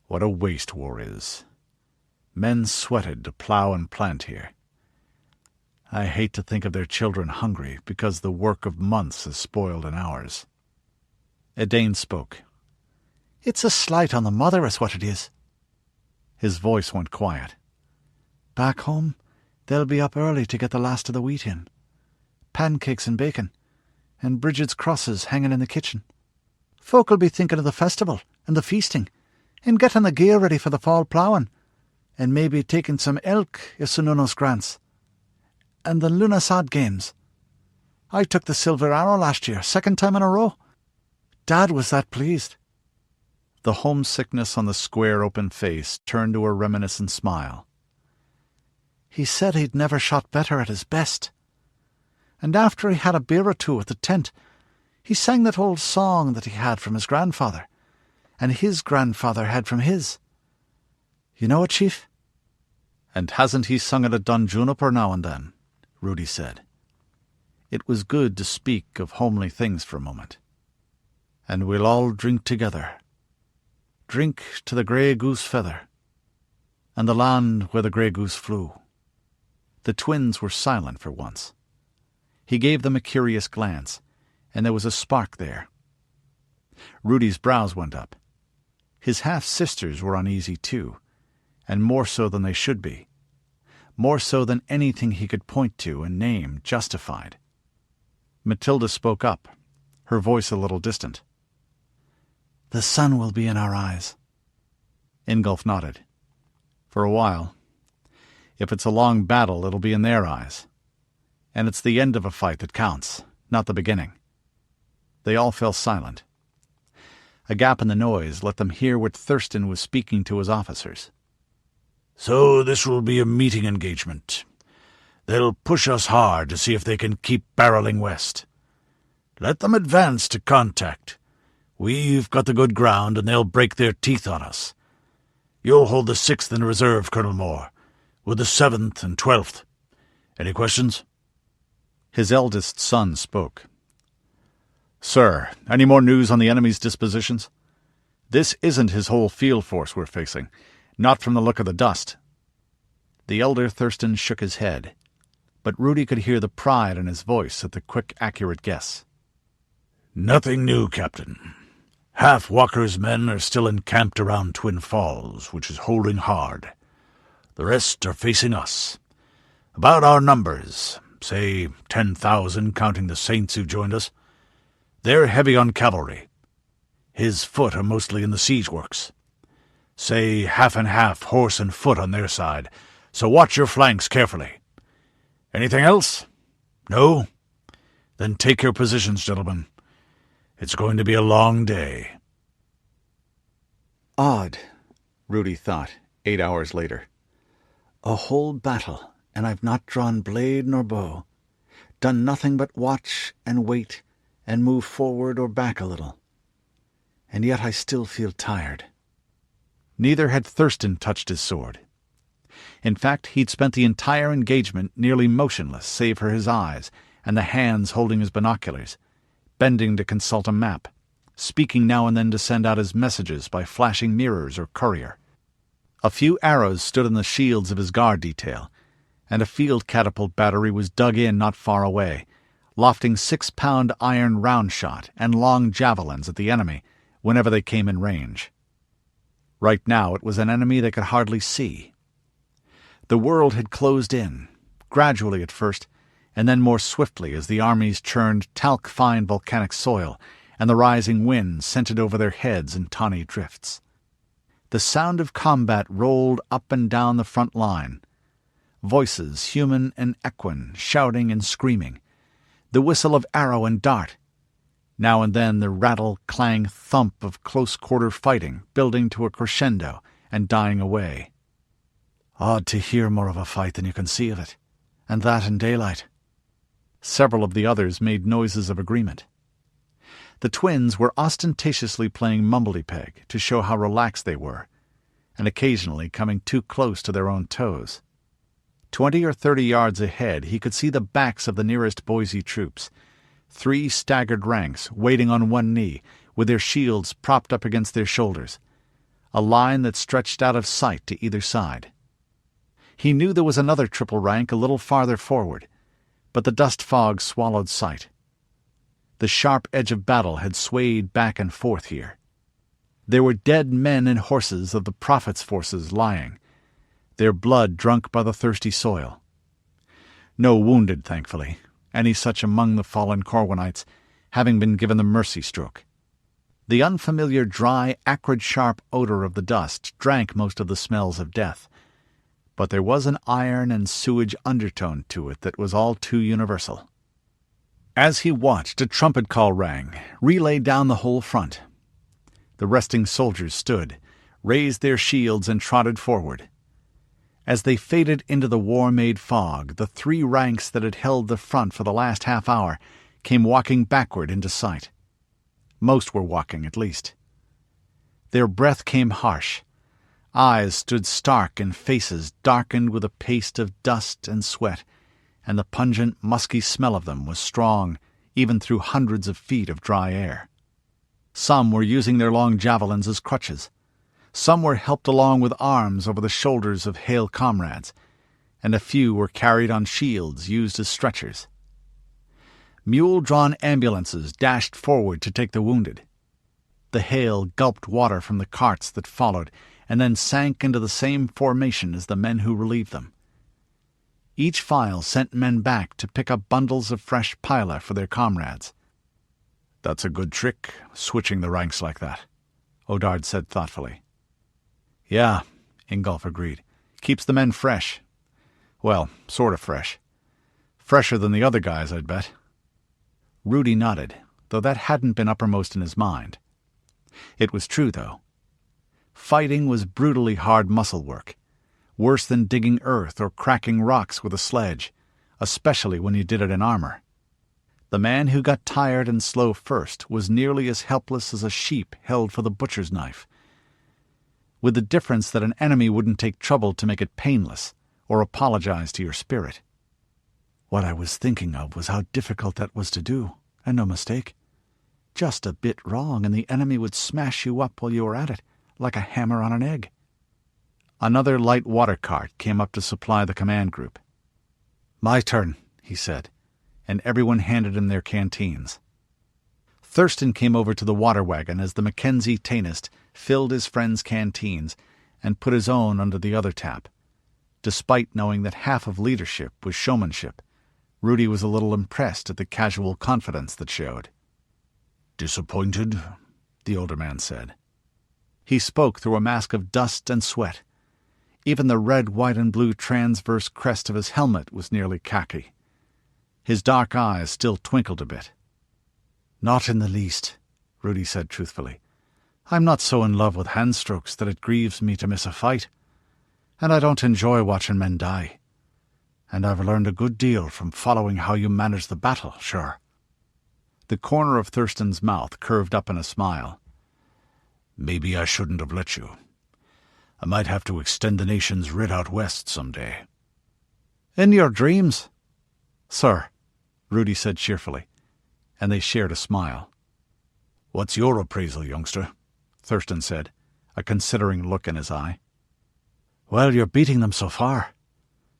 What a waste war is. Men sweated to plow and plant here. I hate to think of their children hungry because the work of months is spoiled in hours. A Dane spoke. It's a slight on the mother is what it is. His voice went quiet. Back home, they'll be up early to get the last of the wheat in. Pancakes and bacon, and Bridget's crosses hanging in the kitchen. Folk'll be thinking of the festival and the feasting, and getting the gear ready for the fall ploughing, and maybe taking some elk if Sunnunos grants. And the Lunasad games. I took the silver arrow last year, 2nd time in a row. Dad was that pleased. The homesickness on the square open face turned to a reminiscent smile. He said he'd never shot better at his best. And after he had a beer or two at the tent, he sang that old song that he had from his grandfather, and his grandfather had from his. You know it, Chief? And hasn't he sung it at Dunjuniper now and then? Rudi said. It was good to speak of homely things for a moment. And we'll all drink together. Drink to the grey goose feather, and the land where the grey goose flew. The twins were silent for once. He gave them a curious glance, and there was a spark there. Rudi's brows went up. His half-sisters were uneasy too, and more so than they should be. More so than anything he could point to and name justified. Mathilda spoke up, her voice a little distant. The sun will be in our eyes. Ingolf nodded. For a while. If it's a long battle, it'll be in their eyes. And it's the end of a fight that counts, not the beginning. They all fell silent. A gap in the noise let them hear what Thurston was speaking to his officers. So this will be a meeting engagement. They'll push us hard to see if they can keep barreling west. Let them advance to contact. We've got the good ground, and they'll break their teeth on us. You'll hold the 6th in reserve, Colonel Moore, with the 7th and 12th. Any questions? His eldest son spoke. Sir, any more news on the enemy's dispositions? This isn't his whole field force we're facing, not from the look of the dust. The elder Thurston shook his head, but Rudi could hear the pride in his voice at the quick, accurate guess. Nothing new, Captain. Half Walker's men are still encamped around Twin Falls, which is holding hard. The rest are facing us. About our numbers, say 10,000 counting the Saints who joined us. They're heavy on cavalry. His foot are mostly in the siege works. Say half and half horse and foot on their side, so watch your flanks carefully. Anything else? No? Then take your positions, gentlemen. It's going to be a long day. Odd, Rudi thought, 8 hours later. A whole battle, and I've not drawn blade nor bow, done nothing but watch and wait and move forward or back a little. And yet I still feel tired. Neither had Thurston touched his sword. In fact, he'd spent the entire engagement nearly motionless save for his eyes and the hands holding his binoculars, bending to consult a map, speaking now and then to send out his messages by flashing mirrors or courier. A few arrows stood in the shields of his guard detail, and a field catapult battery was dug in not far away, lofting 6-pound iron round-shot and long javelins at the enemy whenever they came in range. Right now it was an enemy they could hardly see. The world had closed in, gradually at first, and then more swiftly as the armies churned talc-fine volcanic soil and the rising wind sent it over their heads in tawny drifts. The sound of combat rolled up and down the front line. Voices, human and equine, shouting and screaming. The whistle of arrow and dart. Now and then the rattle, clang, thump of close-quarter fighting, building to a crescendo and dying away. Odd to hear more of a fight than you can see of it, and that in daylight. Several of the others made noises of agreement. The twins were ostentatiously playing mumbledy-peg to show how relaxed they were, and occasionally coming too close to their own toes. 20 or 30 yards ahead he could see the backs of the nearest Boise troops, 3 staggered ranks waiting on one knee, with their shields propped up against their shoulders, a line that stretched out of sight to either side. He knew there was another triple rank a little farther forward, but the dust fog swallowed sight. The sharp edge of battle had swayed back and forth here. There were dead men and horses of the Prophet's forces lying, their blood drunk by the thirsty soil. No wounded, thankfully, any such among the fallen Corwinites having been given the mercy stroke. The unfamiliar dry, acrid sharp odor of the dust drank most of the smells of death, but there was an iron and sewage undertone to it that was all too universal. As he watched, a trumpet call rang, relayed down the whole front. The resting soldiers stood, raised their shields and trotted forward. As they faded into the war-made fog, the 3 ranks that had held the front for the last half hour came walking backward into sight. Most were walking, at least. Their breath came harsh. Eyes stood stark and faces darkened with a paste of dust and sweat, and the pungent, musky smell of them was strong even through hundreds of feet of dry air. Some were using their long javelins as crutches. Some were helped along with arms over the shoulders of hale comrades, and a few were carried on shields used as stretchers. Mule-drawn ambulances dashed forward to take the wounded. The hale gulped water from the carts that followed, and then sank into the same formation as the men who relieved them. Each file sent men back to pick up bundles of fresh pila for their comrades. "That's a good trick, switching the ranks like that," Odard said thoughtfully. "Yeah," Ingolf agreed. "Keeps the men fresh. Well, sort of fresh. Fresher than the other guys, I'd bet." Rudi nodded, though that hadn't been uppermost in his mind. It was true, though. Fighting was brutally hard muscle work, worse than digging earth or cracking rocks with a sledge, especially when you did it in armor. The man who got tired and slow first was nearly as helpless as a sheep held for the butcher's knife, with the difference that an enemy wouldn't take trouble to make it painless or apologize to your spirit. What I was thinking of was how difficult that was to do, and no mistake. Just a bit wrong and the enemy would smash you up while you were at it, like a hammer on an egg. Another light water cart came up to supply the command group. "My turn," he said, and everyone handed him their canteens. Thurston came over to the water wagon as the Mackenzie tanist filled his friend's canteens and put his own under the other tap. Despite knowing that half of leadership was showmanship, Rudi was a little impressed at the casual confidence that showed. "Disappointed?" the older man said. He spoke through a mask of dust and sweat. Even the red, white, and blue transverse crest of his helmet was nearly khaki. His dark eyes still twinkled a bit. "Not in the least," Rudi said truthfully. "I'm not so in love with handstrokes that it grieves me to miss a fight, and I don't enjoy watching men die. And I've learned a good deal from following how you manage the battle, sure." The corner of Thurston's mouth curved up in a smile. "Maybe I shouldn't have let you. I might have to extend the nation's writ out west some day." "In your dreams, sir," Rudi said cheerfully, and they shared a smile. "What's your appraisal, youngster?" Thurston said, a considering look in his eye. "Well, you're beating them so far.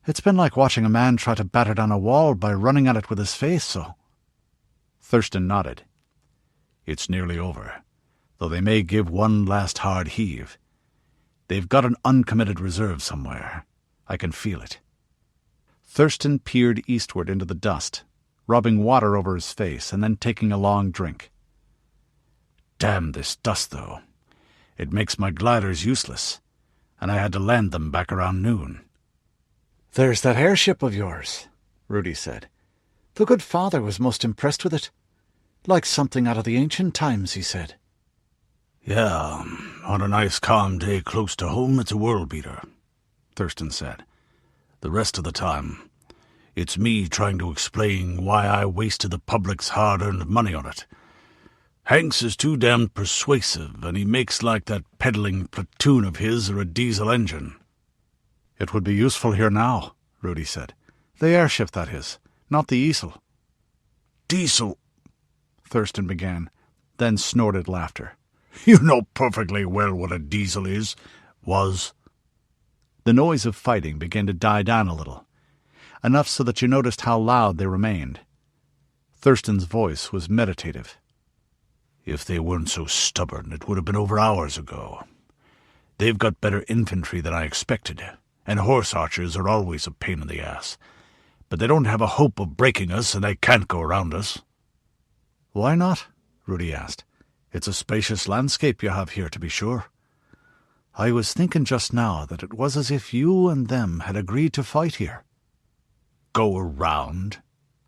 It's been like watching a man try to batter down a wall by running at it with his face, so." Thurston nodded. It's nearly over, though they may give one last hard heave. They've got an uncommitted reserve somewhere. I can feel it. Thurston peered eastward into the dust, rubbing water over his face and then taking a long drink. Damn this dust, though. It makes my gliders useless, and I had to land them back around noon. "There's that airship of yours," Rudi said. "The good father was most impressed with it. Like something out of the ancient times, he said." "Yeah, on a nice calm day close to home, it's a world-beater," Thurston said. "The rest of the time, it's me trying to explain why I wasted the public's hard-earned money on it. Hanks is too damned persuasive, and he makes like that peddling platoon of his or a diesel engine." "It would be useful here now," Rudi said. "The airship, that is, not the easel." "Diesel," Thurston began, then snorted laughter. "You know perfectly well what a diesel is, was." The noise of fighting began to die down a little, enough so that you noticed how loud they remained. Thurston's voice was meditative. "If they weren't so stubborn, it would have been over hours ago. They've got better infantry than I expected, and horse archers are always a pain in the ass. But they don't have a hope of breaking us, and they can't go around us." "Why not?" Rudi asked. "It's a spacious landscape you have here, to be sure. I was thinking just now that it was as if you and them had agreed to fight here." "Go around?"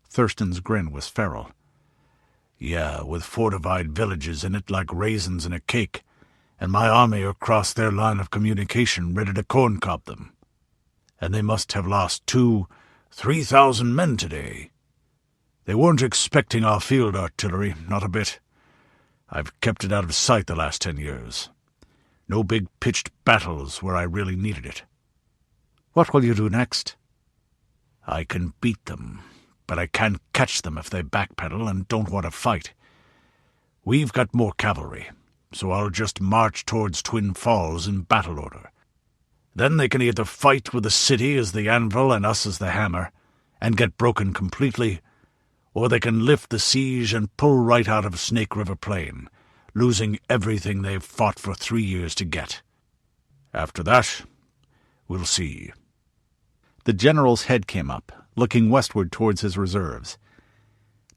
Thurston's grin was feral. "Yeah, with fortified villages in it like raisins in a cake, and my army across their line of communication ready to corn-cob them. And they must have lost 2,000-3,000 men today. They weren't expecting our field artillery, not a bit. I've kept it out of sight the last 10 years. No big pitched battles where I really needed it." "What will you do next?" "I can beat them, but I can't catch them if they backpedal and don't want to fight. We've got more cavalry, so I'll just march towards Twin Falls in battle order. Then they can either fight with the city as the anvil and us as the hammer, and get broken completely, or they can lift the siege and pull right out of Snake River Plain, losing everything they've fought for 3 years to get. After that, we'll see." The general's head came up, looking westward towards his reserves.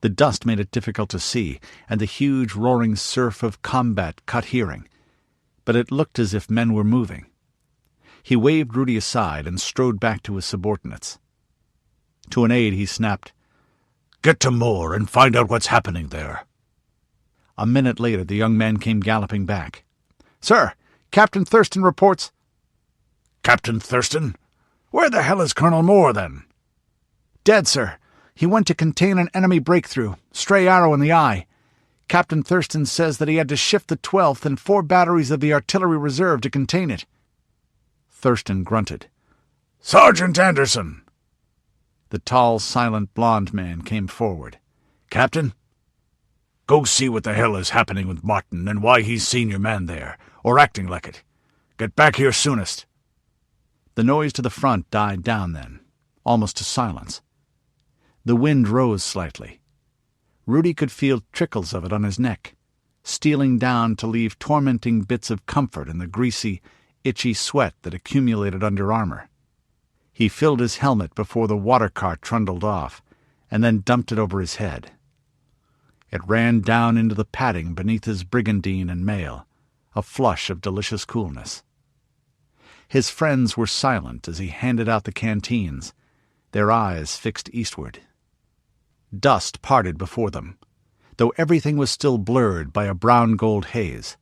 The dust made it difficult to see, and the huge roaring surf of combat cut hearing, but it looked as if men were moving. He waved Rudi aside and strode back to his subordinates. To an aide he snapped, "Get to Moore and find out what's happening there." A minute later the young man came galloping back. "Sir, Captain Thurston reports—" "Captain Thurston? Where the hell is Colonel Moore, then?" "Dead, sir. He went to contain an enemy breakthrough. Stray arrow in the eye. Captain Thurston says that he had to shift the 12th and 4 batteries of the artillery reserve to contain it." Thurston grunted. "Sergeant Anderson!" The tall, silent, blond man came forward. "Captain? Go see what the hell is happening with Martin and why he's seen your man there, or acting like it. Get back here soonest." The noise to the front died down then, almost to silence. The wind rose slightly. Rudi could feel trickles of it on his neck, stealing down to leave tormenting bits of comfort in the greasy, itchy sweat that accumulated under armor. He filled his helmet before the water cart trundled off, and then dumped it over his head. It ran down into the padding beneath his brigandine and mail, a flush of delicious coolness. His friends were silent as he handed out the canteens, their eyes fixed eastward. Dust parted before them, though everything was still blurred by a brown-gold haze.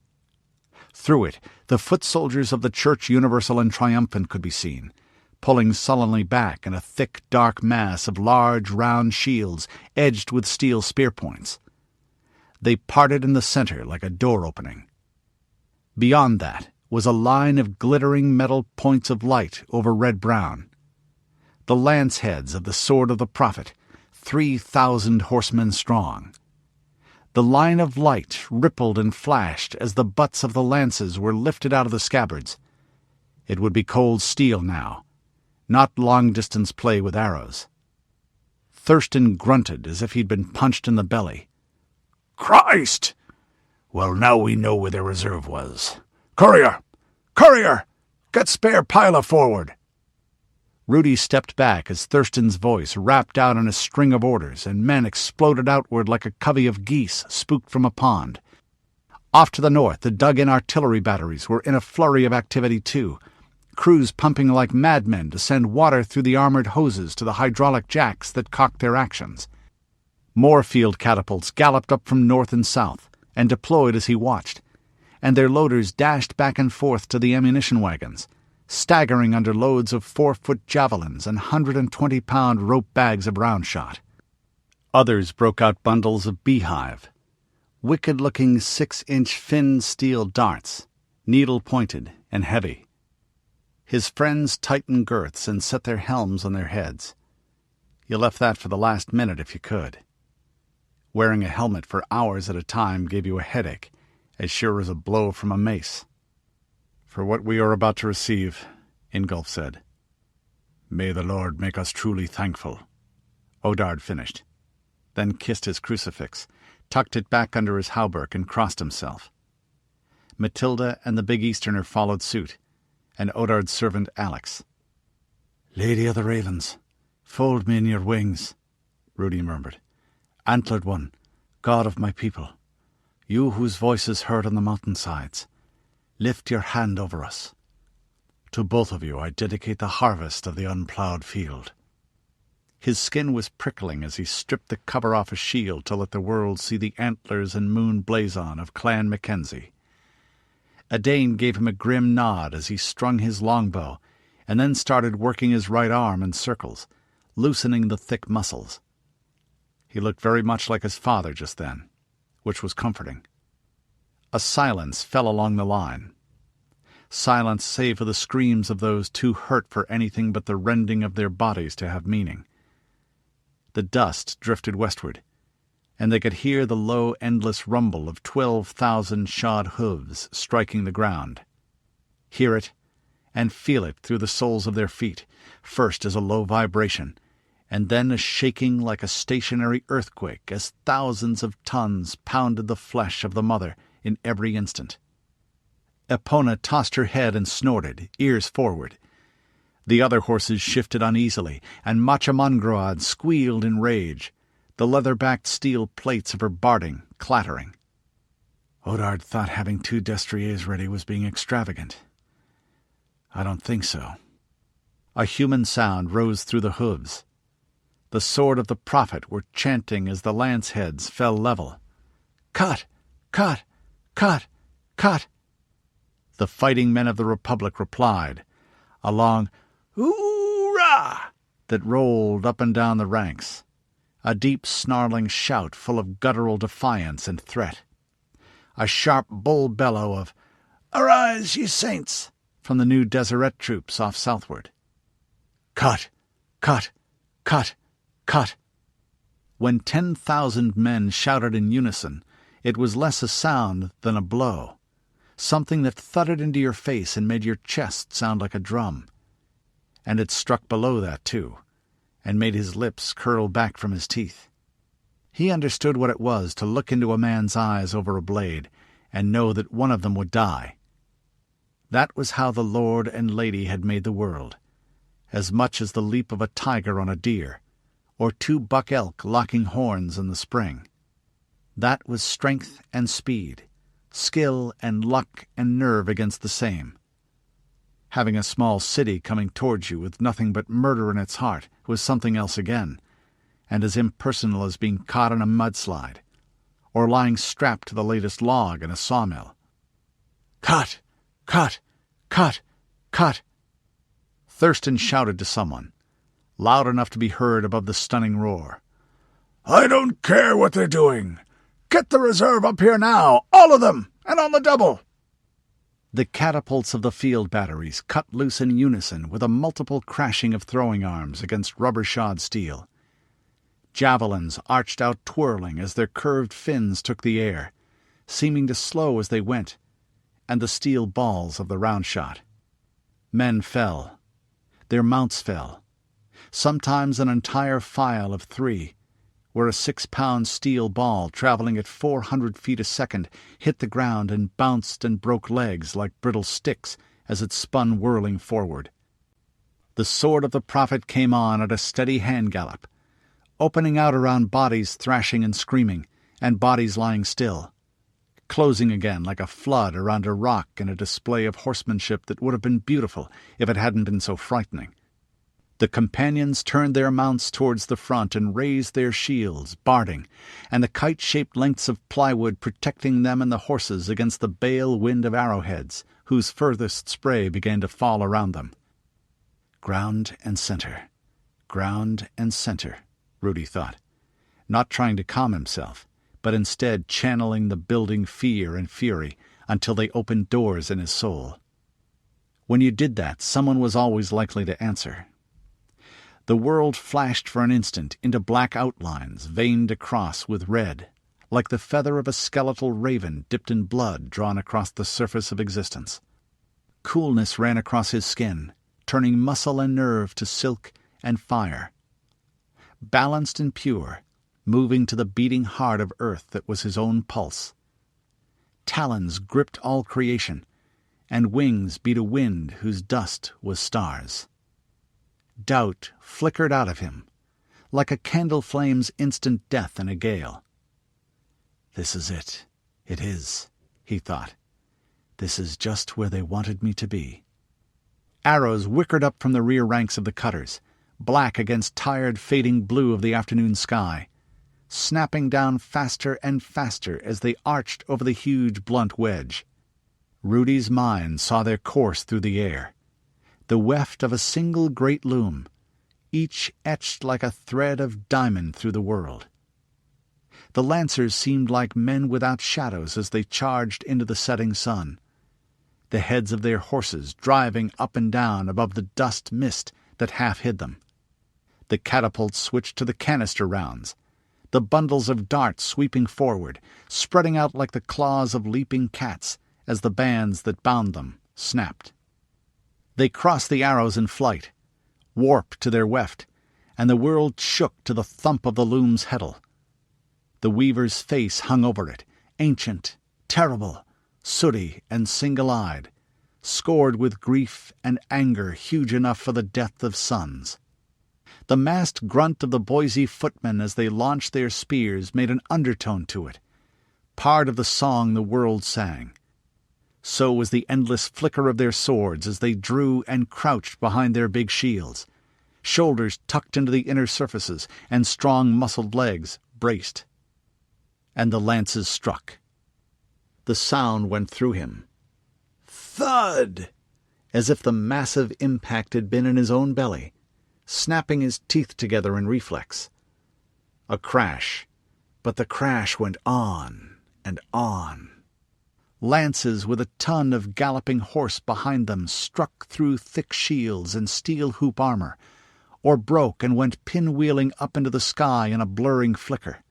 Through it, the foot soldiers of the Church Universal and Triumphant could be seen, pulling sullenly back in a thick, dark mass of large, round shields edged with steel spear points. They parted in the center like a door opening. Beyond that was a line of glittering metal points of light over red-brown. The lance heads of the Sword of the Prophet, 3,000 horsemen strong. The line of light rippled and flashed as the butts of the lances were lifted out of the scabbards. It would be cold steel now, not long-distance play with arrows. Thurston grunted as if he'd been punched in the belly, Christ! Well, now we know where their reserve was. Courier! Courier! Get spare Pila forward! Rudi stepped back as Thurston's voice rapped out in a string of orders, and men exploded outward like a covey of geese spooked from a pond. Off to the north, the dug-in artillery batteries were in a flurry of activity too, crews pumping like madmen to send water through the armored hoses to the hydraulic jacks that cocked their actions. More field catapults galloped up from north and south, and deployed as he watched, and their loaders dashed back and forth to the ammunition wagons, staggering under loads of 4-foot javelins and 120-pound rope bags of round shot. Others broke out bundles of beehive, wicked-looking 6-inch finned steel darts, needle-pointed and heavy. His friends tightened girths and set their helms on their heads. You left that for the last minute if you could. Wearing a helmet for hours at a time gave you a headache, as sure as a blow from a mace. "For what we are about to receive," Ingolf said. "May the Lord make us truly thankful," Odard finished, then kissed his crucifix, tucked it back under his hauberk, and crossed himself. Mathilda and the big Easterner followed suit, and Odard's servant Alex. "Lady of the Ravens, fold me in your wings," Rudi murmured. "Antlered one, God of my people, you whose voice is heard on the mountainsides, lift your hand over us. To both of you I dedicate the harvest of the unploughed field." His skin was prickling as he stripped the cover off his shield to let the world see the antlers and moon blazon of Clan Mackenzie. A Dane gave him a grim nod as he strung his longbow, and then started working his right arm in circles, loosening the thick muscles. He looked very much like his father just then, which was comforting. A silence fell along the line. Silence save for the screams of those too hurt for anything but the rending of their bodies to have meaning. The dust drifted westward, and they could hear the low, endless rumble of 12,000 shod hooves striking the ground. Hear it, and feel it through the soles of their feet, first as a low vibration, and then a shaking like a stationary earthquake as thousands of tons pounded the flesh of the mother in every instant. Epona tossed her head and snorted, ears forward. The other horses shifted uneasily, and Machamangroad squealed in rage, the leather-backed steel plates of her barding clattering. Odard thought having 2 destriers ready was being extravagant. I don't think so. A human sound rose through the hooves. The sword of the prophet were chanting as the lance heads fell level. "Cut! Cut! Cut! Cut!" The fighting men of the Republic replied, a long "Hoorah!" that rolled up and down the ranks, a deep snarling shout full of guttural defiance and threat, a sharp bull bellow of "Arise, ye saints!" from the new Deseret troops off southward. Cut! Cut! Cut! Cut! When 10,000 men shouted in unison, it was less a sound than a blow, something that thudded into your face and made your chest sound like a drum. And it struck below that, too, and made his lips curl back from his teeth. He understood what it was to look into a man's eyes over a blade and know that one of them would die. That was how the Lord and Lady had made the world, as much as the leap of a tiger on a deer, or 2 buck elk locking horns in the spring. That was strength and speed, skill and luck and nerve against the same. Having a small city coming towards you with nothing but murder in its heart was something else again, and as impersonal as being caught in a mudslide, or lying strapped to the latest log in a sawmill. Cut! Cut! Cut! Cut! Thurston shouted to someone, loud enough to be heard above the stunning roar. "I don't care what they're doing. Get the reserve up here now, all of them, and on the double." The catapults of the field batteries cut loose in unison with a multiple crashing of throwing arms against rubber-shod steel. Javelins arched out twirling as their curved fins took the air, seeming to slow as they went, and the steel balls of the round shot. Men fell. Their mounts fell. Sometimes an entire file of 3, where a 6-pound steel ball traveling at 400 feet a second hit the ground and bounced and broke legs like brittle sticks as it spun whirling forward. The sword of the prophet came on at a steady hand gallop, opening out around bodies thrashing and screaming, and bodies lying still, closing again like a flood around a rock in a display of horsemanship that would have been beautiful if it hadn't been so frightening. The companions turned their mounts towards the front and raised their shields, barding, and the kite-shaped lengths of plywood protecting them and the horses against the bale wind of arrowheads, whose furthest spray began to fall around them. Ground and center, Rudi thought, not trying to calm himself, but instead channeling the building fear and fury until they opened doors in his soul. When you did that, someone was always likely to answer. The world flashed for an instant into black outlines veined across with red, like the feather of a skeletal raven dipped in blood drawn across the surface of existence. Coolness ran across his skin, turning muscle and nerve to silk and fire. Balanced and pure, moving to the beating heart of earth that was his own pulse. Talons gripped all creation, and wings beat a wind whose dust was stars. Doubt flickered out of him, like a candle flame's instant death in a gale. "This is it. It is," he thought. "This is just where they wanted me to be." Arrows whickered up from the rear ranks of the cutters, black against tired fading blue of the afternoon sky, snapping down faster and faster as they arched over the huge blunt wedge. Rudi's mind saw their course through the air, the weft of a single great loom, each etched like a thread of diamond through the world. The lancers seemed like men without shadows as they charged into the setting sun, the heads of their horses driving up and down above the dust mist that half hid them. The catapults switched to the canister rounds, the bundles of darts sweeping forward, spreading out like the claws of leaping cats as the bands that bound them snapped. They crossed the arrows in flight, warped to their weft, and the world shook to the thump of the loom's heddle. The weaver's face hung over it, ancient, terrible, sooty and single-eyed, scored with grief and anger huge enough for the death of sons. The massed grunt of the Boise footmen as they launched their spears made an undertone to it, part of the song the world sang. So was the endless flicker of their swords as they drew and crouched behind their big shields, shoulders tucked into the inner surfaces and strong muscled legs braced. And the lances struck. The sound went through him. Thud! As if the massive impact had been in his own belly, snapping his teeth together in reflex. A crash, but the crash went on and on. Lances with a ton of galloping horse behind them struck through thick shields and steel hoop armor, or broke and went pinwheeling up into the sky in a blurring flicker.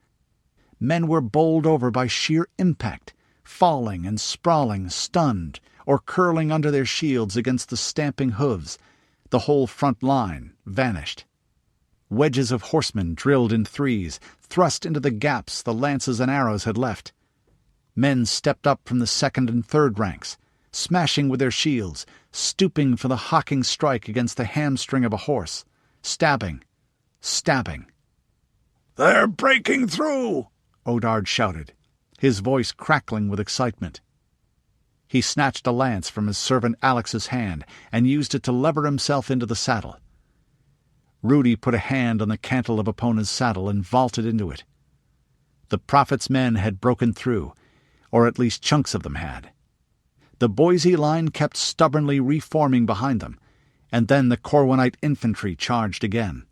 Men were bowled over by sheer impact, falling and sprawling, stunned, or curling under their shields against the stamping hooves. The whole front line vanished. Wedges of horsemen drilled in threes, thrust into the gaps the lances and arrows had left. Men stepped up from the second and third ranks, smashing with their shields, stooping for the hocking strike against the hamstring of a horse, stabbing. "They're breaking through!" Odard shouted, his voice crackling with excitement. He snatched a lance from his servant Alex's hand and used it to lever himself into the saddle. Rudi put a hand on the cantle of Epona's saddle and vaulted into it. The prophet's men had broken through, or at least chunks of them had. The Boise line kept stubbornly reforming behind them, and then the Corwinite infantry charged again.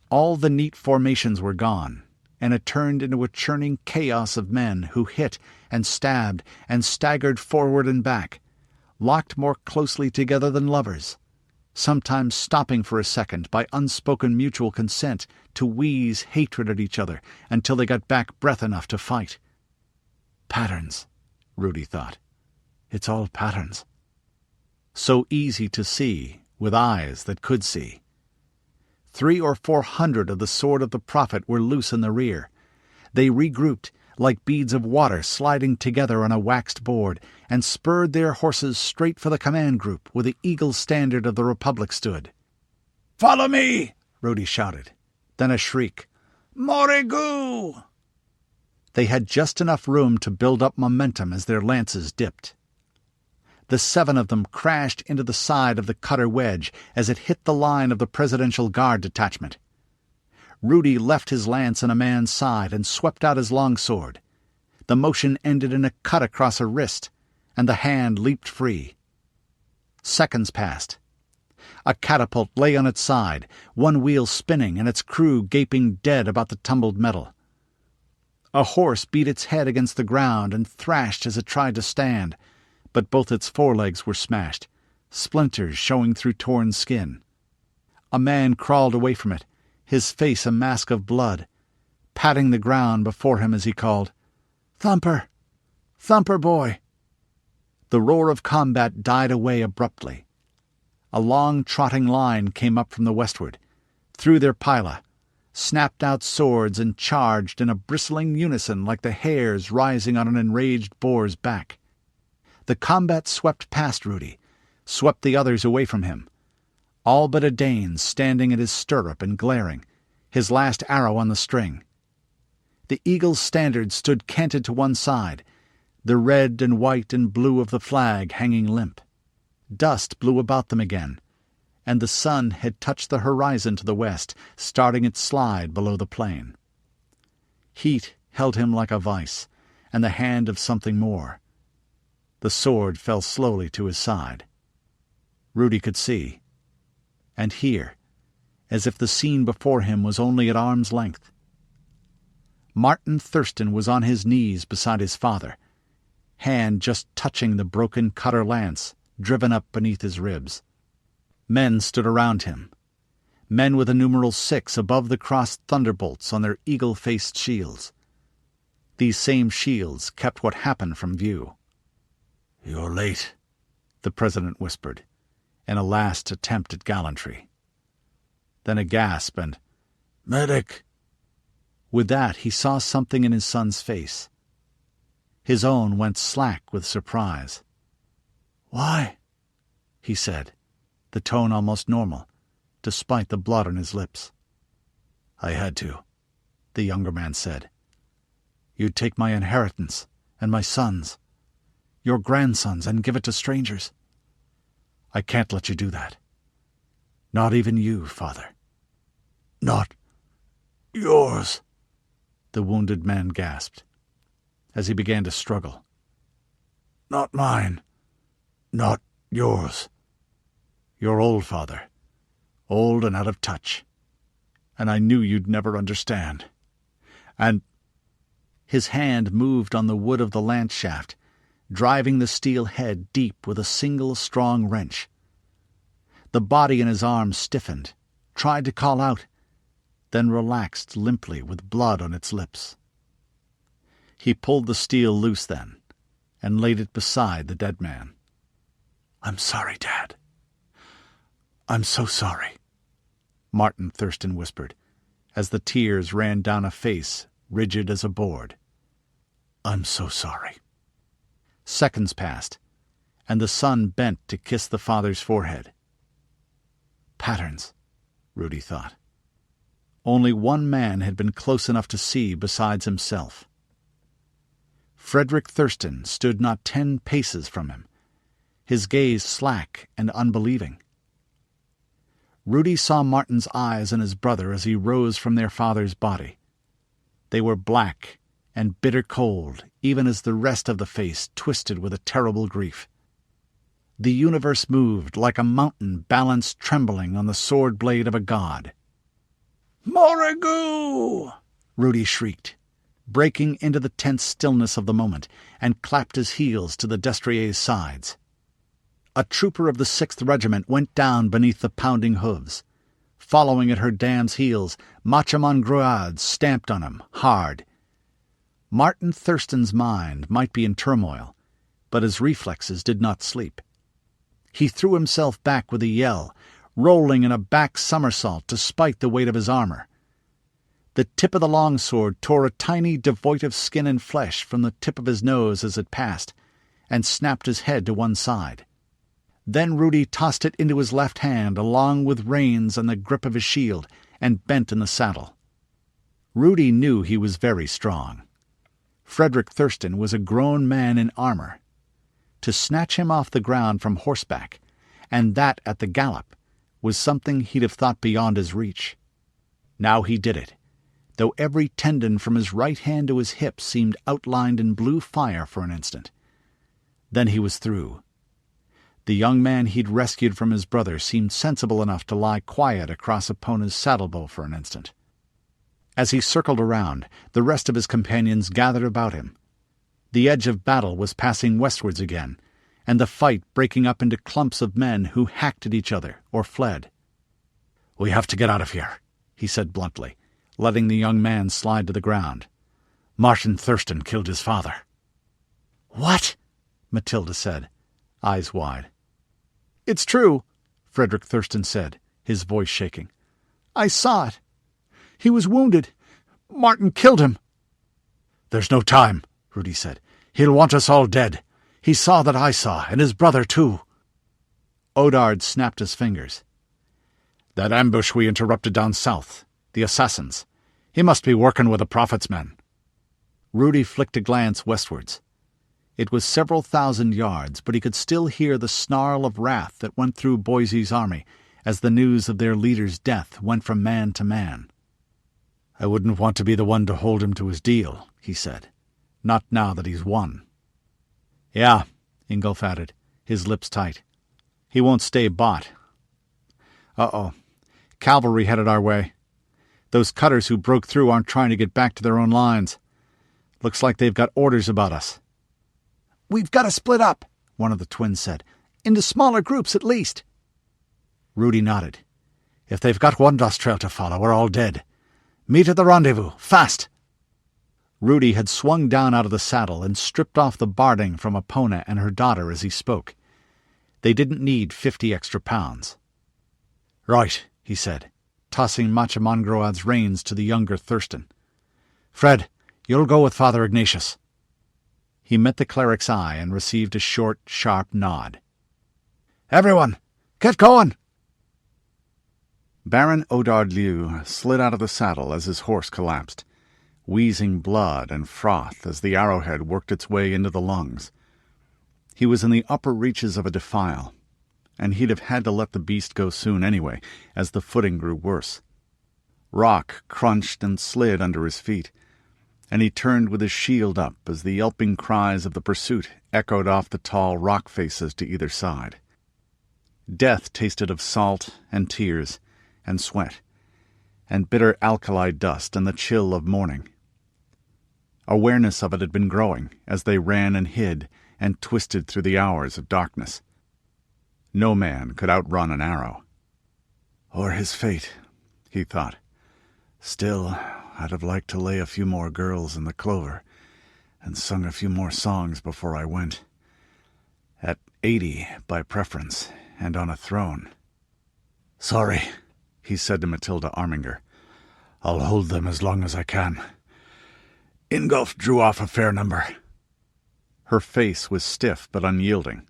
All the neat formations were gone, and it turned into a churning chaos of men who hit and stabbed and staggered forward and back, locked more closely together than lovers, sometimes stopping for a second by unspoken mutual consent to wheeze hatred at each other until they got back breath enough to fight. Patterns, Rudi thought. It's all patterns. So easy to see with eyes that could see. 300 or 400 of the sword of the prophet were loose in the rear. They regrouped, like beads of water sliding together on a waxed board, and spurred their horses straight for the command group where the eagle standard of the Republic stood. "Follow me!" Rudi shouted. Then a shriek. "Morrigu!" They had just enough room to build up momentum as their lances dipped. The 7 of them crashed into the side of the cutter wedge as it hit the line of the Presidential Guard detachment. Rudi left his lance in a man's side and swept out his longsword. The motion ended in a cut across a wrist, and the hand leaped free. Seconds passed. A catapult lay on its side, one wheel spinning and its crew gaping dead about the tumbled metal. A horse beat its head against the ground and thrashed as it tried to stand, but both its forelegs were smashed, splinters showing through torn skin. A man crawled away from it, his face a mask of blood, patting the ground before him as he called, "Thumper! Thumper, boy!" The roar of combat died away abruptly. A long trotting line came up from the westward, threw their pila, snapped out swords and charged in a bristling unison like the hairs rising on an enraged boar's back. The combat swept past Rudi, swept the others away from him, all but a Dane standing at his stirrup and glaring, his last arrow on the string. The eagle's standard stood canted to one side, the red and white and blue of the flag hanging limp. Dust blew about them again, and the sun had touched the horizon to the west, starting its slide below the plain. Heat held him like a vice, and the hand of something more. The sword fell slowly to his side. Rudi could see, and hear, as if the scene before him was only at arm's length. Martin Thurston was on his knees beside his father, hand just touching the broken cutter lance driven up beneath his ribs. Men stood around him, men with a numeral 6 above the crossed thunderbolts on their eagle-faced shields. These same shields kept what happened from view. "You're late," the president whispered, in a last attempt at gallantry. Then a gasp and, "Medic!" With that he saw something in his son's face. His own went slack with surprise. "Why?" he said, the tone almost normal, despite the blood on his lips. "I had to," the younger man said. "You'd take my inheritance and my sons, your grandsons, and give it to strangers. I can't let you do that. Not even you, Father." "Not yours," the wounded man gasped, as he began to struggle. "Not mine. Not yours." "You're old, Father. Old and out of touch. And I knew you'd never understand. And—" His hand moved on the wood of the lance shaft, driving the steel head deep with a single strong wrench. The body in his arm stiffened, tried to call out, then relaxed limply with blood on its lips. He pulled the steel loose then, and laid it beside the dead man. "I'm sorry, Dad. I'm so sorry," Martin Thurston whispered, as the tears ran down a face rigid as a board. "I'm so sorry." Seconds passed, and the son bent to kiss the father's forehead. Patterns, Rudi thought. Only one man had been close enough to see besides himself. Frederick Thurston stood not 10 paces from him, his gaze slack and unbelieving. Rudi saw Martin's eyes on his brother as he rose from their father's body. They were black and bitter cold, even as the rest of the face twisted with a terrible grief. The universe moved like a mountain balanced trembling on the sword blade of a god. "Morrigu!" Rudi shrieked, breaking into the tense stillness of the moment, and clapped his heels to the destrier's sides. A trooper of the 6th Regiment went down beneath the pounding hooves. Following at her dam's heels, Machaman Gruad stamped on him, hard. Martin Thurston's mind might be in turmoil, but his reflexes did not sleep. He threw himself back with a yell, rolling in a back somersault despite the weight of his armor. The tip of the longsword tore a tiny devoid of skin and flesh from the tip of his nose as it passed, and snapped his head to one side. Then Rudi tossed it into his left hand along with reins and the grip of his shield, and bent in the saddle. Rudi knew he was very strong. Frederick Thurston was a grown man in armor. To snatch him off the ground from horseback, and that at the gallop, was something he'd have thought beyond his reach. Now he did it, though every tendon from his right hand to his hip seemed outlined in blue fire for an instant. Then he was through. The young man he'd rescued from his brother seemed sensible enough to lie quiet across Epona's saddle-bow for an instant. As he circled around, the rest of his companions gathered about him. The edge of battle was passing westwards again, and the fight breaking up into clumps of men who hacked at each other or fled. "We have to get out of here," he said bluntly, letting the young man slide to the ground. "Martin Thurston killed his father." "What?" Mathilda said, eyes wide. "It's true," Frederick Thurston said, his voice shaking. "I saw it. He was wounded. Martin killed him." "There's no time," Rudi said. "He'll want us all dead. He saw that I saw, and his brother too." Odard snapped his fingers. "That ambush we interrupted down south. The assassins. He must be working with the Prophet's men." Rudi flicked a glance westwards. It was several thousand yards, but he could still hear the snarl of wrath that went through Boise's army as the news of their leader's death went from man to man. "I wouldn't want to be the one to hold him to his deal," he said. "Not now that he's won." "Yeah," Ingolf added, his lips tight. "He won't stay bought." "Uh-oh. Cavalry headed our way. Those cutters who broke through aren't trying to get back to their own lines. Looks like they've got orders about us." "We've got to split up," one of the twins said. "Into smaller groups at least." Rudi nodded. "If they've got Wandah's trail to follow, we're all dead. Meet at the rendezvous, fast!" Rudi had swung down out of the saddle and stripped off the barding from Epona and her daughter as he spoke. They didn't need 50 extra pounds. "Right," he said, tossing Machamangroad's reins to the younger Thurston. "Fred, you'll go with Father Ignatius." He met the cleric's eye and received a short, sharp nod. "Everyone, get going!" Baron Odard Liu slid out of the saddle as his horse collapsed, wheezing blood and froth as the arrowhead worked its way into the lungs. He was in the upper reaches of a defile, and he'd have had to let the beast go soon anyway, as the footing grew worse. Rock crunched and slid under his feet, and he turned with his shield up as the yelping cries of the pursuit echoed off the tall rock faces to either side. Death tasted of salt and tears and sweat, and bitter alkali dust and the chill of morning. Awareness of it had been growing as they ran and hid and twisted through the hours of darkness. No man could outrun an arrow. "Or his fate," he thought. "Still, I'd have liked to lay a few more girls in the clover and sung a few more songs before I went. At 80 by preference, and on a throne." "Sorry," he said to Mathilda Arminger. "I'll hold them as long as I can. Ingolf drew off a fair number." Her face was stiff but unyielding.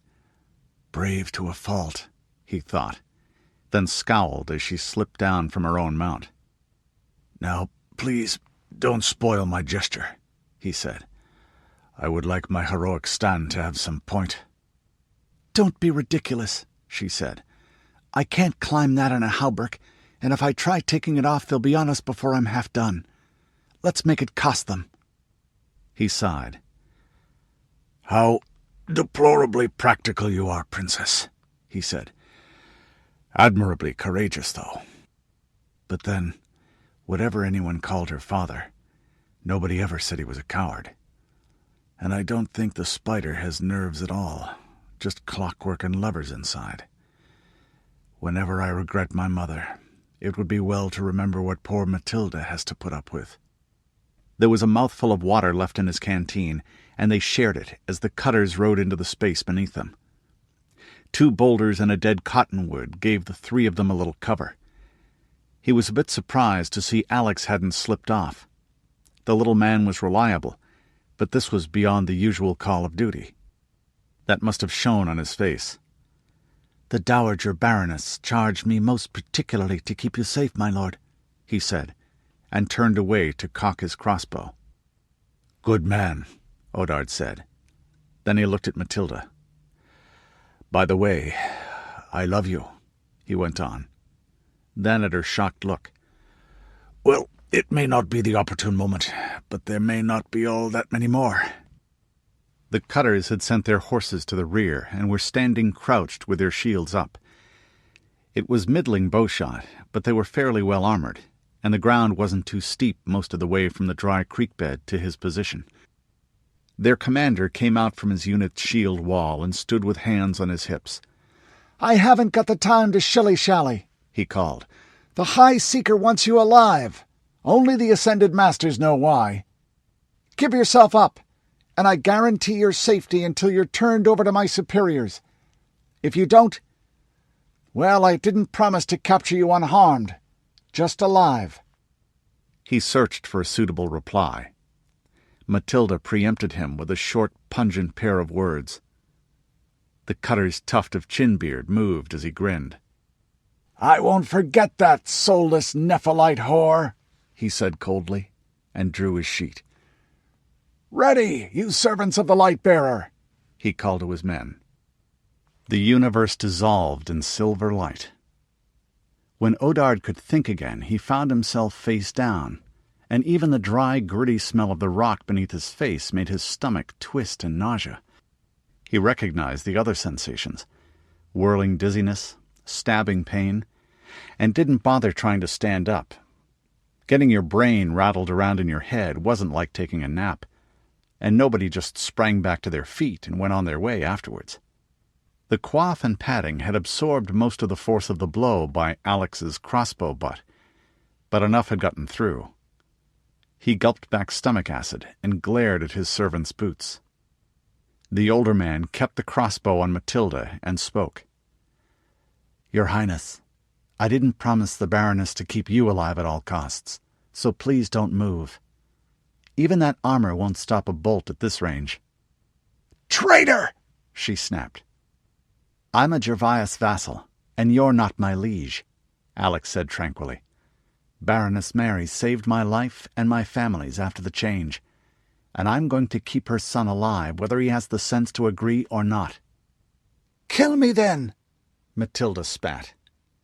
"Brave to a fault," he thought, then scowled as she slipped down from her own mount. "Now, please don't spoil my gesture," he said. "I would like my heroic stand to have some point." "Don't be ridiculous," she said. "I can't climb that on a hauberk, and if I try taking it off they'll be on us before I'm half done. Let's make it cost them." He sighed. "How deplorably practical you are, Princess," he said. "Admirably courageous, though. But then, whatever anyone called her father, nobody ever said he was a coward. And I don't think the spider has nerves at all, just clockwork and levers inside. Whenever I regret my mother, it would be well to remember what poor Mathilda has to put up with." There was a mouthful of water left in his canteen, and they shared it as the cutters rode into the space beneath them. 2 boulders and a dead cottonwood gave the 3 of them a little cover. He was a bit surprised to see Alex hadn't slipped off. The little man was reliable, but this was beyond the usual call of duty. That must have shown on his face. "The Dowager Baroness charged me most particularly to keep you safe, my lord," he said, and turned away to cock his crossbow. "Good man," Odard said. Then he looked at Mathilda. "By the way, I love you," he went on. Then at her shocked look. "Well, it may not be the opportune moment, but there may not be all that many more." The cutters had sent their horses to the rear and were standing crouched with their shields up. It was middling bowshot, but they were fairly well armored, and the ground wasn't too steep most of the way from the dry creek bed to his position. Their commander came out from his unit's shield wall and stood with hands on his hips. "I haven't got the time to shilly-shally," he called. "The High Seeker wants you alive. Only the Ascended Masters know why. Give yourself up, and I guarantee your safety until you're turned over to my superiors. If you don't, well, I didn't promise to capture you unharmed, just alive." He searched for a suitable reply. Mathilda preempted him with a short, pungent pair of words. The cutter's tuft of chin-beard moved as he grinned. "I won't forget that soulless Nephelite whore," he said coldly, and drew his sheet. "Ready, you servants of the Light-Bearer," he called to his men. The universe dissolved in silver light. When Odard could think again, he found himself face down, and even the dry, gritty smell of the rock beneath his face made his stomach twist in nausea. He recognized the other sensations, whirling dizziness, stabbing pain, and didn't bother trying to stand up. Getting your brain rattled around in your head wasn't like taking a nap, and nobody just sprang back to their feet and went on their way afterwards. The coif and padding had absorbed most of the force of the blow by Alex's crossbow butt, but enough had gotten through. He gulped back stomach acid and glared at his servant's boots. The older man kept the crossbow on Mathilda and spoke. "Your Highness, I didn't promise the Baroness to keep you alive at all costs, so please don't move. Even that armor won't stop a bolt at this range." "Traitor!" she snapped. "I'm a Gervais vassal, and you're not my liege," Alex said tranquilly. "Baroness Mary saved my life and my family's after the change, and I'm going to keep her son alive whether he has the sense to agree or not." "Kill me then," Mathilda spat,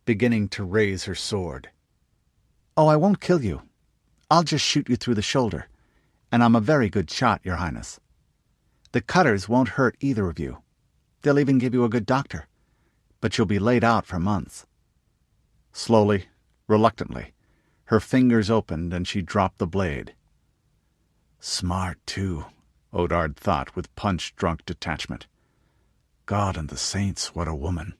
beginning to raise her sword. "Oh, I won't kill you. I'll just shoot you through the shoulder, and I'm a very good shot, Your Highness. The cutters won't hurt either of you. They'll even give you a good doctor, but you'll be laid out for months." Slowly, reluctantly, her fingers opened and she dropped the blade. "Smart, too," Odard thought with punch-drunk detachment. "God and the saints, what a woman."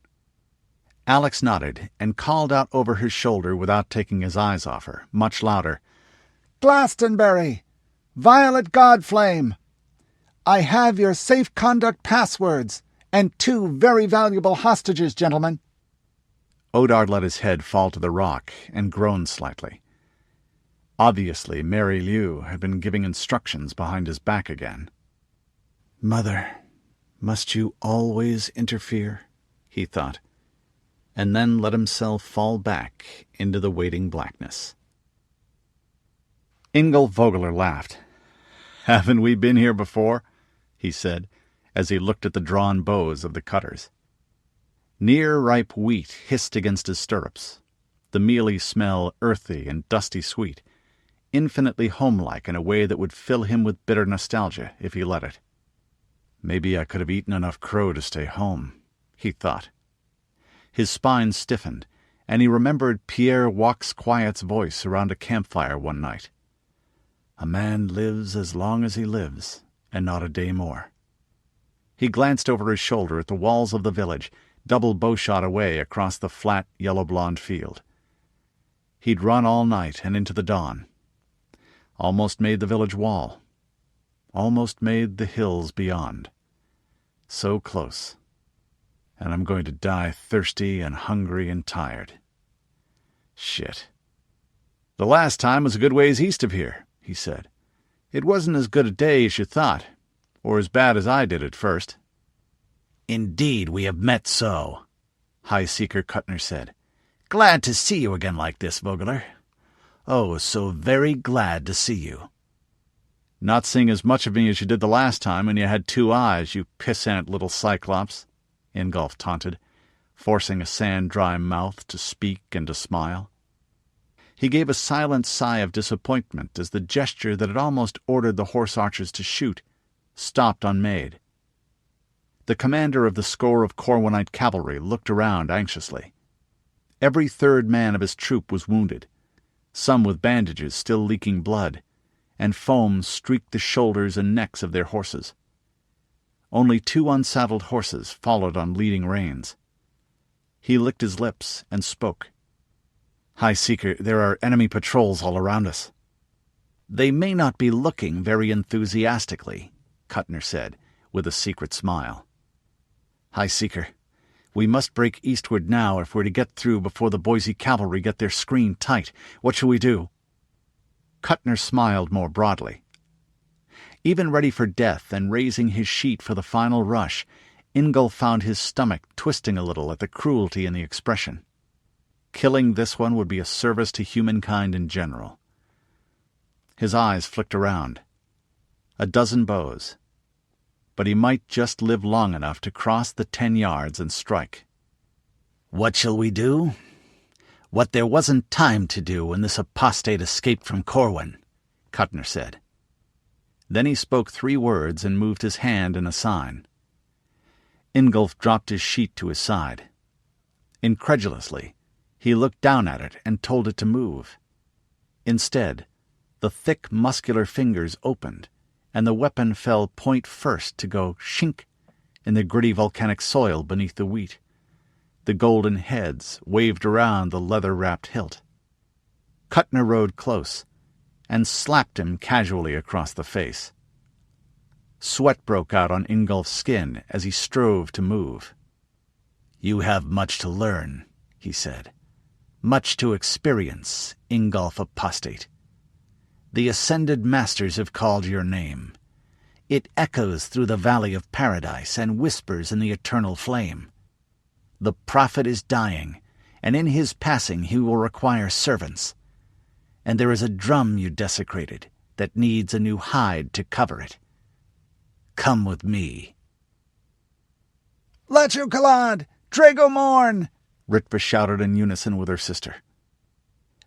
Alex nodded and called out over his shoulder without taking his eyes off her, much louder. "Glastonbury! Violet Godflame! I have your safe conduct passwords and 2 very valuable hostages, gentlemen." Odard let his head fall to the rock and groaned slightly. Obviously, Mary Liu had been giving instructions behind his back again. "Mother, must you always interfere?" he thought, and then let himself fall back into the waiting blackness. Ingolf Vogler laughed. "Haven't we been here before?" he said, as he looked at the drawn bows of the cutters. Near-ripe wheat hissed against his stirrups, the mealy smell earthy and dusty sweet, infinitely homelike in a way that would fill him with bitter nostalgia if he let it. Maybe I could have eaten enough crow to stay home, he thought. His spine stiffened, and he remembered Pierre Walks-Quiet's voice around a campfire one night. "A man lives as long as he lives, and not a day more." He glanced over his shoulder at the walls of the village, double bowshot away across the flat, yellow-blonde field. He'd run all night and into the dawn. Almost made the village wall. Almost made the hills beyond. So close. And I'm going to die thirsty and hungry and tired. Shit. The last time was a good ways east of here, he said. It wasn't as good a day as you thought, or as bad as I did at first. Indeed, we have met so, High Seeker Kuttner said. Glad to see you again like this, Vogler. Oh, so very glad to see you. Not seeing as much of me as you did the last time when you had 2 eyes, you pissant little cyclops, Ingolf taunted, forcing a sand-dry mouth to speak and to smile. He gave a silent sigh of disappointment as the gesture that had almost ordered the horse archers to shoot stopped unmade. The commander of the score of Corwinite cavalry looked around anxiously. Every third man of his troop was wounded, some with bandages still leaking blood, and foam streaked the shoulders and necks of their horses. Only 2 unsaddled horses followed on leading reins. He licked his lips and spoke. High Seeker, there are enemy patrols all around us. They may not be looking very enthusiastically, Kuttner said, with a secret smile. High Seeker, we must break eastward now if we're to get through before the Boise cavalry get their screen tight. What shall we do? Kuttner smiled more broadly. Even ready for death and raising his sheet for the final rush, Ingolf found his stomach twisting a little at the cruelty in the expression. Killing this one would be a service to humankind in general. His eyes flicked around. A dozen bows. But he might just live long enough to cross the 10 yards and strike. What shall we do? What there wasn't time to do when this apostate escaped from Corwin, Kuttner said. Then he spoke 3 words and moved his hand in a sign. Ingolf dropped his sheet to his side. Incredulously, he looked down at it and told it to move. Instead, the thick, muscular fingers opened, and the weapon fell point first to go shink in the gritty volcanic soil beneath the wheat. The golden heads waved around the leather-wrapped hilt. Kuttner rode close and slapped him casually across the face. Sweat broke out on Ingolf's skin as he strove to move. You have much to learn, he said. Much to experience, Ingolf Apostate. The Ascended Masters have called your name. It echoes through the Valley of Paradise and whispers in the eternal flame. The prophet is dying, and in his passing he will require servants. And there is a drum you desecrated that needs a new hide to cover it. Come with me. Lechu Kalad! Drago Morn! Ritva shouted in unison with her sister.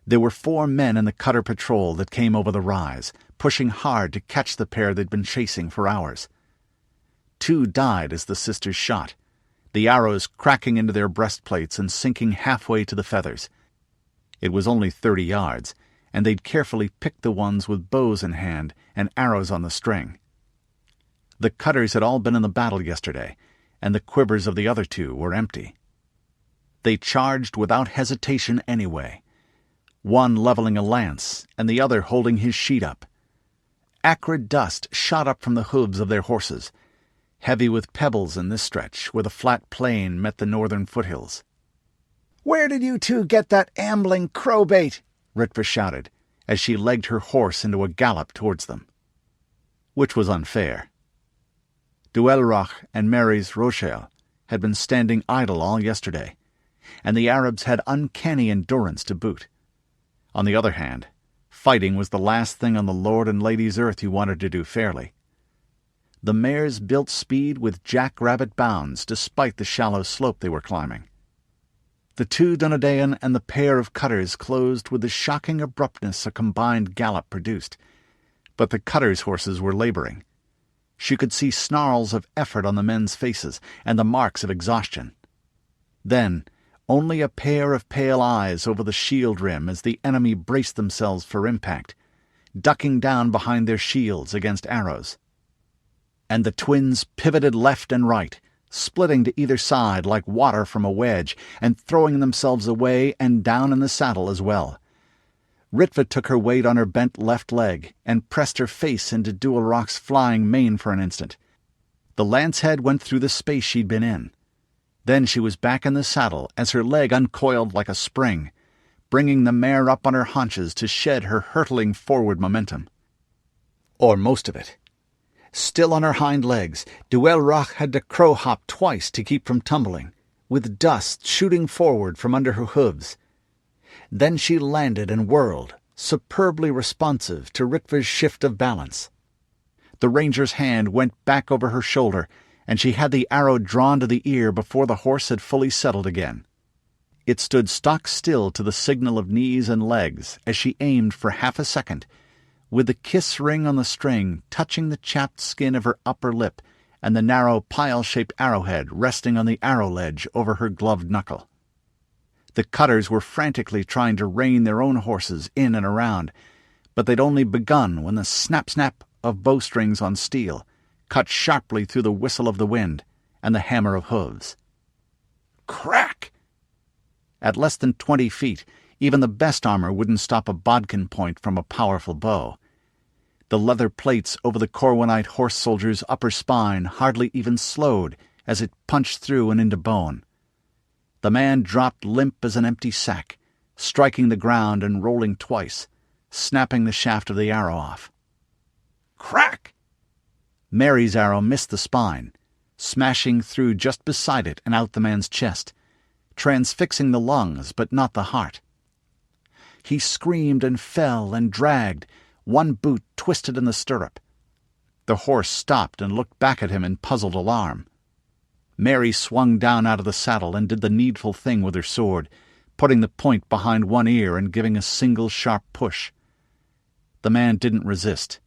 There were 4 men in the cutter patrol that came over the rise, pushing hard to catch the pair they'd been chasing for hours. 2 died as the sisters shot, the arrows cracking into their breastplates and sinking halfway to the feathers. It was only 30 yards, and they'd carefully picked the ones with bows in hand and arrows on the string. The cutters had all been in the battle yesterday, and the quivers of the other 2 were empty. They charged without hesitation anyway, one leveling a lance and the other holding his sheet up. Acrid dust shot up from the hooves of their horses, heavy with pebbles in this stretch where the flat plain met the northern foothills. "Where did you 2 get that ambling crowbait?" Ritva shouted as she legged her horse into a gallop towards them. Which was unfair. Duelrach and Mary's Rochelle had been standing idle all yesterday, and the Arabs had uncanny endurance to boot. On the other hand, fighting was the last thing on the Lord and Lady's earth you wanted to do fairly. The mares built speed with jackrabbit bounds despite the shallow slope they were climbing. The 2 Dunedain and the pair of cutters closed with the shocking abruptness a combined gallop produced, but the cutters' horses were laboring. She could see snarls of effort on the men's faces and the marks of exhaustion. Then, only a pair of pale eyes over the shield rim as the enemy braced themselves for impact, ducking down behind their shields against arrows. And the twins pivoted left and right, splitting to either side like water from a wedge, and throwing themselves away and down in the saddle as well. Ritva took her weight on her bent left leg and pressed her face into Duelrach's flying mane for an instant. The lance head went through the space she'd been in. Then she was back in the saddle as her leg uncoiled like a spring, bringing the mare up on her haunches to shed her hurtling forward momentum. Or most of it. Still on her hind legs, Duelrach had to crow-hop twice to keep from tumbling, with dust shooting forward from under her hooves. Then she landed and whirled, superbly responsive to Ritva's shift of balance. The ranger's hand went back over her shoulder, and she had the arrow drawn to the ear before the horse had fully settled again. It stood stock still to the signal of knees and legs as she aimed for half a second, with the kiss ring on the string touching the chapped skin of her upper lip and the narrow pile-shaped arrowhead resting on the arrow ledge over her gloved knuckle. The cutters were frantically trying to rein their own horses in and around, but they'd only begun when the snap-snap of bowstrings on steel cut sharply through the whistle of the wind and the hammer of hooves. Crack! At less than 20 feet, even the best armor wouldn't stop a bodkin point from a powerful bow. The leather plates over the Corwinite horse soldier's upper spine hardly even slowed as it punched through and into bone. The man dropped limp as an empty sack, striking the ground and rolling twice, snapping the shaft of the arrow off. Crack! Mary's arrow missed the spine, smashing through just beside it and out the man's chest, transfixing the lungs but not the heart. He screamed and fell and dragged, one boot twisted in the stirrup. The horse stopped and looked back at him in puzzled alarm. Mary swung down out of the saddle and did the needful thing with her sword, putting the point behind one ear and giving a single sharp push. The man didn't resist,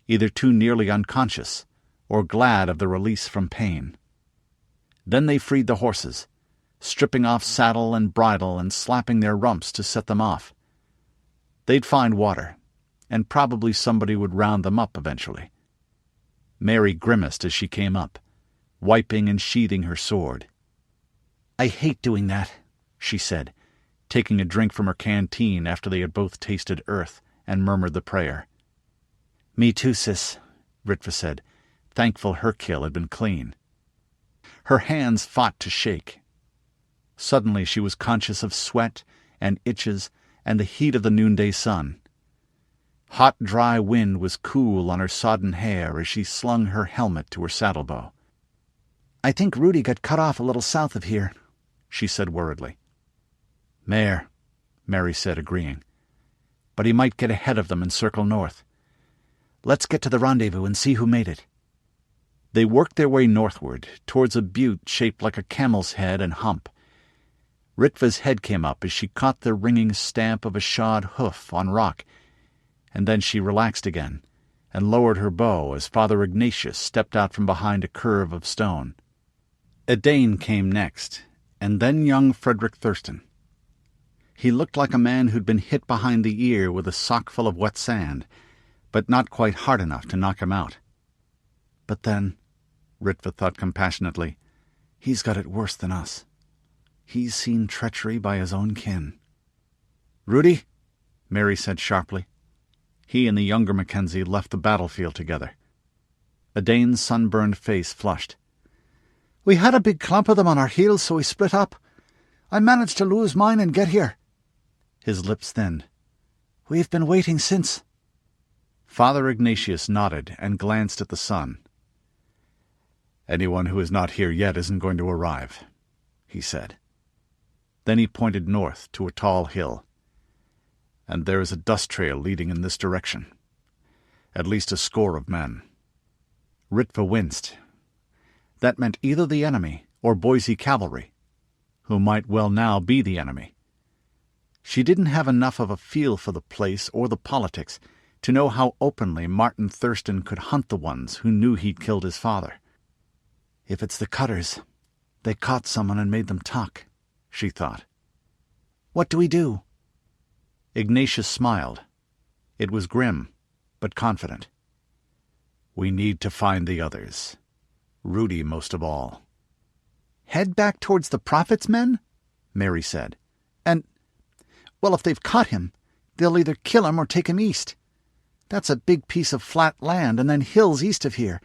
either too nearly unconscious or glad of the release from pain. Then they freed the horses, stripping off saddle and bridle and slapping their rumps to set them off. They'd find water, and probably somebody would round them up eventually. Mary grimaced as she came up, wiping and sheathing her sword. "I hate doing that," she said, taking a drink from her canteen after they had both tasted earth and murmured the prayer. "Me too, sis," Ritva said, thankful her kill had been clean. Her hands fought to shake. Suddenly she was conscious of sweat and itches and the heat of the noonday sun. Hot, dry wind was cool on her sodden hair as she slung her helmet to her saddlebow. "I think Rudi got cut off a little south of here," she said worriedly. "Mare," Mary said, agreeing. "But he might get ahead of them and circle north. Let's get to the rendezvous and see who made it." They worked their way northward, towards a butte shaped like a camel's head and hump. Ritva's head came up as she caught the ringing stamp of a shod hoof on rock, and then she relaxed again, and lowered her bow as Father Ignatius stepped out from behind a curve of stone. Edain came next, and then young Frederick Thurston. He looked like a man who'd been hit behind the ear with a sockful of wet sand, but not quite hard enough to knock him out. But then, Ritva thought compassionately, he's got it worse than us. He's seen treachery by his own kin. "Rudi," Mary said sharply. He and the younger Mackenzie left the battlefield together. Edain's sunburned face flushed. "We had a big clump of them on our heels, so we split up. I managed to lose mine and get here." His lips thinned. "We've been waiting since." Father Ignatius nodded and glanced at the sun. "Anyone who is not here yet isn't going to arrive," he said. Then he pointed north to a tall hill. "And there is a dust trail leading in this direction. At least a score of men." Ritva winced. That meant either the enemy or Boise cavalry, who might well now be the enemy. She didn't have enough of a feel for the place or the politics to know how openly Martin Thurston could hunt the ones who knew he'd killed his father. "If it's the cutters, they caught someone and made them talk," she thought. "What do we do?" Ignatius smiled. It was grim, but confident. "We need to find the others. Rudi most of all." "Head back towards the prophet's men?" Mary said. Well, if they've caught him, they'll either kill him or take him east. That's a big piece of flat land and then hills east of here.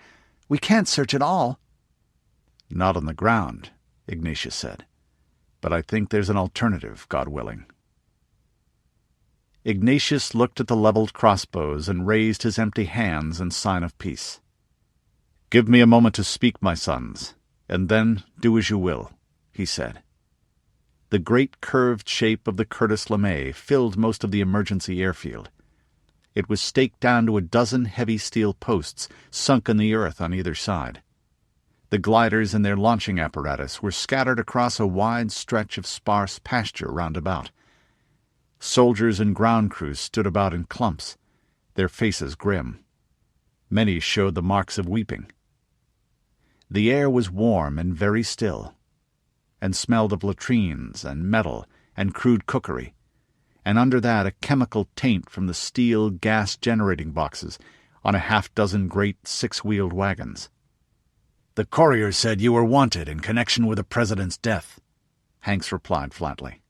We can't search it all." "Not on the ground," Ignatius said. "But I think there's an alternative, God willing." Ignatius looked at the levelled crossbows and raised his empty hands in sign of peace. "Give me a moment to speak, my sons, and then do as you will," he said. The great curved shape of the Curtis LeMay filled most of the emergency airfield. It was staked down to a dozen heavy steel posts sunk in the earth on either side. The gliders and their launching apparatus were scattered across a wide stretch of sparse pasture round about. Soldiers and ground crews stood about in clumps, their faces grim. Many showed the marks of weeping. The air was warm and very still, and smelled of latrines and metal and crude cookery, and under that a chemical taint from the steel gas-generating boxes on a half-dozen great six-wheeled wagons. "The courier said you were wanted in connection with the President's death," Hanks replied flatly.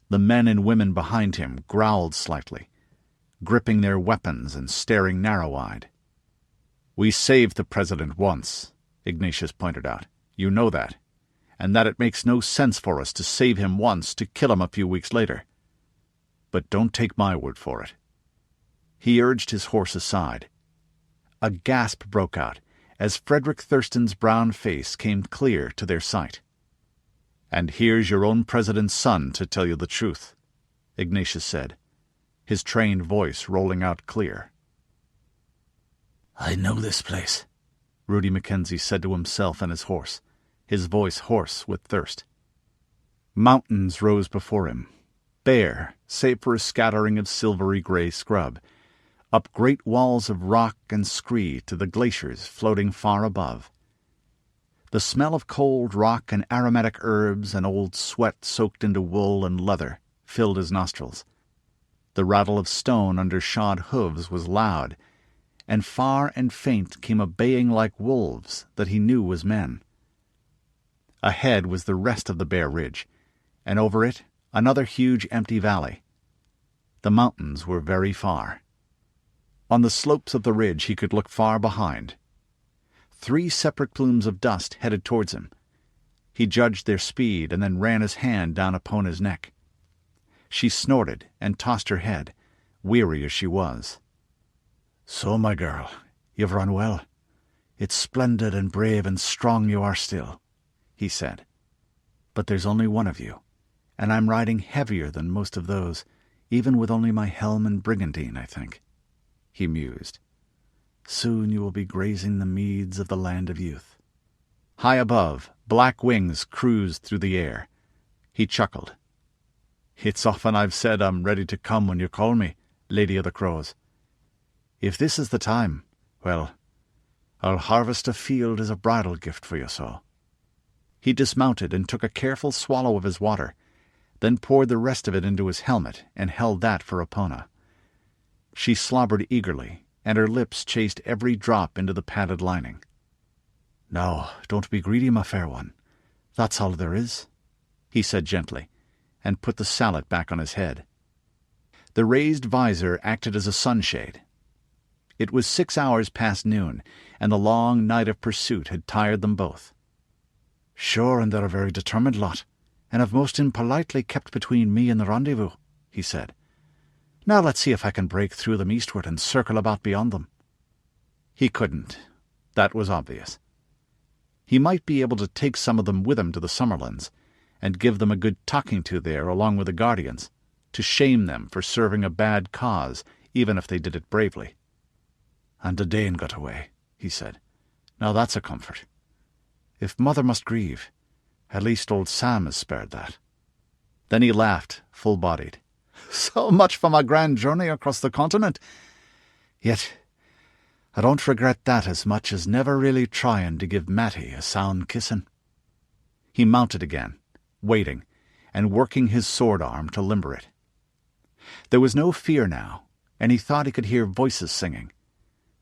The men and women behind him growled slightly, gripping their weapons and staring narrow-eyed. "We saved the President once," Ignatius pointed out. "You know that, and that it makes no sense for us to save him once to kill him a few weeks later. But don't take my word for it." He urged his horse aside. A gasp broke out as Frederick Thurston's brown face came clear to their sight. "And here's your own president's son to tell you the truth," Ignatius said, his trained voice rolling out clear. "I know this place," Rudi Mackenzie said to himself and his horse, his voice hoarse with thirst. Mountains rose before him, bare save for a scattering of silvery grey scrub, up great walls of rock and scree to the glaciers floating far above. The smell of cold rock and aromatic herbs and old sweat soaked into wool and leather filled his nostrils. The rattle of stone under shod hooves was loud, and far and faint came a baying like wolves that he knew was men. Ahead was the rest of the bare ridge, and over it another huge empty valley. The mountains were very far. On the slopes of the ridge he could look far behind. 3 separate plumes of dust headed towards him. He judged their speed and then ran his hand down Epona's neck. She snorted and tossed her head, weary as she was. "So, my girl, you've run well. It's splendid and brave and strong you are still," he said. "But there's only one of you, and I'm riding heavier than most of those, even with only my helm and brigandine, I think," he mused. "Soon you will be grazing the meads of the land of youth." High above, black wings cruised through the air. He chuckled. "It's often I've said I'm ready to come when you call me, Lady of the Crows. If this is the time, well, I'll harvest a field as a bridal gift for you so." He dismounted and took a careful swallow of his water, then poured the rest of it into his helmet and held that for Epona. She slobbered eagerly, and her lips chased every drop into the padded lining. "Now, don't be greedy, my fair one. That's all there is," he said gently, and put the sallet back on his head. The raised visor acted as a sunshade. It was 6 hours past noon, and the long night of pursuit had tired them both. "Sure, and they're a very determined lot, and have most impolitely kept between me and the rendezvous," he said. "Now let's see if I can break through them eastward and circle about beyond them." He couldn't. That was obvious. He might be able to take some of them with him to the Summerlands, and give them a good talking to there along with the Guardians, to shame them for serving a bad cause, even if they did it bravely. "And the Dane got away," he said. "Now that's a comfort. If Mother must grieve, at least old Sam is spared that." Then he laughed, full-bodied. "So much for my grand journey across the continent. Yet I don't regret that as much as never really trying to give Matty a sound kissing." He mounted again, waiting, and working his sword-arm to limber it. There was no fear now, and he thought he could hear voices singing.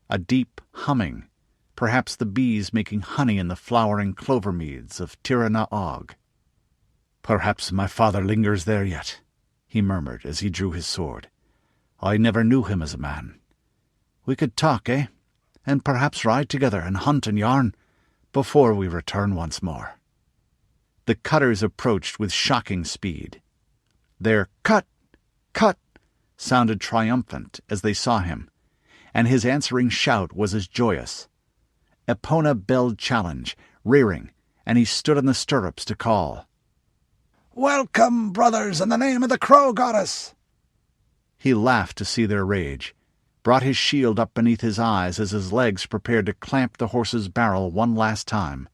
A deep humming, perhaps the bees making honey in the flowering clover meads of Tirana Og. "Perhaps my father lingers there yet," he murmured as he drew his sword. "I never knew him as a man. We could talk, eh? And perhaps ride together and hunt and yarn, before we return once more." The cutters approached with shocking speed. Their "cut! Cut!" sounded triumphant as they saw him, and his answering shout was as joyous. Epona belled challenge, rearing, and he stood in the stirrups to call. "Welcome, brothers, in the name of the Crow Goddess!" He laughed to see their rage, brought his shield up beneath his eyes as his legs prepared to clamp the horse's barrel one last time.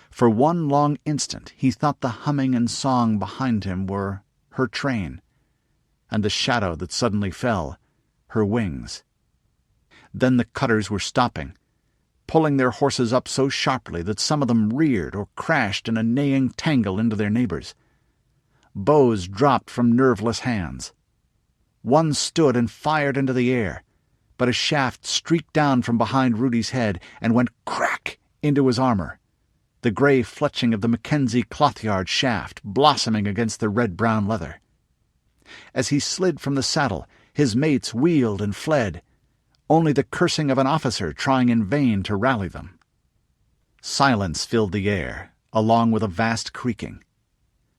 For one long instant he thought the humming and song behind him were her train, and the shadow that suddenly fell, her wings. Then the cutters were stopping, pulling their horses up so sharply that some of them reared or crashed in a neighing tangle into their neighbors. Bows dropped from nerveless hands. One stood and fired into the air, but a shaft streaked down from behind Rudi's head and went crack into his armor, the grey fletching of the Mackenzie cloth-yard shaft blossoming against the red-brown leather. As he slid from the saddle, his mates wheeled and fled, only the cursing of an officer trying in vain to rally them. Silence filled the air, along with a vast creaking.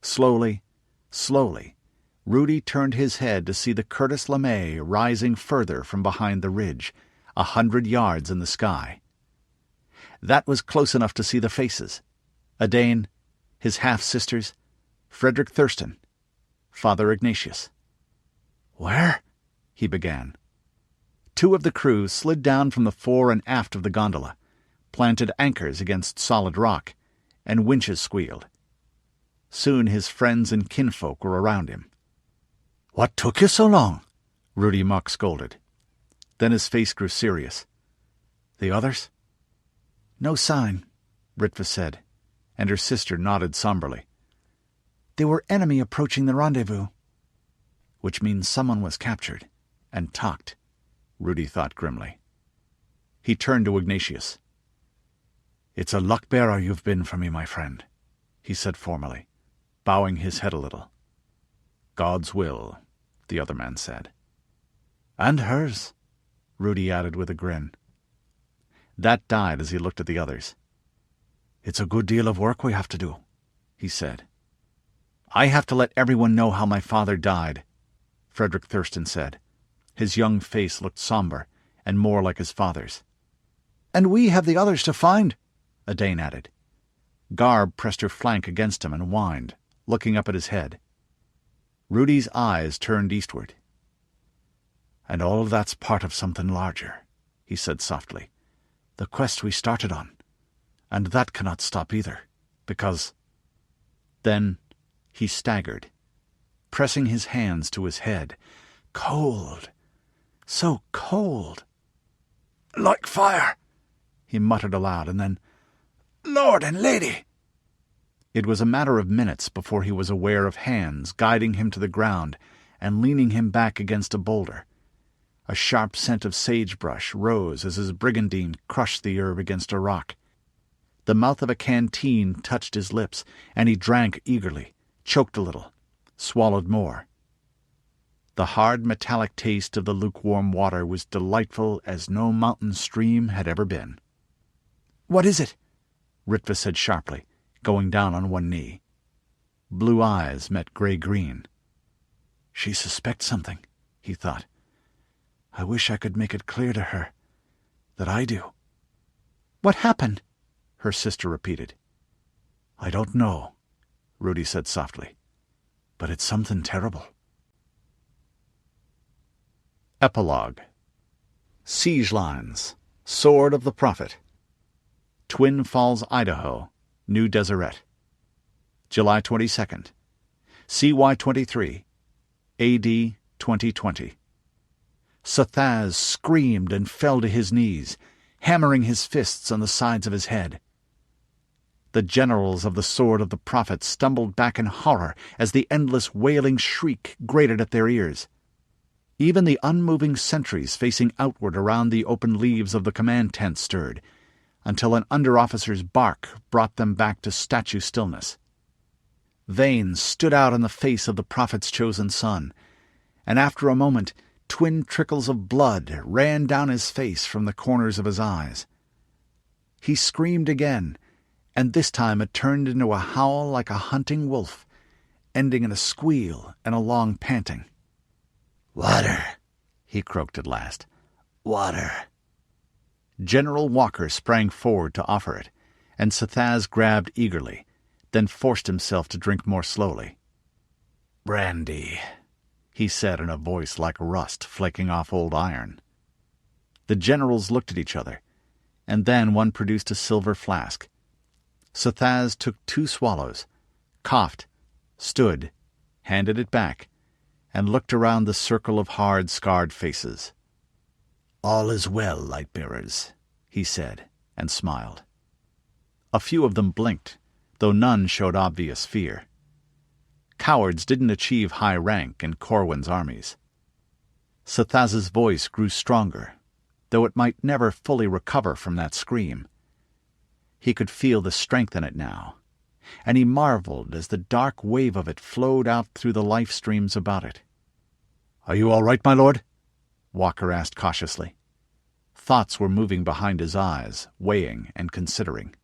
Slowly, slowly, Rudi turned his head to see the Curtis LeMay rising further from behind the ridge, 100 yards in the sky. That was close enough to see the faces. Adane, his half-sisters, Frederick Thurston, Father Ignatius. "Where?" he began. Two of the crew slid down from the fore and aft of the gondola, planted anchors against solid rock, and winches squealed. Soon his friends and kinfolk were around him. "What took you so long?" Rudi Muck scolded. Then his face grew serious. "The others?" "No sign," Ritva said, and her sister nodded somberly. "They were enemy approaching the rendezvous." Which means someone was captured and talked, Rudi thought grimly. He turned to Ignatius. "It's a luck-bearer you've been for me, my friend," he said formally, bowing his head a little. "God's will," the other man said. "And hers," Rudi added with a grin. That died as he looked at the others. "It's a good deal of work we have to do," he said. "I have to let everyone know how my father died," Frederick Thurston said. His young face looked somber and more like his father's. "And we have the others to find," Adane added. Garb pressed her flank against him and whined, looking up at his head. Rudi's eyes turned eastward. "And all that's part of something larger," he said softly. "The quest we started on. And that cannot stop either, because—" Then he staggered, pressing his hands to his head. Cold. So cold. "Like fire," he muttered aloud, and then, "Lord and Lady!" It was a matter of minutes before he was aware of hands guiding him to the ground and leaning him back against a boulder. A sharp scent of sagebrush rose as his brigandine crushed the herb against a rock. The mouth of a canteen touched his lips, and he drank eagerly, choked a little, swallowed more. The hard metallic taste of the lukewarm water was delightful as no mountain stream had ever been. "What is it?" Ritva said sharply, going down on one knee. Blue eyes met gray-green. "She suspects something," he thought. "I wish I could make it clear to her that I do." "What happened?" her sister repeated. "I don't know," Rudi said softly, "but it's something terrible." Epilogue. Siege Lines. Sword of the Prophet. Twin Falls, Idaho. New Deseret. July 22nd. CY 23. AD 2020. Sathaz screamed and fell to his knees, hammering his fists on the sides of his head. The generals of the Sword of the Prophet stumbled back in horror as the endless wailing shriek grated at their ears. Even the unmoving sentries facing outward around the open leaves of the command tent stirred, until an under-officer's bark brought them back to statue stillness. Veins stood out on the face of the Prophet's chosen son, and after a moment twin trickles of blood ran down his face from the corners of his eyes. He screamed again, and this time it turned into a howl like a hunting wolf, ending in a squeal and a long panting. "Water," he croaked at last. "Water." General Walker sprang forward to offer it, and Sathaz grabbed eagerly, then forced himself to drink more slowly. "Brandy," he said in a voice like rust flaking off old iron. The generals looked at each other, and then one produced a silver flask. Sathaz took 2 swallows, coughed, stood, handed it back, and looked around the circle of hard, scarred faces. "All is well, light-bearers," he said, and smiled. A few of them blinked, though none showed obvious fear. Cowards didn't achieve high rank in Corwin's armies. Sathaz's voice grew stronger, though it might never fully recover from that scream. He could feel the strength in it now, and he marveled as the dark wave of it flowed out through the life streams about it. "Are you all right, my lord?" Walker asked cautiously. Thoughts were moving behind his eyes, weighing and considering.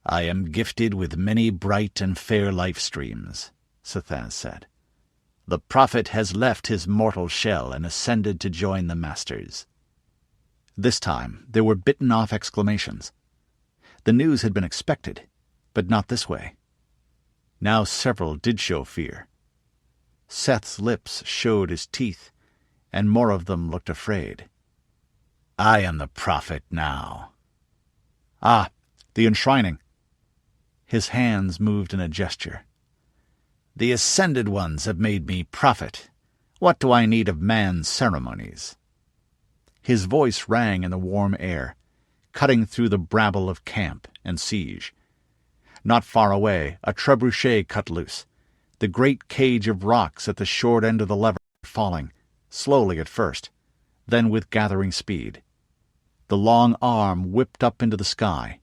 "I am gifted with many bright and fair life streams," Sathaz said. "The prophet has left his mortal shell and ascended to join the masters." This time there were bitten-off exclamations. The news had been expected, but not this way. Now several did show fear. Seth's lips showed his teeth, and more of them looked afraid. "I am the prophet now." "Ah, the enshrining." His hands moved in a gesture. "The ascended ones have made me prophet. What do I need of man's ceremonies?" His voice rang in the warm air, cutting through the brabble of camp and siege. Not far away, a trebuchet cut loose, the great cage of rocks at the short end of the lever falling, slowly at first, then with gathering speed. The long arm whipped up into the sky.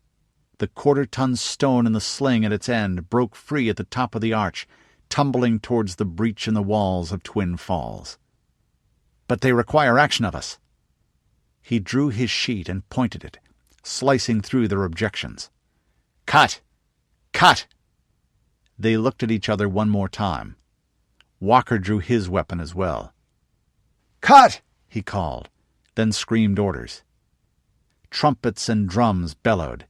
The quarter-ton stone in the sling at its end broke free at the top of the arch, tumbling towards the breach in the walls of Twin Falls. "But they require action of us." He drew his sheet and pointed it, slicing through their objections. "Cut! Cut!" They looked at each other one more time. Walker drew his weapon as well. "Cut!" he called, then screamed orders. Trumpets and drums bellowed.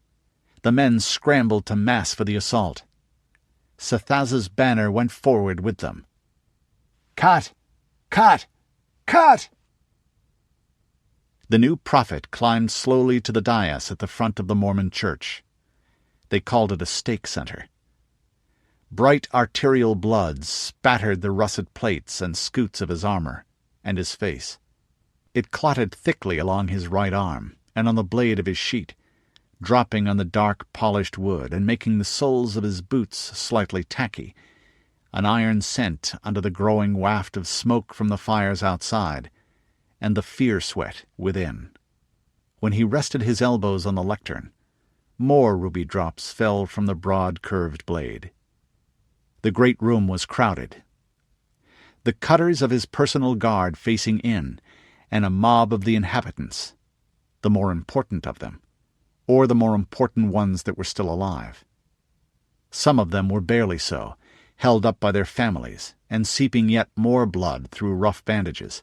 The men scrambled to mass for the assault. Sathaz's banner went forward with them. "Cut! Cut! Cut!" The new prophet climbed slowly to the dais at the front of the Mormon church. They called it a stake center. Bright arterial blood spattered the russet plates and scoots of his armor, and his face. It clotted thickly along his right arm and on the blade of his sheet, dropping on the dark polished wood and making the soles of his boots slightly tacky, an iron scent under the growing waft of smoke from the fires outside, and the fear sweat within. When he rested his elbows on the lectern, more ruby drops fell from the broad curved blade. The great room was crowded. The cutters of his personal guard facing in, and a mob of the inhabitants, the more important of them, or the more important ones that were still alive. Some of them were barely so, held up by their families, and seeping yet more blood through rough bandages.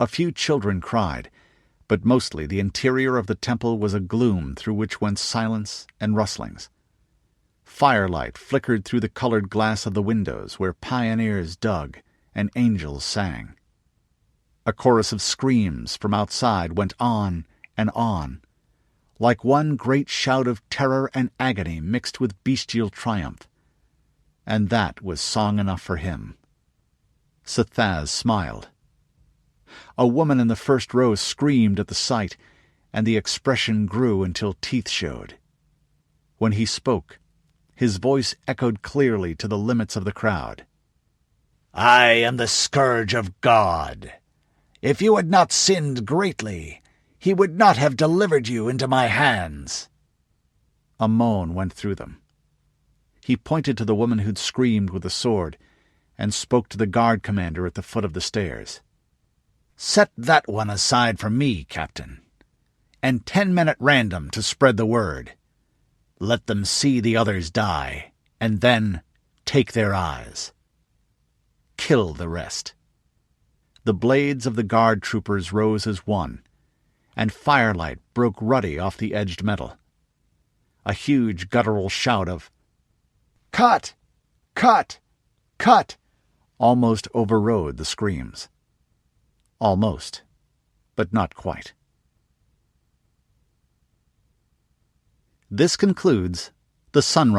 A few children cried, but mostly the interior of the temple was a gloom through which went silence and rustlings. Firelight flickered through the colored glass of the windows where pioneers dug and angels sang. A chorus of screams from outside went on and on, like one great shout of terror and agony mixed with bestial triumph. And that was song enough for him. Sathaz smiled. A woman in the first row screamed at the sight, and the expression grew until teeth showed. When he spoke, his voice echoed clearly to the limits of the crowd. "I am the scourge of God. If you had not sinned greatly, he would not have delivered you into my hands." A moan went through them. He pointed to the woman who'd screamed with the sword, and spoke to the guard commander at the foot of the stairs. "Set that one aside for me, Captain, and 10 men at random to spread the word. Let them see the others die, and then take their eyes. Kill the rest. The blades of the guard troopers rose as one, and firelight broke ruddy off the edged metal. A huge guttural shout of "Cut! Cut! Cut!" almost overrode the screams. Almost, but not quite. This concludes The Sunrise